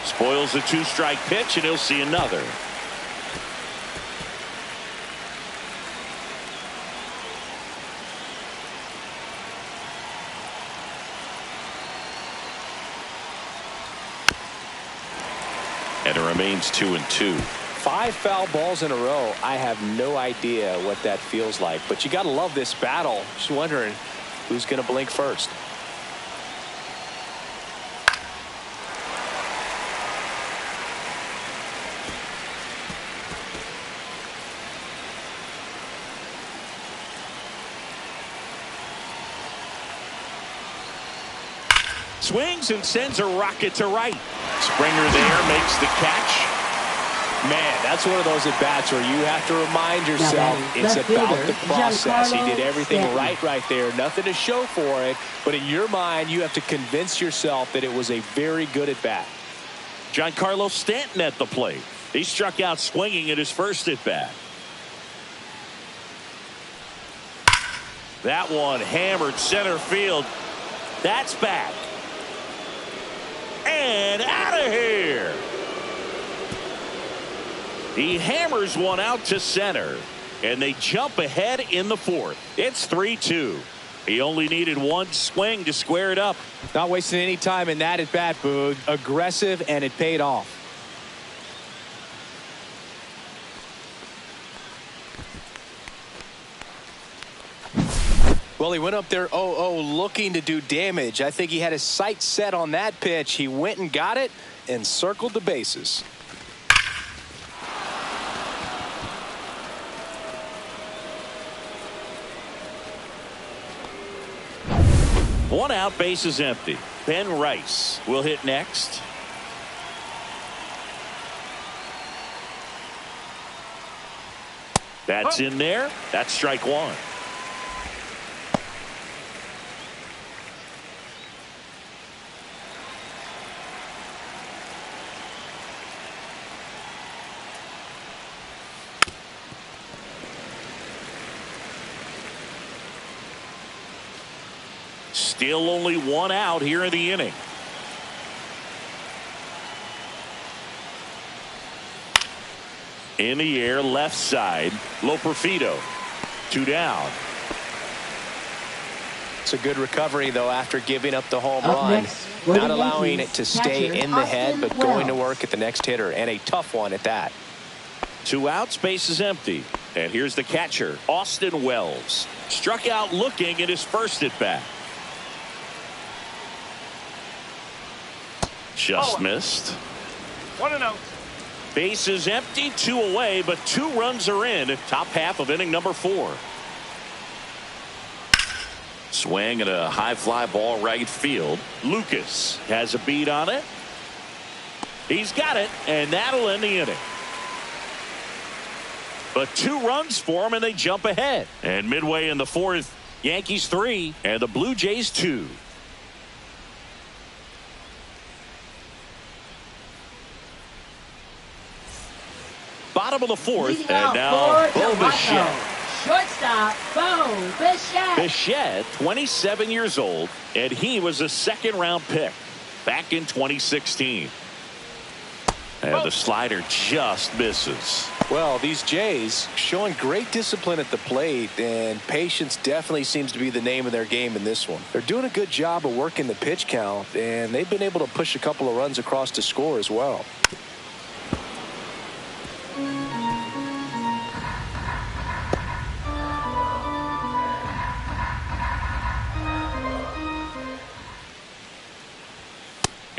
Spoils the 2-strike pitch, and he'll see another. And it remains 2-2. 5 foul balls in a row. I have no idea what that feels like, but you got to love this battle. Just wondering who's going to blink first. Swings and sends a rocket to right. Springer there makes the catch. Man, that's one of those at-bats where you have to remind yourself it's about the process. He did everything right there. Nothing to show for it, but in your mind, you have to convince yourself that it was a very good at-bat. Giancarlo Stanton at the plate. He struck out swinging at his first at-bat. That one hammered center field. That's back. And out of here. He hammers one out to center, and they jump ahead in the 4th. It's 3-2. He only needed one swing to square it up. Not wasting any time in that at bat, Boog. Aggressive, and it paid off. Well, he went up there 0-0 looking to do damage. I think he had his sights set on that pitch. He went and got it and circled the bases. One out, base is empty. Ben Rice will hit next. That's in there. That's strike one. Still only one out here in the inning. In the air, left side, Loperfido. 2 down. It's a good recovery, though, after giving up the home run. Not allowing it to stay in the head, but going to work at the next hitter, and a tough one at that. 2 outs, base is empty. And here's the catcher, Austin Wells. Struck out looking at his first at bat. Just missed. 1-0. Base is empty, 2 away, but 2 runs are in. Top half of inning number 4. Swing and a high fly ball right field. Lucas has a beat on it. He's got it, and that'll end the inning. But 2 runs for him, and they jump ahead. And midway in the 4th, Yankees 3 and the Blue Jays 2. Bottom of the 4th, and now Bo Bichette. Shortstop, Bo Bichette. Bichette, 27 years old, and he was a 2nd-round pick back in 2016. And the slider just misses. Well, these Jays showing great discipline at the plate, and patience definitely seems to be the name of their game in this one. They're doing a good job of working the pitch count, and they've been able to push a couple of runs across to score as well.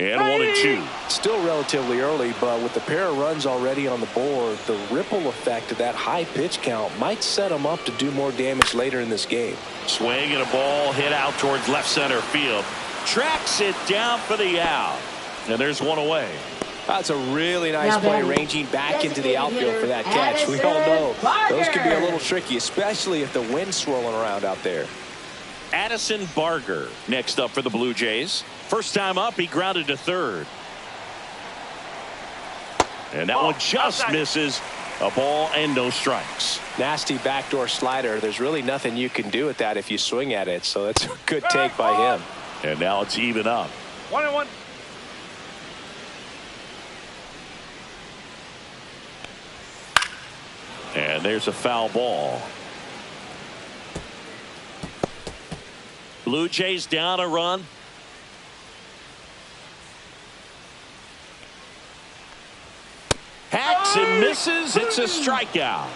And 1-2. Still relatively early, but with the pair of runs already on the board, the ripple effect of that high pitch count might set them up to do more damage later in this game. Swing and a ball hit out towards left center field. Tracks it down for the out. And there's 1 away. That's a really nice play, ranging back into the outfield for that catch. We all know those can be a little tricky, especially if the wind's swirling around out there. Addison Barger next up for the Blue Jays. First time up, he grounded to 3rd. And that one just misses. A ball and no strikes. Nasty backdoor slider. There's really nothing you can do with that if you swing at it. So that's a good take by him. And now it's even up. 1-1. And there's a foul ball. Blue Jays down a run. Hacks and misses. It's a strikeout.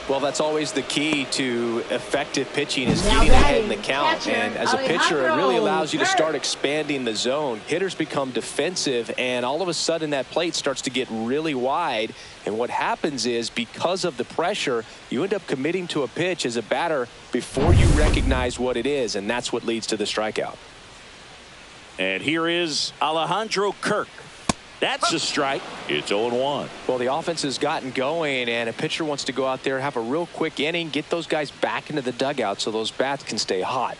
Well, that's always the key to effective pitching, is getting ahead in the count. And as a pitcher, it really allows you to start expanding the zone. Hitters become defensive, and all of a sudden that plate starts to get really wide. And what happens is, because of the pressure, you end up committing to a pitch as a batter before you recognize what it is, and that's what leads to the strikeout. And here is Alejandro Kirk. That's a strike. It's 0-1. Well, the offense has gotten going, and a pitcher wants to go out there, have a real quick inning, get those guys back into the dugout so those bats can stay hot.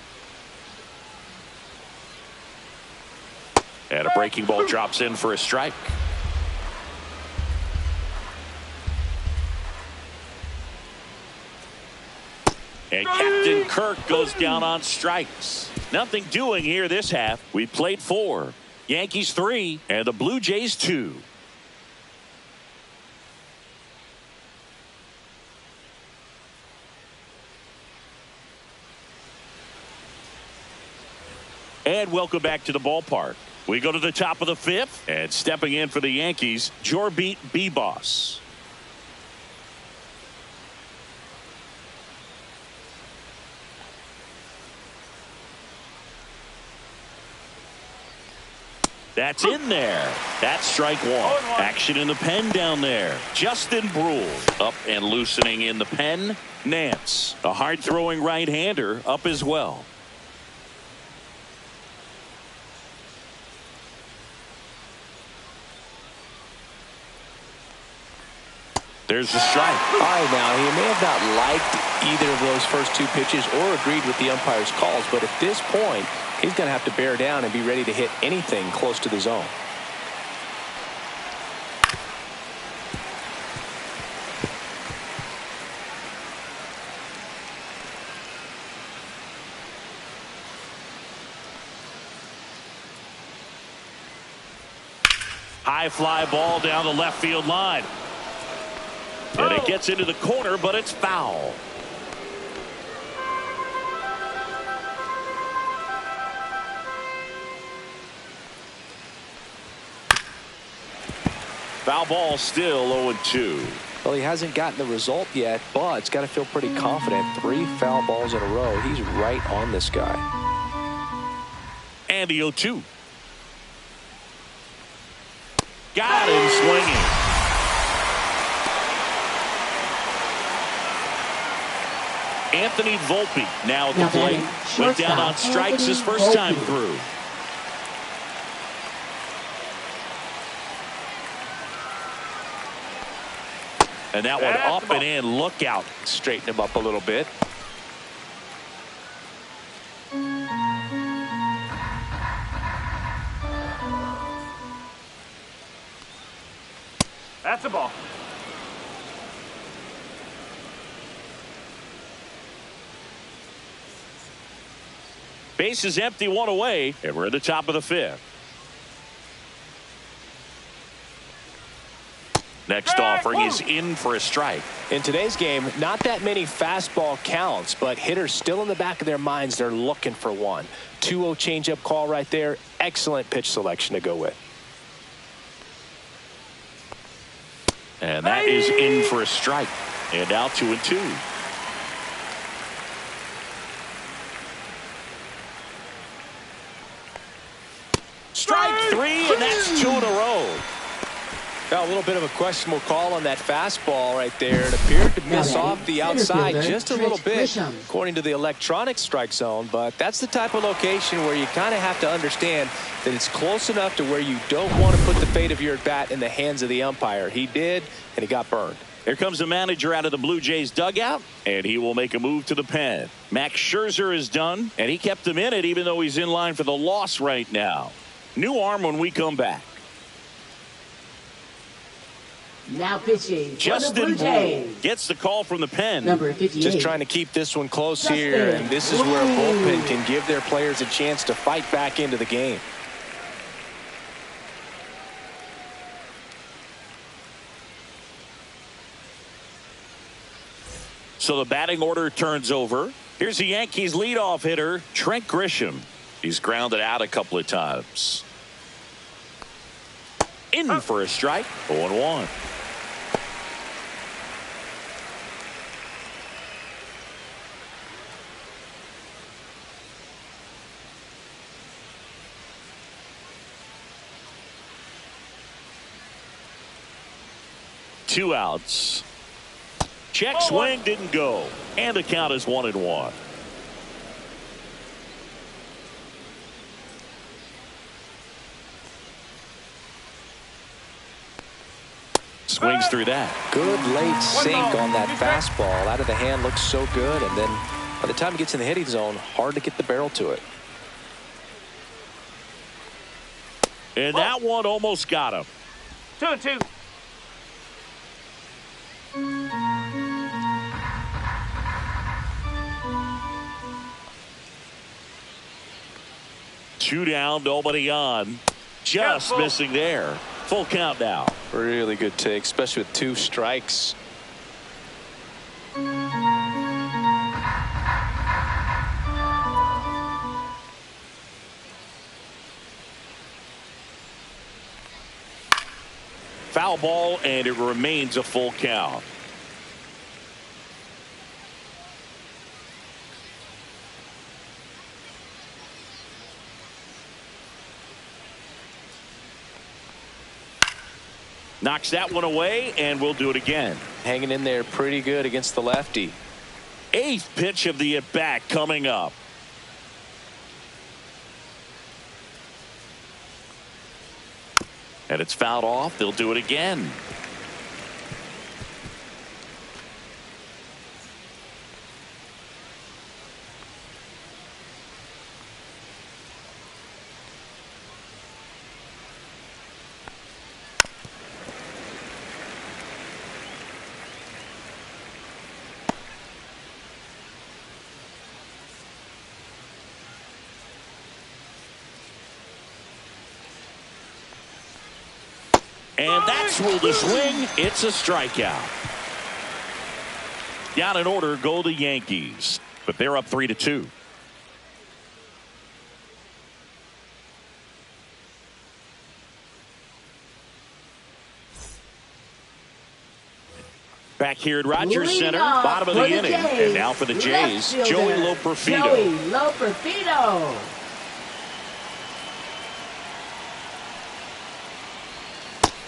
And a breaking ball drops in for a strike. And Captain Kirk goes down on strikes. Nothing doing here this half. We played 4. Yankees 3 and the Blue Jays 2. And welcome back to the ballpark. We go to the top of the 5th, and stepping in for the Yankees, Jorbit Bibas. That's in there. That's strike 1. Action in the pen down there. Justin Brule up and loosening in the pen. Nance, a hard-throwing right-hander, up as well. There's the strike. All right, now, he may have not liked either of those first 2 pitches or agreed with the umpire's calls, but at this point, he's going to have to bear down and be ready to hit anything close to the zone. High fly ball down the left field line. And it gets into the corner, but it's foul. Foul ball, still 0-2. Well, he hasn't gotten the result yet, but it's got to feel pretty confident. 3 foul balls in a row. He's right on this guy. And the 0-2. Got him swinging. Anthony Volpe now at the plate. Went down on strikes his first time through. And that one up and in. Look out. Straighten him up a little bit. That's a ball. Base is empty, 1 away, and we're at the top of the 5th. Next offering is in for a strike. In today's game, not that many fastball counts, but hitters still in the back of their minds, they're looking for one. 2-0 changeup call right there. Excellent pitch selection to go with. And that is in for a strike. And now 2-2. Strike 3, and that's 2 in a row. Now a little bit of a questionable call on that fastball right there. It appeared to miss off the outside just a little bit, according to the electronic strike zone. But that's the type of location where you kind of have to understand that it's close enough to where you don't want to put the fate of your at-bat in the hands of the umpire. He did, and he got burned. Here comes the manager out of the Blue Jays dugout, and he will make a move to the pen. Max Scherzer is done, and he kept him in it even though he's in line for the loss right now. New arm when we come back. Now pitching Justin Blue gets the call from the pen. Number 58. Just trying to keep this one close here, and this is where a bullpen can give their players a chance to fight back into the game. So the batting order turns over. Here's the Yankees leadoff hitter, Trent Grisham. He's grounded out a couple of times. In for a strike, 0-1. Two outs. Check swing didn't go. And the count is 1-1. Swings through that. Good late sink on that fastball. Out of the hand, looks so good. And then by the time it gets in the hitting zone, hard to get the barrel to it. And that one almost got him. 2-2. Two down, nobody on. Just missing there. Full count now. Really good take, especially with 2 strikes. Foul ball, and it remains a full count. Knocks that one away, and we'll do it again. Hanging in there pretty good against the lefty. 8th pitch of the at-bat coming up. And it's fouled off. They'll do it again. And that's ruled a swing. It's a strikeout. Down in order go the Yankees, but they're up 3-2. Back here at Rogers Leading Center, off bottom of for the the inning. Jays, And now for the Jays, left Joey fielder, Loperfido. Joey Loperfido.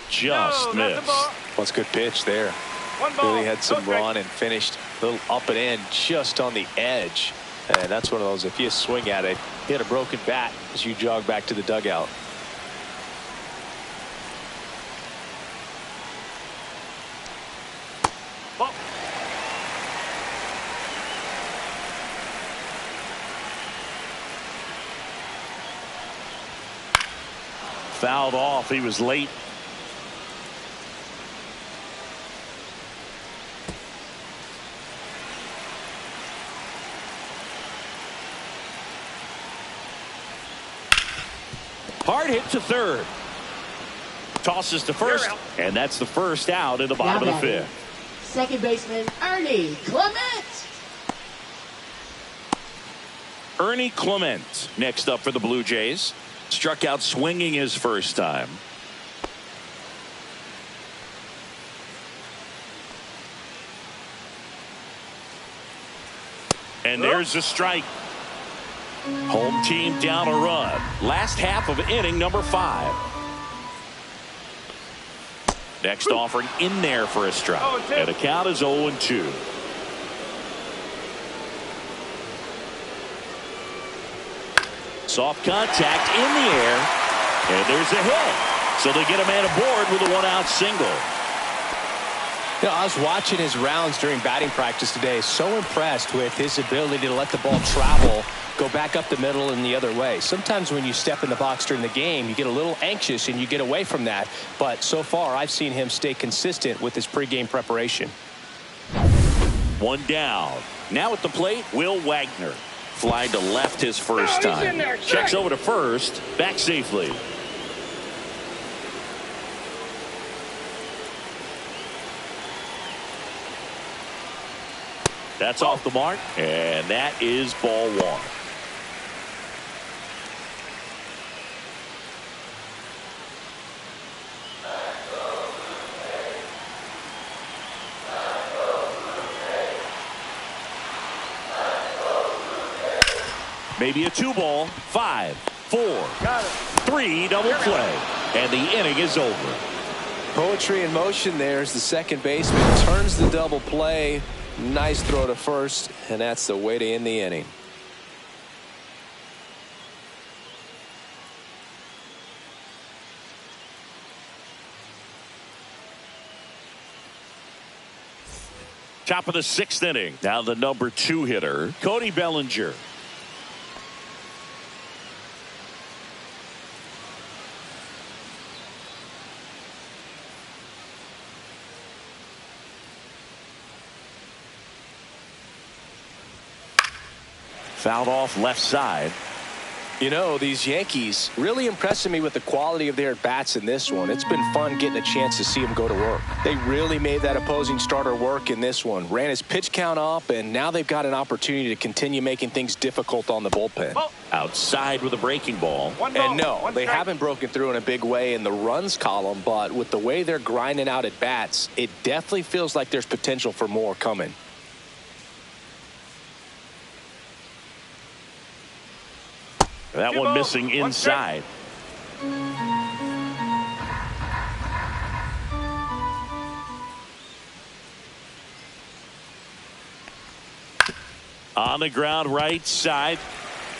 Just missed. That's a good pitch there. One ball. Really had some No strike. run and finished a little up and in just on the edge. And that's one of those, if you swing at it, hit a broken bat as you jog back to the dugout. Ball. Fouled off. He was late. Hard hit to third. Tosses to first. You're out. And that's the first out in the bottom Now of the batting, fifth. second baseman Ernie Clement. Ernie Clement next up for the Blue Jays. Struck out swinging his first time. And there's a strike. Home team down a run. Last half of inning number 5. Next offering in there for a strike. 0-2. And the count is 0-2. Soft contact in the air. And there's a hit. So they get a man aboard with a 1-out single. You know, I was watching his rounds during batting practice today. So impressed with his ability to let the ball travel, go back up the middle and the other way. Sometimes when you step in the box during the game, you get a little anxious and you get away from that. But so far, I've seen him stay consistent with his pregame preparation. 1 down. Now at the plate, Will Wagner. Fly to left his first Oh, he's time. in there. Checks over to first. Back safely. That's off the mark, and that is ball 1. Maybe a 2-ball, 5, 4, 3, double play, and the inning is over. Poetry in motion there as the second baseman turns the double play. Nice throw to first, and that's the way to end the inning. Top of the 6th inning. Now the number 2 hitter, Cody Bellinger. Fouled off left side. You know, these Yankees really impressing me with the quality of their at-bats in this one. It's been fun getting a chance to see them go to work. They really made that opposing starter work in this one. Ran his pitch count up, and now they've got an opportunity to continue making things difficult on the bullpen. Ball. Outside with a breaking ball. One ball. And no, One they strike. haven't broken through in a big way in the runs column, but with the way they're grinding out at bats, it definitely feels like there's potential for more coming. That 2 one balls, missing 1 inside. On the ground right side.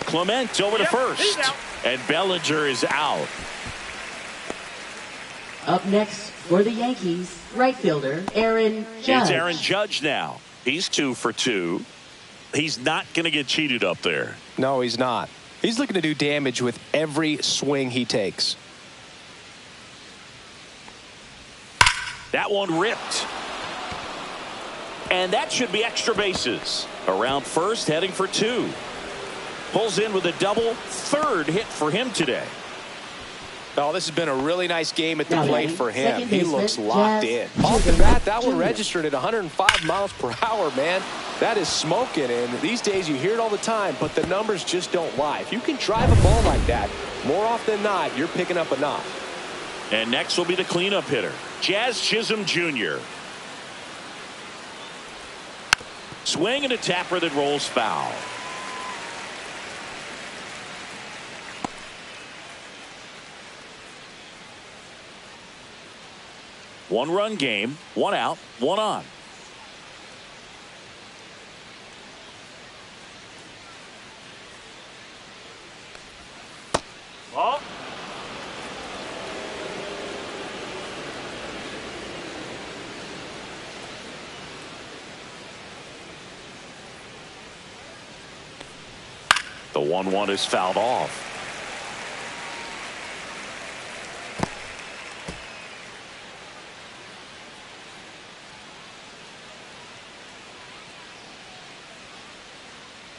Clement over to Yep, first. he's out. And Bellinger is out. Up next for the Yankees, right fielder Aaron Judge. It's Aaron Judge now. He's 2 for 2. He's not going to get cheated up there. No, he's not. He's looking to do damage with every swing he takes. That one ripped. And that should be extra bases. Around first, heading for 2. Pulls in with a double. 3rd hit for him today. Oh, this has been a really nice game at the Now plate batting, for him. second He baseman, looks locked in. Jazz Off the Chisholm bat, that one Jr. registered at 105 miles per hour, man. That is smoking, and these days you hear it all the time, but the numbers just don't lie. If you can drive a ball like that, more often than not, you're picking up a knock. And next will be the cleanup hitter, Jazz Chisholm Jr. Swing and a tapper that rolls foul. One-run game, one out, one on. Ball. The 1-1 is fouled off.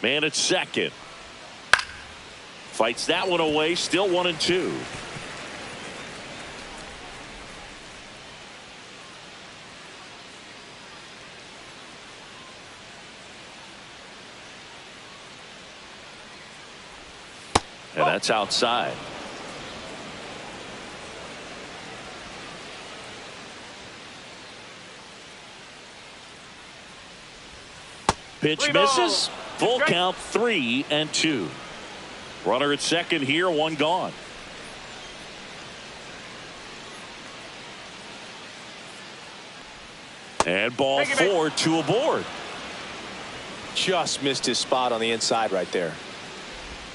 Man at second. Fights that one away. Still 1-2. And that's outside. Pitch misses. Full count, 3-2. Runner at second here, one gone. And ball 4, 2 aboard. Just missed his spot on the inside right there.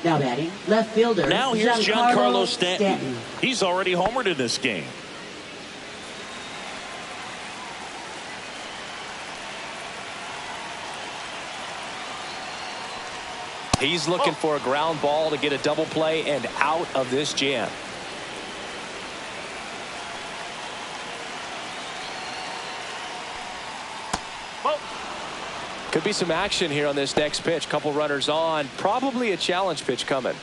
Now batting, left fielder. Now here's Giancarlo Stanton. He's already homered in this game. He's looking for a ground ball to get a double play and out of this jam. Could be some action here on this next pitch. Couple runners on. Probably a challenge pitch coming.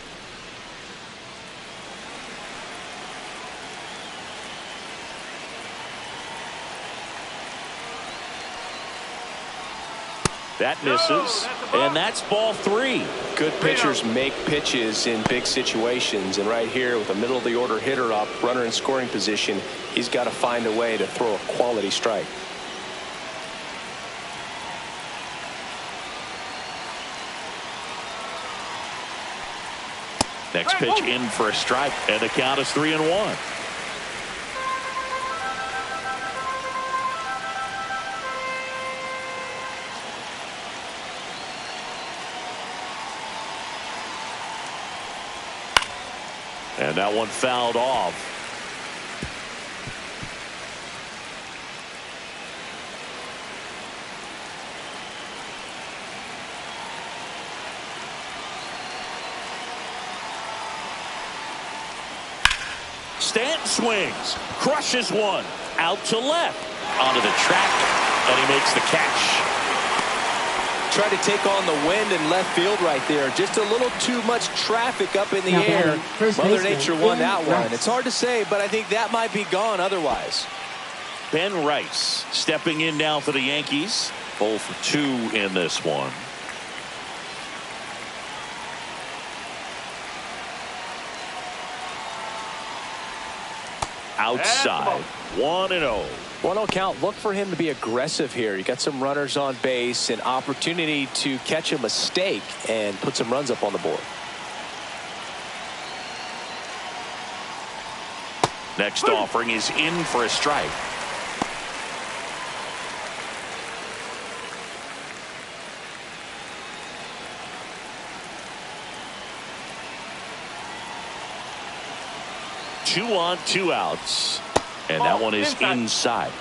That misses, and that's ball 3. Good pitchers make pitches in big situations, and right here with a middle of the order hitter up, runner in scoring position, he's got to find a way to throw a quality strike. Next pitch in for a strike, and the count is 3-1. And that one fouled off. Stanton swings, crushes one, out to left, onto the track, and he makes the catch. Tried to take on the wind in left field right there. Just a little too much traffic up in the air. Mother Nature won that one. It's hard to say, but I think that might be gone otherwise. Ben Rice stepping in now for the Yankees. 0 for 2 in this one. Outside, 1-0. 1-0 count. Look for him to be aggressive here. You got some runners on base, an opportunity to catch a mistake and put some runs up on the board. Next offering is in for a strike. Two on, 2 outs. And that one is inside.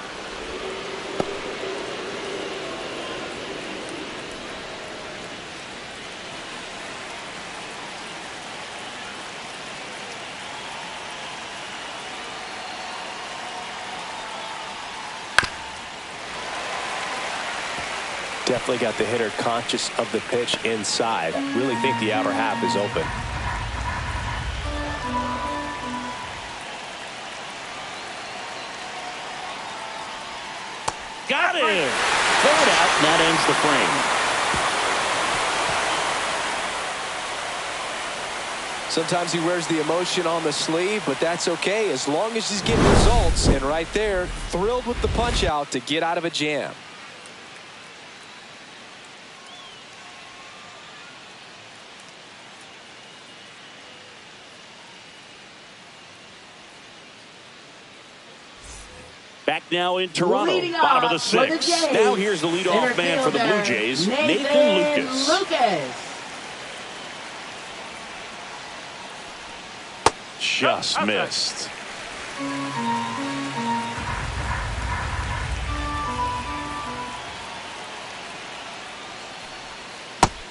Definitely got the hitter conscious of the pitch inside. Really think the outer half is open. Got him. Third out, and that ends the frame. Sometimes he wears the emotion on the sleeve, but that's okay as long as he's getting results. And right there, thrilled with the punch out to get out of a jam. Back now in Toronto, Leading bottom of the off for the 6th. Jays, Now here's the leadoff man for the Blue fielder, Jays, Nathan Lucas. Just missed.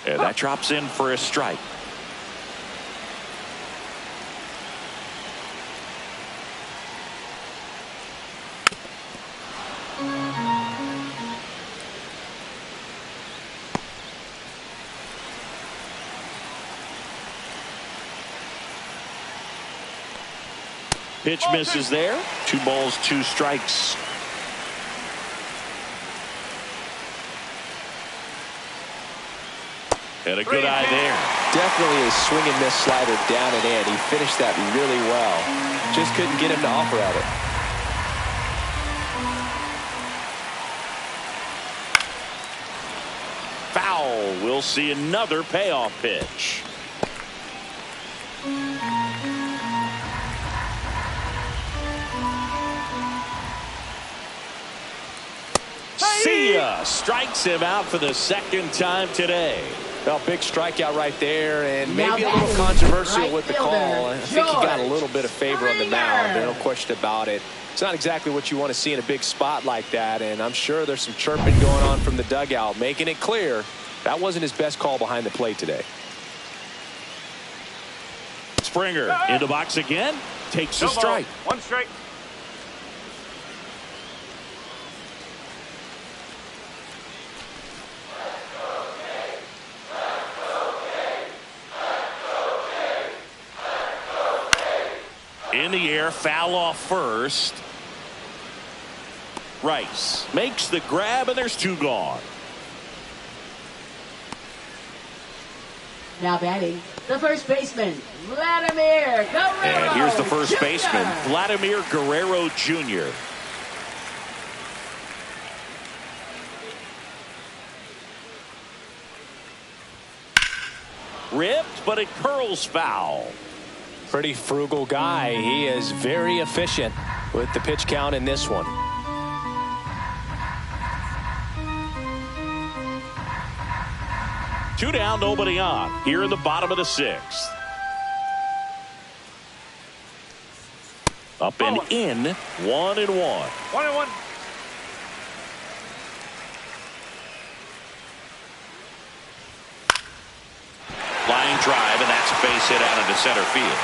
And that drops in for a strike. Pitch misses there. 2 balls, 2 strikes. And a good eye there. Definitely a swing and miss slider down and in. He finished that really well. Just couldn't get him to offer at it. Foul. We'll see another payoff pitch. See ya. Strikes him out for the 2nd time today. Well, big strikeout right there, and Now maybe a little batting, controversial right with the fielder, call. I think he got a little bit of favor on the mound. Springer. No question about it. It's not exactly what you want to see in a big spot like that, and I'm sure there's some chirping going on from the dugout, making it clear that wasn't his best call behind the plate today. Springer in the box again. Takes a strike. 1 strike. In the air, foul off first. Rice makes the grab, and there's 2 gone. Now batting, the first baseman, Vladimir Guerrero. And here's the first Jr. baseman, Vladimir Guerrero Jr. Ripped, but it curls foul. Pretty frugal guy. He is very efficient with the pitch count in this one. Two down, nobody on. Here in the bottom of the 6th. Up and in, 1-1. 1-1. Line drive, and that's a base hit out into center field.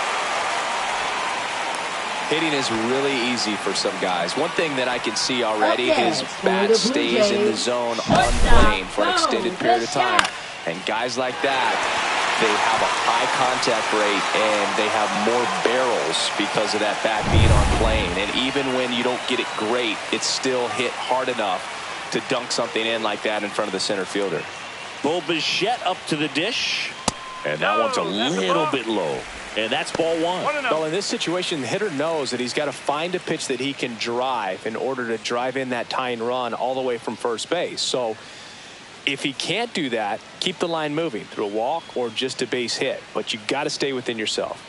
Hitting is really easy for some guys. One thing that I can see already, Okay, his for bat the Blue stays in the Jays, zone on shortstop, plane for an extended period of time. Bishop. And guys like that, they have a high contact rate and they have more barrels because of that bat being on plane. And even when you don't get it great, it's still hit hard enough to dunk something in like that in front of the center fielder. Bo Bichette up to the dish. And that one's a little bit low. And that's ball 1. Well, in this situation, the hitter knows that he's got to find a pitch that he can drive in order to drive in that tying run all the way from first base. So if he can't do that, keep the line moving through a walk or just a base hit. But you got to stay within yourself.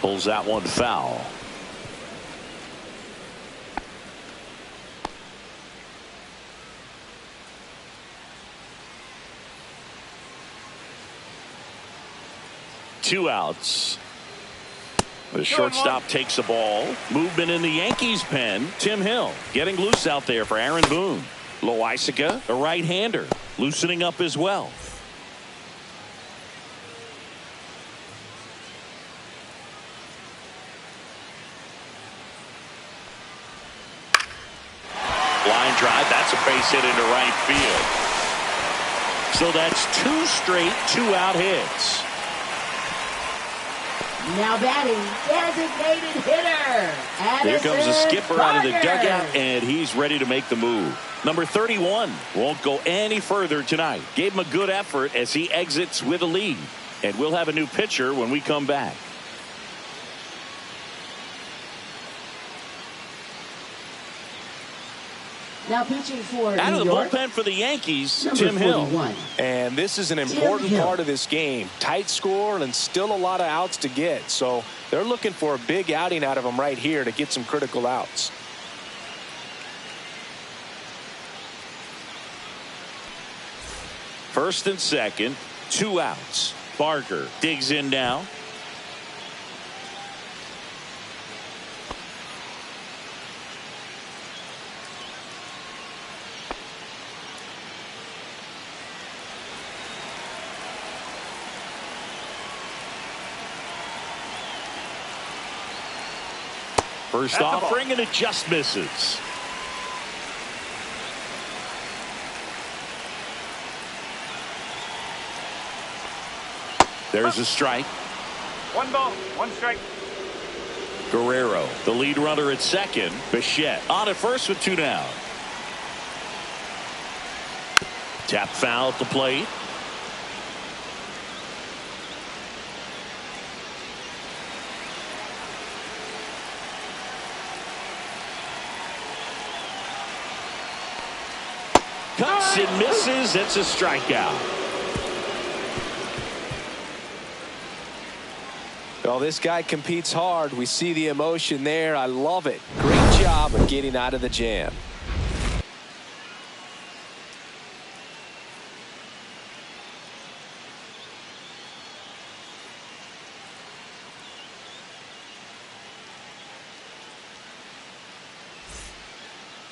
Pulls that one foul. Two outs. The shortstop takes the ball. Movement in the Yankees pen. Tim Hill getting loose out there for Aaron Boone. Loaisiga, a right-hander, loosening up as well. Line drive, that's a base hit into right field. So that's 2 straight 2-out hits. Now batting, designated hitter. Here comes the skipper out of the Addison dugout, Barger. and he's ready to make the move. Number 31 won't go any further tonight. Gave him a good effort as he exits with a lead. And we'll have a new pitcher when we come back. Now pitching for Out New of the York, bullpen for the Yankees, number Tim Hill. 41. And this is an important Hill. part of this game. Tight score and still a lot of outs to get. So they're looking for a big outing out of him right here to get some critical outs. First and second, 2 outs. Barker digs in now. First offering, and it just misses. There's a strike. 1 ball, 1 strike. Guerrero, the lead runner at second. Bichette on at first with 2 down. Tap foul at the plate. Cuts and misses. It's a strikeout. Well, this guy competes hard. We see the emotion there. I love it. Great job of getting out of the jam.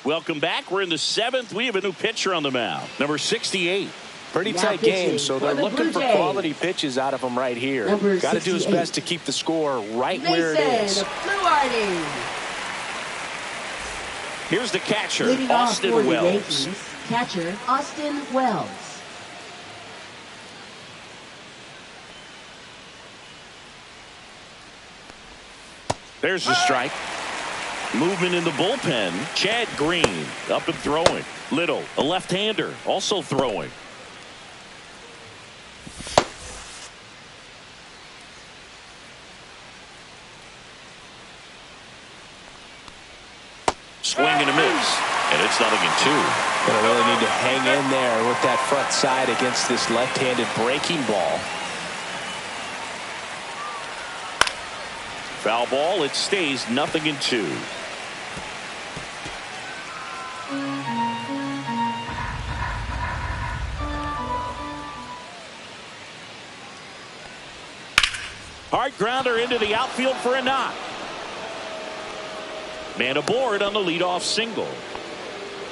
Welcome back. We're in the 7th. We have a new pitcher on the mound. Number 68. Pretty tight game, so they're looking for quality pitches out of him right here. Got to do his best to keep the score right where it is. Here's the catcher, Austin Wells. Catcher, Austin Wells. There's the strike. Movement in the bullpen. Chad Green up and throwing. Little, a left-hander, also throwing. Swing and a miss, and it's 0-2. Gonna really need to hang in there with that front side against this left-handed breaking ball. Foul ball. It stays 0-2. Hard grounder into the outfield for a knock. Man aboard on the leadoff single.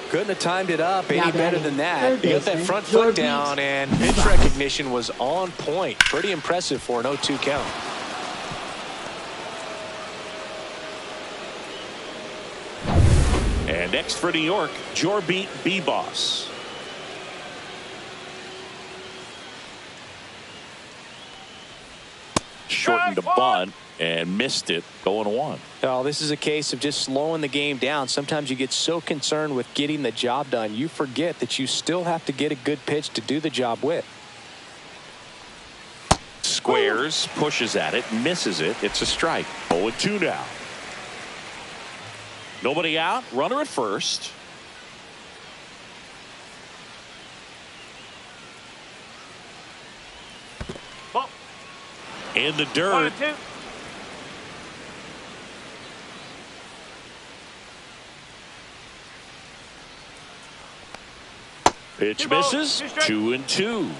Couldn't have timed it up any better than that. He got that front foot down, and pitch recognition was on point. Pretty impressive for an 0-2 count. And next for New York, Jorbeat B-Boss. Shortened a bunt and missed it, going 1. Oh, this is a case of just slowing the game down. Sometimes you get so concerned with getting the job done, you forget that you still have to get a good pitch to do the job with. Squares, pushes at it, misses it. It's a strike. 0-2 now. Nobody out. Runner at first. Ball. In the dirt. 1-2. Pitch Two balls, misses. 2 strikes. 2-2.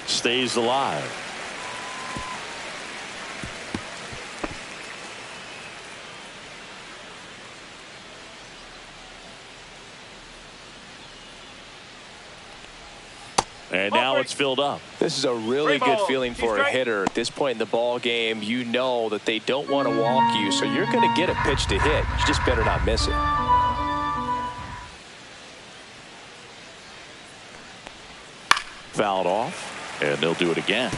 Stays alive. And now it's filled up. This is a really good feeling for a hitter at this point in the ball game. You know that they don't want to walk you, so you're going to get a pitch to hit. You just better not miss it. Fouled off, and they'll do it again.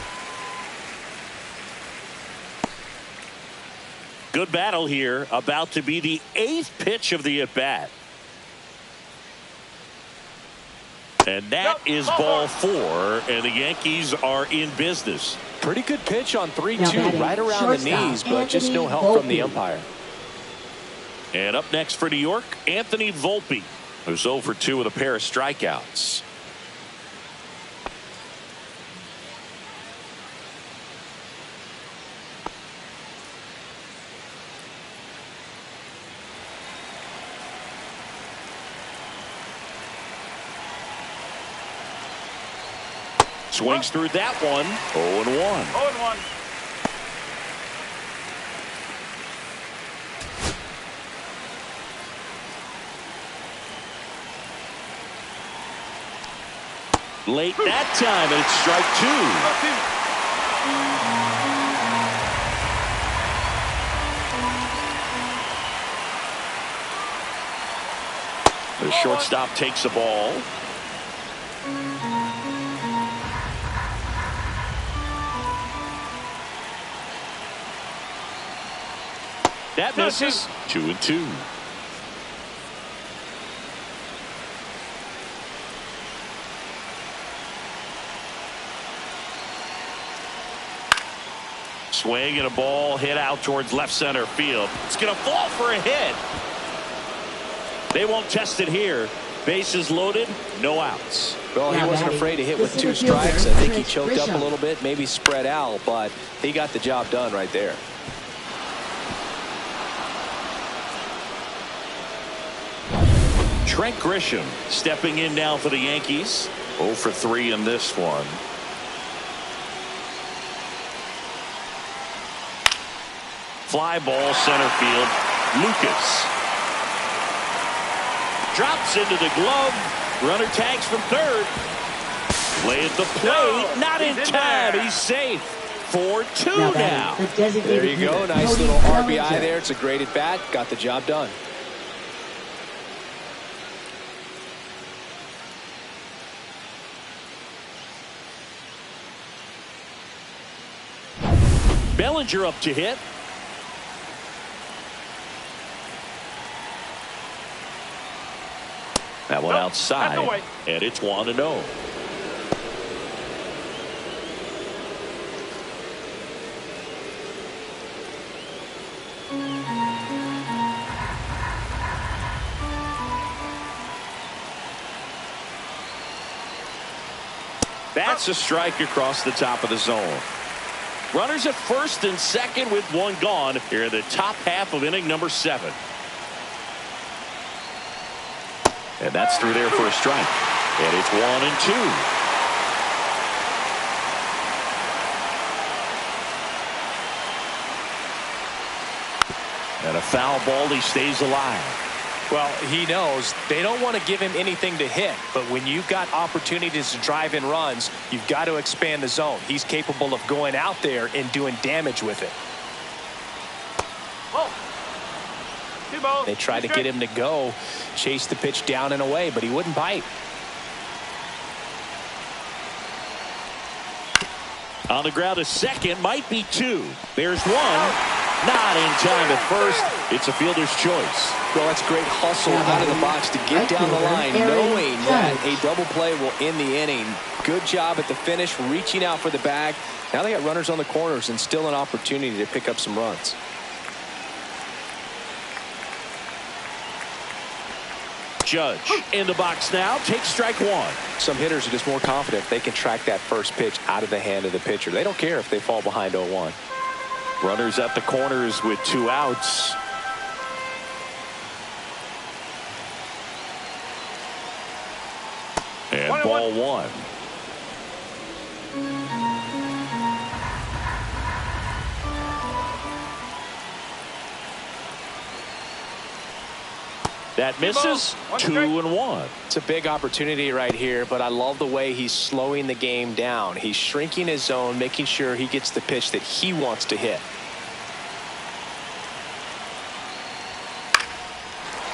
Good battle here. About to be the 8th pitch of the at-bat. And that is ball 4, and the Yankees are in business. Pretty good pitch on 3-2, right around the knees, but just no help from the umpire. And up next for New York, Anthony Volpe, who's 0 for 2 with a pair of strikeouts. Swings through that one. 0-1. 0-1. Late that time, and it's strike 2. The shortstop takes the ball. That misses. 2-2. Swing and a ball hit out towards left center field. It's going to fall for a hit. They won't test it here. Bases loaded, no outs. Well, he wasn't afraid to hit with 2 strikes. I think he choked up a little bit, maybe spread out, but he got the job done right there. Trent Grisham stepping in now for the Yankees. 0 for 3 in this one. Fly ball center field. Lucas drops into the glove. Runner tags from third. Play at the plate. Not in time. He's safe. 4-2 now. There you go. Nice little RBI there. It's a great at bat. Got the job done. Bellinger up to hit. That one outside, and it's 1-0. That's a strike across the top of the zone. Runners at first and second with 1 gone here in the top half of inning number 7. And that's through there for a strike. And it's 1-2. And a foul ball. He stays alive. Well, he knows they don't want to give him anything to hit, but when you've got opportunities to drive in runs, you've got to expand the zone. He's capable of going out there and doing damage with it. They tried to get him to go, chase the pitch down and away, but he wouldn't bite. On the ground, a second, might be 2. There's 1. Not in time at first. It's a fielder's choice. Well, that's great hustle out of the box to get down the line, knowing that a double play will end the inning. Good job at the finish, reaching out for the bag. Now they got runners on the corners and still an opportunity to pick up some runs. Judge in the box now. Takes strike 1. Some hitters are just more confident if they can track that first pitch out of the hand of the pitcher. They don't care if they fall behind 0-1. Runners at the corners with 2 outs. And ball 1. That misses. 2-1. It's a big opportunity right here, but I love the way he's slowing the game down. He's shrinking his zone, making sure he gets the pitch that he wants to hit.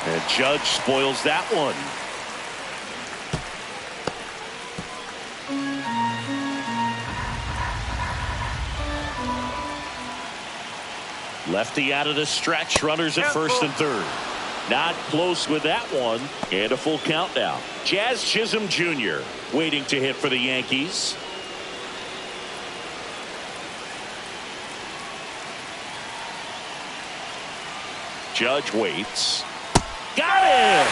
And Judge spoils that one. Lefty out of the stretch. Runners at first and third. Not close with that one. And a full count now. Jazz Chisholm Jr. waiting to hit for the Yankees. Judge waits. Got him!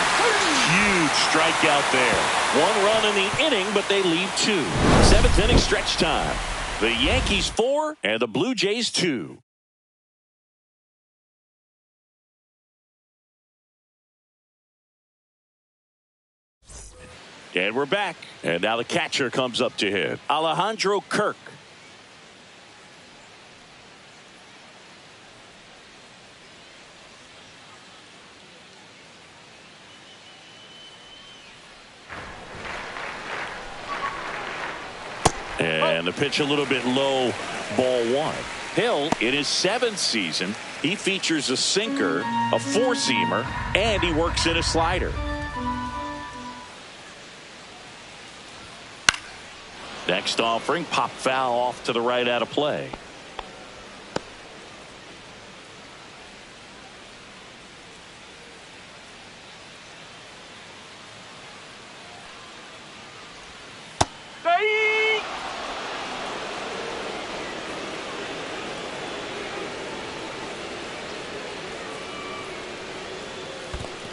Huge strikeout there. 1 run in the inning, but they leave 2. 7th inning stretch time. The Yankees 4 and the Blue Jays 2. And we're back. And now the catcher comes up to hit. Alejandro Kirk. And the pitch a little bit low, ball one. Hill, in his 7th season, he features a sinker, a four-seamer, and he works in a slider. Next offering, pop foul off to the right out of play.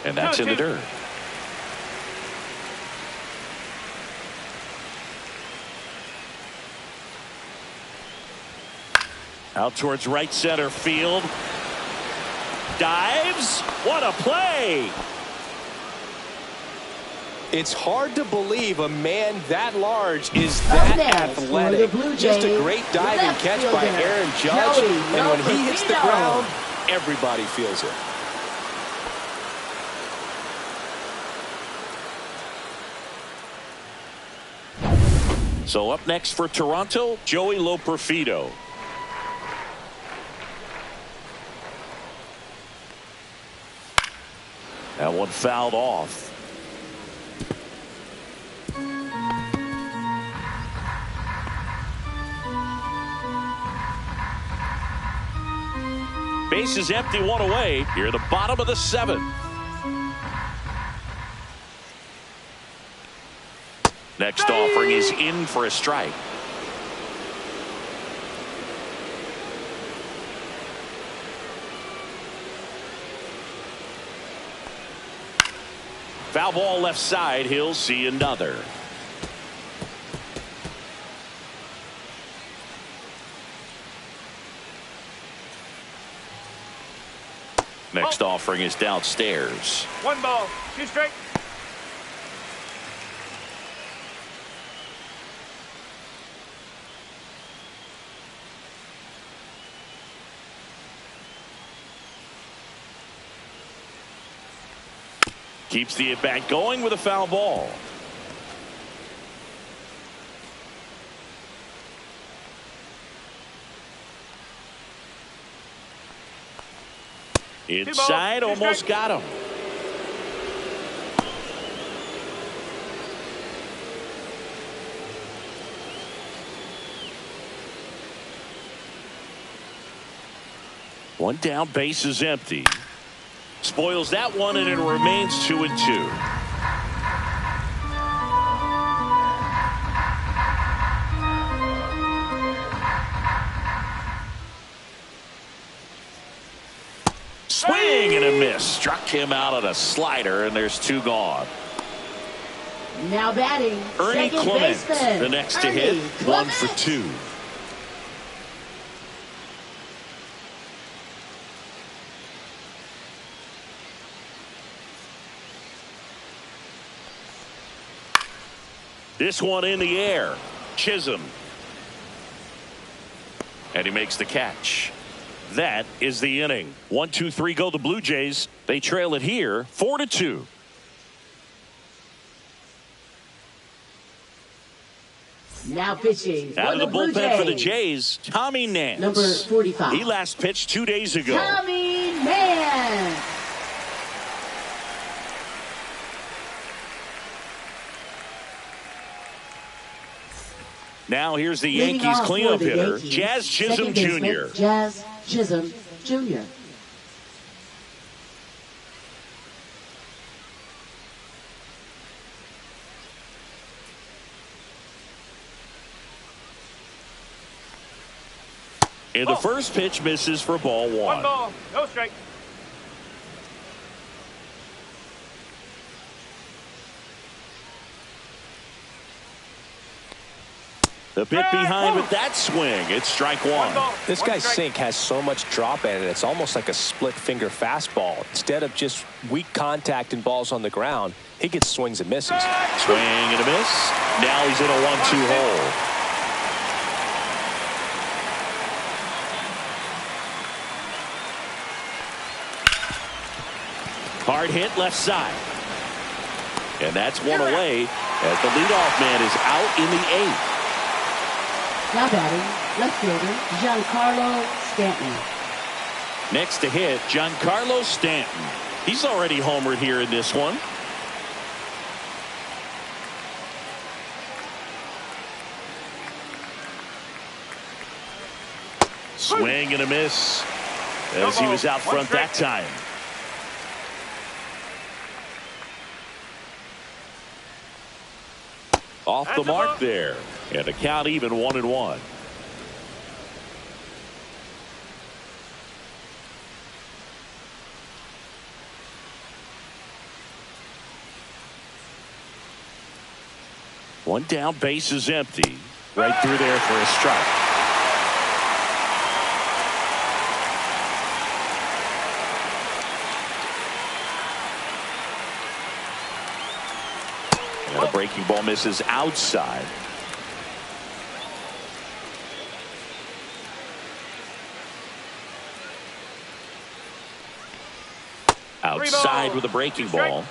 And that's in the dirt. Out towards right center field. Dives. What a play. It's hard to believe a man that large is that athletic. Just a great diving catch by Aaron Judge. And when he hits the ground, everybody feels it. So up next for Toronto, Joey Loperfido. That one fouled off. Base is empty, one away. Here at the bottom of the 7th. Next offering is in for a strike. Foul ball left side. He'll see another. Next offering is downstairs. 1 ball, 2 strikes. Keeps the at-bat going with a foul ball. Inside, almost got him. One down, base is empty. Spoils that one, and it remains 2-2. Swing and a miss. Struck him out on a slider, and there's 2 gone. Now batting, Ernie second Clement, baseman, the next to Ernie hit, 1 Clement. for 2. This one in the air. Chisholm. And he makes the catch. That is the inning. 1-2-3 go the Blue Jays. They trail it here 4-2. Now pitching. Out of the Blue bullpen for the Jays. Jays, Tommy Nance. Number 45. He last pitched 2 days ago. Tommy Nance. Now here's the Leading Yankees off cleanup for the hitter, Yankees, Jazz Chisholm second baseman, Jr. Jazz Chisholm Jr. And the first pitch misses for ball 1. 1 ball, no strike. A bit behind with that swing. It's strike one. This guy's sink has so much drop in it. It's almost like a split finger fastball. Instead of just weak contact and balls on the ground, he gets swings and misses. Swing and a miss. Now he's in a 1-2 hole. Hard hit left side. And that's one away as the leadoff man is out in the 8th. Now batting, left fielder, Giancarlo Stanton. Next to hit, Giancarlo Stanton. He's already homered here in this one. Swing and a miss as he was out front that time. Off the mark there. And the count even 1-1. One down, base is empty. Right through there for a strike. And a breaking ball misses outside. Outside with a breaking ball.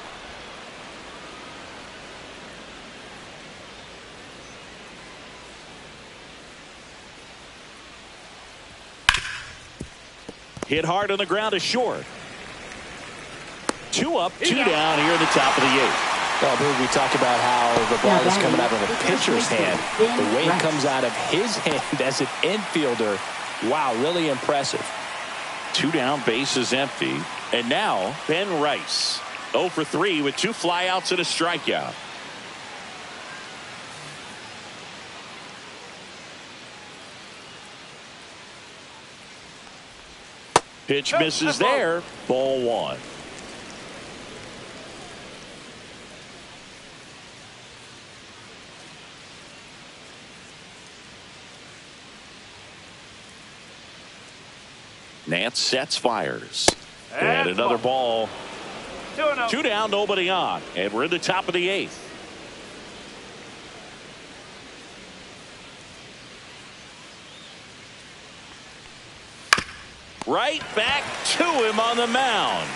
Hit hard on the ground is short. 2 up, 2 down here in the top of the 8th. Well, Boog, we talked about how the ball is coming out of a pitcher's hand. The way it comes out of his hand as an infielder, wow, really impressive. 2 down, base is empty. And now Ben Rice 0 for 3 with 2 flyouts and a strikeout. Pitch misses there. Ball 1. Nance sets, fires. And another ball. 2 down, nobody on. And we're in the top of the 8th. Right back to him on the mound.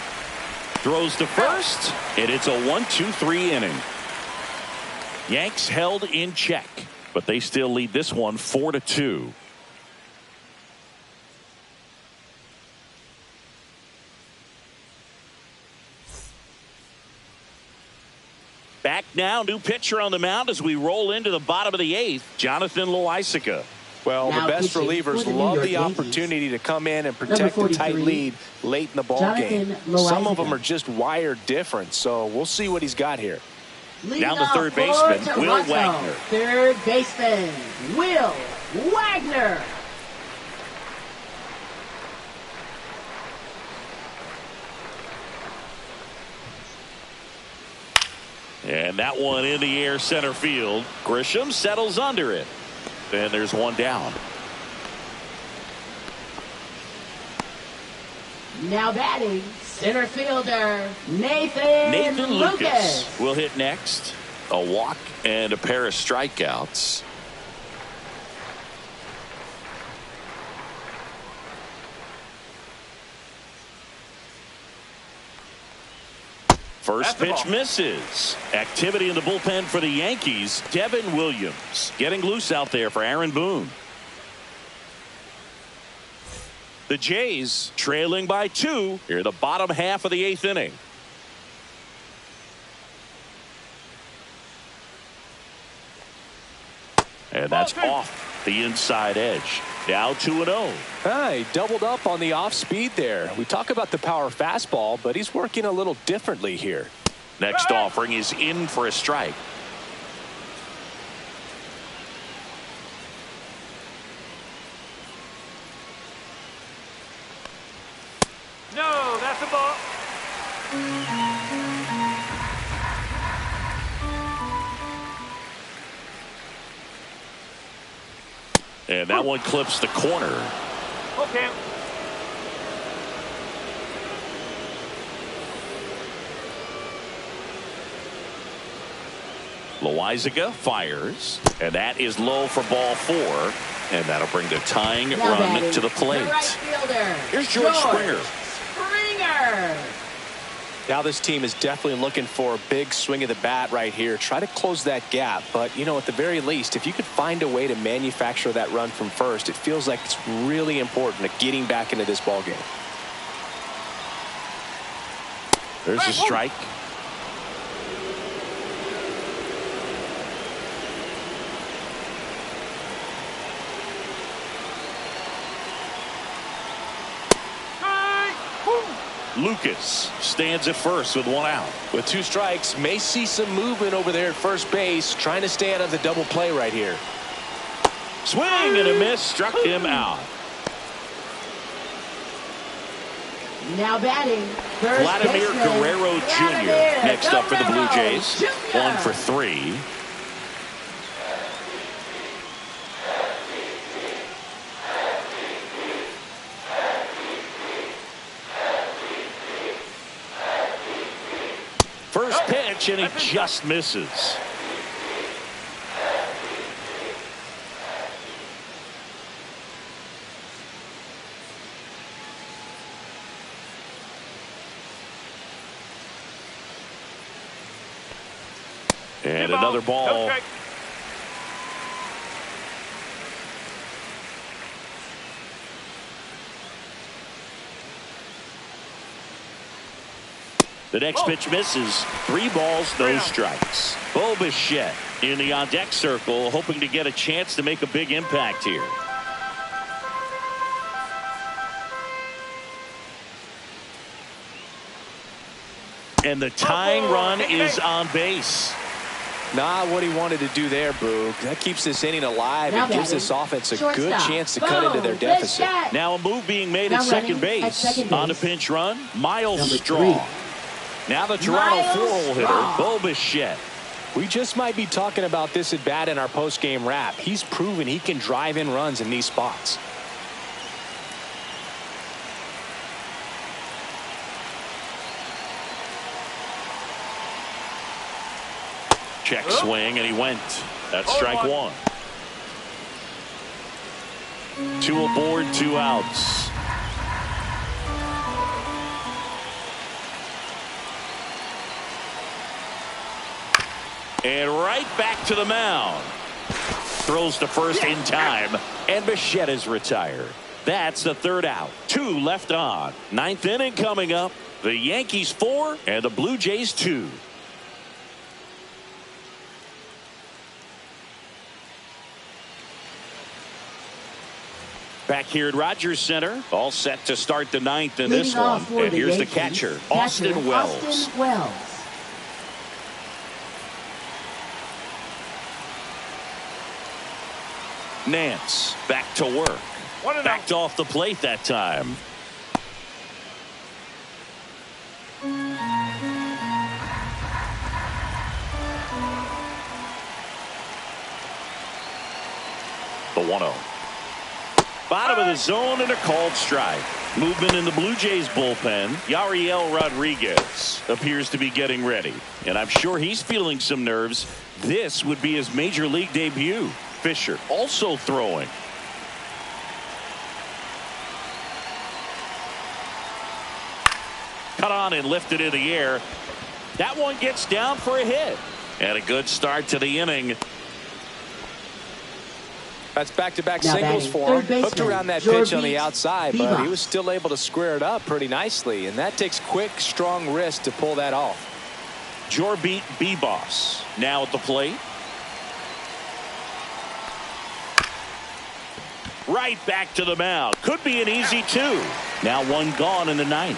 Throws to first, and it's a 1-2-3 inning. Yanks held in check, but they still lead this one 4-2. Back now, new pitcher on the mound as we roll into the bottom of the 8th, Jonathan Loaisiga. Well, the best relievers love the opportunity to come in and protect a tight lead late in the ball game. Some of them are just wired different, so we'll see what he's got here. Down the third baseman, Will Wagner. Third baseman, Will Wagner. And that one in the air center field. Grisham settles under it. And there's one down. Now batting, center fielder, Nathan Lucas. Will hit next. A walk and a pair of strikeouts. First pitch misses. Activity in the bullpen for the Yankees. Devin Williams getting loose out there for Aaron Boone. The Jays trailing by 2 here the bottom half of the 8th inning. And that's off the inside edge. Now 2-0. He doubled up on the off speed there. We talk about the power fastball, but he's working a little differently here. Next offering is in for a strike. No, that's a ball. And that one clips the corner. Okay. Loizaga fires, and that is low for ball 4, and that'll bring the tying Now run batting, to the plate. the right fielder, Here's George Springer. Springer. Now this team is definitely looking for a big swing of the bat right here. Try to close that gap. But, you know, at the very least, if you could find a way to manufacture that run from first, it feels like it's really important to getting back into this ball game. There's a strike. Lucas stands at first with 1 out. With 2 strikes, may see some movement over there at first base, trying to stay out of the double play right here. Swing and a miss, struck him out. Now batting, first Vladimir baseman, Guerrero Jr. Vladimir next up for the Blue Guerrero Jays. Jr. 1 for 3. First pitch, and he just misses. And another ball. The next pitch misses. 3 balls, no strikes. Bo Bichette in the on-deck circle, hoping to get a chance to make a big impact here. And the tying run is on base. Not what he wanted to do there, Boog. That keeps this inning alive Now and gives batting, this offense a shortstop, good chance to cut into their Bo deficit. Bichette. Now a move being made Now at second running at base. second base. On a pinch run, Miles Number Straw. 3. Now the Toronto Miles 4-hole hitter, Straw. Bo Bichette. We just might be talking about this at bat in our post-game wrap. He's proven he can drive in runs in these spots. Check swing, and he went. That's strike 1. 2 aboard, 2 outs. And right back to the mound. Throws to first in time, and Bichette is retired. That's the 3rd out. 2 left on. 9th inning coming up. The Yankees 4 and the Blue Jays 2. Back here at Rogers Center, all set to start the 9th in this Leading off one. for And the here's the Yankees, catcher, Austin Wells. Austin Wells. Nance back to work. Backed off the plate that time. The 1-0. Bottom of the zone and a called strike. Movement in the Blue Jays bullpen. Yariel Rodriguez appears to be getting ready. And I'm sure he's feeling some nerves. This would be his major league debut. Fisher also throwing. Cut on and lifted in the air. That one gets down for a hit. And a good start to the inning. That's back-to-back Now singles batting, for third him. baseman, Hooked around that Jorge pitch on the outside, but he Vivas. was still able to square it up pretty nicely. And that takes quick, strong wrist to pull that off. Jorbeat Bebos now at the plate. Right back to the mound. Could be an easy 2. Now 1 gone in the 9th.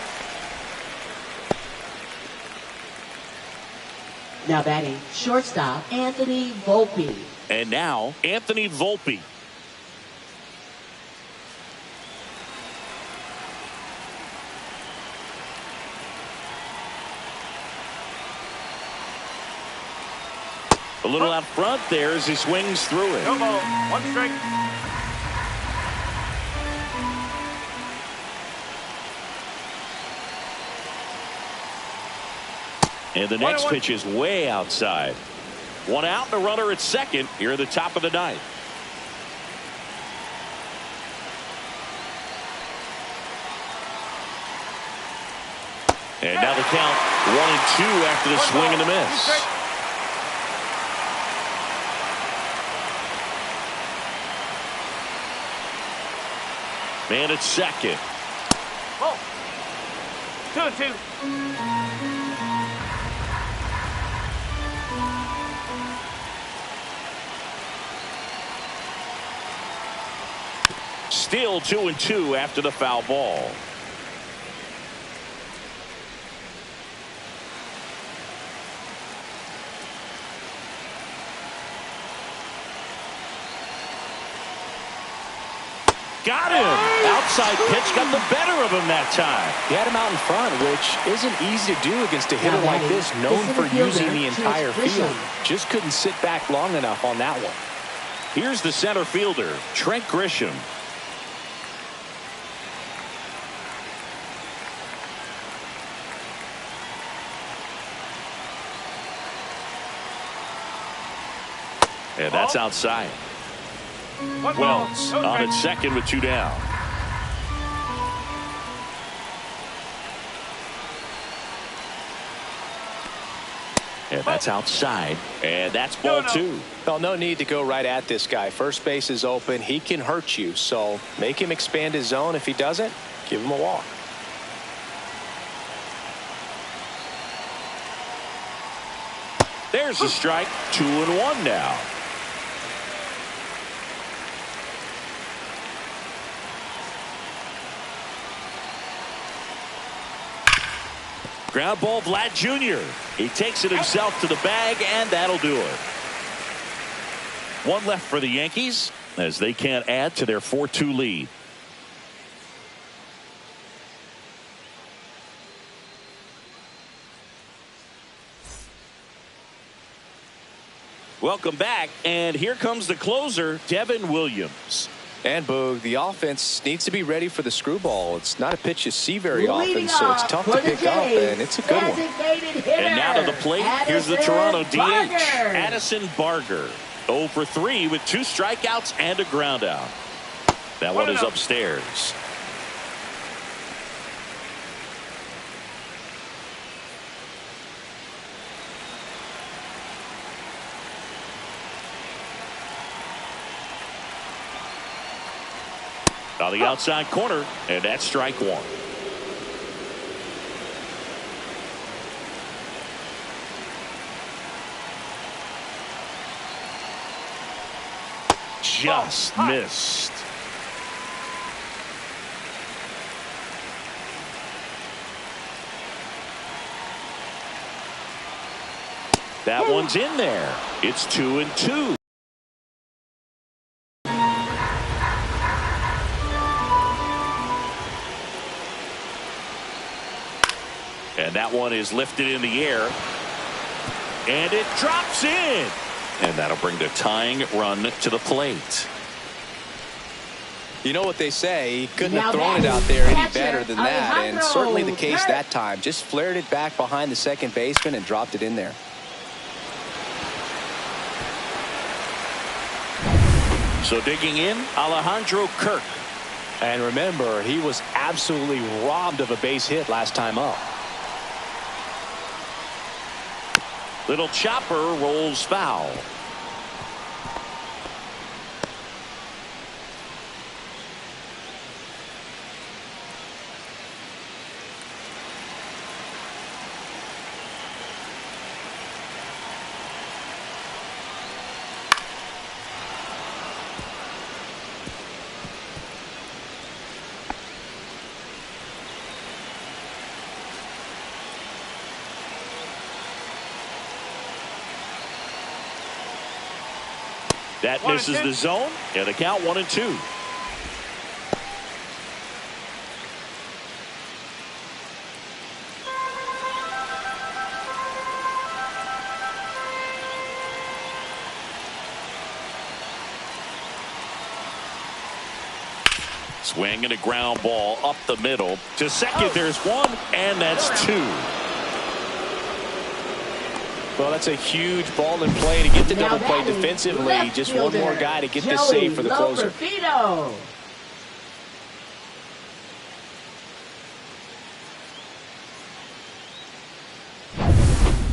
Now batting, shortstop, Anthony Volpe. And now Anthony Volpe. A little out front there as he swings through it. No ball. 1 strike. And the next pitch is way outside. One out and a runner at second here at the top of the ninth. And now the count 1-2 after the swing and the miss. Man at second. Oh. 2-2. Still 2-2 after the foul ball. Got him. Outside pitch got the better of him that time. He had him out in front, which isn't easy to do against a hitter like this, known for using the entire field. Just couldn't sit back long enough on that one. Here's the center fielder, Trent Grisham. And that's outside. Wells on at second with 2 down. And that's outside. And that's ball 2. Well, no need to go right at this guy. First base is open. He can hurt you. So make him expand his zone. If he doesn't, give him a walk. There's a strike. 2-1 now. Ground ball, Vlad Jr. He takes it himself to the bag, and that'll do it. One left for the Yankees as they can't add to their 4-2 lead. Welcome back, and here comes the closer, Devin Williams. And Boog, the offense needs to be ready for the screwball. It's not a pitch you see very often, so it's tough to pick up, and it's a good one. And now to the plate, here's the Toronto DH, Addison Barger. 0 for 3 with 2 strikeouts and a ground out. That one is upstairs. On the outside corner, and that's strike 1. Just missed. That one's in there. It's 2-2. And that one is lifted in the air. And it drops in. And that'll bring the tying run to the plate. You know what they say, he couldn't have thrown it out there any better than that, and certainly the case that time. Just flared it back behind the second baseman and dropped it in there. So digging in, Alejandro Kirk. And remember, he was absolutely robbed of a base hit last time up. Little chopper rolls foul. That misses the zone, and the count 1-2. Swing and a ground ball up the middle. To second, there's one, and that's 2. Well, that's a huge ball in play to get the double play defensively. Just one more guy to get this save for the closer.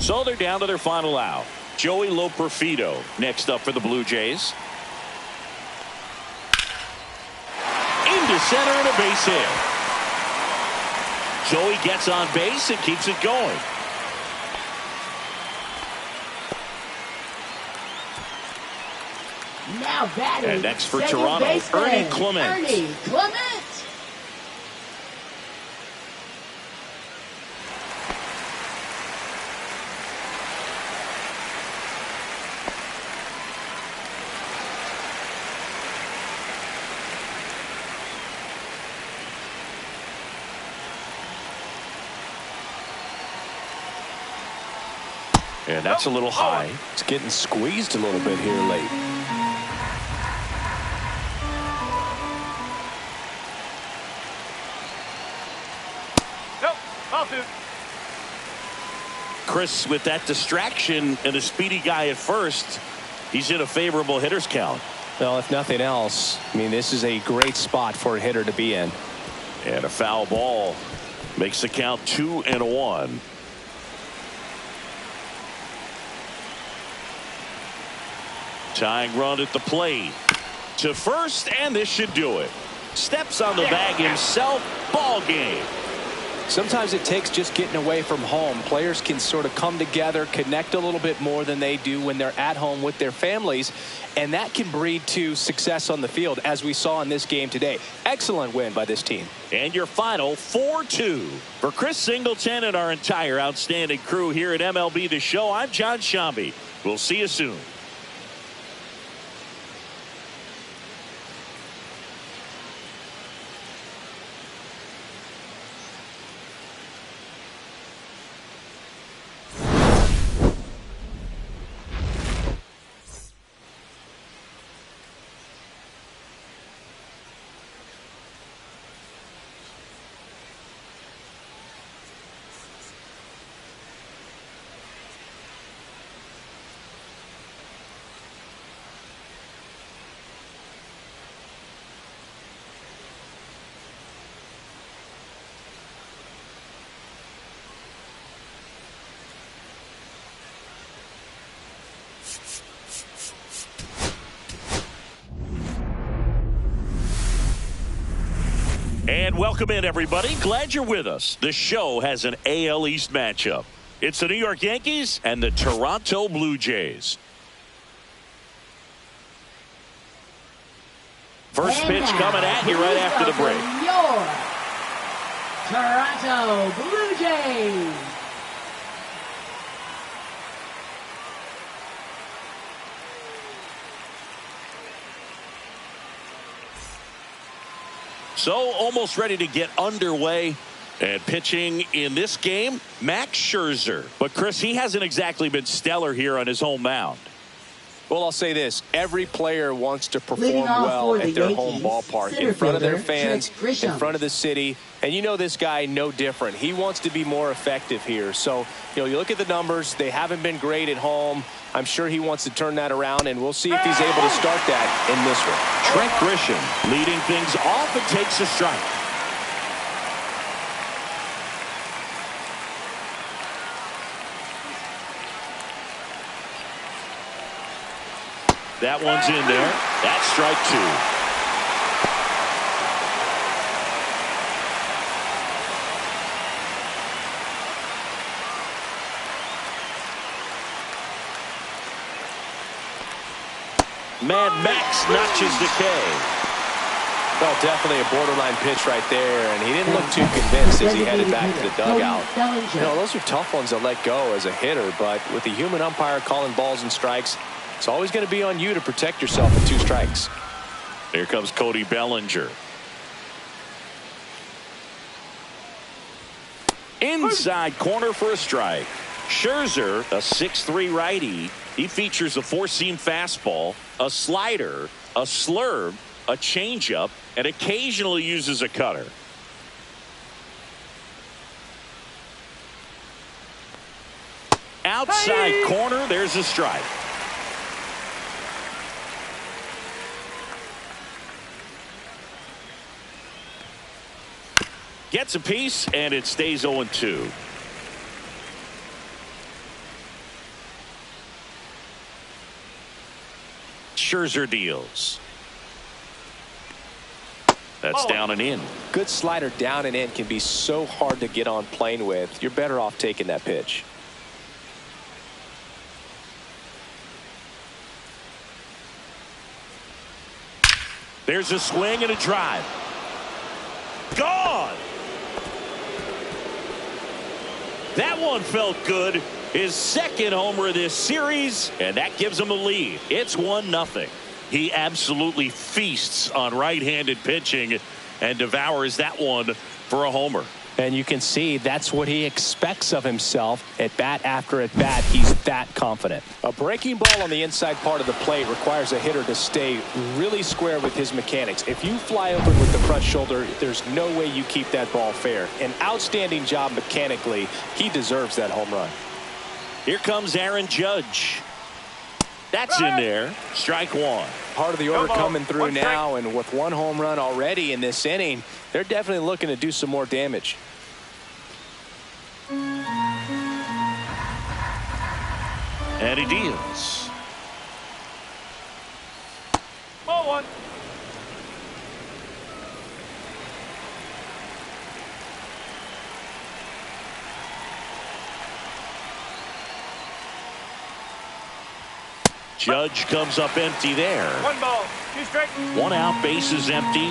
So they're down to their final out. Joey Loperfido next up for the Blue Jays. Into center and a base hit. Joey gets on base and keeps it going. Now batting. And next for Toronto, Ernie Clement. And that's a little high. It's getting squeezed a little bit here late. Chris, with that distraction and a speedy guy at first, he's in a favorable hitter's count. Well, if nothing else, I mean, this is a great spot for a hitter to be in. And a foul ball makes the count 2-1. Tying run at the plate. To first, and this should do it. Steps on the bag himself. Ball game. Sometimes it takes just getting away from home. Players can sort of come together, connect a little bit more than they do when they're at home with their families, and that can breed to success on the field, as we saw in this game today. Excellent win by this team. And your final 4-2. For Chris Singleton and our entire outstanding crew here at MLB The Show, I'm John Shambi. We'll see you soon. And welcome in, everybody. Glad you're with us. The show has an AL East matchup. It's the New York Yankees and the Toronto Blue Jays. First pitch coming at you right after the break. Your Toronto Blue Jays. So almost ready to get underway. And pitching in this game, Max Scherzer. But Chris, he hasn't exactly been stellar here on his home mound. Well, I'll say this. Every player wants to perform well at their home ballpark, in front of their fans, in front of the city. And you know this guy no different. He wants to be more effective here. So, you look at the numbers. They haven't been great at home. I'm sure he wants to turn that around, and we'll see if he's able to start that in this one. Trent Grisham leading things off and takes a strike. That one's in there. That's strike two. Mad Max notches the K. Well, definitely a borderline pitch right there, and he didn't look too convinced as he headed back to the dugout. Those are tough ones to let go as a hitter, but with the human umpire calling balls and strikes, it's always going to be on you to protect yourself with 2 strikes. Here comes Cody Bellinger. Inside corner for a strike. Scherzer, a 6'3" righty. He features a 4-seam fastball, a slider, a slurve, a changeup, and occasionally uses a cutter. Outside corner, there's a strike. Gets a piece, and it stays 0-2. Scherzer deals. That's down and in. Good slider down and in can be so hard to get on plane with. You're better off taking that pitch. There's a swing and a drive. Gone. That one felt good. His second homer of this series, and that gives him a lead. It's 1-0. He absolutely feasts on right-handed pitching and devours that one for a homer. And you can see that's what he expects of himself at bat after at bat. He's that confident. A breaking ball on the inside part of the plate requires a hitter to stay really square with his mechanics. If you fly open with the front shoulder, there's no way you keep that ball fair. An outstanding job mechanically. He deserves that home run. Here comes Aaron Judge. That's in there. Strike one. Part of the order coming through now, and with one home run already in this inning, they're definitely looking to do some more damage. And he deals. Ball one. Judge comes up empty there. 1 ball, 2 strikes. 1 out, base is empty.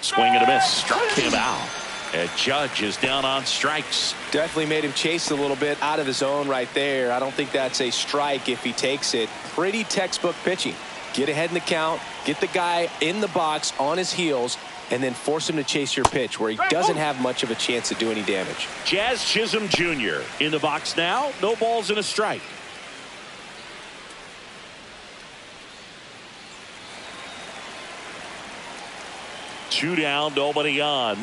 Swing and a miss. Struck him out. And Judge is down on strikes. Definitely made him chase a little bit out of his zone right there. I don't think that's a strike if he takes it. Pretty textbook pitching. Get ahead in the count, get the guy in the box on his heels, and then force him to chase your pitch where he doesn't have much of a chance to do any damage. Jazz Chisholm Jr. in the box now. No balls and a strike. Two down, nobody on.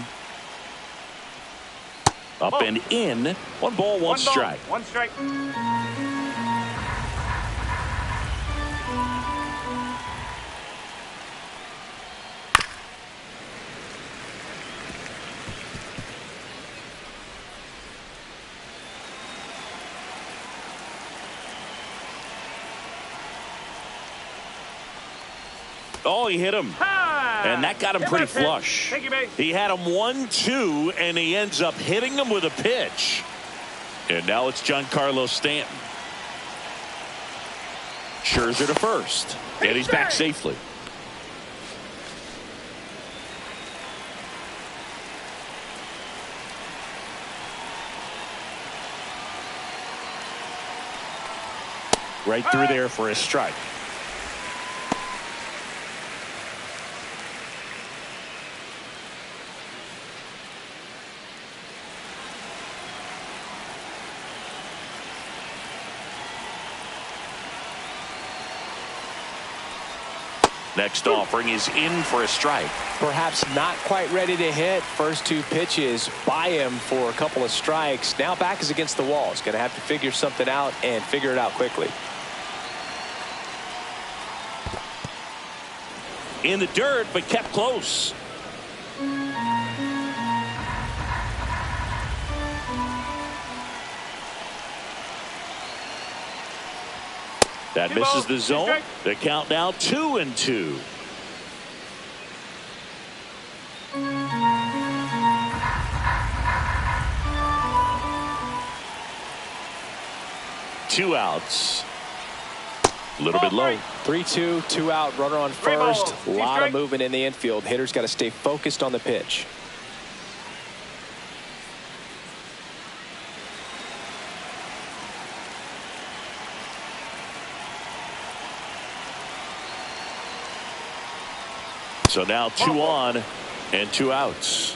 Up and in. 1 ball, 1 strike. 1 strike. Oh, he hit him. And that got him pretty flush. Thank you, babe. He had him 1-2, and he ends up hitting him with a pitch. And now it's Giancarlo Stanton. Scherzer to first. And he's back safely. Right through there for a strike. Next offering is in for a strike. Perhaps not quite ready to hit. First 2 pitches by him for a couple of strikes. Now back is against the wall. He's going to have to figure something out and figure it out quickly. In the dirt, but kept close. That misses the zone. The count now 2-2. Two outs. A little bit low. 3-2, 2 out, runner on first. A lot of movement in the infield. Hitter's got to stay focused on the pitch. So now 2 on and 2 outs.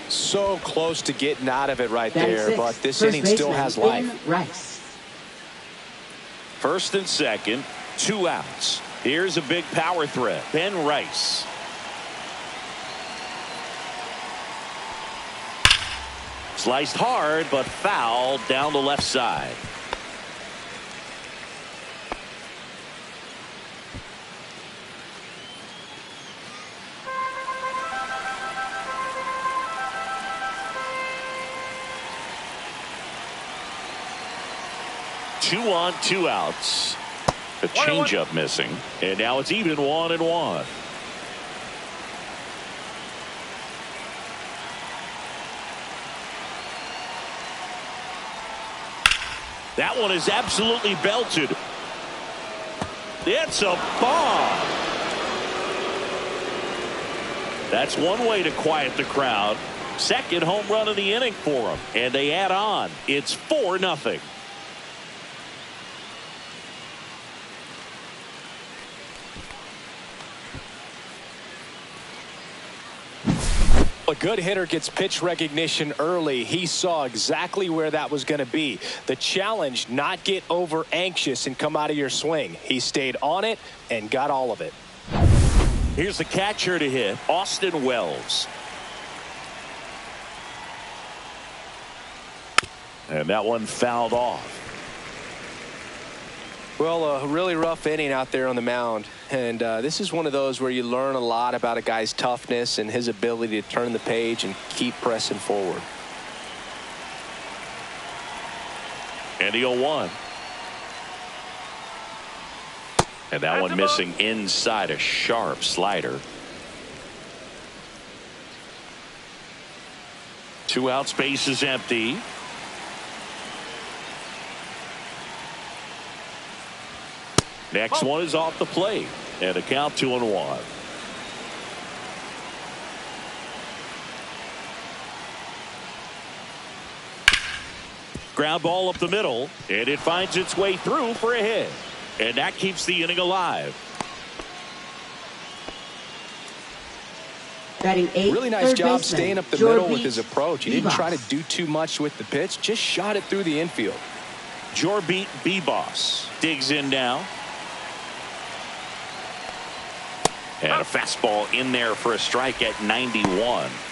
So close to getting out of it right there, but this inning still has life. First and second, 2 outs. Here's a big power threat. Ben Rice. Sliced hard, but foul down the left side. Two on, two outs. A changeup missing, and now it's even 1-1. That one is absolutely belted. It's a bomb. That's one way to quiet the crowd. Second home run of the inning for them, and they add on. It's 4-0. A good hitter gets pitch recognition early. He saw exactly where that was going to be. The challenge, not get over anxious and come out of your swing. He stayed on it and got all of it. Here's the catcher to hit, Austin Wells. And that one fouled off. Well, a really rough inning out there on the mound. And this is one of those where you learn a lot about a guy's toughness and his ability to turn the page and keep pressing forward. And the 0-1. And that one missing inside, a sharp slider. 2 outs, base is empty. Next one is off the plate, and a count 2-1. Ground ball up the middle, and it finds its way through for a hit, and that keeps the inning alive. Batting 8th, really nice job staying up the middle with his approach. He didn't try to do too much with the pitch, just shot it through the infield. Jorbit Bibas digs in now. And a fastball in there for a strike at 91.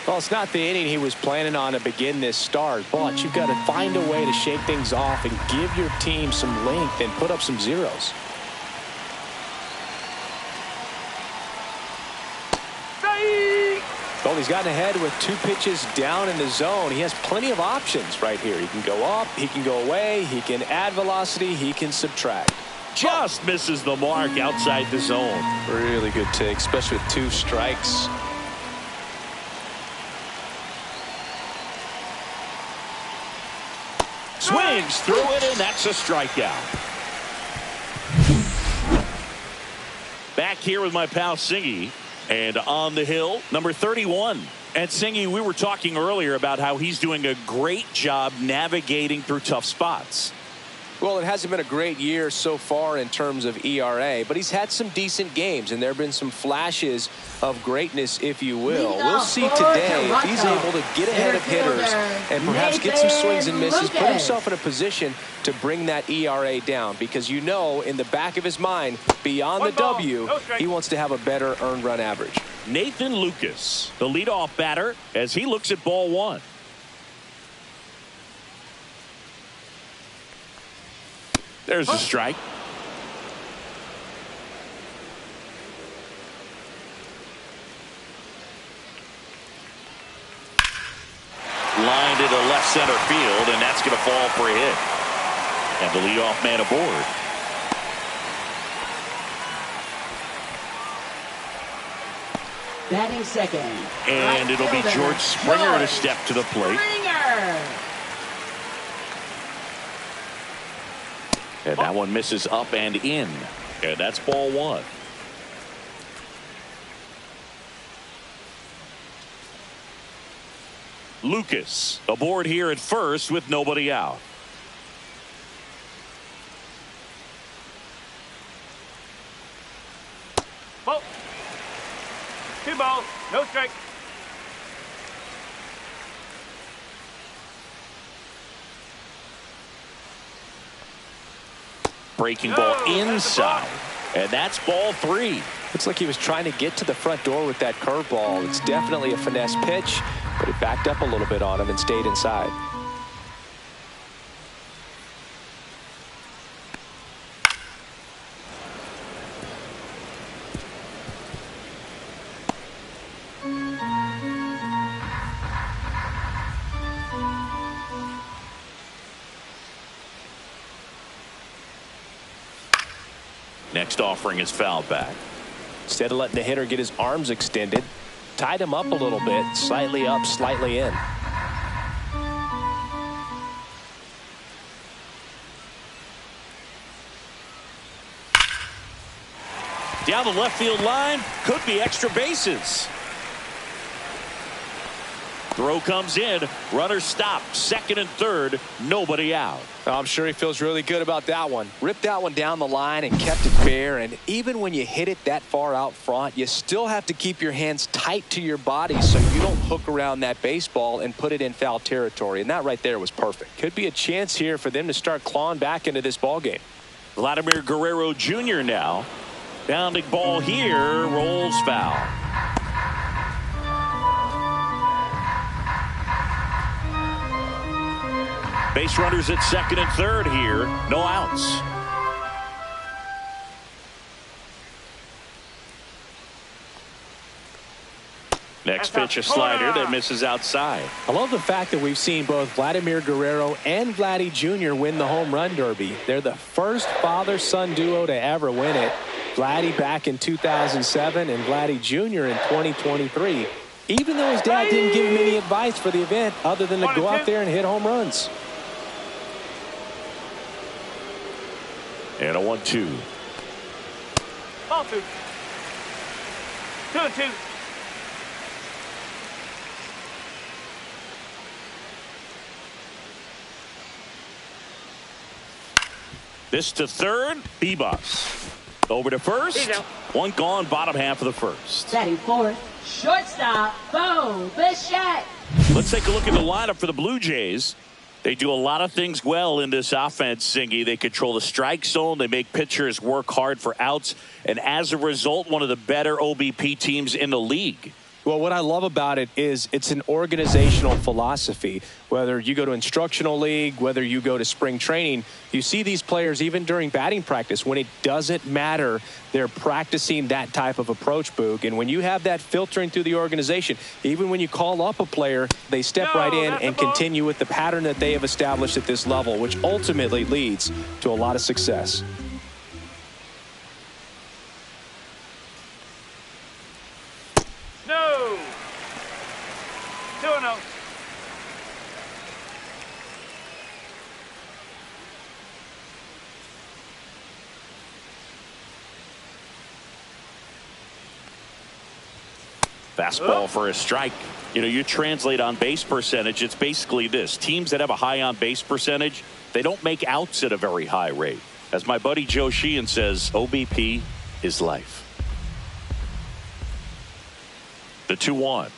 Well, it's not the inning he was planning on to begin this start, but you've got to find a way to shake things off and give your team some length and put up some zeros. Well, he's gotten ahead with 2 pitches down in the zone. He has plenty of options right here. He can go up, he can go away, he can add velocity, he can subtract. Just misses the mark outside the zone. Really good take, especially with 2 strikes. Swings through it, and that's a strikeout. Back here with my pal Singy, and on the hill, number 31. And Singy, we were talking earlier about how he's doing a great job navigating through tough spots. Well, it hasn't been a great year so far in terms of ERA, but he's had some decent games, and there have been some flashes of greatness, if you will. We'll see today if he's able to get ahead of hitters and perhaps get some swings and misses, put himself in a position to bring that ERA down, because you know in the back of his mind, beyond the W, he wants to have a better earned run average. Nathan Lucas, the leadoff batter, as he looks at ball 1. There's a strike. Lined into left center field, and that's going to fall for a hit. And the leadoff man aboard. Batting second. And it'll be George Springer to step to the plate. And that one misses up and in. And that's ball 1. Lucas aboard here at first with nobody out. Ball. 2 balls, no strike. Breaking ball inside, and that's ball 3. Looks like he was trying to get to the front door with that curveball. It's definitely a finesse pitch, but it backed up a little bit on him and stayed inside. next offering is fouled back. Instead of letting the hitter get his arms extended, tied him up a little bit, slightly up, slightly in. Down the left field line, could be extra bases. Throw comes in, runner stopped, second and third, nobody out. I'm sure he feels really good about that one. Ripped that one down the line and kept it fair. And even when you hit it that far out front, you still have to keep your hands tight to your body so you don't hook around that baseball and put it in foul territory. And that right there was perfect. Could be a chance here for them to start clawing back into this ball game. Vladimir Guerrero Jr. now. Bounding ball here, rolls foul. Base runners at second and third here. No outs. Next pitch, a slider that misses outside. I love the fact that we've seen both Vladimir Guerrero and Vladdy Jr. win the home run derby. They're the first father-son duo to ever win it. Vladdy back in 2007 and Vladdy Jr. in 2023. Even though his dad didn't give him any advice for the event other than to go out there and hit home runs. And a 1-2. Ball 2. 2-2. This to third, Bebas. Over to first. One gone, bottom half of the first. Batting fourth, shortstop, Bo Bichette. Let's take a look at the lineup for the Blue Jays. They do a lot of things well in this offense, Singy. They control the strike zone. They make pitchers work hard for outs. And as a result, one of the better OBP teams in the league. Well, what I love about it is it's an organizational philosophy. Whether you go to instructional league, whether you go to spring training, you see these players even during batting practice. When it doesn't matter, they're practicing that type of approach, Boog. And when you have that filtering through the organization, even when you call up a player, they step right in and continue with the pattern that they have established at this level, which ultimately leads to a lot of success. No. 2-0. Fastball for a strike. You know, you translate on base percentage, it's basically this. Teams that have a high on base percentage, they don't make outs at a very high rate. As my buddy Joe Sheehan says, OBP is life. The 2-1.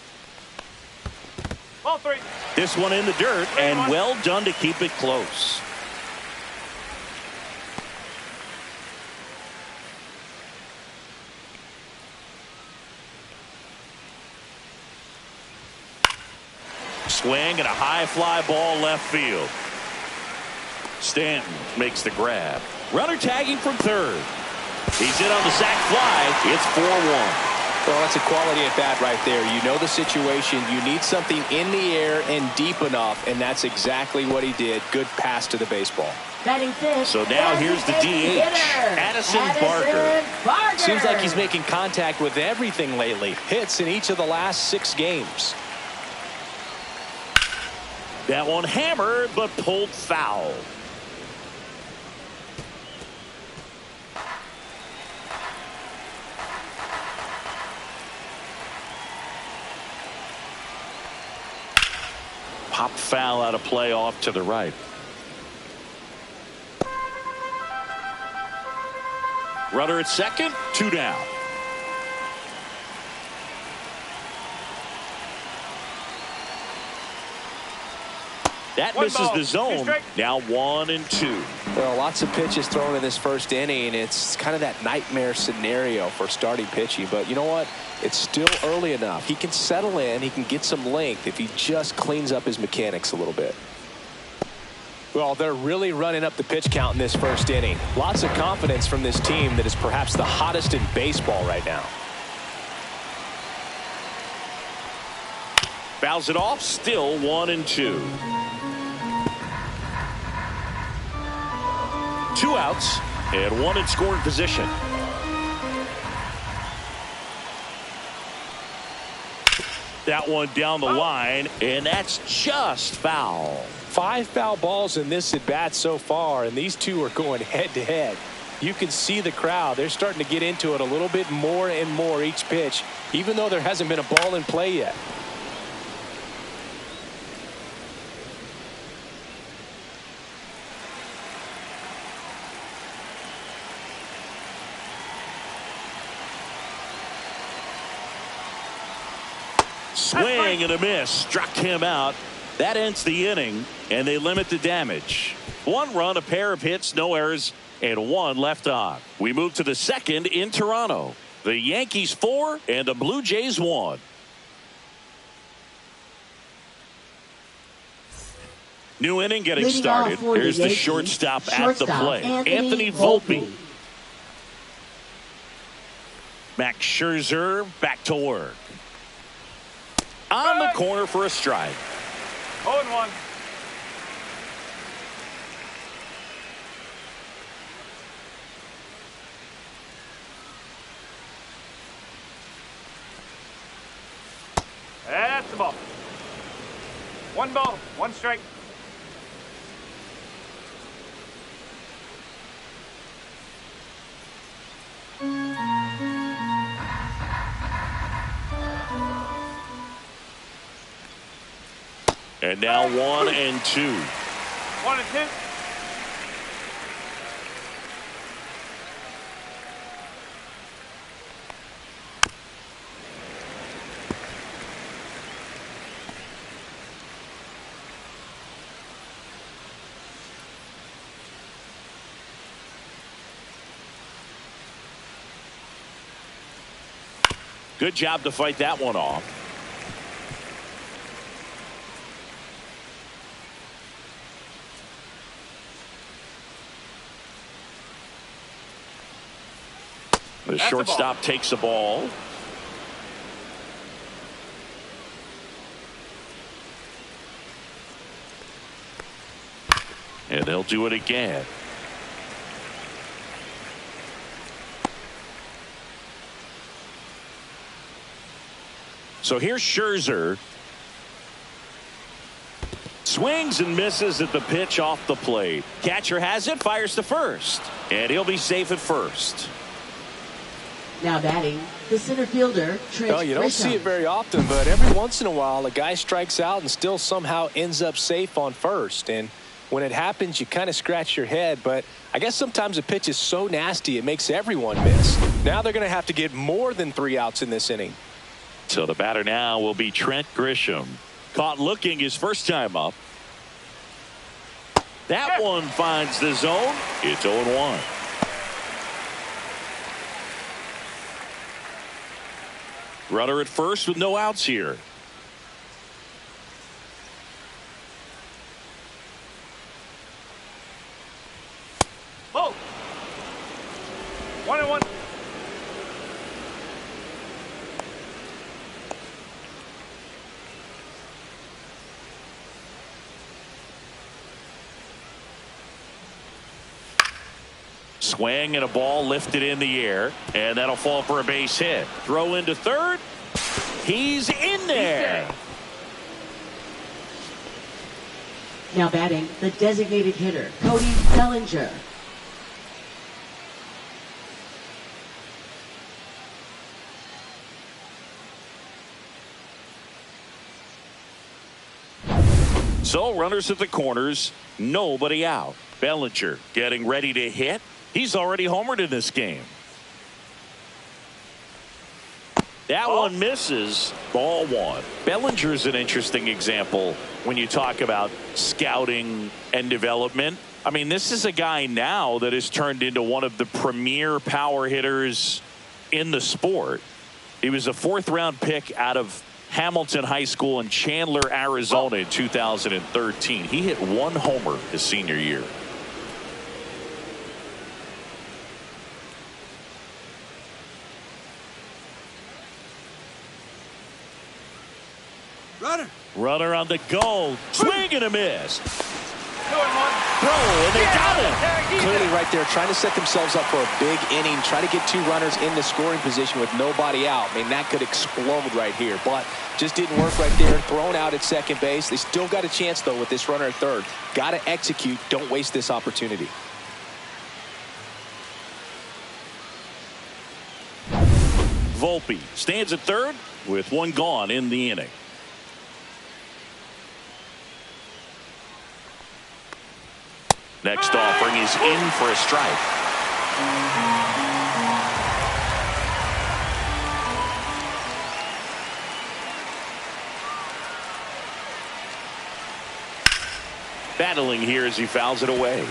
Ball 3. This one in the dirt, and well done to keep it close. Swing and a high fly ball left field. Stanton makes the grab. Runner tagging from third. He's in on the sac fly. It's 4-1. Well, that's a quality at bat right there. You know the situation. You need something in the air and deep enough, and that's exactly what he did. Good pass to the baseball. Batting fifth. So now here's the DH, Addison Barker. Seems like he's making contact with everything lately. Hits in each of the last 6 games. That one hammered, but pulled foul. Pop foul out of play off to the right. Runner at second, 2 down. That misses the zone. Now 1-2. Well, lots of pitches thrown in this first inning. It's kind of that nightmare scenario for starting pitching. But you know what? It's still early enough. He can settle in. He can get some length if he just cleans up his mechanics a little bit. Well, they're really running up the pitch count in this first inning. Lots of confidence from this team that is perhaps the hottest in baseball right now. Fouls it off. Still 1-2. 2 outs and 1 in scoring position. That one down the line, and that's just foul. 5 foul balls in this at bat so far, and these two are going head to head. You can see the crowd. They're starting to get into it a little bit more and more each pitch, even though there hasn't been a ball in play yet. Swing and a miss. Struck him out. That ends the inning, and they limit the damage. 1 run, a pair of hits, no errors, and 1 left on. We move to the second in Toronto. The Yankees 4 and the Blue Jays 1. New inning getting started. Here's the shortstop at the plate. Anthony Volpe. Max Scherzer back to work. On the corner for a strike. 0-1. That's the ball. 1 ball, 1 strike. And now 1 and 2. 1 and 2. Good job to fight that one off. The shortstop takes the ball. And they'll do it again. So here's Scherzer. Swings and misses at the pitch off the plate. Catcher has it, fires to first. And he'll be safe at first. Now batting, the center fielder, Trent. Well, you don't see it very often, but every once in a while a guy strikes out and still somehow ends up safe on first. And when it happens, you kind of scratch your head, but I guess sometimes a pitch is so nasty it makes everyone miss. Now they're going to have to get more than 3 outs in this inning. So the batter now will be Trent Grisham. Caught looking his first time up. That one finds the zone. It's 0-1. Runner at first with no outs here. Ball. 1-1. Swing and a ball lifted in the air, and that'll fall for a base hit. Throw into third. He's in there. Now batting, the designated hitter, Cody Bellinger. So runners at the corners, nobody out. Bellinger getting ready to hit. He's already homered in this game. That one misses. Ball 1. Bellinger's an interesting example when you talk about scouting and development. I mean, this is a guy now that has turned into one of the premier power hitters in the sport. He was a 4th-round pick out of Hamilton High School in Chandler, Arizona in 2013. He hit 1 homer his senior year. Runner on the go. Swing and a miss. 2-1. throw, and they got him. Clearly right there trying to set themselves up for a big inning, try to get two runners in the scoring position with nobody out. I mean, that could explode right here, but just didn't work right there. Thrown out at second base. They still got a chance, though, with this runner at third. Got to execute. Don't waste this opportunity. Volpe stands at third with one gone in the inning. Next offering is in for a strike. Battling here as he fouls it away.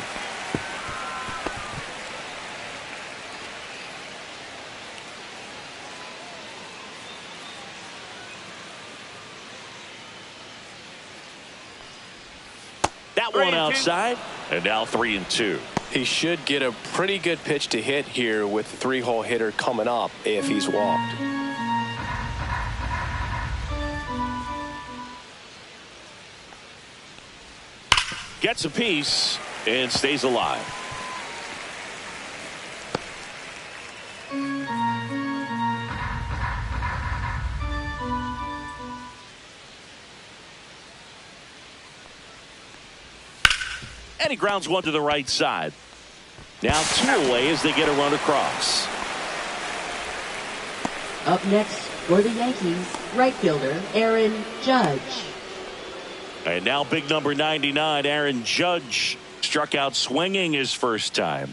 That one outside, and now 3-2. He should get a pretty good pitch to hit here with the three-hole hitter coming up if he's walked. Gets a piece and stays alive. And he grounds one to the right side. Now 2 away as they get a run across. Up next for the Yankees, right fielder Aaron Judge. And now big number 99, Aaron Judge, struck out swinging his first time.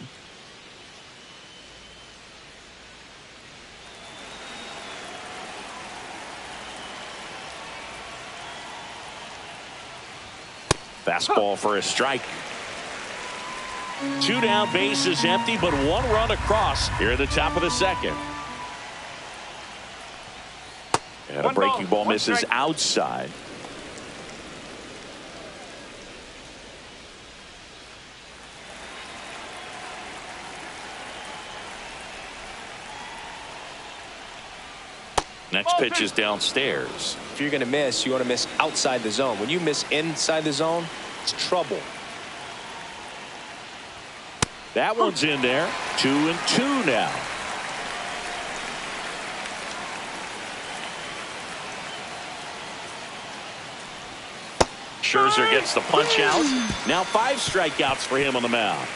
Fastball for a strike. 2 down, bases empty, but 1 run across here at the top of the second. And a breaking ball misses outside. Next pitch is downstairs. If you're going to miss, you want to miss outside the zone. When you miss inside the zone, it's trouble. That one's in there. 2-2 now. Scherzer gets the punch out. Now 5 strikeouts for him on the mound.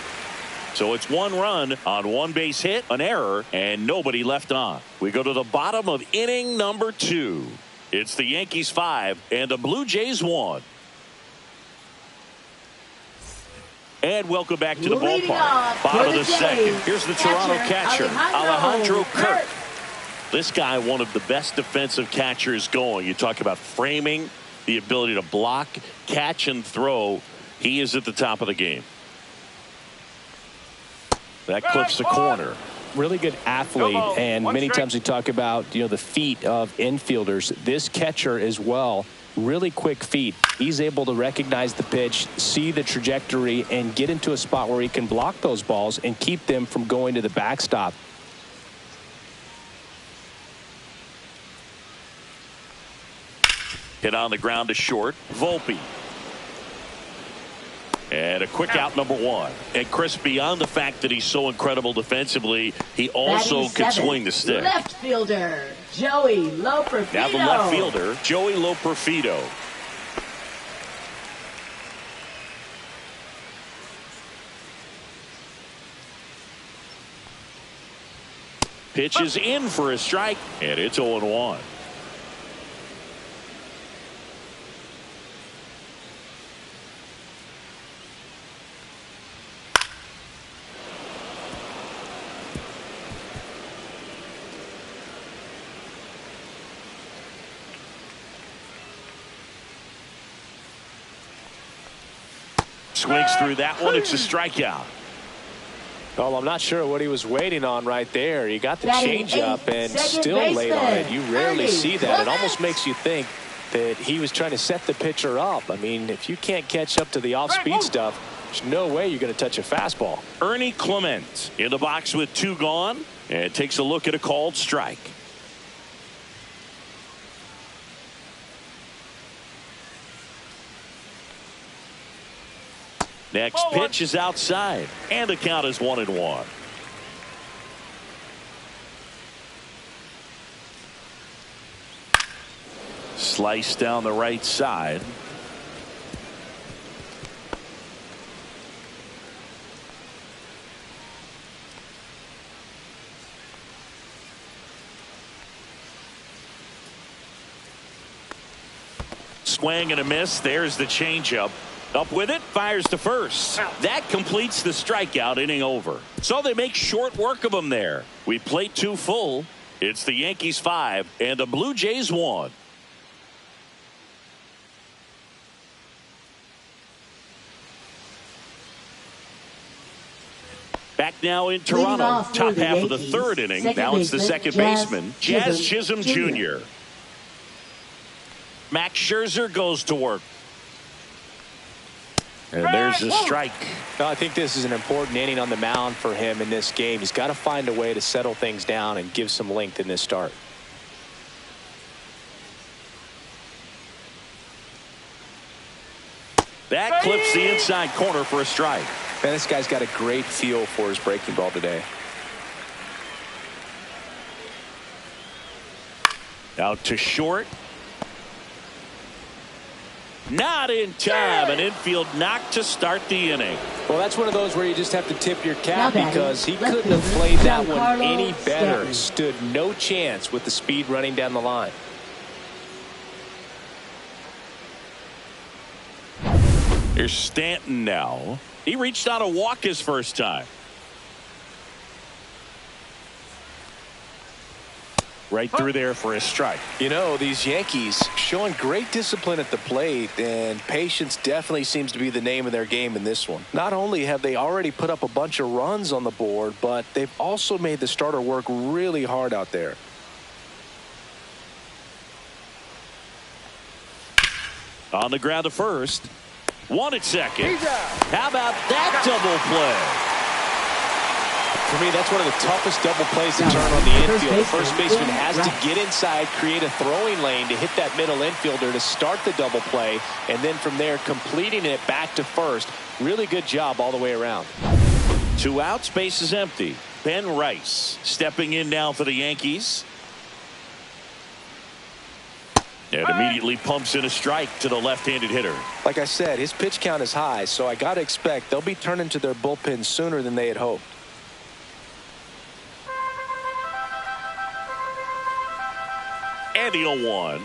So it's 1 run on 1 base hit, an error, and nobody left on. We go to the bottom of inning number 2. It's the Yankees 5 and the Blue Jays 1. And welcome back to the ballpark. Bottom of the second. Here's the Toronto catcher, Alejandro Kirk. This guy, one of the best defensive catchers going. You talk about framing, the ability to block, catch, and throw. He is at the top of the game. That clips the corner. Really good athlete, and many times we talk about, the feet of infielders. This catcher as well, really quick feet. He's able to recognize the pitch, see the trajectory, and get into a spot where he can block those balls and keep them from going to the backstop. Hit on the ground to short. Volpe. And a quick out, number 1. And Chris, beyond the fact that he's so incredible defensively, he also can swing the stick. Left fielder, Joey Loperfido. Now the left fielder, Joey Loperfido. Pitch is in for a strike, and it's 0-1. Swings through that one. It's a strikeout. Well, I'm not sure what he was waiting on right there. He got the changeup and still laid on it. You rarely see that. It almost makes you think that he was trying to set the pitcher up. I mean, if you can't catch up to the off-speed stuff, there's no way you're going to touch a fastball. Ernie Clement in the box with 2 gone and takes a look at a called strike. Next pitch is outside, and the count is 1-1. Slice down the right side. Swing and a miss. There's the changeup. Up with it, fires to first. That completes the strikeout, inning over. So they make short work of him there. We played 2 full. It's the Yankees 5 and the Blue Jays 1. Back now in Toronto, top half of the 3rd inning. Now it's the second baseman, Jazz Chisholm Jr. Max Scherzer goes to work. And there's a strike. No, I think this is an important inning on the mound for him in this game. He's got to find a way to settle things down and give some length in this start. That clips the inside corner for a strike. Man, this guy's got a great feel for his breaking ball today. Out to short. Not in time. An infield knock to start the inning. Well, that's one of those where you just have to tip your cap because he couldn't have played that one any better. Stood no chance with the speed running down the line. Here's Stanton now. He reached out a walk his first time. Right through there for a strike. You know, these Yankees showing great discipline at the plate, and patience definitely seems to be the name of their game in this one. Not only have they already put up a bunch of runs on the board, but they've also made the starter work really hard out there. On the ground to first. One at second. How about that double play? For me, that's one of the toughest double plays to turn on the infield. The first baseman has to get inside, create a throwing lane to hit that middle infielder to start the double play, and then from there completing it back to first. Really good job all the way around. 2 outs, base is empty. Ben Rice stepping in now for the Yankees. And immediately pumps in a strike to the left-handed hitter. Like I said, his pitch count is high, so I got to expect they'll be turning to their bullpen sooner than they had hoped. And the 0-1.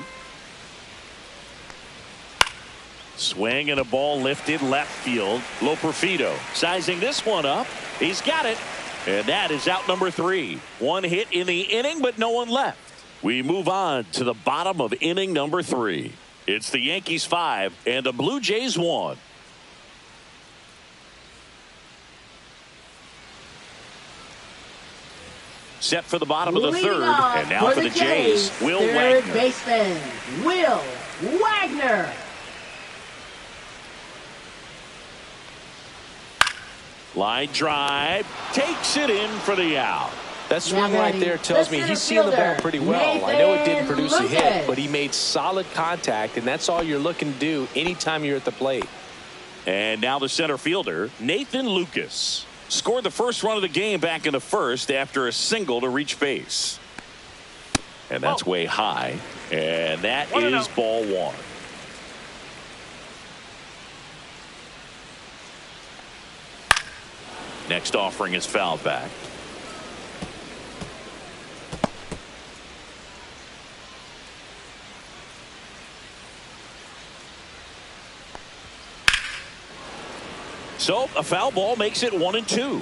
Swing and a ball lifted left field. Loperfido sizing this one up. He's got it. And that is out number 3. 1 hit in the inning, but no one left. We move on to the bottom of inning number 3. It's the Yankees 5 and the Blue Jays 1. Set for the bottom of the 3rd, and now for the Jays, Will Wagner. Third baseman, Will Wagner. Line drive, takes it in for the out. That swing right there tells me he's seeing the ball pretty well. I know it didn't produce a hit, but he made solid contact, and that's all you're looking to do anytime you're at the plate. And now the center fielder, Nathan Lucas. Scored the first run of the game back in the 1st after a single to reach base. And that's way high. And that is ball 1. Next offering is fouled back. So a foul ball makes it 1-2.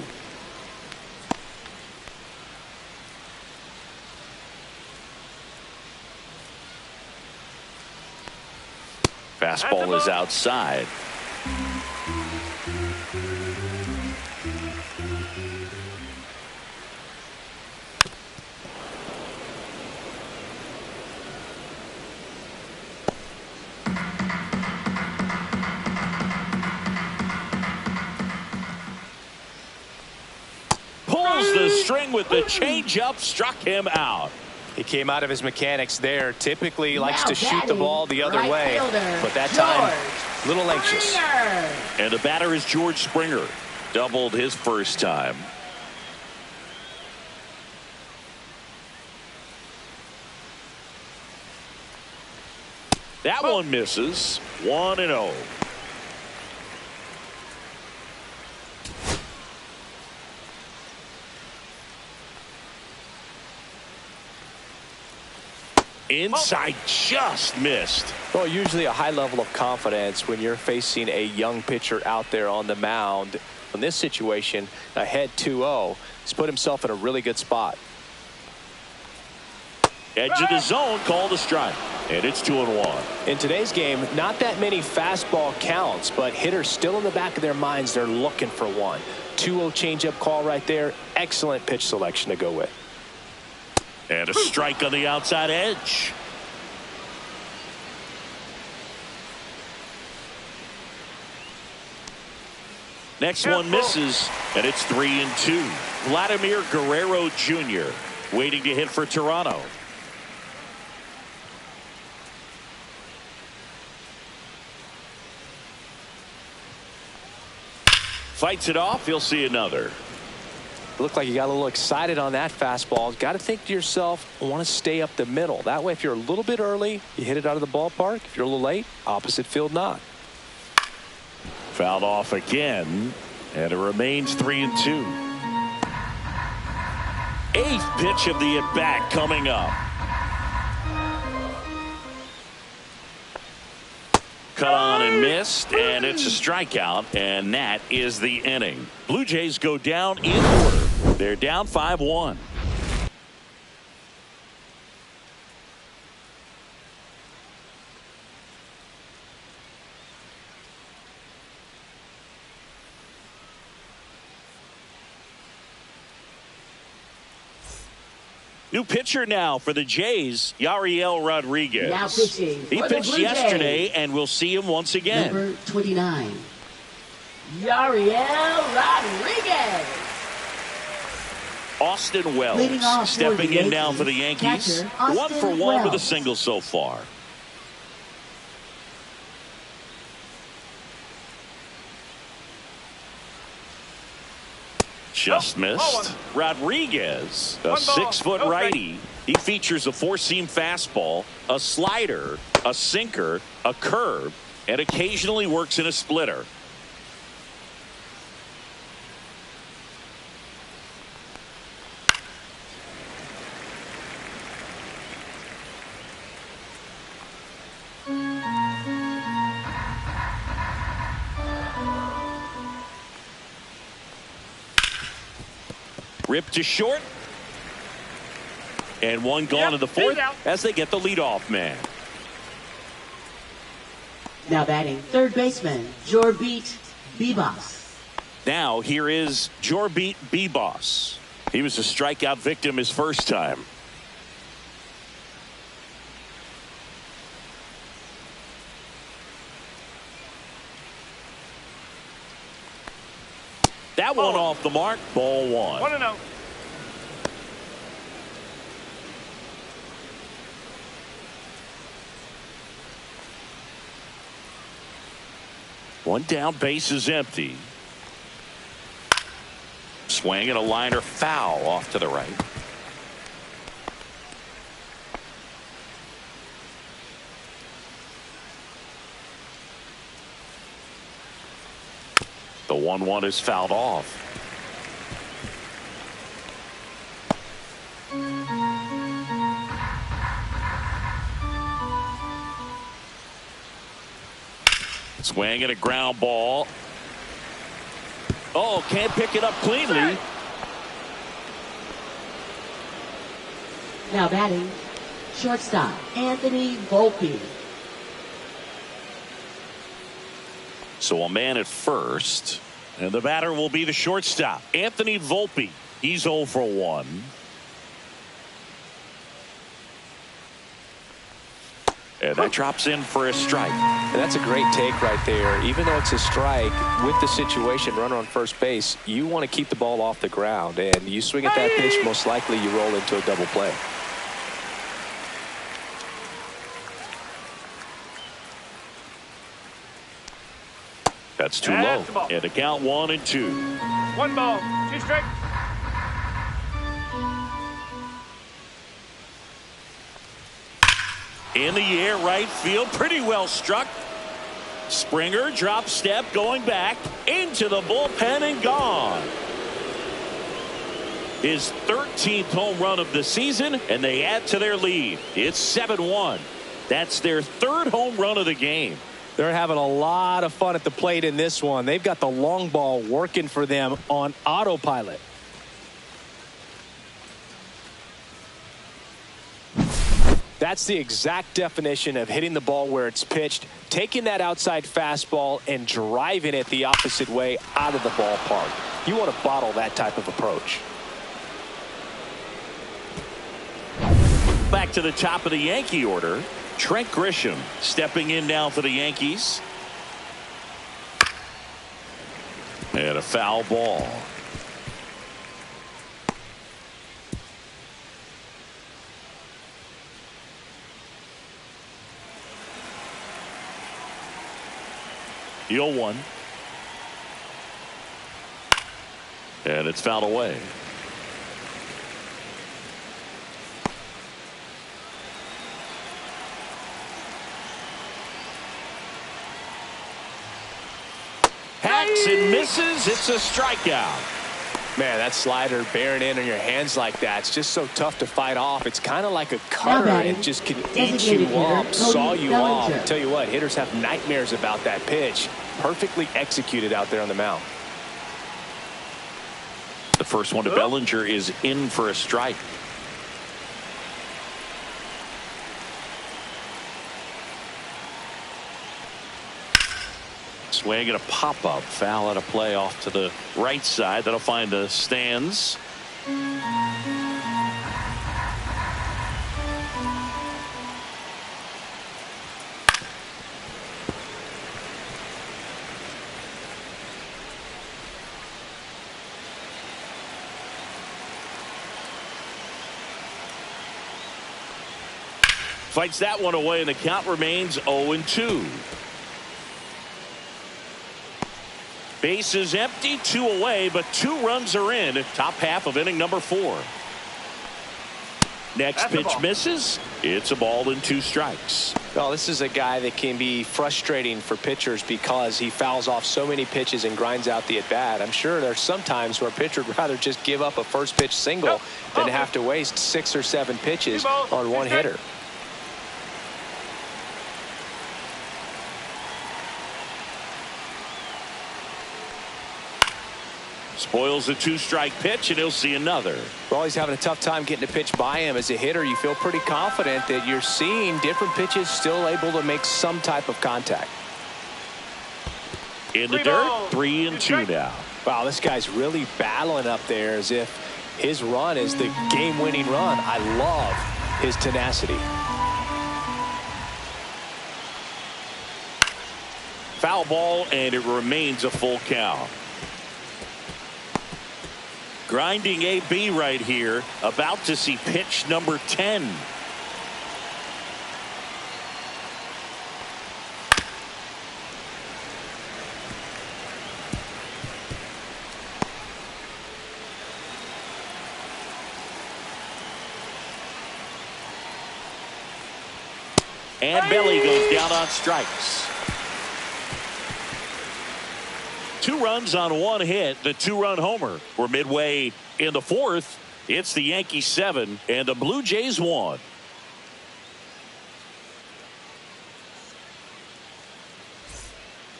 Fastball is outside. The string with the changeup struck him out. He came out of his mechanics there. Typically likes Now to shoot the ball the other right way, fielder, but that time, a little George anxious. Springer. And the batter is George Springer. Doubled his first time. That one misses. 1-0. Inside, just missed. Well, usually a high level of confidence when you're facing a young pitcher out there on the mound. In this situation, ahead 2-0, he's put himself in a really good spot. Edge of the zone, called a strike. And it's 2-1. In today's game, not that many fastball counts, but hitters still in the back of their minds, they're looking for one. 2-0 changeup call right there. Excellent pitch selection to go with. And a strike on the outside edge. Next one misses, and it's 3-2. Vladimir Guerrero Jr. waiting to hit for Toronto. Fights it off. He'll see another. Looked like you got a little excited on that fastball. Got to think to yourself, I want to stay up the middle. That way, if you're a little bit early, you hit it out of the ballpark. If you're a little late, opposite field knock. Fouled off again, and it remains 3-2. Eighth pitch of the at-bat coming up. Cut on and missed, and it's a strikeout, and that is the inning. Blue Jays go down in order. They're down 5-1. New pitcher now for the Jays, Yariel Rodriguez. Now pitching He for the pitched Blue yesterday, Jays. and we'll see him once again. Number 29, Yariel Rodriguez. Austin Wells Leading off for stepping the in now Yankees, for the Yankees. catcher, 1 Austin for 1 with a Wells. single so far. Just missed. Rodriguez, a 6-foot righty. He features a four-seam fastball, a slider, a sinker, a curve, and occasionally works in a splitter. Ripped to short. And one gone in the fourth as they get the leadoff man. Now batting third baseman, Jorbit Bibas. Now here is Jorbit Bibas. He was a strikeout victim his first time. That one off the mark. Ball one. 1-0. One down, base is empty. Swing and a liner foul off to the right. The 1-1 is fouled off. Swing and a ground ball. Oh, can't pick it up cleanly. Now batting shortstop, Anthony Volpe. So a man at first, and the batter will be the shortstop, Anthony Volpe. He's 0 for 1. And that drops in for a strike. And that's a great take right there. Even though it's a strike, with the situation, runner on first base, you want to keep the ball off the ground. And you swing at that pitch, most likely you roll into a double play. That's too That's the low. ball. And a count 1-2. 1 ball, 2 strikes. In the air, right field, pretty well struck. Springer drop step going back into the bullpen and gone. His 13th home run of the season, and they add to their lead. It's 7-1. That's their 3rd home run of the game. They're having a lot of fun at the plate in this one. They've got the long ball working for them on autopilot. That's the exact definition of hitting the ball where it's pitched, taking that outside fastball and driving it the opposite way out of the ballpark. You want to bottle that type of approach. Back to the top of the Yankee order. Trent Grisham stepping in now for the Yankees. And a foul ball. The 0-1. And it's fouled away. Hacks and misses. It's a strikeout. Man, that slider bearing in on your hands like that, it's just so tough to fight off. It's kind of like a cutter. It just can eat you up, saw you off. Tell you what, hitters have nightmares about that pitch. Perfectly executed out there on the mound. The first one to Bellinger is in for a strike. Swing and a pop-up. Foul out of play off to the right side. That'll find the stands. Fights that one away, and the count remains 0-2. Bases empty, 2 away, but 2 runs are in. Top half of inning number 4. Next pitch misses. It's a ball and 2 strikes. Well, this is a guy that can be frustrating for pitchers because he fouls off so many pitches and grinds out the at-bat. I'm sure there's some times where a pitcher would rather just give up a first pitch single than have to waste 6 or 7 pitches on one hitter. Spoils a 2-strike pitch, and he'll see another. Well, he's having a tough time getting a pitch by him. As a hitter, you feel pretty confident that you're seeing different pitches still able to make some type of contact. In the dirt, 3-2 now. Wow, this guy's really battling up there as if his run is the game-winning run. I love his tenacity. Foul ball, and it remains a full count. Grinding AB right here, about to see pitch number 10. And Belly goes down on strikes. 2 runs on 1 hit, the 2-run homer. We're midway in the 4th. It's the Yankees 7 and the Blue Jays 1.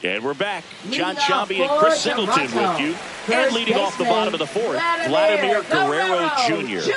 And we're back. John Shambi and Chris Singleton with you. And leading off the bottom of the 4th, Vladimir Guerrero Jr.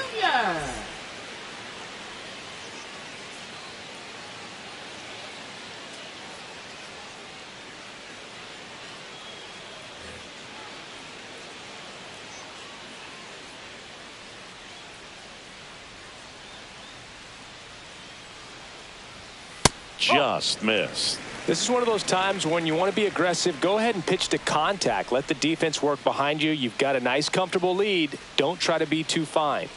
Just missed. This is one of those times when you want to be aggressive. Go ahead and pitch to contact. Let the defense work behind you. You've got a nice, comfortable lead. Don't try to be too fine.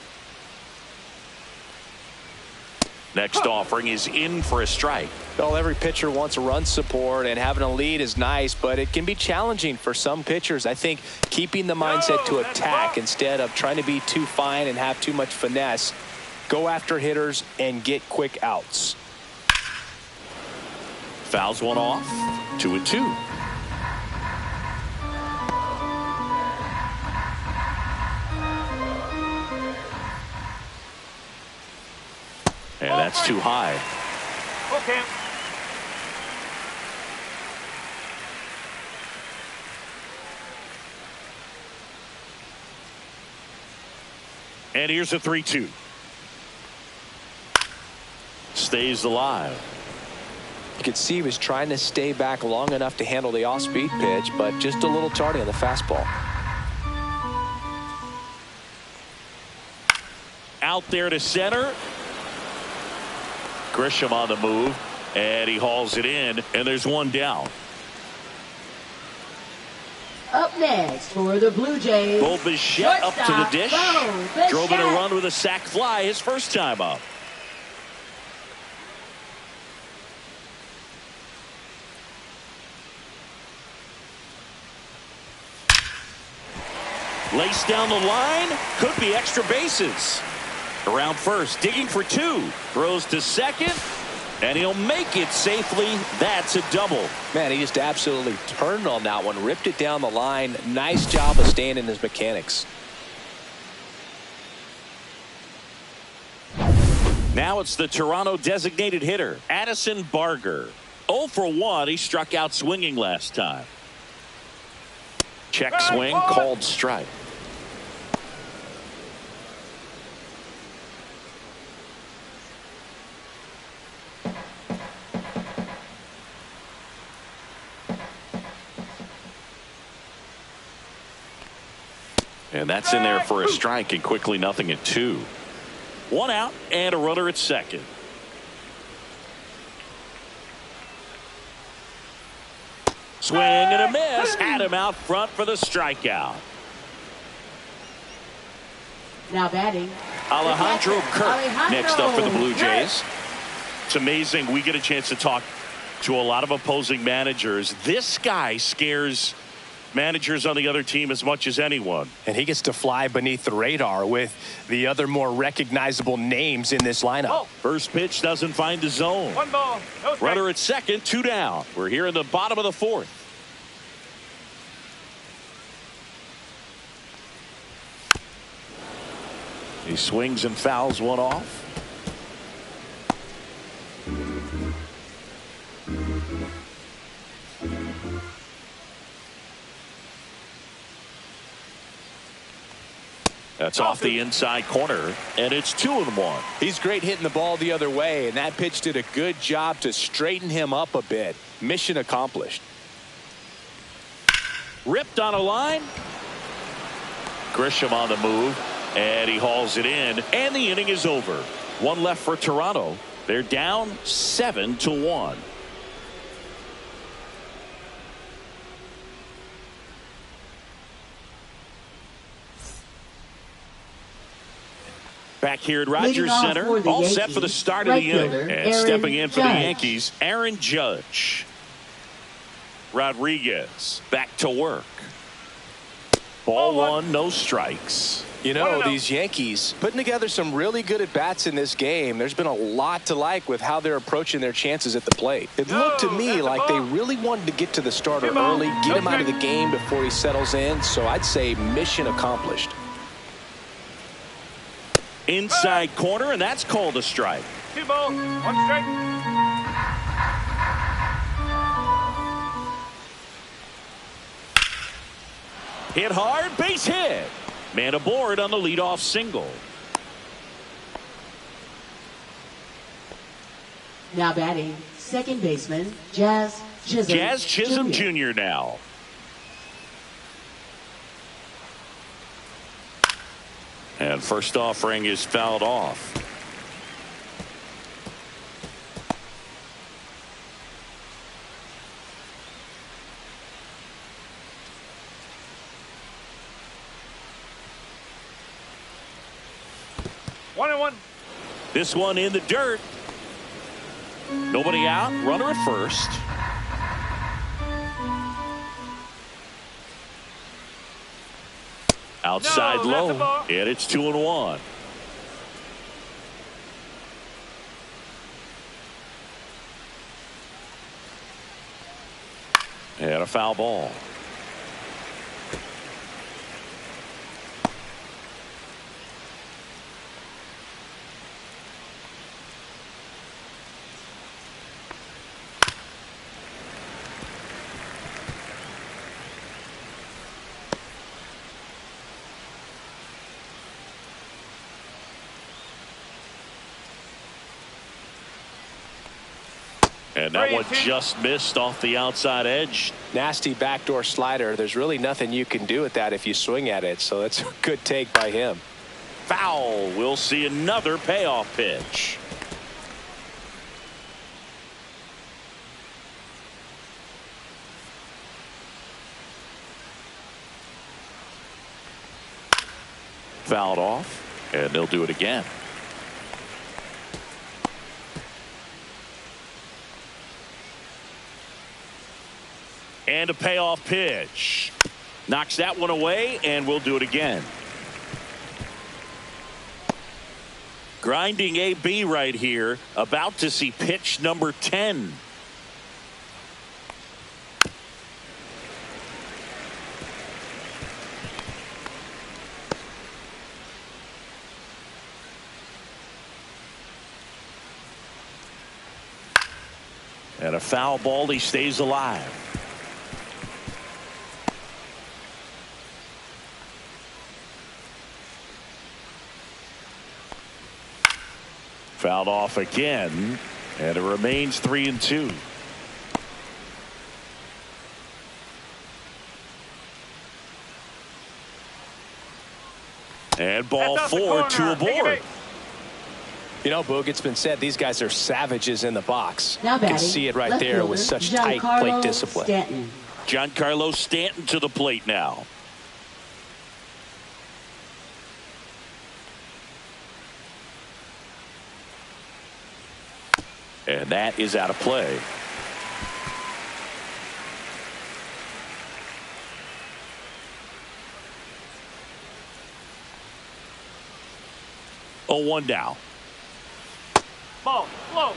Next offering is in for a strike. Well, every pitcher wants run support, and having a lead is nice, but it can be challenging for some pitchers. I think keeping the mindset to attack instead of trying to be too fine and have too much finesse. Go after hitters and get quick outs. Fouls one off. 2-2. And that's too high. Okay. And here's a 3-2. Stays alive. You could see he was trying to stay back long enough to handle the off-speed pitch, but just a little tardy on the fastball. Out there to center. Grisham on the move, and he hauls it in, and there's one down. Up next for the Blue Jays, Bo Bichette up to the dish. Bo Drove in a Bichette. run with a sac fly his first time up. Laced down the line, could be extra bases. Around first, digging for two, throws to second, and he'll make it safely. That's a double. Man, he just absolutely turned on that one, ripped it down the line. Nice job of staying in his mechanics. Now it's the Toronto designated hitter, Addison Barger. 0 for 1. He struck out swinging last time. Check swing, called strike. And that's in there for a strike, and quickly 0-2. 1 out and a runner at second. Swing and a miss. Had him out front for the strikeout. Now batting, Alejandro Kirk Alejandro next up for the Blue Kirk. Jays. It's amazing. We get a chance to talk to a lot of opposing managers. This guy scares managers on the other team as much as anyone. And he gets to fly beneath the radar with the other more recognizable names in this lineup. First pitch doesn't find the zone. 1 ball, no strike. Runner at second, 2 down. We're here in the bottom of the 4th. He swings and fouls one off. That's off the inside corner, and it's 2-1. He's great hitting the ball the other way, and that pitch did a good job to straighten him up a bit. Mission accomplished. Ripped on a line. Grisham on the move, and he hauls it in, and the inning is over. 1 left for Toronto. They're down 7-1. Back here at Rogers Leading off Center, for the all set Yankees, for the start of right the inning. fielder, And Aaron stepping in for the Judge. Yankees, Aaron Judge. Rodriguez back to work. Ball 1, no strikes. You know, these Yankees putting together some really good at-bats in this game. There's been a lot to like with how they're approaching their chances at the plate. It looked to me like they really wanted to get to the starter early, get him out of the game before he settles in. So I'd say mission accomplished. Inside corner, and that's called a strike. 2 ball, 1 strike. Hit hard, base hit. Man aboard on the leadoff single. Now batting, second baseman, Jazz Chisholm. Jazz Chisholm Jr. now. And first offering is fouled off. One and one. This one in the dirt. Nobody out. Runner at first. Outside No, that's a low. ball. And it's 2-1. And a foul ball. And that one just missed off the outside edge. Nasty backdoor slider. There's really nothing you can do with that if you swing at it. So that's a good take by him. Foul. We'll see another payoff pitch. Fouled off, and they'll do it again. And a payoff pitch. Knocks that one away, and we'll do it again. Grinding AB right here. About to see pitch number 10. And a foul ball. He stays alive. Fouled off again, and it remains 3-2. And ball 4, 2 aboard. You know, Boog, it's been said these guys are savages in the box. Now You can batting, see it right left there with fielder, such tight plate Giancarlo discipline. Stanton. Giancarlo Stanton to the plate now. And that is out of play. Oh, 1 down. Ball, low.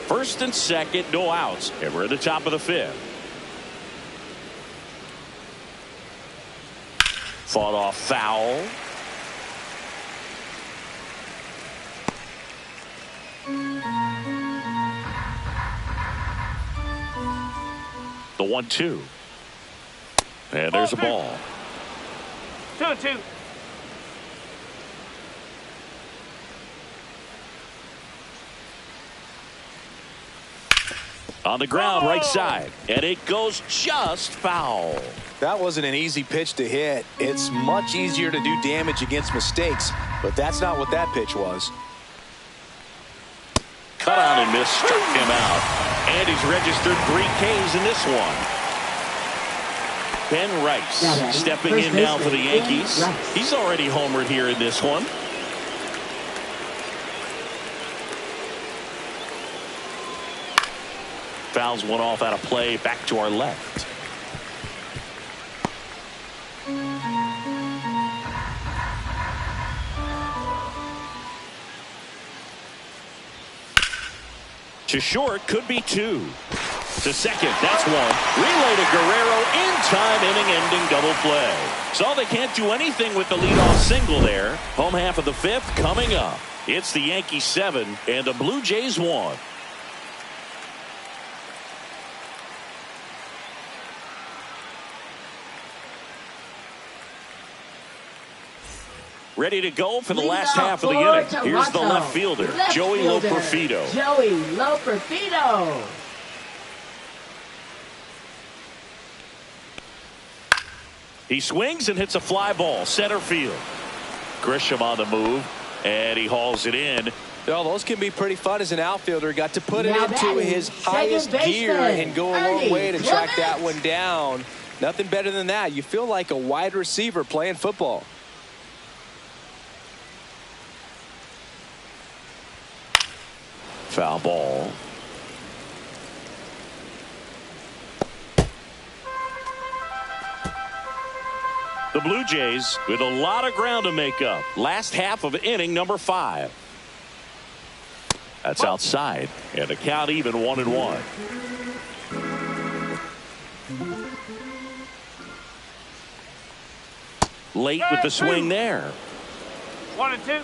First and second, no outs. And we're at the top of the 5th. Fought off foul. The 1-2. And there's a ball. 2-2. On the ground, right side. And it goes just foul. That wasn't an easy pitch to hit. It's much easier to do damage against mistakes, but that's not what that pitch was. Cut on and missed, struck him out. And he's registered 3 Ks in this one. Ben Rice stepping in now for the Yankees. He's already homered here in this one. Fouls one off out of play, back to our left. To short, could be 2. To second, that's 1. Relay to Guerrero in time, inning-ending double play. So they can't do anything with the leadoff single there. Home half of the 5th coming up. It's the Yankees 7 and the Blue Jays 1. Ready to go for the last half of the inning. Here's the left fielder, Joey Loperfido. Joey Loperfido. He swings and hits a fly ball, center field. Grisham on the move, and he hauls it in. Well, those can be pretty fun as an outfielder. Got to put it Now into batting, his highest second gear baseman, and go a long Ernie way to track that Clements. one down. Nothing better than that. You feel like a wide receiver playing football. Foul ball. The Blue Jays with a lot of ground to make up. Last half of inning number 5. That's outside, and the count even 1-1. Late with the swing there. 1-2.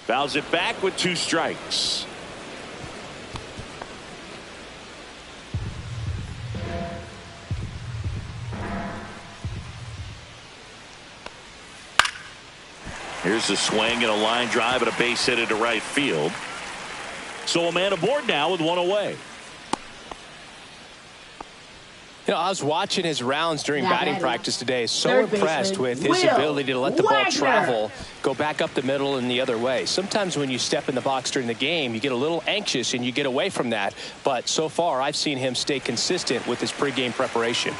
Fouls it back with 2 strikes. Here's a swing and a line drive and a base hit into right field. So a man aboard now with 1 away. You know, I was watching his rounds during batting practice today. So Third impressed baseman, with his Will ability to let the ball Wagner. travel, go back up the middle and the other way. Sometimes when you step in the box during the game, you get a little anxious and you get away from that. But so far, I've seen him stay consistent with his pregame preparation.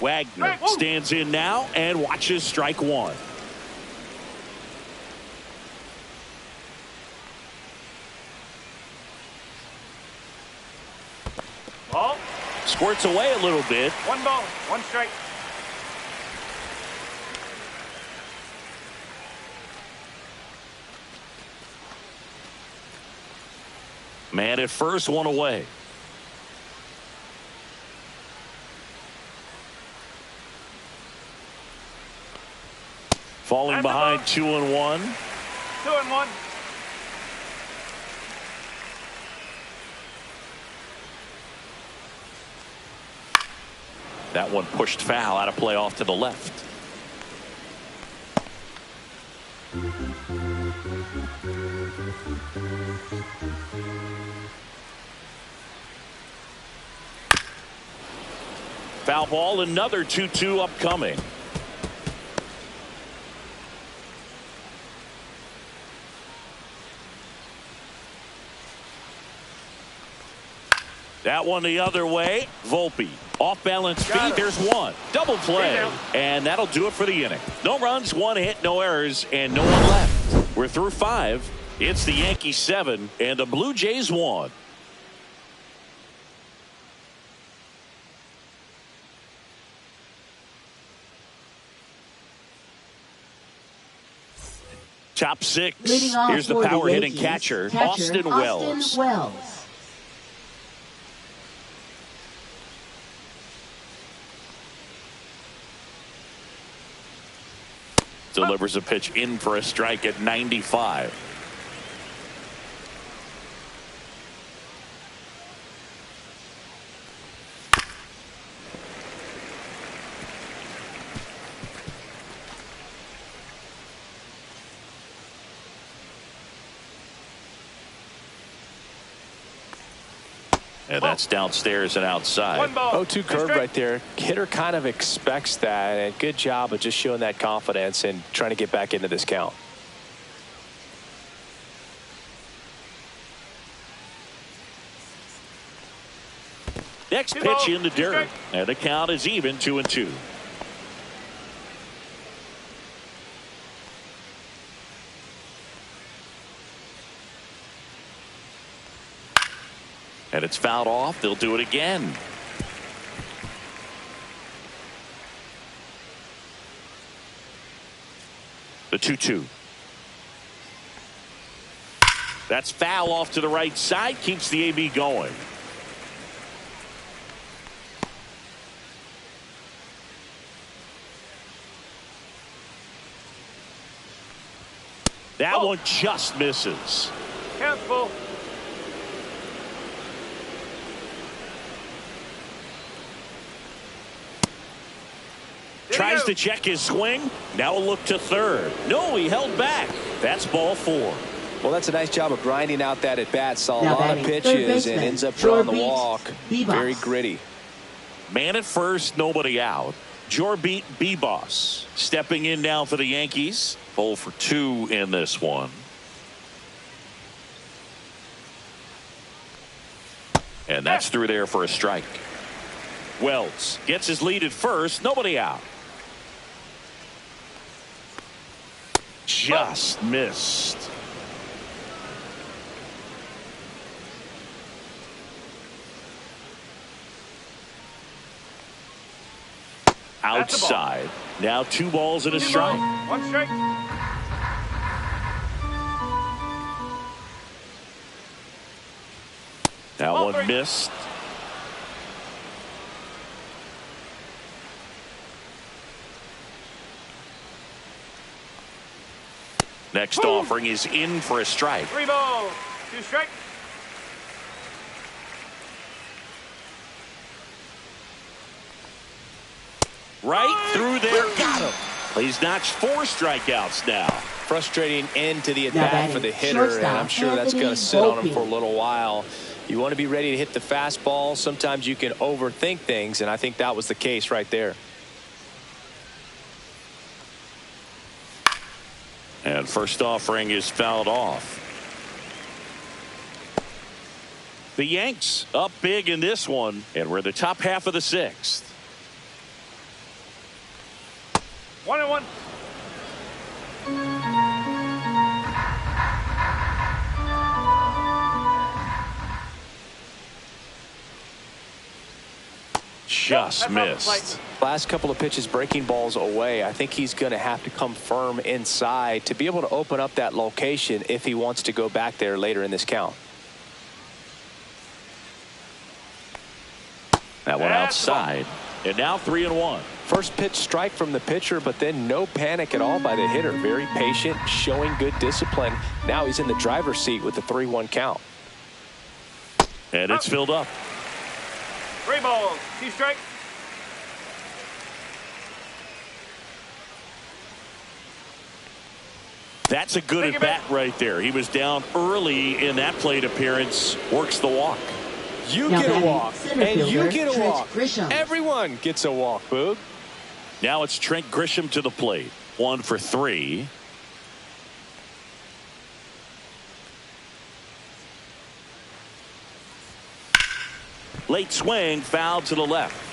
Wagner stands in now and watches strike 1. Ball. Squirts away a little bit. 1 ball, 1 strike. Man at first, 1 away. Falling behind 2-1. 2-1. That one pushed foul out of play off to the left. Foul ball, another 2-2 upcoming. That one the other way. Volpe off balance feet. There's 1. Double play. And that'll do it for the inning. No runs, 1 hit, no errors, and no one left. We're through 5. It's the Yankees 7 and the Blue Jays 1. Top 6. Here's the power hitting catcher, Austin Wells. Delivers a pitch in for a strike at 95. And that's downstairs and outside. 1 ball. 0-2 curve right there. Hitter kind of expects that, and good job of just showing that confidence and trying to get back into this count. Next pitch in the dirt, and the count is even 2-2. And it's fouled off. They'll do it again. The 2-2. That's foul off to the right side. Keeps the AB going. That one just misses. Count full. Tries to check his swing. Now a look to third. No, he held back. That's ball 4. Well, that's a nice job of grinding out that at bat. Saw a Now lot of batting third pitches baseman, and ends up drawing the George walk. Bebos. Very gritty. Man at first, nobody out. Jorbit Bibas stepping in now for the Yankees. 0 for 2 in this one. And that's through there for a strike. Wells gets his lead at first. Nobody out. Just missed. Outside. Now 2 balls and a strike. 1 strike. That one missed. Next offering is in for a strike. 3 balls, 2 strikes. Right through there. Got him. He's notched 4 strikeouts now. Frustrating end to the at-bat for the hitter, and I'm sure that's going to sit on him for a little while. You want to be ready to hit the fastball. Sometimes you can overthink things, and I think that was the case right there. And first offering is fouled off. The Yanks up big in this one, and we're the top half of the 6th. 1-1. Just missed. Last couple of pitches breaking balls away. I think he's going to have to come firm inside to be able to open up that location if he wants to go back there later in this count. That one outside. And now 3-1. First pitch strike from the pitcher, but then no panic at all by the hitter. Very patient, showing good discipline. Now he's in the driver's seat with the 3-1 count. And it's filled up. 3 balls, 2 strikes. That's a good at bat right there. He was down early in that plate appearance. Works the walk. You get a walk, and you get a walk. Everyone gets a walk, Boog. Now it's Trent Grisham to the plate. 1 for 3. Late swing, foul to the left.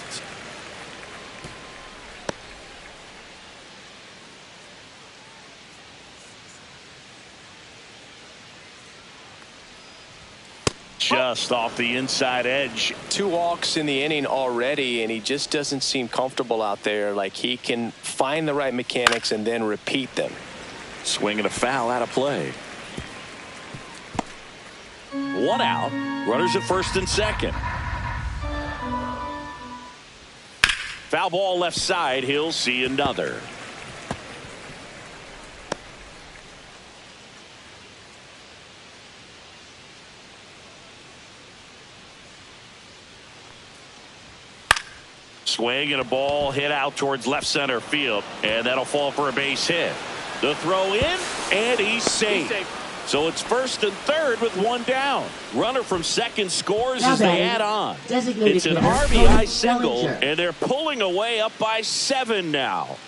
Just off the inside edge. 2 walks in the inning already, and he just doesn't seem comfortable out there. Like he can find the right mechanics and then repeat them. Swing and a foul out of play. 1 out. Runners at first and second. Foul ball left side. He'll see another. Swing and a ball hit out towards left center field, and that'll fall for a base hit. The throw in, and he's safe. So it's first and third with 1 down. Runner from second scores as they add on. It's an RBI single, and they're pulling away up by 7 now.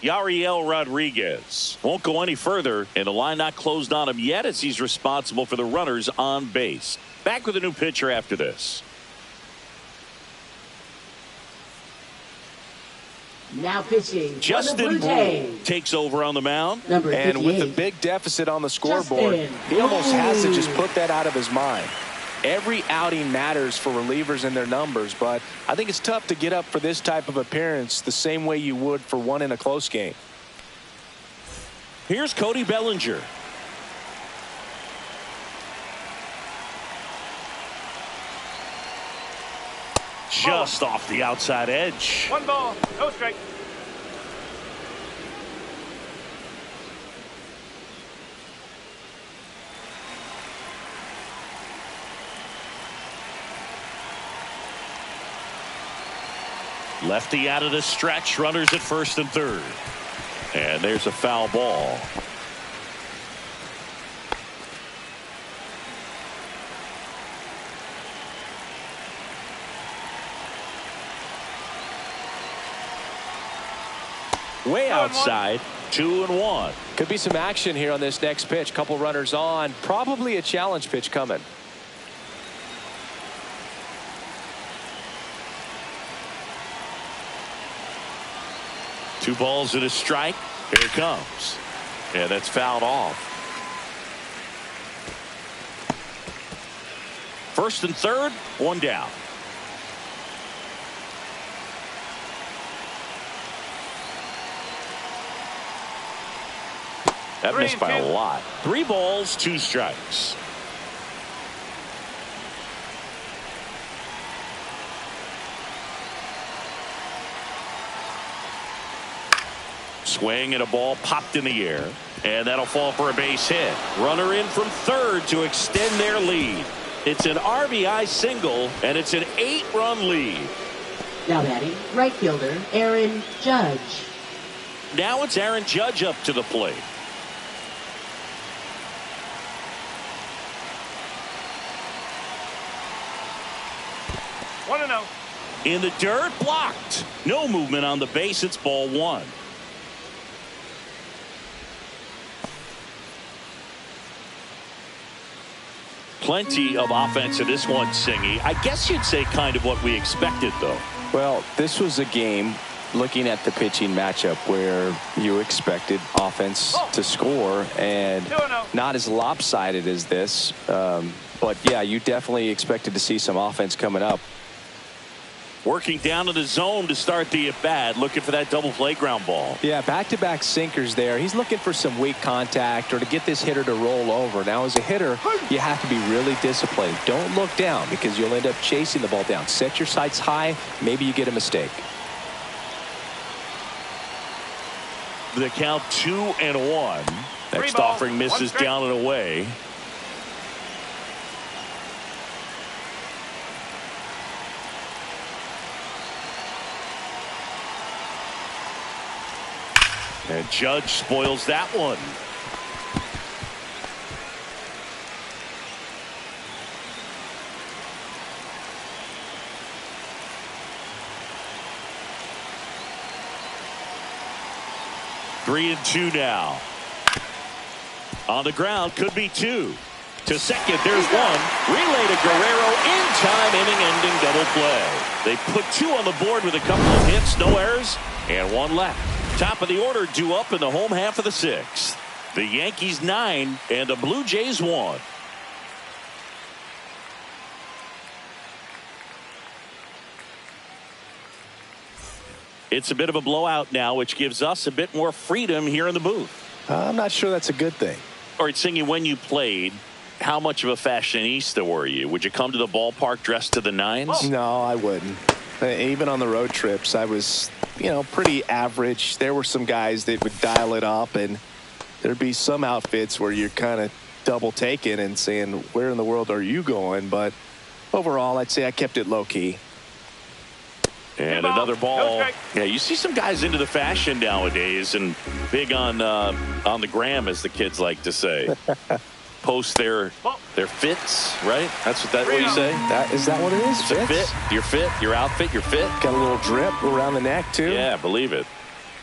Yariel Rodriguez won't go any further, and the line not closed on him yet as he's responsible for the runners on base. Back with a new pitcher after this. Now pitching. Justin Brew takes over on the mound. And with the big deficit on the scoreboard, he almost has to just put that out of his mind. Every outing matters for relievers and their numbers, but I think it's tough to get up for this type of appearance the same way you would for one in a close game. Here's Cody Bellinger. Just off the outside edge. 1 ball, no strike. Lefty out of the stretch. Runners at first and third. And there's a foul ball. Way outside. 2-1. Could be some action here on this next pitch. Couple runners on. Probably a challenge pitch coming. Two balls and a strike. Here it comes. Yeah, that's fouled off. First and third, one down. That missed by a lot. 3 balls, 2 strikes. Swing and a ball popped in the air, and that'll fall for a base hit. Runner in from third to extend their lead. It's an RBI single, and it's an 8-run lead. Now batting, right fielder Aaron Judge. Now it's Aaron Judge up to the plate. One and out. In the dirt, blocked. No movement on the base. It's ball 1. Plenty of offense in this one, Singy. I guess you'd say kind of what we expected, though. Well, this was a game, looking at the pitching matchup, where you expected offense to score, and not as lopsided as this. But, yeah, you definitely expected to see some offense coming up. Working down to the zone to start the at-bat, looking for that double play ground ball. Yeah, back-to-back sinkers there. He's looking for some weak contact or to get this hitter to roll over. Now, as a hitter, you have to be really disciplined. Don't look down because you'll end up chasing the ball down. Set your sights high. Maybe you get a mistake. The count 2-1. Next offering misses down and away. And Judge spoils that one. Three and 2 now. On the ground, could be 2. To second, there's 1. Relay to Guerrero in time, inning-ending double play. They put 2 on the board with a couple of hits, no errors, and 1 left. Top of the order due up in the home half of the 6th. The Yankees 9 and the Blue Jays 1. It's a bit of a blowout now, which gives us a bit more freedom here in the booth. I'm not sure that's a good thing. All right, Singy, when you played, how much of a fashionista were you? Would you come to the ballpark dressed to the nines? No, I wouldn't. Even on the road trips, I was, pretty average. There were some guys that would dial it up, and there'd be some outfits where you're kind of double taking and saying, where in the world are you going? But overall, I'd say I kept it low key. And another ball. Yeah, you see some guys into the fashion nowadays and big on the gram, as the kids like to say. Post their fits, right? That's what you say? Is that what it is? It's a fit, your fit, your outfit, your fit. Got a little drip around the neck, too. Yeah, believe it.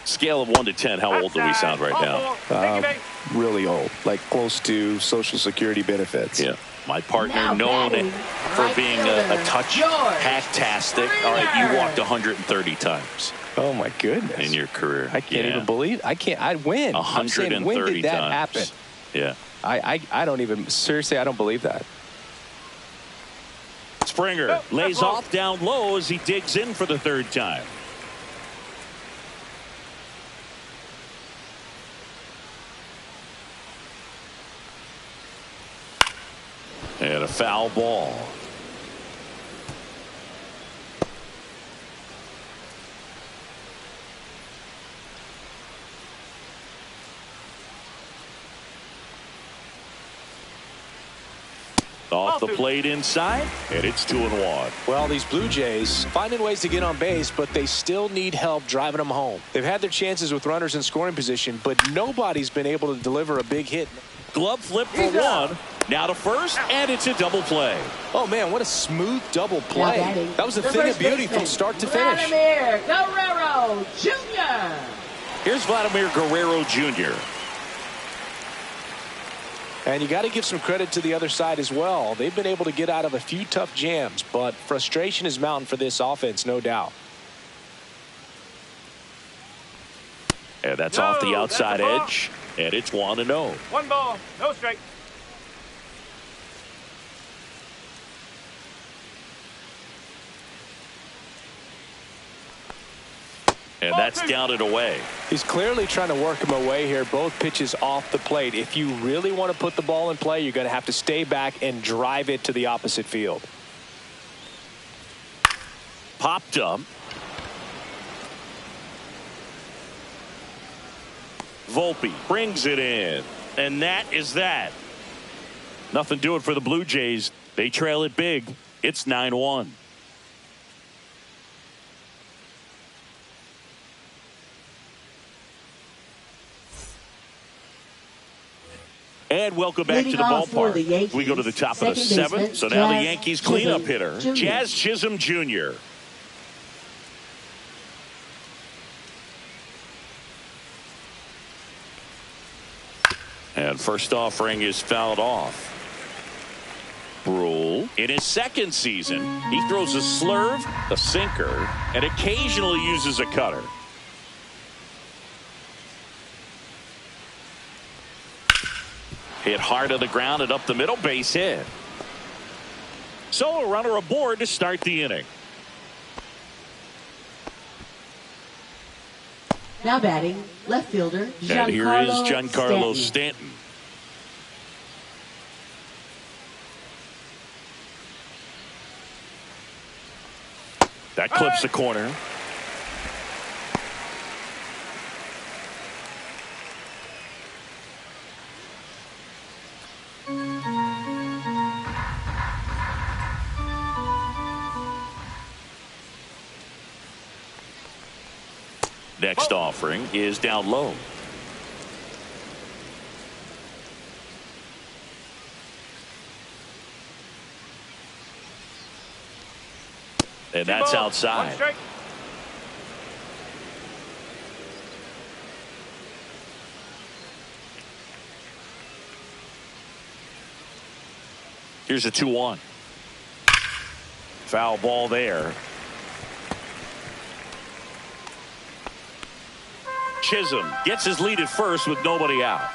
Scale of 1 to 10, how old do we sound right now? Really old, like close to Social Security benefits. Yeah. My partner, known for being a touch hacktastic. All right, you walked 130 times. Oh, my goodness. In your career. I can't even believe. I'd win. 130 when did that times. happen? Yeah. I don't even, seriously, I don't believe that. Springer lays off down low as he digs in for the 3rd time. And a foul ball. Off the plate inside, and it's 2-1. Well, these Blue Jays finding ways to get on base, but they still need help driving them home. They've had their chances with runners in scoring position, but nobody's been able to deliver a big hit. Glove flip for 1. Now to first, and it's a double play. Oh, man, what a smooth double play. That was a thing of beauty from start to finish. Vladimir Guerrero Jr. Here's Vladimir Guerrero Jr. And you got to give some credit to the other side as well. They've been able to get out of a few tough jams, but frustration is mounting for this offense, no doubt. And that's off the outside edge, and it's 1-0. 1 ball, no strike. And that's down and away. He's clearly trying to work him away here. Both pitches off the plate. If you really want to put the ball in play, you're going to have to stay back and drive it to the opposite field. Popped up. Volpe brings it in. And that is that. Nothing doing for the Blue Jays. They trail it big. It's 9-1. And welcome back to the ballpark. We go to the top of the seventh. So now the Yankees cleanup hitter, Jazz Chisholm Jr. And first offering is fouled off. Brule in his second season, he throws a slurve, a sinker, and occasionally uses a cutter. Hit hard on the ground and up the middle, base hit. So a runner aboard to start the inning. Now batting, left fielder, And here is Giancarlo Stanton. That clips the corner. Next offering is down low. And that's outside. Here's a 2-1. Foul ball there. Chisholm gets his lead at first with nobody out.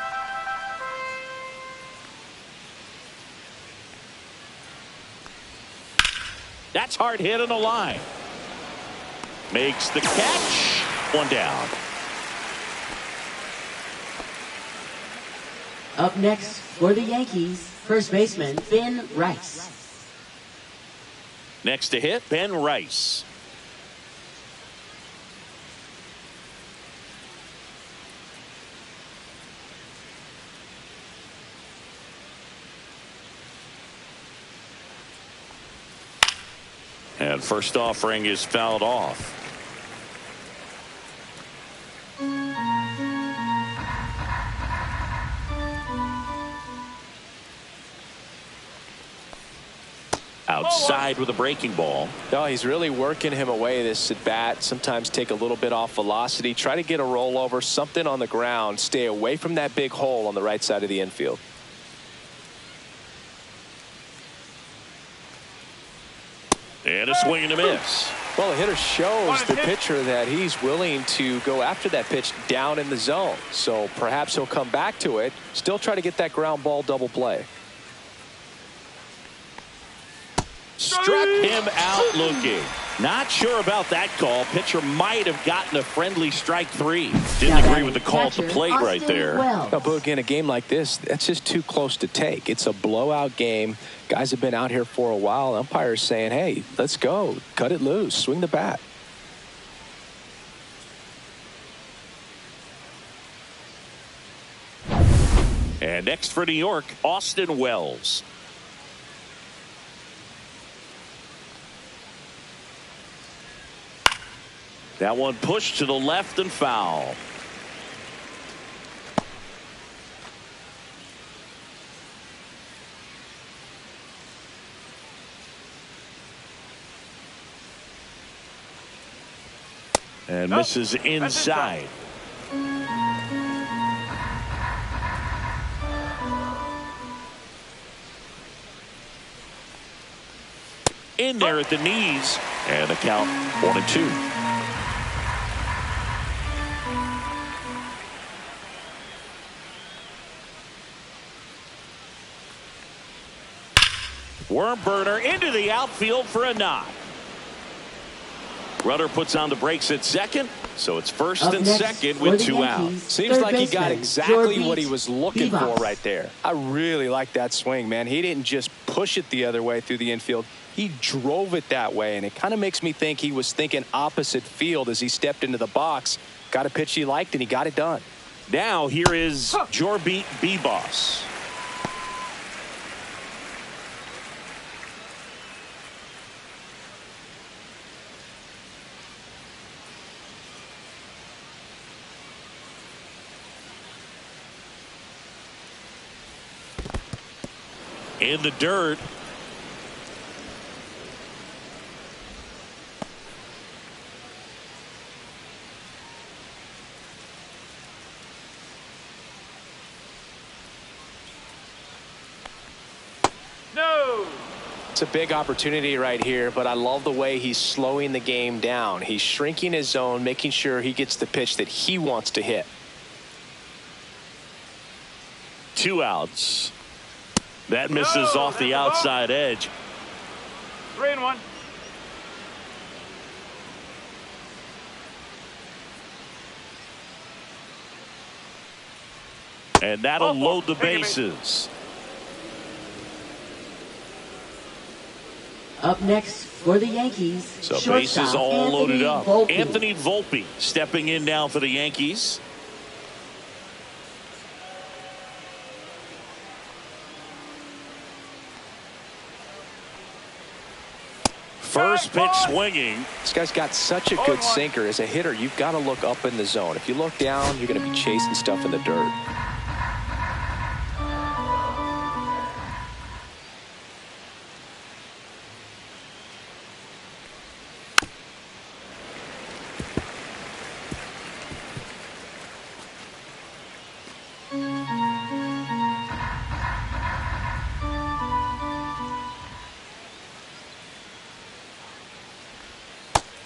That's hard hit on the line. Makes the catch. One down. Up next for the Yankees, first baseman Ben Rice. Next to hit, Ben Rice. And first offering is fouled off. Outside with a breaking ball. No, he's really working him away this at bat. Sometimes take a little bit off velocity. Try to get a rollover, something on the ground. Stay away from that big hole on the right side of the infield. And a swing and a miss. Well, the hitter shows the pitcher that he's willing to go after that pitch down in the zone. So perhaps he'll come back to it. Still try to get that ground ball double play. Struck him out looking. Not sure about that call. Pitcher might have gotten a friendly strike three. Didn't agree with the call at the plate right there. But again, a game like this, that's just too close to take. It's a blowout game. Guys have been out here for a while. Umpires saying, hey, let's go. Cut it loose. Swing the bat. And next for New York, Austin Wells. That one pushed to the left and foul. And misses inside. in there at the knees, and the count 1-2. Worm burner into the outfield for a knock. Runner puts on the brakes at second, so it's first and second with 2 outs. Seems like he got exactly what he was looking for right there. I really like that swing, man. He didn't just push it the other way through the infield. He drove it that way, and it kind of makes me think he was thinking opposite field as he stepped into the box. Got a pitch he liked, and he got it done. Now here is Jorbeat B-Boss. In the dirt. No. It's a big opportunity right here, but I love the way he's slowing the game down. He's shrinking his zone, making sure he gets the pitch that he wants to hit. 2 outs. That misses off the outside edge. 3-1. And that'll load the bases. Up next for the Yankees, So shortstop, bases all loaded up. Volpe. Anthony Volpe stepping in now for the Yankees. First pitch swinging. This guy's got such a good sinker. As a hitter, you've got to look up in the zone. If you look down, you're going to be chasing stuff in the dirt.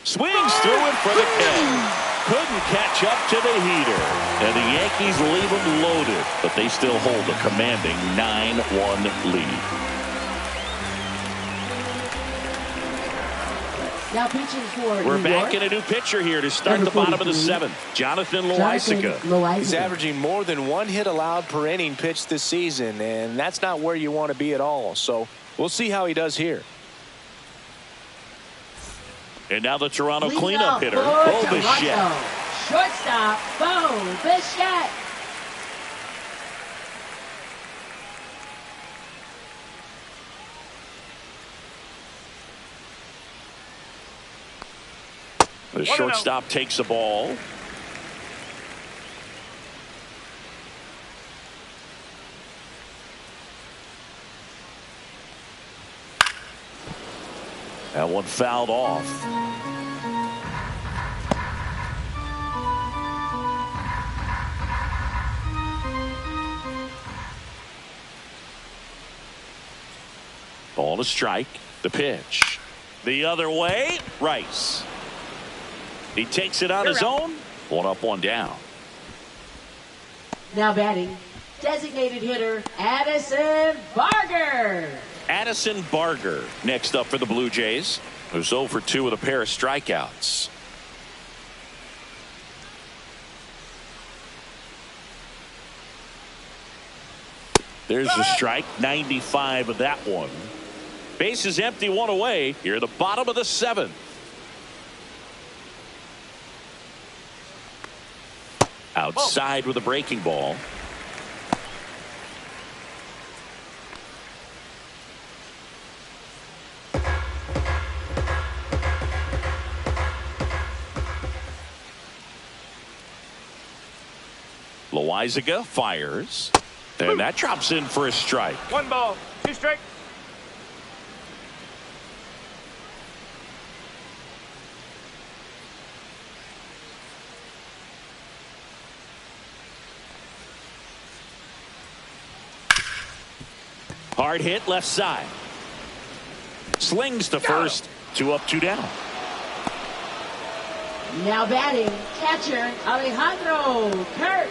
Swings through it for the K. Couldn't catch up to the heater. And the Yankees leave them loaded, but they still hold a commanding 9-1 lead. Now pitching for We're New back York. in a new pitcher here to start Number the bottom of the 43, 7th. Jonathan Loaisiga. He's averaging more than 1 hit allowed per inning pitched this season, and that's not where you want to be at all. So we'll see how he does here. And now the Toronto Leading cleanup off hitter, for Bo Toronto, Bichette. shortstop, Bo Bichette. The shortstop takes the ball. That one fouled off. Ball to strike. The pitch. The other way. Rice. He takes it on his own. 1 up, 1 down. Now batting, designated hitter Addison Barger. Addison Barger next up for the Blue Jays, who's 0 for 2 with a pair of strikeouts. There's the strike, 95 of that one. Base is empty, 1 away. Here at the bottom of the 7th. Outside with a breaking ball. Loaisiga fires. And that drops in for a strike. 1 ball, 2 strike. Hard hit left side. Slings to first. 2 up, 2 down. Now batting, catcher Alejandro Kirk.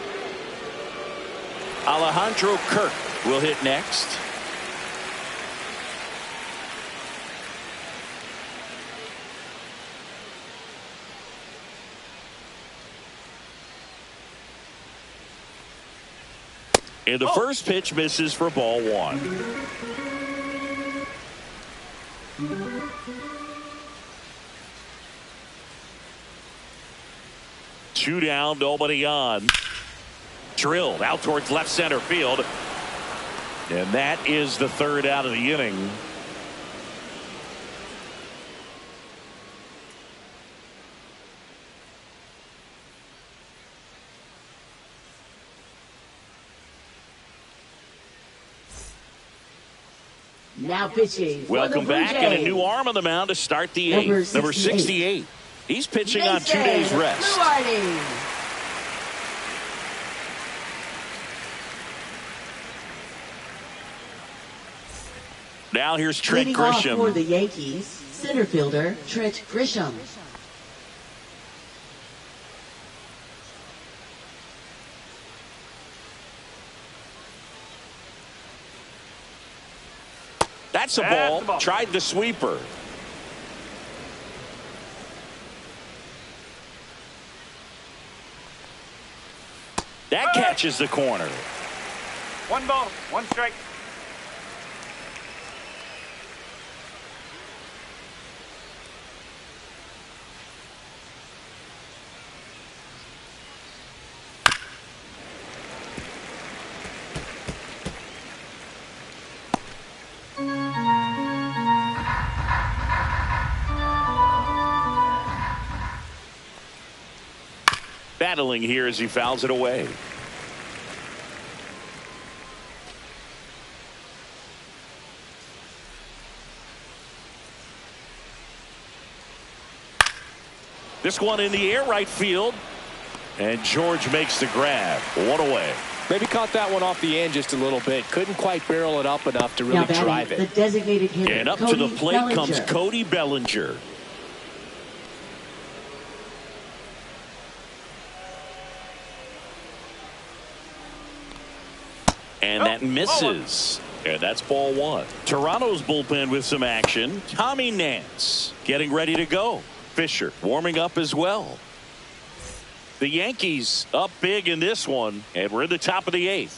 Alejandro Kirk will hit next. And the first pitch misses for ball 1. Two down, nobody on. Drilled out towards left center field. And that is the third out of the inning. Now pitching. Welcome back, and a new arm on the mound to start the eighth. Number 68. He's pitching on 2 days rest. Now here's Trent Grisham. For the Yankees, center fielder Trent Grisham. That's a ball. Tried the sweeper. That catches the corner. 1 ball, 1 strike. Battling here as he fouls it away. This one in the air, right field. And George makes the grab. 1 away. Maybe caught that one off the end just a little bit. Couldn't quite barrel it up enough to really drive it. The designated hitter, and up Cody to the plate Bellinger. comes Cody Bellinger. And that misses. And that's ball 1. Toronto's bullpen with some action. Tommy Nance getting ready to go. Fisher warming up as well. The Yankees up big in this one, and we're in the top of the 8th.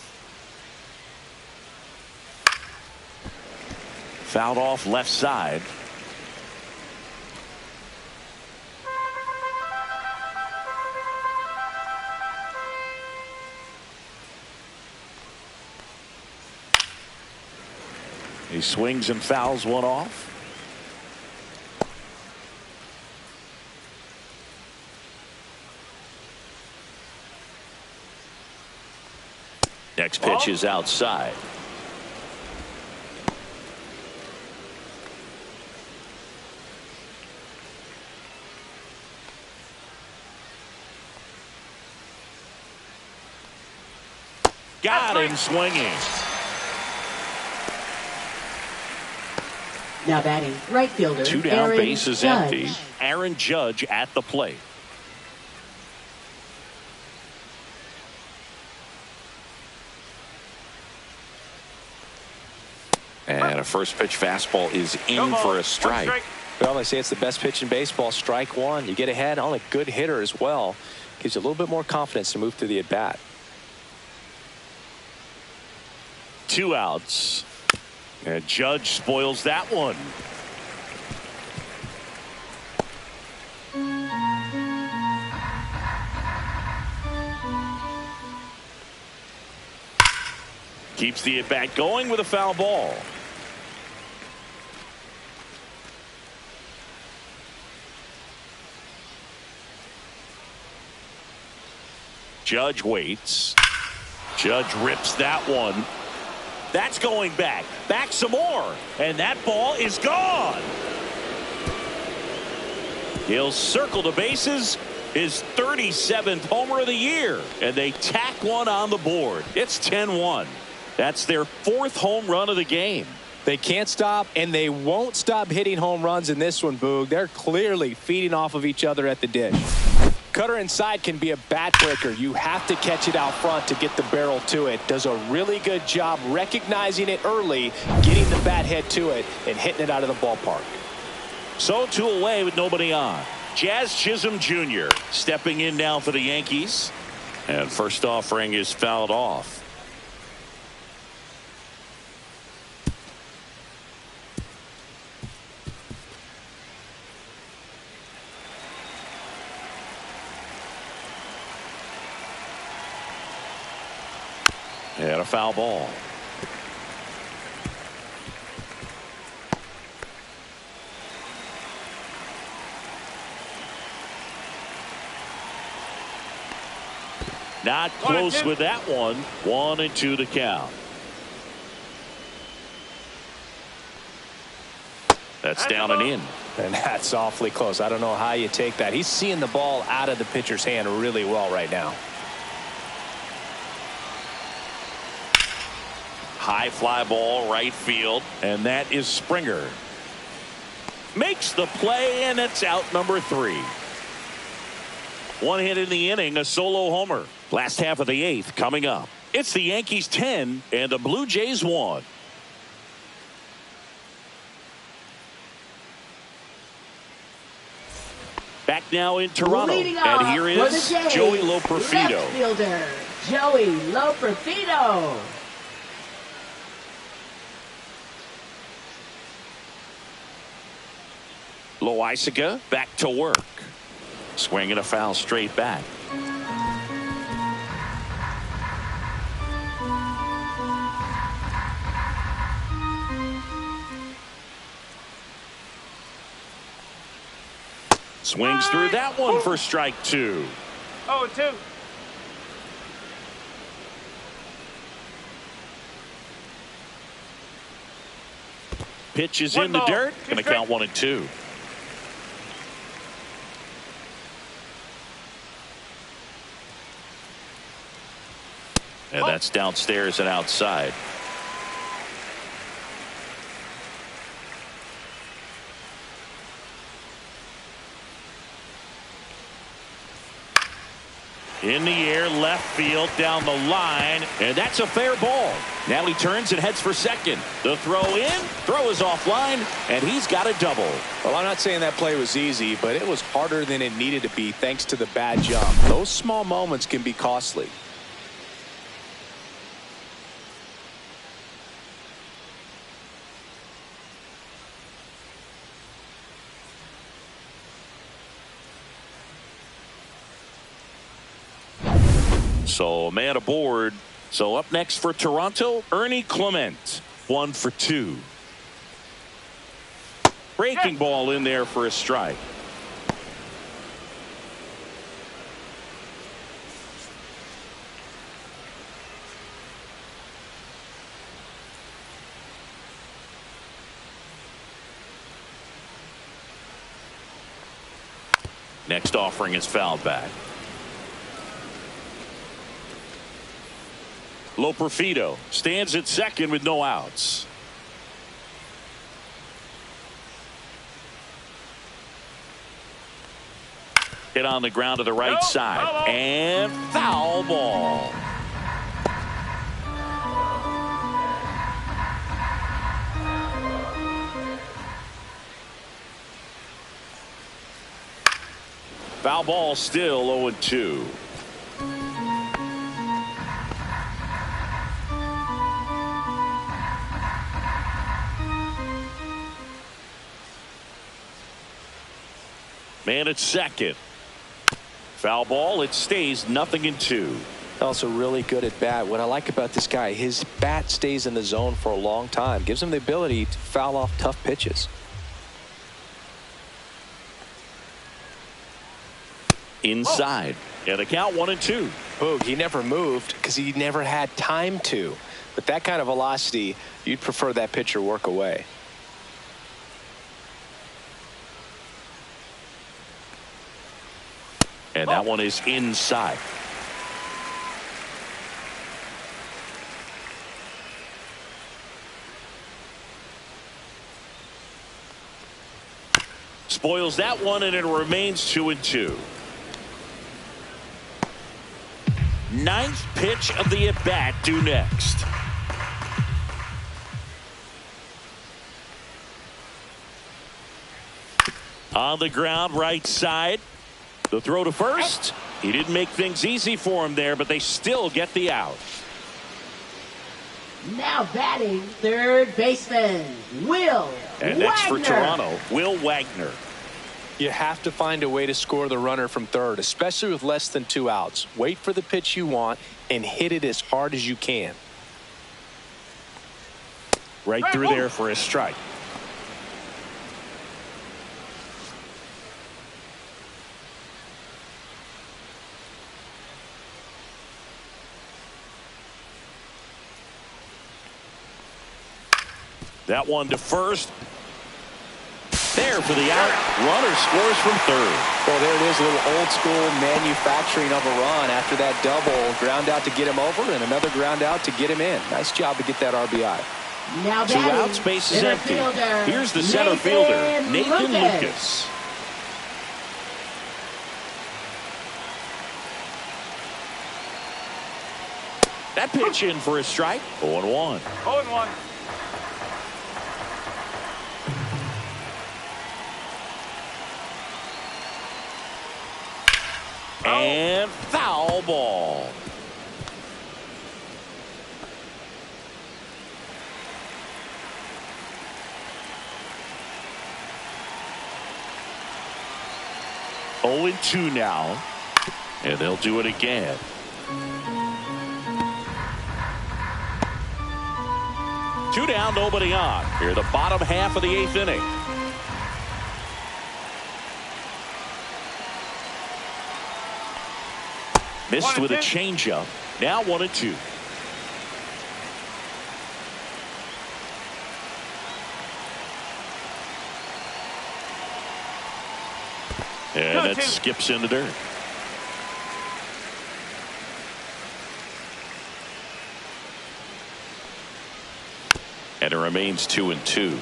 Fouled off left side. He swings and fouls one off. Next pitch is outside. Got him swinging. Now batting, right fielder 2 down, Aaron base is Judge. empty. Aaron Judge at the plate. And a first pitch fastball is in for a strike. Well, they say it's the best pitch in baseball. Strike 1. You get ahead on a good hitter as well. Gives you a little bit more confidence to move through the at bat. 2 outs. And Judge spoils that one. Keeps the at bat going with a foul ball. Judge waits. Judge rips that one. That's going back. Back some more. And that ball is gone. He'll circle the bases. His 37th homer of the year. And they tack one on the board. It's 10-1. That's their 4th home run of the game. They can't stop, and they won't stop hitting home runs in this one, Boog. They're clearly feeding off of each other at the dish. Cutter inside can be a bat breaker. You have to catch it out front to get the barrel to it. Does a really good job recognizing it early, getting the bat head to it, and hitting it out of the ballpark. So 2 away with nobody on. Jazz Chisholm Jr. stepping in now for the Yankees. And first offering is fouled off. And a foul ball. Not close with that one. 1-2 to count. That's down and in. And that's awfully close. I don't know how you take that. He's seeing the ball out of the pitcher's hand really well right now. High fly ball right field, and that is Springer. Makes the play, and it's out number 3. 1 hit in the inning, a solo homer. Last half of the 8th coming up. It's the Yankees 10 and the Blue Jays 1. Back now in Toronto, and here is Joey Loperfido. Left fielder, Joey Loperfido. Loaisiga back to work. Swinging a foul straight back. Swings through that one for strike 2. 0-2. Pitch is in the dirt. Going to count 1-2. And that's downstairs and outside. In the air, left field, down the line, and that's a fair ball. Now he turns and heads for second. The throw is offline, and he's got a double. Well, I'm not saying that play was easy, but it was harder than it needed to be thanks to the bad jump. Those small moments can be costly. So a man aboard. So up next for Toronto, Ernie Clement. 1 for 2. Breaking ball in there for a strike. Next offering is fouled back. Loperfido stands at second with no outs. Hit on the ground to the right side. And foul ball. Foul ball still 0-2. Man at second. Foul ball. It stays 0-2. Also really good at bat. What I like about this guy, his bat stays in the zone for a long time. Gives him the ability to foul off tough pitches. Inside. And the count 1-2. Boog, he never moved because he never had time to. With that kind of velocity, you'd prefer that pitcher work away. And that one is inside. Spoils that one, and it remains 2-2. Ninth pitch of the at-bat due next. On the ground, right side. The throw to first. He didn't make things easy for him there, but they still get the out. Now batting, third baseman, Will And next for Wagner. Toronto, Will Wagner. You have to find a way to score the runner from third, especially with less than 2 outs. Wait for the pitch you want and hit it as hard as you can. Right through there for a strike. That one to first. There for the out. Runner scores from third. Well, there it is, a little old school manufacturing of a run after that double. Ground out to get him over and another ground out to get him in. Nice job to get that RBI. Now Two batting, outs, base is center empty. fielder, Here's the center fielder, Nathan Lucas. That pitch in for a strike. 0-1. 0-1. And foul ball. Oh, 0-2 now. And they'll do it again. Two down, nobody on. Here, the bottom half of the 8th inning. Missed with a changeup. Now 1-2. And that skips into dirt. And it remains 2-2.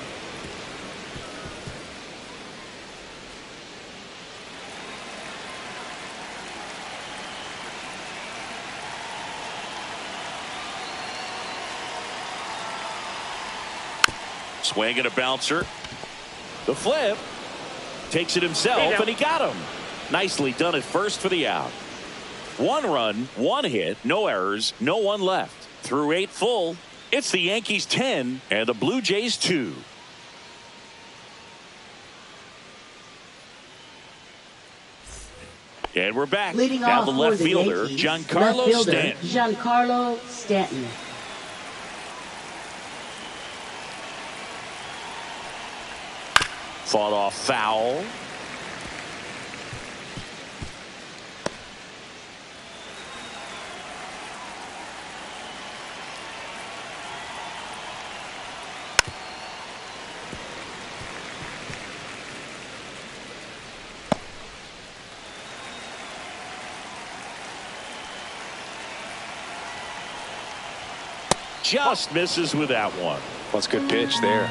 Swing and a bouncer. The flip. Takes it himself, and he got him. Nicely done at first for the out. 1 run, 1 hit, no errors, no one left. Through 8 full, it's the Yankees 10 and the Blue Jays 2. And we're back. Leading now off the left for the fielder, Yankees, Giancarlo left fielder, Stanton. Giancarlo Stanton. Fought off foul. Just misses with that one. Well, it's a good pitch there.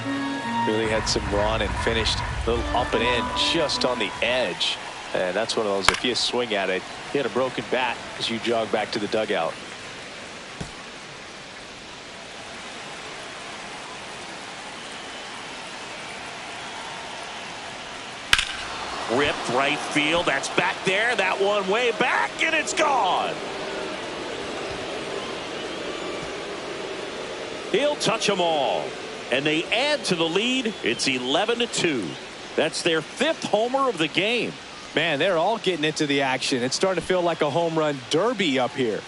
Really had some run and finished a little up and in just on the edge. And that's one of those, if you swing at it, you had a broken bat as you jog back to the dugout. Ripped right field. That's back there. That one way back, and it's gone. He'll touch them all. And they add to the lead. It's 11-2. That's their 5th homer of the game. Man, they're all getting into the action. It's starting to feel like a home run derby up here.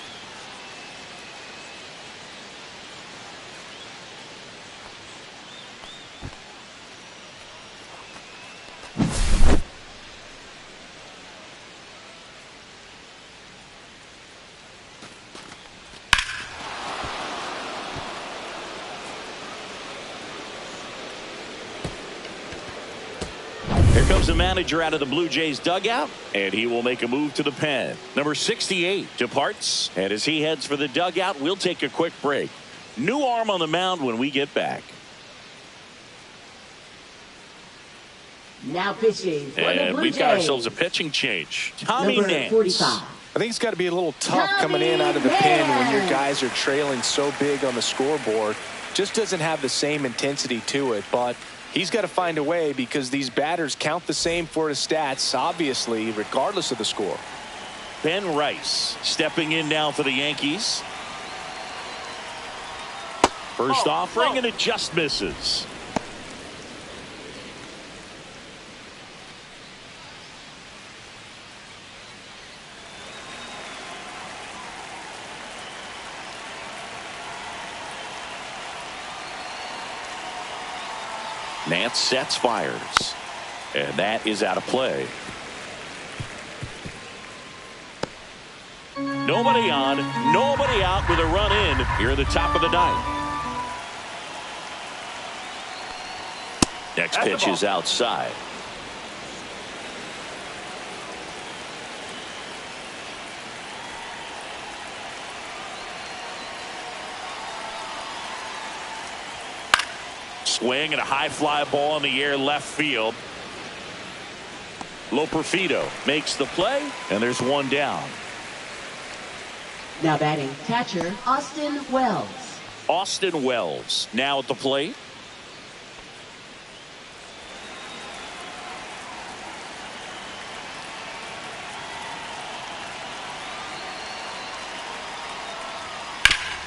Here comes the manager out of the Blue Jays dugout, and he will make a move to the pen. Number 68 departs, and as he heads for the dugout, we'll take a quick break. New arm on the mound when we get back. Now pitching for the And Blue we've got Jays. ourselves a pitching change. Tommy Number Nance. 45. I think it's got to be a little tough coming in out of the pen when your guys are trailing so big on the scoreboard. Just doesn't have the same intensity to it, but he's got to find a way because these batters count the same for his stats, obviously, regardless of the score. Ben Rice stepping in now for the Yankees. First offering, and it just misses. Nance sets, fires, and that is out of play. Nobody on, nobody out with a run in here at the top of the ninth. Next pitch is outside. Swing and a high fly ball in the air left field. Loperfido makes the play, and there's one down. Now batting catcher Austin Wells. Austin Wells now at the plate.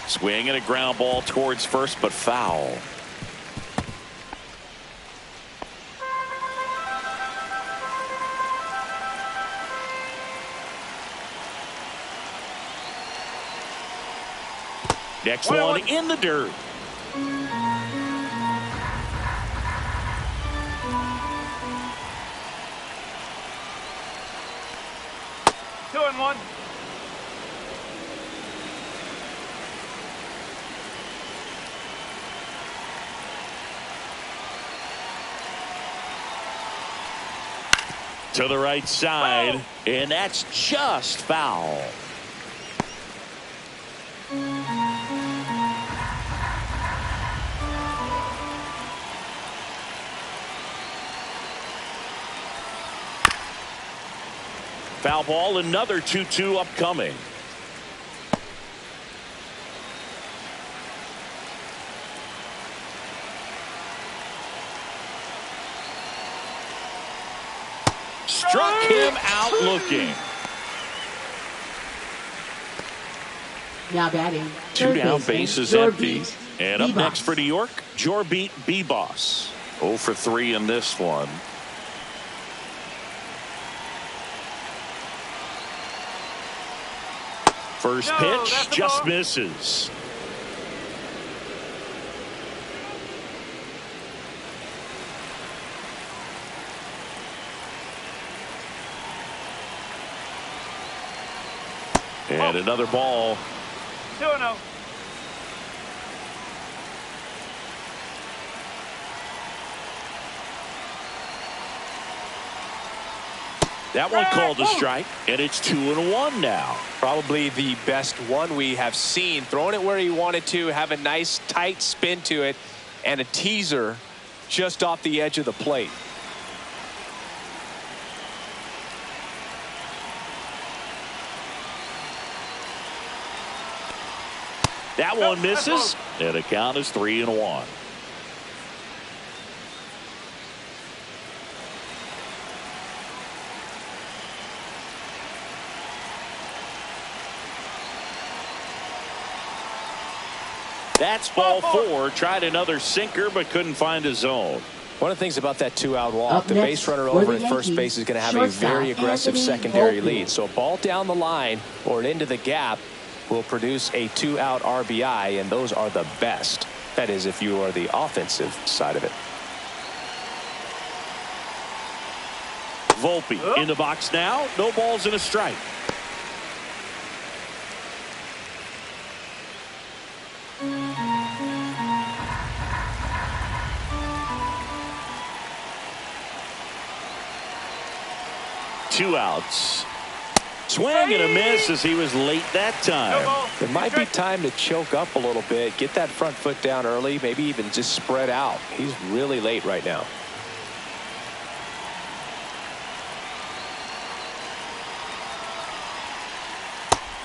Swing and a ground ball towards first, but foul. Next one in the dirt. Two and one. To the right side, and that's just foul. Foul ball, another 2-2 upcoming. Struck him out looking. Now batting. Two down, bases empty. And up next for New York, Jorbeat B-Boss. 0 for 3 in this one. First pitch just misses. And another ball. 2-0. That one called a strike, and it's 2-1 now. Probably the best one we have seen. Throwing it where he wanted to, have a nice tight spin to it, and a teaser just off the edge of the plate. That one misses, and the count is 3-1. That's ball 4. Tried another sinker, but couldn't find a zone. One of the things about that 2-out walk, the next base runner for over the at first Yankees, base is going to have a shortstop very aggressive Anthony secondary Volpe. lead. So a ball down the line or into the gap will produce a 2-out RBI, and those are the best. That is, if you are the offensive side of it. Volpe in the box now. No balls and a strike. Two outs. Swing and a miss as he was late that time. It might be time to choke up a little bit, get that front foot down early, maybe even just spread out. He's really late right now.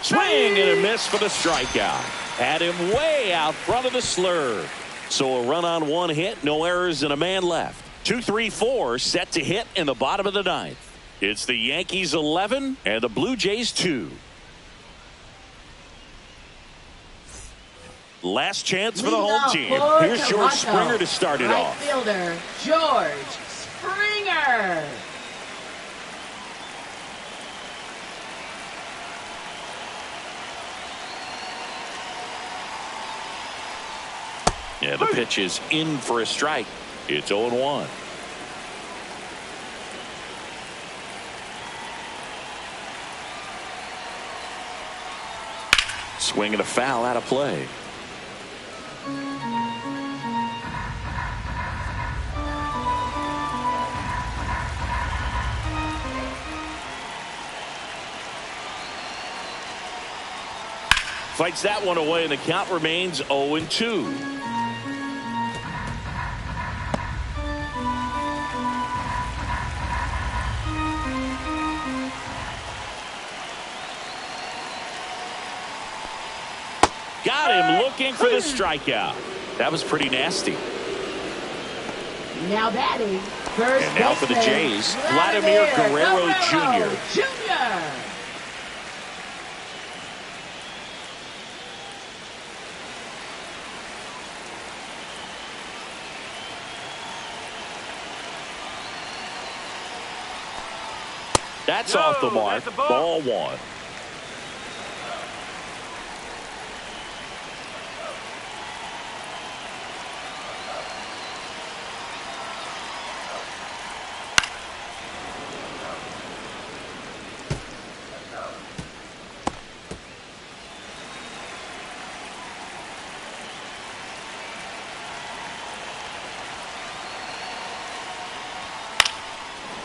Swing and a miss for the strikeout. Had him way out front of the slur. So a run on one hit, no errors, and a man left. 2-3-4 set to hit in the bottom of the ninth. It's the Yankees 11 and the Blue Jays 2. Last chance for the home team. Here's George Springer to start it off. Right fielder, George Springer. Yeah, the pitch is in for a strike. It's 0-1. Swing and a foul out of play. Fights that one away, and the count remains 0-2. Got him looking for the strikeout. That was pretty nasty. Now batting, first and now for the Jays, Vladimir Guerrero Jr. That's off the mark. Ball one.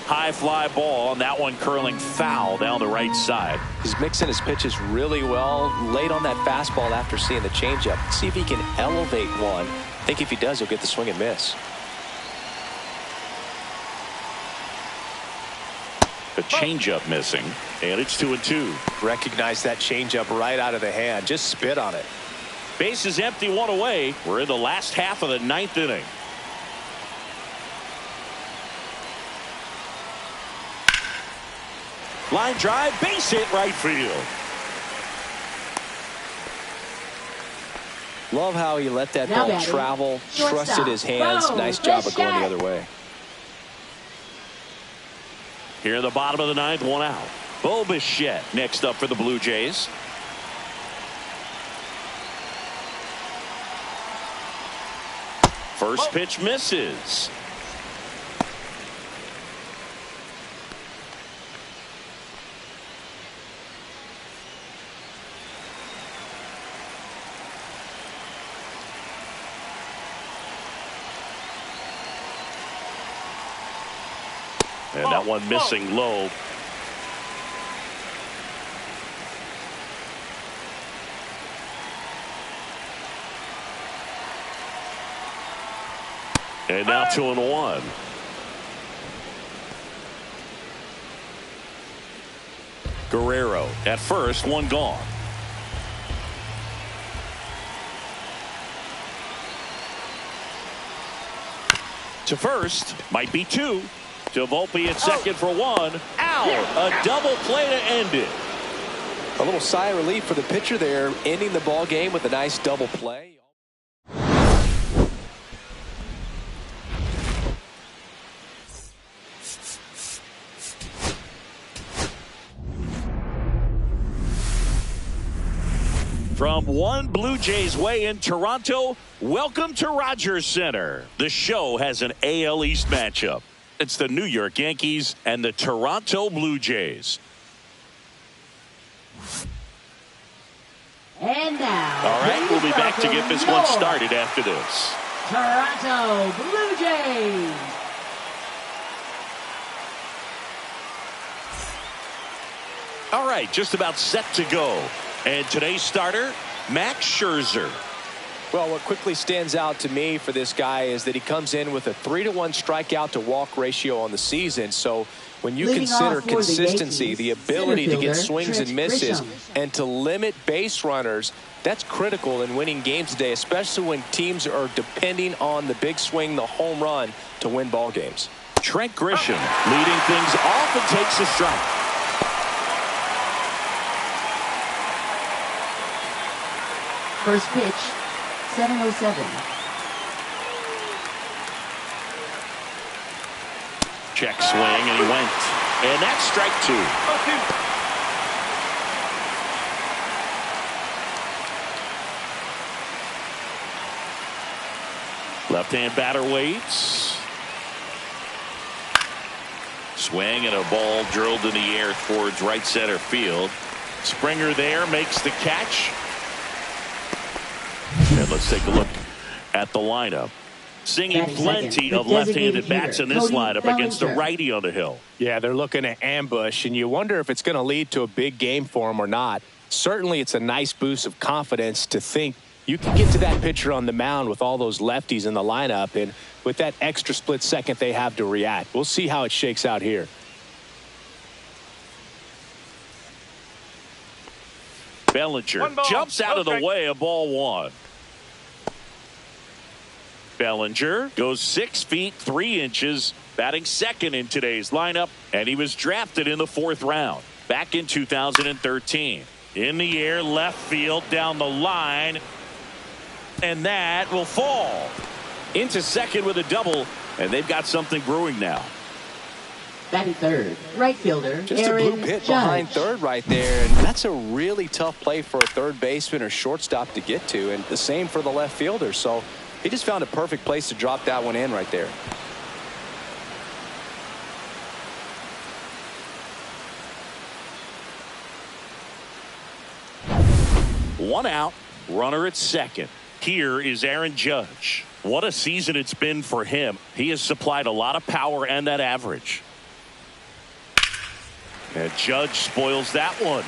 High fly ball, and that one curling foul down the right side. He's mixing his pitches really well. Late on that fastball after seeing the changeup. See if he can elevate one. I think if he does, he'll get the swing and miss. The changeup missing, and it's 2-2. Recognize that changeup right out of the hand. Just spit on it. Base is empty, one away. We're in the last half of the ninth inning. Line drive, base hit, right field. Love how he let that ball travel, trusted his hands. Nice job of going the other way. Here in the bottom of the ninth, one out. Bo Bichette next up for the Blue Jays. First pitch misses. And that one missing low. And now 2-1. Guerrero at first, one gone. To first, might be two. To Volpe at second for one. Out. A double play to end it. A little sigh of relief for the pitcher there, ending the ball game with a nice double play. From one Blue Jays way in Toronto, welcome to Rogers Center. The show has an AL East matchup. It's the New York Yankees and the Toronto Blue Jays. And now, all right, we'll be back to get this one started after this. Toronto Blue Jays. All right, just about set to go. And today's starter, Max Scherzer. Well, what quickly stands out to me for this guy is that he comes in with a 3-to-1 strikeout to walk ratio on the season. So when you consider consistency, the ability to get swings and misses, and to limit base runners, that's critical in winning games today, especially when teams are depending on the big swing, the home run, to win ball games. Trent Grisham leading things off and takes a strike. First pitch, 7:07. Check swing, and he went. And that's strike 2. Left-hand batter waits. Swing and a ball drilled in the air towards right center field. Springer there makes the catch. And let's take a look at the lineup. Seeing plenty of left-handed bats in this lineup against a righty on the hill. Yeah, they're looking to ambush, and you wonder if it's going to lead to a big game for him or not. Certainly, it's a nice boost of confidence to think you can get to that pitcher on the mound with all those lefties in the lineup, and with that extra split second they have to react. We'll see how it shakes out here. Bellinger jumps out of the way of ball 1. Bellinger goes 6 feet 3 inches, batting second in today's lineup, and he was drafted in the 4th round back in 2013. In the air, left field, down the line, and that will fall into second with a double, and they've got something brewing now. Batting third, right fielder, Just Aaron a blue pit Judge. behind third right there, and that's a really tough play for a third baseman or shortstop to get to, and the same for the left fielder. So he just found a perfect place to drop that one in right there. One out, runner at second. Here is Aaron Judge. What a season it's been for him. He has supplied a lot of power and that average. And Judge spoils that one.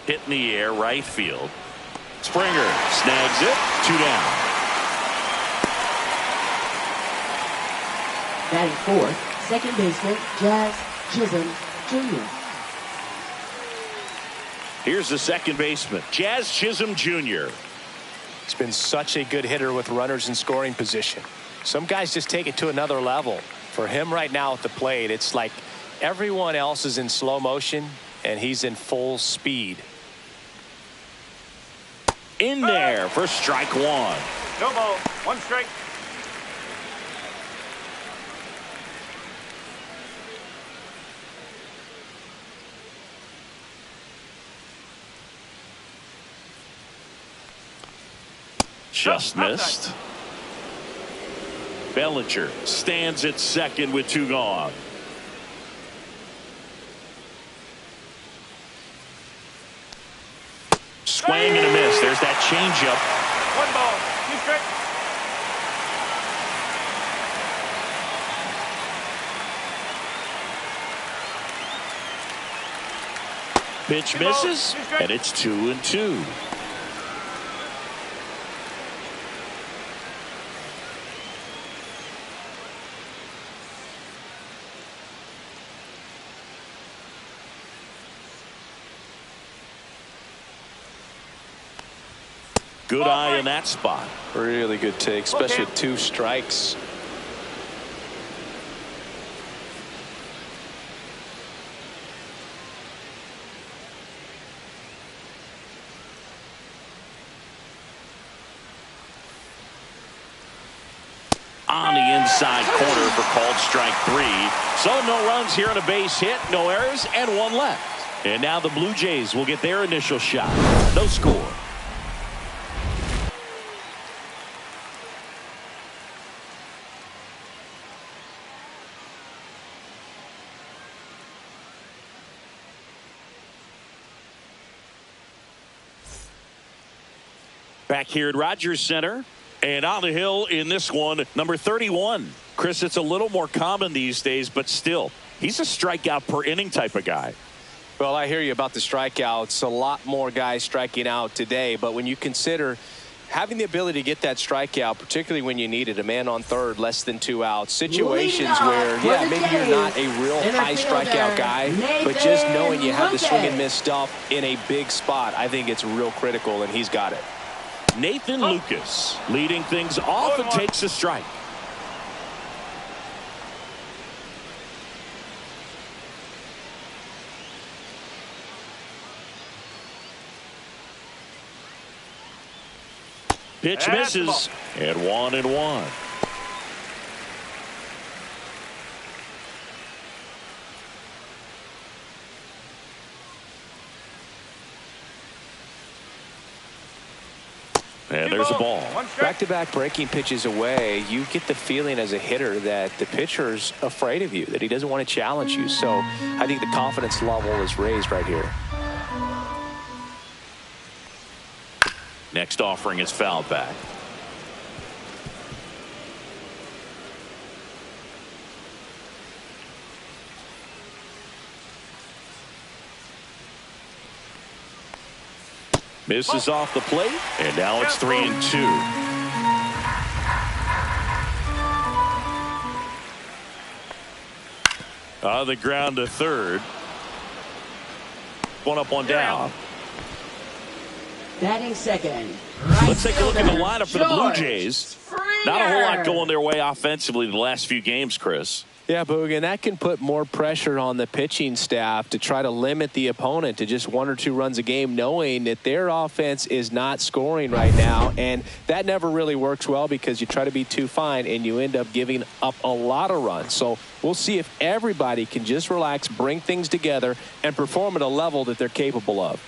Hit in the air, right field. Springer snags it. 2 down. Batting fourth, second baseman, Jazz Chisholm Jr. Here's the second baseman, Jazz Chisholm Jr. He's been such a good hitter with runners in scoring position. Some guys just take it to another level. For him right now at the plate, it's like everyone else is in slow motion and he's in full speed. In there for strike 1. No ball. 1 strike. Just missed. Bellinger stands at second with 2 gone. Swing and a miss. There's that changeup. 1 ball. 2 strikes. Pitch misses, and it's 2-2. Good eye in that spot. Really good take, especially with 2 strikes. On the inside corner for called strike 3. So no runs here on a base hit, no errors, and 1 left. And now the Blue Jays will get their initial shot. No score. Back here at Rogers Center. And on the hill in this one, number 31. Chris, it's a little more common these days, but still, he's a strikeout per inning type of guy. Well, I hear you about the strikeouts. A lot more guys striking out today. But when you consider having the ability to get that strikeout, particularly when you need it, a man on third, less than 2 outs, situations where, yeah, maybe you're not a real high strikeout guy, but just knowing you have the swing and miss stuff in a big spot, I think it's real critical, and he's got it. Nathan Lucas leading things off and takes a strike. Pitch misses, and 1-1. And there's a ball. Back-to-back breaking pitches away, you get the feeling as a hitter that the pitcher's afraid of you, that he doesn't want to challenge you. So I think the confidence level is raised right here. Next offering is fouled back. Misses off the plate, and now it's 3-2. On the ground to third. One up, one down. Batting second. Let's take a look at the lineup for the Blue Jays. Not a whole lot going their way offensively the last few games, Chris. Yeah, Boog, and that can put more pressure on the pitching staff to try to limit the opponent to just 1 or 2 runs a game, knowing that their offense is not scoring right now. And that never really works well because you try to be too fine and you end up giving up a lot of runs. So we'll see if everybody can just relax, bring things together, and perform at a level that they're capable of.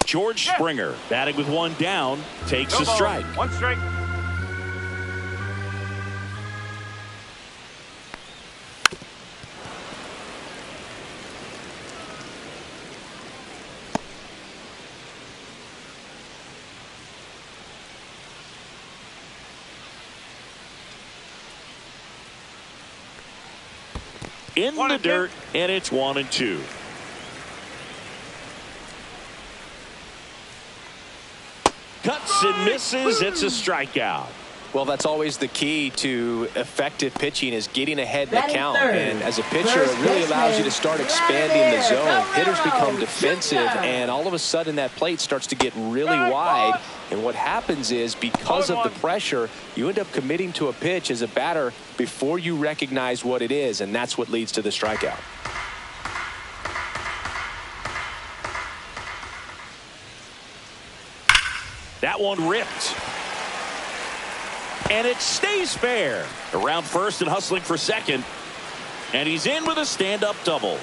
George Springer batting with 1 down, takes a strike. 1 strike. In the dirt, and it's 1-2. Cuts and misses. It's a strikeout. Well, that's always the key to effective pitching, is getting ahead in the count. And as a pitcher, it really allows you to start expanding the zone. Hitters become defensive, and all of a sudden that plate starts to get really wide. And what happens is, because of the pressure, you end up committing to a pitch as a batter before you recognize what it is, and that's what leads to the strikeout. That one ripped. And it stays fair. Around first and hustling for second. And he's in with a stand-up double.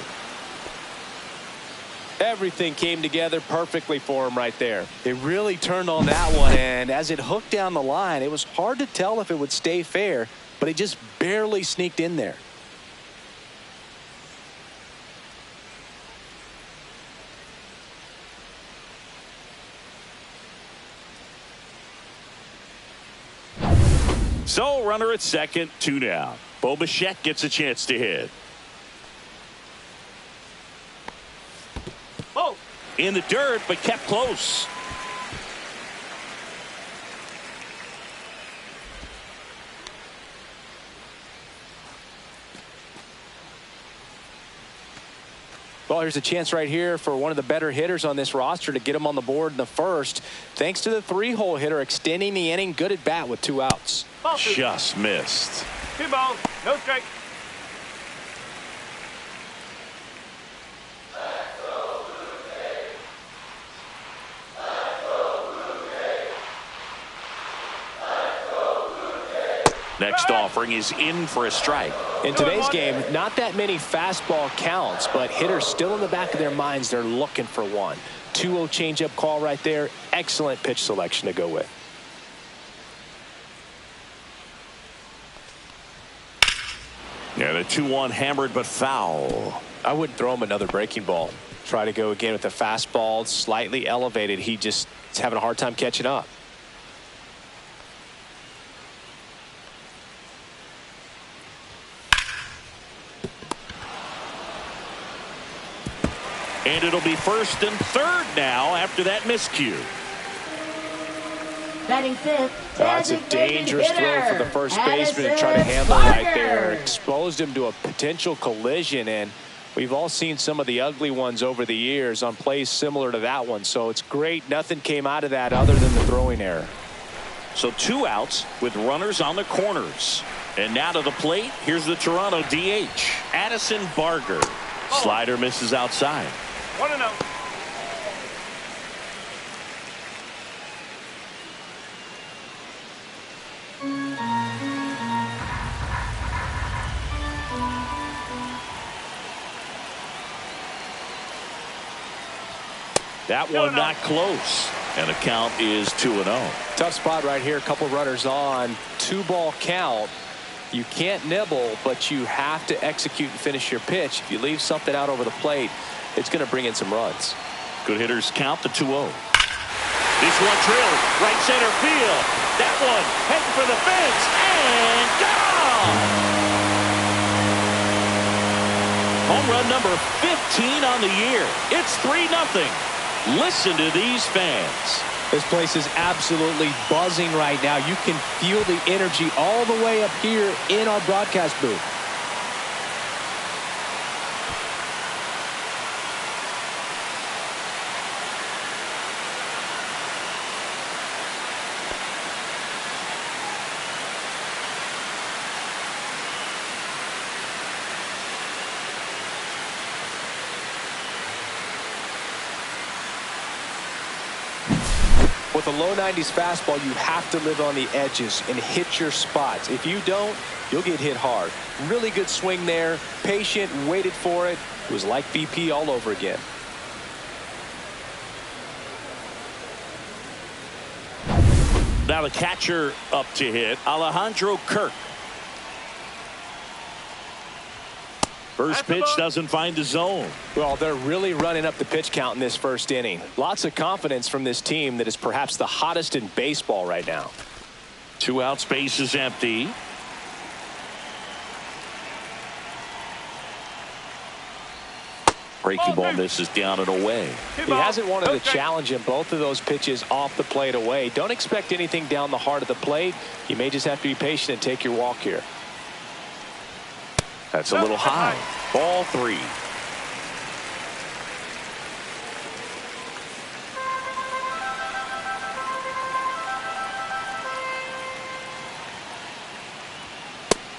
Everything came together perfectly for him right there. It really turned on that one, and as it hooked down the line, it was hard to tell if it would stay fair, but it just barely sneaked in there. So, runner at second, 2 down. Bo Bichette gets a chance to hit. Oh. In the dirt, but kept close. Well, here's a chance right here for one of the better hitters on this roster to get him on the board in the first, thanks to the 3-hole hitter extending the inning. Good at bat with 2 outs. Just missed. 2 balls, no strike. Next offering is in for a strike. In today's game, not that many fastball counts, but hitters still in the back of their minds, they're looking for one. 2-0 changeup call right there. Excellent pitch selection to go with. Yeah, the 2-1 hammered but foul. I wouldn't throw him another breaking ball. Try to go again with the fastball, slightly elevated. He just is having a hard time catching up. And it'll be first and third now after that miscue. Batting fifth. That's a dangerous throw for the first baseman to try to handle right there. Exposed him to a potential collision, and we've all seen some of the ugly ones over the years on plays similar to that one. So it's great nothing came out of that other than the throwing error. So 2 outs with runners on the corners. And now to the plate, here's the Toronto DH, Addison Barger. Slider misses outside. 1-0. That one not close. And the count is 2-0. Tough spot right here. A couple runners on. 2-ball count. You can't nibble, but you have to execute and finish your pitch. If you leave something out over the plate, it's going to bring in some runs. Good hitters count the 2-0. This one drilled right center field. That one heading for the fence and gone. Home run number 15 on the year. It's 3-0. Listen to these fans. This place is absolutely buzzing right now. You can feel the energy all the way up here in our broadcast booth. With a low 90s fastball, you have to live on the edges and hit your spots. If you don't, you'll get hit hard. Really good swing there. Patient, waited for it. It was like BP all over again. Now the catcher up to hit, Alejandro Kirk. First pitch doesn't find the zone. Well, they're really running up the pitch count in this first inning. Lots of confidence from this team that is perhaps the hottest in baseball right now. 2 outs, base is empty. Breaking ball misses down and away. He hasn't wanted to challenge him. Both of those pitches off the plate away. Don't expect anything down the heart of the plate. You may just have to be patient and take your walk here. That's a little high. Ball 3.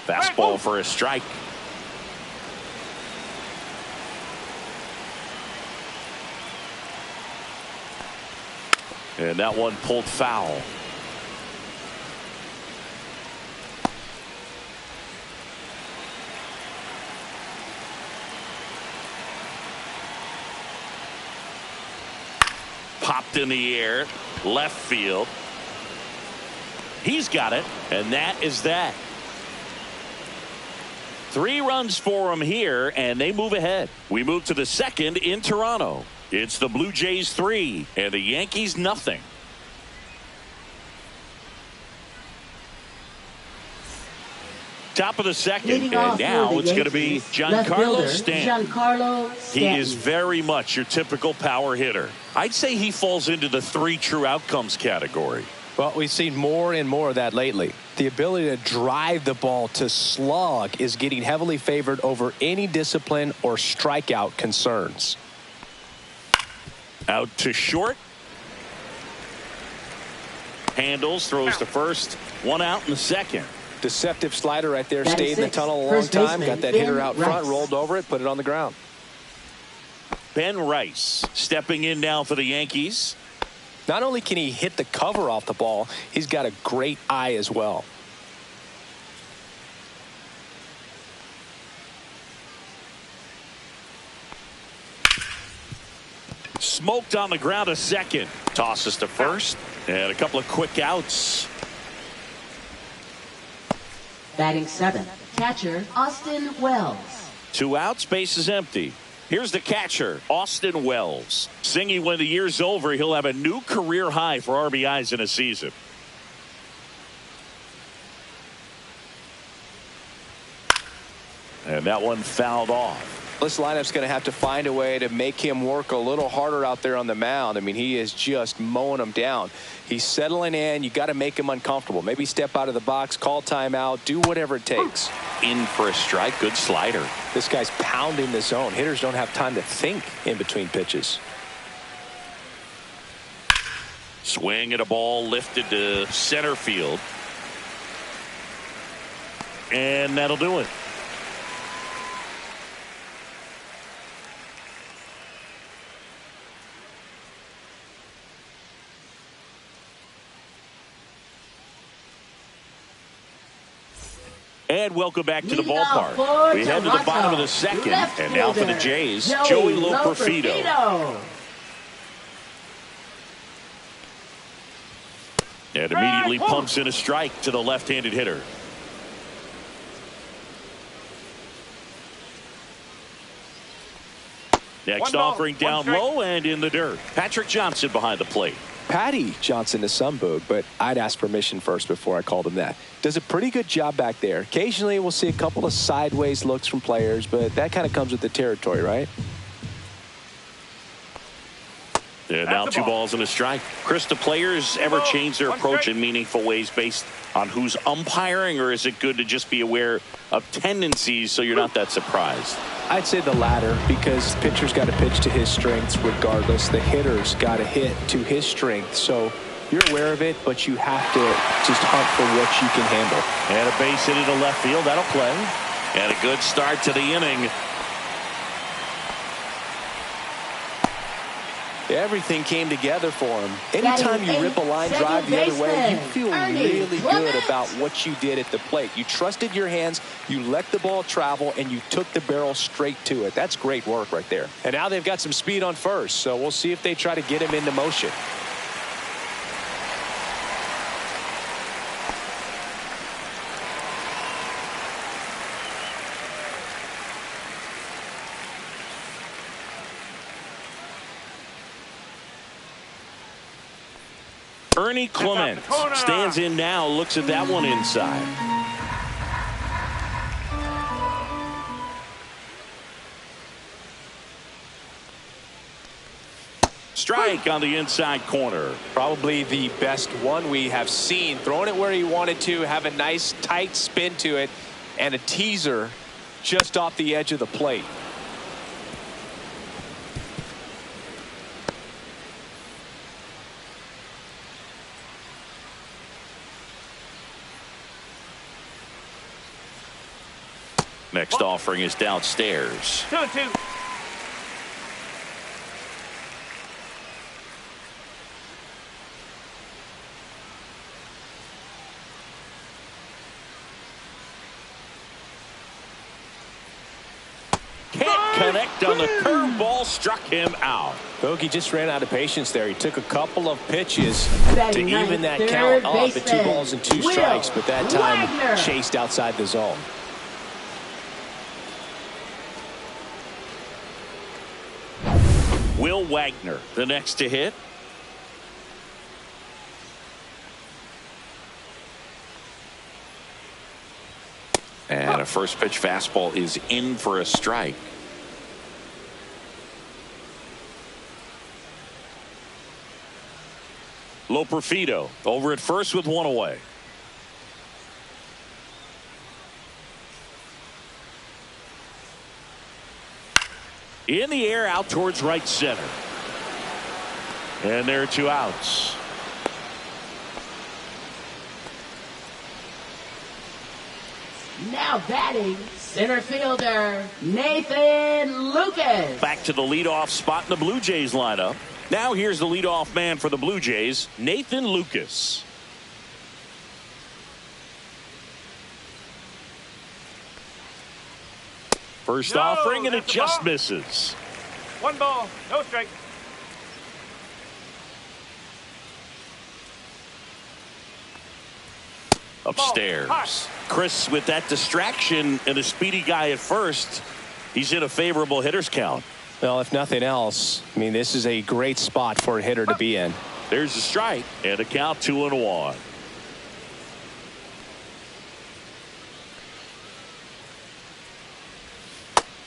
Fastball for a strike. And that one pulled foul. Popped in the air, left field. He's got it, and that is that. 3 runs for him here, and they move ahead. We move to the second in Toronto. It's the Blue Jays 3 and the Yankees nothing. Top of the second, and now it's going to be Giancarlo Stanton. He is very much your typical power hitter. I'd say he falls into the 3 true outcomes category. Well, we've seen more and more of that lately. The ability to drive the ball to slug is getting heavily favored over any discipline or strikeout concerns. Out to short. Handles, throws to first. 1 out in the second. Deceptive slider right there. Stayed in the tunnel a long time. Got that hitter out front, rolled over it, put it on the ground. Ben Rice stepping in now for the Yankees. Not only can he hit the cover off the ball, he's got a great eye as well. Smoked on the ground a second. Tosses to first. And a couple of quick outs. Batting 7th, catcher Austin Wells. 2 outs, base is empty. Here's the catcher, Austin Wells. Singing when the year's over, he'll have a new career high for RBIs in a season. And that one fouled off. This lineup's going to have to find a way to make him work a little harder out there on the mound. I mean, he is just mowing them down. He's settling in. You got to make him uncomfortable. Maybe step out of the box, call timeout, do whatever it takes. In for a strike. Good slider. This guy's pounding the zone. Hitters don't have time to think in between pitches. Swing at a ball lifted to center field. And that'll do it. And welcome back to the ballpark. We head to the bottom of the second. And now for the Jays, Joey Loperfido. And immediately pumps in a strike to the left-handed hitter. Next offering down low and in the dirt. Patrick Johnson behind the plate. Patty Johnson to some boog, but I'd ask permission first before I called him that. Does a pretty good job back there. Occasionally we'll see a couple of sideways looks from players, but that kind of comes with the territory, right? And now 2 balls and a strike. Chris, do players ever change their approach in meaningful ways based on who's umpiring, or is it good to just be aware of tendencies so you're not that surprised? I'd say the latter, because pitcher's got to pitch to his strengths regardless. The hitter's got to hit to his strength. So you're aware of it, but you have to just hunt for what you can handle. And a base hit into left field. That'll play. And a good start to the inning. Everything came together for him. Anytime you rip a line drive the other way, you feel really good about what you did at the plate. You trusted your hands, you let the ball travel, and you took the barrel straight to it. That's great work right there. And now they've got some speed on first, so we'll see if they try to get him into motion. Ernie Clement stands in now, looks at that one inside. Strike on the inside corner. Probably the best one we have seen. Throwing it where he wanted to, have a nice tight spin to it, and a teaser just off the edge of the plate. Next offering is downstairs. 2-2. Can't connect on the curveball, struck him out. Bogey just ran out of patience there. He took a couple of pitches to even that count up at 2 balls and 2 strikes, but that time chased outside the zone. Will Wagner, the next to hit. And a first pitch fastball is in for a strike. Loperfido over at first with 1 away. In the air out towards right center. And there are 2 outs. Now batting, center fielder, Nathan Lucas. Back to the leadoff spot in the Blue Jays lineup. Now here's the leadoff man for the Blue Jays, Nathan Lucas. First offering, and it just misses. 1 ball, no strike. Upstairs. Chris, with that distraction and a speedy guy at first, he's in a favorable hitter's count. Well, if nothing else, I mean, this is a great spot for a hitter to be in. There's a strike and a count 2-1.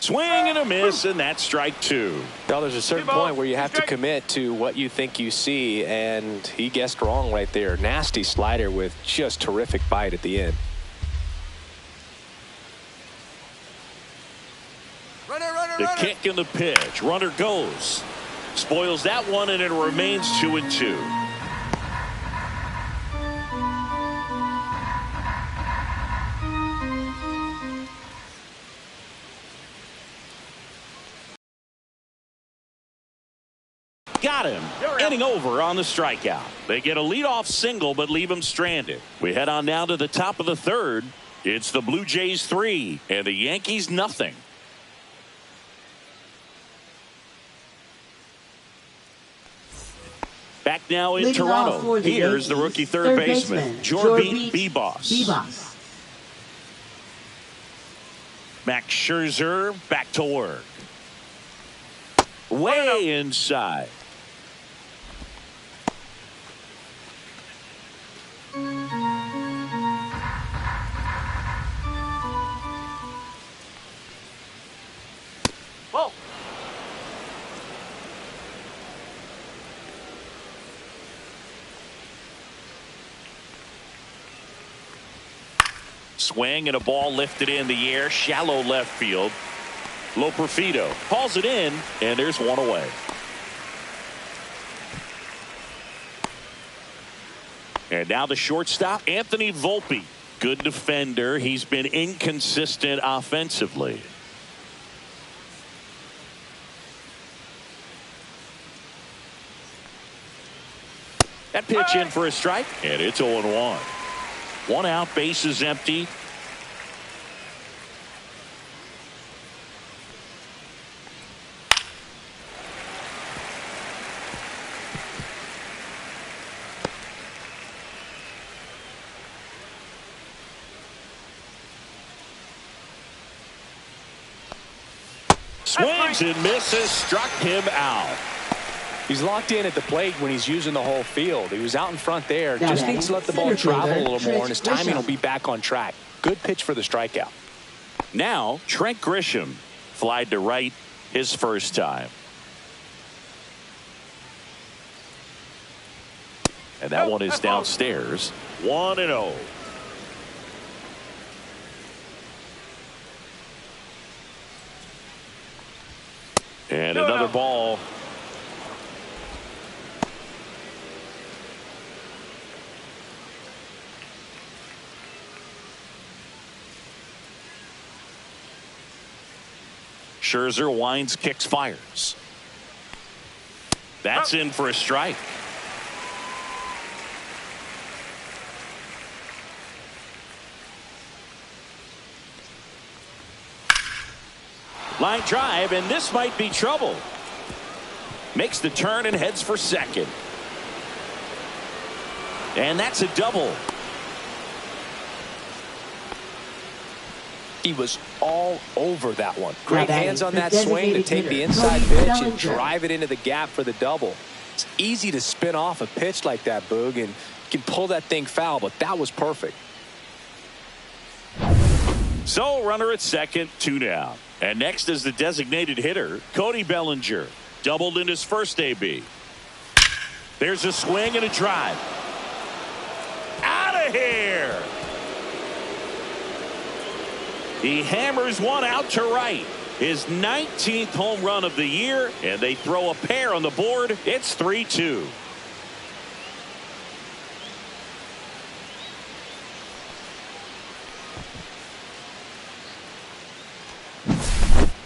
Swing and a miss, and that's strike two. Now, there's a certain point where you have to commit to what you think you see, and he guessed wrong right there. Nasty slider with just terrific bite at the end. The kick and the pitch. Runner goes. Spoils that one, and it remains 2-2. Got him. Inning over on the strikeout. They get a leadoff single, but leave him stranded. We head on down to the top of the third. It's the Blue Jays 3 and the Yankees nothing. Back now in Toronto. Here's the rookie third baseman, Jorbeat Bebos. Max Scherzer back to work. Way inside. Whoa. Swing and a ball lifted in the air, shallow left field. Loperfido calls it in, and there's one away. And now the shortstop, Anthony Volpe. Good defender. He's been inconsistent offensively. That pitch in for a strike, and it's 0-1. One out, base is empty. Swings and misses, struck him out. He's locked in at the plate when he's using the whole field. He was out in front there. Just needs to let the ball travel a little more, and his timing will be back on track. Good pitch for the strikeout. Now, Trent Grisham flied to right his first time. And that one is downstairs. 1-0. And another ball. Scherzer winds, kicks, fires. That's in for a strike. Line drive, and this might be trouble. Makes the turn and heads for second. And that's a double. He was all over that one. Great hands on that swing to take the inside pitch and drive it into the gap for the double. It's easy to spin off a pitch like that, Boog, and you can pull that thing foul, but that was perfect. So, runner at second, 2 down. And next is the designated hitter, Cody Bellinger. Doubled in his first AB. There's a swing and a drive. Out of here! He hammers one out to right. His 19th home run of the year, and they throw a pair on the board. It's 3-2.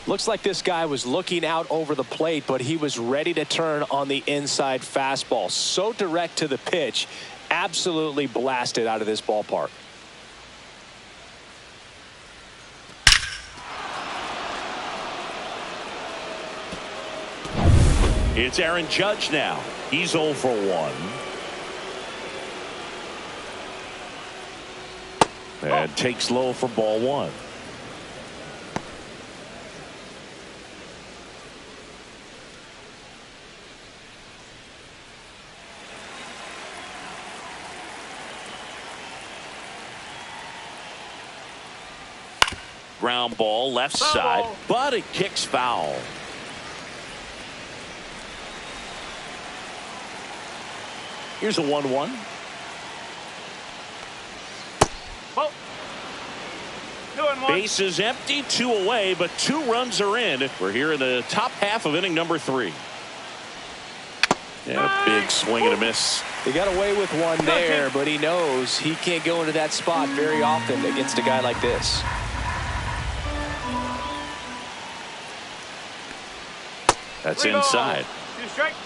Looks like this guy was looking out over the plate, but he was ready to turn on the inside fastball. So direct to the pitch, absolutely blasted out of this ballpark. It's Aaron Judge now. He's 0 for 1. And takes low for ball 1. ground ball left side, but it kicks foul. Here's a 1-1. Base is empty, 2 away, but 2 runs are in. We're here in the top half of inning number 3. And a big swing and a miss. He got away with one there, but he knows he can't go into that spot very often against a guy like this. That's inside. 2 strikes.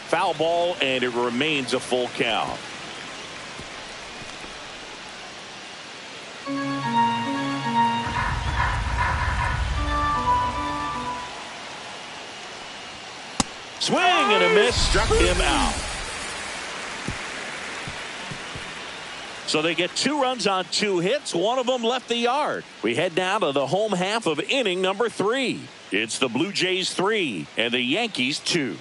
Foul ball, and it remains a full count. Swing and a miss, struck him out. So they get 2 runs on 2 hits. One of them left the yard. We head down to the home half of inning number 3. It's the Blue Jays 3 and the Yankees 2.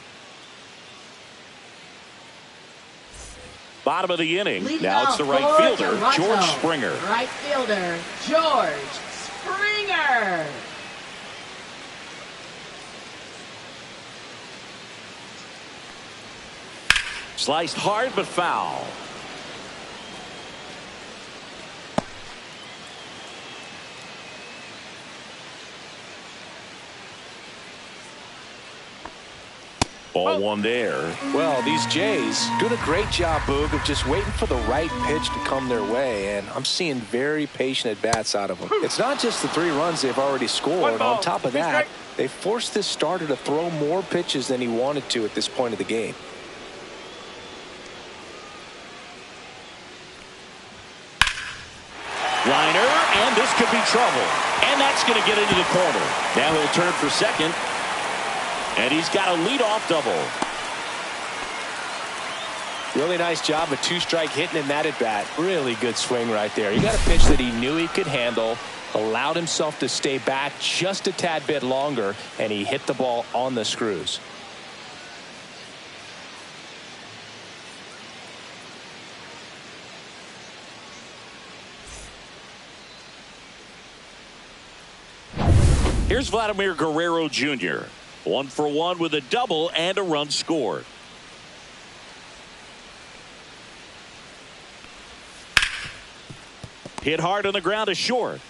Bottom of the inning. Leading now it's the right fielder, Toronto. George Springer. Right fielder, George Springer. Sliced hard but foul. Ball 1 there. Well, these Jays doing a great job, Boog, of just waiting for the right pitch to come their way, and I'm seeing very patient at-bats out of them. It's not just the 3 runs they've already scored. On top of that, they forced this starter to throw more pitches than he wanted to at this point of the game. Liner, and this could be trouble. And that's going to get into the corner. Now he'll turn for second. And he's got a leadoff double. Really nice job of 2-strike hitting in that at-bat. Really good swing right there. He got a pitch that he knew he could handle, allowed himself to stay back just a tad bit longer, and he hit the ball on the screws. Here's Vladimir Guerrero Jr. 1 for 1 with a double and a run scored. Hit hard on the ground to short.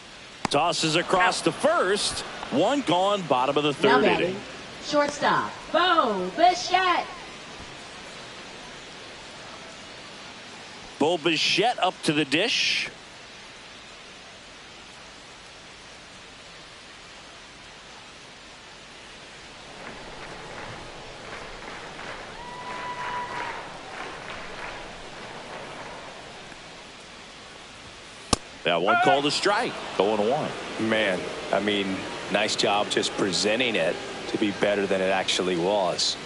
Tosses across to first. 1 gone, bottom of the 3rd inning. Shortstop, Bo Bichette. Bo Bichette up to the dish. That one called a strike. 0-1. Man, I mean, nice job just presenting it to be better than it actually was.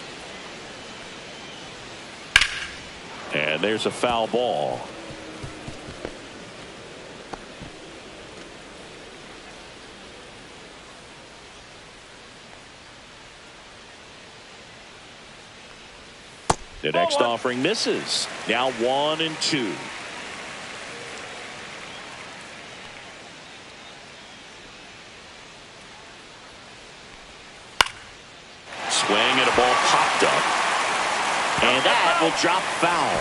And there's a foul ball. The next offering misses. Now 1-2. Swing and a ball popped up. And that will drop foul.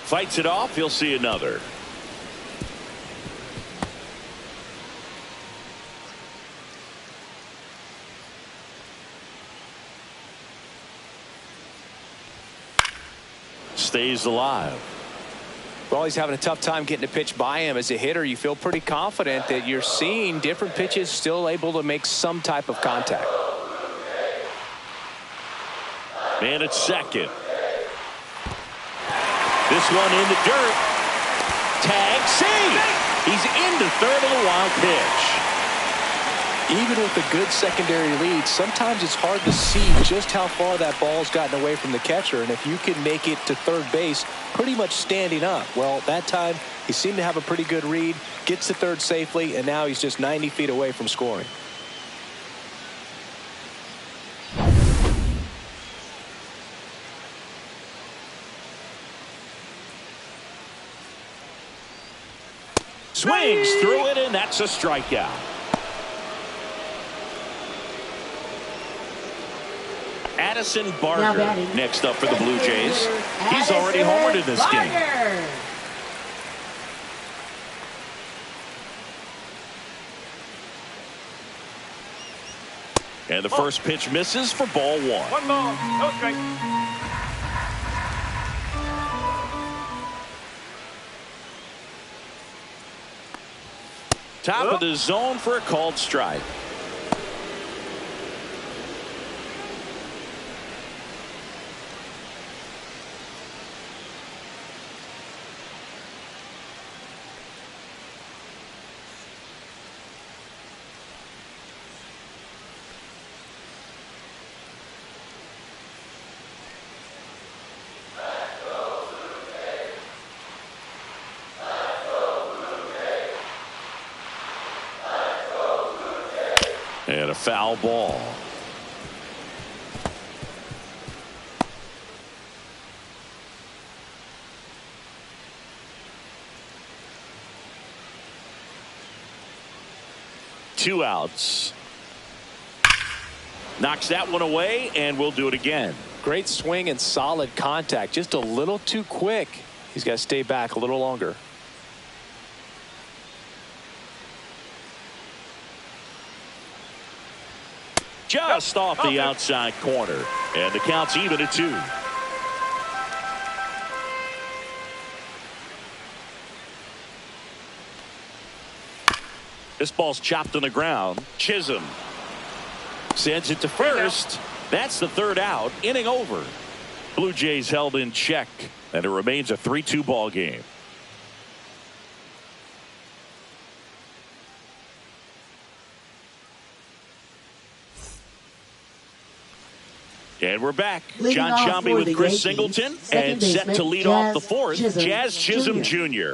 Fights it off. He'll see another. Stays alive. Well, he's having a tough time getting a pitch by him. As a hitter, you feel pretty confident that you're seeing different pitches still able to make some type of contact. Man at second. This one in the dirt. tag. See, he's into third on the wild pitch. Even with a good secondary lead, sometimes it's hard to see just how far that ball's gotten away from the catcher. And if you can make it to third base pretty much standing up, well, that time he seemed to have a pretty good read, gets to third safely, and now he's just 90 feet away from scoring. Swings through it, and that's a strikeout. Addison Barger next up for the Blue Jays. He's already homered in this game. And the first pitch misses for ball one. One ball, no strike. Top of the zone for a called strike. And a foul ball. Two outs. Knocks that one away, and we'll do it again. Great swing and solid contact. Just a little too quick. He's got to stay back a little longer. Just off the outside corner. And the count's even at 2. This ball's chopped on the ground. Chisholm sends it to first. That's the third out. Inning over. Blue Jays held in check. And it remains a 3-2 ball game. And we're back. John Sciambi with Chris Singleton, and set to lead off the fourth, Jazz Chisholm Jr.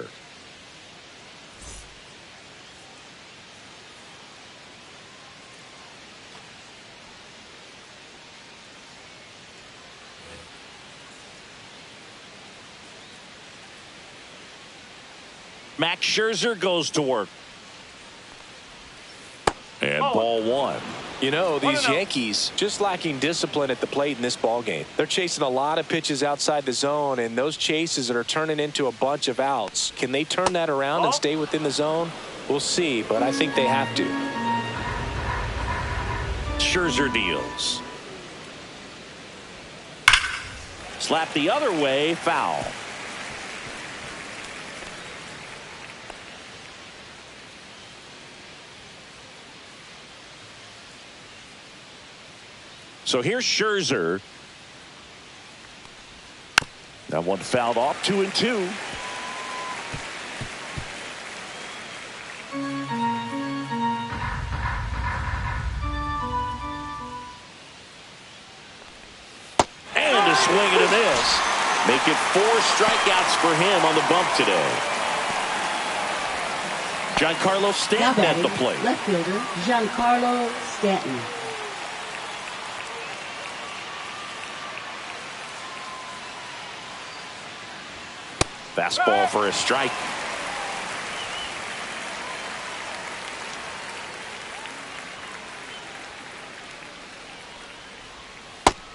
Max Scherzer goes to work. And ball one. You know, these Yankees just lacking discipline at the plate in this ballgame. They're chasing a lot of pitches outside the zone, and those chases that are turning into a bunch of outs. Can they turn that around and stay within the zone? We'll see, but I think they have to. Scherzer deals. Slap the other way, foul. So here's Scherzer. That one fouled off, 2-2. And a swing and a miss. Make it 4 strikeouts for him on the bump today. Giancarlo Stanton at the plate. Left fielder Giancarlo Stanton. Fastball for a strike.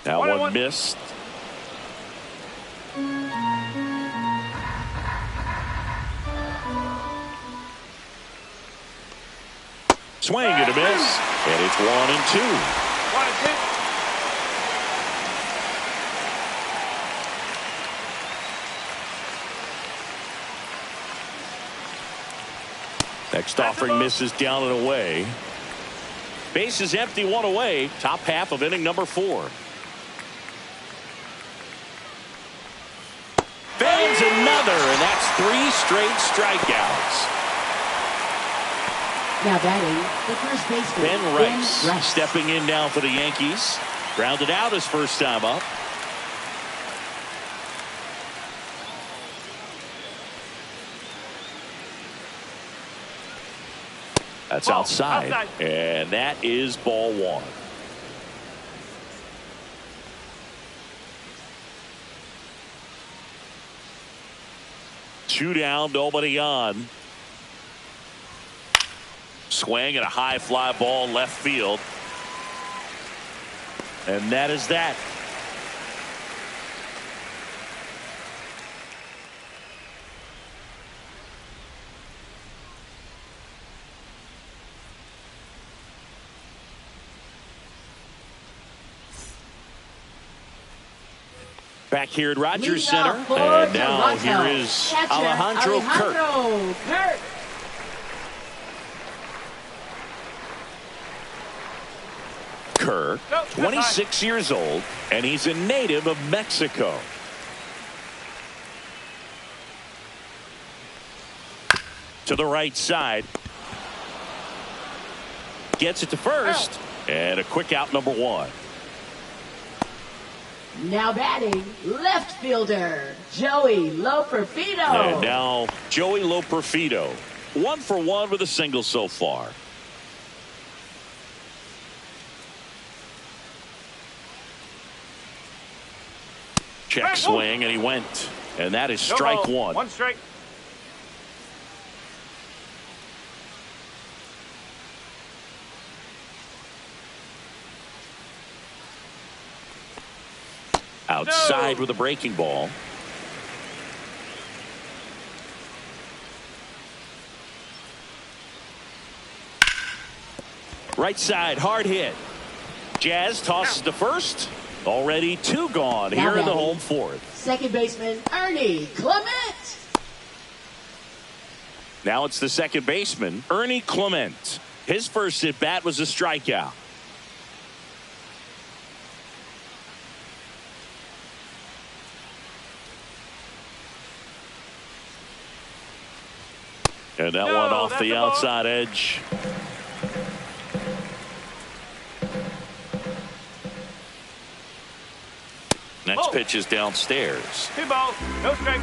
That one missed. Swing and a miss. And it's 1-2. 1-2. Next offering misses down and away. Base is empty, 1 away. Top half of inning number 4. Fans another, and that That's 3 straight strikeouts. Now batting, the first baseman, Ben Rice stepping in now for the Yankees. Grounded out his first time up. That's outside. And that is ball 1. Two down, nobody on. Swing and a high fly ball left field. And that is that. Back here at Rogers Center. And now here is Alejandro Kirk. Kirk, 26 years old, and he's a native of Mexico. To the right side. Gets it to first. And a quick out, number 1. Now batting, left fielder, Joey Loperfido. And now Joey Loperfido. 1 for 1 with a single so far. Check swing, and he went. And that is strike 1. 1 strike. Outside with a breaking ball. Right side, hard hit. Jazz tosses to first. Already 2 gone here in the home 4th. Second baseman, Ernie Clement. Now it's the second baseman, Ernie Clement. His first at bat was a strikeout. And that one off the outside edge. Next pitch is downstairs. 2 balls, no strike.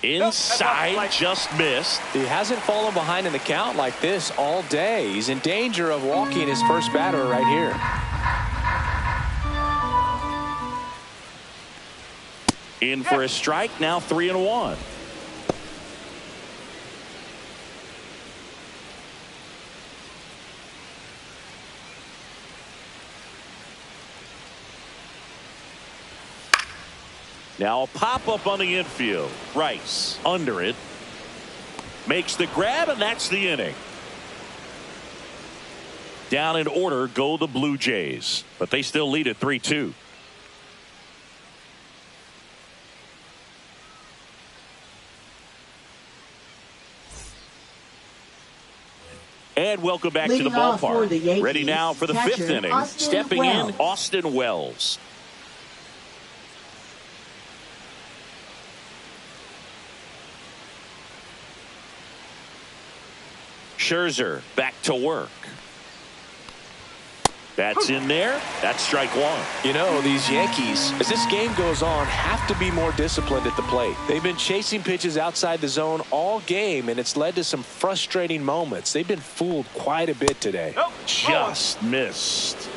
Inside, just missed. He hasn't fallen behind in the count like this all day. He's in danger of walking his first batter right here. In for a strike, now 3-1. Now a pop-up on the infield. Rice under it. Makes the grab, and that's the inning. Down in order go the Blue Jays, but they still lead at 3-2. And welcome back to the ballpark. Ready now for the 5th inning. Stepping in, Austin Wells. Scherzer back to work. That's in there. That's strike 1. You know, these Yankees, as this game goes on, have to be more disciplined at the plate. They've been chasing pitches outside the zone all game, and it's led to some frustrating moments. They've been fooled quite a bit today. Just missed.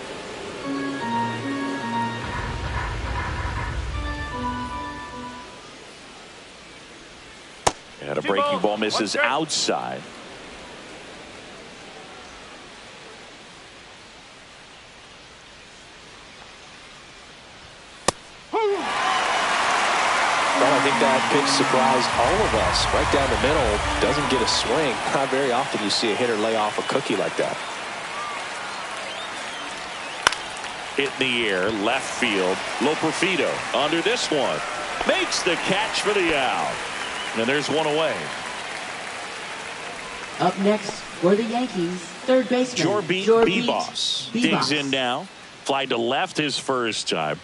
And a breaking ball misses outside. Well, I think that pitch surprised all of us. Right down the middle, doesn't get a swing. Not very often you see a hitter lay off a cookie like that. Hit in the air, left field. Loperfido under this one. Makes the catch for the out. And there's one away. Up next for the Yankees, third baseman Jorbit Bibas digs in now. Fly to left his first time.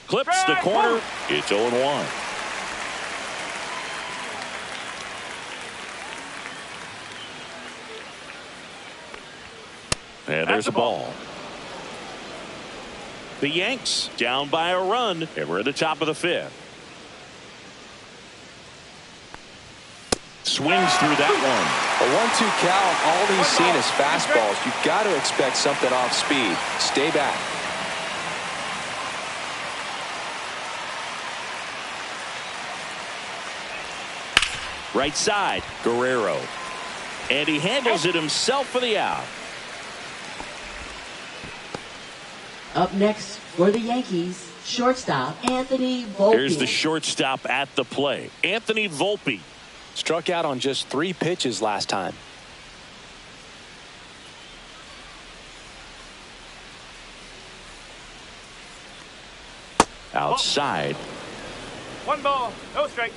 Clips the corner. It's 0-1. And there's a ball. The Yanks down by a run, and we're at the top of the 5th. Swings through that one. A 1-2 count. All he's seen is fastballs. You've got to expect something off speed. Stay back. Right side, Guerrero. And he handles it himself for the out. Up next for the Yankees, shortstop Anthony Volpe. Here's the shortstop at the play, Anthony Volpe. Struck out on just 3 pitches last time. Outside. 1 ball, no strike.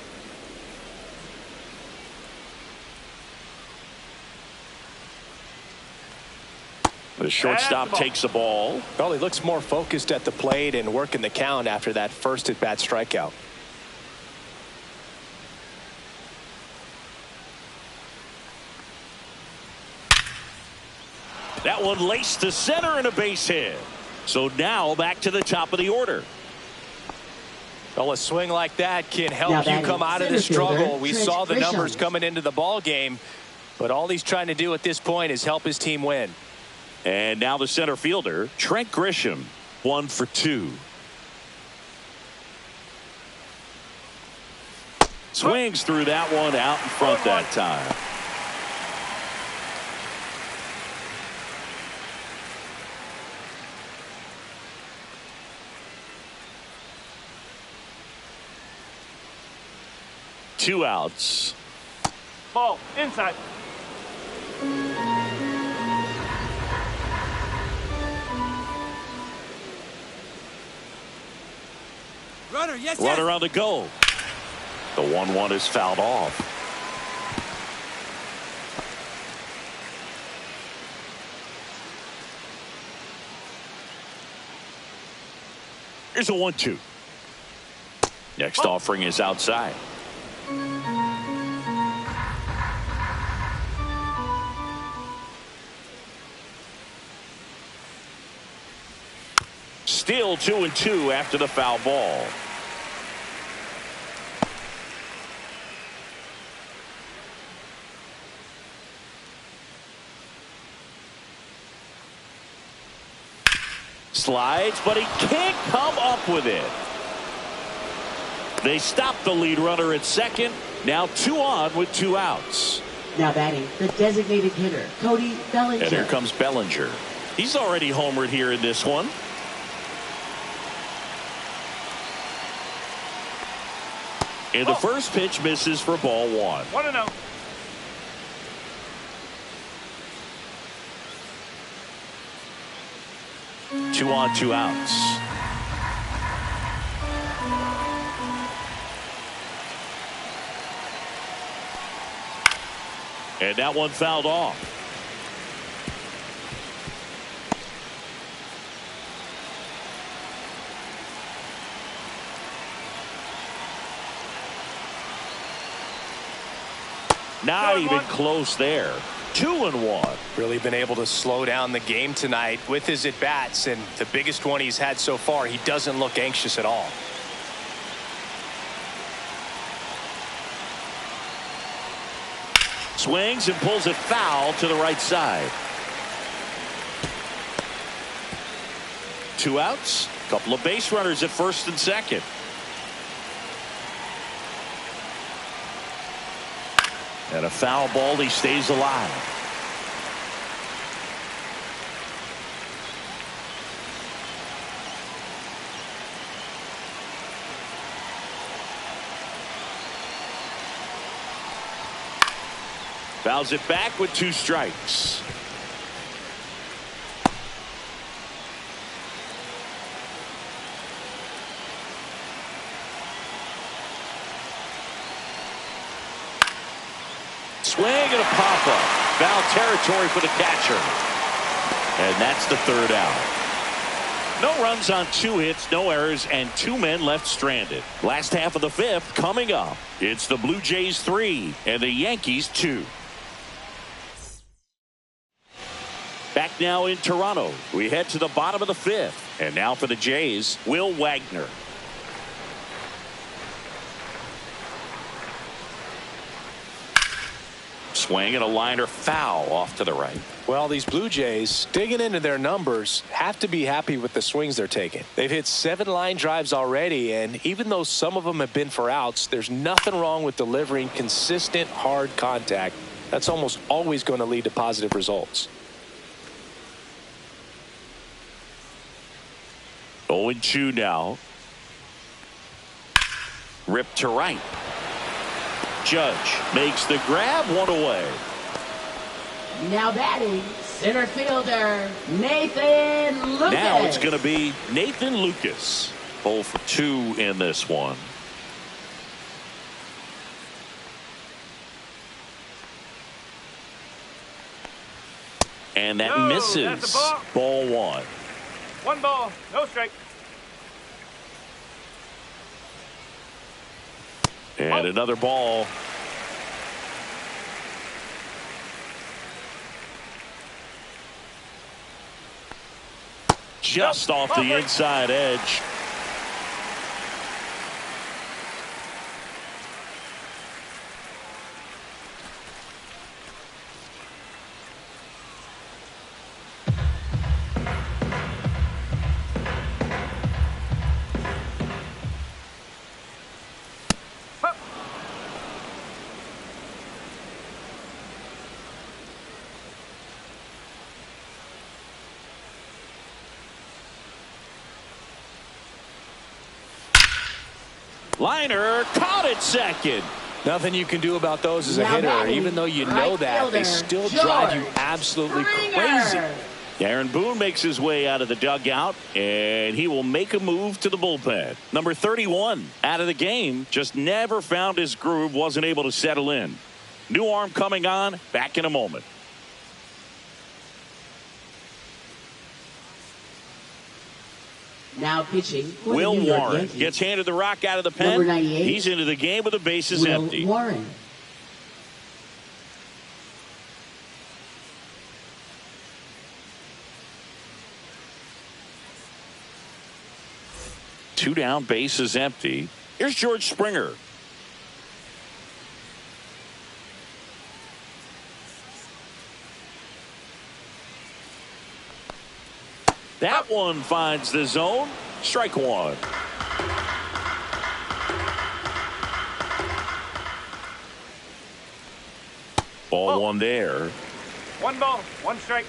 The shortstop takes the ball. Well, he looks more focused at the plate and working the count after that first at-bat strikeout. That one laced to center and a base hit. So now back to the top of the order. Well, a swing like that can help you come out of the struggle. We saw the numbers coming into the ball game, but all he's trying to do at this point is help his team win. And now the center fielder, Trent Grisham, 1 for 2. Swings through that one out in front that time. Two outs. Ball, inside. Runner on the go. The 1-1 is fouled off. Here's a 1-2. Next offering is outside. Still 2-2 after the foul ball. Slides, but he can't come up with it. They stop the lead runner at second. Now 2 on with 2 outs. Now batting, the designated hitter, Cody Bellinger. And here comes Bellinger. He's already homered here in this one. And the first pitch misses for ball 1. 1-0. Two on, 2 outs. And that one fouled off. Not even close there. 2-1. Really been able to slow down the game tonight with his at-bats, and the biggest one he's had so far, he doesn't look anxious at all. Swings and pulls it foul to the right side. 2 outs. Couple of base runners at first and second. And a foul ball. He stays alive. Fouls it back with 2 strikes. Swing and a pop-up. Foul territory for the catcher. And that's the third out. No runs on 2 hits, no errors, and 2 men left stranded. Last half of the 5th coming up. It's the Blue Jays 3 and the Yankees 2. Back now in Toronto. We head to the bottom of the 5th. And now for the Jays, Will Wagner. Swing and a liner foul off to the right. Well, these Blue Jays, digging into their numbers, have to be happy with the swings they're taking. They've hit 7 line drives already, and even though some of them have been for outs, there's nothing wrong with delivering consistent, hard contact. That's almost always going to lead to positive results. 0-2 now. Ripped to right. Judge makes the grab, 1 away. Now batting, center fielder, Nathan Lucas. Now it's going to be Nathan Lucas. 0 for 2 in this one. And that misses. Ball 1. 1 ball, no strike. And another ball. Just off the inside edge. Liner caught at second. Nothing you can do about those as a hitter. Even though you know that, they still drive you absolutely crazy. Aaron Boone makes his way out of the dugout, and he will make a move to the bullpen. Number 31 out of the game, just never found his groove, wasn't able to settle in. New arm coming on, back in a moment. Now pitching. Will Warren gets handed the rock out of the pen. Number 98. He's into the game with the bases Will empty. Warren. Two down, bases empty. Here's George Springer. That one finds the zone. Strike 1. Ball 1 there. 1 ball, 1 strike.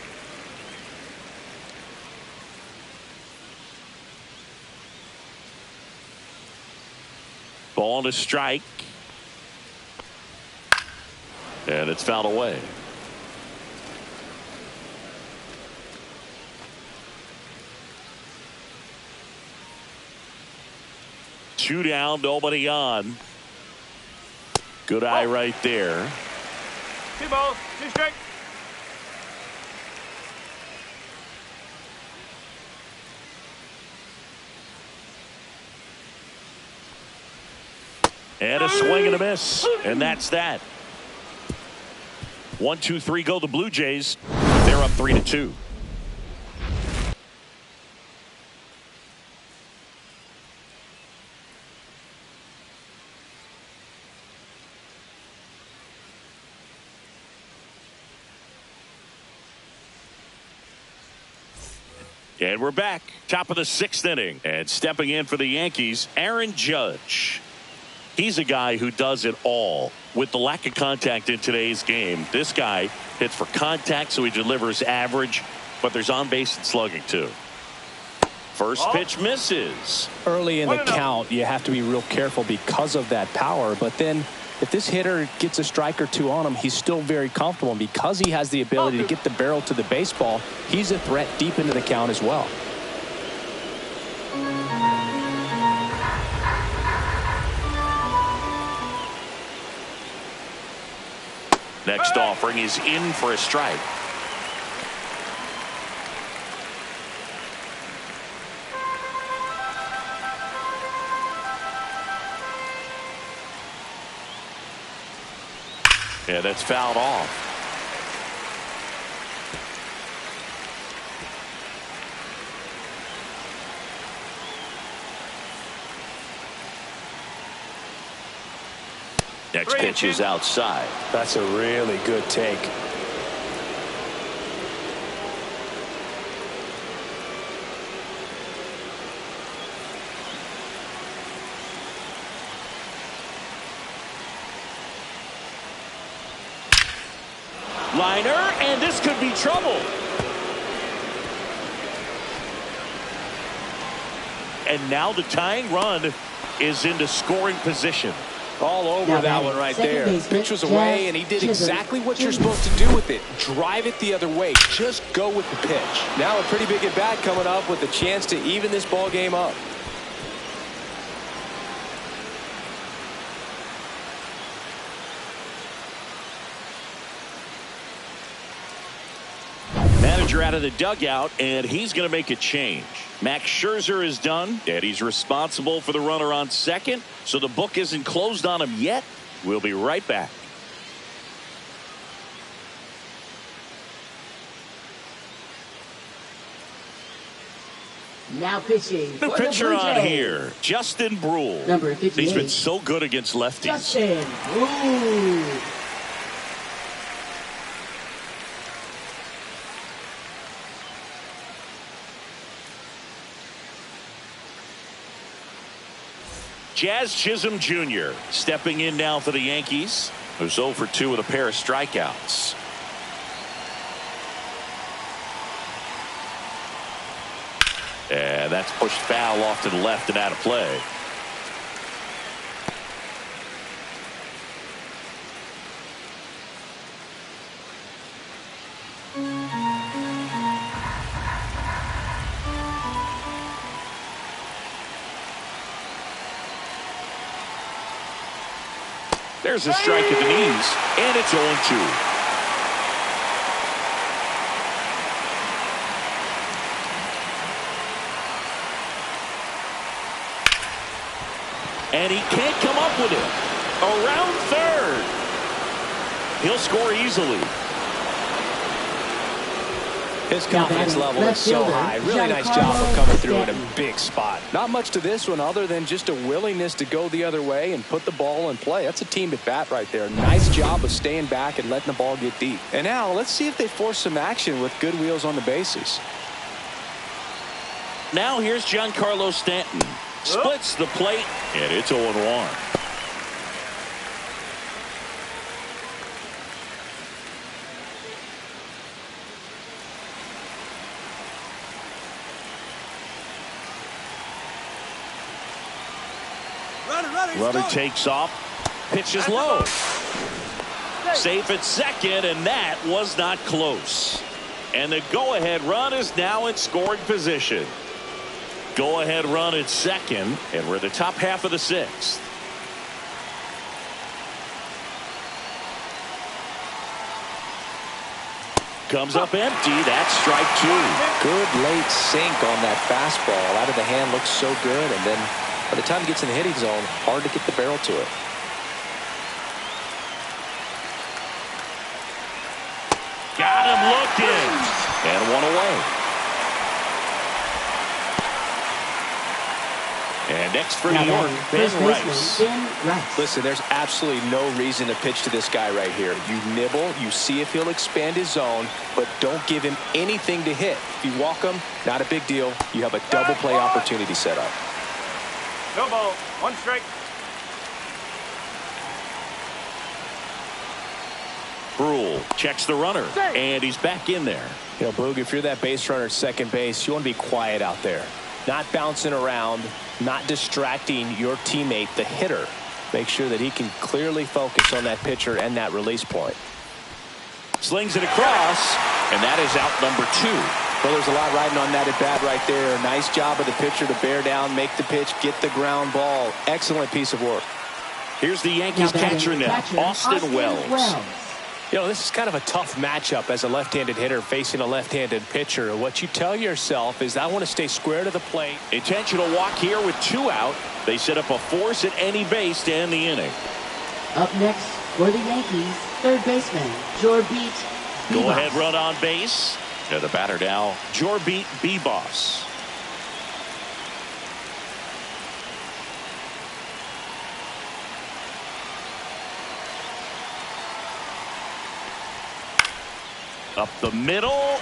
Ball to strike. And it's fouled away. Two down, nobody on. Good eye right there. 2 balls, 2 strikes. And a swing and a miss. And that's that. 1, 2, 3 go the Blue Jays. They're up 3-2. And we're back. Top of the 6th inning. And stepping in for the Yankees, Aaron Judge. He's a guy who does it all. With the lack of contact in today's game, this guy hits for contact, so he delivers average, but there's on base and slugging too. First pitch misses. Early in the count, you have to be real careful because of that power. But then if this hitter gets a strike or 2 on him, he's still very comfortable. And because he has the ability to get the barrel to the baseball, he's a threat deep into the count as well. Next offering is in for a strike. Yeah, that's fouled off. Next pitch is outside. That's a really good take. Liner, and this could be trouble. And now the tying run is into scoring position. All over that one right there. Pitch was away, and he did exactly what you're supposed to do with it. Drive it the other way. Just go with the pitch. Now a pretty big at-bat coming up with a chance to even this ball game up. Manager out of the dugout, and he's going to make a change. Max Scherzer is done, and he's responsible for the runner on second, so the book isn't closed on him yet. We'll be right back. Now pitching. The pitcher on here, Justin Brule. Number 58. He's been so good against lefties. Justin Brule. Jazz Chisholm Jr. stepping in now for the Yankees, who's 0 for 2 with a pair of strikeouts. And that's pushed foul off to the left and out of play. There's a strike at the knees, and it's 0-2. And he can't come up with it. Around third. He'll score easily. His confidence level is so high. Really nice job of coming through in a big spot. Not much to this one other than just a willingness to go the other way and put the ball in play. That's a team at bat right there. Nice job of staying back and letting the ball get deep. And now let's see if they force some action with good wheels on the bases. Now here's Giancarlo Stanton. Splits the plate, and it's 0-1. Runner takes off, pitches low. Safe at second, and that was not close. And the go-ahead run is now in scoring position. Go-ahead run at second, and we're in the top half of the sixth. Comes up empty. That's strike 2. Good late sink on that fastball. Out of the hand looks so good, and then by the time he gets in the hitting zone, hard to get the barrel to it. Got him looking. And one away. And next for New York, Ben Rice. Listen, there's absolutely no reason to pitch to this guy right here. You nibble, you see if he'll expand his zone, but don't give him anything to hit. If you walk him, not a big deal. You have a double play opportunity set up. No ball. 1 strike. Brule checks the runner, and he's back in there. You know, Boog, if you're that base runner at second base, you want to be quiet out there. Not bouncing around, not distracting your teammate, the hitter. Make sure that he can clearly focus on that pitcher and that release point. Slings it across, and that is out number 2. Well, there's a lot riding on that at bat right there. Nice job of the pitcher to bear down, make the pitch, get the ground ball. Excellent piece of work. Here's the Yankees catcher now, Austin Wells. You know, this is kind of a tough matchup as a left-handed hitter facing a left-handed pitcher. What you tell yourself is I want to stay square to the plate. Intentional walk here with 2 out. They set up a force at any base to end the inning. Up next for the Yankees, third baseman, Jorbit Bibas. Go ahead run on base. And the batter now, Jorbit Bibas. Up the middle.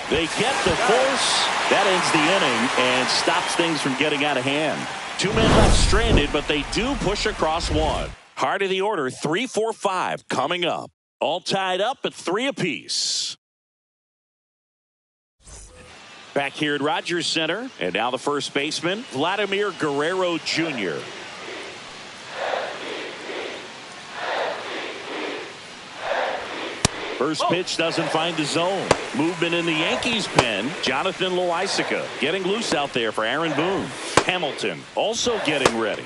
They get the force. That ends the inning and stops things from getting out of hand. 2 men left stranded, but they do push across 1. Heart of the order, 3, 4, 5 coming up. All tied up at 3 apiece. Back here at Rogers Center, and now the first baseman, Vladimir Guerrero Jr. First pitch doesn't find the zone. Movement in the Yankees pen. Jonathan Loaisiga getting loose out there for Aaron Boone. Hamilton also getting ready.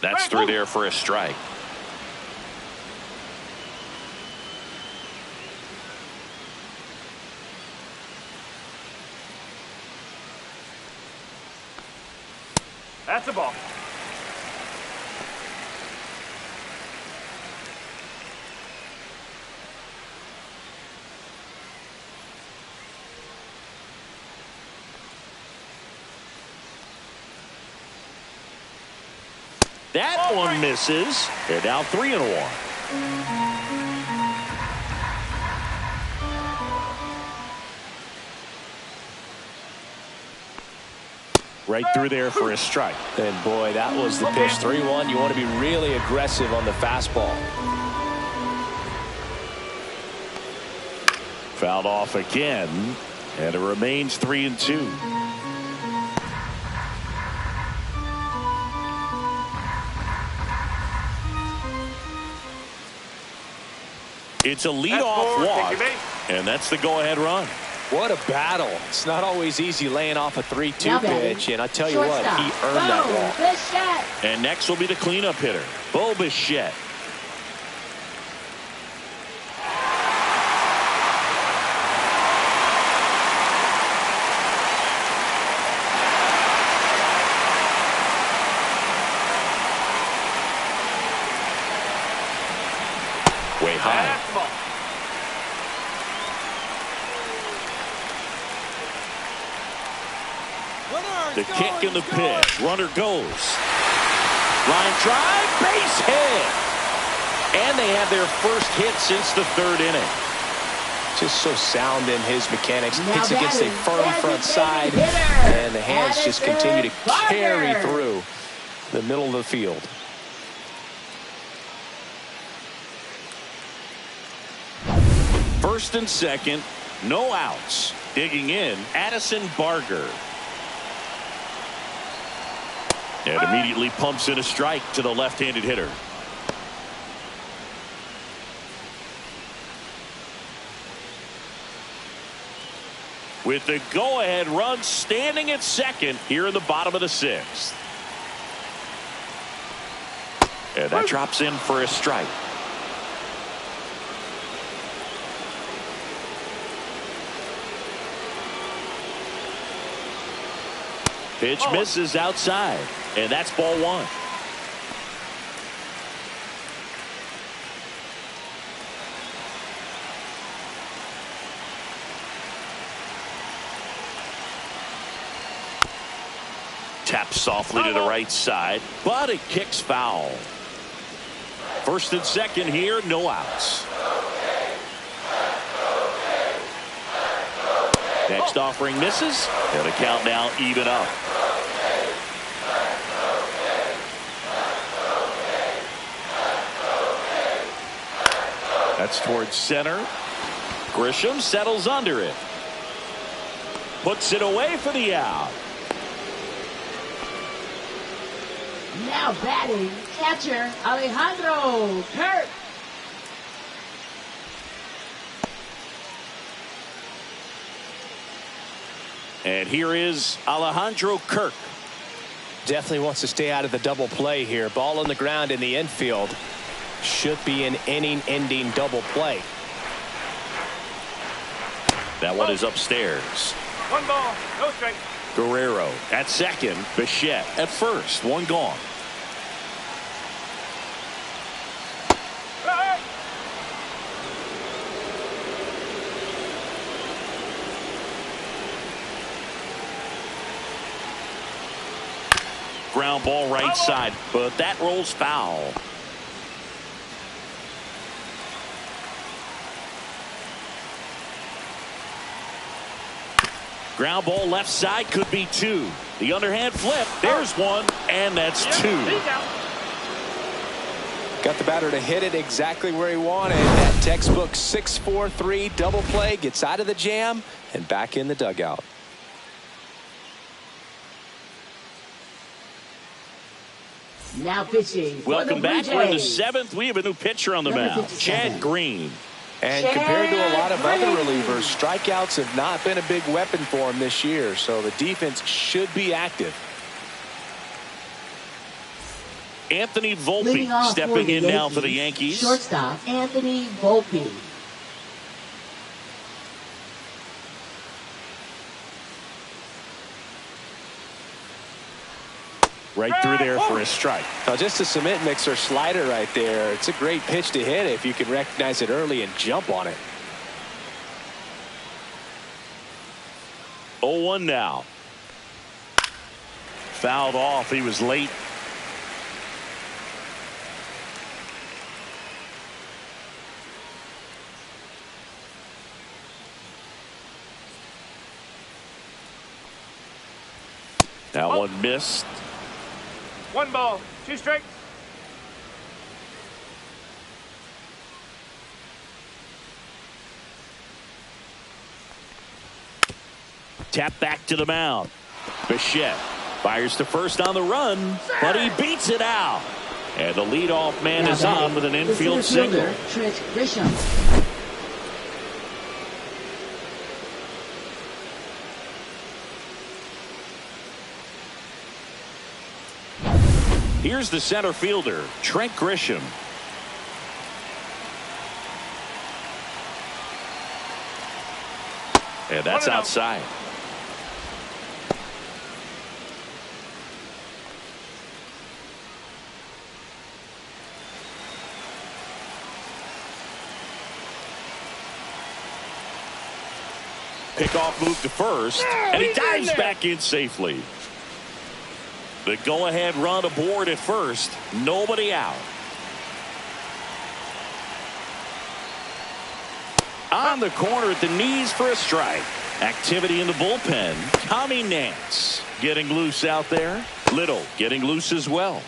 That's through there for a strike. That's a ball. That one misses. They're now 3-1. Right through there for a strike. And boy, that was the pitch. 3-1. You want to be really aggressive on the fastball. Fouled off again, and it remains 3-2. It's a leadoff walk, and that's the go-ahead run. What a battle. It's not always easy laying off a 3-2 pitch, and I tell you what, he earned that walk. And next will be the cleanup hitter, Bo Bichette. Way high. The kick and the pitch. Runner goes. Line drive. Base hit. And they have their first hit since the 3rd inning. Just so sound in his mechanics. Hits against a firm front side. And the hands just continue to carry through the middle of the field. First and second. No outs. Digging in, Addison Barger. And immediately pumps in a strike to the left-handed hitter. With the go-ahead run standing at second here in the bottom of the 6th. And that drops in for a strike. Pitch misses outside, and that's ball 1. Taps softly to the right side, but it kicks foul. First and second here, no outs. Next offering misses, and the count now even up. That's towards center. Grisham settles under it. Puts it away for the out. Now batting, catcher Alejandro Kirk. And here is Alejandro Kirk. Definitely wants to stay out of the double play here. Ball on the ground in the infield. Should be an inning-ending double play. That one is upstairs. 1 ball, no strike. Guerrero at second. Bichette at first. 1 gone. Ground ball right side, but that rolls foul. Ground ball left side, could be 2. The underhand flip. There's 1, and that's 2. Got the batter to hit it exactly where he wanted. That textbook 6-4-3 double play, gets out of the jam and back in the dugout. Now pitching. Welcome back. We're in the 7th. We have a new pitcher on the mound, Chad Green. And compared to a lot of other relievers, strikeouts have not been a big weapon for him this year, so the defense should be active. Anthony Volpe stepping in now for the Yankees. Shortstop Anthony Volpe. Right through there for a strike. Now just a cement mixer slider right there. It's a great pitch to hit if you can recognize it early and jump on it. 0-1 now. Fouled off. He was late. That one missed. 1 ball, 2 strikes. Tap back to the mound. Bichette fires to first on the run, but he beats it out. And the leadoff man is on with an infield single. Trent Grisham. Here's the center fielder, Trent Grisham. And that's outside. Pickoff move to first, and he dives back in safely. The go-ahead run aboard at first. Nobody out. On the corner at the knees for a strike. Activity in the bullpen. Tommy Nance getting loose out there. Little getting loose as well.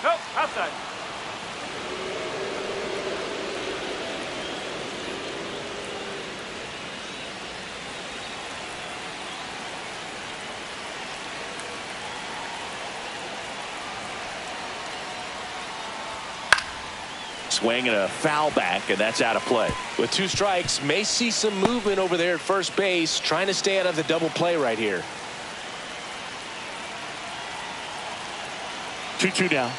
Nope, outside. Swing and a foul back, and that's out of play. With 2 strikes, may see some movement over there at first base, trying to stay out of the double play right here. 2-2 down.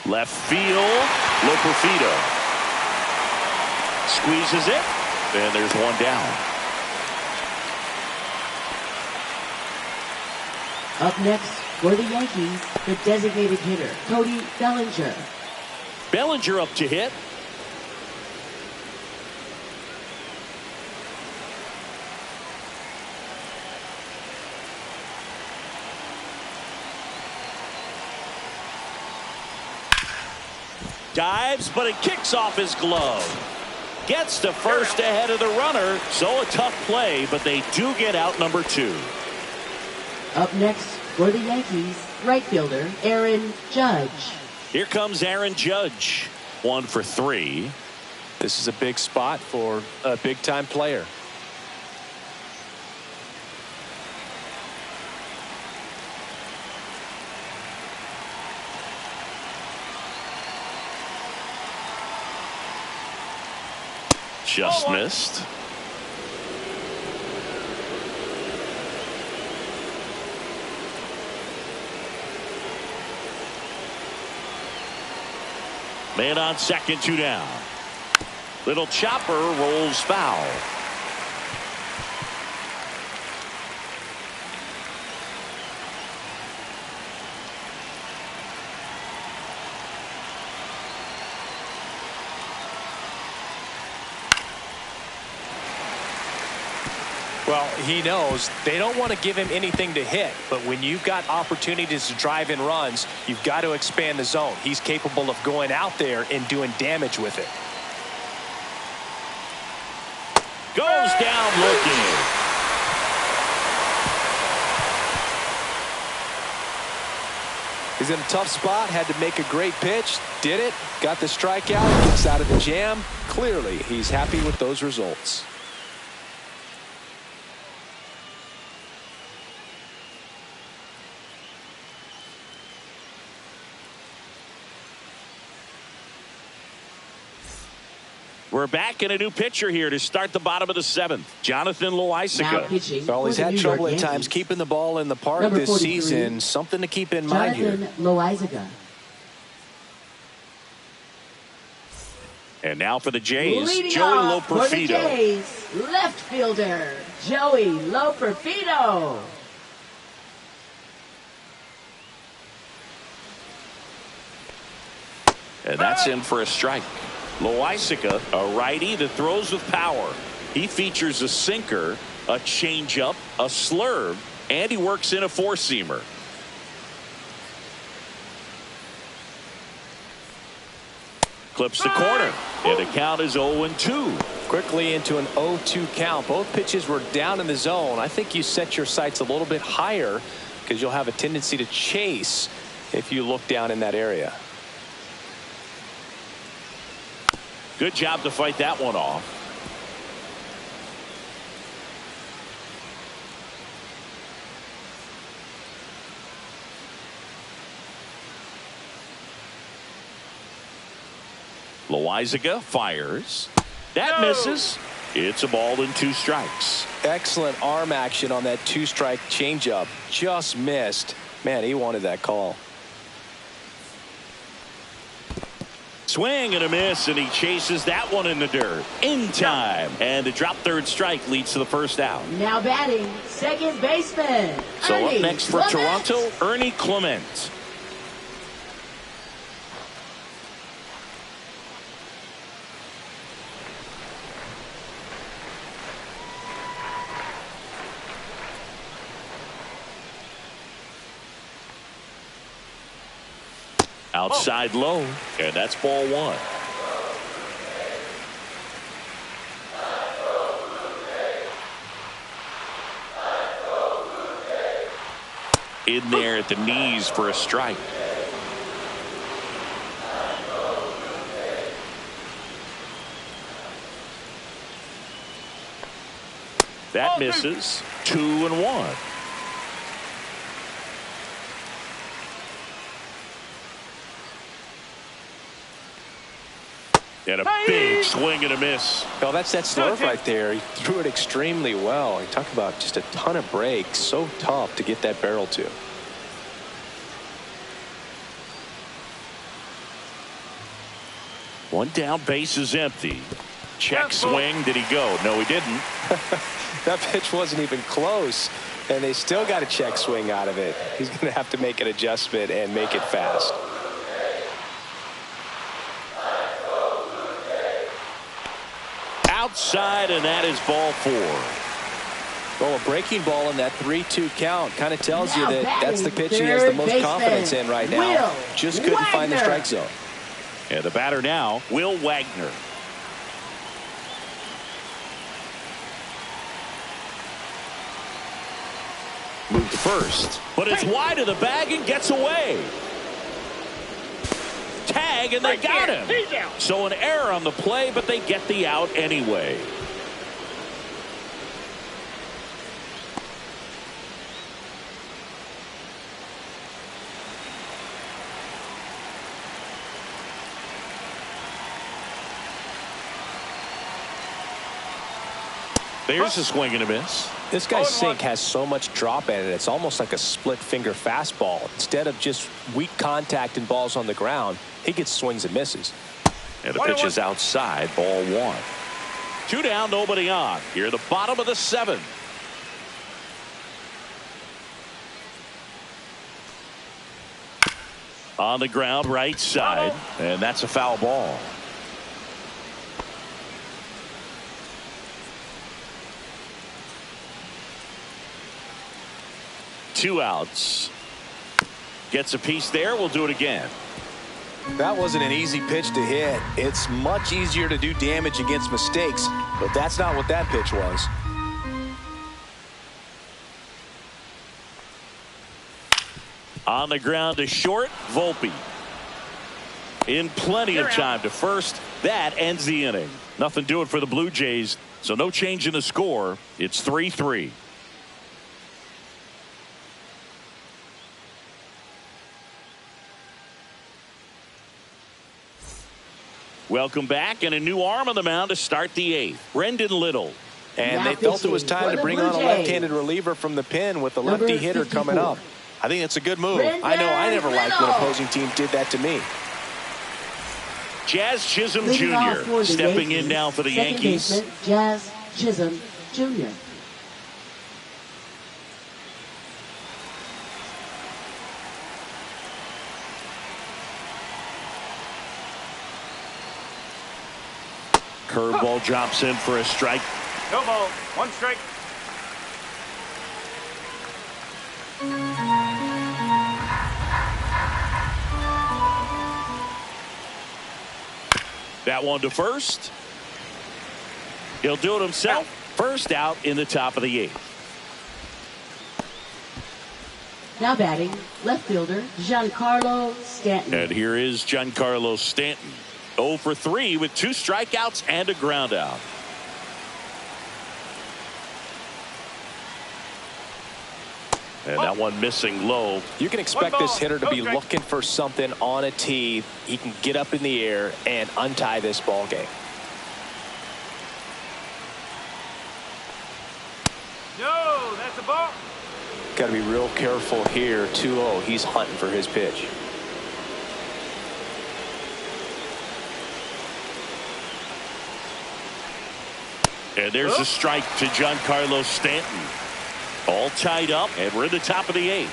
Left field, Loperfido squeezes it, and there's 1 down. Up next for the Yankees, the designated hitter, Cody Bellinger. Bellinger up to hit. Dives, but it kicks off his glove. Gets to first ahead of the runner, so a tough play, but they do get out number 2. Up next for the Yankees, right fielder Aaron Judge. Here comes Aaron Judge. 1 for 3. This is a big spot for a big-time player. Just missed. Man on second, 2 down. Little chopper rolls foul. Well, he knows they don't want to give him anything to hit, but when you've got opportunities to drive in runs, you've got to expand the zone. He's capable of going out there and doing damage with it. Goes down looking. He's in a tough spot, had to make a great pitch, did it, got the strikeout, gets out of the jam. Clearly, he's happy with those results. We're back in a new pitcher here to start the bottom of the 7th. Jonathan Loaisiga. Well, he's had trouble at times keeping the ball in the park this season. Something to keep in mind here. Jonathan Loaisiga. And now for the Jays, Leading Joey off for the Loperfido. Jays, left fielder, Joey Loperfido. And that's in for a strike. Loaisiga, a righty that throws with power. He features a sinker, a changeup, a slurve, and he works in a four-seamer. Clips the corner, and the count is 0-2. Quickly into an 0-2 count. Both pitches were down in the zone. I think you set your sights a little bit higher because you'll have a tendency to chase if you look down in that area. Good job to fight that one off. Loaisiga fires. That misses. It's a ball and 2 strikes. Excellent arm action on that 2-strike changeup. Just missed. Man, he wanted that call. Swing and a miss, and he chases that one in the dirt. In time. And the drop third strike leads to the first out. Now batting, second baseman. So Ernie up next for Clement. Toronto, Ernie Clement. Outside low, and that's ball 1. In there at the knees for a strike. That misses. 2-1. And a big swing and a miss. Well, that's that slurve right there. He threw it extremely well. You talk about just a ton of breaks. So tough to get that barrel to. One down, base is empty. Check swing. Did he go? No, he didn't. That pitch wasn't even close, and they still got a check swing out of it. He's going to have to make an adjustment and make it fast. Outside, and that is ball 4. Well, a breaking ball in that 3-2 count kind of tells you Now that that's the batting, pitch he has the most third confidence baseman, in right now. Will Just couldn't find the Wagner. strike zone. And the batter now, Will Wagner. Moved to first, but it's wide of the bag and gets away. Tag, and they got him. So an error on the play, but they get the out anyway. There's a swing and a miss. This guy's sink has so much drop in it. It's almost like a split finger fastball. Instead of just weak contact and balls on the ground, he gets swings and misses. And the pitch is outside, ball one. 2 down, nobody on. Here, the bottom of the 7th. On the ground, right side, and that's a foul ball. Two outs. Gets a piece there. We'll do it again. That wasn't an easy pitch to hit. It's much easier to do damage against mistakes, but that's not what that pitch was. On the ground to short, Volpe. In plenty of time to first. That ends the inning. Nothing doing for the Blue Jays, so no change in the score. It's 3-3. Welcome back, and a new arm on the mound to start the 8th. Brendan Little. And they felt it was time to bring on a left-handed reliever from the pen with the lefty hitter coming up. I think it's a good move. I know I never liked when opposing teams did that to me. Jazz Chisholm Jr. stepping in now for the Yankees. Jazz Chisholm Jr. Curveball drops in for a strike. No ball. 1 strike. That one to first. He'll do it himself. First out in the top of the 8th. Now batting, left fielder Giancarlo Stanton. And here is Giancarlo Stanton. 0 for 3 with 2 strikeouts and a ground out. And that one missing low. You can expect this hitter to be looking for something on a tee. He can get up in the air and untie this ball game. No, that's a ball. Got to be real careful here. 2-0. He's hunting for his pitch. And there's a strike to Giancarlo Stanton. All tied up, and we're in the top of the 8th.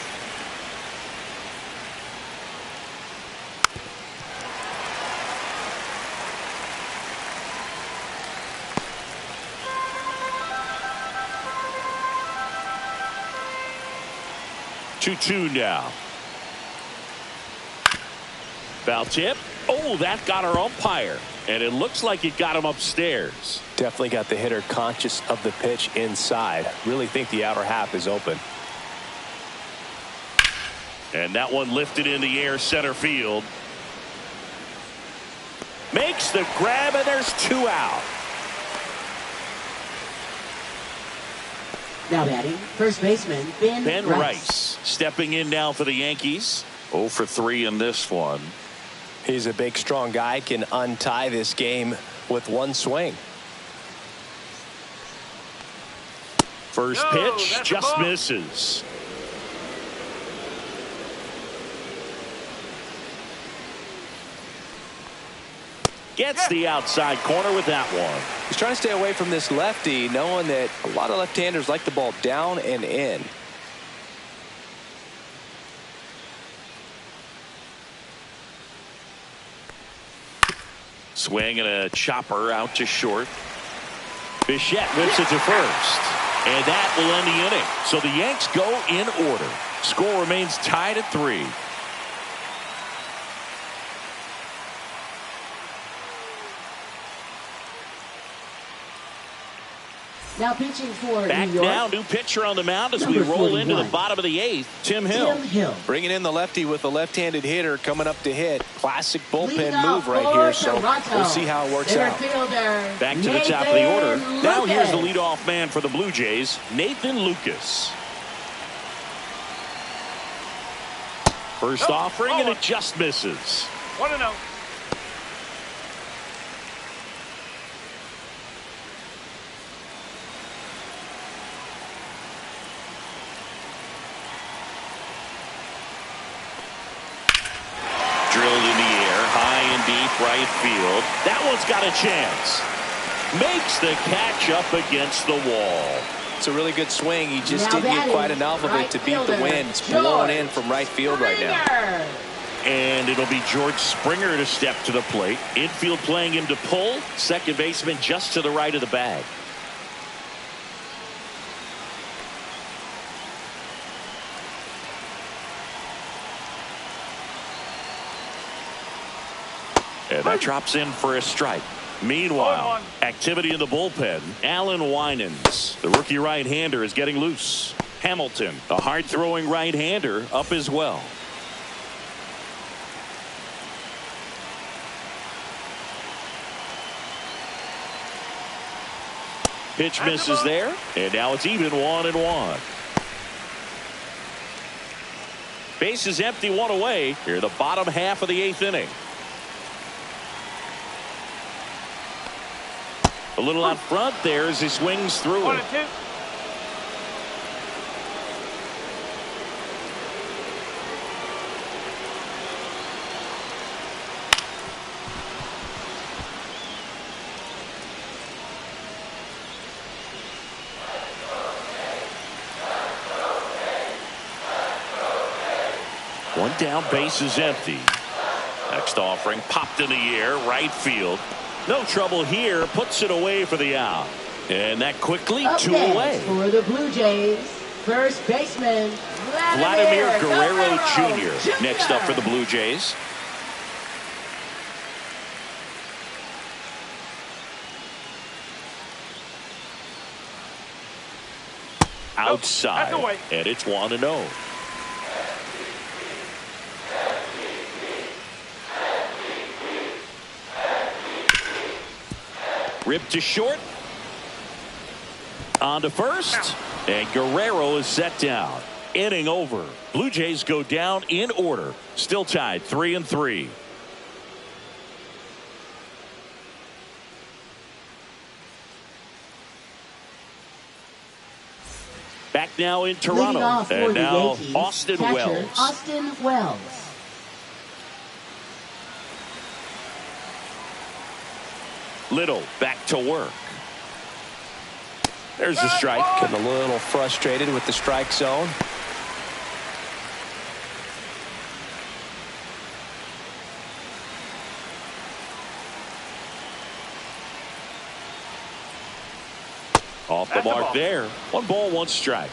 Two now. Foul tip. Oh, that got our umpire. And it looks like it got him upstairs. Definitely got the hitter conscious of the pitch inside. Really think the outer half is open. And that one lifted in the air, center field. Makes the grab, and there's 2 out. Now batting, first baseman Ben Rice. Stepping in now for the Yankees. 0 for 3 in this one. He's a big, strong guy. Can untie this game with 1 swing. First pitch just misses. Gets the outside corner with that one. He's trying to stay away from this lefty, knowing that a lot of left-handers like the ball down and in. Swing and a chopper out to short. Bichette whips it to first. And that will end the inning. So the Yanks go in order. Score remains tied at 3. Now pitching for Back New York. now, new pitcher on the mound as we roll into the bottom of the 8th. Tim Hill. Bringing in the lefty with a left-handed hitter coming up to hit. Classic bullpen move right here. So we'll see how it works out. Back to the top of the order. Now here's the leadoff man for the Blue Jays, Nathan Lucas. First offering, and it just misses. 1-0. Drilled in the air, high and deep right field. That one's got a chance. Makes the catch up against the wall. It's a really good swing. He just didn't get quite enough of it to beat the wind. It's blowing in from right field right now. And it'll be George Springer to step to the plate. Infield playing him to pull. Second baseman just to the right of the bag. And that drops in for a strike. Meanwhile, activity in the bullpen. Alan Winans, the rookie right-hander, is getting loose. Hamilton, a hard-throwing right-hander, up as well. Pitch misses there, and now it's even 1-1. Base is empty, one away. Here, the bottom half of the 8th inning. A little out front there as he swings through it. 1-2. One down, base is empty. Next offering popped in the air, right field. No trouble here, puts it away for the out. And that quickly, Up 2 next away. for the Blue Jays, first baseman Vladimir Guerrero Jr. next up for the Blue Jays. Outside, and it's 1-0. Ripped to short. On to first. And Guerrero is set down. Inning over. Blue Jays go down in order. Still tied 3-3. Back now in Toronto. And now Yankees, Austin catcher, Wells. Austin Wells. Little back to work. There's the strike. Getting a little frustrated with the strike zone. Off the mark there. 1 ball, 1 strike.